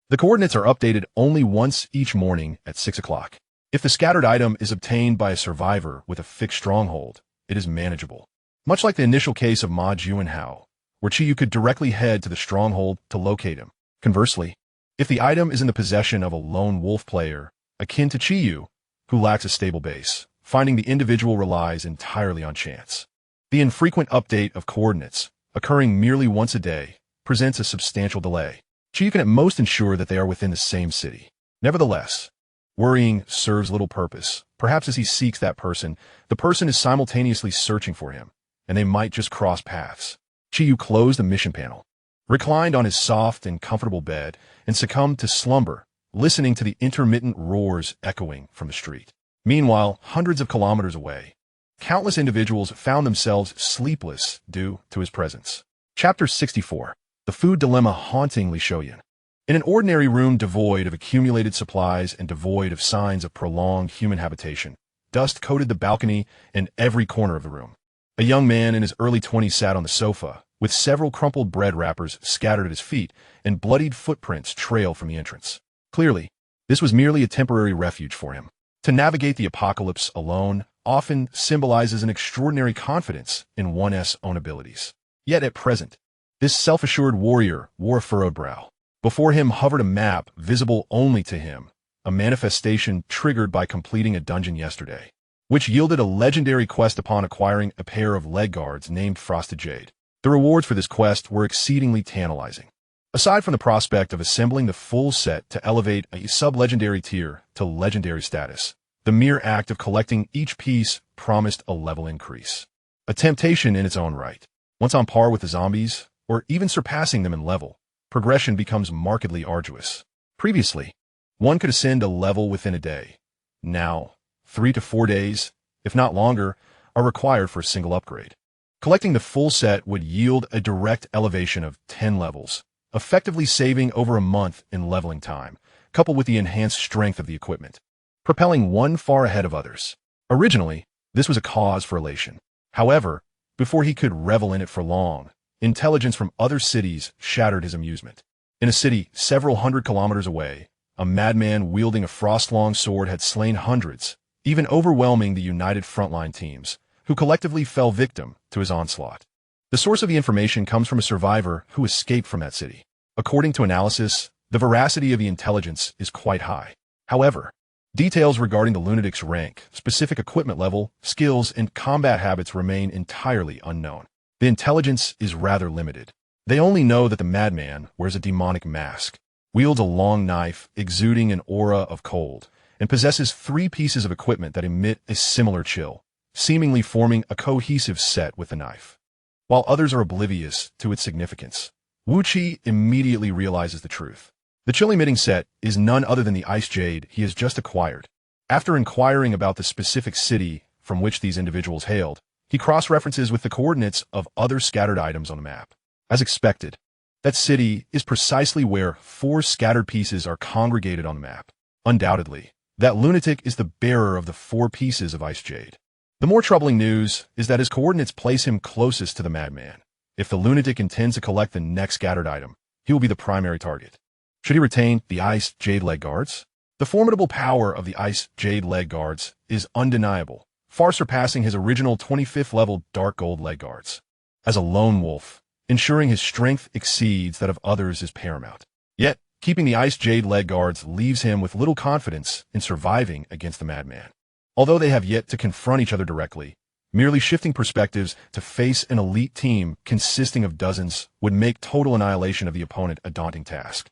The coordinates are updated only once each morning at 6 o'clock. If the scattered item is obtained by a survivor with a fixed stronghold, it is manageable. Much like the initial case of Ma Juanhao, where Chiyu could directly head to the stronghold to locate him. Conversely, if the item is in the possession of a lone wolf player, akin to Chiyu, who lacks a stable base, finding the individual relies entirely on chance. The infrequent update of coordinates, occurring merely once a day, presents a substantial delay. Chiyu can at most ensure that they are within the same city. Nevertheless, worrying serves little purpose. Perhaps as he seeks that person, the person is simultaneously searching for him, and they might just cross paths. Chiyu closed the mission panel, reclined on his soft and comfortable bed, and succumbed to slumber, listening to the intermittent roars echoing from the street. Meanwhile, hundreds of kilometers away, countless individuals found themselves sleepless due to his presence. Chapter 64. The Food Dilemma Hauntingly Shoyin. In an ordinary room devoid of accumulated supplies and devoid of signs of prolonged human habitation, dust coated the balcony and every corner of the room. A young man in his early 20s sat on the sofa, with several crumpled bread wrappers scattered at his feet and bloodied footprints trail from the entrance. Clearly, this was merely a temporary refuge for him. To navigate the apocalypse alone often symbolizes an extraordinary confidence in one's own abilities. Yet at present, this self-assured warrior wore a furrowed brow. Before him hovered a map visible only to him, a manifestation triggered by completing a dungeon yesterday, which yielded a legendary quest upon acquiring a pair of leg guards named Frosted Jade. The rewards for this quest were exceedingly tantalizing. Aside from the prospect of assembling the full set to elevate a sub-legendary tier to legendary status, the mere act of collecting each piece promised a level increase. A temptation in its own right. Once on par with the zombies, or even surpassing them in level, progression becomes markedly arduous. Previously, one could ascend a level within a day. Now, 3 to 4 days, if not longer, are required for a single upgrade. Collecting the full set would yield a direct elevation of 10 levels, effectively saving over a month in leveling time, coupled with the enhanced strength of the equipment, propelling one far ahead of others. Originally, this was a cause for elation. However, before he could revel in it for long, intelligence from other cities shattered his amusement. In a city several hundred kilometers away, a madman wielding a frost-long sword had slain hundreds, even overwhelming the united frontline teams, who collectively fell victim to his onslaught. The source of the information comes from a survivor who escaped from that city. According to analysis, the veracity of the intelligence is quite high. However, details regarding the lunatic's rank, specific equipment level, skills, and combat habits remain entirely unknown. The intelligence is rather limited. They only know that the madman wears a demonic mask, wields a long knife exuding an aura of cold, and possesses 3 pieces of equipment that emit a similar chill, seemingly forming a cohesive set with the knife. While others are oblivious to its significance, Wu Qi immediately realizes the truth. The chill-emitting set is none other than the ice jade he has just acquired. After inquiring about the specific city from which these individuals hailed, he cross-references with the coordinates of other scattered items on the map. As expected, That city is precisely where 4 scattered pieces are congregated on the map. Undoubtedly, that lunatic is the bearer of the 4 pieces of ice jade. The more troubling news is that his coordinates place him closest to the madman. If the lunatic intends to collect the next scattered item, he will be the primary target. Should he retain the ice jade leg guards? The formidable power of the ice jade leg guards is undeniable, far surpassing his original 25th level dark gold leg guards. As a lone wolf, ensuring his strength exceeds that of others is paramount. Yet, keeping the ice jade leg guards leaves him with little confidence in surviving against the madman. Although they have yet to confront each other directly, merely shifting perspectives to face an elite team consisting of dozens would make total annihilation of the opponent a daunting task,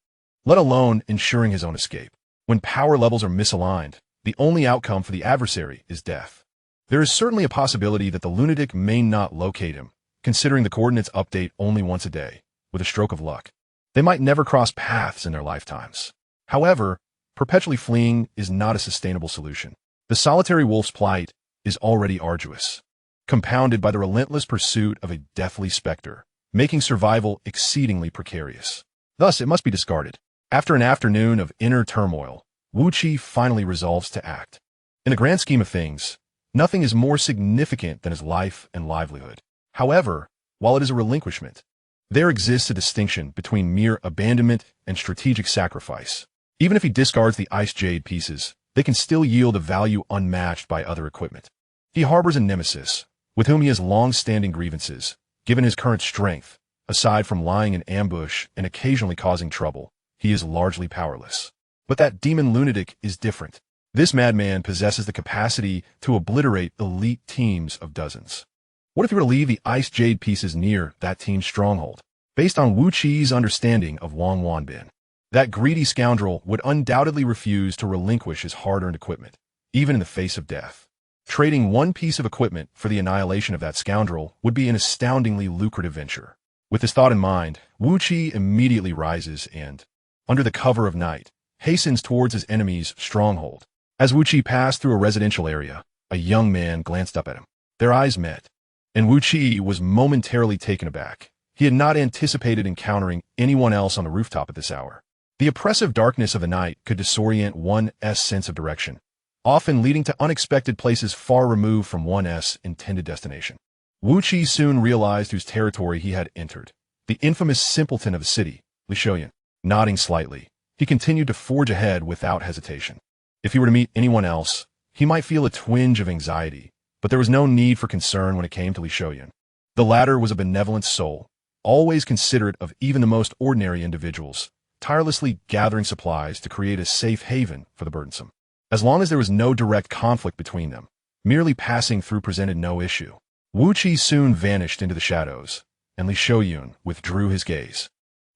let alone ensuring his own escape. When power levels are misaligned, the only outcome for the adversary is death. There is certainly a possibility that the lunatic may not locate him, considering the coordinates update only once a day. With a stroke of luck, they might never cross paths in their lifetimes. However, perpetually fleeing is not a sustainable solution. The solitary wolf's plight is already arduous, compounded by the relentless pursuit of a deathly specter, making survival exceedingly precarious. Thus, it must be discarded. After an afternoon of inner turmoil, Wu Qi finally resolves to act. In the grand scheme of things, nothing is more significant than his life and livelihood. However, while it is a relinquishment, there exists a distinction between mere abandonment and strategic sacrifice. Even if he discards the ice jade pieces, they can still yield a value unmatched by other equipment. He harbors a nemesis, with whom he has long-standing grievances. Given his current strength, aside from lying in ambush and occasionally causing trouble, he is largely powerless. But that demon lunatic is different. This madman possesses the capacity to obliterate elite teams of dozens. What if you were to leave the ice jade pieces near that team's stronghold? Based on Wu Qi's understanding of Wang Wanbin, that greedy scoundrel would undoubtedly refuse to relinquish his hard-earned equipment, even in the face of death. Trading one piece of equipment for the annihilation of that scoundrel would be an astoundingly lucrative venture. With this thought in mind, Wu Qi immediately rises and, under the cover of night, hastens towards his enemy's stronghold. As Wu Qi passed through a residential area, a young man glanced up at him. Their eyes met, and Wu Qi was momentarily taken aback. He had not anticipated encountering anyone else on the rooftop at this hour. The oppressive darkness of the night could disorient one's sense of direction, often leading to unexpected places far removed from one's intended destination. Wu Qi soon realized whose territory he had entered. The infamous simpleton of the city, Li Shoyan. Nodding slightly, he continued to forge ahead without hesitation. If he were to meet anyone else, he might feel a twinge of anxiety, but there was no need for concern when it came to Li Shoyan. The latter was a benevolent soul, always considerate of even the most ordinary individuals, tirelessly gathering supplies to create a safe haven for the burdensome. As long as there was no direct conflict between them, merely passing through presented no issue. Wu Qi soon vanished into the shadows, and Li Shoyun withdrew his gaze,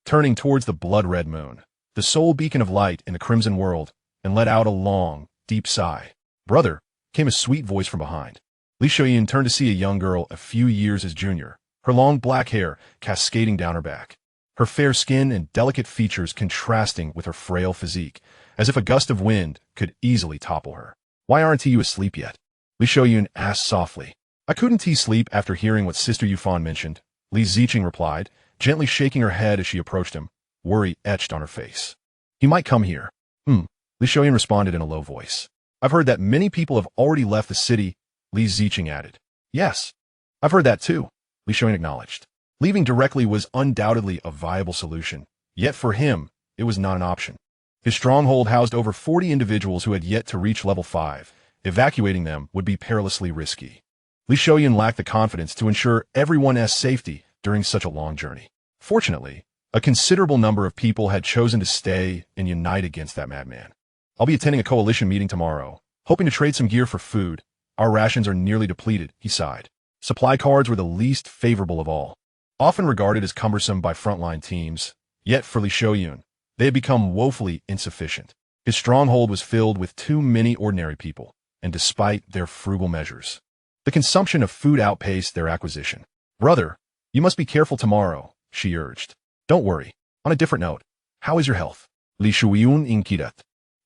turning towards the blood-red moon, the sole beacon of light in the crimson world, and let out a long, deep sigh. "Brother," came a sweet voice from behind. Li Shoyun turned to see a young girl a few years his junior, her long black hair cascading down her back, her fair skin and delicate features contrasting with her frail physique, as if a gust of wind could easily topple her. "Why aren't you asleep yet?" Li Shoyun asked softly. "I couldn't sleep after hearing what Sister Yufan mentioned," Li Ziqing replied, gently shaking her head as she approached him, worry etched on her face. "He might come here." Li Shoyan responded in a low voice. "I've heard that many people have already left the city," Li Ziqing added. "Yes, I've heard that too," Li Shoyan acknowledged. Leaving directly was undoubtedly a viable solution, yet for him, it was not an option. His stronghold housed over 40 individuals who had yet to reach level 5. Evacuating them would be perilously risky. Li Shoyan lacked the confidence to ensure everyone's safety during such a long journey. Fortunately, a considerable number of people had chosen to stay and unite against that madman. "I'll be attending a coalition meeting tomorrow, hoping to trade some gear for food. Our rations are nearly depleted," he sighed. Supply cards were the least favorable of all. Often regarded as cumbersome by frontline teams, yet for Li Shoyun, they had become woefully insufficient. His stronghold was filled with too many ordinary people, and despite their frugal measures, the consumption of food outpaced their acquisition. "Brother, you must be careful tomorrow," she urged. "Don't worry. On a different note, how is your health?" Li Shoyun inquired.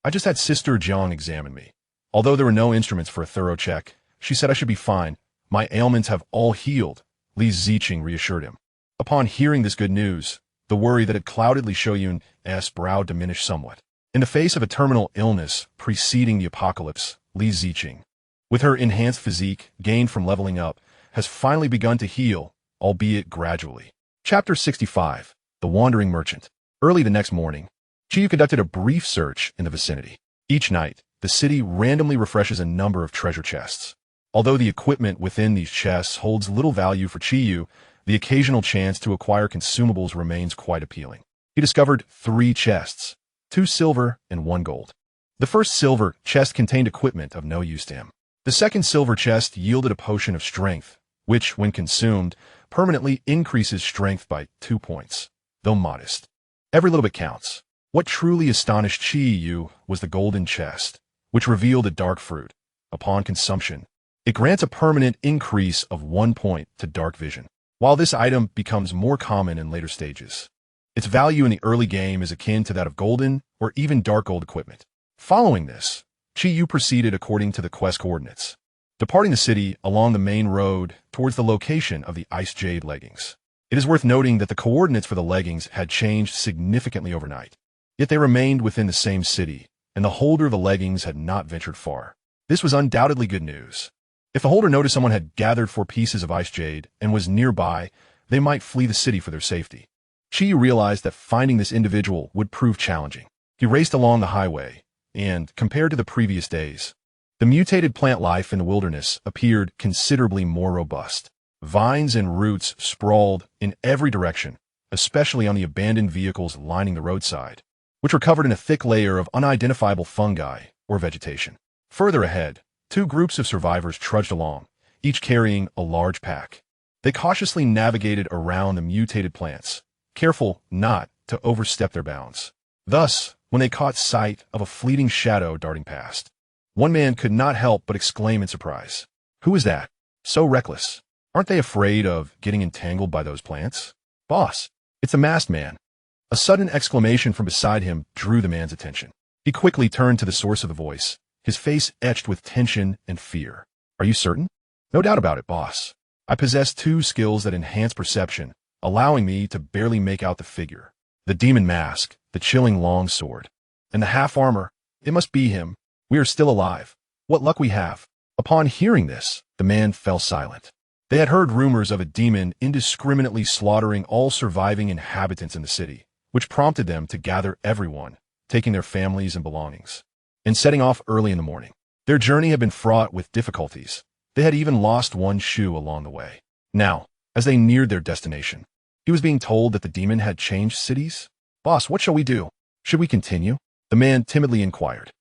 "I just had Sister Jiang examine me. Although there were no instruments for a thorough check, she said I should be fine. My ailments have all healed," Li Ziqing reassured him. Upon hearing this good news, the worry that had clouded Li Shoyun's brow diminished somewhat. In the face of a terminal illness preceding the apocalypse, Li Ziqing, with her enhanced physique gained from leveling up, has finally begun to heal, albeit gradually. Chapter 65. The Wandering Merchant. Early the next morning, Chiyu conducted a brief search in the vicinity. Each night, the city randomly refreshes a number of treasure chests. Although the equipment within these chests holds little value for Chiyu, the occasional chance to acquire consumables remains quite appealing. He discovered 3 chests, 2 silver and 1 gold. The first silver chest contained equipment of no use to him. The second silver chest yielded a potion of strength, which, when consumed, permanently increases strength by 2 points, though modest. Every little bit counts. What truly astonished Chiyu was the golden chest, which revealed a dark fruit. Upon consumption, it grants a permanent increase of 1 point to dark vision. While this item becomes more common in later stages, its value in the early game is akin to that of golden or even dark gold equipment. Following this, Chiyu proceeded according to the quest coordinates, departing the city along the main road towards the location of the Ice Jade leggings. It is worth noting that the coordinates for the leggings had changed significantly overnight, yet they remained within the same city, and the holder of the leggings had not ventured far. This was undoubtedly good news. If the holder noticed someone had gathered 4 pieces of Ice Jade and was nearby, they might flee the city for their safety. Chiyu realized that finding this individual would prove challenging. He raced along the highway, and, compared to the previous days, the mutated plant life in the wilderness appeared considerably more robust. Vines and roots sprawled in every direction, especially on the abandoned vehicles lining the roadside, which were covered in a thick layer of unidentifiable fungi or vegetation. Further ahead, 2 groups of survivors trudged along, each carrying a large pack. They cautiously navigated around the mutated plants, careful not to overstep their bounds. Thus, when they caught sight of a fleeting shadow darting past, one man could not help but exclaim in surprise. "Who is that? So reckless. Aren't they afraid of getting entangled by those plants?" "Boss, it's a masked man." A sudden exclamation from beside him drew the man's attention. He quickly turned to the source of the voice, his face etched with tension and fear. "Are you certain?" "No doubt about it, boss. I possess 2 skills that enhance perception, allowing me to barely make out the figure. The demon mask, the chilling long sword, and the half armor. It must be him. We are still alive. What luck we have." Upon hearing this, the man fell silent. They had heard rumors of a demon indiscriminately slaughtering all surviving inhabitants in the city, which prompted them to gather everyone, taking their families and belongings, and setting off early in the morning. Their journey had been fraught with difficulties. They had even lost 1 shoe along the way. Now, as they neared their destination, he was being told that the demon had changed cities. "Boss, what shall we do? Should we continue?" the man timidly inquired.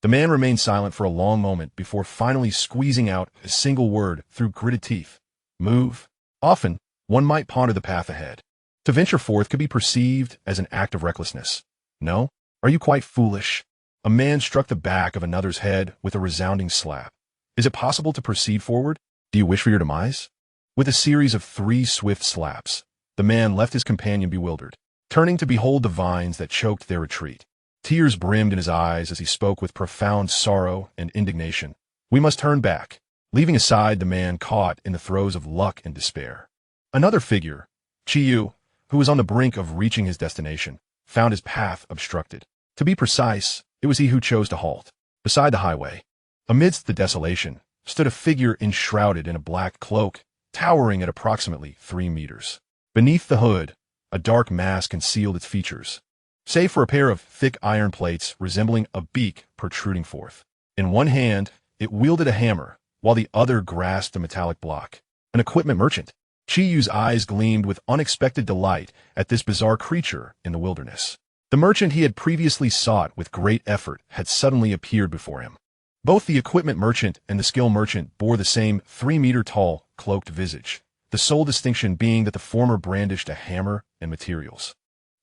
The man remained silent for a long moment before finally squeezing out a single word through gritted teeth. "Move." Often, one might ponder the path ahead. To venture forth could be perceived as an act of recklessness. "No? Are you quite foolish?" A man struck the back of another's head with a resounding slap. "Is it possible to proceed forward? Do you wish for your demise?" With a series of 3 swift slaps, the man left his companion bewildered, turning to behold the vines that choked their retreat. Tears brimmed in his eyes as he spoke with profound sorrow and indignation. "We must turn back," leaving aside the man caught in the throes of luck and despair. Another figure, Chiyu, who was on the brink of reaching his destination, found his path obstructed. To be precise, it was he who chose to halt. Beside the highway, amidst the desolation, stood a figure enshrouded in a black cloak, towering at approximately 3 meters. Beneath the hood, a dark mask concealed its features, save for a pair of thick iron plates resembling a beak protruding forth. In one hand, it wielded a hammer, while the other grasped a metallic block. An equipment merchant. Chiyu's eyes gleamed with unexpected delight at this bizarre creature in the wilderness. The merchant he had previously sought with great effort had suddenly appeared before him. Both the equipment merchant and the skill merchant bore the same 3-meter-tall, cloaked visage, the sole distinction being that the former brandished a hammer and materials,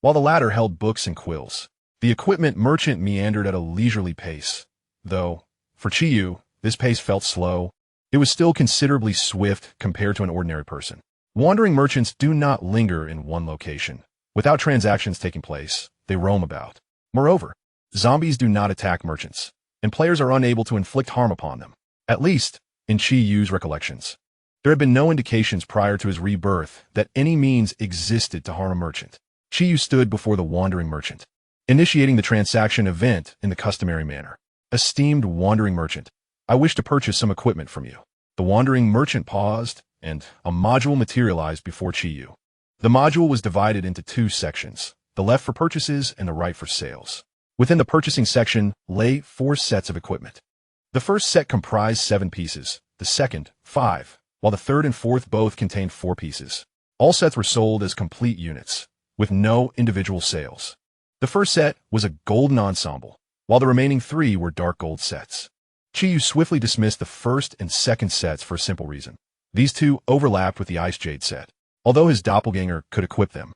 while the latter held books and quills. The equipment merchant meandered at a leisurely pace, though, for Chiyu, this pace felt slow. It was still considerably swift compared to an ordinary person. Wandering merchants do not linger in one location. Without transactions taking place, they roam about. Moreover, zombies do not attack merchants, and players are unable to inflict harm upon them. At least, in Chiyu's recollections, there had been no indications prior to his rebirth that any means existed to harm a merchant. Chi stood before the wandering merchant, initiating the transaction event in the customary manner. Esteemed wandering merchant, I wish to purchase some equipment from you. The wandering merchant paused, and a module materialized before Chi. The module was divided into two sections, the left for purchases and the right for sales. Within the purchasing section lay 4 sets of equipment. The first set comprised 7 pieces, the second 5, while the third and fourth both contained 4 pieces. All sets were sold as complete units, with no individual sales. The first set was a golden ensemble, while the remaining 3 were dark gold sets. Chi swiftly dismissed the first and second sets for a simple reason. These two overlapped with the Ice Jade set. Although his doppelganger could equip them,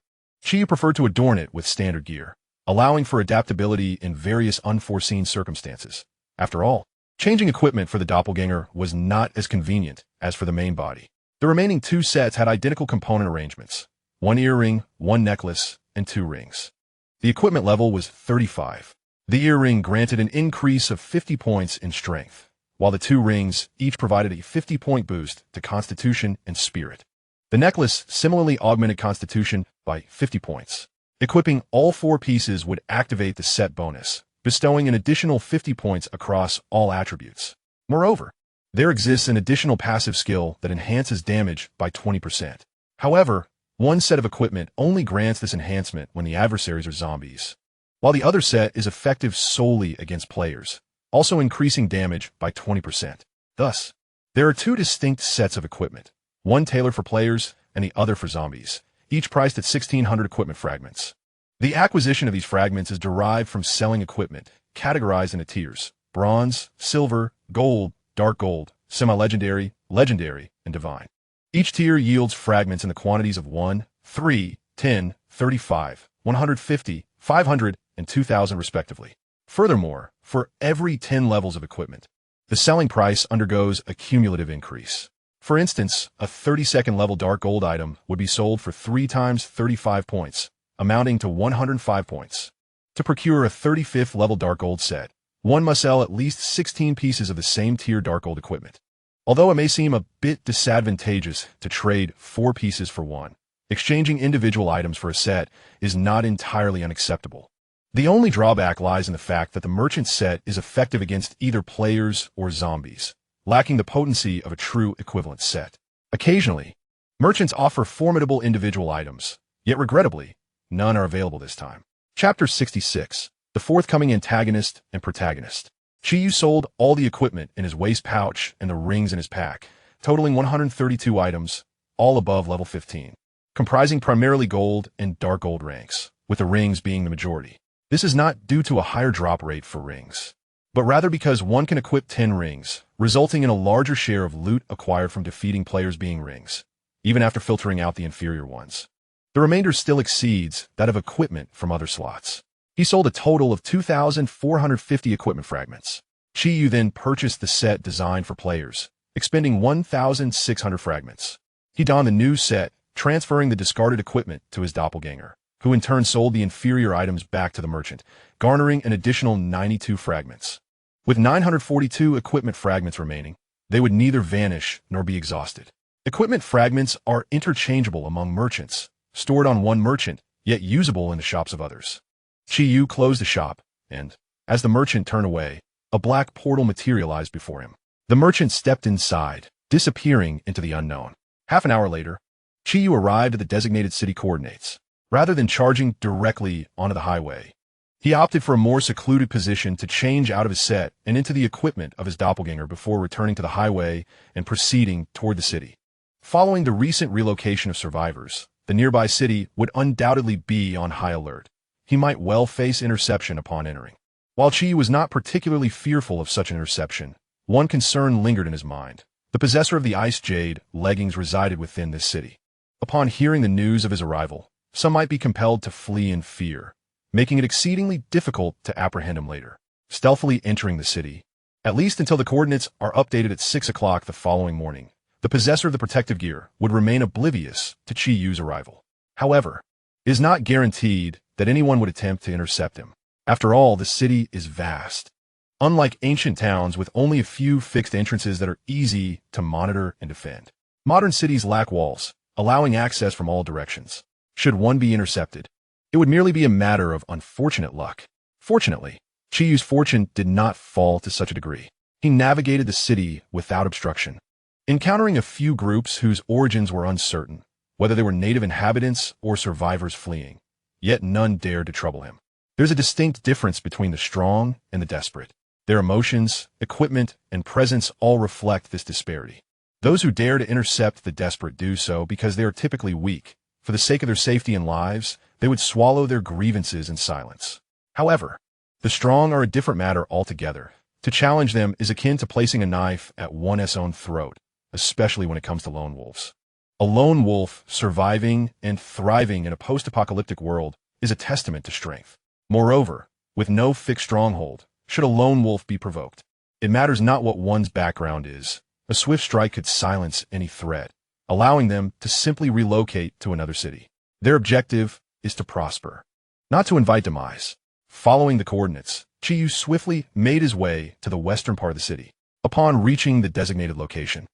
Chi preferred to adorn it with standard gear, allowing for adaptability in various unforeseen circumstances. After all, changing equipment for the doppelganger was not as convenient as for the main body. The remaining 2 sets had identical component arrangements, 1 earring, 1 necklace, and 2 rings. The equipment level was 35. The earring granted an increase of 50 points in strength, while the 2 rings each provided a 50-point boost to Constitution and Spirit. The necklace similarly augmented Constitution by 50 points. Equipping all 4 pieces would activate the set bonus, bestowing an additional 50 points across all attributes. Moreover, there exists an additional passive skill that enhances damage by 20%. However, one set of equipment only grants this enhancement when the adversaries are zombies, while the other set is effective solely against players, also increasing damage by 20%. Thus, there are 2 distinct sets of equipment, one tailored for players and the other for zombies, each priced at 1,600 equipment fragments. The acquisition of these fragments is derived from selling equipment, categorized into tiers: bronze, silver, gold, dark gold, semi-legendary, legendary, and divine. Each tier yields fragments in the quantities of 1, 3, 10, 35, 150, 500, and 2,000 respectively. Furthermore, for every 10 levels of equipment, the selling price undergoes a cumulative increase. For instance, a 32nd level dark gold item would be sold for 3 times 35 points, amounting to 105 points. To procure a 35th level dark gold set, one must sell at least 16 pieces of the same tier dark gold equipment. Although it may seem a bit disadvantageous to trade 4 pieces for 1, exchanging individual items for a set is not entirely unacceptable. The only drawback lies in the fact that the merchant set is effective against either players or zombies, lacking the potency of a true equivalent set. Occasionally, merchants offer formidable individual items, yet regrettably, none are available this time. Chapter 66. The forthcoming antagonist and protagonist. Chi sold all the equipment in his waist pouch and the rings in his pack, totaling 132 items, all above level 15, comprising primarily gold and dark gold ranks, with the rings being the majority. This is not due to a higher drop rate for rings, but rather because one can equip 10 rings, resulting in a larger share of loot acquired from defeating players being rings, even after filtering out the inferior ones. The remainder still exceeds that of equipment from other slots. He sold a total of 2,450 equipment fragments. Chi then purchased the set designed for players, expending 1,600 fragments. He donned the new set, transferring the discarded equipment to his doppelganger, who in turn sold the inferior items back to the merchant, garnering an additional 92 fragments. With 942 equipment fragments remaining, they would neither vanish nor be exhausted. Equipment fragments are interchangeable among merchants, stored on one merchant, yet usable in the shops of others. Chi closed the shop, and, as the merchant turned away, a black portal materialized before him. The merchant stepped inside, disappearing into the unknown. Half an hour later, Chi arrived at the designated city coordinates. Rather than charging directly onto the highway, he opted for a more secluded position to change out of his set and into the equipment of his doppelganger before returning to the highway and proceeding toward the city. Following the recent relocation of survivors, the nearby city would undoubtedly be on high alert. He might well face interception upon entering. While Chi was not particularly fearful of such an interception, one concern lingered in his mind. The possessor of the Ice Jade leggings resided within this city. Upon hearing the news of his arrival, some might be compelled to flee in fear, making it exceedingly difficult to apprehend him later. Stealthily entering the city, at least until the coordinates are updated at 6 o'clock the following morning, the possessor of the protective gear would remain oblivious to Chi-Yu's arrival. However, it is not guaranteed that anyone would attempt to intercept him. After all, the city is vast. Unlike ancient towns with only a few fixed entrances that are easy to monitor and defend, modern cities lack walls, allowing access from all directions. Should one be intercepted, It would merely be a matter of unfortunate luck. Fortunately, Chiyu's fortune did not fall to such a degree. He navigated the city without obstruction, encountering a few groups whose origins were uncertain, whether they were native inhabitants or survivors fleeing. Yet none dared to trouble him. There's a distinct difference between the strong and the desperate. Their emotions, equipment, and presence all reflect this disparity. Those who dare to intercept the desperate do so because they are typically weak. For the sake of their safety and lives, they would swallow their grievances in silence. However, the strong are a different matter altogether. To challenge them is akin to placing a knife at one's own throat, especially when it comes to lone wolves. A lone wolf surviving and thriving in a post-apocalyptic world is a testament to strength. Moreover, with no fixed stronghold, should a lone wolf be provoked, it matters not what one's background is. A swift strike could silence any threat, allowing them to simply relocate to another city. Their objective is to prosper, not to invite demise. Following the coordinates, Chiyu swiftly made his way to the western part of the city. Upon reaching the designated location,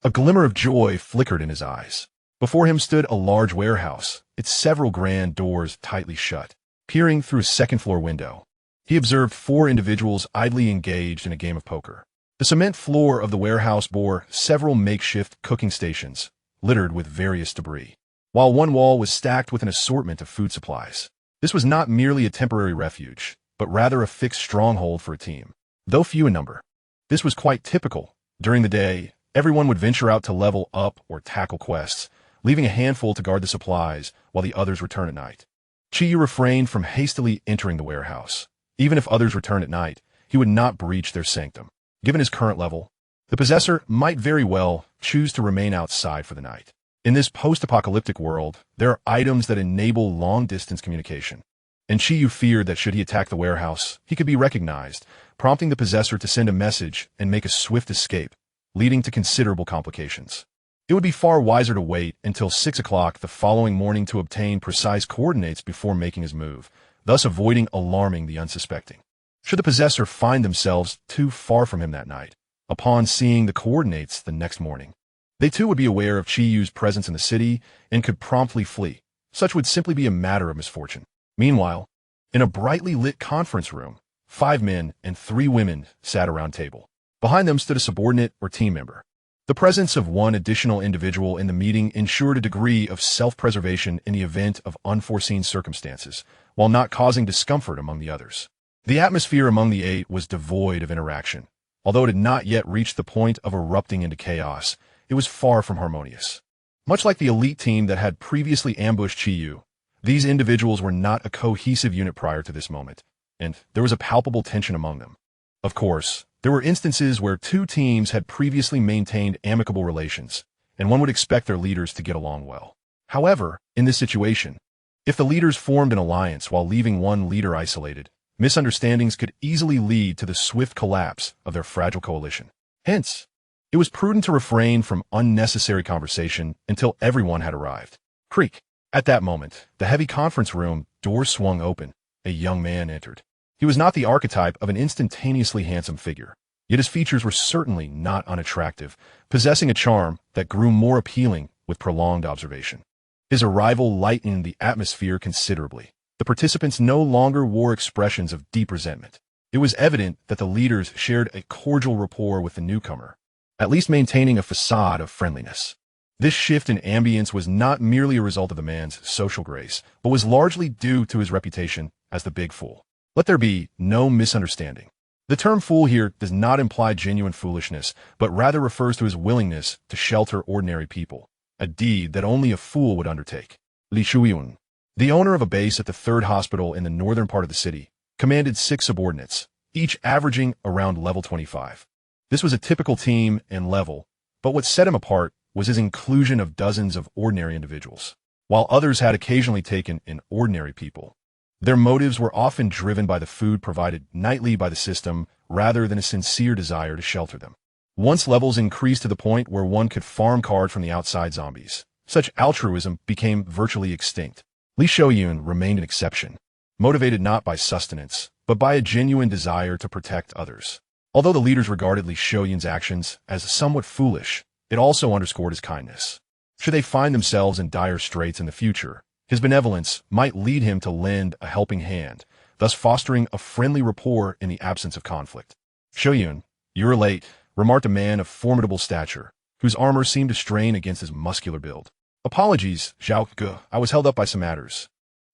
a glimmer of joy flickered in his eyes. Before him stood a large warehouse, its several grand doors tightly shut. Peering through a second-floor window, he observed 4 individuals idly engaged in a game of poker. The cement floor of the warehouse bore several makeshift cooking stations, littered with various debris, while one wall was stacked with an assortment of food supplies. This was not merely a temporary refuge, but rather a fixed stronghold for a team. Though few in number, this was quite typical. During the day, everyone would venture out to level up or tackle quests, leaving a handful to guard the supplies while the others return at night. Chiyu refrained from hastily entering the warehouse. Even if others returned at night, he would not breach their sanctum. Given his current level, the possessor might very well choose to remain outside for the night. In this post-apocalyptic world, there are items that enable long-distance communication, and Chiyu feared that should he attack the warehouse, he could be recognized, prompting the possessor to send a message and make a swift escape, leading to considerable complications. It would be far wiser to wait until 6 o'clock the following morning to obtain precise coordinates before making his move, thus avoiding alarming the unsuspecting. Should the possessor find themselves too far from him that night, upon seeing the coordinates the next morning, they too would be aware of Chiyu's presence in the city and could promptly flee. Such would simply be a matter of misfortune. Meanwhile, in a brightly lit conference room, 5 men and 3 women sat around a table. Behind them stood a subordinate or team member. The presence of one additional individual in the meeting ensured a degree of self-preservation in the event of unforeseen circumstances, while not causing discomfort among the others. The atmosphere among the 8 was devoid of interaction. Although it had not yet reached the point of erupting into chaos, it was far from harmonious. Much like the elite team that had previously ambushed Chiyu, these individuals were not a cohesive unit prior to this moment, and there was a palpable tension among them. Of course, there were instances where 2 teams had previously maintained amicable relations, and one would expect their leaders to get along well. However, in this situation, if the leaders formed an alliance while leaving one leader isolated, misunderstandings could easily lead to the swift collapse of their fragile coalition. Hence, it was prudent to refrain from unnecessary conversation until everyone had arrived. Creak. At that moment, the heavy conference room door swung open. A young man entered. He was not the archetype of an instantaneously handsome figure, yet his features were certainly not unattractive, possessing a charm that grew more appealing with prolonged observation. His arrival lightened the atmosphere considerably. The participants no longer wore expressions of deep resentment. It was evident that the leaders shared a cordial rapport with the newcomer, at least maintaining a facade of friendliness. This shift in ambience was not merely a result of the man's social grace, but was largely due to his reputation as the big fool. Let there be no misunderstanding. The term fool here does not imply genuine foolishness, but rather refers to his willingness to shelter ordinary people, a deed that only a fool would undertake. Li Shuiyun, the owner of a base at the 3rd hospital in the northern part of the city, commanded 6 subordinates, each averaging around level 25. This was a typical team and level, but what set him apart was his inclusion of dozens of ordinary individuals. While others had occasionally taken in ordinary people, their motives were often driven by the food provided nightly by the system rather than a sincere desire to shelter them. Once levels increased to the point where one could farm cards from the outside zombies, such altruism became virtually extinct. Li Shouyun remained an exception, motivated not by sustenance, but by a genuine desire to protect others. Although the leaders regarded Li Shouyun's actions as somewhat foolish, it also underscored his kindness. Should they find themselves in dire straits in the future, His benevolence might lead him to lend a helping hand, thus fostering a friendly rapport in the absence of conflict. Shoyun, you're late, remarked a man of formidable stature, whose armor seemed to strain against his muscular build. Apologies, Zhao Ge, I was held up by some matters.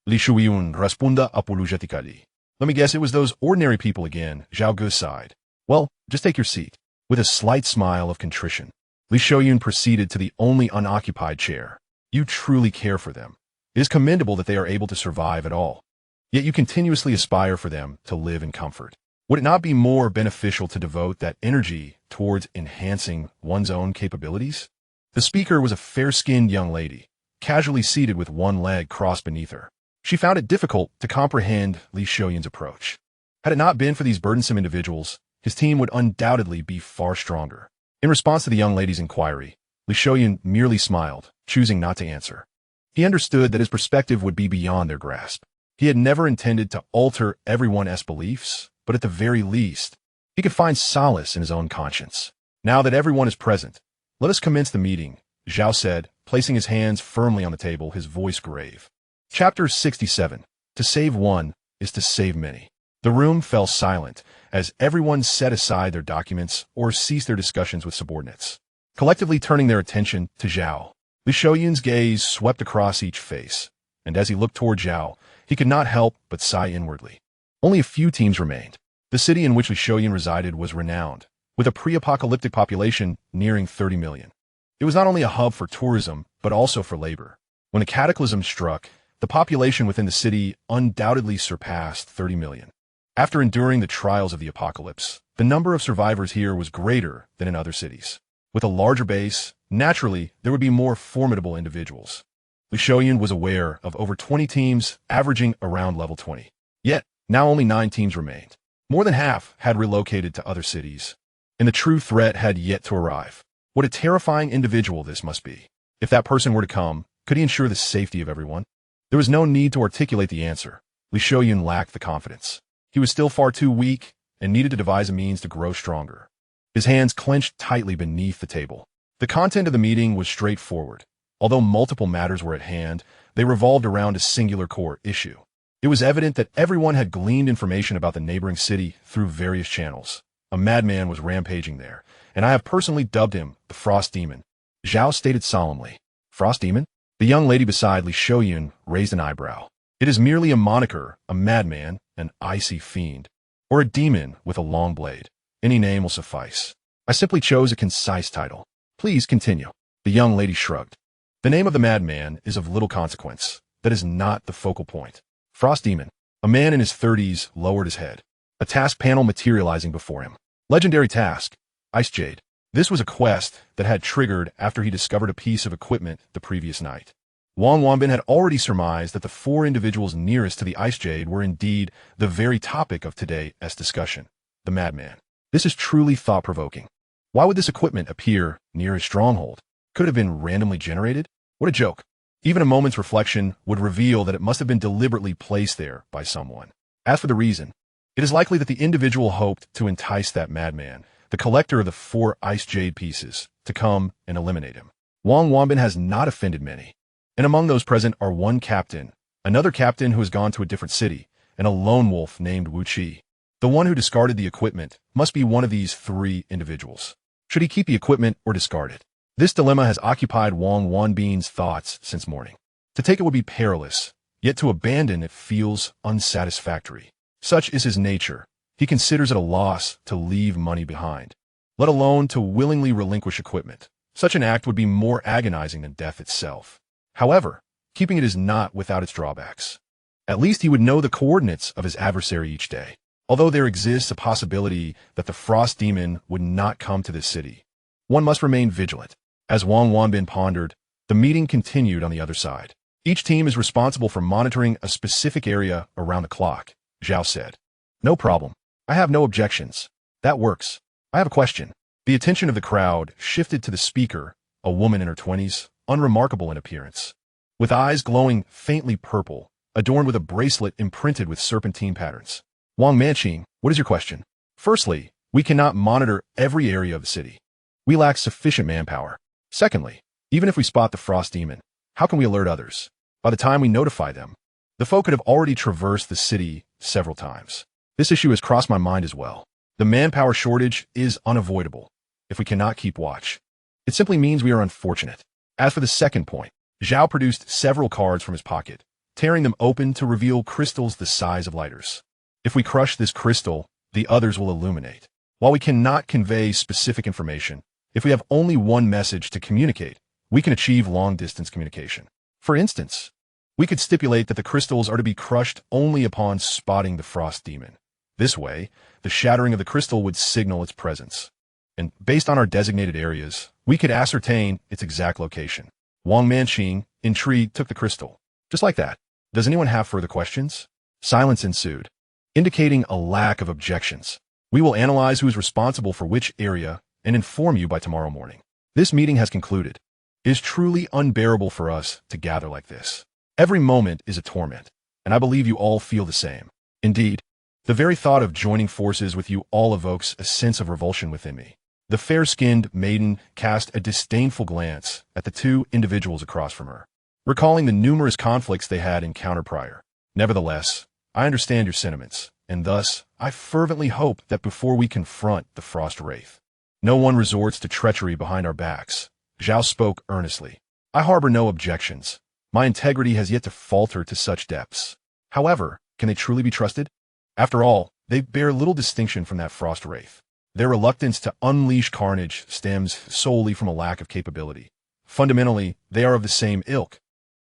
Li Shuyun responda apologetically. Let me guess, it was those ordinary people again, Zhao Ge sighed. Well, just take your seat. With a slight smile of contrition, Li Shoyun proceeded to the only unoccupied chair. You truly care for them. It is commendable that they are able to survive at all. Yet you continuously aspire for them to live in comfort. Would it not be more beneficial to devote that energy towards enhancing one's own capabilities? The speaker was a fair-skinned young lady, casually seated with one leg crossed beneath her. She found it difficult to comprehend Li Shoyun's approach. Had it not been for these burdensome individuals, his team would undoubtedly be far stronger. In response to the young lady's inquiry, Li Shoyun merely smiled, choosing not to answer. He understood that his perspective would be beyond their grasp. He had never intended to alter everyone's beliefs, but at the very least, he could find solace in his own conscience. Now that everyone is present, let us commence the meeting, Zhao said, placing his hands firmly on the table, his voice grave. Chapter 67. To save one is to save many. The room fell silent as everyone set aside their documents or ceased their discussions with subordinates, collectively turning their attention to Zhao. Li Shoyun's gaze swept across each face, and as he looked toward Zhao, he could not help but sigh inwardly. Only a few teams remained. The city in which Li Shoyun resided was renowned, with a pre-apocalyptic population nearing 30 million. It was not only a hub for tourism, but also for labor. When the cataclysm struck, the population within the city undoubtedly surpassed 30 million. After enduring the trials of the apocalypse, the number of survivors here was greater than in other cities. With a larger base, naturally, there would be more formidable individuals. Li Shoyun was aware of over 20 teams averaging around level 20. Yet, now only 9 teams remained. More than half had relocated to other cities, and the true threat had yet to arrive. What a terrifying individual this must be. If that person were to come, could he ensure the safety of everyone? There was no need to articulate the answer. Li Shoyun lacked the confidence. He was still far too weak and needed to devise a means to grow stronger. His hands clenched tightly beneath the table. The content of the meeting was straightforward. Although multiple matters were at hand, they revolved around a singular core issue. It was evident that everyone had gleaned information about the neighboring city through various channels. A madman was rampaging there, and I have personally dubbed him the Frost Demon. Zhao stated solemnly. Frost Demon? The young lady beside Li Shoyun raised an eyebrow. It is merely a moniker, a madman, an icy fiend, or a demon with a long blade. Any name will suffice. I simply chose a concise title. Please continue. The young lady shrugged. The name of the madman is of little consequence. That is not the focal point. Frost Demon. A man in his 30s lowered his head. A task panel materializing before him. Legendary task. Ice Jade. This was a quest that had triggered after he discovered a piece of equipment the previous night. Wang Wanbin had already surmised that the 4 individuals nearest to the Ice Jade were indeed the very topic of today's discussion. The madman. This is truly thought-provoking. Why would this equipment appear near his stronghold? Could it have been randomly generated? What a joke. Even a moment's reflection would reveal that it must have been deliberately placed there by someone. As for the reason, it is likely that the individual hoped to entice that madman, the collector of the 4 Ice Jade pieces, to come and eliminate him. Wang Wanbin has not offended many, and among those present are one captain, another captain who has gone to a different city, and a lone wolf named Wu Qi. The one who discarded the equipment must be one of these 3 individuals. Should he keep the equipment or discard it? This dilemma has occupied Wang Wanbin's thoughts since morning. To take it would be perilous, yet to abandon it feels unsatisfactory. Such is his nature. He considers it a loss to leave money behind, let alone to willingly relinquish equipment. Such an act would be more agonizing than death itself. However, keeping it is not without its drawbacks. At least he would know the coordinates of his adversary each day. Although there exists a possibility that the Frost Demon would not come to this city, one must remain vigilant. As Wang Wanbin pondered, the meeting continued on the other side. Each team is responsible for monitoring a specific area around the clock, Zhao said. No problem. I have no objections. That works. I have a question. The attention of the crowd shifted to the speaker, a woman in her 20s, unremarkable in appearance, with eyes glowing faintly purple, adorned with a bracelet imprinted with serpentine patterns. Wang Manqing, what is your question? Firstly, we cannot monitor every area of the city. We lack sufficient manpower. Secondly, even if we spot the Frost Demon, how can we alert others? By the time we notify them, the foe could have already traversed the city several times. This issue has crossed my mind as well. The manpower shortage is unavoidable if we cannot keep watch. It simply means we are unfortunate. As for the second point, Zhao produced several cards from his pocket, tearing them open to reveal crystals the size of lighters. If we crush this crystal, the others will illuminate. While we cannot convey specific information, if we have only one message to communicate, we can achieve long-distance communication. For instance, we could stipulate that the crystals are to be crushed only upon spotting the frost demon. This way, the shattering of the crystal would signal its presence. And based on our designated areas, we could ascertain its exact location. Wang Manqing, intrigued, took the crystal. Just like that. Does anyone have further questions? Silence ensued, indicating a lack of objections. We will analyze who is responsible for which area and inform you by tomorrow morning. This meeting has concluded. It is truly unbearable for us to gather like this. Every moment is a torment, and I believe you all feel the same. Indeed, the very thought of joining forces with you all evokes a sense of revulsion within me. The fair-skinned maiden cast a disdainful glance at the two individuals across from her, recalling the numerous conflicts they had encountered prior. Nevertheless, I understand your sentiments, and thus, I fervently hope that before we confront the Frost Wraith, no one resorts to treachery behind our backs. Zhao spoke earnestly. I harbor no objections. My integrity has yet to falter to such depths. However, can they truly be trusted? After all, they bear little distinction from that Frost Wraith. Their reluctance to unleash carnage stems solely from a lack of capability. Fundamentally, they are of the same ilk.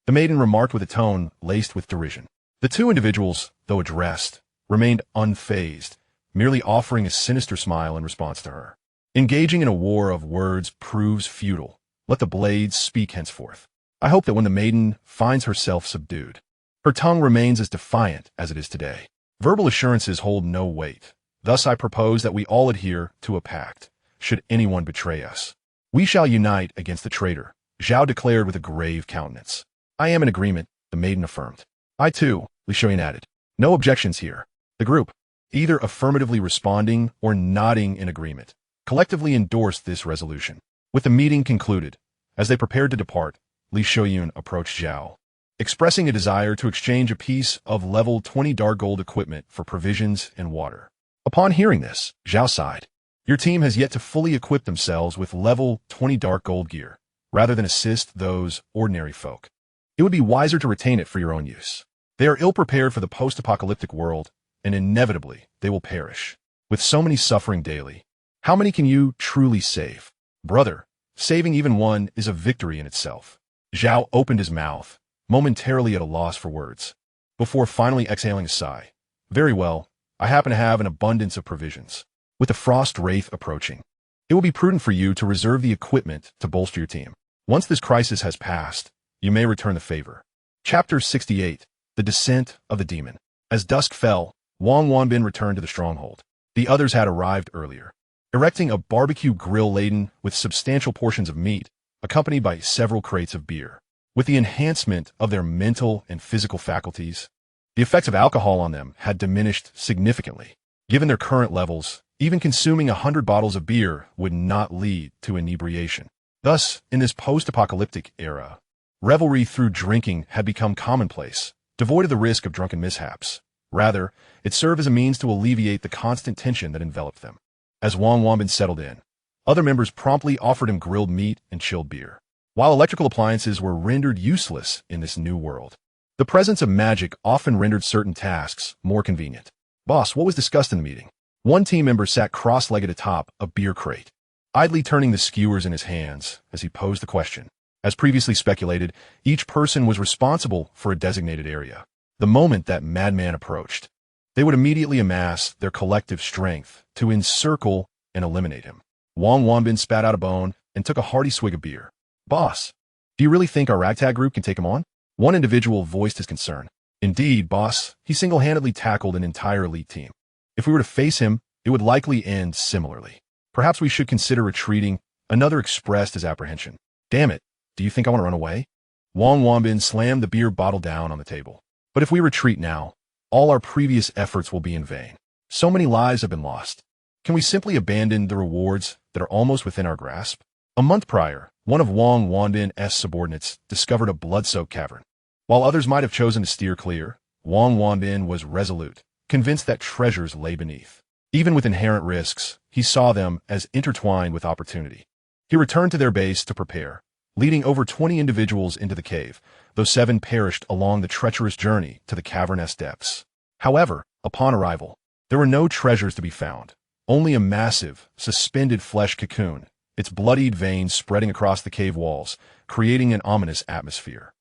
The maiden remarked with a tone laced with derision. The two individuals, though addressed, remained unfazed, merely offering a sinister smile in response to her. Engaging in a war of words proves futile. Let the blades speak henceforth. I hope that when the maiden finds herself subdued, her tongue remains as defiant as it is today. Verbal assurances hold no weight. Thus I propose that we all adhere to a pact, should anyone betray us. We shall unite against the traitor, Zhao declared with a grave countenance. I am in agreement, the maiden affirmed. I too, Li Shuyan added. No objections here. The group, either affirmatively responding or nodding in agreement, collectively endorsed this resolution. With the meeting concluded, as they prepared to depart, Li Shuyan approached Zhao, expressing a desire to exchange a piece of level 20 dark gold equipment for provisions and water. Upon hearing this, Zhao sighed. Your team has yet to fully equip themselves with level 20 dark gold gear, rather than assist those ordinary folk. It would be wiser to retain it for your own use. They are ill-prepared for the post-apocalyptic world, and inevitably they will perish. With so many suffering daily, how many can you truly save? Brother, saving even one is a victory in itself. Zhao opened his mouth, momentarily at a loss for words, before finally exhaling a sigh. Very well, I happen to have an abundance of provisions. With the Frost Wraith approaching, it will be prudent for you to reserve the equipment to bolster your team. Once this crisis has passed, you may return the favor. Chapter 68, The Descent of the Demon. As dusk fell, Wang Wanbin returned to the stronghold. The others had arrived earlier, erecting a barbecue grill laden with substantial portions of meat, accompanied by several crates of beer. With the enhancement of their mental and physical faculties, the effects of alcohol on them had diminished significantly. Given their current levels, even consuming 100 bottles of beer would not lead to inebriation. Thus, in this post-apocalyptic era, revelry through drinking had become commonplace, devoid of the risk of drunken mishaps. Rather, it served as a means to alleviate the constant tension that enveloped them. As Wang Wanbin settled in, other members promptly offered him grilled meat and chilled beer. While electrical appliances were rendered useless in this new world, the presence of magic often rendered certain tasks more convenient. Boss, what was discussed in the meeting? One team member sat cross-legged atop a beer crate, idly turning the skewers in his hands as he posed the question. As previously speculated, each person was responsible for a designated area. The moment that madman approached, they would immediately amass their collective strength to encircle and eliminate him. Wang Wanbin spat out a bone and took a hearty swig of beer. Boss, do you really think our ragtag group can take him on? One individual voiced his concern. Indeed, boss, he single-handedly tackled an entire elite team. If we were to face him, it would likely end similarly. Perhaps we should consider retreating, another expressed his apprehension. Damn it, do you think I want to run away? Wang Wanbin slammed the beer bottle down on the table. But if we retreat now, all our previous efforts will be in vain. So many lives have been lost. Can we simply abandon the rewards that are almost within our grasp? A month prior, one of Wang Wanbin's subordinates discovered a blood-soaked cavern. While others might have chosen to steer clear, Wang Wanbin was resolute, convinced that treasures lay beneath. Even with inherent risks, he saw them as intertwined with opportunity. He returned to their base to prepare, leading over 20 individuals into the cave, though 7 perished along the treacherous journey to the cavernous depths. However, upon arrival, there were no treasures to be found, only a massive, suspended flesh cocoon, its bloodied veins spreading across the cave walls, creating an ominous atmosphere.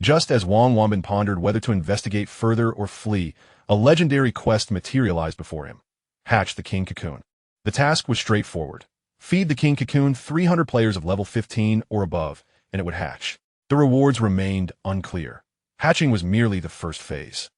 Just as Wang Wanbin pondered whether to investigate further or flee, a legendary quest materialized before him. Hatch the King Cocoon. The task was straightforward. Feed the King Cocoon 300 players of level 15 or above, and it would hatch. The rewards remained unclear. Hatching was merely the first phase,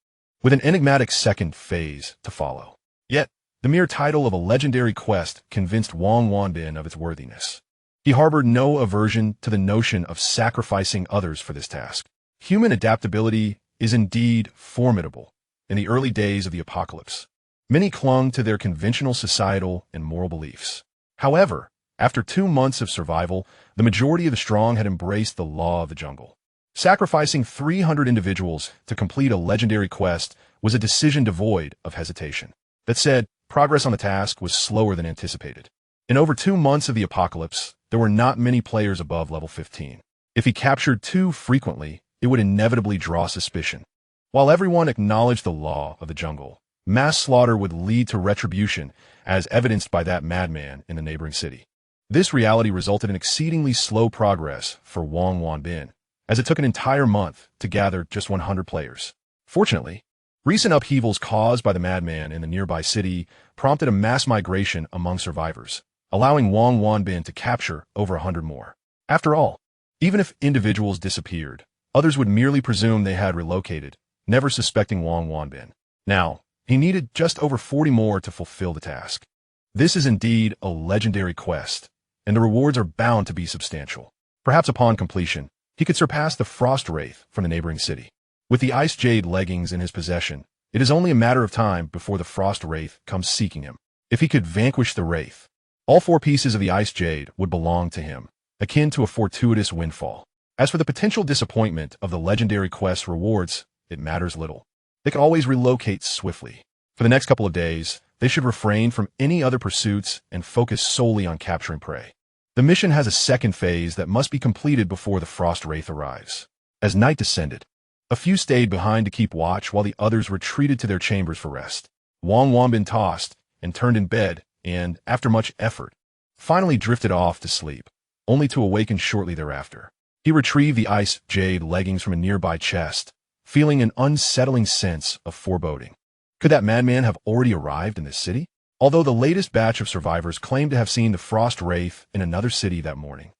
with an enigmatic second phase to follow. Yet, the mere title of a legendary quest convinced Wang Wanbin of its worthiness. He harbored no aversion to the notion of sacrificing others for this task. Human adaptability is indeed formidable. In the early days of the apocalypse, many clung to their conventional societal and moral beliefs. However, after 2 months of survival, the majority of the strong had embraced the law of the jungle. Sacrificing 300 individuals to complete a legendary quest was a decision devoid of hesitation. That said, progress on the task was slower than anticipated. In over 2 months of the apocalypse, there were not many players above level 15. If he captured too frequently, it would inevitably draw suspicion. While everyone acknowledged the law of the jungle, mass slaughter would lead to retribution, as evidenced by that madman in the neighboring city. This reality resulted in exceedingly slow progress for Wang Wanbin, as it took an entire month to gather just 100 players. Fortunately, recent upheavals caused by the madman in the nearby city prompted a mass migration among survivors, allowing Wang Wanbin to capture over 100 more. After all, even if individuals disappeared, others would merely presume they had relocated, never suspecting Wang Wanbin. Now, he needed just over 40 more to fulfill the task. This is indeed a legendary quest, and the rewards are bound to be substantial. Perhaps upon completion, he could surpass the Frost Wraith from the neighboring city. With the Ice Jade leggings in his possession, it is only a matter of time before the Frost Wraith comes seeking him. If he could vanquish the Wraith, all 4 pieces of the Ice Jade would belong to him, akin to a fortuitous windfall. As for the potential disappointment of the legendary quest's rewards, it matters little. They can always relocate swiftly. For the next couple of days, they should refrain from any other pursuits and focus solely on capturing prey. The mission has a second phase that must be completed before the Frost Wraith arrives. As night descended, a few stayed behind to keep watch while the others retreated to their chambers for rest. Wang Wanbin tossed and turned in bed and, after much effort, finally drifted off to sleep, only to awaken shortly thereafter. He retrieved the Ice Jade leggings from a nearby chest, feeling an unsettling sense of foreboding. Could that madman have already arrived in this city? Although the latest batch of survivors claimed to have seen the Frost Wraith in another city that morning.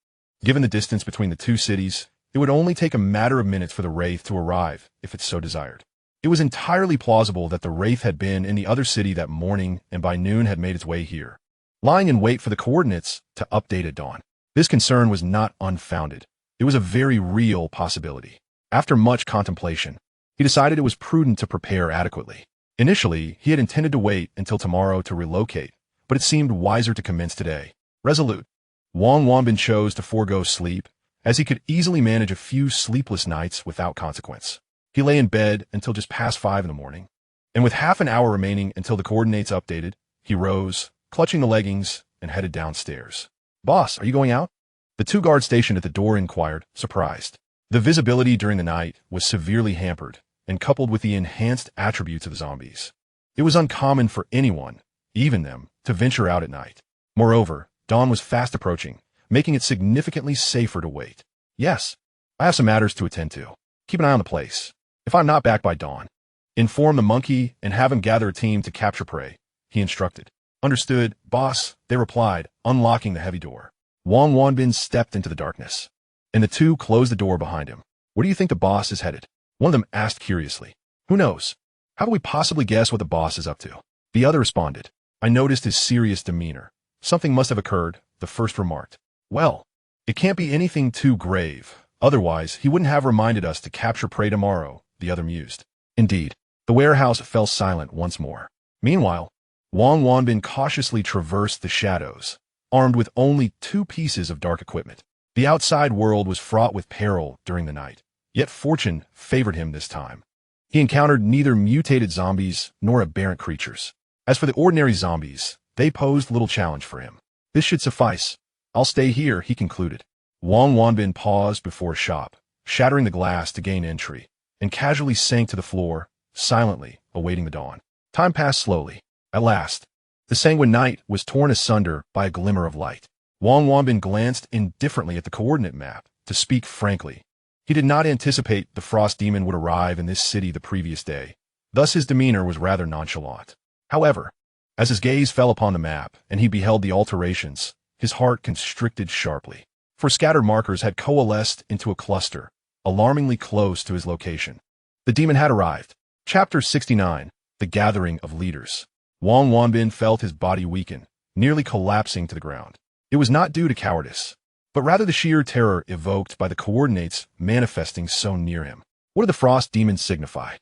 Given the distance between the 2 cities, it would only take a matter of minutes for the Wraith to arrive if it so desired. It was entirely plausible that the Wraith had been in the other city that morning and by noon had made its way here, lying in wait for the coordinates to update at dawn. This concern was not unfounded. It was a very real possibility. After much contemplation, he decided it was prudent to prepare adequately. Initially, he had intended to wait until tomorrow to relocate, but it seemed wiser to commence today. Resolute, Wang Wanbin chose to forego sleep, as he could easily manage a few sleepless nights without consequence. He lay in bed until just past 5 in the morning, and with half an hour remaining until the coordinates updated, he rose, clutching the leggings, and headed downstairs. "Boss, are you going out?" The 2 guards stationed at the door inquired, surprised. The visibility during the night was severely hampered, and coupled with the enhanced attributes of the zombies, it was uncommon for anyone, even them, to venture out at night. Moreover, dawn was fast approaching, making it significantly safer to wait. "Yes, I have some matters to attend to. Keep an eye on the place. If I'm not back by dawn, inform the monkey and have him gather a team to capture prey," he instructed. "Understood, boss," they replied, unlocking the heavy door. Wang Wanbin stepped into the darkness, and the 2 closed the door behind him. "Where do you think the boss is headed?" one of them asked curiously. "Who knows? How can we possibly guess what the boss is up to?" The other responded. "I noticed his serious demeanor. Something must have occurred," the first remarked. "Well, it can't be anything too grave. Otherwise, he wouldn't have reminded us to capture prey tomorrow," the other mused. Indeed, the warehouse fell silent once more. Meanwhile, Wang Wanbin cautiously traversed the shadows, armed with only 2 pieces of dark equipment. The outside world was fraught with peril during the night, Yet fortune favored him this time. He encountered neither mutated zombies nor aberrant creatures. As for the ordinary zombies, they posed little challenge for him. This should suffice. I'll stay here, he concluded. Wang Wanbin paused before a shop, shattering the glass to gain entry, and casually sank to the floor, silently awaiting the dawn. Time passed slowly. At last, the sanguine night was torn asunder by a glimmer of light. Wang Wanbin glanced indifferently at the coordinate map. To speak frankly, he did not anticipate the frost demon would arrive in this city the previous day. Thus his demeanor was rather nonchalant. However, as his gaze fell upon the map and he beheld the alterations, his heart constricted sharply. For scattered markers had coalesced into a cluster, alarmingly close to his location. The demon had arrived. Chapter 69, The Gathering of Leaders. Wang Wanbin felt his body weaken, nearly collapsing to the ground. It was not due to cowardice, but rather the sheer terror evoked by the coordinates manifesting so near him. What did the frost demons signify?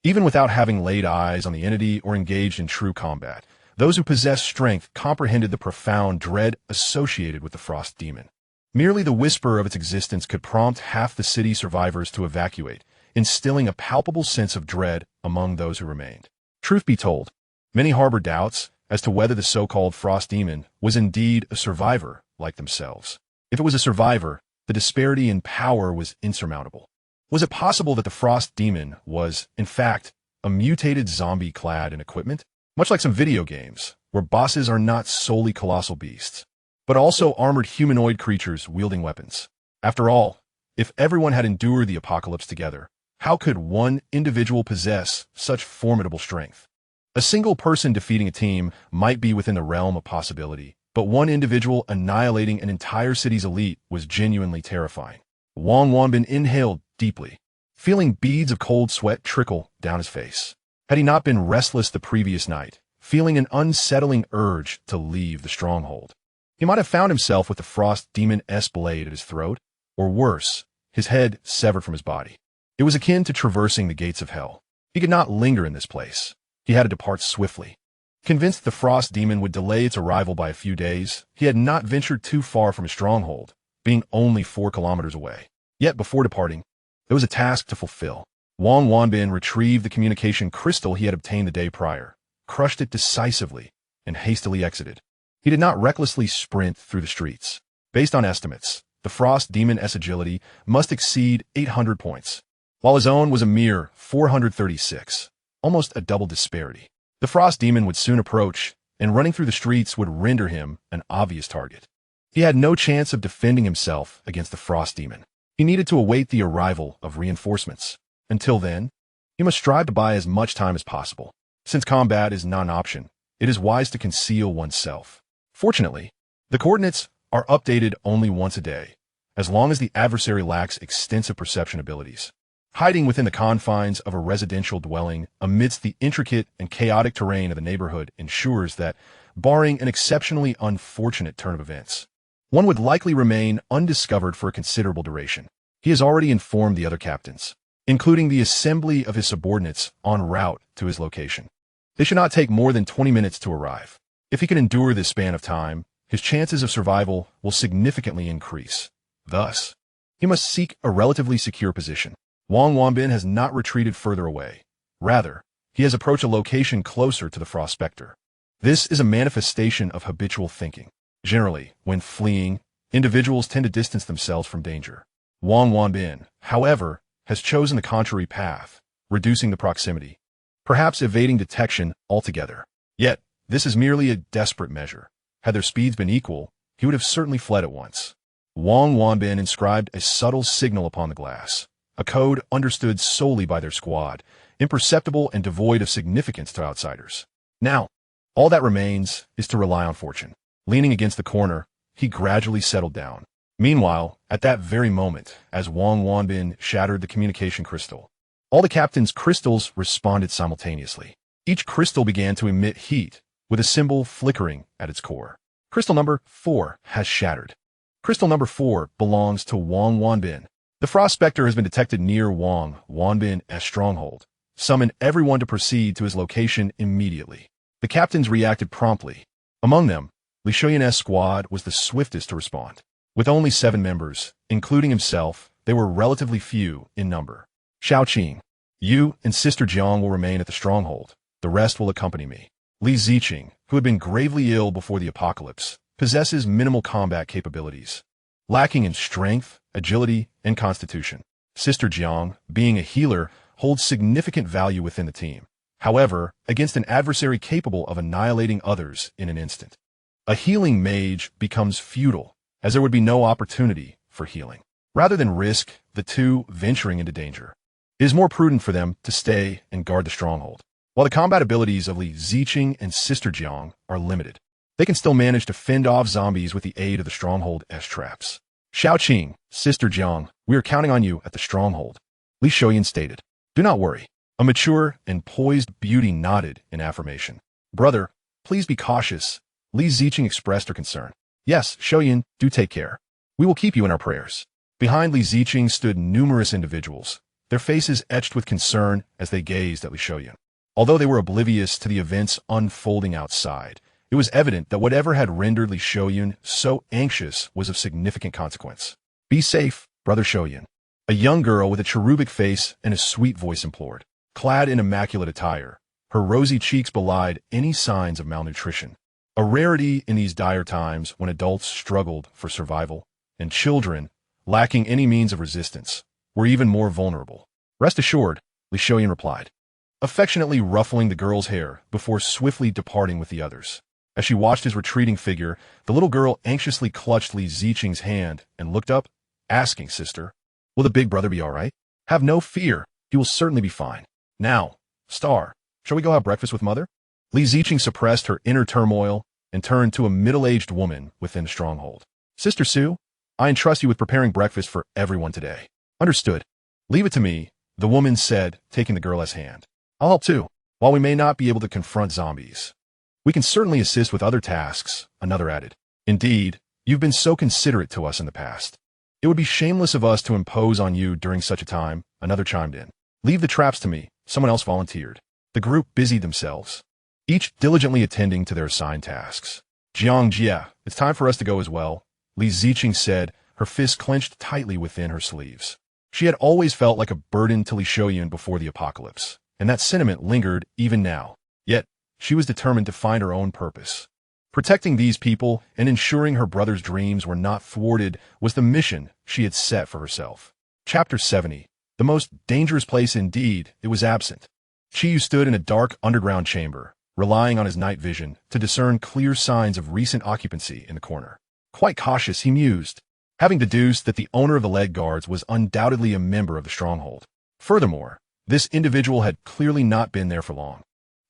Even without having laid eyes on the entity or engaged in true combat, those who possessed strength comprehended the profound dread associated with the frost demon. Merely the whisper of its existence could prompt half the city survivors to evacuate, instilling a palpable sense of dread among those who remained. Truth be told, many harbored doubts as to whether the so-called frost demon was indeed a survivor like themselves. If it was a survivor, the disparity in power was insurmountable. Was it possible that the frost demon was, in fact, a mutated zombie clad in equipment? Much like some video games, where bosses are not solely colossal beasts, but also armored humanoid creatures wielding weapons. After all, if everyone had endured the apocalypse together, how could one individual possess such formidable strength? A single person defeating a team might be within the realm of possibility, but one individual annihilating an entire city's elite was genuinely terrifying. Wang Wanbin inhaled deeply, feeling beads of cold sweat trickle down his face. Had he not been restless the previous night, feeling an unsettling urge to leave the stronghold? He might have found himself with the frost demon-s blade at his throat, or worse, his head severed from his body. It was akin to traversing the gates of hell. He could not linger in this place. He had to depart swiftly. Convinced the frost demon would delay its arrival by a few days, he had not ventured too far from his stronghold, being only 4 kilometers away. Yet before departing, there was a task to fulfill. Wang Wanbin retrieved the communication crystal he had obtained the day prior, crushed it decisively, and hastily exited. He did not recklessly sprint through the streets. Based on estimates, the frost demon-s agility must exceed 800 points, while his own was a mere 436, almost a double disparity. The frost demon would soon approach, and running through the streets would render him an obvious target. He had no chance of defending himself against the frost demon. He needed to await the arrival of reinforcements. Until then, he must strive to buy as much time as possible. Since combat is not an option, it is wise to conceal oneself. Fortunately, the coordinates are updated only once a day, as long as the adversary lacks extensive perception abilities. Hiding within the confines of a residential dwelling amidst the intricate and chaotic terrain of the neighborhood ensures that, barring an exceptionally unfortunate turn of events, one would likely remain undiscovered for a considerable duration. He has already informed the other captains, including the assembly of his subordinates en route to his location. They should not take more than 20 minutes to arrive. If he can endure this span of time, his chances of survival will significantly increase. Thus, he must seek a relatively secure position. Wang Wanbin has not retreated further away. Rather, he has approached a location closer to the frost specter. This is a manifestation of habitual thinking. Generally, when fleeing, individuals tend to distance themselves from danger. Wang Wanbin, however, has chosen the contrary path, reducing the proximity, perhaps evading detection altogether. Yet, this is merely a desperate measure. Had their speeds been equal, he would have certainly fled at once. Wang Wanbin inscribed a subtle signal upon the glass, a code understood solely by their squad, imperceptible and devoid of significance to outsiders. Now, all that remains is to rely on fortune. Leaning against the corner, he gradually settled down. Meanwhile, at that very moment, as Wang Wanbin shattered the communication crystal, all the captain's crystals responded simultaneously. Each crystal began to emit heat, with a symbol flickering at its core. Crystal number 4 has shattered. Crystal number 4 belongs to Wang Wanbin. The frost specter has been detected near Wang Wanbin's stronghold. Summon everyone to proceed to his location immediately. The captains reacted promptly. Among them, Li Shuyan's squad was the swiftest to respond. With only 7 members, including himself, they were relatively few in number. Xiaoqing, you and Sister Jiang will remain at the stronghold. The rest will accompany me. Li Ziqing, who had been gravely ill before the apocalypse, possesses minimal combat capabilities, lacking in strength, agility, and constitution. Sister Jiang, being a healer, holds significant value within the team. However, against an adversary capable of annihilating others in an instant. A healing mage becomes futile, as there would be no opportunity for healing. Rather than risk the two venturing into danger, it is more prudent for them to stay and guard the stronghold. While the combat abilities of Li Ziqing and Sister Jiang are limited, they can still manage to fend off zombies with the aid of the stronghold S-traps. Xiaoqing, Sister Jiang, we are counting on you at the stronghold, Li Shoyan stated. Do not worry. A mature and poised beauty nodded in affirmation. Brother, please be cautious. Li Ziqing expressed her concern. Yes, Shoyan, do take care. We will keep you in our prayers. Behind Li Ziqing stood numerous individuals, their faces etched with concern as they gazed at Li Shoyan. Although they were oblivious to the events unfolding outside, it was evident that whatever had rendered Li Shoyan so anxious was of significant consequence. Be safe, Brother Shoyan. A young girl with a cherubic face and a sweet voice implored. Clad in immaculate attire, her rosy cheeks belied any signs of malnutrition, a rarity in these dire times when adults struggled for survival, and children, lacking any means of resistance, were even more vulnerable. Rest assured, Li Shoyan replied, affectionately ruffling the girl's hair before swiftly departing with the others. As she watched his retreating figure, the little girl anxiously clutched Li Ziqing's hand and looked up, asking, Sister, will the big brother be all right? Have no fear, he will certainly be fine. Now, Star, shall we go have breakfast with Mother? Li Ziqing suppressed her inner turmoil and turned to a middle-aged woman within the stronghold. Sister Su, I entrust you with preparing breakfast for everyone today. Understood. Leave it to me, the woman said, taking the girl's hand. I'll help too. While we may not be able to confront zombies, we can certainly assist with other tasks, another added. Indeed, you've been so considerate to us in the past. It would be shameless of us to impose on you during such a time, another chimed in. Leave the traps to me, someone else volunteered. The group busied themselves, each diligently attending to their assigned tasks. Jiang Jia, it's time for us to go as well, Li Ziqing said, her fists clenched tightly within her sleeves. She had always felt like a burden to Li Shoyan before the apocalypse, and that sentiment lingered even now. Yet, she was determined to find her own purpose. Protecting these people and ensuring her brother's dreams were not thwarted was the mission she had set for herself. Chapter 70. The most dangerous place indeed, it was absent. Chiyu stood in a dark underground chamber, relying on his night vision to discern clear signs of recent occupancy in the corner. Quite cautious, he mused, having deduced that the owner of the leg guards was undoubtedly a member of the stronghold. Furthermore, this individual had clearly not been there for long,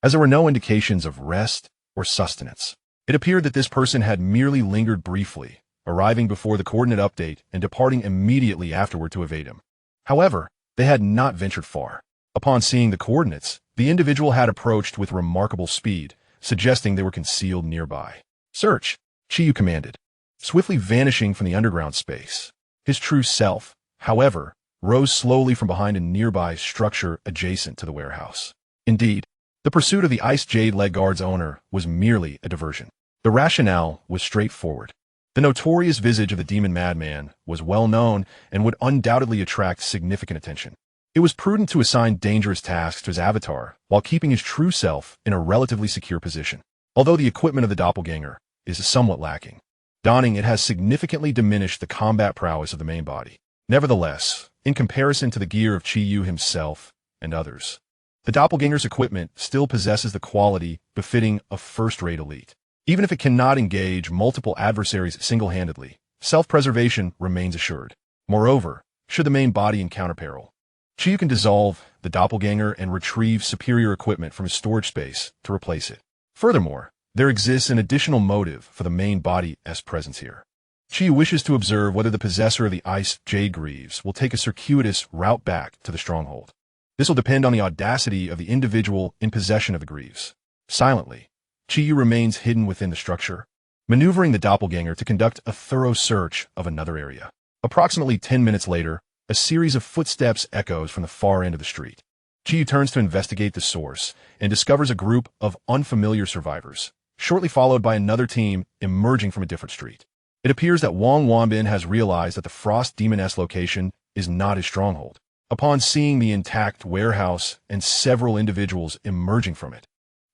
as there were no indications of rest or sustenance. It appeared that this person had merely lingered briefly, arriving before the coordinate update and departing immediately afterward to evade him. However, they had not ventured far. Upon seeing the coordinates, the individual had approached with remarkable speed, suggesting they were concealed nearby. Search, Chiyu commanded, swiftly vanishing from the underground space. His true self, however, rose slowly from behind a nearby structure adjacent to the warehouse. Indeed, the pursuit of the Ice Jade leg guard's owner was merely a diversion. The rationale was straightforward. The notorious visage of the demon madman was well known and would undoubtedly attract significant attention. It was prudent to assign dangerous tasks to his avatar while keeping his true self in a relatively secure position. Although the equipment of the doppelganger is somewhat lacking, donning it has significantly diminished the combat prowess of the main body. Nevertheless, in comparison to the gear of Chiyu himself and others, the doppelganger's equipment still possesses the quality befitting a first-rate elite. Even if it cannot engage multiple adversaries single-handedly, self-preservation remains assured. Moreover, should the main body encounter peril, Chiyu can dissolve the doppelganger and retrieve superior equipment from his storage space to replace it. Furthermore, there exists an additional motive for the main body's presence here. Chiyu wishes to observe whether the possessor of the Ice Jade Greaves will take a circuitous route back to the stronghold. This will depend on the audacity of the individual in possession of the Greaves. Silently, Chiyu remains hidden within the structure, maneuvering the doppelganger to conduct a thorough search of another area. Approximately 10 minutes later, a series of footsteps echoes from the far end of the street. Chiyu turns to investigate the source and discovers a group of unfamiliar survivors, shortly followed by another team emerging from a different street. It appears that Wang Wanbin has realized that the Frost Demoness location is not his stronghold. Upon seeing the intact warehouse and several individuals emerging from it,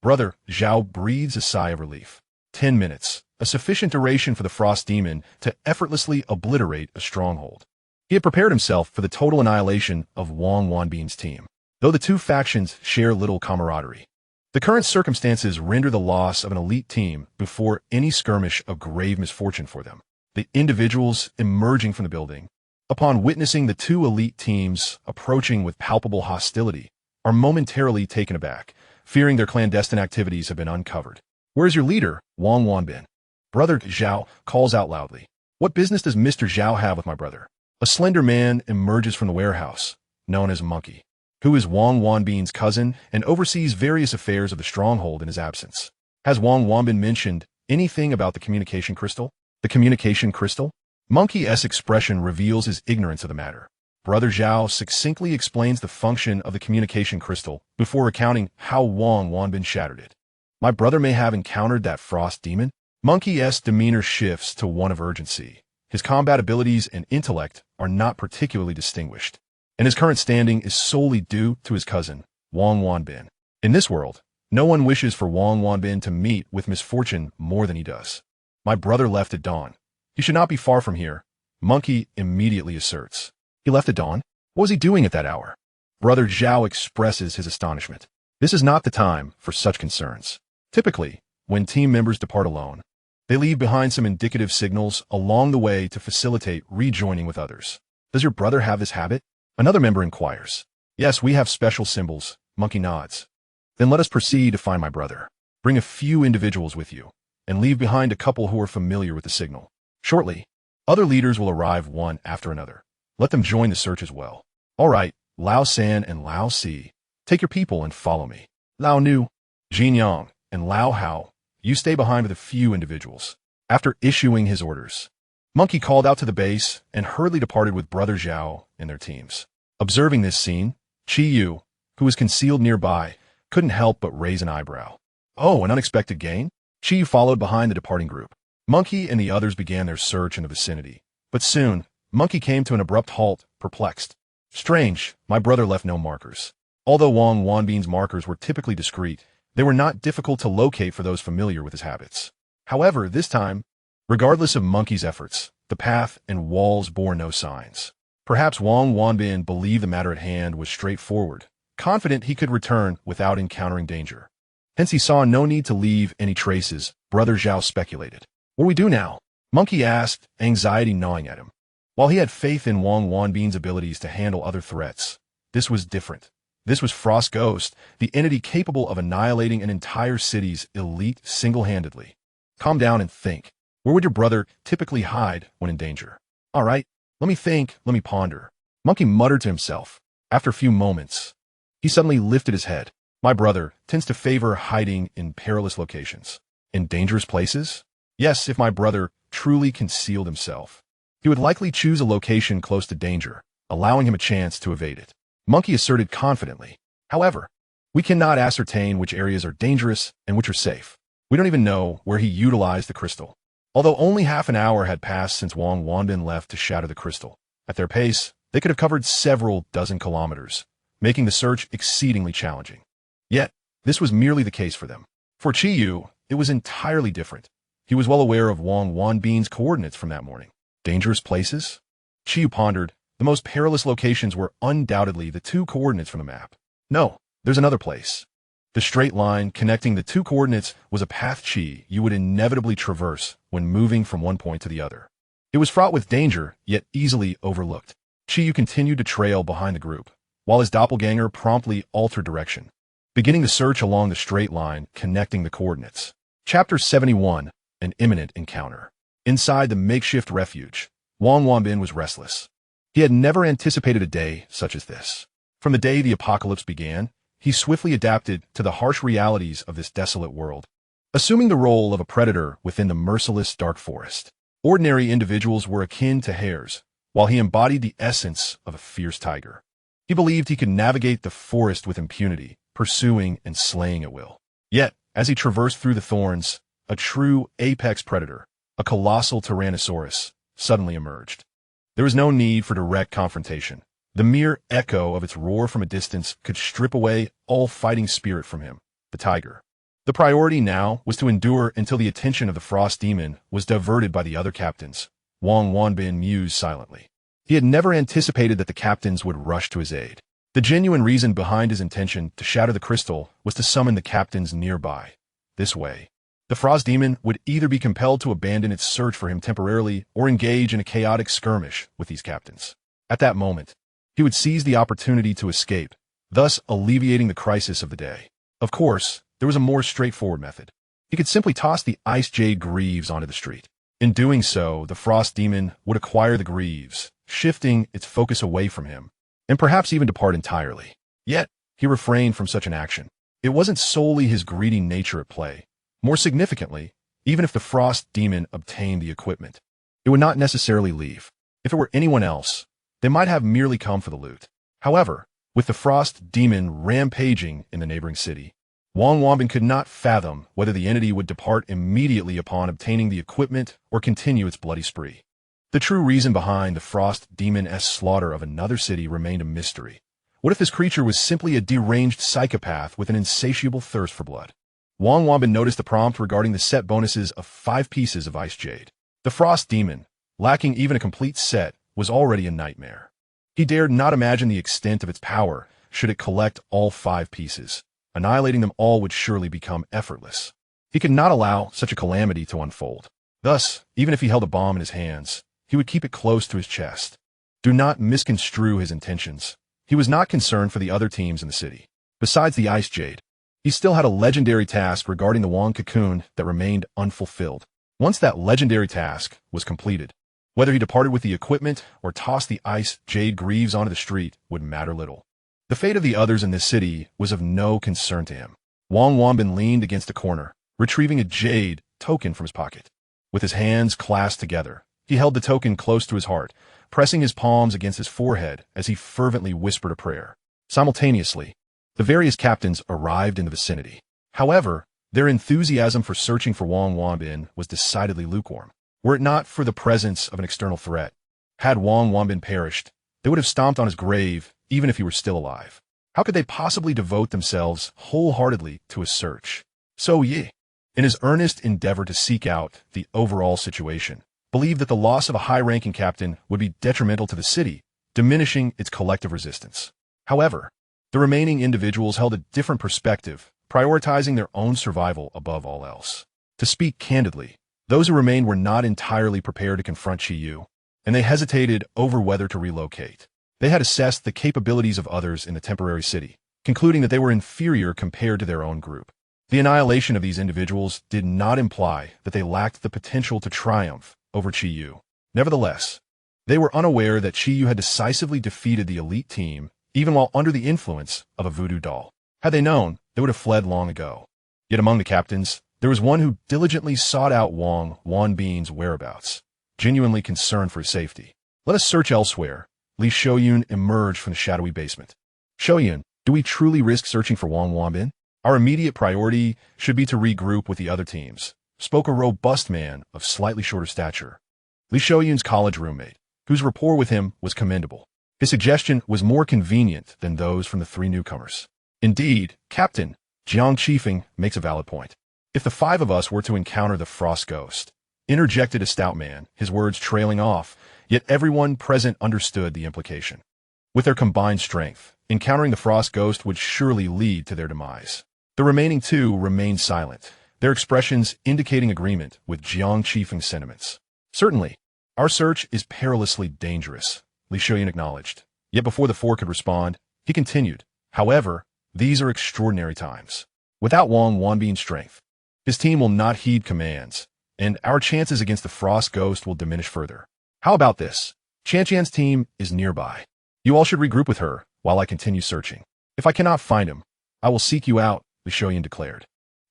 Brother Zhao breathes a sigh of relief. 10 minutes, a sufficient duration for the Frost Demon to effortlessly obliterate a stronghold. He had prepared himself for the total annihilation of Wang Wanbin's team, though the two factions share little camaraderie. The current circumstances render the loss of an elite team before any skirmish a grave misfortune for them. The individuals emerging from the building, upon witnessing the two elite teams approaching with palpable hostility, are momentarily taken aback, fearing their clandestine activities have been uncovered. "Where's your leader, Wang Wanbin?" Brother Zhao calls out loudly. "What business does Mr. Zhao have with my brother?" A slender man emerges from the warehouse, known as Monkey, who is Wang Wanbin's cousin and oversees various affairs of the stronghold in his absence. Has Wang Wanbin mentioned anything about the communication crystal? The communication crystal? Monkey's expression reveals his ignorance of the matter. Brother Zhao succinctly explains the function of the communication crystal before recounting how Wang Wanbin shattered it. "My brother may have encountered that frost demon?" Monkey's demeanor shifts to one of urgency. His combat abilities and intellect are not particularly distinguished, and his current standing is solely due to his cousin, Wang Wanbin. In this world, no one wishes for Wang Wanbin to meet with misfortune more than he does. "My brother left at dawn. He should not be far from here," Monkey immediately asserts. "He left at dawn? What was he doing at that hour?" Brother Zhao expresses his astonishment. This is not the time for such concerns. Typically, when team members depart alone, they leave behind some indicative signals along the way to facilitate rejoining with others. "Does your brother have this habit?" Another member inquires. "Yes, we have special symbols," Monkey nods. "Then let us proceed to find my brother. Bring a few individuals with you, and leave behind a couple who are familiar with the signal. Shortly, other leaders will arrive one after another. Let them join the search as well." "All right, Lao San and Lao Si, take your people and follow me. Lao Nu, Jin Yang, and Lao Hao, you stay behind with a few individuals." After issuing his orders, Monkey called out to the base and hurriedly departed with Brother Zhao and their teams. Observing this scene, Chi Yu, who was concealed nearby, couldn't help but raise an eyebrow. "Oh, an unexpected gain?" Chi Yu followed behind the departing group. Monkey and the others began their search in the vicinity, but soon, Monkey came to an abrupt halt, perplexed. "Strange, my brother left no markers." Although Wang Wanbin's markers were typically discreet, they were not difficult to locate for those familiar with his habits. However, this time, regardless of Monkey's efforts, the path and walls bore no signs. Perhaps Wang Wanbin believed the matter at hand was straightforward, confident he could return without encountering danger. Hence he saw no need to leave any traces, Brother Zhao speculated. "What do we do now?" Monkey asked, anxiety gnawing at him. While he had faith in Wang Wanbin's abilities to handle other threats, this was different. This was Frost Ghost, the entity capable of annihilating an entire city's elite single-handedly. "Calm down and think. Where would your brother typically hide when in danger?" "All right, let me think, let me ponder." Monkey muttered to himself. After a few moments, he suddenly lifted his head. "My brother tends to favor hiding in perilous locations." "In dangerous places?" "Yes, if my brother truly concealed himself, he would likely choose a location close to danger, allowing him a chance to evade it," Monkey asserted confidently. "However, we cannot ascertain which areas are dangerous and which are safe. We don't even know where he utilized the crystal." Although only half an hour had passed since Wang Wanbin left to shatter the crystal, at their pace, they could have covered several dozen kilometers, making the search exceedingly challenging. Yet, this was merely the case for them. For Chi Yu, it was entirely different. He was well aware of Wang Wanbin's coordinates from that morning. Dangerous places? Chi Yu pondered. The most perilous locations were undoubtedly the two coordinates from the map. "No, there's another place." The straight line connecting the two coordinates was a path Chi Yu would inevitably traverse when moving from one point to the other. It was fraught with danger, yet easily overlooked. Chi Yu continued to trail behind the group, while his doppelganger promptly altered direction, beginning the search along the straight line connecting the coordinates. Chapter 71. An imminent encounter. Inside the makeshift refuge, Wang Wanbin was restless. He had never anticipated a day such as this. From the day the apocalypse began, he swiftly adapted to the harsh realities of this desolate world, assuming the role of a predator within the merciless dark forest. Ordinary individuals were akin to hares, while he embodied the essence of a fierce tiger. He believed he could navigate the forest with impunity, pursuing and slaying at will. Yet, as he traversed through the thorns, a true apex predator, a colossal tyrannosaurus, suddenly emerged. There was no need for direct confrontation. The mere echo of its roar from a distance could strip away all fighting spirit from him, the tiger. The priority now was to endure until the attention of the frost demon was diverted by the other captains. Wang Wanbin mused silently. He had never anticipated that the captains would rush to his aid. The genuine reason behind his intention to shatter the crystal was to summon the captains nearby. This way, the frost demon would either be compelled to abandon its search for him temporarily or engage in a chaotic skirmish with these captains. At that moment, he would seize the opportunity to escape, thus alleviating the crisis of the day. Of course, there was a more straightforward method. He could simply toss the ice jade greaves onto the street. In doing so, the frost demon would acquire the greaves, shifting its focus away from him, and perhaps even depart entirely. Yet, he refrained from such an action. It wasn't solely his greedy nature at play. More significantly, even if the frost demon obtained the equipment, it would not necessarily leave. If it were anyone else, they might have merely come for the loot. However, with the frost demon rampaging in the neighboring city, Wang Wanbin could not fathom whether the entity would depart immediately upon obtaining the equipment or continue its bloody spree. The true reason behind the frost demon's slaughter of another city remained a mystery. What if this creature was simply a deranged psychopath with an insatiable thirst for blood? Wang Wanbin noticed the prompt regarding the set bonuses of 5 pieces of ice jade. The frost demon, lacking even a complete set, was already a nightmare. He dared not imagine the extent of its power should it collect all 5 pieces. Annihilating them all would surely become effortless. He could not allow such a calamity to unfold. Thus, even if he held a bomb in his hands, he would keep it close to his chest. Do not misconstrue his intentions. He was not concerned for the other teams in the city. Besides the ice jade, he still had a legendary task regarding the Wang cocoon that remained unfulfilled. Once that legendary task was completed, whether he departed with the equipment or tossed the ice jade greaves onto the street would matter little. The fate of the others in this city was of no concern to him. Wang Wanbin leaned against a corner, retrieving a jade token from his pocket. With his hands clasped together, he held the token close to his heart, pressing his palms against his forehead as he fervently whispered a prayer. Simultaneously, the various captains arrived in the vicinity. However, their enthusiasm for searching for Wang Wanbin was decidedly lukewarm. Were it not for the presence of an external threat, had Wang Wanbin perished, they would have stomped on his grave even if he were still alive. How could they possibly devote themselves wholeheartedly to his search? So Yi, in his earnest endeavor to seek out the overall situation, believed that the loss of a high-ranking captain would be detrimental to the city, diminishing its collective resistance. However, the remaining individuals held a different perspective, prioritizing their own survival above all else. To speak candidly, those who remained were not entirely prepared to confront Chi Yu, and they hesitated over whether to relocate. They had assessed the capabilities of others in the temporary city, concluding that they were inferior compared to their own group. The annihilation of these individuals did not imply that they lacked the potential to triumph over Chi Yu. Nevertheless, they were unaware that Chi Yu had decisively defeated the elite team, even while under the influence of a voodoo doll. Had they known, they would have fled long ago. Yet among the captains, there was one who diligently sought out Wang Wanbin's whereabouts, genuinely concerned for his safety. Let us search elsewhere. Li Shouyun emerged from the shadowy basement. Shouyun, do we truly risk searching for Wang Wanbin? Our immediate priority should be to regroup with the other teams, spoke a robust man of slightly shorter stature. Li Shouyun's college roommate, whose rapport with him was commendable. His suggestion was more convenient than those from the 3 newcomers. Indeed, Captain Jiang Qifeng makes a valid point. If the 5 of us were to encounter the frost ghost, interjected a stout man, his words trailing off, yet everyone present understood the implication. With their combined strength, encountering the frost ghost would surely lead to their demise. The remaining 2 remained silent, their expressions indicating agreement with Jiang Qifeng's sentiments. Certainly, our search is perilously dangerous, Li Shouyun acknowledged. Yet before the 4 could respond, he continued, however, these are extraordinary times. Without Wang Wanbin's strength, his team will not heed commands, and our chances against the frost ghost will diminish further. How about this? Qianqian's team is nearby. You all should regroup with her while I continue searching. If I cannot find him, I will seek you out, Li Shouyun declared.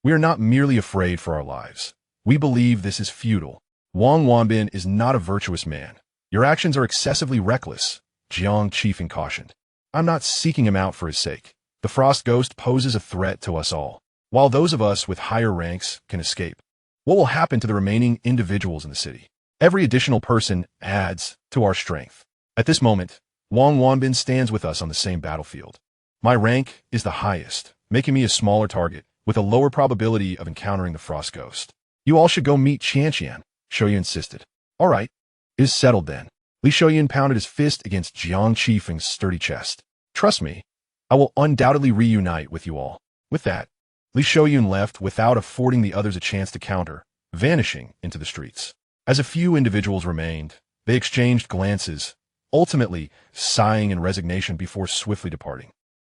We are not merely afraid for our lives. We believe this is futile. Wang Wanbin is not a virtuous man. Your actions are excessively reckless, Jiang Qifeng cautioned. I'm not seeking him out for his sake. The frost ghost poses a threat to us all, while those of us with higher ranks can escape. What will happen to the remaining individuals in the city? Every additional person adds to our strength. At this moment, Wang Wanbin stands with us on the same battlefield. My rank is the highest, making me a smaller target, with a lower probability of encountering the Frost Ghost. You all should go meet Qianqian, Shoyu insisted. All right, it is settled then. Li Shoyun pounded his fist against Jiang Qifeng's sturdy chest. Trust me, I will undoubtedly reunite with you all. With that, Li Shoyun left without affording the others a chance to counter, vanishing into the streets. As a few individuals remained, they exchanged glances, ultimately sighing in resignation before swiftly departing.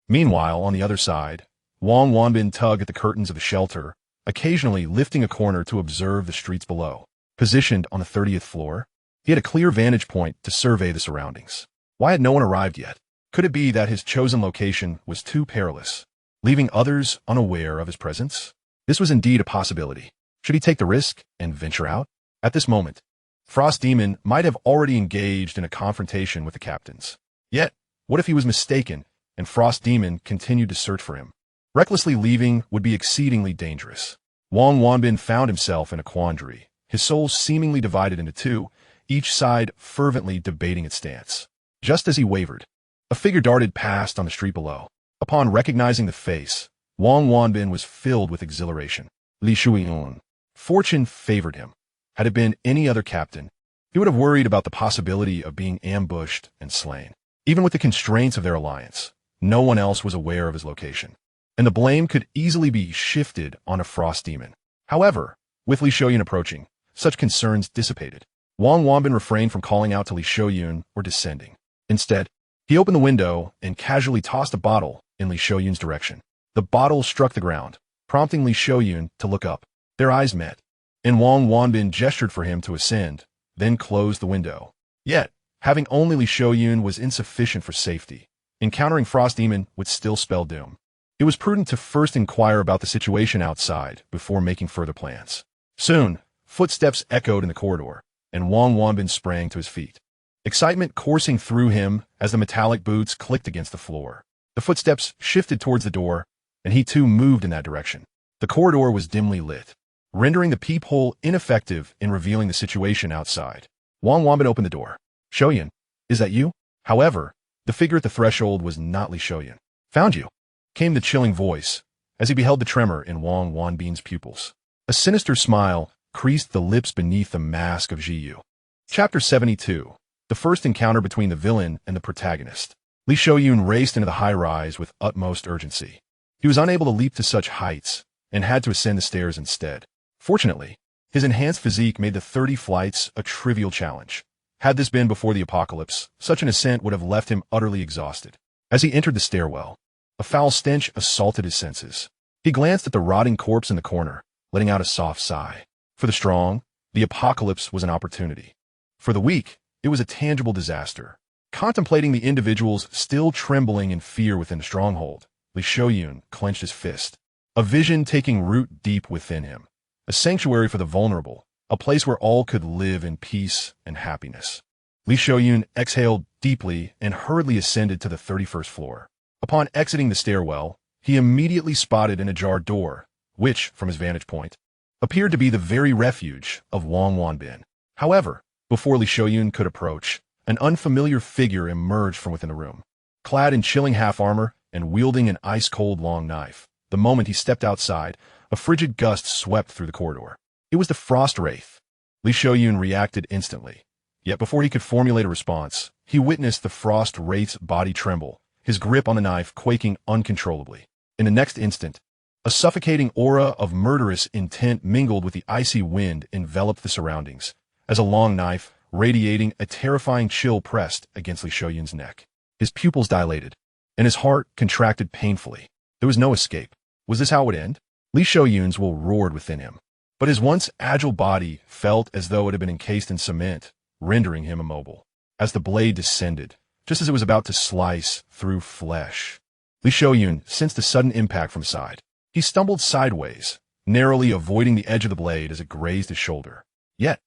Meanwhile, on the other side, Wang Wanbin tugged at the curtains of the shelter, occasionally lifting a corner to observe the streets below. Positioned on the 30th floor, he had a clear vantage point to survey the surroundings. Why had no one arrived yet? Could it be that his chosen location was too perilous, leaving others unaware of his presence? This was indeed a possibility. Should he take the risk and venture out? At this moment, Frost Demon might have already engaged in a confrontation with the captains. Yet, what if he was mistaken and Frost Demon continued to search for him? Recklessly leaving would be exceedingly dangerous. Wang Wanbin found himself in a quandary, his soul seemingly divided into two, each side fervently debating its stance. Just as he wavered, a figure darted past on the street below. Upon recognizing the face, Wang Wanbin was filled with exhilaration. Li Shuiyun. Fortune favored him. Had it been any other captain, he would have worried about the possibility of being ambushed and slain. Even with the constraints of their alliance, no one else was aware of his location, and the blame could easily be shifted on a Frost Demon. However, with Li Shoyun approaching, such concerns dissipated. Wang Wanbin refrained from calling out to Li Shoyun or descending. Instead, he opened the window and casually tossed a bottle in Li Shoyun's direction. The bottle struck the ground, prompting Li Shoyun to look up. Their eyes met, and Wang Wanbin gestured for him to ascend, then closed the window. Yet, having only Li Shoyun was insufficient for safety. Encountering Frost Demon would still spell doom. It was prudent to first inquire about the situation outside before making further plans. Soon, footsteps echoed in the corridor, and Wang Wanbin sprang to his feet. Excitement coursing through him as the metallic boots clicked against the floor. The footsteps shifted towards the door, and he too moved in that direction. The corridor was dimly lit, rendering the peephole ineffective in revealing the situation outside. Wang Wanbin opened the door. Shoyun, is that you? However, the figure at the threshold was not Li Shoyun. Found you, came the chilling voice, as he beheld the tremor in Wang Wanbin's pupils. A sinister smile creased the lips beneath the mask of Jiyu. Chapter 72. The first encounter between the villain and the protagonist. Li Shoyun raced into the high-rise with utmost urgency. He was unable to leap to such heights, and had to ascend the stairs instead. Fortunately, his enhanced physique made the 30 flights a trivial challenge. Had this been before the apocalypse, such an ascent would have left him utterly exhausted. As he entered the stairwell, a foul stench assaulted his senses. He glanced at the rotting corpse in the corner, letting out a soft sigh. For the strong, the apocalypse was an opportunity. For the weak, it was a tangible disaster. Contemplating the individuals still trembling in fear within the stronghold, Li Shoyun clenched his fist, a vision taking root deep within him. A sanctuary for the vulnerable, a place where all could live in peace and happiness. Li Shoyun exhaled deeply and hurriedly ascended to the 31st floor. Upon exiting the stairwell, he immediately spotted an ajar door, which, from his vantage point, appeared to be the very refuge of Wang Wanbin. However, before Li Shoyun could approach, an unfamiliar figure emerged from within the room. Clad in chilling half-armor and wielding an ice-cold long knife, the moment he stepped outside, a frigid gust swept through the corridor. It was the Frost Wraith. Li Shoyun reacted instantly. Yet before he could formulate a response, he witnessed the Frost Wraith's body tremble, his grip on the knife quaking uncontrollably. In the next instant, a suffocating aura of murderous intent mingled with the icy wind enveloped the surroundings, as a long knife, radiating a terrifying chill, pressed against Li Shoyun's neck. His pupils dilated, and his heart contracted painfully. There was no escape. Was this how it would end? Li Shoyun's will roared within him, but his once agile body felt as though it had been encased in cement, rendering him immobile. As the blade descended, just as it was about to slice through flesh, Li Shoyun sensed a sudden impact from his side. He stumbled sideways, narrowly avoiding the edge of the blade as it grazed his shoulder. Yet,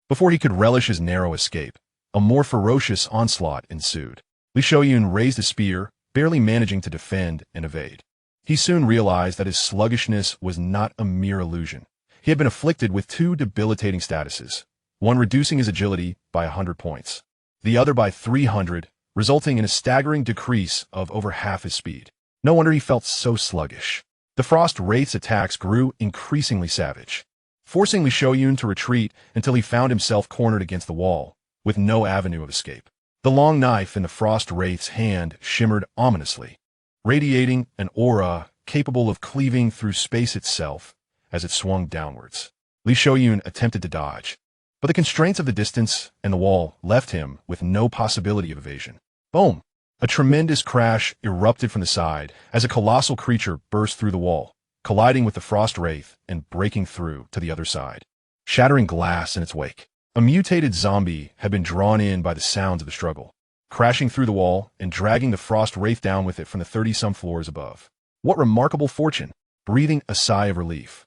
before he could relish his narrow escape, a more ferocious onslaught ensued. Li Shoyun raised a spear, barely managing to defend and evade. He soon realized that his sluggishness was not a mere illusion. He had been afflicted with two debilitating statuses, one reducing his agility by 100 points, the other by 300, resulting in a staggering decrease of over half his speed. No wonder he felt so sluggish. The Frost Wraith's attacks grew increasingly savage, forcing Li Shouyun to retreat until he found himself cornered against the wall, with no avenue of escape. The long knife in the Frost Wraith's hand shimmered ominously, radiating an aura capable of cleaving through space itself as it swung downwards. Li Shouyun attempted to dodge, but the constraints of the distance and the wall left him with no possibility of evasion. Boom! A tremendous crash erupted from the side as a colossal creature burst through the wall, colliding with the Frost Wraith and breaking through to the other side, shattering glass in its wake. A mutated zombie had been drawn in by the sounds of the struggle, crashing through the wall and dragging the Frost Wraith down with it from the 30-some floors above. What remarkable fortune! Breathing a sigh of relief,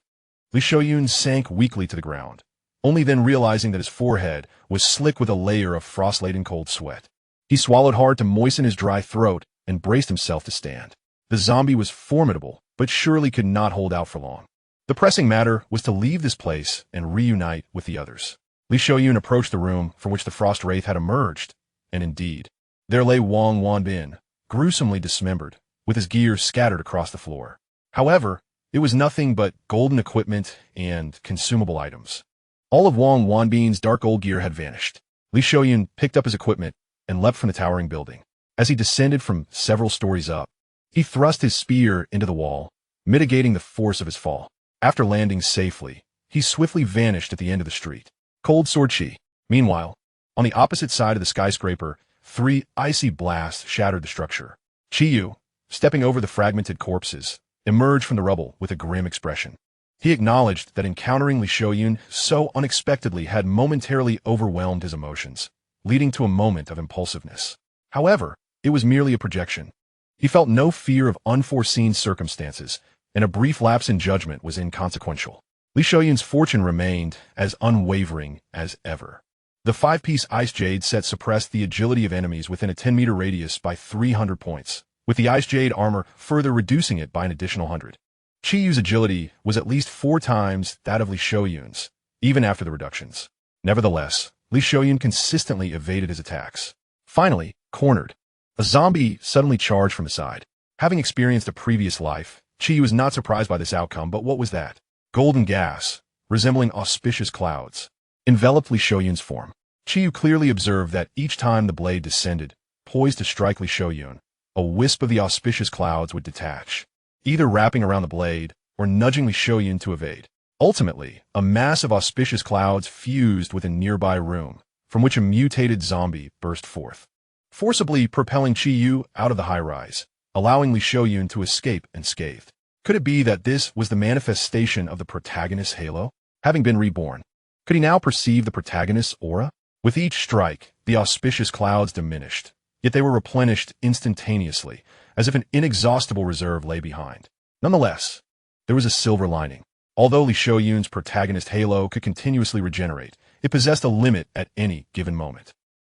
Li Shouyun sank weakly to the ground, only then realizing that his forehead was slick with a layer of frost-laden cold sweat. He swallowed hard to moisten his dry throat and braced himself to stand. The zombie was formidable, but surely could not hold out for long. The pressing matter was to leave this place and reunite with the others. Li Shouyun approached the room from which the Frost Wraith had emerged, and indeed, there lay Wang Wanbin, gruesomely dismembered, with his gear scattered across the floor. However, it was nothing but golden equipment and consumable items. All of Wang Wanbin's dark gold gear had vanished. Li Shouyun picked up his equipment and leapt from the towering building. As he descended from several stories up, he thrust his spear into the wall, mitigating the force of his fall. After landing safely, he swiftly vanished at the end of the street. Cold Sword Chi. Meanwhile, on the opposite side of the skyscraper, 3 icy blasts shattered the structure. Chiyu, stepping over the fragmented corpses, emerged from the rubble with a grim expression. He acknowledged that encountering Li Shouyun so unexpectedly had momentarily overwhelmed his emotions, leading to a moment of impulsiveness. However, it was merely a projection. He felt no fear of unforeseen circumstances, and a brief lapse in judgment was inconsequential. Li Shouyun's fortune remained as unwavering as ever. The 5-piece Ice Jade set suppressed the agility of enemies within a 10-meter radius by 300 points, with the Ice Jade armor further reducing it by an additional 100. Chiyu's agility was at least 4 times that of Li Shouyun's, even after the reductions. Nevertheless, Li Shouyun consistently evaded his attacks. Finally, cornered, a zombie suddenly charged from the side. Having experienced a previous life, Chiyu was not surprised by this outcome, but what was that? Golden gas, resembling auspicious clouds, enveloped Li Shouyun's form. Chiyu clearly observed that each time the blade descended, poised to strike Li Shouyun, a wisp of the auspicious clouds would detach, either wrapping around the blade or nudging Li Shouyun to evade. Ultimately, a mass of auspicious clouds fused with a nearby room, from which a mutated zombie burst forth, forcibly propelling Chiyu out of the high-rise, allowing Li Shouyun to escape unscathed. Could it be that this was the manifestation of the protagonist's halo? Having been reborn, could he now perceive the protagonist's aura? With each strike, the auspicious clouds diminished, yet they were replenished instantaneously, as if an inexhaustible reserve lay behind. Nonetheless, there was a silver lining. Although Li Shouyun's protagonist halo could continuously regenerate, it possessed a limit at any given moment.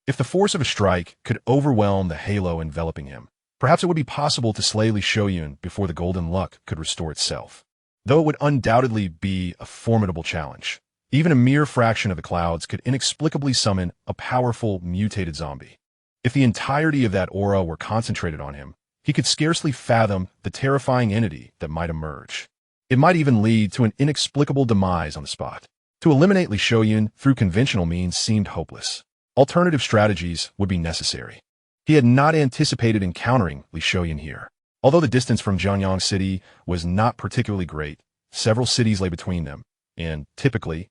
If the force of a strike could overwhelm the halo enveloping him, perhaps it would be possible to slay Li Shouyun before the golden luck could restore itself. Though it would undoubtedly be a formidable challenge, even a mere fraction of the clouds could inexplicably summon a powerful mutated zombie. If the entirety of that aura were concentrated on him, he could scarcely fathom the terrifying entity that might emerge. It might even lead to an inexplicable demise on the spot. To eliminate Li Shouyun through conventional means seemed hopeless. Alternative strategies would be necessary. He had not anticipated encountering Li Shouyun here. Although the distance from Jianyang City was not particularly great, several cities lay between them, and, typically,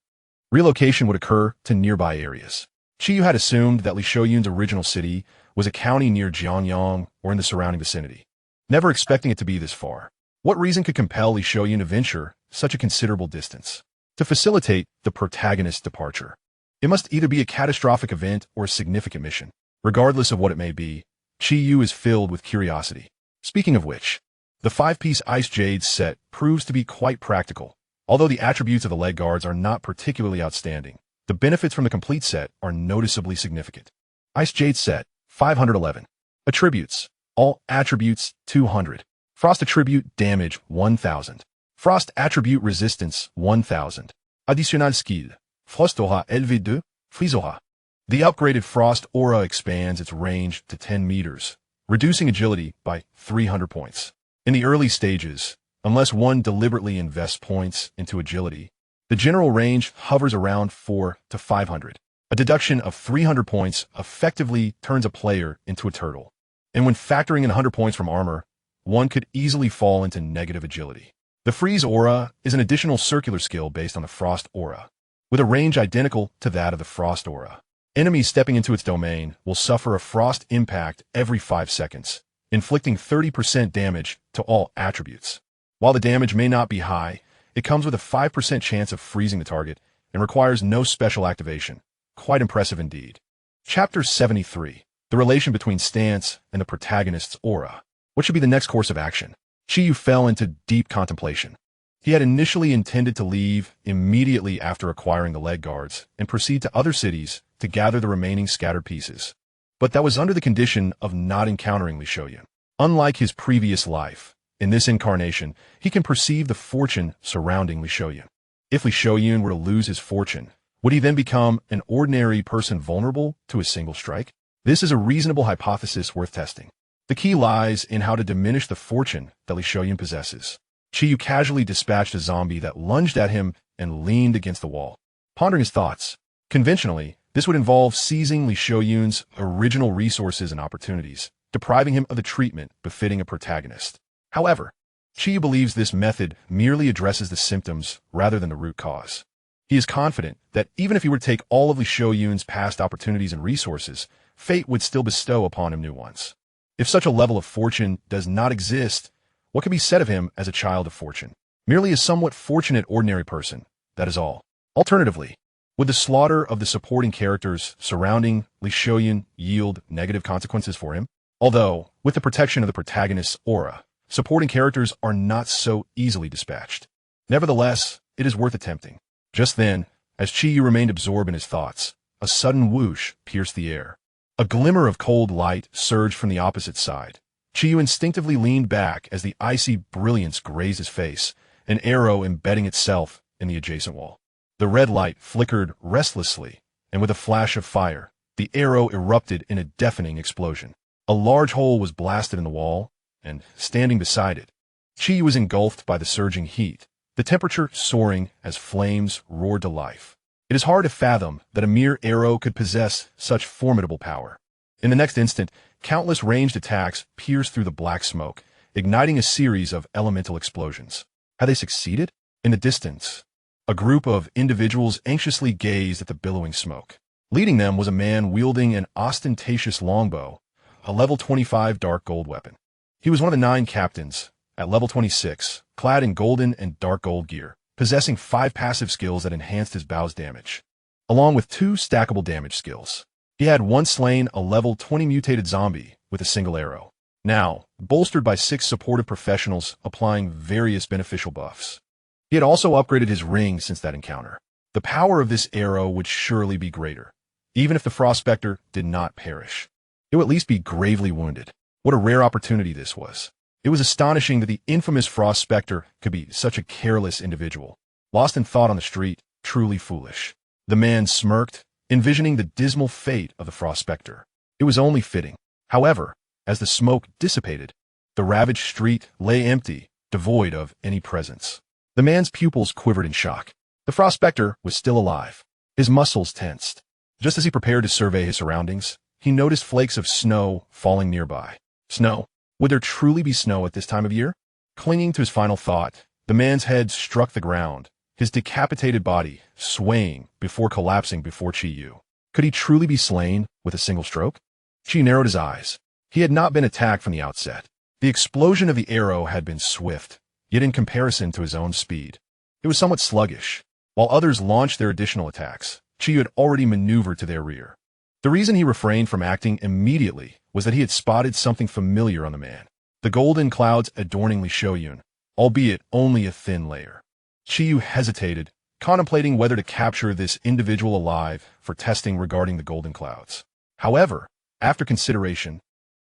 relocation would occur to nearby areas. Chiyu had assumed that Li Shouyun's original city was a county near Jianyang or in the surrounding vicinity, never expecting it to be this far. What reason could compel Li Shouyun to venture such a considerable distance? To facilitate the protagonist's departure, it must either be a catastrophic event or a significant mission. Regardless of what it may be, Chiyu is filled with curiosity. Speaking of which, the 5-piece Ice Jade set proves to be quite practical. Although the attributes of the leg guards are not particularly outstanding, the benefits from the complete set are noticeably significant. Ice Jade set, 511. Attributes. All attributes, 200. Frost attribute damage, 1000. Frost attribute resistance, 1000. Additional skill. Frost aura LV2, freeze aura. The upgraded Frost aura expands its range to 10 meters, reducing agility by 300 points. In the early stages, unless one deliberately invests points into agility, the general range hovers around 4 to 500. A deduction of 300 points effectively turns a player into a turtle. And when factoring in 100 points from armor, one could easily fall into negative agility. The freeze aura is an additional circular skill based on the Frost aura, with a range identical to that of the Frost aura. Enemies stepping into its domain will suffer a frost impact every 5 seconds, inflicting 30% damage to all attributes. While the damage may not be high, it comes with a 5% chance of freezing the target and requires no special activation. Quite impressive indeed. Chapter 73. The relation between stance and the protagonist's aura. What should be the next course of action? Chiyu fell into deep contemplation. He had initially intended to leave immediately after acquiring the leg guards and proceed to other cities to gather the remaining scattered pieces. But that was under the condition of not encountering Li Shouyun. Unlike his previous life, in this incarnation, he can perceive the fortune surrounding Li Shouyun. If Li Shouyun were to lose his fortune, would he then become an ordinary person vulnerable to a single strike? This is a reasonable hypothesis worth testing. The key lies in how to diminish the fortune that Li Shouyun possesses. Chiyu casually dispatched a zombie that lunged at him and leaned against the wall. Pondering his thoughts, conventionally, this would involve seizing Li Shouyun's original resources and opportunities, depriving him of the treatment befitting a protagonist. However, Chiyu believes this method merely addresses the symptoms rather than the root cause. He is confident that even if he were to take all of Li Shouyun's past opportunities and resources, fate would still bestow upon him new ones. If such a level of fortune does not exist, what can be said of him as a child of fortune? Merely a somewhat fortunate ordinary person, that is all. Alternatively, would the slaughter of the supporting characters surrounding Li Shouyun yield negative consequences for him? Although, with the protection of the protagonist's aura, supporting characters are not so easily dispatched. Nevertheless, it is worth attempting. Just then, as Chiyu remained absorbed in his thoughts, a sudden whoosh pierced the air. A glimmer of cold light surged from the opposite side. Chiyu instinctively leaned back as the icy brilliance grazed his face, an arrow embedding itself in the adjacent wall. The red light flickered restlessly, and with a flash of fire, the arrow erupted in a deafening explosion. A large hole was blasted in the wall, and, standing beside it, Chiyu was engulfed by the surging heat, the temperature soaring as flames roared to life. It is hard to fathom that a mere arrow could possess such formidable power. In the next instant, countless ranged attacks pierced through the black smoke, igniting a series of elemental explosions. Had they succeeded? In the distance, a group of individuals anxiously gazed at the billowing smoke. Leading them was a man wielding an ostentatious longbow, a level 25 dark gold weapon. He was one of the 9 captains, at level 26, clad in golden and dark gold gear, possessing 5 passive skills that enhanced his bow's damage, along with 2 stackable damage skills. He had once slain a level 20 mutated zombie with a single arrow, now bolstered by 6 supportive professionals applying various beneficial buffs. He had also upgraded his ring since that encounter. The power of this arrow would surely be greater. Even if the Frost Spectre did not perish, it would at least be gravely wounded. What a rare opportunity this was. It was astonishing that the infamous Frost Spectre could be such a careless individual. Lost in thought on the street, truly foolish. The man smirked, envisioning the dismal fate of the Frost Spectre. It was only fitting. However, as the smoke dissipated, the ravaged street lay empty, devoid of any presence. The man's pupils quivered in shock. The Frost Spectre was still alive. His muscles tensed. Just as he prepared to survey his surroundings, he noticed flakes of snow falling nearby. Snow? Would there truly be snow at this time of year? Clinging to his final thought, the man's head struck the ground, his decapitated body swaying before collapsing before Chiyu. Could he truly be slain with a single stroke? Chiyu narrowed his eyes. He had not been attacked from the outset. The explosion of the arrow had been swift, yet in comparison to his own speed, it was somewhat sluggish. While others launched their additional attacks, Chiyu had already maneuvered to their rear. The reason he refrained from acting immediately was that he had spotted something familiar on the man. The golden clouds adorning Li Shouyun, albeit only a thin layer. Chiyu hesitated, contemplating whether to capture this individual alive for testing regarding the golden clouds. However, after consideration,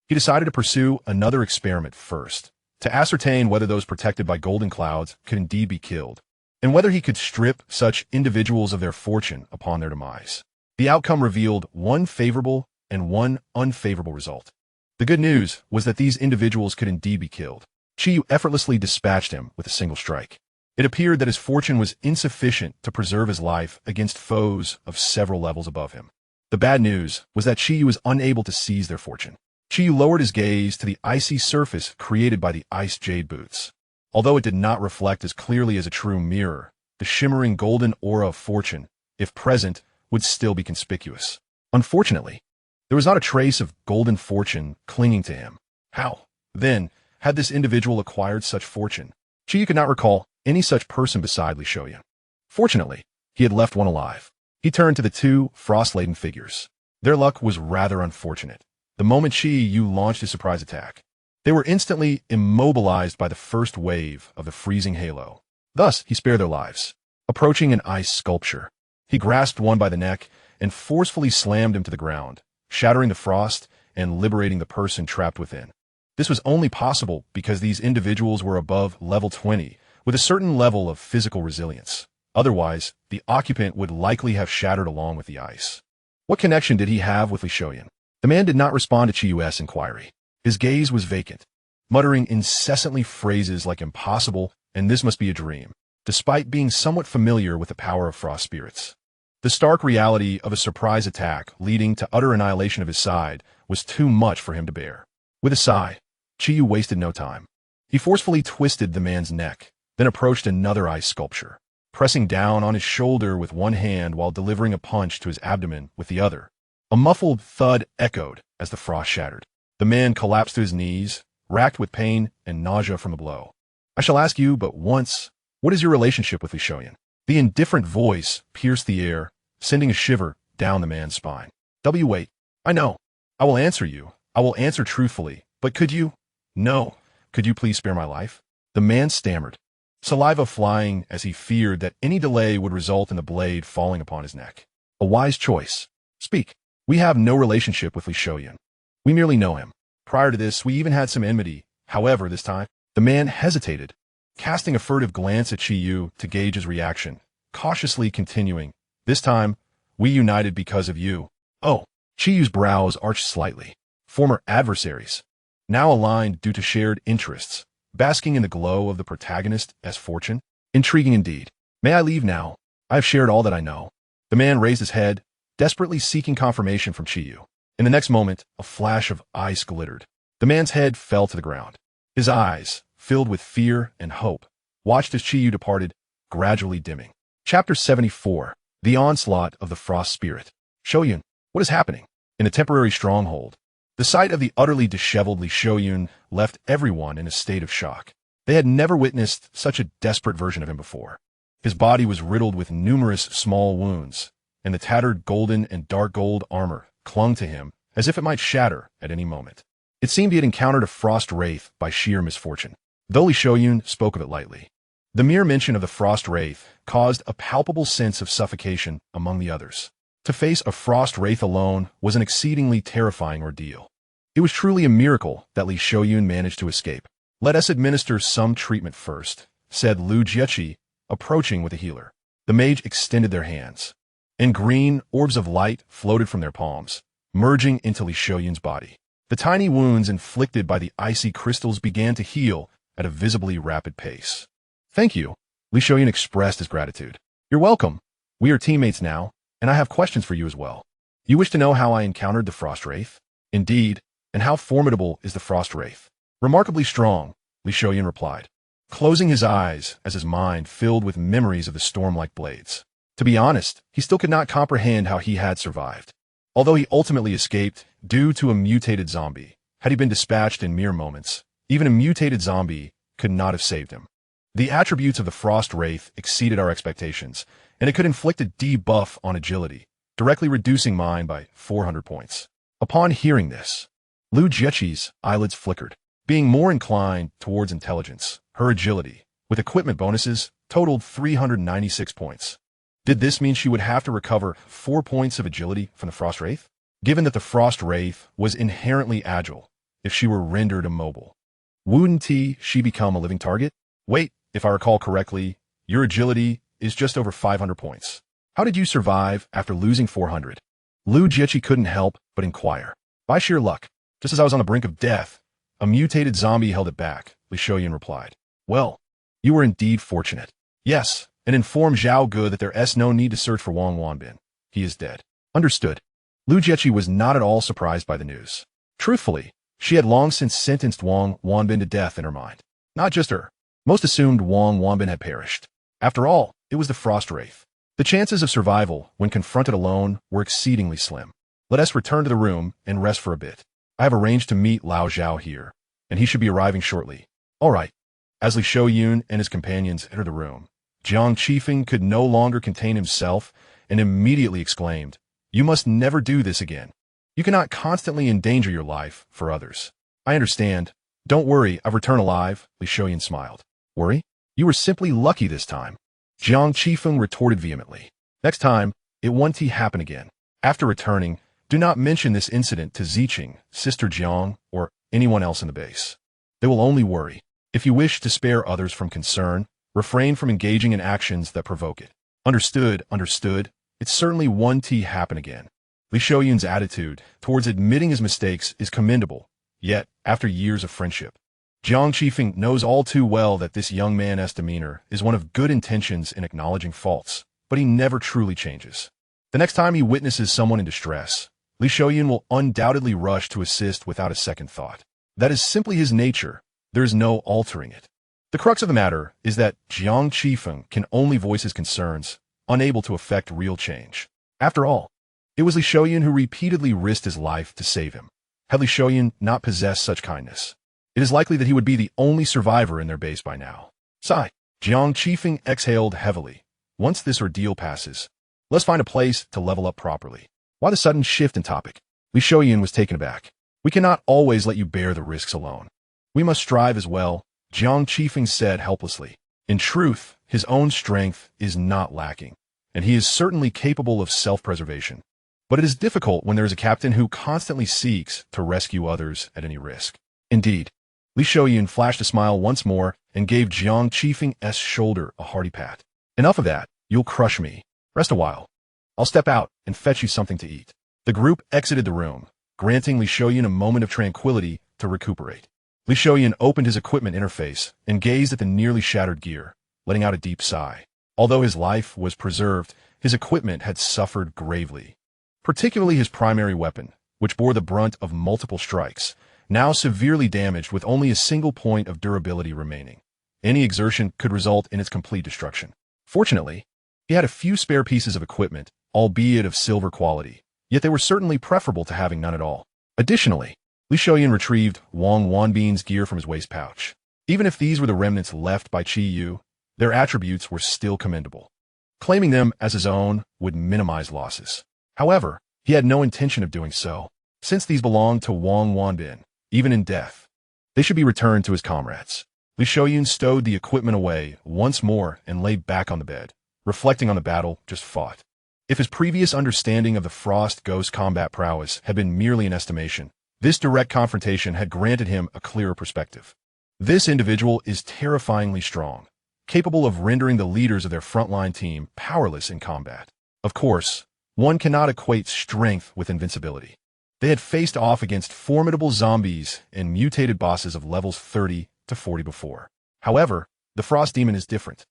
he decided to pursue another experiment first, to ascertain whether those protected by golden clouds could indeed be killed. and whether he could strip such individuals of their fortune upon their demise. The outcome revealed one favorable and one unfavorable result. The good news was that these individuals could indeed be killed. Chiyu effortlessly dispatched him with a single strike. It appeared that his fortune was insufficient to preserve his life against foes of several levels above him. The bad news was that Chiyu was unable to seize their fortune. Chiyu lowered his gaze to the icy surface created by the ice jade boots. Although it did not reflect as clearly as a true mirror, the shimmering golden aura of fortune, if present, would still be conspicuous. Unfortunately, there was not a trace of golden fortune clinging to him. How, then, had this individual acquired such fortune? Chiyu could not recall any such person beside Li Shouyun. Fortunately, he had left one alive. He turned to the two frost-laden figures. Their luck was rather unfortunate. The moment Chiyu launched his surprise attack, they were instantly immobilized by the first wave of the freezing halo. Thus, he spared their lives. Approaching an ice sculpture, he grasped one by the neck and forcefully slammed him to the ground, shattering the frost and liberating the person trapped within. This was only possible because these individuals were above level 20, with a certain level of physical resilience. Otherwise, the occupant would likely have shattered along with the ice. What connection did he have with Li Shouyun? The man did not respond to Chiyu's inquiry. His gaze was vacant, muttering incessantly phrases like impossible and this must be a dream, despite being somewhat familiar with the power of frost spirits. The stark reality of a surprise attack leading to utter annihilation of his side was too much for him to bear. With a sigh, Chiyu wasted no time. He forcefully twisted the man's neck, then approached another ice sculpture, pressing down on his shoulder with one hand while delivering a punch to his abdomen with the other. A muffled thud echoed as the frost shattered. The man collapsed to his knees, racked with pain and nausea from the blow. I shall ask you but once, what is your relationship with Li Shouyun? The indifferent voice pierced the air, sending a shiver down the man's spine. Wait. I know. I will answer you. I will answer truthfully. But could you? No. Could you please spare my life? The man stammered, saliva flying as he feared that any delay would result in the blade falling upon his neck. A wise choice. Speak. We have no relationship with Li Shouyun. We merely know him. Prior to this, we even had some enmity. However, this time, the man hesitated, casting a furtive glance at Chiyu to gauge his reaction, cautiously continuing, this time, we united because of you. Oh, Chiyu's brows arched slightly. Former adversaries, now aligned due to shared interests, basking in the glow of the protagonist as fortune. Intriguing indeed. May I leave now? I have shared all that I know. The man raised his head, desperately seeking confirmation from Chiyu. In the next moment, a flash of ice glittered. The man's head fell to the ground. His eyes, filled with fear and hope, watched as Chiyu departed, gradually dimming. Chapter 74. The Onslaught of the Frost Spirit. Shouyun, what is happening? In a temporary stronghold, the sight of the utterly disheveled Li Shouyun left everyone in a state of shock. They had never witnessed such a desperate version of him before. His body was riddled with numerous small wounds, and the tattered golden and dark gold armor clung to him as if it might shatter at any moment. It seemed he had encountered a frost wraith by sheer misfortune, though Li Shouyun spoke of it lightly. The mere mention of the frost wraith caused a palpable sense of suffocation among the others. To face a frost wraith alone was an exceedingly terrifying ordeal. It was truly a miracle that Li Shouyun managed to escape. Let us administer some treatment first, said Lu Jieqi, approaching with a healer. The mage extended their hands, and green orbs of light floated from their palms, merging into Li Shouyun's body. The tiny wounds inflicted by the icy crystals began to heal at a visibly rapid pace. Thank you, Li Shouyun expressed his gratitude. You're welcome. We are teammates now, and I have questions for you as well. You wish to know how I encountered the frost wraith? Indeed, and how formidable is the frost wraith? Remarkably strong, Li Shouyun replied, closing his eyes as his mind filled with memories of the storm-like blades. To be honest, he still could not comprehend how he had survived. Although he ultimately escaped due to a mutated zombie, had he been dispatched in mere moments, even a mutated zombie could not have saved him. The attributes of the frost wraith exceeded our expectations, and it could inflict a debuff on agility, directly reducing mine by 400 points. Upon hearing this, Lu Jieqi's eyelids flickered. Being more inclined towards intelligence, her agility, with equipment bonuses, totaled 396 points. Did this mean she would have to recover 4 points of agility from the frost wraith? Given that the frost wraith was inherently agile, if she were rendered immobile, wouldn't she become a living target? Wait, if I recall correctly, Your agility is just over 500 points. How did you survive after losing 400? Lu Jiechi couldn't help but inquire. By sheer luck, just as I was on the brink of death, a mutated zombie held it back, Li Shouyun replied. Well, you were indeed fortunate. Yes, and inform Zhao Ge that there's no need to search for Wang Wanbin. He is dead. Understood. Lu Jiechi was not at all surprised by the news. Truthfully, she had long since sentenced Wang Wanbin to death in her mind. Not just her. Most assumed Wang Wanbin had perished. After all, it was the Frost Wraith. The chances of survival, when confronted alone, were exceedingly slim. Let us return to the room and rest for a bit. I have arranged to meet Lao Zhao here, and he should be arriving shortly. All right. As Li Shouyun and his companions entered the room, Jiang Qifeng could no longer contain himself and immediately exclaimed, You must never do this again. You cannot constantly endanger your life for others. I understand. Don't worry, I've returned alive, Li Shouyun smiled. Worry? You were simply lucky this time. Jiang Qifeng retorted vehemently. Next time, it won't happen again. After returning, do not mention this incident to Ziqing, Sister Jiang, or anyone else in the base. They will only worry. If you wish to spare others from concern, refrain from engaging in actions that provoke it. Understood, understood. It certainly won't happen again. Li Shouyun's attitude towards admitting his mistakes is commendable, yet, after years of friendship, Jiang Qifeng knows all too well that this young man's demeanor is one of good intentions in acknowledging faults, but he never truly changes. The next time he witnesses someone in distress, Li Shouyun will undoubtedly rush to assist without a second thought. That is simply his nature. There is no altering it. The crux of the matter is that Jiang Qifeng can only voice his concerns, unable to effect real change. After all, it was Li Shouyun who repeatedly risked his life to save him. Had Li Shouyun not possessed such kindness, it is likely that he would be the only survivor in their base by now. Sigh. Jiang Qifeng exhaled heavily. Once this ordeal passes, let's find a place to level up properly. Why the sudden shift in topic? Li Shouyun was taken aback. We cannot always let you bear the risks alone. We must strive as well, Jiang Qifeng said helplessly. In truth, his own strength is not lacking, and he is certainly capable of self-preservation. But it is difficult when there is a captain who constantly seeks to rescue others at any risk. Indeed. Li Shouyun flashed a smile once more and gave Jiang Qifeng's shoulder a hearty pat. Enough of that. You'll crush me. Rest a while. I'll step out and fetch you something to eat. The group exited the room, granting Li Shouyun a moment of tranquility to recuperate. Li Shouyun opened his equipment interface and gazed at the nearly shattered gear, letting out a deep sigh. Although his life was preserved, his equipment had suffered gravely. Particularly his primary weapon, which bore the brunt of multiple strikes, now severely damaged with only a single point of durability remaining. Any exertion could result in its complete destruction. Fortunately, he had a few spare pieces of equipment, albeit of silver quality, yet they were certainly preferable to having none at all. Additionally, Li Shouyun retrieved Wang Wanbin's gear from his waist pouch. Even if these were the remnants left by Qi Yu, their attributes were still commendable. Claiming them as his own would minimize losses. However, he had no intention of doing so, since these belonged to Wang Wanbin, even in death. They should be returned to his comrades. Li Shouyun stowed the equipment away once more and lay back on the bed, reflecting on the battle just fought. If his previous understanding of the Frost Ghost combat prowess had been merely an estimation, this direct confrontation had granted him a clearer perspective. This individual is terrifyingly strong, capable of rendering the leaders of their frontline team powerless in combat. Of course, one cannot equate strength with invincibility. They had faced off against formidable zombies and mutated bosses of levels 30 to 40 before. However, the Frost Demon is different.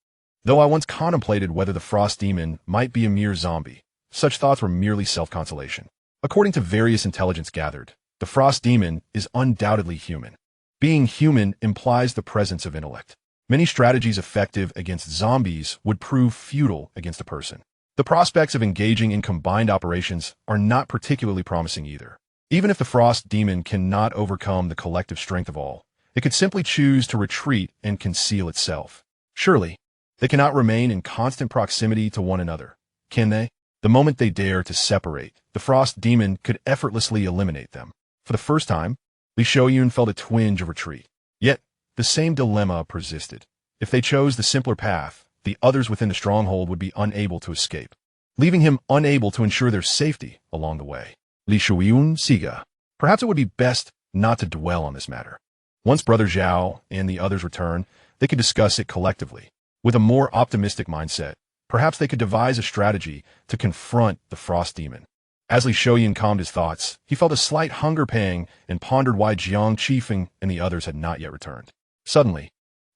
Though I once contemplated whether the Frost Demon might be a mere zombie, such thoughts were merely self-consolation. According to various intelligence gathered, the Frost Demon is undoubtedly human. Being human implies the presence of intellect. Many strategies effective against zombies would prove futile against a person. The prospects of engaging in combined operations are not particularly promising either. Even if the Frost Demon cannot overcome the collective strength of all, it could simply choose to retreat and conceal itself. Surely, they cannot remain in constant proximity to one another, can they? The moment they dare to separate, the Frost Demon could effortlessly eliminate them. For the first time, Li Shouyun felt a twinge of retreat. Yet, the same dilemma persisted. If they chose the simpler path, the others within the stronghold would be unable to escape, leaving him unable to ensure their safety along the way. Li Shouyun Siga. Perhaps it would be best not to dwell on this matter. Once Brother Zhao and the others return, they could discuss it collectively. With a more optimistic mindset, perhaps they could devise a strategy to confront the frost demon. As Li Xiaoyan calmed his thoughts, he felt a slight hunger pang and pondered why Jiang Qifeng and the others had not yet returned. Suddenly,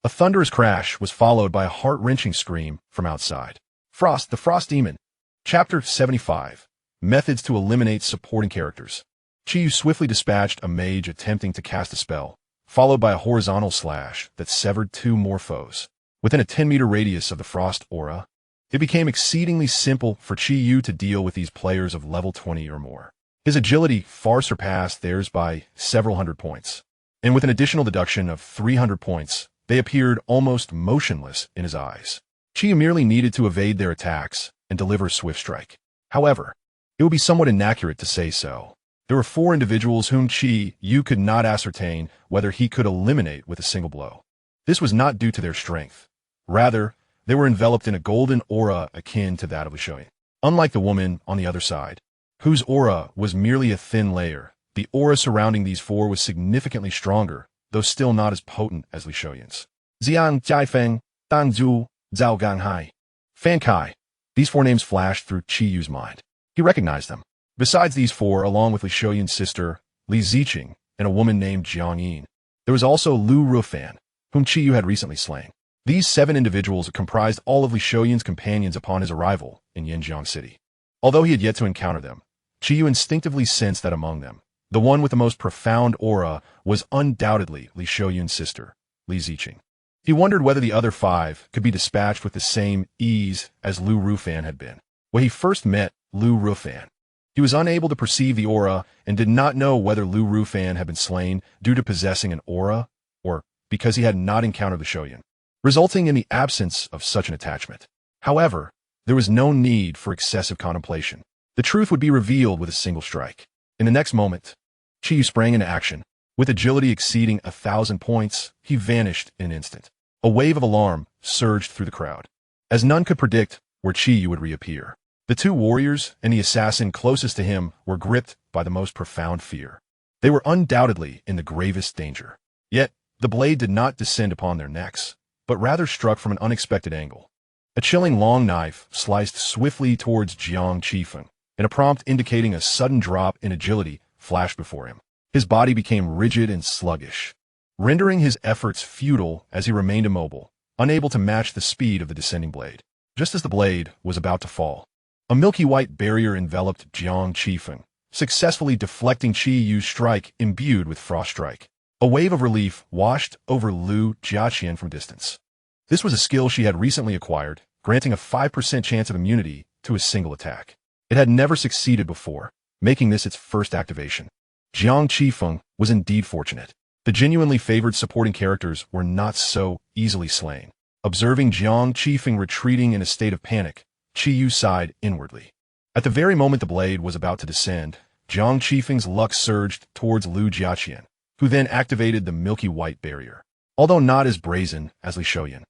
a thunderous crash was followed by a heart-wrenching scream from outside. The Frost Demon. Chapter 75. Methods to eliminate supporting characters. Qiyu swiftly dispatched a mage attempting to cast a spell, followed by a horizontal slash that severed two more foes. Within a 10-meter radius of the frost aura, it became exceedingly simple for Qiyu to deal with these players of level 20 or more. His agility far surpassed theirs by several hundred points, and with an additional deduction of 300 points, they appeared almost motionless in his eyes. Qiyu merely needed to evade their attacks and deliver swift strike. However, it would be somewhat inaccurate to say so. There were 4 individuals whom Qiyu could not ascertain whether he could eliminate with a single blow. This was not due to their strength. Rather, they were enveloped in a golden aura akin to that of Li Xiaoyan. Unlike the woman on the other side, whose aura was merely a thin layer, the aura surrounding these 4 was significantly stronger, though still not as potent as Li Xiaoyan's. Jiang Jiafeng, Dang Zhu, Zhao Ganghai, Fan Kai. These 4 names flashed through Qiyu's mind. He recognized them. Besides these 4, along with Li Xiaoyan's sister, Li Ziqing, and a woman named Jiang Yin, there was also Lu Rufan, whom Qiyu had recently slain. These 7 individuals comprised all of Li Xiaoyan's companions upon his arrival in Yanjiang City. Although he had yet to encounter them, Qiyu instinctively sensed that among them, the one with the most profound aura was undoubtedly Li Xiaoyan's sister, Li Ziqing. He wondered whether the other 5 could be dispatched with the same ease as Lu Rufan had been. When he first met Lu Rufan, he was unable to perceive the aura and did not know whether Lu Rufan had been slain due to possessing an aura or because he had not encountered Li Xiaoyan, resulting in the absence of such an attachment. However, there was no need for excessive contemplation. The truth would be revealed with a single strike. In the next moment, Qiyu sprang into action. With agility exceeding 1,000 points, he vanished in an instant. A wave of alarm surged through the crowd, as none could predict where Qiyu would reappear. The 2 warriors and the assassin closest to him were gripped by the most profound fear. They were undoubtedly in the gravest danger. Yet, the blade did not descend upon their necks, but rather struck from an unexpected angle. A chilling long knife sliced swiftly towards Jiang Qifeng, and a prompt indicating a sudden drop in agility flashed before him. His body became rigid and sluggish, rendering his efforts futile as he remained immobile, unable to match the speed of the descending blade. Just as the blade was about to fall, a milky white barrier enveloped Jiang Qifeng, successfully deflecting Qiyu's strike imbued with frost strike. A wave of relief washed over Lu Jiaqian from distance. This was a skill she had recently acquired, granting a 5% chance of immunity to a single attack. It had never succeeded before, making this its first activation. Jiang Qifeng was indeed fortunate. The genuinely favored supporting characters were not so easily slain. Observing Jiang Qifeng retreating in a state of panic, Qiyu sighed inwardly. At the very moment the blade was about to descend, Jiang Qifeng's luck surged towards Lu Jiaqian, who then activated the milky white barrier. Although not as brazen as Li Xiaoyan,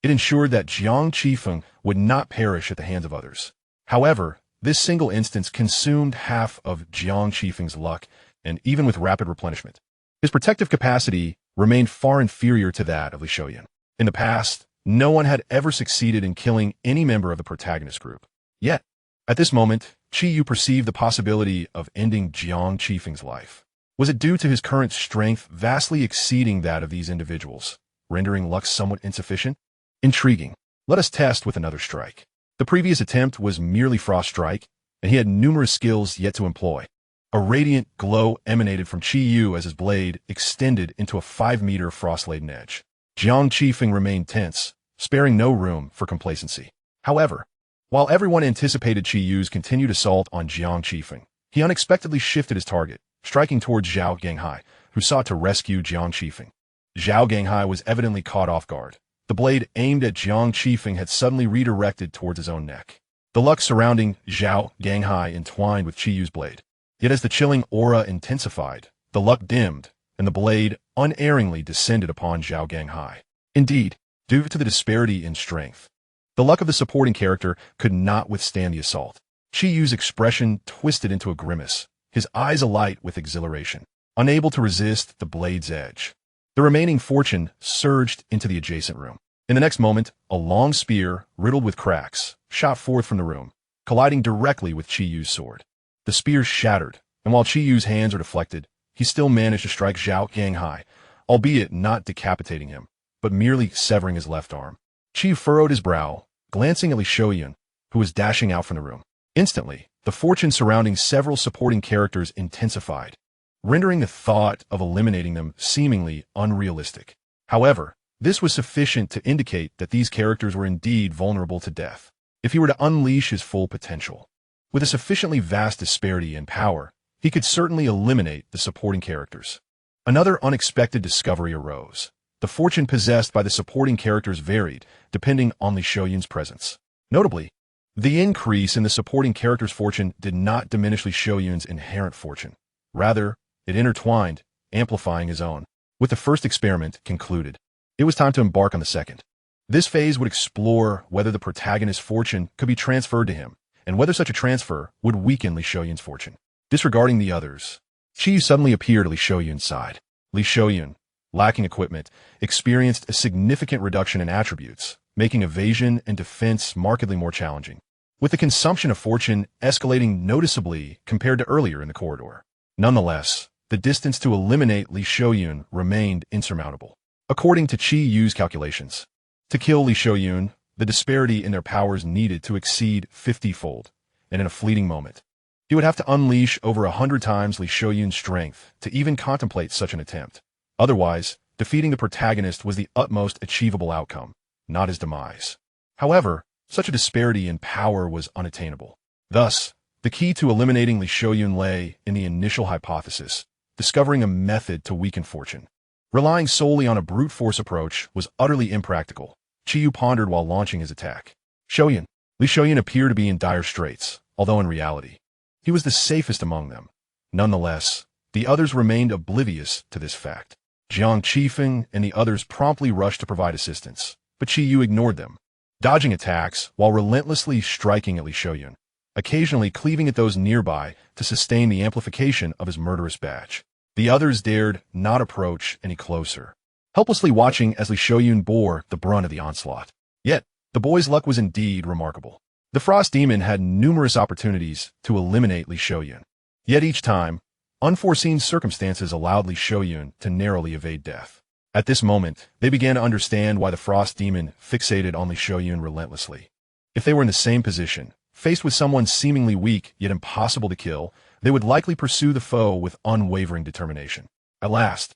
it ensured that Jiang Qifeng would not perish at the hands of others. However, this single instance consumed half of Jiang Qifeng's luck, and even with rapid replenishment, his protective capacity remained far inferior to that of Li Xiaoyan. In the past, no one had ever succeeded in killing any member of the protagonist group. Yet, at this moment, Qiyu perceived the possibility of ending Jiang Qifeng's life. Was it due to his current strength vastly exceeding that of these individuals, rendering luck somewhat insufficient? Intriguing. Let us test with another strike. The previous attempt was merely frost strike, and he had numerous skills yet to employ. A radiant glow emanated from Qiyu as his blade extended into a 5-meter frost-laden edge. Jiang Qifeng remained tense, sparing no room for complacency. However, while everyone anticipated Qiyu's continued assault on Jiang Qifeng, he unexpectedly shifted his target, striking towards Zhao Ganghai, who sought to rescue Jiang Qifeng. Zhao Ganghai was evidently caught off guard. The blade aimed at Jiang Qifeng had suddenly redirected towards his own neck. The luck surrounding Zhao Ganghai entwined with Qiyu's blade. Yet as the chilling aura intensified, the luck dimmed, and the blade unerringly descended upon Zhao Ganghai. Indeed, due to the disparity in strength, the luck of the supporting character could not withstand the assault. Qiyu's expression twisted into a grimace, his eyes alight with exhilaration, unable to resist the blade's edge. The remaining fortune surged into the adjacent room. In the next moment, a long spear, riddled with cracks, shot forth from the room, colliding directly with Chi Yu's sword. The spear shattered, and while Chi Yu's hands were deflected, he still managed to strike Zhao Yang high, albeit not decapitating him, but merely severing his left arm. Chi Yu furrowed his brow, glancing at Li Shouyun, who was dashing out from the room. Instantly, the fortune surrounding several supporting characters intensified, rendering the thought of eliminating them seemingly unrealistic. However, this was sufficient to indicate that these characters were indeed vulnerable to death, if he were to unleash his full potential. With a sufficiently vast disparity in power, he could certainly eliminate the supporting characters. Another unexpected discovery arose. The fortune possessed by the supporting characters varied, depending on Li Shouyun's presence. Notably, the increase in the supporting character's fortune did not diminish Li Shouyun's inherent fortune. Rather, it intertwined, amplifying his own. With the first experiment concluded, it was time to embark on the second. This phase would explore whether the protagonist's fortune could be transferred to him, and whether such a transfer would weaken Li Shouyun's fortune. Disregarding the others, Chi Yu suddenly appeared at Li Shouyun's side. Li Shouyun, lacking equipment, experienced a significant reduction in attributes, making evasion and defense markedly more challenging, with the consumption of fortune escalating noticeably compared to earlier in the corridor. Nonetheless, the distance to eliminate Li Shouyun remained insurmountable. According to Chi Yu's calculations, to kill Li Shouyun, the disparity in their powers needed to exceed 50-fold, and in a fleeting moment, he would have to unleash over 100 times Li Shouyun's strength to even contemplate such an attempt. Otherwise, defeating the protagonist was the utmost achievable outcome, not his demise. However, such a disparity in power was unattainable. Thus, the key to eliminating Li Shouyun lay in the initial hypothesis, discovering a method to weaken fortune. Relying solely on a brute force approach was utterly impractical. Chi Yu pondered while launching his attack. Li Shouyun appeared to be in dire straits, although in reality, he was the safest among them. Nonetheless, the others remained oblivious to this fact. Jiang Qifeng and the others promptly rushed to provide assistance, but Chi Yu ignored them, dodging attacks while relentlessly striking at Li Shouyun, occasionally cleaving at those nearby to sustain the amplification of his murderous batch. The others dared not approach any closer, helplessly watching as Li Shouyun bore the brunt of the onslaught. Yet, the boy's luck was indeed remarkable. The Frost Demon had numerous opportunities to eliminate Li Shouyun. Yet each time, unforeseen circumstances allowed Li Shouyun to narrowly evade death. At this moment, they began to understand why the Frost Demon fixated on Li Shouyun relentlessly. If they were in the same position, faced with someone seemingly weak yet impossible to kill, they would likely pursue the foe with unwavering determination. At last,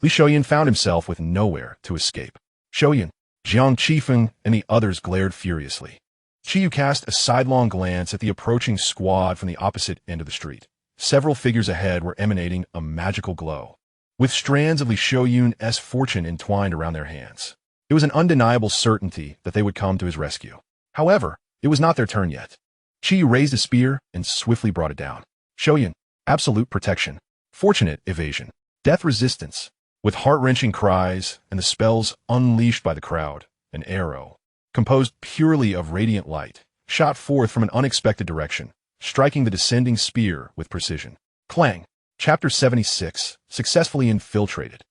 Li Shouyun found himself with nowhere to escape. Shouyun, Jiang Qifeng, and the others glared furiously. Chi Yu cast a sidelong glance at the approaching squad from the opposite end of the street. Several figures ahead were emanating a magical glow, with strands of Li Shouyun's fortune entwined around their hands. It was an undeniable certainty that they would come to his rescue. However, it was not their turn yet. Chi Yu raised a spear and swiftly brought it down. Shouyun, absolute protection, fortunate evasion, death resistance. With heart-wrenching cries and the spells unleashed by the crowd, an arrow, composed purely of radiant light, shot forth from an unexpected direction, striking the descending spear with precision. Clang! Chapter 76, successfully infiltrated.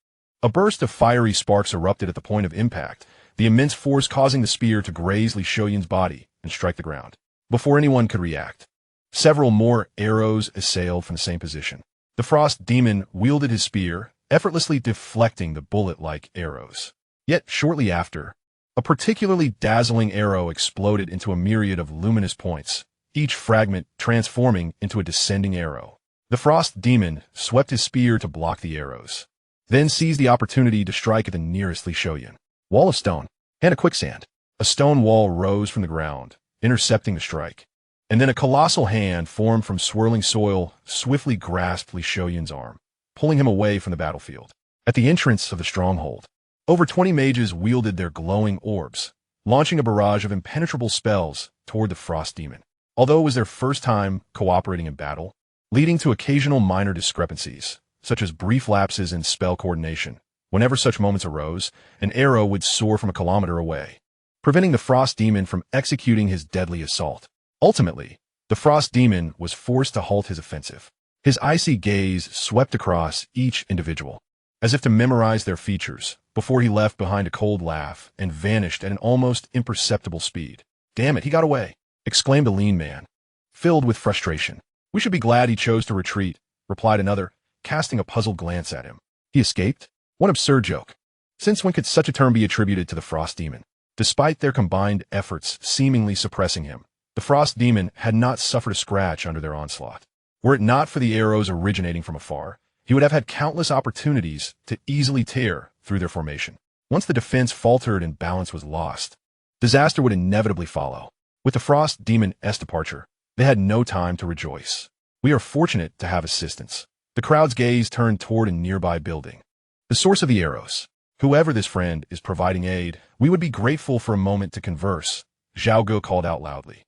A burst of fiery sparks erupted at the point of impact, the immense force causing the spear to graze Li Shouyun's body and strike the ground. Before anyone could react, several more arrows assailed from the same position. The Frost Demon wielded his spear, effortlessly deflecting the bullet-like arrows. Yet shortly after, a particularly dazzling arrow exploded into a myriad of luminous points, each fragment transforming into a descending arrow. The Frost Demon swept his spear to block the arrows, then seized the opportunity to strike at the nearest Li Shouyun. Wall of stone and a quicksand. A stone wall rose from the ground, intercepting the strike, and then a colossal hand formed from swirling soil swiftly grasped Li Shouyun's arm, pulling him away from the battlefield. At the entrance of the stronghold, over 20 mages wielded their glowing orbs, launching a barrage of impenetrable spells toward the Frost Demon. Although it was their first time cooperating in battle, leading to occasional minor discrepancies, such as brief lapses in spell coordination. Whenever such moments arose, an arrow would soar from a kilometer away, preventing the Frost Demon from executing his deadly assault. Ultimately, the Frost Demon was forced to halt his offensive. His icy gaze swept across each individual, as if to memorize their features, before he left behind a cold laugh and vanished at an almost imperceptible speed. "Damn it, he got away!" exclaimed a lean man, filled with frustration. "We should be glad he chose to retreat," replied another, casting a puzzled glance at him. "He escaped? What absurd joke! Since when could such a term be attributed to the Frost Demon?" Despite their combined efforts seemingly suppressing him, the Frost Demon had not suffered a scratch under their onslaught. Were it not for the arrows originating from afar, he would have had countless opportunities to easily tear through their formation. Once the defense faltered and balance was lost, disaster would inevitably follow. With the Frost Demon's departure, they had no time to rejoice. "We are fortunate to have assistance." The crowd's gaze turned toward a nearby building. "The source of the arrows. Whoever this friend is providing aid, we would be grateful for a moment to converse," Zhao Ge called out loudly.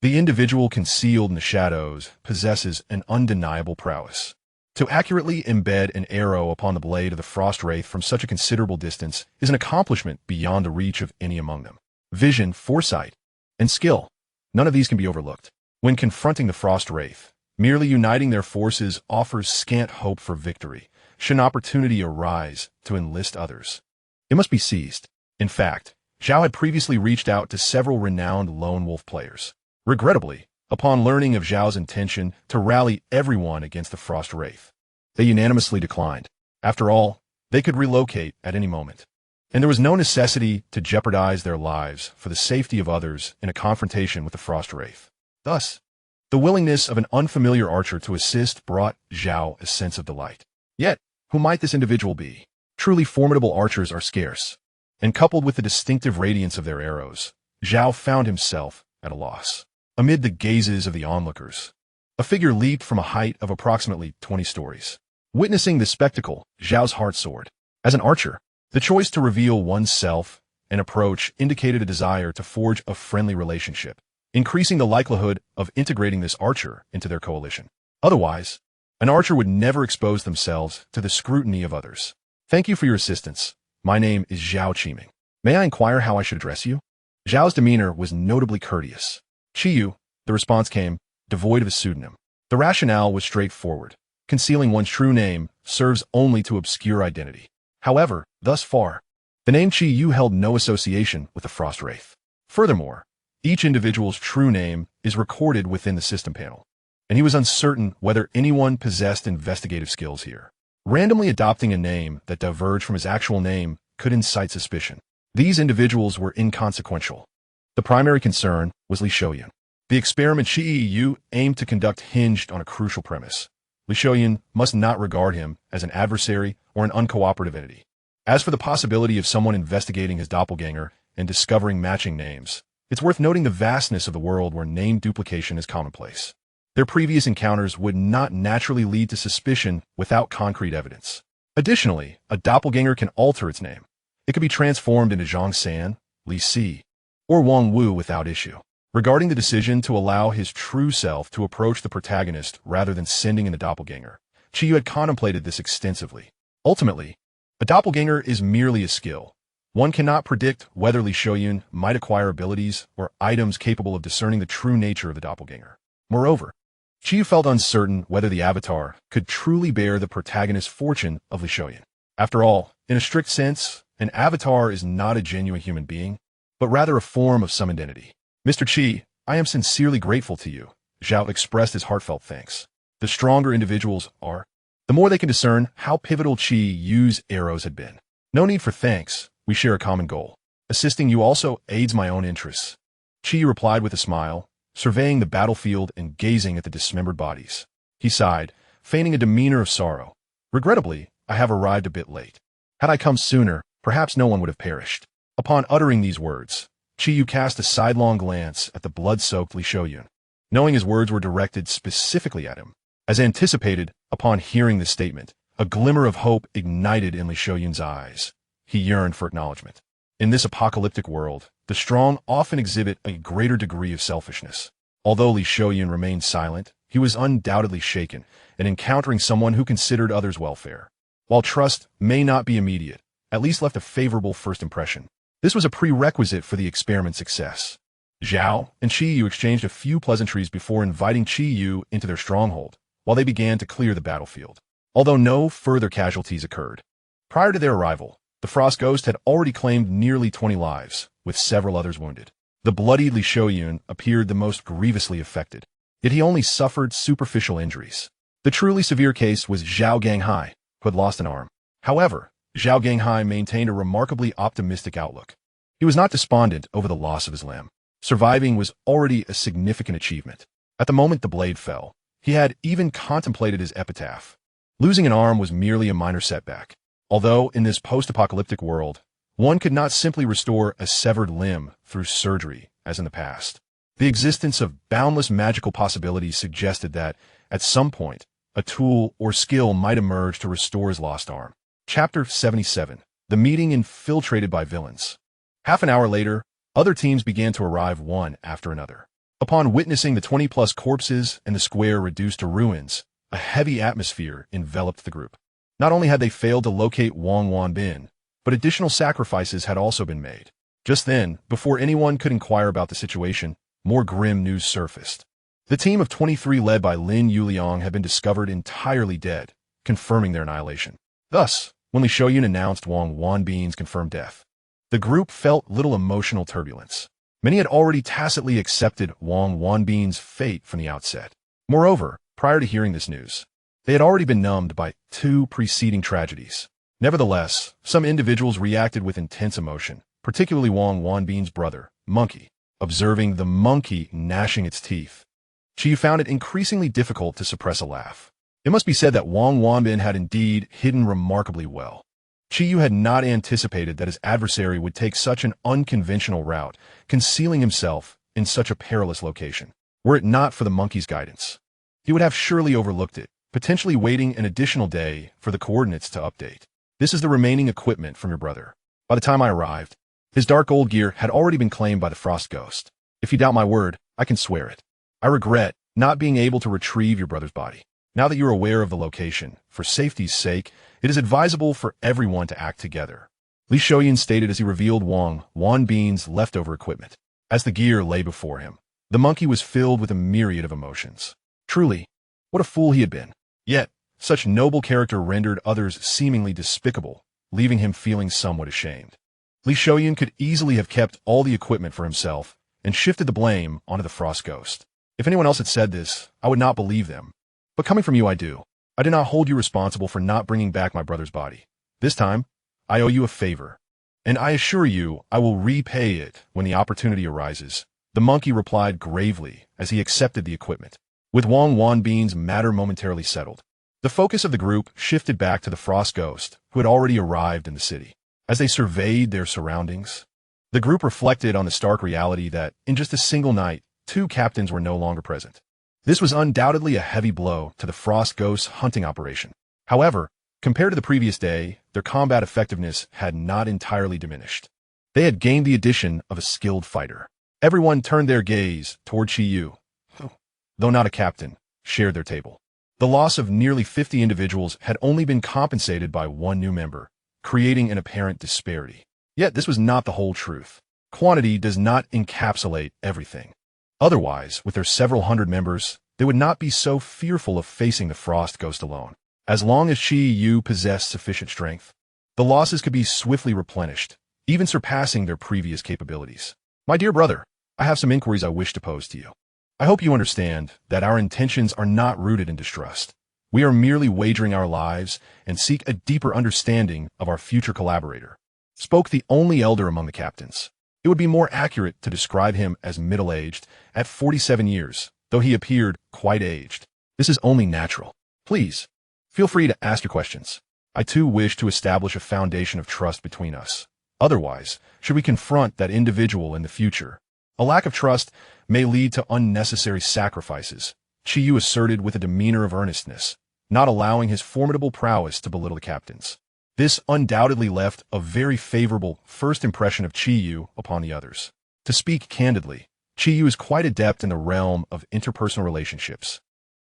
The individual concealed in the shadows possesses an undeniable prowess. To accurately embed an arrow upon the blade of the frost wraith from such a considerable distance is an accomplishment beyond the reach of any among them. Vision, foresight, and skill, none of these can be overlooked. When confronting the frost wraith, merely uniting their forces offers scant hope for victory. Should an opportunity arise to enlist others, it must be seized. In fact, Zhao had previously reached out to several renowned lone wolf players. Regrettably, upon learning of Zhao's intention to rally everyone against the frost wraith, they unanimously declined. After all, they could relocate at any moment, and there was no necessity to jeopardize their lives for the safety of others in a confrontation with the frost wraith. Thus, the willingness of an unfamiliar archer to assist brought Zhao a sense of delight. Yet, who might this individual be? Truly formidable archers are scarce, and coupled with the distinctive radiance of their arrows, Zhao found himself at a loss. Amid the gazes of the onlookers, a figure leaped from a height of approximately 20 stories. Witnessing the spectacle, Zhao's heart soared. As an archer, the choice to reveal oneself and approach indicated a desire to forge a friendly relationship, increasing the likelihood of integrating this archer into their coalition. Otherwise, an archer would never expose themselves to the scrutiny of others. "Thank you for your assistance. My name is Zhao Qiming. May I inquire how I should address you?" Zhao's demeanor was notably courteous. "Qiyu," the response came, devoid of a pseudonym. The rationale was straightforward. Concealing one's true name serves only to obscure identity. However, thus far, the name Qiyu held no association with the Frost Wraith. Furthermore, each individual's true name is recorded within the system panel, and he was uncertain whether anyone possessed investigative skills here. Randomly adopting a name that diverged from his actual name could incite suspicion. These individuals were inconsequential. The primary concern was Li Shouyun. The experiment Qiyu aimed to conduct hinged on a crucial premise. Li Shouyun must not regard him as an adversary or an uncooperative entity. As for the possibility of someone investigating his doppelganger and discovering matching names, it's worth noting the vastness of the world where name duplication is commonplace. Their previous encounters would not naturally lead to suspicion without concrete evidence. Additionally, a doppelganger can alter its name. It could be transformed into Zhang San, Li Si, or Wang Wu without issue. Regarding the decision to allow his true self to approach the protagonist rather than sending in the doppelganger, Qiyu had contemplated this extensively. Ultimately, a doppelganger is merely a skill. One cannot predict whether Li Shouyun might acquire abilities or items capable of discerning the true nature of the doppelganger. Moreover, Qiyu felt uncertain whether the avatar could truly bear the protagonist's fortune of Li Shouyun. After all, in a strict sense, an avatar is not a genuine human being, but rather a form of some identity. "Mr. Qi, I am sincerely grateful to you," Zhao expressed his heartfelt thanks. The stronger individuals are, the more they can discern how pivotal Qiyu's arrows had been. "No need for thanks, we share a common goal. Assisting you also aids my own interests." Qiyu replied with a smile, surveying the battlefield and gazing at the dismembered bodies. He sighed, feigning a demeanor of sorrow. "Regrettably, I have arrived a bit late. Had I come sooner, perhaps no one would have perished." Upon uttering these words, Qiyu cast a sidelong glance at the blood-soaked Li Shouyun, knowing his words were directed specifically at him. As anticipated, upon hearing this statement, a glimmer of hope ignited in Li Shouyun's eyes. He yearned for acknowledgement. In this apocalyptic world, the strong often exhibit a greater degree of selfishness. Although Li Shouyun remained silent, he was undoubtedly shaken in encountering someone who considered others' welfare. While trust may not be immediate, at least left a favorable first impression. This was a prerequisite for the experiment's success. Zhao and Qiyu exchanged a few pleasantries before inviting Qiyu into their stronghold, while they began to clear the battlefield. Although no further casualties occurred, prior to their arrival, The Frost Ghost had already claimed nearly 20 lives, with several others wounded. The bloodied Li Shouyun appeared the most grievously affected, yet he only suffered superficial injuries. The truly severe case was Zhao Ganghai, who had lost an arm. However, Zhao Ganghai maintained a remarkably optimistic outlook. He was not despondent over the loss of his limb. Surviving was already a significant achievement. At the moment the blade fell, he had even contemplated his epitaph. Losing an arm was merely a minor setback. Although, in this post-apocalyptic world, one could not simply restore a severed limb through surgery, as in the past. The existence of boundless magical possibilities suggested that, at some point, a tool or skill might emerge to restore his lost arm. Chapter 77. The Meeting Infiltrated by Villains. Half an hour later, other teams began to arrive one after another. Upon witnessing the 20-plus corpses and the square reduced to ruins, a heavy atmosphere enveloped the group. Not only had they failed to locate Wang Wanbin, but additional sacrifices had also been made. Just then, before anyone could inquire about the situation, more grim news surfaced. The team of 23 led by Lin Yuliang had been discovered entirely dead, confirming their annihilation. Thus, when Li Shouyun announced Wang Wanbin's confirmed death, the group felt little emotional turbulence. Many had already tacitly accepted Wang Wanbin's fate from the outset. Moreover, prior to hearing this news, they had already been numbed by 2 preceding tragedies. Nevertheless, some individuals reacted with intense emotion, particularly Wang Wanbin's brother, Monkey. Observing the monkey gnashing its teeth, Chi found it increasingly difficult to suppress a laugh. It must be said that Wang Wanbin had indeed hidden remarkably well. Chiyu had not anticipated that his adversary would take such an unconventional route, concealing himself in such a perilous location. Were it not for the monkey's guidance, he would have surely overlooked it, potentially waiting an additional day for the coordinates to update. This is the remaining equipment from your brother. By the time I arrived, his dark gold gear had already been claimed by the Frost Ghost. If you doubt my word, I can swear it. I regret not being able to retrieve your brother's body. Now that you're aware of the location, for safety's sake, it is advisable for everyone to act together. Li Shouyun stated as he revealed Wang Wanbin's leftover equipment. As the gear lay before him, the monkey was filled with a myriad of emotions. Truly, what a fool he had been. Yet, such noble character rendered others seemingly despicable, leaving him feeling somewhat ashamed. Li Shouyun could easily have kept all the equipment for himself and shifted the blame onto the Frost Ghost. If anyone else had said this, I would not believe them. But coming from you, I do. I do not hold you responsible for not bringing back my brother's body. This time, I owe you a favor, and I assure you I will repay it when the opportunity arises. The monkey replied gravely as he accepted the equipment. With Wang Wanbin's matter momentarily settled, the focus of the group shifted back to the Frost Ghost, who had already arrived in the city. As they surveyed their surroundings, the group reflected on the stark reality that, in just a single night, 2 captains were no longer present. This was undoubtedly a heavy blow to the Frost Ghost's hunting operation. However, compared to the previous day, their combat effectiveness had not entirely diminished. They had gained the addition of a skilled fighter. Everyone turned their gaze toward Chiyu, who, though not a captain, shared their table. The loss of nearly 50 individuals had only been compensated by 1 new member, creating an apparent disparity. Yet this was not the whole truth. Quantity does not encapsulate everything. Otherwise, with their several hundred members, they would not be so fearful of facing the Frost Ghost alone. As long as Chi Yu possessed sufficient strength, the losses could be swiftly replenished, even surpassing their previous capabilities. My dear brother, I have some inquiries I wish to pose to you. I hope you understand that our intentions are not rooted in distrust. We are merely wagering our lives and seek a deeper understanding of our future collaborator. Spoke the only elder among the captains. It would be more accurate to describe him as middle-aged, at 47 years, though he appeared quite aged. This is only natural. Please, feel free to ask your questions. I too wish to establish a foundation of trust between us. Otherwise, should we confront that individual in the future, a lack of trust may lead to unnecessary sacrifices, Chiyu asserted with a demeanor of earnestness, not allowing his formidable prowess to belittle the captains. This undoubtedly left a very favorable first impression of Chiyu upon the others. To speak candidly, Chiyu is quite adept in the realm of interpersonal relationships.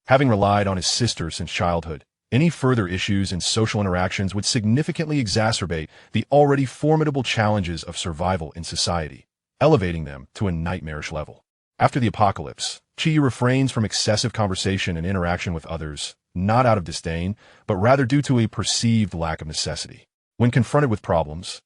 Having relied on his sister since childhood, any further issues in social interactions would significantly exacerbate the already formidable challenges of survival in society, elevating them to a nightmarish level. After the apocalypse, Chiyu refrains from excessive conversation and interaction with others, not out of disdain, but rather due to a perceived lack of necessity. when confronted with problems,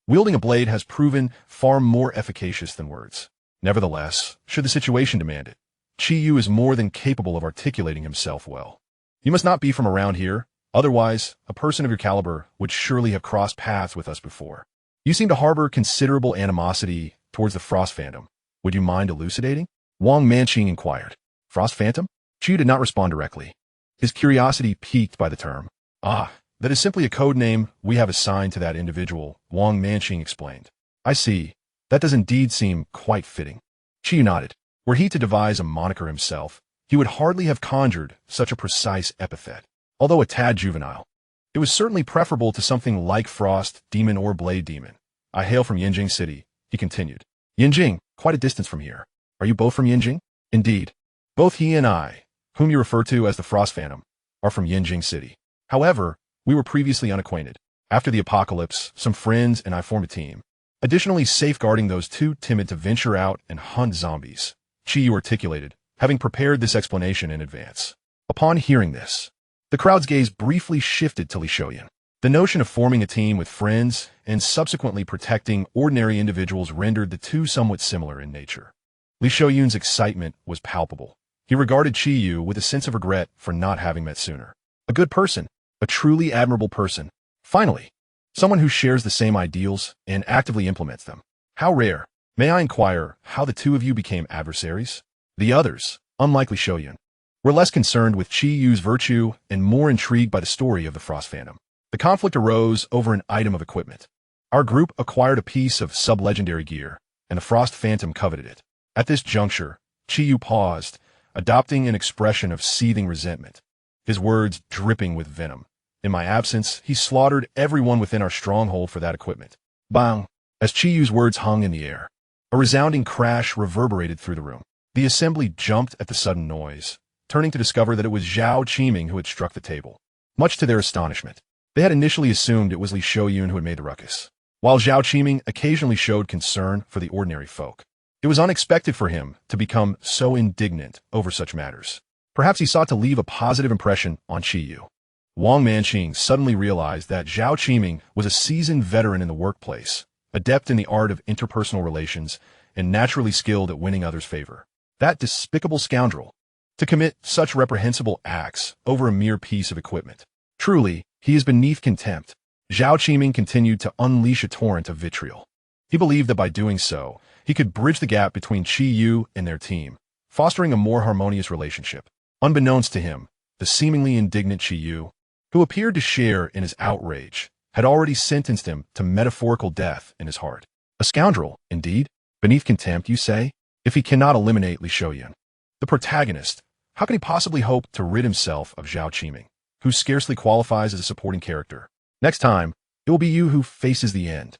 wielding a blade has proven far more efficacious than words. Nevertheless, should the situation demand it, Chi-Yu is more than capable of articulating himself well. You must not be from around here, otherwise, a person of your caliber would surely have crossed paths with us before. You seem to harbor considerable animosity towards the Frost Phantom. Would you mind elucidating? Wang Manqing inquired. Frost Phantom? Chi did not respond directly, his curiosity piqued by the term. Ah, that is simply a code name we have assigned to that individual, Wang Manqing explained. I see. That does indeed seem quite fitting. Chi nodded. Were he to devise a moniker himself, he would hardly have conjured such a precise epithet. Although a tad juvenile, it was certainly preferable to something like Frost Demon or Blade Demon. I hail from Yinjing City, he continued. Yinjing, quite a distance from here. Are you both from Yinjing? Indeed. Both he and I, whom you refer to as the Frost Phantom, are from Yinjing City. However, we were previously unacquainted. After the apocalypse, some friends and I formed a team, additionally safeguarding those too timid to venture out and hunt zombies. Chi-Yu articulated, having prepared this explanation in advance. Upon hearing this, the crowd's gaze briefly shifted to Li Shoyan. The notion of forming a team with friends and subsequently protecting ordinary individuals rendered the two somewhat similar in nature. Li Shoyun's excitement was palpable. He regarded Chi-Yu with a sense of regret for not having met sooner. A good person, a truly admirable person. Finally, someone who shares the same ideals and actively implements them. How rare. May I inquire how the two of you became adversaries? The others, unlike Li Shoyun, were less concerned with Chi-Yu's virtue and more intrigued by the story of the Frost Phantom. The conflict arose over an item of equipment. Our group acquired a piece of sub-legendary gear, and the Frost Phantom coveted it. At this juncture, Chi-Yu paused, adopting an expression of seething resentment, his words dripping with venom. In my absence, he slaughtered everyone within our stronghold for that equipment. Bang! As Chi-Yu's words hung in the air, a resounding crash reverberated through the room. The assembly jumped at the sudden noise, turning to discover that it was Zhao Qiming who had struck the table. Much to their astonishment, they had initially assumed it was Li Shoyun who had made the ruckus. While Zhao Qiming occasionally showed concern for the ordinary folk, it was unexpected for him to become so indignant over such matters. Perhaps he sought to leave a positive impression on Chi-Yu. Wang Manqing suddenly realized that Zhao Qiming was a seasoned veteran in the workplace, adept in the art of interpersonal relations, and naturally skilled at winning others' favor. That despicable scoundrel, to commit such reprehensible acts over a mere piece of equipment. Truly, he is beneath contempt. Zhao Qiming continued to unleash a torrent of vitriol. He believed that by doing so, he could bridge the gap between Chi-Yu and their team, fostering a more harmonious relationship. Unbeknownst to him, the seemingly indignant Chi-Yu, who appeared to share in his outrage, had already sentenced him to metaphorical death in his heart. A scoundrel, indeed? Beneath contempt, you say? If he cannot eliminate Li Shoyun, the protagonist, how can he possibly hope to rid himself of Zhao Qiming, who scarcely qualifies as a supporting character? Next time, it will be you who faces the end.